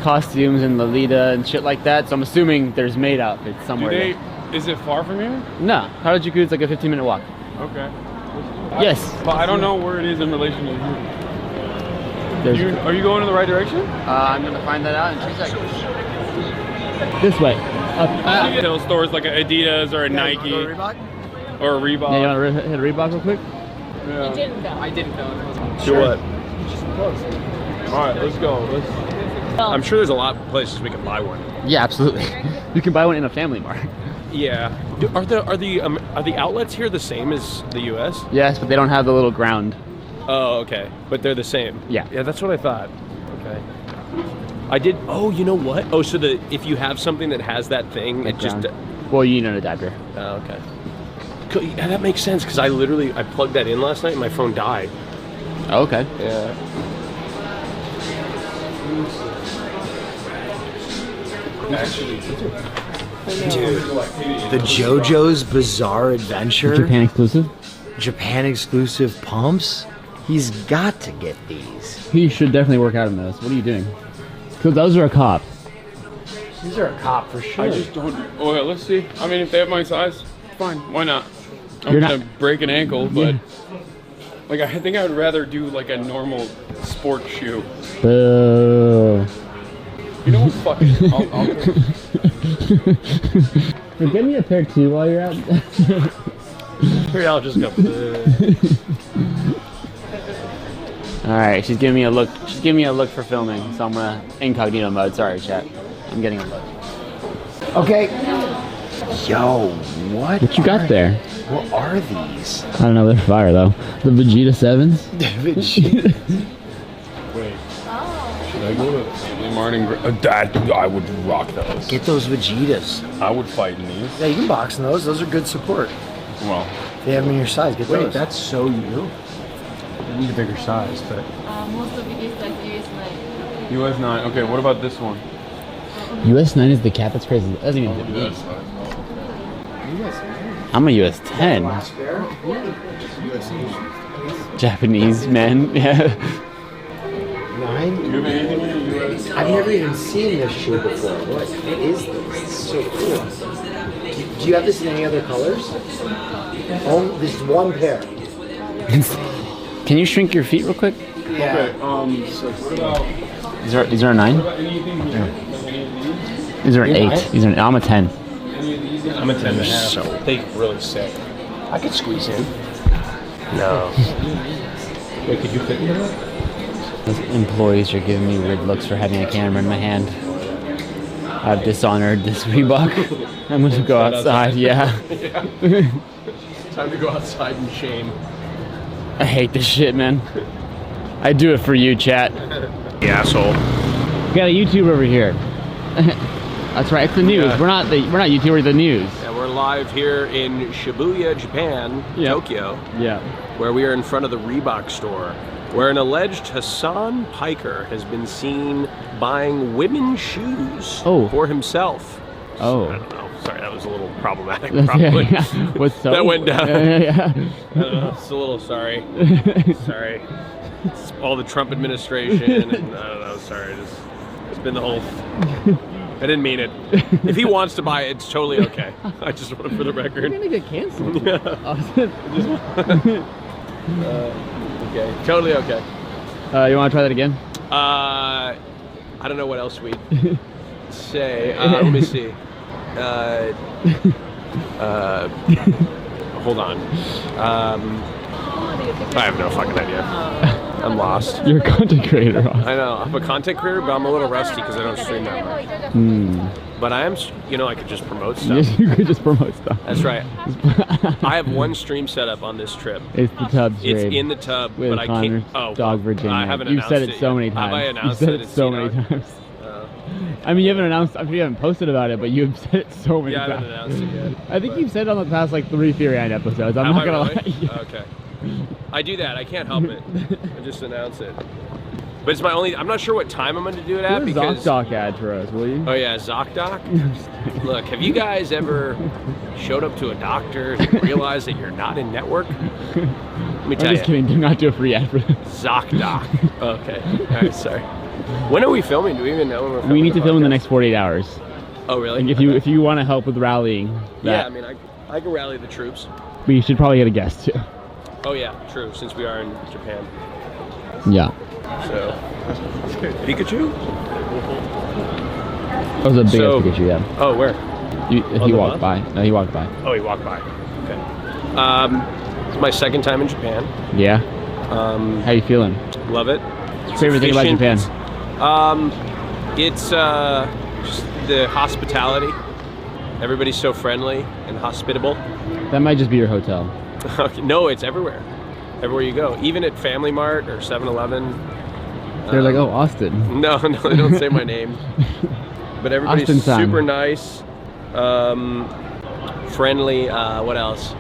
costumes and Lolita and shit like that. So I'm assuming there's maid outfits somewhere. Is it far from here? No, Harajuku is like a 15-minute walk. Okay. Yes. But I don't know where it is in relation to you. Are you going in the right direction? I'm gonna find that out in 2 seconds. This way. Retail stores like an Adidas or a Nike or a Reebok. Yeah, you want to hit a Reebok real quick? Yeah. You didn't go. I didn't go. Do what? All right, let's go. I'm sure there's a lot of places we can buy one. Yeah, absolutely. You can buy one in a Family Mart. Yeah. Are the outlets here the same as the U.S.? Yes, but they don't have the little ground. Oh, okay. But they're the same. Yeah. Yeah, that's what I thought. Okay. I did. Oh, you know what? Oh, so if you have something that has that thing, it just. Well, you need an adapter. Oh, okay. Cool. Yeah, that makes sense because I plugged that in last night and my phone died. Oh, okay. Yeah. Actually, dude, the JoJo's Bizarre Adventure. Japan exclusive? Japan exclusive pumps? He's got to get these. He should definitely work out in those. What are you doing? Because those are a cop. These are a cop for sure. I just don't. Oh, yeah, let's see. I mean, if they have my size, fine. Why not? I'm You're gonna not- break an ankle, but Yeah. like I think I would rather do like a normal sport shoe. Boo. You know what? Fuck it. Well, give me a pair too while you're out. Here, I'll just go. All right, she's giving me a look. She's giving me a look for filming, so I'm gonna incognito mode. Sorry, chat. I'm getting a look. Okay. Yo, what? What you got there? What are these? I don't know. They're fire though. The Vegeta 7s. Vegeta. Wait. Should I go to Family Mart and that? I would rock those. Get those Vegetas. I would fight in these. Yeah, you can box in those. Those are good support. Well, if they have them in your size, get those. That's so you. I need a bigger size, but. Most of it is like US 9. US 9. Okay, what about this one? US 9 is the cap. That's crazy. That doesn't even fit me. I'm a US 10. Japanese men. Yeah. 9? I've never even seen this shoe before. What is this? It's so cool. Do you have this in any other colors? Oh, this is one pair. Can you shrink your feet real quick? Yeah. Okay. So what about? Is there a 9? Is there an 8? I'm a 10. I'm a 10 and a half. So they really sick. I could squeeze in. No. Wait, could you fit into that? Those employees are giving me weird looks for having a camera in my hand. I've dishonored this Reebok. I'm gonna go outside. Yeah. Time to go outside in shame. I hate this shit, man. I do it for you, chat. The asshole. We got a YouTuber over here. That's right. It's the news. Yeah. We're not YouTube. We're the news. Yeah, we're live here in Shibuya, Japan, Tokyo. Yeah. Where we are in front of the Reebok store, where an alleged Hassan Piker has been seen buying women's shoes for himself. Oh. I don't know. Sorry, that was a little problematic. Yeah, Probably. yeah. What's so? That went down. Yeah. I don't know. It's a little sorry. Sorry. It's all the Trump administration, and I don't know. Sorry. It's been the whole. I didn't mean it. If he wants to buy it, it's totally okay. I just want it for the record. You're gonna get canceled. Okay, totally okay. You want to try that again? I don't know what else we'd say. Let me see. Hold on. I have no fucking idea. I'm lost. You're a content creator. I know. I'm a content creator, but I'm a little rusty because I don't stream that much. But I am, I could just promote stuff. Yes, you could just promote stuff. That's right. I have one stream set up on this trip. It's the tub stream. It's in the tub, with but I can't. Connor's dog Virginia. I haven't You've announced said it so yet. many times. Have I announced You've said that it it's so many times. I mean, you haven't announced. I'm sure you haven't posted about it, but you've said it so many times. Yeah, I haven't announced it yet. I think you've said it on the past 3 Theory Island episodes. I'm not gonna lie. Oh, okay. I do that. I can't help it. I just announce it. But it's my only. I'm not sure what time I'm going to do it at Do a because. ZocDoc ad for us, will you? Oh yeah, ZocDoc. Look, have you guys ever showed up to a doctor and realized that you're not in network? Let me tell I'm you. just kidding. Do not do a free ad for them. ZocDoc. Okay. All right. Sorry. When are we filming? Do we even know when we're filming? We need to film in the podcast? next 48 hours. Oh really? Like if you want to help with rallying. Yeah, I mean, I can rally the troops. But you should probably get a guest too. Oh yeah, true. Since we are in Japan. Yeah. So, Pikachu? That was a big ass Pikachu, yeah. Oh, where? He walked by. No, he walked by. Oh, he walked by. Okay. It's my second time in Japan. Yeah. How you feeling? Love it. What's your favorite thing about Japan? It's just the hospitality. Everybody's so friendly and hospitable. That might just be your hotel. Okay. No, it's everywhere. Everywhere you go, even at Family Mart or 7-Eleven. They're like, oh, Austin. No, they don't say my name. But everybody's Austin-san. super nice, friendly. What else?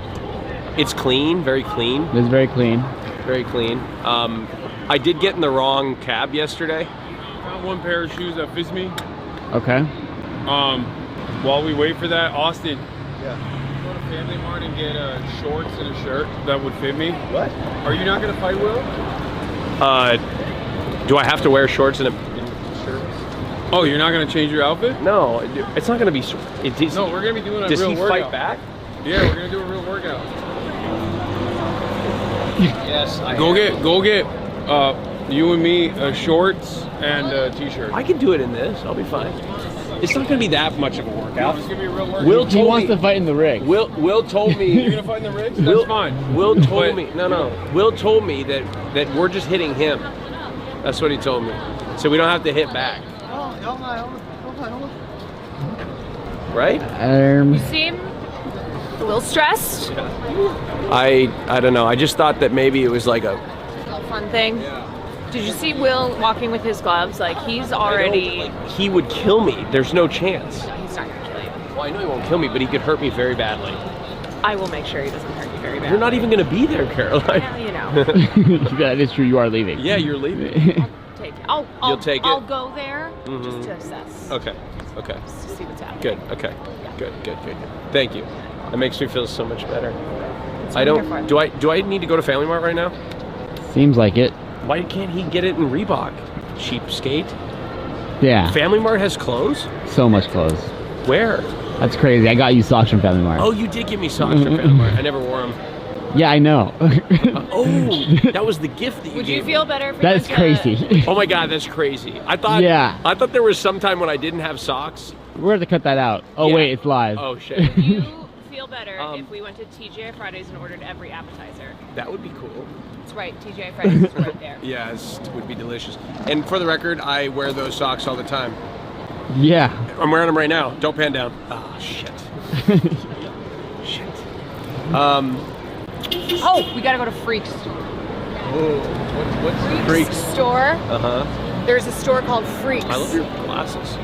It's clean, very clean. It's very clean. Very clean. I did get in the wrong cab yesterday. Got one pair of shoes that fits me. Okay. While we wait for that, Austin. Yeah. Go to Family Mart and get shorts and a shirt that would fit me. What? Are you not gonna fight, Will? Do I have to wear shorts and a shirt? Oh, you're not gonna change your outfit? No, it's not gonna be. No, we're gonna be doing a does real he workout. fight back? Yeah, we're gonna do a real workout. Yes. Go get You and me, shorts and a t-shirt. I can do it in this. I'll be fine. It's not going to be that much of a workout. It's going to be a real workout. Will He wants to fight in the rig. Will told me. You're going to fight in the rig? That's fine. Will told me. No. Will told me that we're just hitting him. That's what he told me. So we don't have to hit back. Right? You seem a little stressed. I don't know. I just thought that maybe it was like a Fun thing. Did you see Will walking with his gloves? Like he's already. he would kill me. There's no chance. No, he's not gonna kill you. Well, I know he won't kill me, but he could hurt me very badly. I will make sure he doesn't hurt you very badly. You're not even going to be there, Caroline. Well, you know. That is true. You are leaving. Yeah, you're leaving. Take it. You'll take it? I'll go there just to assess. Okay. Just to see what's happening. Good. Okay. Good. Thank you. That makes me feel so much better. It's I don't. wonderful. Do I need to go to Family Mart right now? Seems like it. Why can't he get it in Reebok? Cheapskate. Yeah. Family Mart has clothes? So much clothes. Where? That's crazy. I got you socks from Family Mart. Oh, you did give me socks from Family Mart. I never wore them. Yeah, I know. That was the gift that you Would gave you feel better if That's crazy. Oh my God, that's crazy. I thought there was some time when I didn't have socks. We're going to cut that out. Oh, Yeah. wait, it's live. Oh, shit. Would you feel better if we went to TGI Fridays and ordered every appetizer? That would be cool. That's right, TGI Fridays is right there. Yes, it would be delicious. And for the record, I wear those socks all the time. Yeah. I'm wearing them right now. Don't pan down. Oh, shit. Oh, we gotta go to Freaks. What's Freaks store. Uh-huh. There's a store called Freaks. I love your glasses.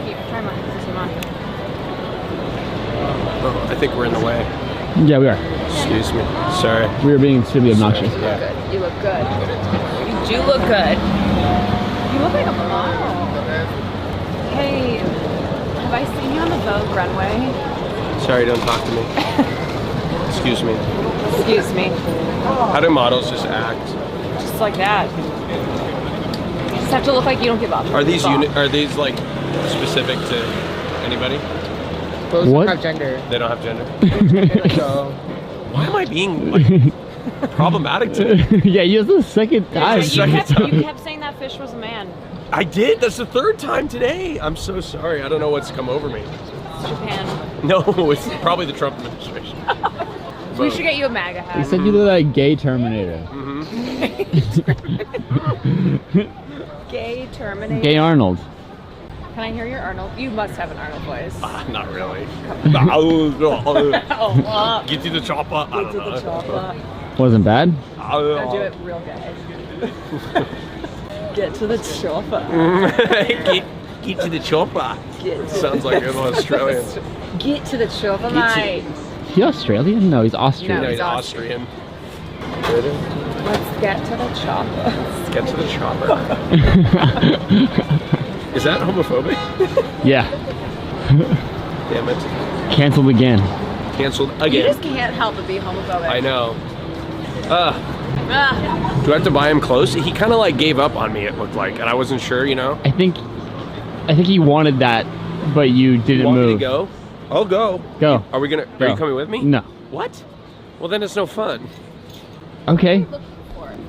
Here, try mine. This is mine. Oh, I think we're in the way. Yeah, we are. Excuse me. Sorry. We are being extremely obnoxious. You look good. You do look good. You look like a model. Hey, have I seen you on the Vogue runway? Sorry, don't talk to me. Excuse me. Excuse me. How do models just act? Just like that. You just have to look like you don't give up. Are these like specific to anybody? Those What? don't have gender. They don't have gender. So Why am I being like problematic today? Yeah, you the second time. You kept saying that fish was a man. I did. That's the third time today. I'm so sorry. I don't know what's come over me. It's Japan. No, it's probably the Trump administration. We should get you a MAGA hat. He said you look like gay Terminator. Gay Terminator. Gay Arnold. Can I hear your Arnold? You must have an Arnold voice. Not really. Oh, Get to the chopper. I don't know. Wasn't bad. Now do it real good. Get to the chopper. Get to the chopper. Sounds like an Australian. Get to the chopper, mate. Is he Australian? No, he's Austrian. No, he's Austrian. Let's get to the chopper. Let's get to the chopper. Is that homophobic? Yeah. Damn it. Canceled again. Canceled You again. just can't help but be homophobic. I know. Do Ah. I have to buy him clothes? He kind of like gave up on me, it looked like, and I wasn't sure, you know? I think he wanted that, but you didn't Want me move. to go? I'll go. Go. Are you coming with me? No. What? Well, then it's no fun. Okay.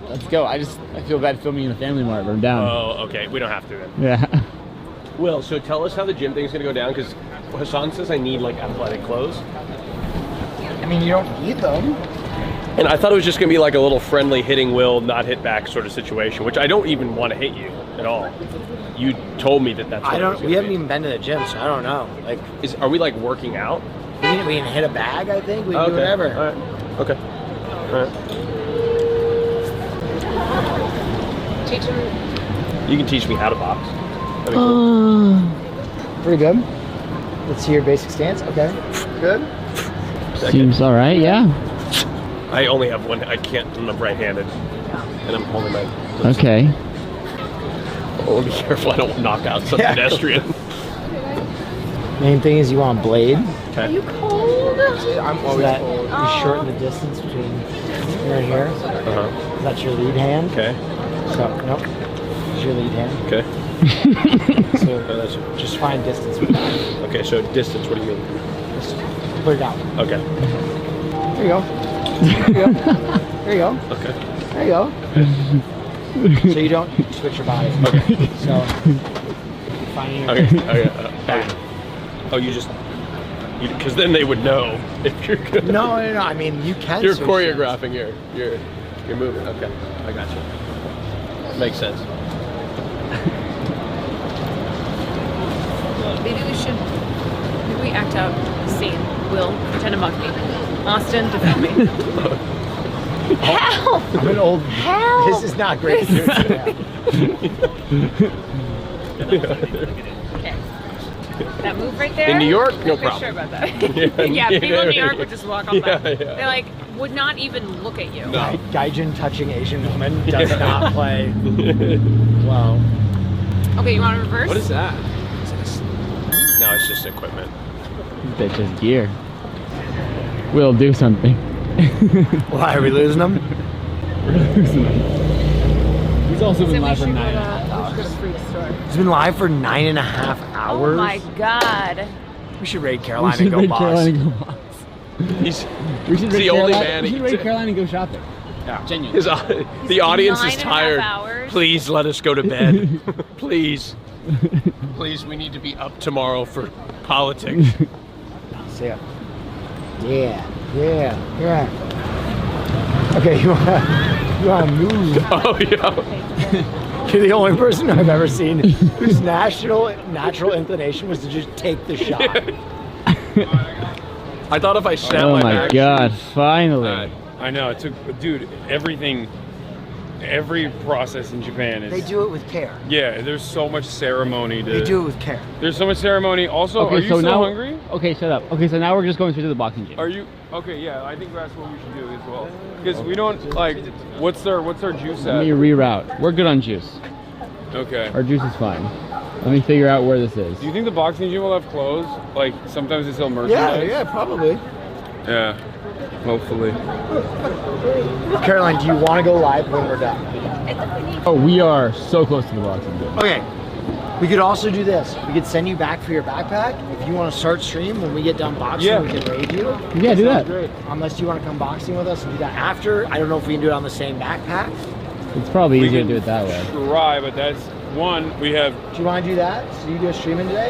Let's go. I feel bad filming in the Family Mart, but I'm down. Oh, okay. We don't have to then. Yeah. Will, so tell us how the gym thing's gonna go down, because Hasan says I need like athletic clothes. I mean, you don't need them. And I thought it was just gonna be like a little friendly hitting Will, not hit back sort of situation, which I don't even want to hit you at all. You told me that that's what it was gonna We haven't be. even been to the gym, so I don't know. Like, are we like working out? we can hit a bag. I think we can Okay. do whatever. All right. Okay. All right. Teach him. You can teach me how to box. That'd be cool. Pretty good. Let's see your basic stance. Okay. Good. Seems all right. Yeah. I only have one. I can't. I'm right-handed, and I'm holding my. Okay. Oh, be careful! I don't knock out some pedestrian. Main thing is you want a blade. Okay. Are you cold? I'm So always that cold. you shorten the distance between here and here. That's your lead hand. Okay. So nope. It's your lead hand. Okay. So just find distance with that. Okay. So distance. What do you mean? Just put it out. Okay. There you go. There you go. There you go. Okay. There you go. So you don't switch your body. Okay. So. Finding your Okay. Oh, you just. Because then they would know if you're good. No. I mean, you can. You're switch choreographing your movement. Okay, I got you. Makes sense. Maybe we act out a scene. Will pretend to mug me. Austin, defend me. Help! I'm an old. Help! This is not great. Okay. That move right there. In New York, no I'm problem. sure about that. Yeah, people in New York would just walk on by. Yeah. They like would not even look at you. No. Gaijin touching Asian woman does not play. Wow. Okay, you want to reverse? What is that? No, it's just equipment. That's just gear. We'll do something. Why are we losing them? We're losing them. He's also been live for 9.5 hours. He's been live for 9.5 hours. Oh my god. We should raid Caroline and go boss. He's We should the raid only Caroline- man. We should raid Caroline and go shopping. Yeah. Genuinely. The audience is 9.5 tired. hours. Please let us go to bed. Please. Please, we need to be up tomorrow for politics. See ya. Yeah. Okay, you wanna move? Oh yeah. You're the only person I've ever seen whose natural inclination was to just take the shot. I thought if I snapped Oh my my back god, shoes- finally. I know, it took, dude, every process in Japan is. They do it with care. Yeah, there's so much ceremony to. They do it with care. There's so much ceremony. Also, Okay, are you so still now- hungry? Okay, shut up. Okay, so now we're just going straight to the boxing gym. Are you okay? Yeah, I think that's what we should do as well. Because we don't like. What's our juice Let at? me reroute. We're good on juice. Okay. Our juice is fine. Let me figure out where this is. Do you think the boxing gym will have clothes? Like sometimes they sell merchandise. Yeah, probably. Yeah. Hopefully. Caroline, do you want to go live when we're done? Oh, we are so close to the boxing gym. Okay. We could also do this. We could send you back for your backpack. If you want to start stream when we get done boxing, Yeah. we can raid you. Yeah, do that. Great. Unless you want to come boxing with us and do that after. I don't know if we can do it on the same backpack. It's probably We easier to can do it that way. Try, but that's one. We have. Do you want to do that? So you do a streaming today?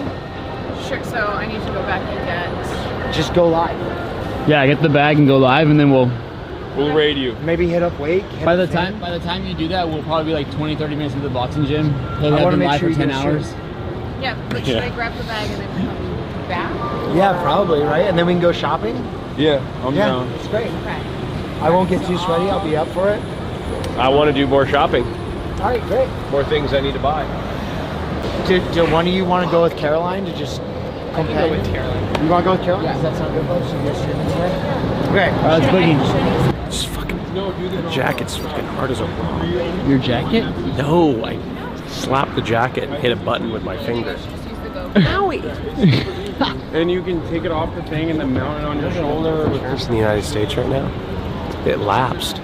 Sure, so I need to go back and get. Just go live. Yeah, get the bag and go live, and then we'll raid you. Maybe hit up Wake. By the time you do that, we'll probably be like 20-30 minutes into the boxing gym. We'll I have wanna been make live sure for you 10 get a hours. shirt. Yeah, but should I grab the bag and then come back? Yeah, probably, right? And then we can go shopping? Yeah, I'm down. It's great. Okay. I won't get too sweaty. I'll be up for it. I want to do more shopping. All right, great. More things I need to buy. Do one of you want to go with Caroline to just compare? with Caroline. You want to go with Caroline? Does that sound good, folks? You guys streaming today? Okay. Let's boogie. This fucking jacket's fucking hard as a rock. Your jacket? No, I slapped the jacket and hit a button with my finger. And you can take it off the thing and then mount it on your shoulder. It's in the United States right now. It lapsed.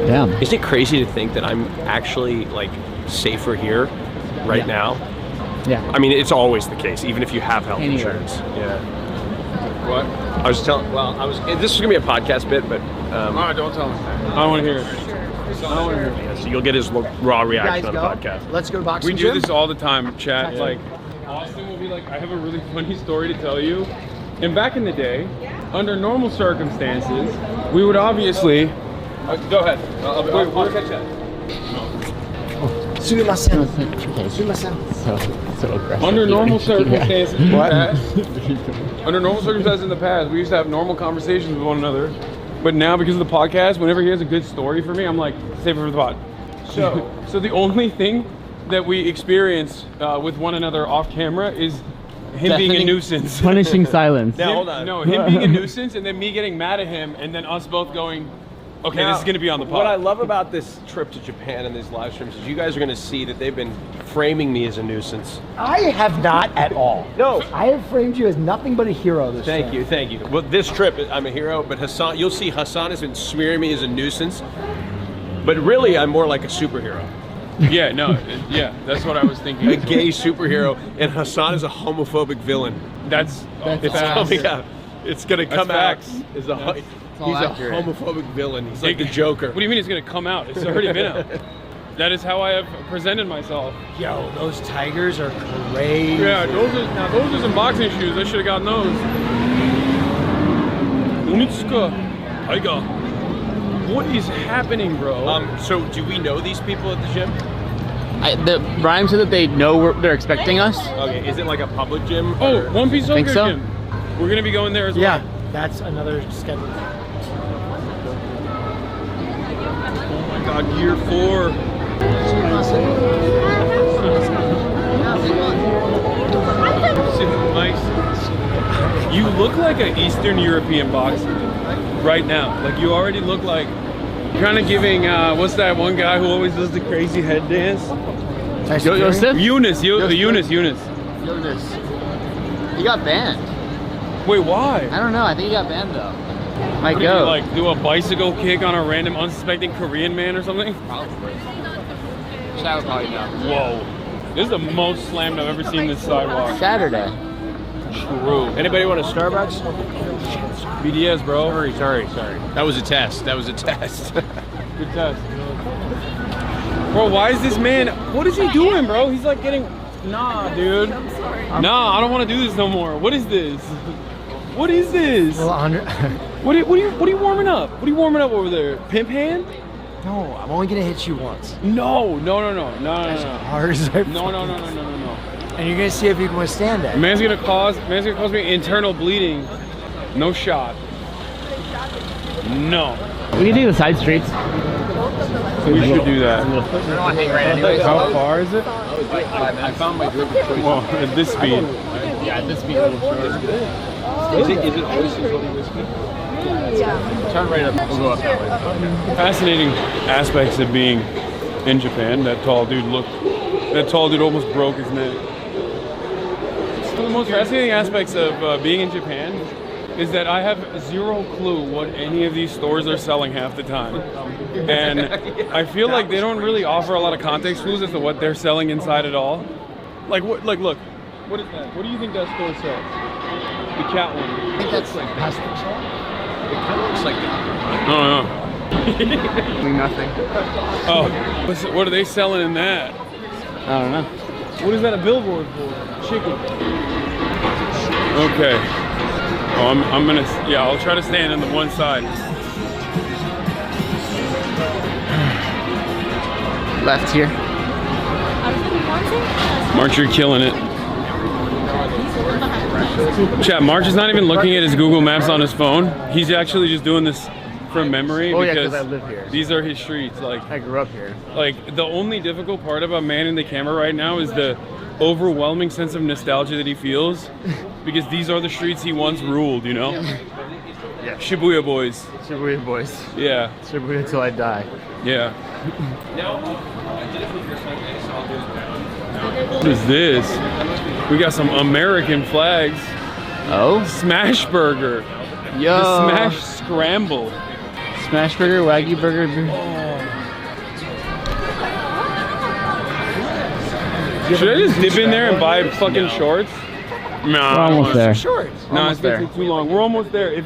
Damn. Isn't it crazy to think that I'm actually like safer here right now? Yeah. I mean, it's always the case, even if you have health Anywhere. insurance. Yeah. What? I was telling. Well, this is gonna be a podcast bit, but. Oh, don't tell him. I don't want to hear it. I don't want to hear it. Yeah, so you'll get his raw reaction on the go. podcast. Let's go to boxing We do gym. this all the time, chat. Like, Austin will be like, I have a really funny story to tell you. And back in the day, under normal circumstances, we would obviously. Go ahead. We'll catch that. Sumimasen. So aggressive. Under normal Yeah. circumstances in the past, under normal circumstances in the past, we used to have normal conversations with one another. But now, because of the podcast, whenever he has a good story for me, I'm like, save it for the pod. So the only thing that we experience with one another off camera is him being a nuisance. Punishing silence. Now, hold on. No, him being a nuisance, and then me getting mad at him, and then us both going, okay, Now, this is going to be on the pod. What I love about this trip to Japan and these live streams is you guys are going to see that they've been framing me as a nuisance. I have not at all. No. I have framed you as nothing but a hero this Thank time. you, thank you. Well, this trip, I'm a hero, but Hasan, you'll see Hasan has been smearing me as a nuisance, but really I'm more like a superhero. Yeah, no, yeah, that's what I was thinking. A gay superhero, and Hasan is a homophobic villain. That's It's facts. coming out. It's going to come out facts. as all he's a accurate. homophobic villain. He's like the Joker. What do you mean it's going to come out? It's already been out. That is how I have presented myself. Yo, those tigers are crazy. Yeah, those are some boxing shoes. I should have gotten those. Unitsuka Tiger. What is happening, bro? So do we know these people at the gym? Brian said that they know they're expecting us. Okay, is it like a public gym? Oh, One Piece Soccer so? Gym. We're gonna be going there as well. Yeah, that's another schedule. Oh my God, year 4. Nice. You look like an Eastern European boxer right now. Like you already look like, kind of giving, what's that one guy who always does the crazy head dance? Yosef? Eunice. He got banned. Wait, why? I don't know. I think he got banned though. Might go. Like do a bicycle kick on a random unsuspecting Korean man or something? Probably. Shout probably no. Whoa. This is the most slammed I've ever seen this sidewalk. Saturday. True. Anybody want a Starbucks? BDS, bro. Sorry. That was a test. Good test. Bro, why is this man, what is he doing, bro? He's like getting, nah, dude. Nah, I don't want to do this no more. What is this? What is this? Well, What are you warming up? What are you warming up over there? Pimp hand? No, I'm only gonna hit you once. No. As hard as I No. And you're gonna see if you can withstand that. Man's gonna cause me internal bleeding. No shot. No. We can do the side streets. We should do that. How far is it? I found my drink of choice. Well, at this speed. Yeah, at this speed a little shorter. Is it always utility whiskey? Turn right up. We'll go up that way. Fascinating aspects of being in Japan. That tall dude almost broke his neck. One of the most fascinating aspects of being in Japan is that I have zero clue what any of these stores are selling half the time. And I feel like they don't really offer a lot of context clues as to what they're selling inside at all. Like look, what is that? What do you think that store sells? The cat one. I think that's like plastic shop. It kind of looks like that. I don't know. Nothing. Oh, what are they selling in that? I don't know. What is that a billboard for? Chicken. Okay. Oh, I'll try to stand on the one side. Left here. March, you're killing it. Chat, March is not even looking at his Google Maps on his phone. He's actually just doing this from memory because I live here. These are his streets. Like I grew up here. Like the only difficult part about manning the camera right now is the overwhelming sense of nostalgia that he feels because these are the streets he once ruled, you know? Yeah. Shibuya boys. Shibuya boys. Yeah. Shibuya until I die. Yeah. What is this? We got some American flags. Oh? Smash Burger. Yo. The Smash Scramble. Smash Burger, Wagyu Burger. Should I just dip in there and buy fucking shorts? No, we're almost there. Shorts. No, it's taking too long. We're almost there. If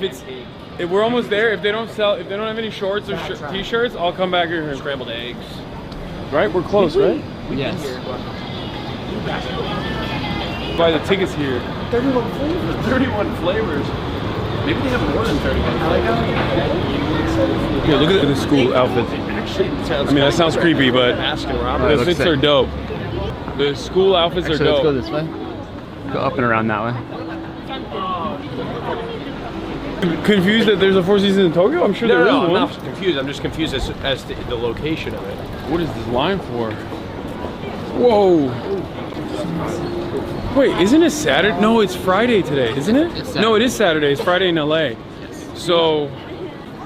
we're almost there, if they don't have any shorts or t-shirts, I'll come back here and scrambled eggs. Right? We're close, right? Yes. Buy the tickets here. 31 flavors. 31 flavors. Maybe they have more than 31 flavors. Here, look at the school outfits. I mean, that sounds creepy, but the fits are dope. The school outfits are dope. Let's go this way. Go up and around that way. Confused that there's a Four Seasons in Tokyo? I'm sure there is one. I'm not confused. I'm just confused as to the location of it. What is this line for? Whoa. Wait, isn't it Saturday? No, it's Friday today, isn't it? No, it is Saturday. It's Friday in LA. Yes. So,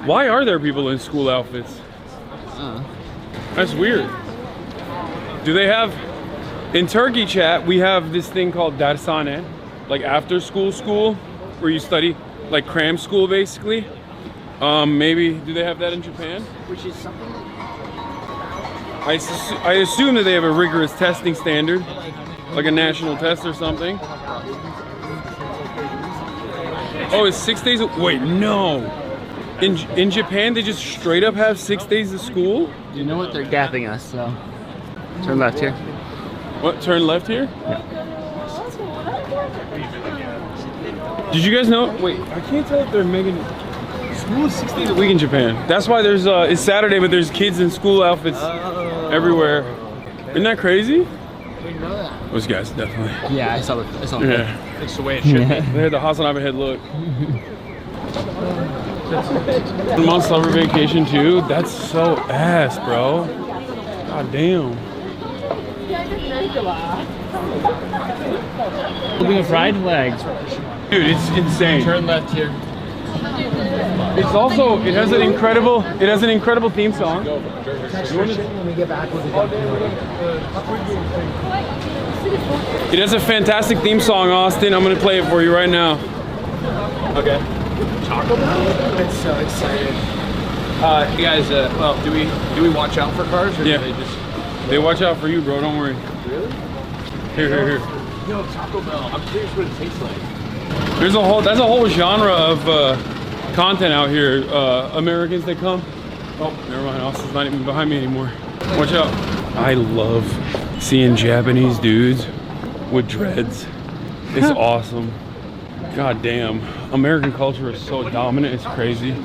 why are there people in school outfits? That's weird. Do they have... In Turkey, chat, we have this thing called dersane, like after school, where you study, like cram school, basically. Maybe, do they have that in Japan? Which is something I assume that they have a rigorous testing standard, like a national test or something. Oh, it's 6 days. Wait, no. In Japan, they just straight up have 6 days of school? You know what? They're gapping us, so. Turn left here. What? Turn left here? Yeah. Did you guys know? Wait, I can't tell if they're making school is 6 days a week in Japan. That's why there's it's Saturday, but there's kids in school outfits everywhere. Isn't that crazy? I didn't know that. Those guys definitely. Yeah, I saw the. Yeah, It's the way it should be. they had the HasanAbi head look. I'm on summer vacation too. That's so ass, bro. God damn. Looking at fried legs. Dude, it's insane. Turn left here. It's also, it has an incredible theme song. When we get back, we'll be It has a fantastic theme song, Austin. I'm gonna play it for you right now. Okay. I'm so excited. You guys, well, do we watch out for cars, or Yeah. do they just? They watch out for you, bro. Don't worry. Really? Here. Yo, Taco Bell. I'm curious what it tastes like. That's a whole genre of content out here. Americans that come. Oh, never mind. Austin's not even behind me anymore. Watch out. I love seeing Japanese dudes with dreads. It's awesome. God damn. American culture is so dominant. It's crazy.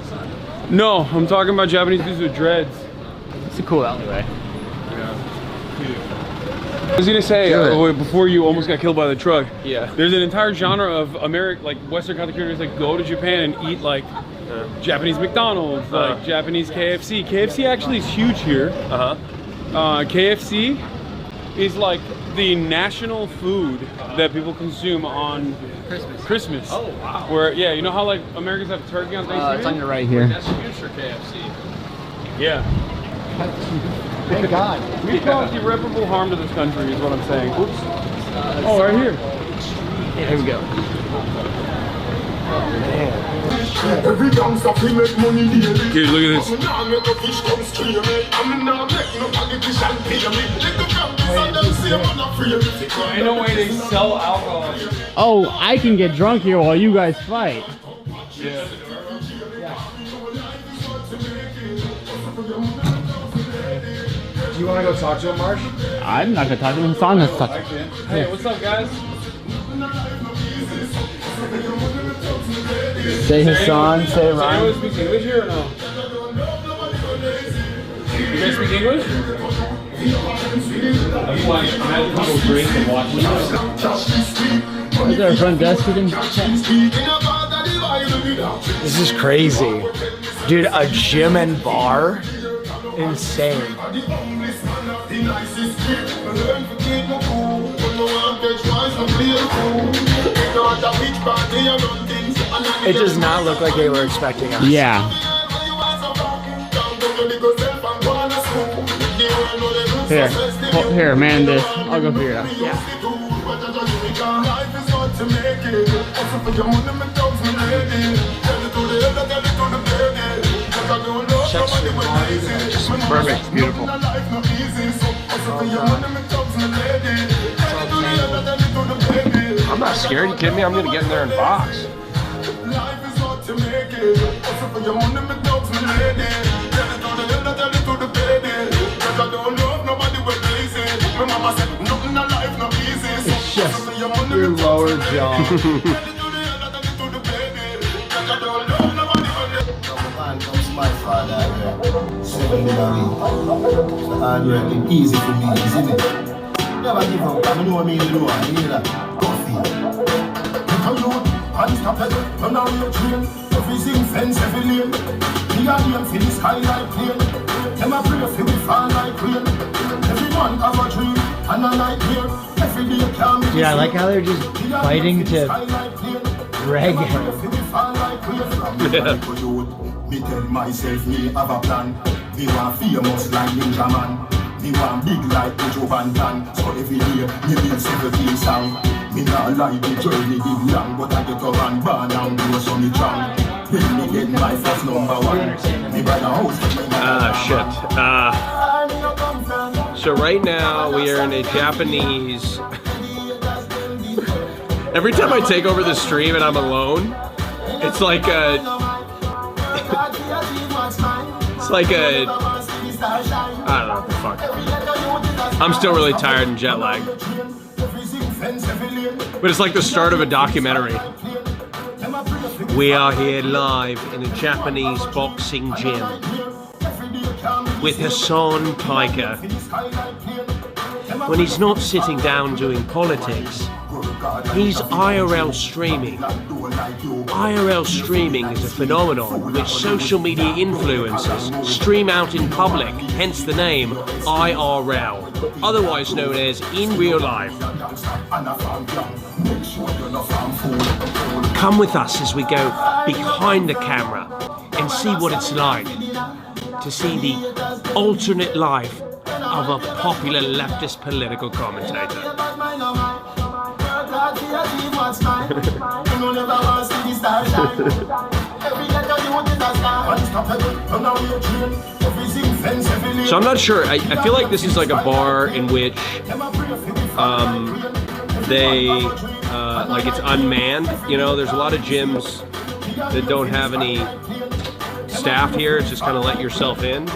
No, I'm talking about Japanese dudes with dreads. It's a cool alleyway. I was gonna say before you almost got killed by the truck. Yeah. There's an entire genre of like Western content creators that go to Japan and eat like Japanese McDonald's, like Japanese KFC. KFC actually is huge here. KFC is like the national food that people consume on Christmas. Oh wow. Where you know how like Americans have turkey on Thanksgiving? It's on your right here. That's huge for KFC. Yeah. Thank God. We caused irreparable harm to this country, is what I'm saying. Oops. Oh, right here. Here we go. Dude, look at this. Ain't no way they sell alcohol. Oh, I can get drunk here while you guys fight. Yeah. You want to go talk to him, Marsh? I'm not gonna talk to him. Hassan has to talk to him. Hey, what's up, guys? Say Hassan, say Does anyone Ryan. speak English here or no? You guys speak English? That's why imagine people drink and watch Is there a front desk we can This is crazy. Dude, a gym and bar? Insane. It does not look like they were expecting us. Yeah. Here, man, this. I'll go figure it out. Yeah. Perfect. Beautiful. I'm not scared. You kidding me? I'm gonna get in there and box. It's just your lower jaw. My father, hard working, easy for me, isn't it? Never give up, I know what I mean, I hear that. Coffee. Little youth, unstoppable, run down your train. Everything fence, every lane. Me and them feel the sky like plane. Them a pray for we fall like rain. Everyone have a dream, and a nightmare. Every day can be. Yeah, I like how they're just fighting to drag him. Yeah. Me tell myself me have a plan. Me want famous like Ninja Man. Me want big like Joe Van Tan. So every day me build 17 song. Me not like the journey big long, but I get up and burn and go so me strong. Then me get my first #1. Me buy a house. Shit. So right now we are in a Japanese. Every time I take over the stream and I'm alone, it's like a. It's like a. I don't know what the fuck. I'm still really tired and jet lagged. But it's like the start of a documentary. We are here live in a Japanese boxing gym with Hasan Piker. When he's not sitting down doing politics, he's IRL streaming. IRL streaming is a phenomenon in which social media influencers stream out in public, hence the name IRL, otherwise known as in real life. Come with us as we go behind the camera and see what it's like to see the alternate life of a popular leftist political commentator. So I'm not sure. I feel like this is like a bar in which like it's unmanned. You know, there's a lot of gyms that don't have any staff here. It's just kind of let yourself in.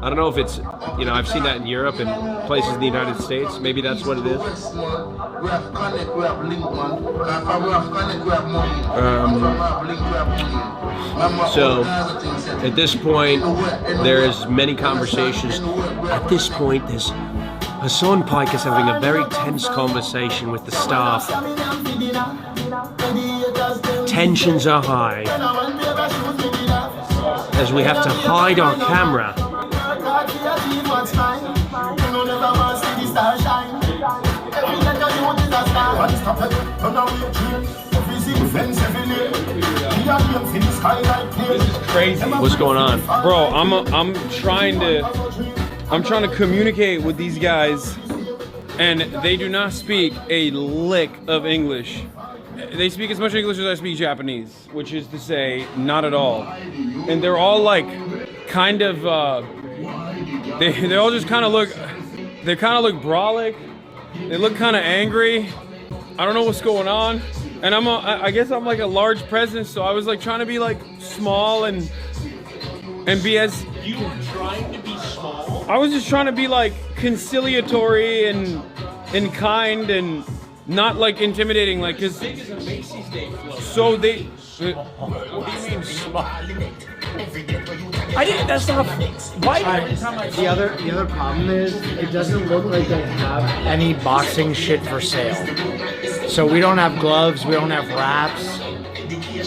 I don't know if it's, you know, I've seen that in Europe and places in the United States. Maybe that's what it is. So at this point, there's many conversations. At this point, there's Hasan Piker is having a very tense conversation with the staff. Tensions are high as we have to hide our camera. This is crazy. What's going on, bro? I'm trying to communicate with these guys, and they do not speak a lick of English. They speak as much English as I speak Japanese, which is to say, not at all. And they're all like, kind of, they all just kind of look, they kind of look brolic. They look kind of angry. I don't know what's going on. And I guess I'm like a large presence, so I was like trying to be like small and be as. You were trying to be small? I was just trying to be like conciliatory and kind and not like intimidating, like cause. Big as a Macy's Day float. So they. What do you mean small? I didn't. That's not. Why? The other problem is it doesn't look like they have any boxing shit for sale. So we don't have gloves. We don't have wraps.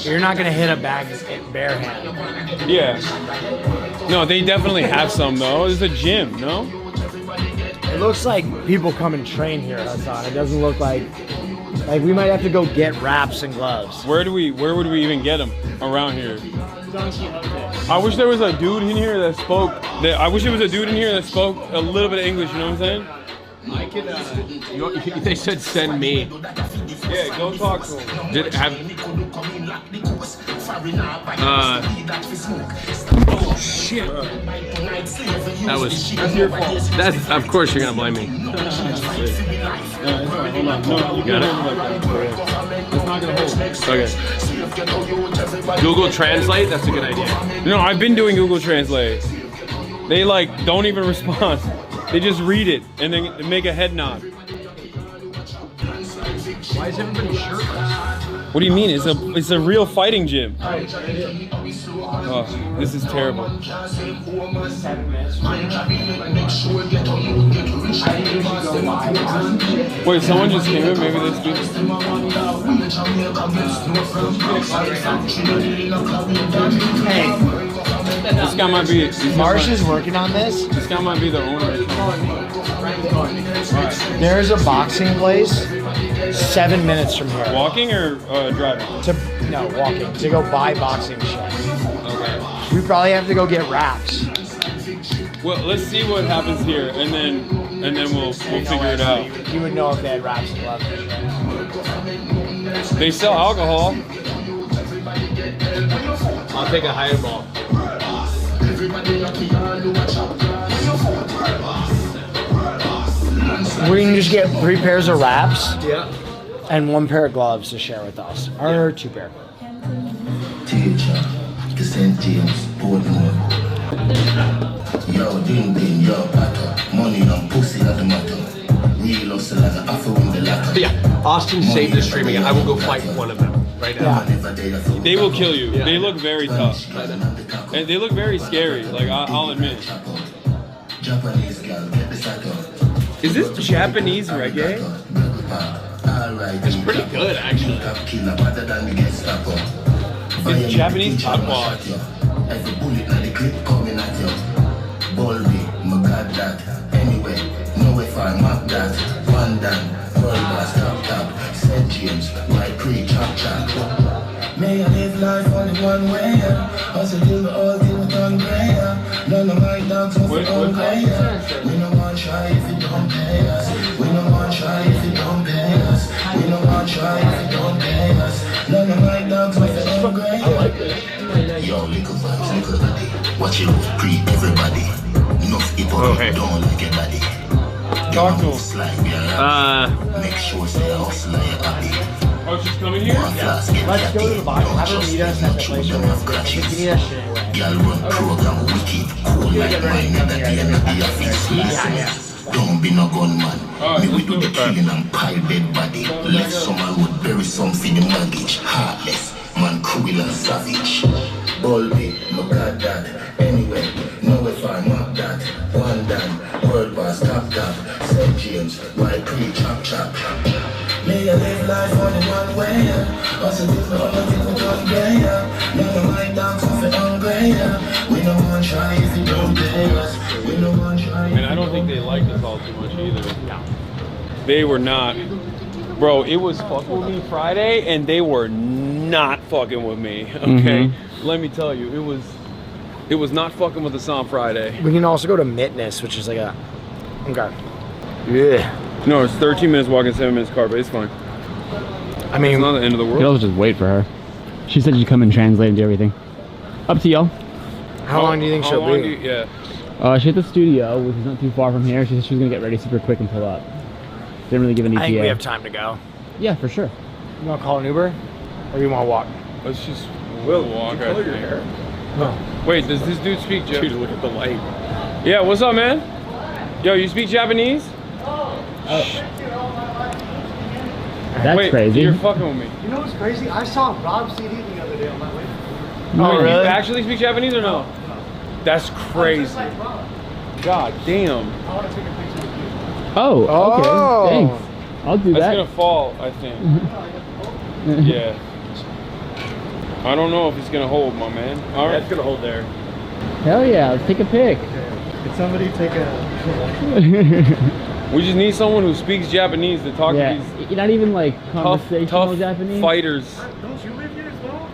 You're not gonna hit a bag bare hand. Yeah. No, they definitely have some though. It's a gym, no? It looks like people come and train here, Hasan. It doesn't look like we might have to go get wraps and gloves. Where would we even get them around here? I wish there was a dude in here that spoke. I wish there was a dude in here that spoke a little bit of English. You know what I'm saying? I could. They said send me. Yeah, go talk to him. Did have. Oh shit. That was. That's your fault. That's of course you're gonna blame me. Hold on. No, you got it. It's not gonna hold. Okay. Google Translate. That's a good idea. No, I've been doing Google Translate. They like don't even respond. They just read it and then make a head nod. Why is everybody shirtless? What do you mean? It's a real fighting gym. Oh, this is terrible. Wait, someone just came in. Maybe they speak. Hey. This guy might be. Marsh is working on this. This guy might be the owner. There's a boxing place 7 minutes from here. Walking or driving? No, walking. To go buy boxing shit. Okay. We probably have to go get wraps. Well, let's see what happens here, and then we'll figure it out. You would know if they had wraps and gloves. They sell alcohol. I'll take a higher ball. We can just get 3 pairs of wraps. Yeah. And 1 pair of gloves to share with us. Or 2 pair. Teacher, St. James, Portmore. Yo, ding ding, yo, patter. Money and pussy at the matter. Real hustle and I offer in the latter. Yeah, Austin saved the streaming. I will go fight one of them right now. They will kill you. They look very tough. And they look very scary, like I'll admit. Is this Japanese reggae? It's pretty good, actually. It's Japanese patois. Every bullet in the clip coming at you. Bulby, my God that. Anyway, know if I map that. One down, world boss, top. St. James, my pre-chop. May I live life only one way. Hustle till the all thing done greater. None of my dogs will be on greater. We no want try if you don't pay us. We no want try if you don't pay us. We no want try if you don't pay us. None of my dogs will be on greater. I like this. Yo, little vibes, little body. Watch it with pre everybody. Enough people don't like your body. Talk to him. Make sure say hustle like your body. Oh, she's coming here? Let's go to the bottom. Have her meet us at the place where we need that shit anyway. Y'all run program wicked. Cool like mine at the end of the office. Don't be no gunman. Me we do the killing and pile dead body. Left someone would bury some for the luggage. Heartless, man cruel and savage. Bulby, no got that. Anyway, know if I map that. One down, world boss, top. St. James, my pre-chop. May I live life only one way. Also this the only thing we don't greater. None of my dogs will fit on greater. We no want try if you don't pay us. We no want try. And I don't think they liked us all too much either. No. They were not. Bro, it was fucking with me Friday and they were not fucking with me. Okay? Let me tell you, it was not fucking with us on Friday. We can also go to Mitness, which is like a... Okay. Yeah. No, it's 13 minutes walking, 7 minutes car, but it's fine. I mean, it's not the end of the You world. could also just wait for her. She said she'd come and translate and do everything. Up to y'all. How long do you think she'll be? Yeah. She's at the studio, which is not too far from here. She said she was gonna get ready super quick and pull up. Didn't really give an ETA. I think we have time to go. Yeah, for sure. You want to call an Uber? Or you want to walk? Let's just walk. Color your hair. No. Wait, does this dude speak Japanese? Dude, look at the light. Yeah, what's up, man? Yo, you speak Japanese? That's Wait, crazy. You're fucking with me. You know what's crazy? I saw Rob's CD the other day on my way. Oh, really? You actually speak Japanese or no? That's crazy. God damn. I want to take a picture with you. Oh, okay. Thanks. I'll do that. That's gonna fall, I think. Yeah. I don't know if it's gonna hold, my man. All right. That's gonna hold there. Hell yeah, let's take a pic. Could somebody take a... We just need someone who speaks Japanese to talk to these You're not even like conversational tough Japanese fighters. Don't you live here as well?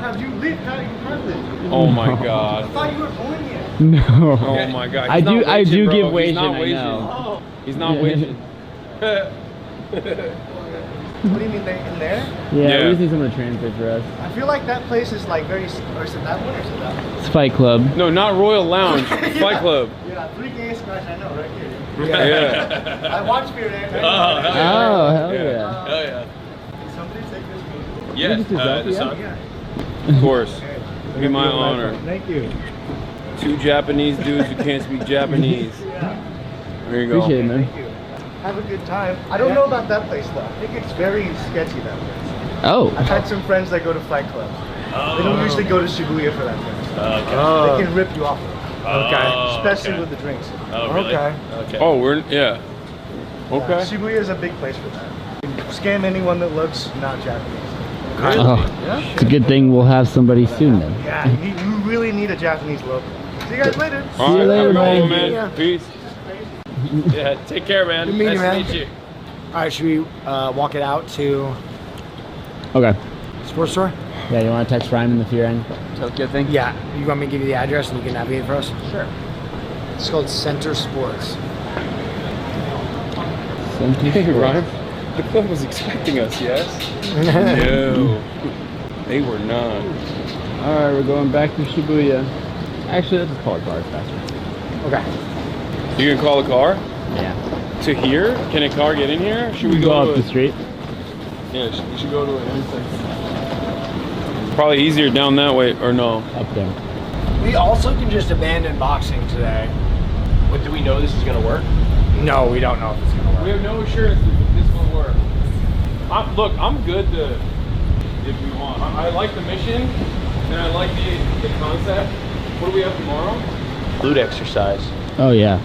Have you lived? How you lived? Oh my god. I thought you were born here. No. Oh my god. I do bro. give He's Wasian, not I Wasian. know. He's not Wasian. What do you mean, in there? Yeah, we just need someone to translate for us. I feel like that place is like very... Or is it that one or is it that one? It's Fight Club. No, not Royal Lounge. Fight Club. Yeah, 3 gay scratch, I know, right here. Yeah. I watched Fear there. Oh, hell yeah. Oh, hell yeah. Hell yeah. Can somebody take this photo? Yes, the sun. Of course. It'd be my honor. Thank you. 2 Japanese dudes who can't speak Japanese. There you go. Appreciate it, man. Thank you. Have a good time. I don't know about that place though. I think it's very sketchy, that place. Oh. I've had some friends that go to Fight Club. They don't usually go to Shibuya for that place. Okay. They can rip you off. Okay. Especially with the drinks. Oh, really? Okay. Oh, yeah. Okay. Shibuya is a big place for that. You can scam anyone that looks not Japanese. Oh, it's a good thing we'll have somebody soon then. Yeah, you really need a Japanese local. See you guys later. See you later, man. Yeah. Peace. Yeah, take care, man. Good meeting you, nice man. to meet you. All right, should we walk it out to Okay. sports store? Yeah, you want to text Ryan in the fear end? Is that a good thing? Yeah. You want me to give you the address and you can navigate for us? Sure. It's called Center Sports. Hey, Ryan. The club was expecting us, yes? No. They were not. Alright, we're going back to Shibuya. Actually, let's just call a car faster. Okay. You gonna call a car? Yeah. To here? Can a car get in here? Should we go go up the street? Yeah, we should go to an intersection. Probably easier down that way, or no? Up there. We also can just abandon boxing today. But do we know this is going to work? No, we don't know if it's gonna work. We have no assurance that this will work. Look, I'm good to, if you want. I like the mission, and I like the concept. What do we have tomorrow? Glute exercise. Oh yeah.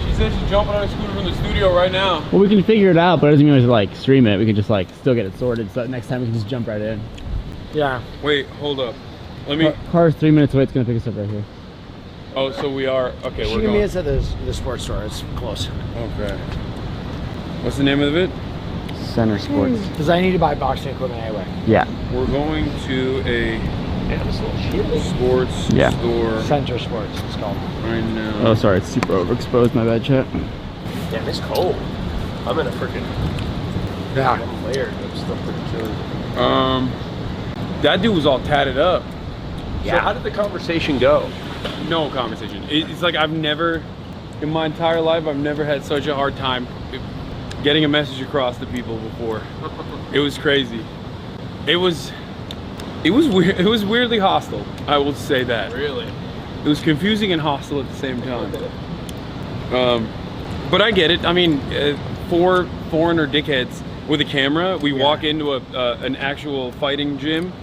She said she's jumping on a scooter from the studio right now. Well, we can figure it out, but it doesn't mean we have to like stream it. We can just like still get it sorted. So next time we can just jump right in. Yeah. Wait, hold up. Let me. Car's 3 minutes away. It's gonna pick us up right here. Oh, so we are okay. She We're can meet going. us at the sports store. It's close. Okay. What's the name of it? Center Sports. Because I need to buy boxing equipment anyway. Yeah. We're going to a sports store. Center Sports, it's called. Right now. Oh, sorry. It's super overexposed. My bad, chat. Damn, it's cold. I'm in a freaking. Yeah. I'm layered. I'm still pretty chilly. That dude was all tatted up. Yeah. So how did the conversation go? No conversation. It's like I've never, in my entire life, I've never had such a hard time getting a message across to people before. It was crazy. It was weird. It was weirdly hostile. I will say that. Really? It was confusing and hostile at the same time. But I get it. I mean, 4 foreigner dickheads with a camera. We walk into an actual fighting gym.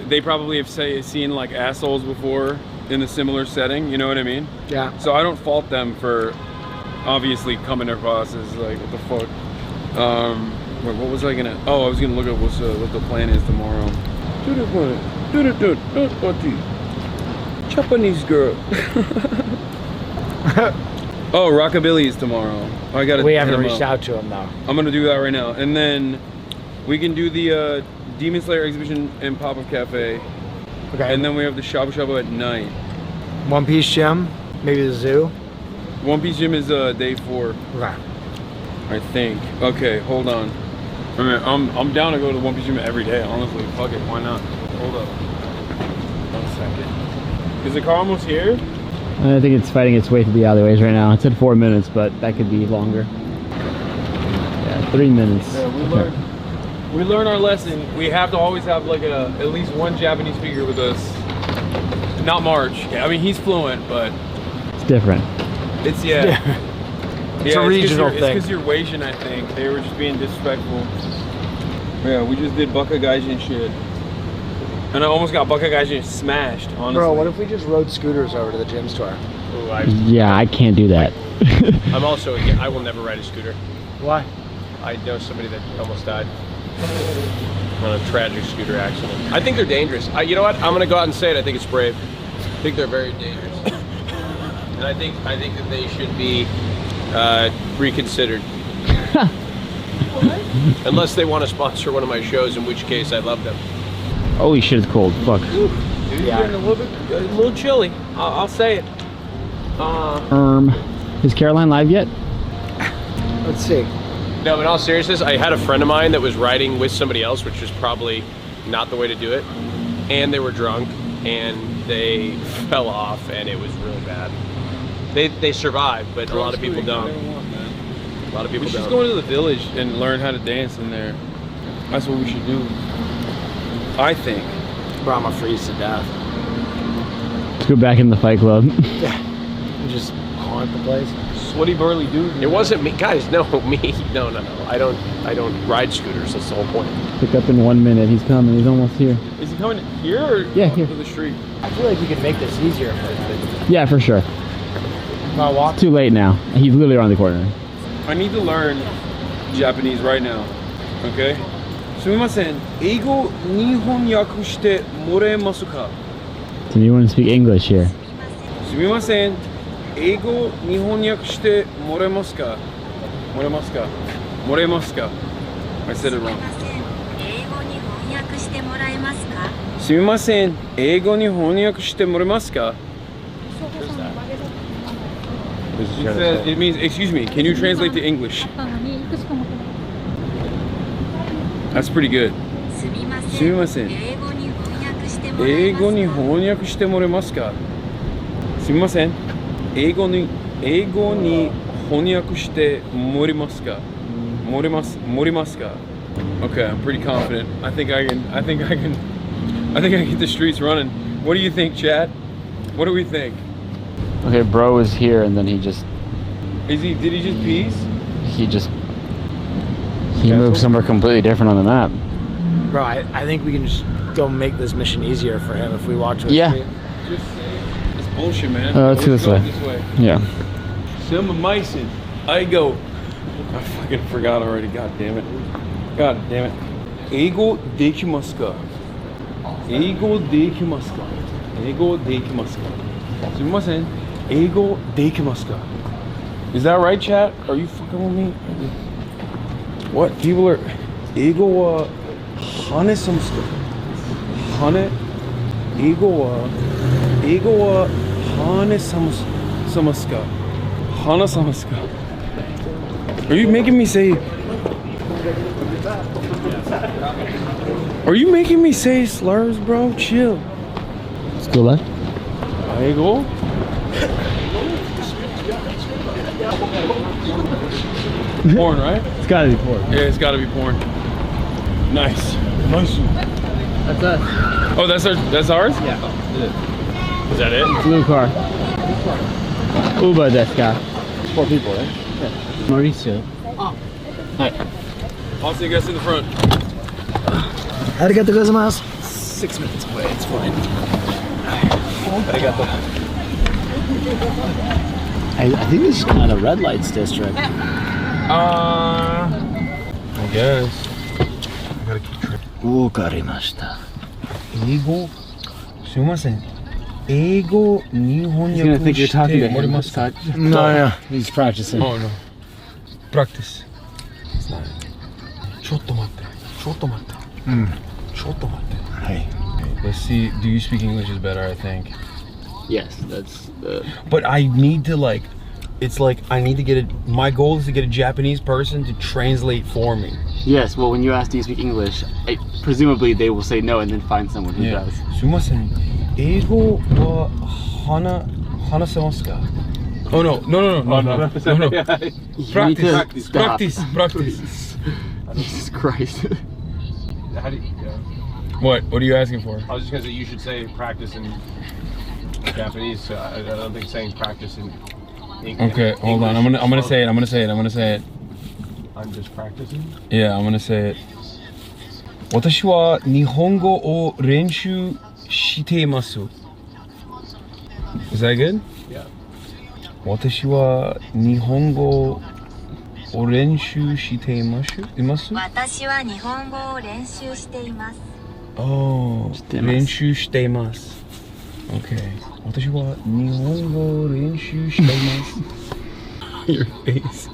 They probably have seen like assholes before in a similar setting. You know what I mean? Yeah. So I don't fault them for obviously coming across as like, what the fuck. Wait, what was I gonna? Oh, I was gonna look at what the plan is tomorrow. Japanese girl. Oh, Rockabilly is tomorrow. I gotta. We haven't reached out to him though. I'm gonna do that right now, and then we can do the Demon Slayer exhibition in Pop-Up Cafe. Okay. And then we have the Shabu Shabu at night. One Piece Gym, maybe the zoo. One Piece Gym is day 4. Okay. I think. Okay, hold on. I mean, I'm down to go to One Piece Gym every day. Honestly, fuck it, why not? Hold up. 1 second. Is the car almost here? I think it's fighting its way through the alleyways right now. It said 4 minutes, but that could be longer. Yeah, 3 minutes. Yeah, we learned our lesson. We have to always have like at least one Japanese speaker with us. Not March. Yeah, I mean he's fluent, but it's different. It's It's a regional thing. It's because you're Asian, I think. They were just being disrespectful. Yeah, we just did Bakagaijin shit. And I almost got Bakagaijin smashed, honestly. Bro, what if we just rode scooters over to the gym store? Ooh, Yeah, I can't do that. I'm also, I will never ride a scooter. Why? I know somebody that almost died on a tragic scooter accident. I think they're dangerous. You know what? I'm gonna go out and say it. I think it's brave. I think they're very dangerous. And I think that they should be reconsidered. Unless they want to sponsor one of my shows, in which case I love them. Holy shit, it's cold. Fuck. Dude, yeah. Getting a little chilly. I'll say it. Is Caroline live yet? Let's see. No, in all seriousness, I had a friend of mine that was riding with somebody else, which was probably not the way to do it. And they were drunk, and they fell off, and it was really bad. They survived, but a lot of people don't. A lot of people We should don't. just go to the village and learn how to dance in there. That's what we should do. I think. Bro, I'm gonna freeze to death. Let's go back in the fight club. Yeah. And just haunt the place. Sweaty burly dude. It wasn't me, guys. No, me. No. I don't ride scooters. That's the whole point. Pick up in 1 minute. He's coming. He's almost here. Is he coming here or here to the street? I feel like you can make this easier for him. Yeah, for sure. Wanna walk? Too late now. He's literally around the corner. I need to learn Japanese right now. Okay? Sumimasen, eigo nihon yaku shite moremasu ka? So you want to speak English here? Sumimasen, eigo nihon yaku shite moremasu ka? Moremasu ka? Moremasu ka? I said it wrong. Sumimasen, eigo ni honyaku shite moremasu ka? It says, it means, excuse me, can you translate to English? That's pretty good. Sumimasen. Eigo ni honyaku shite moremasu ka? Sumimasen. Eigo ni honyaku shite moremasu ka? Morimasu ka? Okay, I'm pretty confident. I think I can get the streets running. What do you think, Chad? What do we think? Okay, bro was here and then he just... Did he just peace? He moved somewhere completely different on the map. Bro, I think we can just go make this mission easier for him if we walk to a street. It's bullshit, man. Let's go this way. Yeah. Selma Mason. I go. I fucking forgot already. God damn it. God damn it. Eigo dekimasu ka? Eigo dekimasu ka? Eigo dekimasu ka? Sumimasen. Eigo dekimasu ka? Is that right, chat? Are you fucking with me? What? People are... Eigo wa hane samasu ka? Hane? Eigo wa hane samasu ka? Hana samasu ka? Are you making me say... Are you making me say slurs, bro? Chill. Let's go left. Eigo? Porn, right? It's gotta be porn. Yeah, it's gotta be porn. Nice. Nice. That's us. Oh, that's ours? Yeah. Is that it? Blue car. Uber desu ka? 4 people, right? Yeah. Mauricio. Oh. Hi. I'll see you guys in the front. Arigatou gozaimasu. 6 minutes away, it's fine. Arigatou. I think this is kind of red lights district. I guess. I gotta keep track. Wakarimashita. Eigo? Sumimasen. Eigo Nihon He's gonna think you're talking to him. No, he's practicing. Oh, no. Practice. It's not. Chotto matte. Chotto matte. Chotto matte. Hey. Let's see. Do you speak English is better, I think. Yes, that's... But I need to like... It's like I need to get my goal is to get a Japanese person to translate for me. Yes, well, when you ask, do you speak English, presumably they will say no and then find someone who does. Sumimasen. Eigo wa hanasemasu ka? Oh no. Practice. Jesus Christ. How do you, What are you asking for? I was just gonna say you should say practice in Japanese. So I don't think saying practice in English. Okay, hold on. I'm gonna say it. I'm just practicing. Yeah, I'm gonna say it. 私は日本語を練習しています。Is that good? Yeah. 私は日本語を練習しています。私は日本語を練習しています。Oh, 練習しています。Okay. 私は日本語を練習しています。Your face.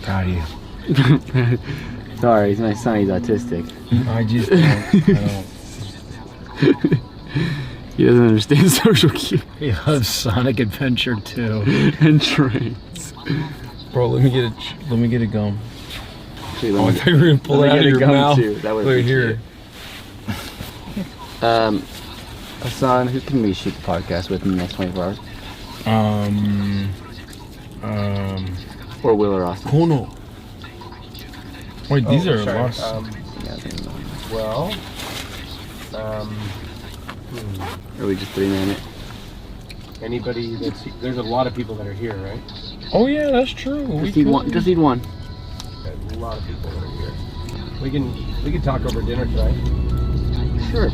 Proud of you. Sorry, my son, he's autistic. I don't. He doesn't understand social cues. He loves Sonic Adventure 2. And trains. Bro, let me get a gum. Actually, I thought you were gonna pull it out of your mouth. Look here. Hasan, who can we shoot the podcast with in the next 24 hours? Or Will or Austin. Kono. Wait, these are lost. Are we just 3-man it? Anybody there's a lot of people that are here, right? Oh yeah, that's true. Just need one. There's a lot of people that are here. We can talk over dinner tonight. Sure.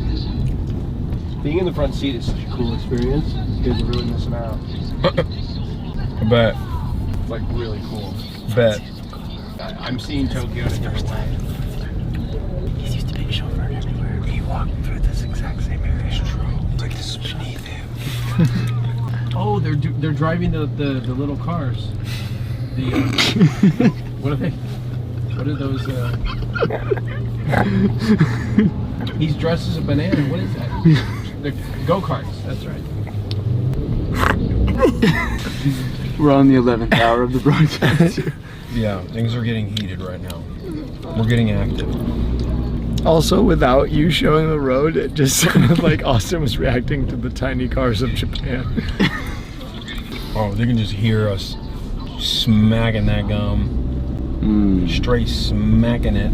Being in the front seat is such a cool experience. You guys are really missing out. I bet. It's like really cool. Bet. I'm seeing Tokyo in a different way. He's used to being chauffeured everywhere. We walk through this exact same area. It's true. It's like this is beneath him. Oh, they're driving the little cars. The what are they? What are those? He's dressed as a banana. What is that? The go-karts. That's right. We're on the 11th hour of the broadcast. Yeah, things are getting heated right now. We're getting active. Also, without you showing the road, it just sounded like Austin was reacting to the tiny cars of Japan. Oh, they can just hear us smacking that gum. Straight smacking it.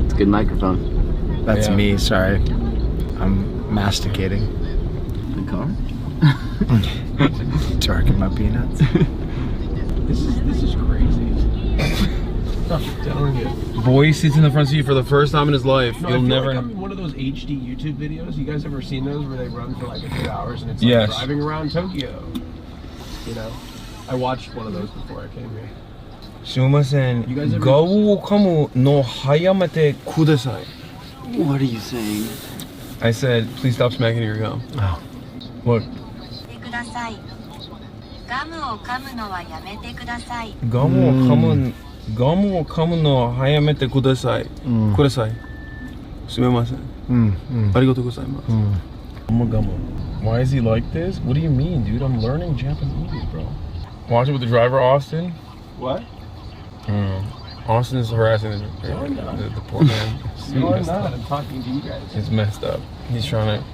It's a good microphone. That's me, sorry. I'm masticating. The car? Talking about peanuts. This is crazy. I'm telling you. Boy sits in the front seat for the first time in his life. No, You'll never. Like I'm in one of those HD YouTube videos. You guys ever seen those where they run for like a few hours and it's like driving around Tokyo? You know, I watched one of those before I came here. Sumimasen. You guys ever? Gawu kamu no hayamete kudasai. What are you saying? I said, please stop smacking your gum. Oh. What? Gamu wo kamu no hayamete kudasai. Kudasai. Sumimasen. Arigatou gozaimasu. Gamu. Why is he like this? What do you mean, dude? I'm learning Japanese, bro. Watch it with the driver, Austin. What? Austin is harassing the poor man. No, I'm not. I'm talking to you guys. It's messed up. He's trying to.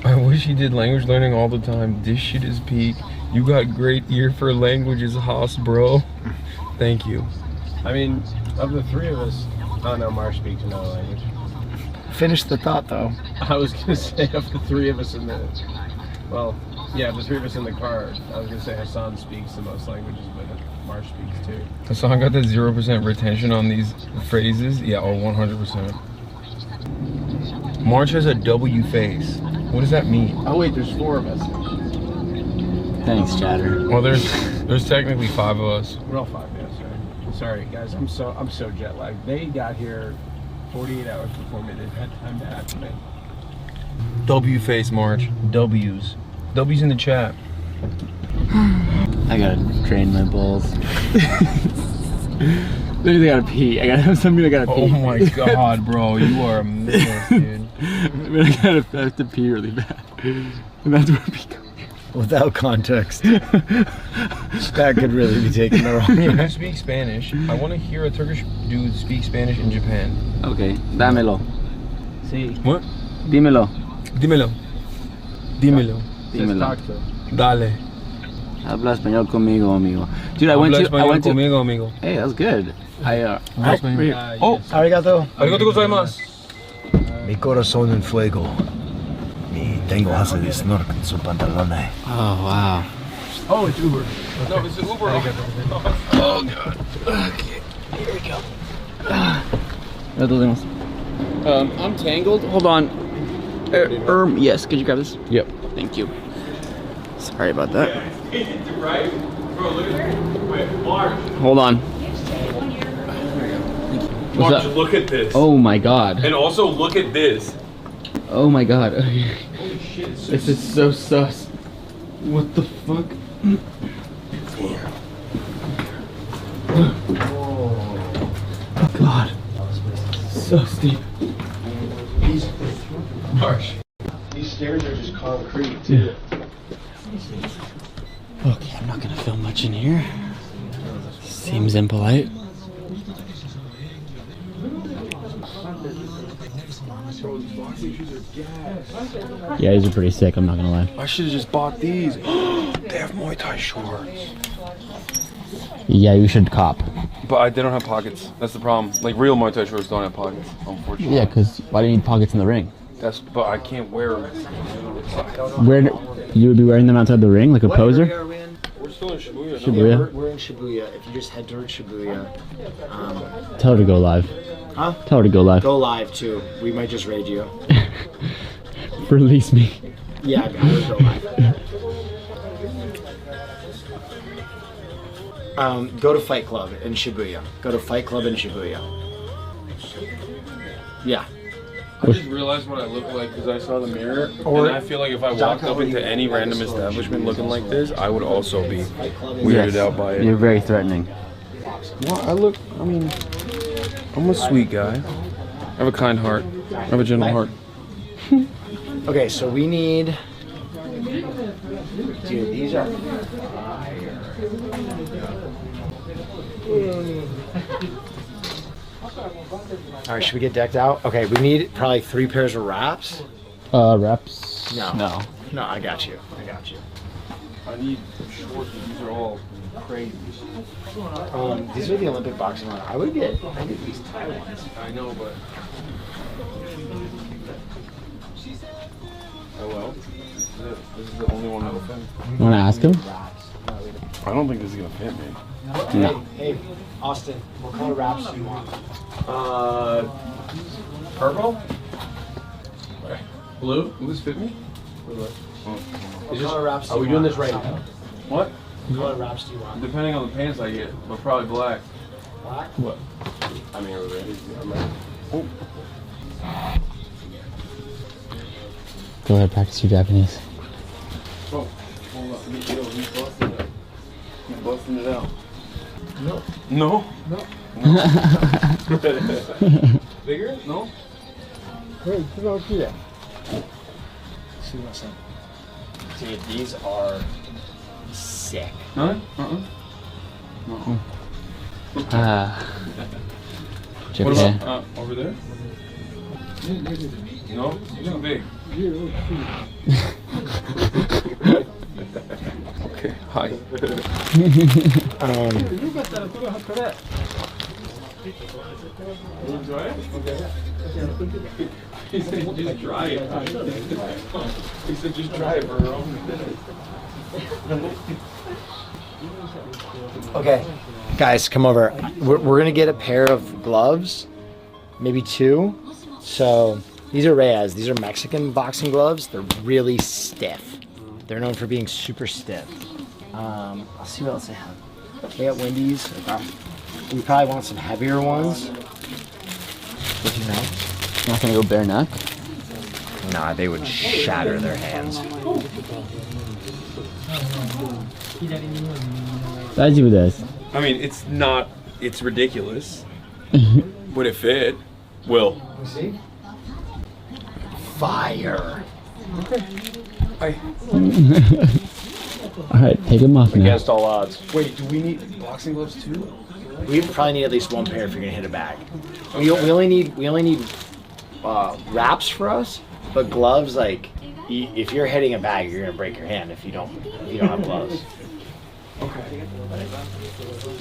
I wish he did language learning all the time. This shit is peak. You got great ear for languages, Haas, bro. Thank you. I mean, of the three of us, oh no, Marsh speaks another language. Finish the thought though. I was gonna say of the three of us in the, well, yeah, of the three of us in the car, I was gonna say Hasan speaks the most languages, but Marsh speaks too. Hasan got that 0% retention on these phrases. Yeah, oh, 100%. March has a W face. What does that mean? Oh wait, there's four of us. Thanks, Chatter. Well, there's technically 5 of us. We're all 5, yeah, sorry guys, I'm so jet lagged. They got here 48 hours before me. They've had time to acclimate. W face, March. W's in the chat. I gotta drain my balls. Literally gotta pee. I gotta have something I gotta pee. Oh my god, bro, you are a menace, dude. I have to pee really bad. And that's where pee comes. Without context. That could really be taken the wrong way. You speak Spanish. I want to hear a Turkish dude speak Spanish in Japan. Okay, dámelo. Sí. What? Dímelo. Dímelo. Dímelo. Dímelo. Dale. Habla español conmigo, amigo. Dude, I went to conmigo, amigo. Hey, that was good. Oh, arigato. Arigatou gozaimasu. Mi corazón en fuego. Tengo asa de snork en su pantalones. Oh, wow. Oh, it's Uber. No, it's Uber. Oh, God. Okay, here we go. I'm tangled. Hold on. Yes, could you grab this? Yep. Thank you. Sorry about that. Right? Bro, look at wait, March. Hold on. March, look at this. Oh my god. And also look at this. Oh my god. Holy shit. This is so sus. What the fuck? Oh god. So steep. These stairs are just concrete too. Okay, I'm not gonna film much in here. Seems impolite. Yeah, these are pretty sick, I'm not gonna lie. I should have just bought these. They have Muay Thai shorts. Yeah, you should cop. But they don't have pockets. That's the problem. Like real Muay Thai shorts don't have pockets, unfortunately. Yeah, because why do you need pockets in the ring? But I can't wear them. Where you would be wearing them outside the ring, like a poser? We're still in Shibuya. Shibuya? Yeah, we're in Shibuya. If you just head towards Shibuya. Tell her to go live. Huh? Tell her to go live. Go live too. We might just raid you. Release me. Yeah, I would go live. Go to Fight Club in Shibuya. Go to Fight Club in Shibuya. Yeah. I just realized what I look like because I saw the mirror, and I feel like if I walked up into any random establishment looking like this, I would also be weirded out by it. You're very threatening. Well, I mean, I'm a sweet guy. I have a kind heart. I have a gentle heart. Okay, so we need... Dude, these are Alright, should we get decked out? Okay, we need probably 3 pairs of wraps. Wraps? No, I got you. I need shorts, these are all crazy. These are the Olympic boxing ones. I would get these Thai ones. I know, but... Oh well. This is the only one that'll fit. You want to ask him? I don't think this is gonna fit me. No. Hey, Austin, what color wraps do you want? Purple? Blue? Will this fit me? What color wraps do Are you we doing want? this right now? What? What color wraps do you want? Depending on the pants I get, but probably black. Black? What? I mean, we're ready. I'm ready. Oh. Go ahead, practice your Japanese. Oh, hold up. He's busting it out. He's busting it out. No. No? No. Bigger? No? Hey, come on here. See what's up. Dude, these are sick. Huh? Japan. What about over there? No? Too big. Okay, hi. Um, You enjoy it? Okay. He said just try it. He said just try it, bro. Okay, guys, come over. We're gonna get a pair of gloves, maybe two. So these are Reyes. These are Mexican boxing gloves. They're really stiff. They're known for being super stiff. I'll see what else they have. They got Wendy's. We probably want some heavier ones. What do you know? You're not gonna go bare neck? Nah, they would shatter their hands. I mean, it's ridiculous. Would it fit? Will. See? Fire. Okay. Alright, take them off now. Against all odds. Wait, do we need boxing gloves too? We probably need at least one pair if you're gonna hit a bag. We only need wraps for us, but gloves, like if you're hitting a bag, you're gonna break your hand if you don't have gloves. Okay.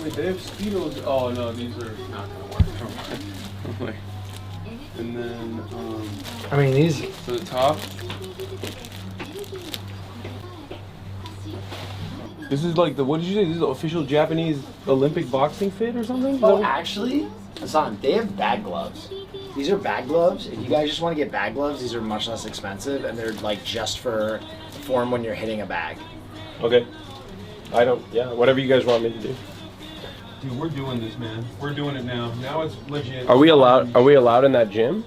Wait, they have Speedos. Oh no, these are not gonna work. Like, and then I mean these. To the top. This is like what did you say? This is the official Japanese Olympic boxing fit or something? Oh, actually, Hasan, they have bag gloves. These are bag gloves. If you guys just want to get bag gloves, these are much less expensive, and they're like just for form when you're hitting a bag. Okay. Whatever you guys want me to do. Dude, we're doing this, man. We're doing it now. Now it's legit. Are we allowed in that gym?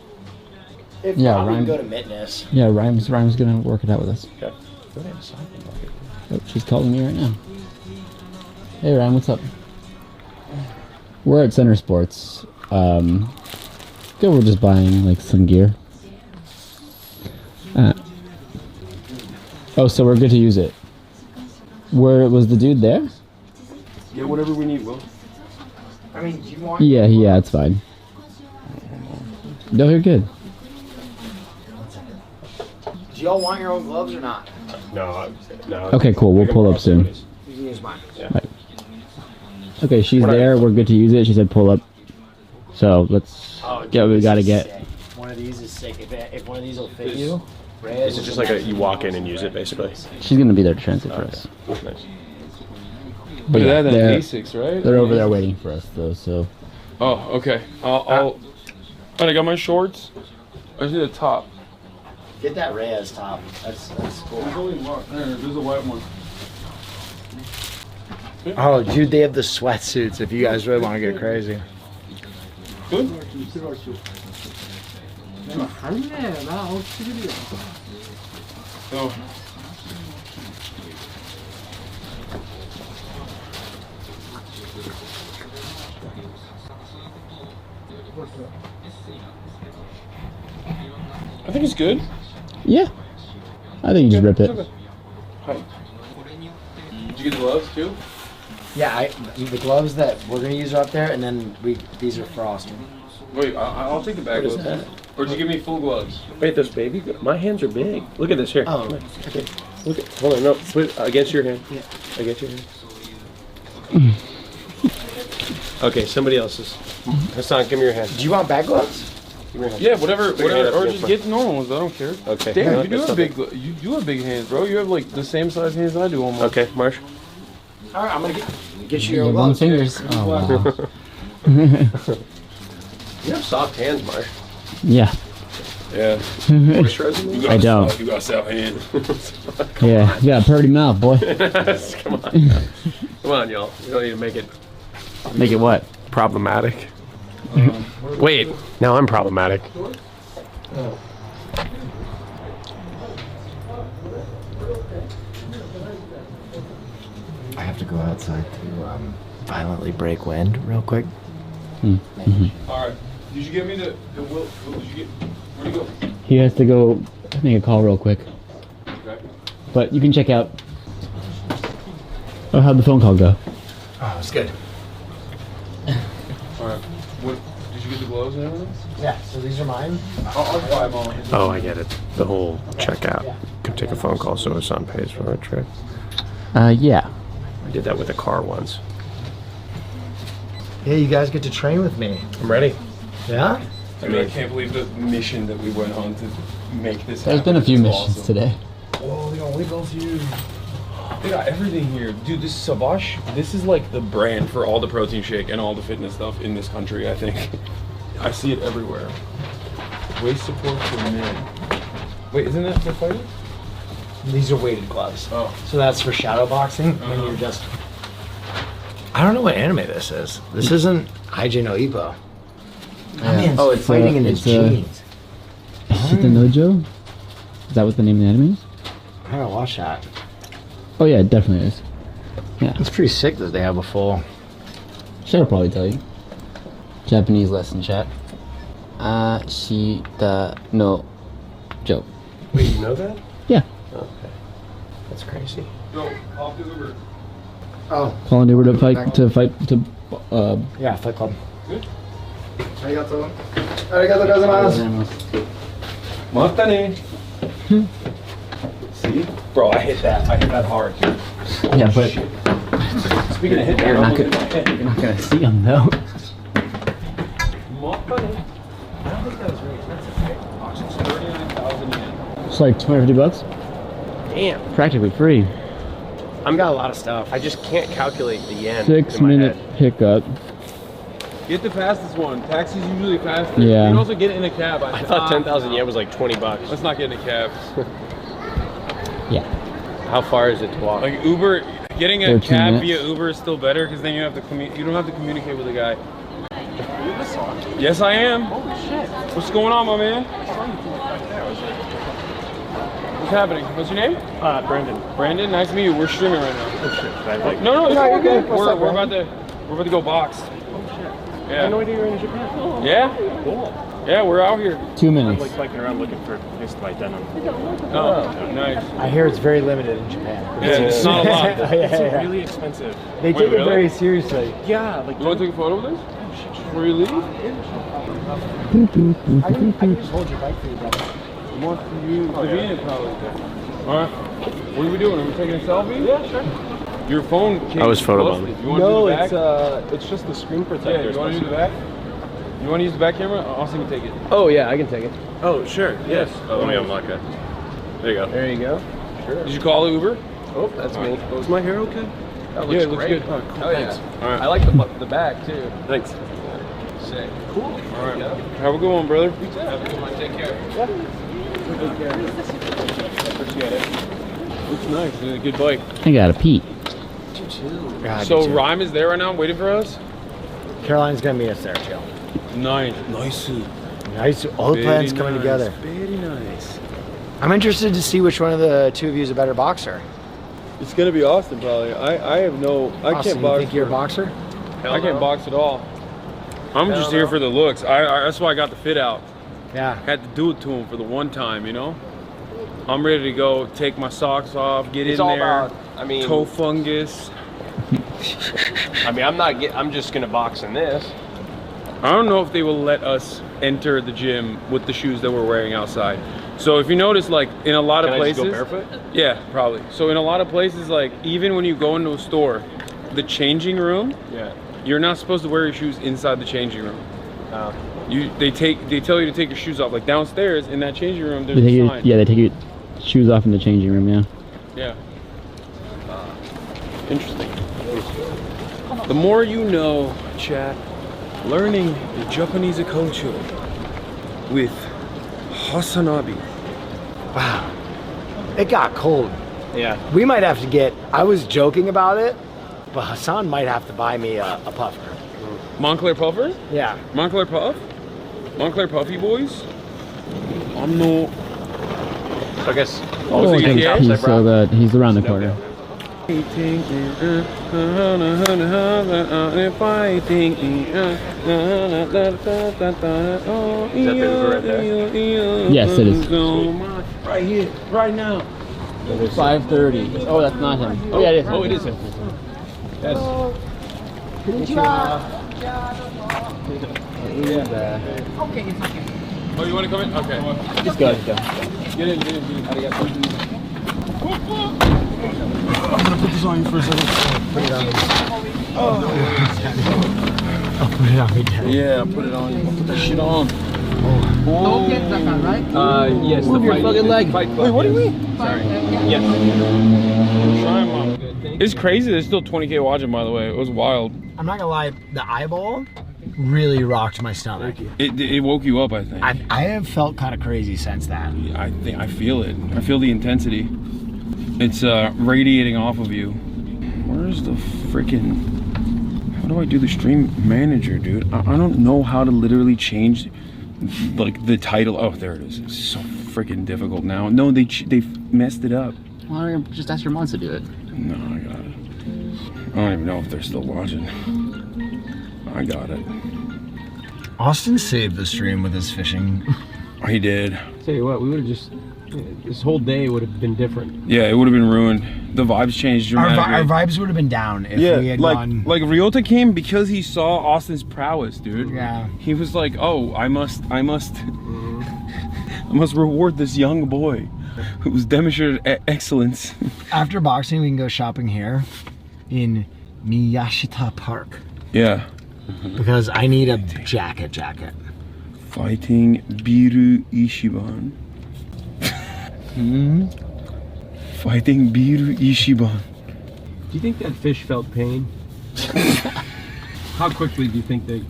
If Yeah, not, we Ryan. can go to Mitness. Yeah, Rhyme's gonna work it out with us. Okay. Oh, she's calling me right now. Hey Ryan, what's up? We're at Center Sports. We're just buying like some gear. Oh, so we're good to use it. Where was the dude there? Yeah, whatever we need, Will. I mean, do you want? Yeah, it's fine. No, you're good. Do y'all want your own gloves or not? No. Okay, cool. We'll pull up soon. You can use mine. Yeah. Right. Okay, she's there. We're good to use it. She said pull up. So let's get what we gotta get. Sick. One of these is sick. If one of these will fit you, Reyes Is it just like you walk in and use it basically? She's gonna be there to translate for us. Nice. But yeah, That they're, Asics, right? they're over there waiting for us though. So. Oh, okay. I'll. I got my shorts. I see the top. Get that Reyes top. That's cool. There's only one. There's a white one. Oh, dude, they have the sweatsuits. If you guys really want to get crazy. Good. Oh. I think it's good. Yeah. I think you just rip it. Hi. Did you get the gloves too? Yeah, the gloves that we're gonna use are up there, and then these are for Austin. Wait, I'll take the bag What is gloves. that? Or did you give me full gloves? Wait, those baby. My hands are big. Look at this here. Oh, Come here. okay. Look at. Hold on. No, put it against your hand. Yeah. Against your hand. Okay, somebody else's. Hasan, give me your hand. Do you want bag gloves? Yeah, whatever, or just get the normal ones. I don't care. Okay. Damn, you do have big hands, bro. You have like the same size hands I do almost. Okay, Marsh. All right, I'm gonna get you your Long gloves. fingers. Oh wow. You have soft hands, Marsh. Yeah. Yeah. I don't. You got soft hands. Yeah, you got a pretty mouth, boy. Come on. Come on, y'all. You don't need to make it. Make it what? Problematic. Wait, now I'm problematic. I have to go outside to violently break wind real quick. All right. Did you give me the will? Did you get? Where'd you go? He has to go make a call real quick. Okay. But you can check out. Oh, how'd the phone call go? Oh, it's good. All right. What? Did you get the gloves and everything? Yeah. So these are mine. I'll buy them all. Oh, I get it. The whole checkout. Can take a phone call so his son pays for it, trip. Yeah. I did that with a car once. Yeah, you guys get to train with me. I'm ready. Yeah? I mean, I can't believe the mission that we went on to make this There's happen. been a few It's missions awesome. today. Whoa, they got weight belts here. They got everything here. Dude, this Sabash, this is like the brand for all the protein shake and all the fitness stuff in this country, I think. I see it everywhere. Waist support for men. Wait, isn't that for fighting? These are weighted gloves. Oh. So that's for shadow boxing when you're just. I don't know what anime this is. This isn't Haiji no Ippo. That man's Oh, it's fighting in his jeans. Is it the Nojo? Is that what the name of the anime is? I gotta watch that. Oh yeah, it definitely is. Yeah. It's pretty sick that they have a full. She'll probably tell you. Japanese lesson chat. Ashita no Jo. Wait, you know that? Yeah. Okay. That's crazy. Go, off the Uber. Oh. Calling Uber to fight Yeah, Fight Club. Good. Arigato. Arigato gozaimasu. Matane. See? Bro, I hit that hard, dude. Yeah, but Speaking of hitting, you're not gonna see them though. Matane. I don't think that was really expensive. Boxing's 39,000 yen. It's like $250. Damn. Practically free. I've got a lot of stuff. I just can't calculate the yen. 6 minute pickup. Get the fastest one. Taxi's usually faster. Yeah. You can also get in a cab. I thought 10,000 yen was like 20 bucks. Let's not get in a cab. Yeah. How far is it to walk? Like Uber, getting a 13 cab minutes. via Uber is still better because then you have to you don't have to communicate with the guy. Yes, I am. Holy shit. What's going on, my man? What's happening? What's your name? Brandon. Brandon, nice to meet you. We're streaming right now. Oh shit. No, it's all good. What's up, We're about to go box. Oh shit. Yeah. I had no idea you were in Japan. Yeah? Cool. Yeah, we're out here. 2 I'm minutes. like biking around looking for this to buy denim. Oh, nice. I hear it's very limited in Japan. Yeah, it's not a lot. It's really expensive. They take it very seriously. Yeah, like You want to take a photo with us? Before you leave? I can just hold your bike for you, brother. More convenient, probably. Alright. What are we doing? Are we taking a selfie? Yeah, sure. Your phone came I was busted. photobombed. You want to use the back? it's just the screen Yeah, protector. you want to use the back? You want to use the back camera? Austin can take it. Oh yeah, I can take it. Oh sure, yes. Oh, let me unlock it. There you go. There you go. Sure. Did you call the Uber? Oh, that's me. Is my hair okay? That looks Yeah, it looks great. good. Oh, cool. Oh, Thanks. yeah. All right. I like the back too. Thanks. Sick. Cool. All right. Have a good one, brother. You too. Have a good one. Take care. Take care. Appreciate it. Looks nice. It's a good bike. I gotta pee. So Rhyme is there right now, waiting for us. Caroline's gonna meet us there, too. Nice. Nice. All the plans coming together. Very nice. I'm interested to see which one of the two of you is a better boxer. It's gonna be Austin probably. I have no. I Austin, can't box. you think you're a boxer? I can't box at all. I'm just here for the looks. That's why I got the fit out. Yeah. Had to do it to him for the one time, you know. I'm ready to go. Take my socks off. Get It's in all there. about, I mean, toe fungus. I mean, I'm just gonna box in this. I don't know if they will let us enter the gym with the shoes that we're wearing outside. So if you notice, like in a lot of Can I just places, go barefoot? Yeah, probably. So in a lot of places, like even when you go into a store, the changing room, Yeah. you're not supposed to wear your shoes inside the changing room. They tell you to take your shoes off. Like downstairs in that changing room, there's They take a sign. they take your shoes off in the changing room. Yeah. Yeah. Interesting. The more you know, chat. Learning the Japanese culture with HasanAbi. Wow. It got cold. Yeah. We might have to get, I was joking about it, but Hasan might have to buy me a puffer. Montclair puffer? Yeah. Montclair puff? Montclair puffy boys? I'm no. So I guess. Oh, he's so that he's around the corner. Yes, it is. Right here, right now. 5:30. Oh, that's not him. Oh, yeah, it is. Oh, it is him. Yes. Okay, it's okay. Oh, you want to come in? Okay. Just go, just go. Get in, Arigato. I'm gonna put this on you for a second. Put it on me. I'll put it on me, Dad. Yeah, put it on you. Put that shit on. Don't get that one, right? Yes. Move your fucking leg. Wait, what do you mean? Sorry. Yes. Trying, Mom. It's crazy. There's still 20K watching, by the way. It was wild. I'm not gonna lie, the eyeball really rocked my stomach. It woke you up, I think. I have felt kind of crazy since that. I feel it. I feel the intensity. It's radiating off of you. Where's the freaking? How do I do the stream manager, dude? I don't know how to literally change like the title. Oh, there it is. It's so freaking difficult now. No, they messed it up. Well, just ask your moms to do it. No, I got it. I don't even know if they're still watching. I got it. Austin saved the stream with his fishing. He did. Tell you what, we would have just, this whole day would have been different. Yeah, it would have been ruined. The vibes changed dramatically. Our vibes would have been down if we had gone. Like Ryota came because he saw Austin's prowess, dude. Yeah. He was like, oh, I must reward this young boy who's demonstrated excellence. After boxing, we can go shopping here in Miyashita Park. Yeah. Because I need a jacket. Fighting Biru Ishiban. Fighting Biru Ishiban. Do you think that fish felt pain? How quickly do you think they...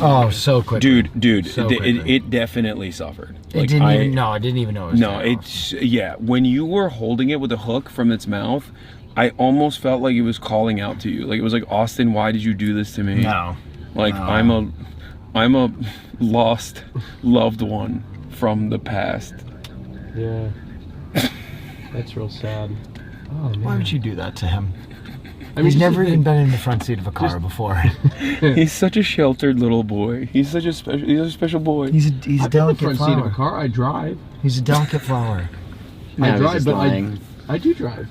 Oh, so quickly. Dude, so it definitely suffered. It didn't even know. I didn't even know it was it's, yeah, when you were holding it with a hook from its mouth, I almost felt like it was calling out to you. Like it was like, Austin, why did you do this to me? No. Like No. I'm a lost loved one from the past. Yeah. That's real sad. Oh, man. Why would you do that to him? I mean, He's never even been in the front seat of a car before. He's such a sheltered little boy. He's a special boy. He's a delicate front flower. seat of a car. I drive. He's a delicate flower. I drive, but I do drive.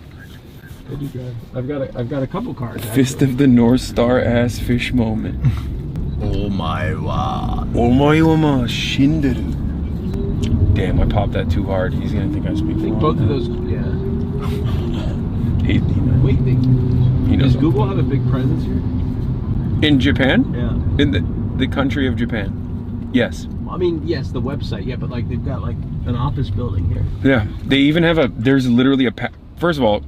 I do drive. I've got a couple cars. Fist of the North Star ass fish moment. Oh my wa. Oh my wa shinderu. Damn, I popped that too hard. He's gonna think I speak. I think both of those. Yeah. Wait, does Google have a big presence here? In Japan? Yeah. In the country of Japan. Yes. I mean, yes, the website. Yeah, but like they've got like an office building here. Yeah. They even have there's literally first of all,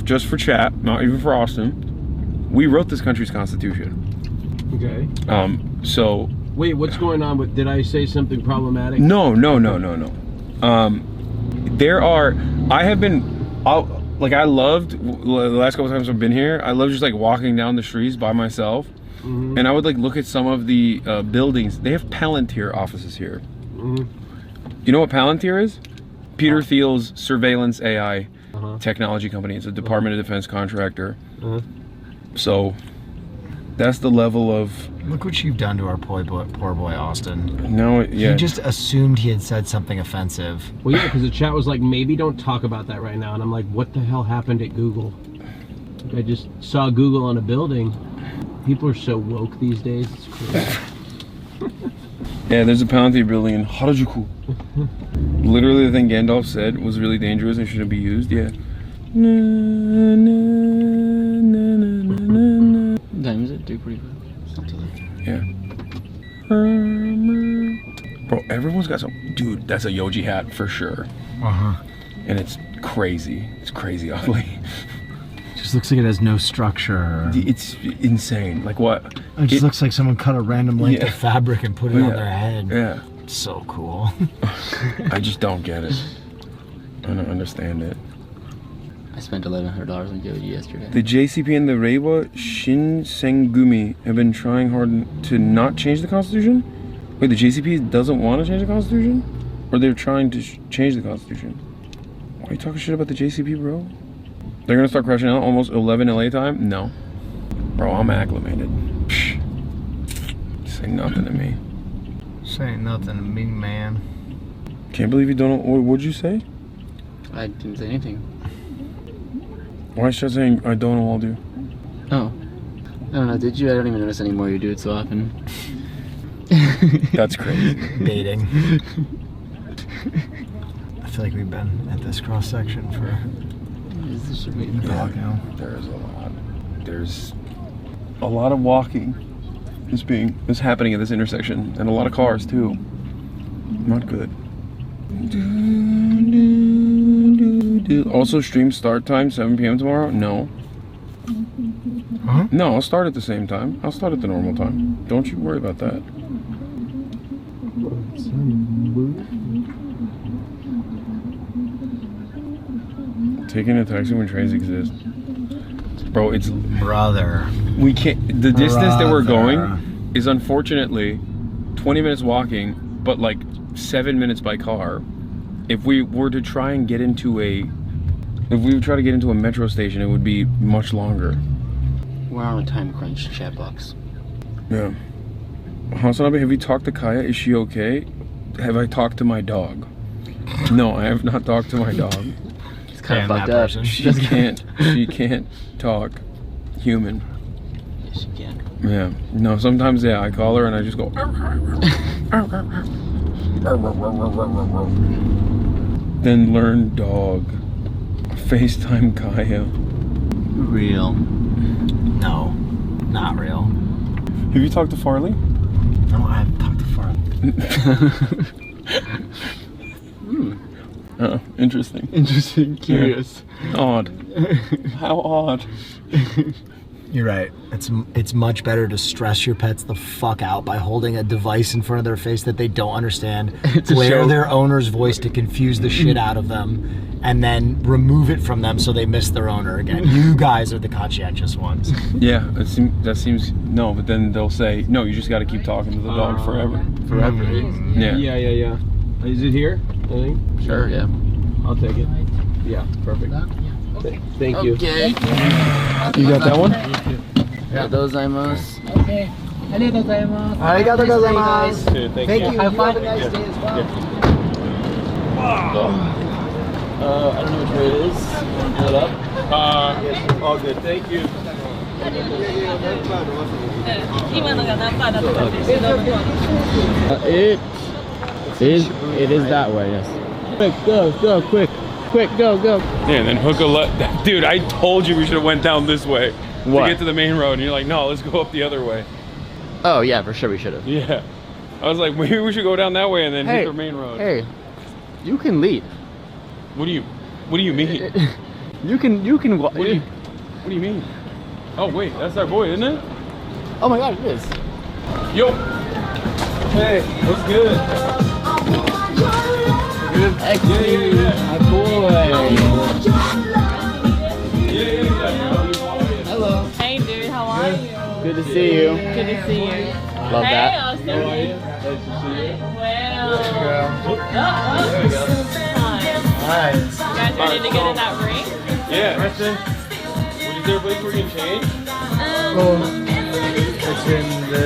just for chat, not even for Austin, we wrote this country's constitution. Okay. So. Wait, what's going on with, did I say something problematic? No. There are, I loved, the last couple times I've been here, I love just like walking down the streets by myself. Mm-hmm. And I would like look at some of the buildings. They have Palantir offices here. Mm-hmm. You know what Palantir is? Peter Thiel's surveillance AI technology company. It's a Department of Defense contractor. So that's the level of... Look what you've done to our poor boy Austin. No, yeah. He just assumed he had said something offensive. Well, yeah, because the chat was like, maybe don't talk about that right now. And I'm like, what the hell happened at Google? I just saw Google on a building. People are so woke these days. It's crazy. Yeah, there's a Palantir building in Harajuku. Literally the thing Gandalf said was really dangerous and shouldn't be used. Yeah. What time is it? 2:45. Yeah. Bro, everyone's got some. Dude, that's a Yoji hat for sure. And it's crazy. It's crazy ugly. Just looks like it has no structure. It's insane. Like what? It just looks like someone cut a random length of fabric and put it on their head. Yeah. It's so cool. I just don't get it. I don't understand it. I spent $1,100 on Yoji yesterday. The JCP and the Reiwa Shinsengumi have been trying hard to not change the Constitution? Wait, the JCP doesn't want to change the Constitution? Or they're trying to change the Constitution? Why are you talking shit about the JCP, bro? They're gonna start crashing out almost 11 LA time? No. Bro, I'm acclimated. Psh. Say nothing to me. Say nothing to me, man. Can't believe you don't know. What'd you say? I didn't say anything. Why should I saying I don't know, I'll do? Oh. I don't know, did you? I don't even notice anymore. You do it so often. That's crazy. Baiting. I feel like we've been at this cross section for now. There's a lot. There's a lot of walking is happening at this intersection, and a lot of cars too. Not good. Also, stream start time 7 p.m. tomorrow? No. Huh? No, I'll start at the same time. I'll start at the normal time. Don't you worry about that. Taking a taxi when trains exist. Bro, it's... Brother. We can't... The distance that we're going is unfortunately 20 minutes walking, but like 7 minutes by car. If we were to try and get into a... If we would try to get into a metro station, it would be much longer. We're on a time crunch, chat box. Yeah. HasanAbi, have you talked to Kaya? Is she okay? Have I talked to my dog? No, I have not talked to my dog. It's kind of fucked up. She can't talk human. Yes, she can. Yeah. No, sometimes, yeah, I call her and I just go... Then learn dog. FaceTime Kaya. Real. No, not real. Have you talked to Farley? No, I haven't talked to Farley. Oh, interesting. Interesting. Curious. Yeah. Odd. How odd. You're right. It's much better to stress your pets the fuck out by holding a device in front of their face that they don't understand, blare their owner's voice to confuse the shit out of them, and then remove it from them so they miss their owner again. You guys are the conscientious ones. Yeah, that seems... No, but then they'll say, no, you just got to keep talking to the dog forever. Forever. Yeah. Yeah. Is it here? I think. Sure, yeah. I'll take it. Yeah, perfect. Thank you. Okay. You got that one? Yeah. Gozaimasu. Okay. Arigatou gozaimasu. Arigatou gozaimasu. Thank you. Have fun. Have a nice day as well. I don't know which way it is. Pull it up. All good. Thank you. It is that way, yes. Quick, go, quick, go. Yeah, and then hook a left. Dude, I told you we should have went down this way to get to the main road, and you're like, no, let's go up the other way. Oh yeah, for sure we should have. Yeah. I was like, maybe we should go down that way and then hit the main road. Hey, you can lead. What do you mean? You can. What do you mean? Oh wait, that's our boy, isn't it? Oh my god, it is. Yo. Hey, what's good? Good. Excellent. My boy. Hello. Hey, dude. How are you? Good to see you. Good to see you. Love hey, that. Austin. How are you? Nice to see you. Well. There we go. Hi. You guys ready to get in that ring? Yeah. Is there a place where you can change? It's in the...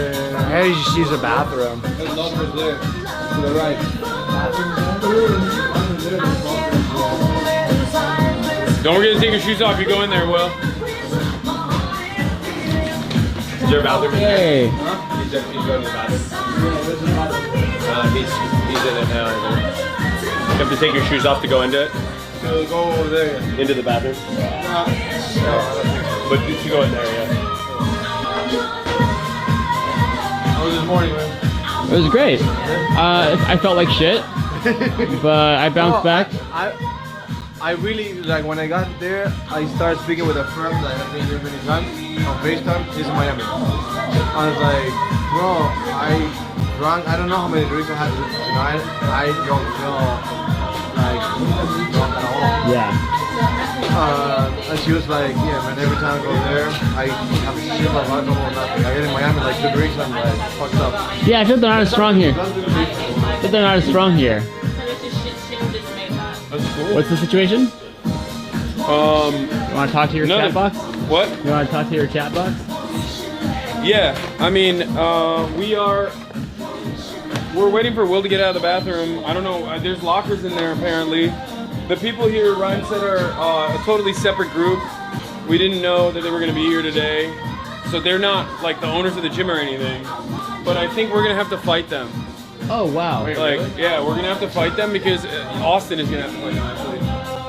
I just use a bathroom. There's lockers there. To the right. Don't forget to take your shoes off. You go in there, Will. Is there a bathroom in there? Huh? He's going to the bathroom. He's in it now. You have to take your shoes off to go into it? So go over there. Into the bathroom? No, I don't think so. But you go in there, yeah. How was this morning, man? It was great. I felt like shit, but I bounced back. I really, like, when I got there, I started speaking with a friend that I've been here many times on FaceTime. He's in Miami. I was like, bro, I drank, I don't know how many drinks I had tonight. I don't feel like drunk at all. Yeah. And she was like, yeah, man, every time I go there, I have a shit of alcohol or nothing. I get in Miami, like, 2 drinks, I'm like, fucked up. Yeah, I feel they're not as strong here. But they're not as strong here. That's cool. What's the situation? You want to talk to your chat box? What? You want to talk to your chat box? Yeah, I mean, we're waiting for Will to get out of the bathroom. I don't know, there's lockers in there apparently. The people here, Ryan said, are a totally separate group. We didn't know that they were gonna be here today. So they're not like the owners of the gym or anything. But I think we're gonna have to fight them. Oh, wow. Like, yeah, we're gonna have to fight them because Austin is gonna have to fight them actually.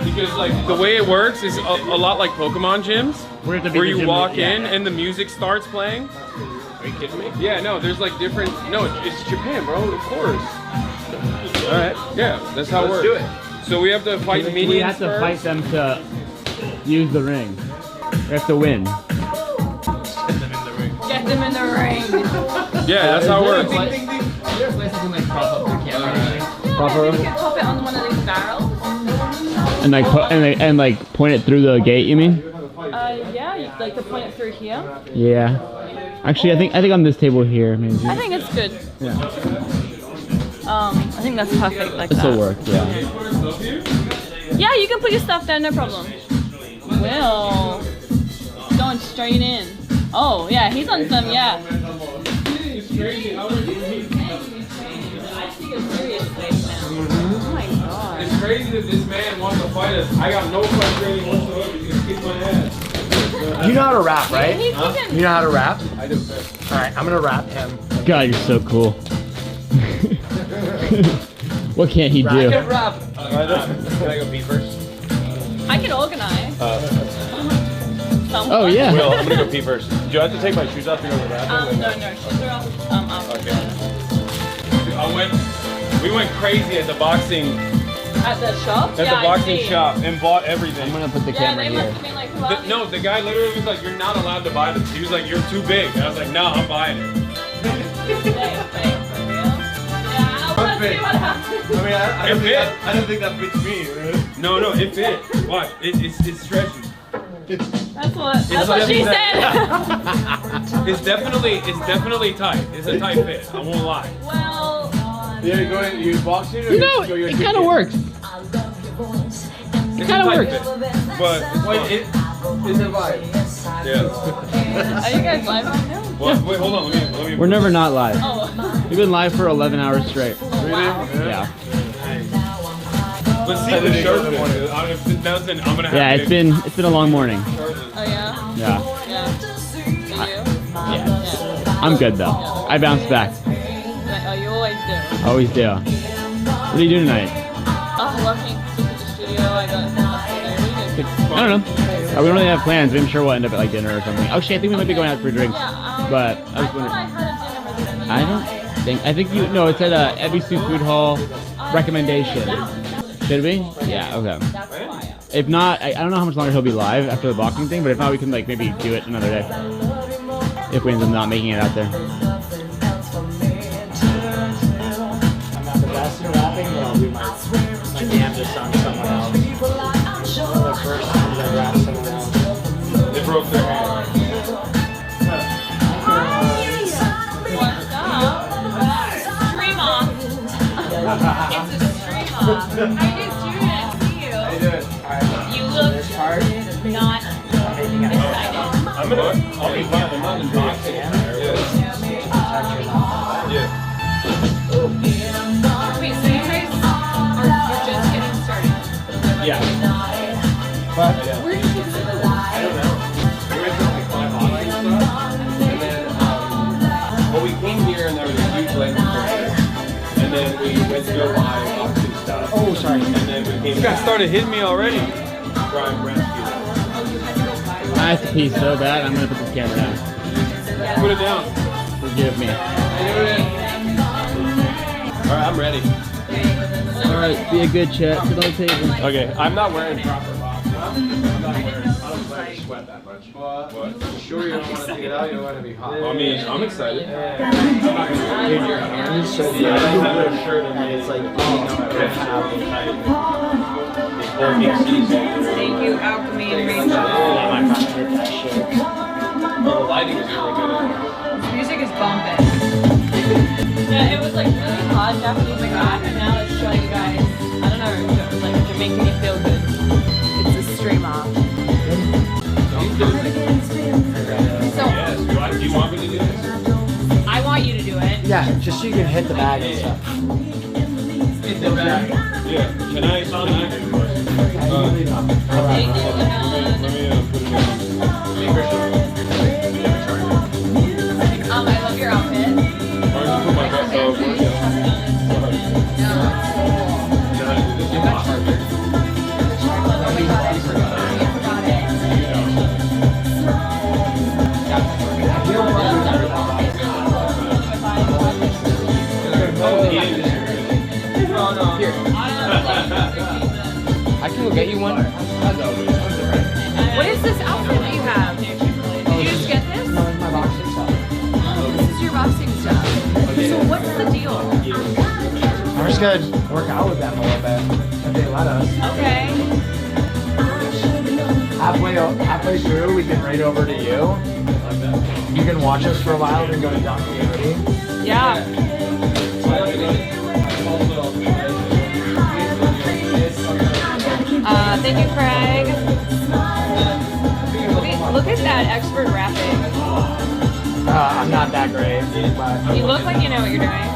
Because like the way it works is a lot like Pokemon gyms, where you walk in and the music starts playing. Are you kidding me? Yeah, no, there's like different. No, it's Japan, bro. Of course. All right. Yeah, that's how it works. Let's do it. So we have to fight minions. We have to first. fight them to use the ring. We have to win. Get them in the ring. Yeah, that's how it works. Is there a place I can like prop up the camera? Prop her You up? can pop it on one of these barrels. And like and like point it through the gate, you mean? Yeah, you'd like to point it through here. Yeah. Actually, I think on this table here, maybe. I think it's good. Yeah. I think that's perfect like This that. will work. Yeah. Yeah, you can put your stuff there, no problem. Will. Going straight in. Oh, yeah, he's on some, yeah. It's crazy that this man wants to fight us. I got no frustrating whatsoever. He's gonna kick my ass. You know how to rap, right? Huh? You know how to rap? I do. Alright, I'm gonna rap him. God, you're so cool. What can't he do? I can rap. Can I go pee first? I can organize. Oh, yeah. Will, I'm gonna go pee first. Do I have to take my shoes off to go to the bathroom? No, shoes are off. Okay. We went crazy at the boxing. At the shop? At the boxing shop and bought everything. I'm gonna put the camera they here. must have been like, No, the guy literally was like, "You're not allowed to buy this." He was like, "You're too big." And I was like, "No, I'm buying it." I don't think that fits me. Right? No, it fit. Watch, it's stretchy. That's what she said. It's definitely tight. It's a tight fit. I won't lie. Well, Yeah, you're boxing or You know, it kind of works. It kinda works. But it's a vibe. Yeah. Are you guys live right now? Well, wait, hold on. Let me. We're never not live. Oh. We've been live for 11 hours straight. Really? Yeah. Let's see the shirt. I'm gonna have Yeah, to it's been a long morning. Oh yeah? Yeah. Yeah. For you? Yeah. I'm good though. I bounced back. Oh, you always do. Always do. What do you do tonight? Oh, working at the studio. I got I don't know. We don't really have plans. I'm sure we'll end up at like dinner or something. Actually, I think we might be going out for drinks. But I was wondering. I think you. No, it's at Ebisu Food Hall recommendation. Should we? Yeah. Okay. If not, I don't know how much longer he'll be live after the boxing thing. But if not, we can like maybe do it another day. If we end up not making it out there. I'm not the best at rapping, but I'll do my damnedest on someone else. The first time I rap someone else. They broke their hand. It's a streamer. How you doing? You look not excited. I'll be fine. I'm not in boxing. Yeah. Wait, so you guys are just getting started? Yeah. But Where did you go? I don't know. We went to like 5 boxing stuff, and then well, we came here and there was a huge language barrier, and then we went to go buy boxing stuff. Oh, sorry. And then we came. You guys started hitting me already. Brian rescued us. I have to pee so bad. I'm gonna put this camera down. Put it down. Forgive me. right, I'm ready. All right, be a good chat. Sit on the table. Okay, I'm not wearing proper box. I don't wear sweat that much. What? Sure you don't want to take it out, you don't want to be hot. I mean, I'm excited. Dude, your hand is so big. And it's like, Thank you, Alchemy and Rachel. The lighting is really good. This music is bumping. Yeah, it was like really hot Japanese, oh my god, and now it's showing you guys, I don't know, like they're making me feel good. It's a stream off. So, Do you want me to do this? I want you to do it. Yeah, just so you can hit the bag and stuff. Hit the bag? Yeah. Can I? Let me put it I love your outfit. I can go get you one. What is this outfit that you have? Did you just get this? No, it's my boxing stuff. Oh, this is your boxing stuff. So what's the deal? We're just gonna work out with them a little bit if they let us. Okay. Halfway through, we can raid over to you. You can watch us for a while, then go to Untitled. Yeah. Thank you, Craig. Look at that expert rapping. I'm not that great. But You look like you know what you're doing.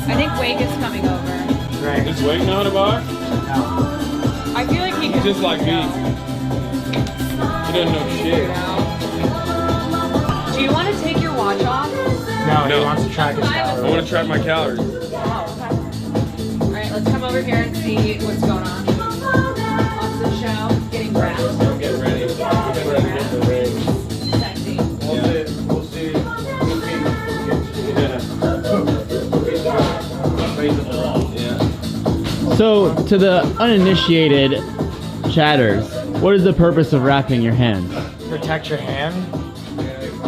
I think Wake is coming over. Right. Is Wake now in a bar? I feel like he He's just like me. He doesn't know shit. Do you want to take your watch off? No, he wants to track his calories. I want to track my calories. Oh, okay. Alright, let's come over here and see what's going on. Austin show, getting wrapped. I'm getting ready. Sexy. We'll see. So, to the uninitiated chatters, what is the purpose of wrapping your hands? Protect your hand.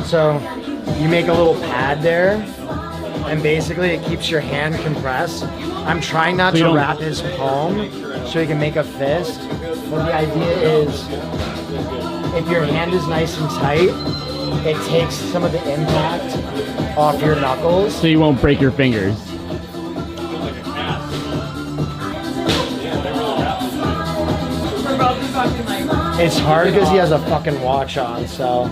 So you make a little pad there, and basically it keeps your hand compressed. I'm trying not to wrap his palm so he can make a fist, but the idea is if your hand is nice and tight, it takes some of the impact off your knuckles. So you won't break your fingers. It's hard because he has a fucking watch on, so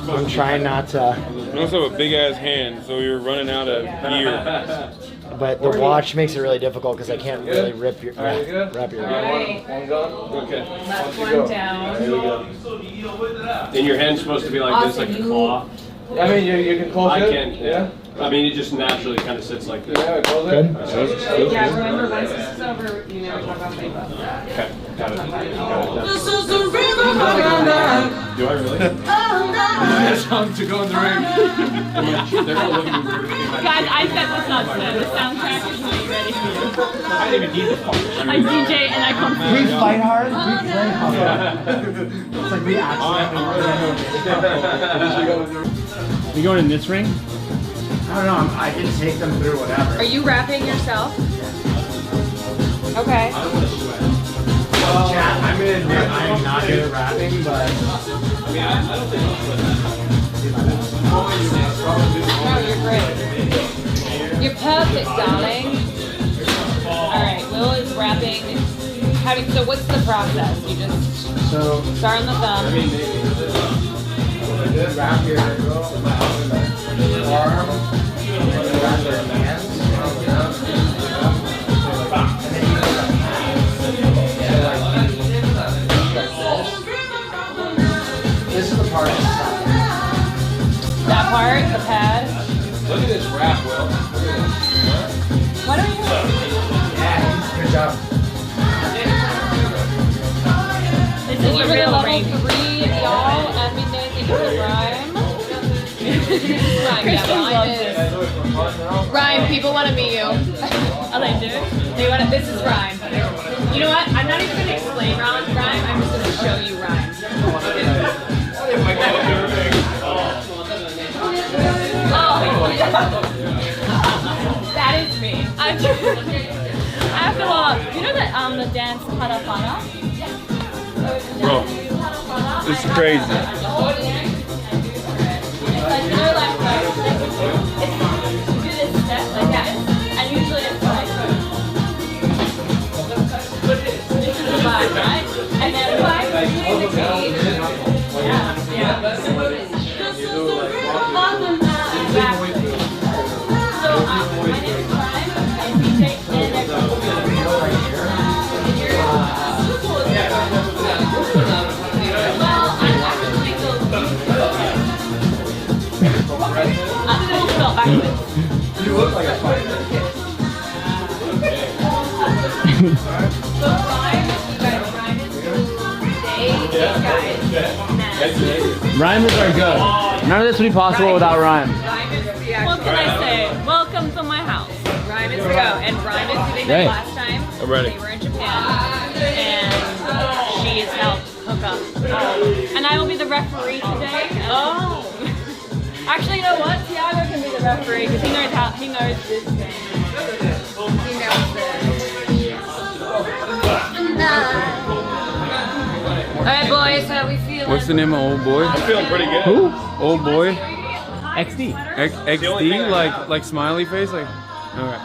I'm trying not to. You also have a big ass hand, so you're running out of gear. But the watch makes it really difficult because I can't really wrap your Alright. One gun? Okay. Left one down. There we go. And your hand's supposed to be like this, like a claw. I mean, you can close it? I can, yeah. I mean, it just naturally kind of sits like this. Yeah, close it. Yeah, remember, once this is over, you know, talk about FEMA. Okay, got it. This is the river. Do I really? That song to go in the ring. They're gonna look at me weird. Guys, I set this up, so the soundtrack is really ready for you. I didn't even need the fuck. I DJ and I come through. We fight hard, we play hard. It's like we accidentally. You going in this ring? I don't know, I can take them through whatever. Are you rapping yourself? Okay. Yeah, I'm gonna admit I am not good at rapping, but I mean, I don't think No, you're great. You're perfect, darling. Alright, Will is rapping. So what's the process? You just start on the thumb. wrap your arm, wrap your hands, this is the part. That part, the pad. Look at this wrap, Will. Why don't you? Yeah, good job. This is your level 3, y'all. Everything. Kristen loves this. Ryan, people want to meet you. Oh, they do? They want to. This is Ryan. You know what? I'm not even going to explain Ryan. I'm just going to show you Ryan. That is me. I feel you know that the dance Pada Pada? Bro, this is crazy. It's like no left right. You do this step like that, and usually it's like this is the vibe, right? And then vibe is in the cage. Yeah. So my name is Ryan, and we take You look like a fighter. Rhyme is our go. None of this would be possible without rhyme. What can I say? Welcome to my house. Rhyme is the go. And Rhyme is doing that last time. I'm ready. They were in Japan. And she has helped hook up. And I will be the referee today. Oh. Actually, you know what? Tiago can be the referee because he knows this game. He knows this. Alright boys, how we feeling? What's the name of old boy? I'm feeling pretty good. Who? Old boy? XD. XD? Like smiley face? Like, okay.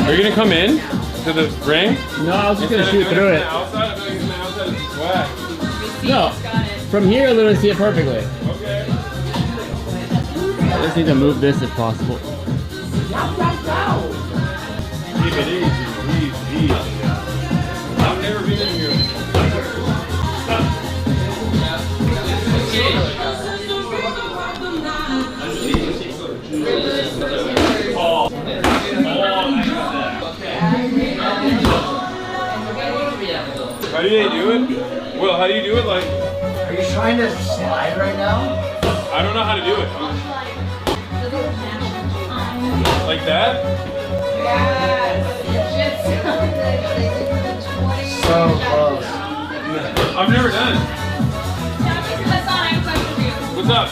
Are you gonna come in to the ring? No, I was just gonna shoot through it. Outside, I thought you were gonna outside is swag. No, from here I literally see it perfectly. Okay. I just need to move this if possible. Keep it easy. I've never been in here. How do you do it? Will, how do you do it? Like, are you trying to slide right now? I don't know how to do it. Like that? So close. I've never done it. What's up?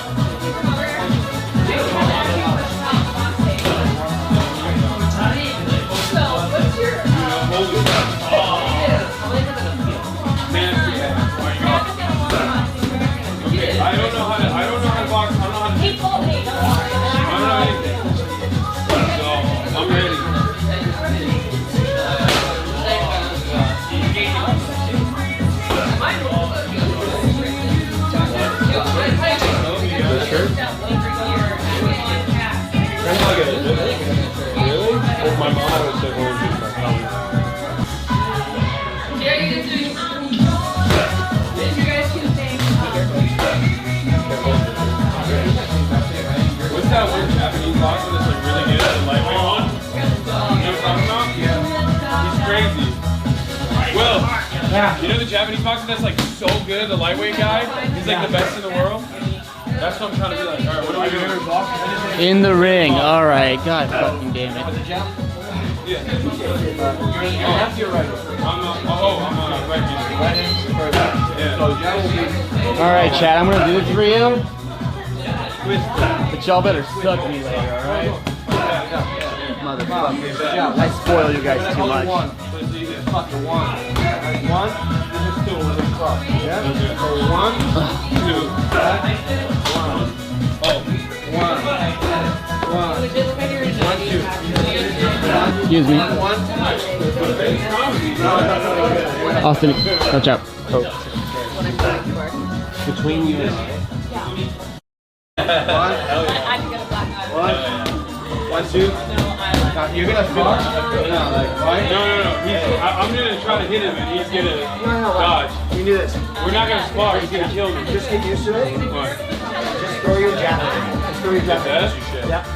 I don't know how to box. I don't know how to. I don't know anything. So I'm ready. Really? My mom always said orange is my color. What's that one Japanese boxer that's like really good? The lightweight one? You know what I'm talking about? Yeah. He's crazy. Will, you know the Japanese boxer that's like so good, the lightweight guy? He's like the best in the world? That's what I'm trying to be like. Alright, what do I do? In the ring. All right. God fucking damn it. Yeah. You're left or right? I'm right here. Yeah. All right, Chad. I'm gonna do this for you. But y'all better suck me later. All right. Motherfuckers. I spoil you guys too much. One. This is two. This is cross. Yeah. So 1, 2. Excuse me. Austin, watch out. Between you and I, I can get a black eye. 1, 2. You're gonna spar? No, like, right? No. I'm gonna try to hit him and he's gonna dodge. You can do this. We're not gonna spar. He's gonna kill me. Just get used to it. What? Just throw your jab. Just throw your jab. Yep.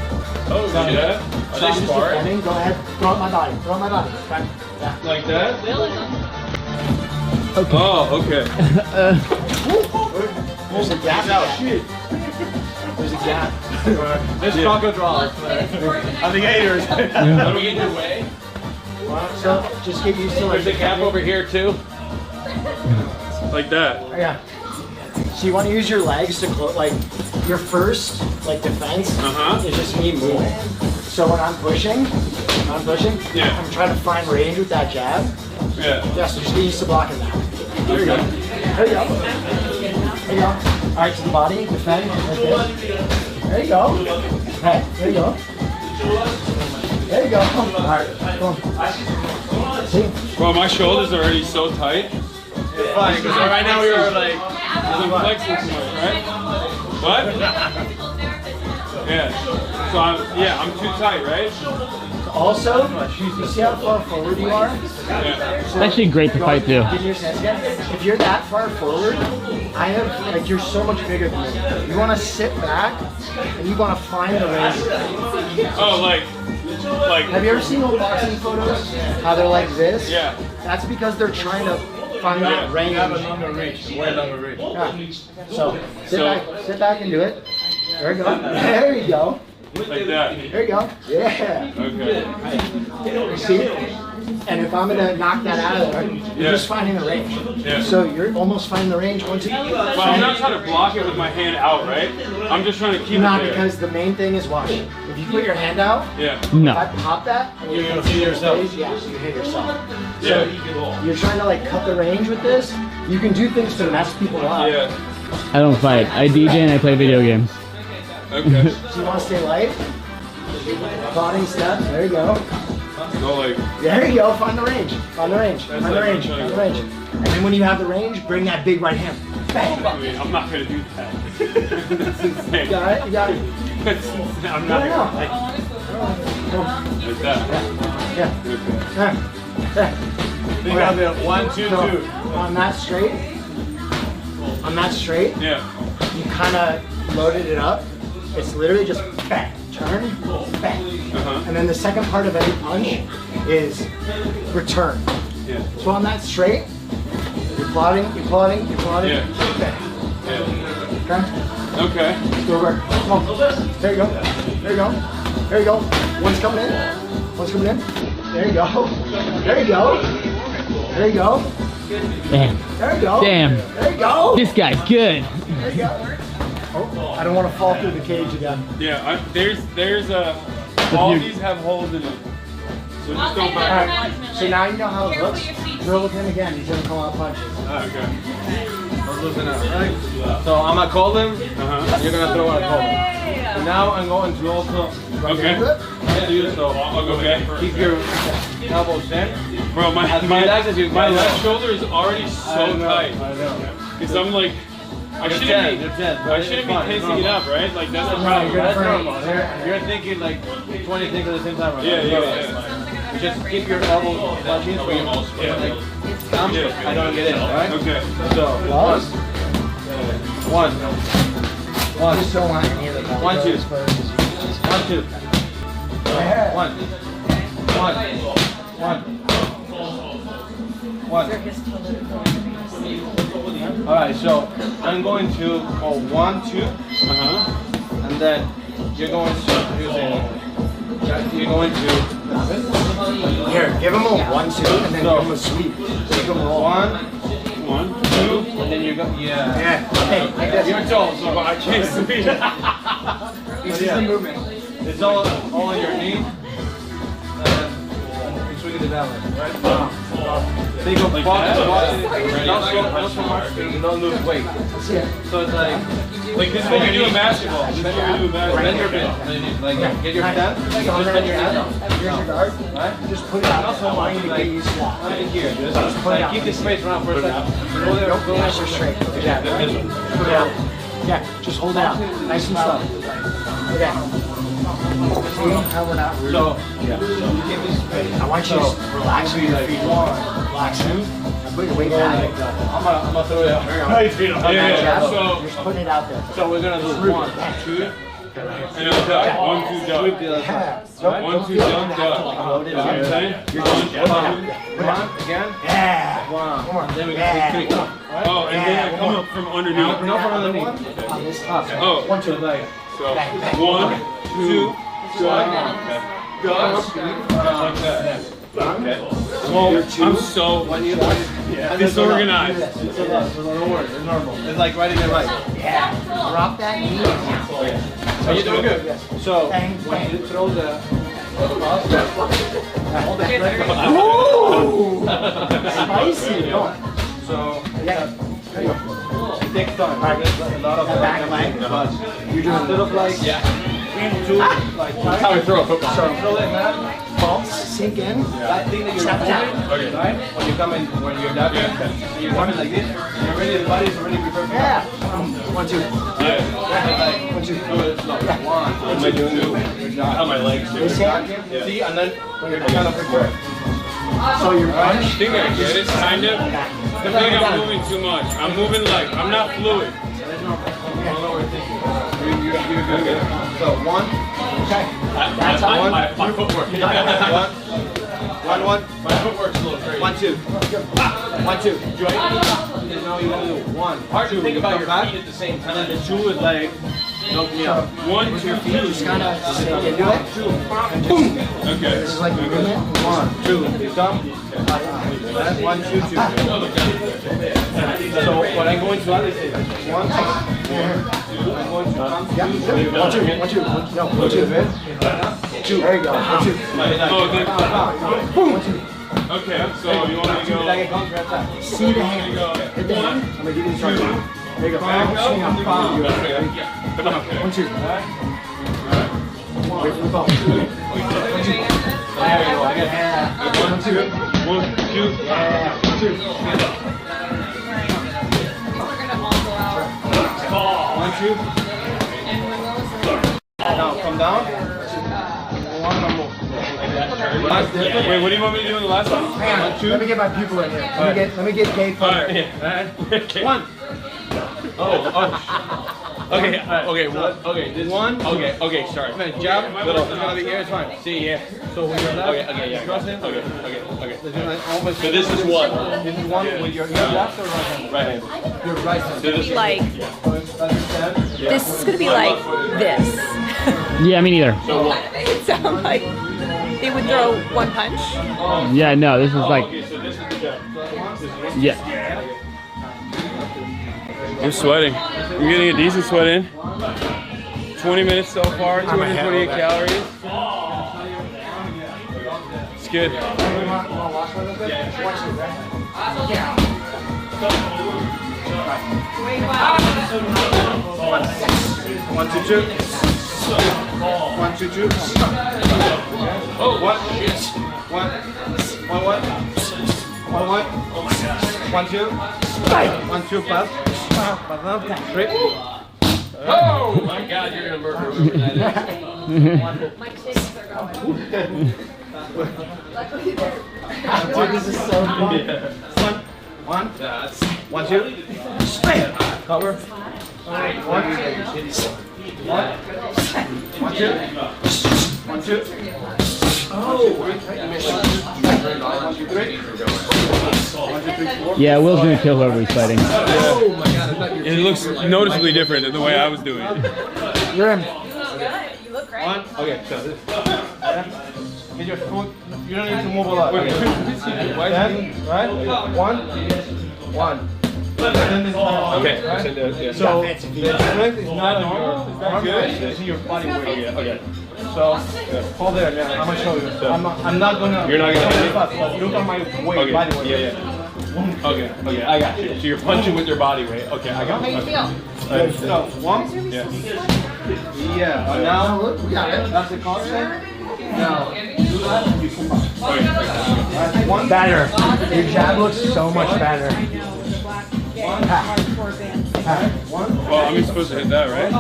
Oh, shit. Are they sparring? Go ahead. Throw out my body. Throw out my body. Okay. Yeah. Like that? Okay. Oh, okay. There's a gap. Oh, shit. There's a gap. There's crocodiles. Alligators. How do we get in your way? So just get used to like. There's a gap over here too. Like that. Yeah. So you want to use your legs to close, like your first like defense is just me moving. So when I'm pushing, yeah. I'm trying to find range with that jab. Yeah. Yeah, so just get used to blocking that. There you go. There you go. There you go. All right, to the body, defend. Like this. There you go. Hey, there you go. There you go. All right, come on. See? Bro, my shoulders are already so tight. It's fine, because right now we are like... I'm flexing too much, right? What? Yeah. So I'm too tight, right? Also, you see how far forward you are? Yeah. It's actually great to fight too. Give me your hands again. If you're that far forward, I have, like, you're so much bigger than me. You want to sit back and you want to find the range. Oh, like. Have you ever seen old boxing photos? How they're like this? Yeah. That's because they're trying to find that range. You have a longer reach, way longer reach. Yeah. So sit back and do it. There you go. There you go. Like that. There you go. Yeah. Okay. See? And if I'm gonna knock that out of there, you're just finding the range. Yeah. So you're almost finding the range once you. But I'm not trying to block it with my hand out, right? I'm just trying to keep it there. Because the main thing is watch. If you put your hand out, No. if I pop that, and You're gonna see yourself. Yeah, you hit yourself. So Yeah. you're trying to like cut the range with this. You can do things to mess people up. Yeah. I don't fight. I DJ and I play video games. Okay. So you want to stay light? Plodding steps. There you go. No, like. There you go. Find the range. Find the range. That's Find the like range. Find the range. And then when you have the range, bring that big right hand. Bang. I mean, I'm not gonna do that. That's insane. You got it. You got it. I'm not No. gonna like that. Yeah. Okay. Yeah. Think of it. 1, 2, 2. On that straight, Yeah. you kind of loaded it up. It's literally just bang, turn, bang. And then the second part of every punch is return. Yeah. So on that straight, you're plotting, bang. Yeah. Okay? Okay. Let's go over. Come on. There you go. There you go. There you go. One's coming in. One's coming in. There you go. There you go. There you go. Damn. There you go. Damn. There you go. This guy's good. There you go. Oh, I don't want to fall through the cage again. Yeah. There's all these have holes in them. So just go back. Alright, so now you know how it looks. Drill with him again. He's gonna come out punches. Okay. We're losing out, right? So I'm gonna call him. You're gonna throw out a call him. So now I'm going to also. Okay. So I'll go back first. keep your elbows in. Bro, my left shoulder is already so I know, tight. I know. Because I'm like, I shouldn't be tensing it up, right? Like that's the problem. That's normal. You're thinking like 20 things at the same time. Right? Yeah. You just keep your elbows touching. So you like, I don't get in, right? Okay. So one. I just don't want any of the 1, 2. 1, 2. Yeah. 1. 1. Alright, so I'm going to go 1, 2, and then you're going to Here, give him a 1, 2, and then give him a sweep. Take him a 1, 2, and then you go, Yeah. Hey, like this. You're tall, so I can't sweep. This is the movement. It's all on your knee. And swing it that way, right? Think of don't lose weight. So it's like this is what you do in basketball. This is what you do in basketball. Bend your bend. Like get your hand. Just bend your hand. Here's your guard. Right? Just put it out. So I need to get you squat. Not in here. Just keep the space around for a second. Go there. Go there. Nice or straight. Yeah. Put it out. Yeah, just hold it out. Nice and slow. Okay. See how we're not rude? I want you to relax with your feet. Relax. Put your weight back. I'm gonna throw it out. So just putting it out there. So we're gonna do 1, 2. And then duck. 1, 2, duck. 1, 2, duck, duck. You're going One again. Yeah. One. Then we got 3. Oh, and then I come up from underneath. No, from underneath. Oh. 1, 2, like. So 1, 2, duck. Like that. Okay. Well, I'm so disorganized. Don't worry, it's normal. It's like right in the right. Yeah. Drop that knee. So you're doing good. So when you throw the hold that. Spicy. So yeah. It takes time. A lot of back leg. You're doing a little like two like How we throw a football. So throw it, man. Pulse, sink in. That thing that you're holding, right? When you come in, when you're diving, you're coming like this. You're ready. The body's already prepared. Yeah. 1, 2. Yeah. 1, 2. Do it slow. 1. Am I doing it? How my legs do. This hand. See, and then you're kind of prepared. So you're I think I get it, kind of. I feel like I'm moving too much. I'm moving like, I'm not fluid. You're good. So 1. Okay. That's how my footwork. 1. 1. My footwork's a little crazy. 1, 2. 1, 2. Join. Now you're gonna do 1. Hard to think about your feet at the same time. And then the 2 is like, help me out. 1, 2, just kind of sink into it. Boom. Okay. This is like moving it. 1, 2. You come. 1, 2, 2. So what I'm going to add is 1, 2. I'm going to come. 1, 2. 1, 2. No, 1, 2. 2. There you go. 1, 2. Oh, then, Boom. 1, 2. okay, so you want me to go? See the hand. Hit the hand. I'm gonna give you the charge. There you go. Swing up. Come on. 1, 2. Wait for the ball. 1, 2. There you go. I got it. 1, 2. 1, 2. Yeah. 1, 2. 1, 2. Now come down. 1 more. Wait, what do you want me to do in the last one? Hang on. Let me get my people in here. Let me get Dave. Alright. 1. Okay, okay, okay, this 1. Okay, sorry. Jab. Little. It's gonna be here. It's fine. See, yeah. So when you're left, Okay, yeah. cross in. Okay. So this is 1. This is 1 with your left or right hand? Right hand. Your right hand. So this is Like, this is gonna be like this. Yeah, me neither. So 1. It sounds like they would throw 1 punch. Yeah, no, this is like, Okay, so this is the jump. yeah. I'm sweating. I'm getting a decent sweat in. 20 minutes so far, 228 calories. It's good. 1, 2, 2. 1, 2, 2. Oh, what? 1, 1, 1. 1, 1. 1, 2. 1, 2, pass. 3. Oh my God, you're gonna murder whoever that My kids are going. Dude, this is so fun. 1. 1, 2. Cover. 1. 1, 2. 1, 2. Oh! 1, 2, 3. Yeah, Will's gonna kill whoever he's fighting. Oh my God! It looks noticeably different than the way I was doing it. You're in. You look great. 1. Okay, so this. Get your foot. You don't need to move a lot. Okay. Right? 1. 1. Okay. Right? So the strength is not on your arm, it's in your body weight. Okay. So hold there, man. I'm gonna show you. I'm not gonna. You're not gonna hit it? fast. Look at my weight, Okay. body weight. Yeah. Okay, I got you. So you're punching with your body weight. Okay, I got you. How you feel? So 1. Yeah. Yeah. Now look, we got it. That's the concept. Now do that. You come up. Okay. 1. Better. Your jab looks so much better. Hardcore bands. Well, I'm supposed to hit that, right?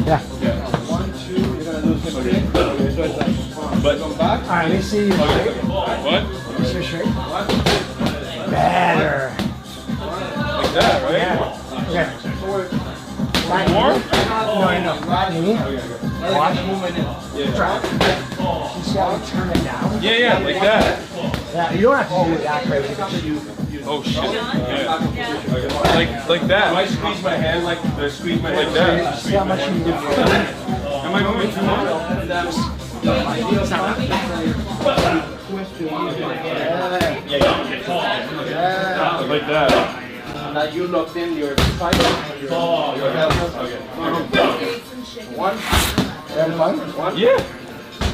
Yeah. 1, 2, you're gonna do 15. Okay, so it's like, but come back. Alright, let me see you. What? Let me see your shirt. Better. Like that, right? Yeah. Okay. More? No. Right knee. Watch. Drop. You see how you turn it down? Yeah, like that. Yeah, you don't have to do it that crazy. Oh shit. Yeah. Like that. I squeeze my hand like that. See how much you do. Am I going too much? Yeah. Like that. Now you locked in your spine and your head. One. Having fun? One. Yeah.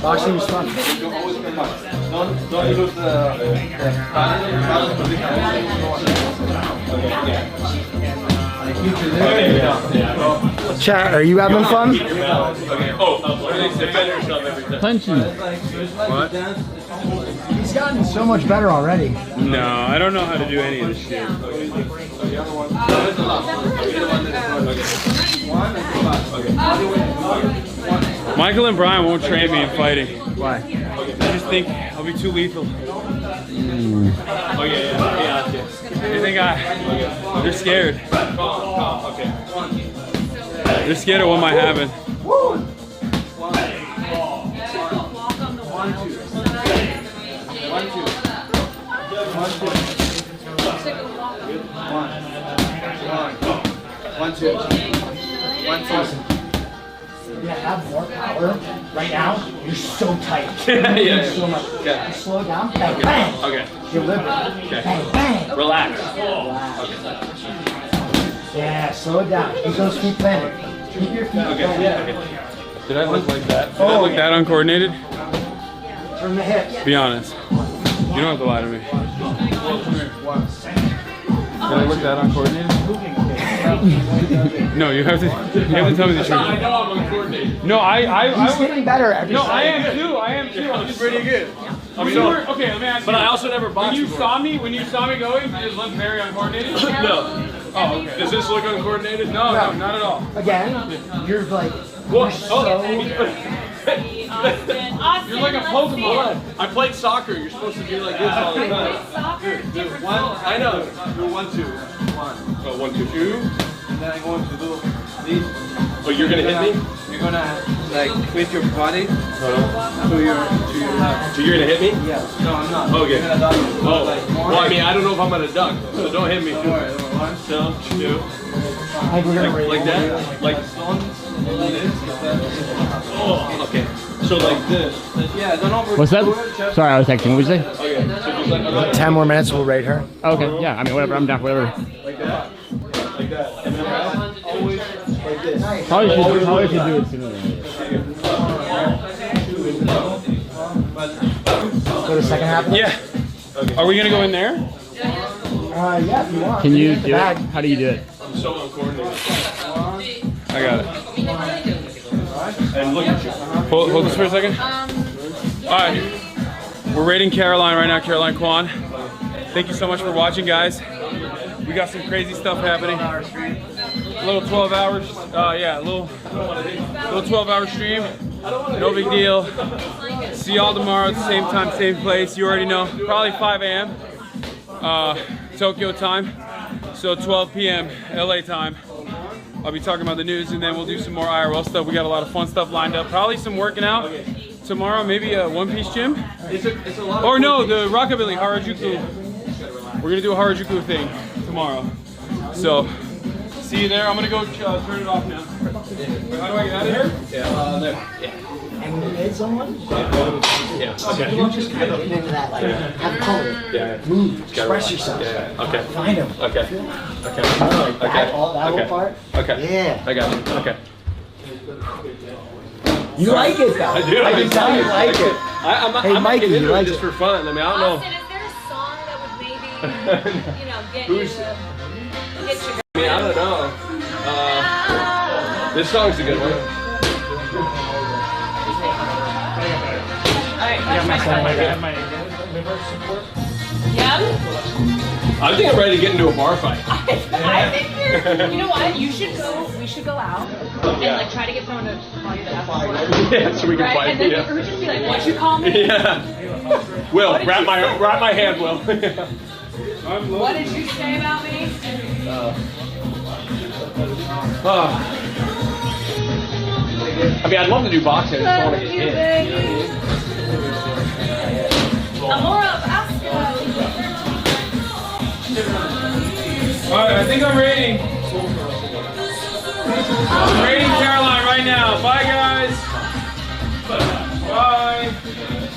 Boxing is fun. You always come back. Don't lose the balance position. Chat, are you having fun? Defend yourself every time. Punchy. What? He's gotten so much better already. No, I don't know how to do any of this shit. Michael and Brian won't train me in fighting. Why? I just think I'll be too lethal. Oh yeah. They think they're scared. They're scared of what might happen. One, two. You have more power right now. You're so tight. Yeah. So much. Yeah. You slow down. Bang, bang. Okay. Deliver. Okay. Bang, bang. Relax. Yeah, slow it down. Keep those feet planted. Keep your feet planted. Did I look like that? Did I look that uncoordinated? From the hips. Be honest. You don't have to lie to me. Did I look that uncoordinated? No, you have to tell me the truth. I know I'm uncoordinated. No, He's getting better every No, second. I am too. I'm pretty good. Okay, let me ask you. But I also never boxed when you before. saw me going, did it look very uncoordinated? No. Oh, okay. Does this look uncoordinated? No, not at all. Again, you're like, What? You're like a Pokemon. I played soccer. You're supposed to be like this all the time. Do one. I know. Do 1, 2. 1. Oh, 1, 2, 2. And then I'm going to do this. Oh, you're gonna hit me? You're gonna like twist your body to your left. So you're gonna hit me? Yeah. No, I'm not. Okay. You're gonna duck. Oh. Like, Well, I mean, I don't know if I'm gonna duck, so don't hit me. Don't worry. 1, 2. Like that? Like. Oh, okay. So like this. Yeah, don't over. What's that? Sorry, I was texting. What did you say? Okay. So just like 10 more minutes, we'll rate her. Okay, yeah, I mean, whatever. I'm down for whatever. like that. Like that. And then Always like this. Probably should do it sooner than Go to the second half. Yeah. Are we gonna go in there? Yeah, if you want. Can you do it? How do you do it? I'm so uncoordinated. I got it. And look at you. Hold this for a second. All right. We're rating Caroline right now, Caroline Kwan. Thank you so much for watching, guys. We got some crazy stuff happening. A little 12 hours. Yeah, a little 12-hour stream. No big deal. See y'all tomorrow at the same time, same place. You already know. Probably 5 a.m. Tokyo time. So 12 p.m. LA time. I'll be talking about the news, and then we'll do some more IRL stuff. We got a lot of fun stuff lined up. Probably some working out tomorrow. Maybe a one-piece gym. It's a lot. Or no, the Rockabilly Harajuku. We're gonna do a Harajuku thing tomorrow. So, see you there. I'm gonna go turn it off now. How do I get out of here? Yeah. There. Yeah. And you made someone? Yeah. Okay. You just kind of get into that, like, have color, move, express yourself. Yeah. Okay. Find them. Okay. Okay. Okay. Like that, Okay. all that Okay. whole part. Okay. Yeah. I got you. Okay. You like it though. I do. I can tell you like it. I'm Mikey, you you like just it. for fun. I mean, I don't know. Austin, is there a song that would maybe, get Who's- you get your I mean, I don't know. This song's a good one. Alright, that's my stuff. Yep. I think I'm ready to get into a bar fight. I think you know what? You should go. We should go out and like try to get someone to call you the F word. Yeah, so we can right? fight. And then Yeah. or just be like, "What'd you call me?" Yeah. Will, wrap my hand, Will. What did you say about me? I mean, I'd love to do boxing. I just want to get in. Amora, All right, I think I'm rating. I'm rating Caroline right now. Bye, guys.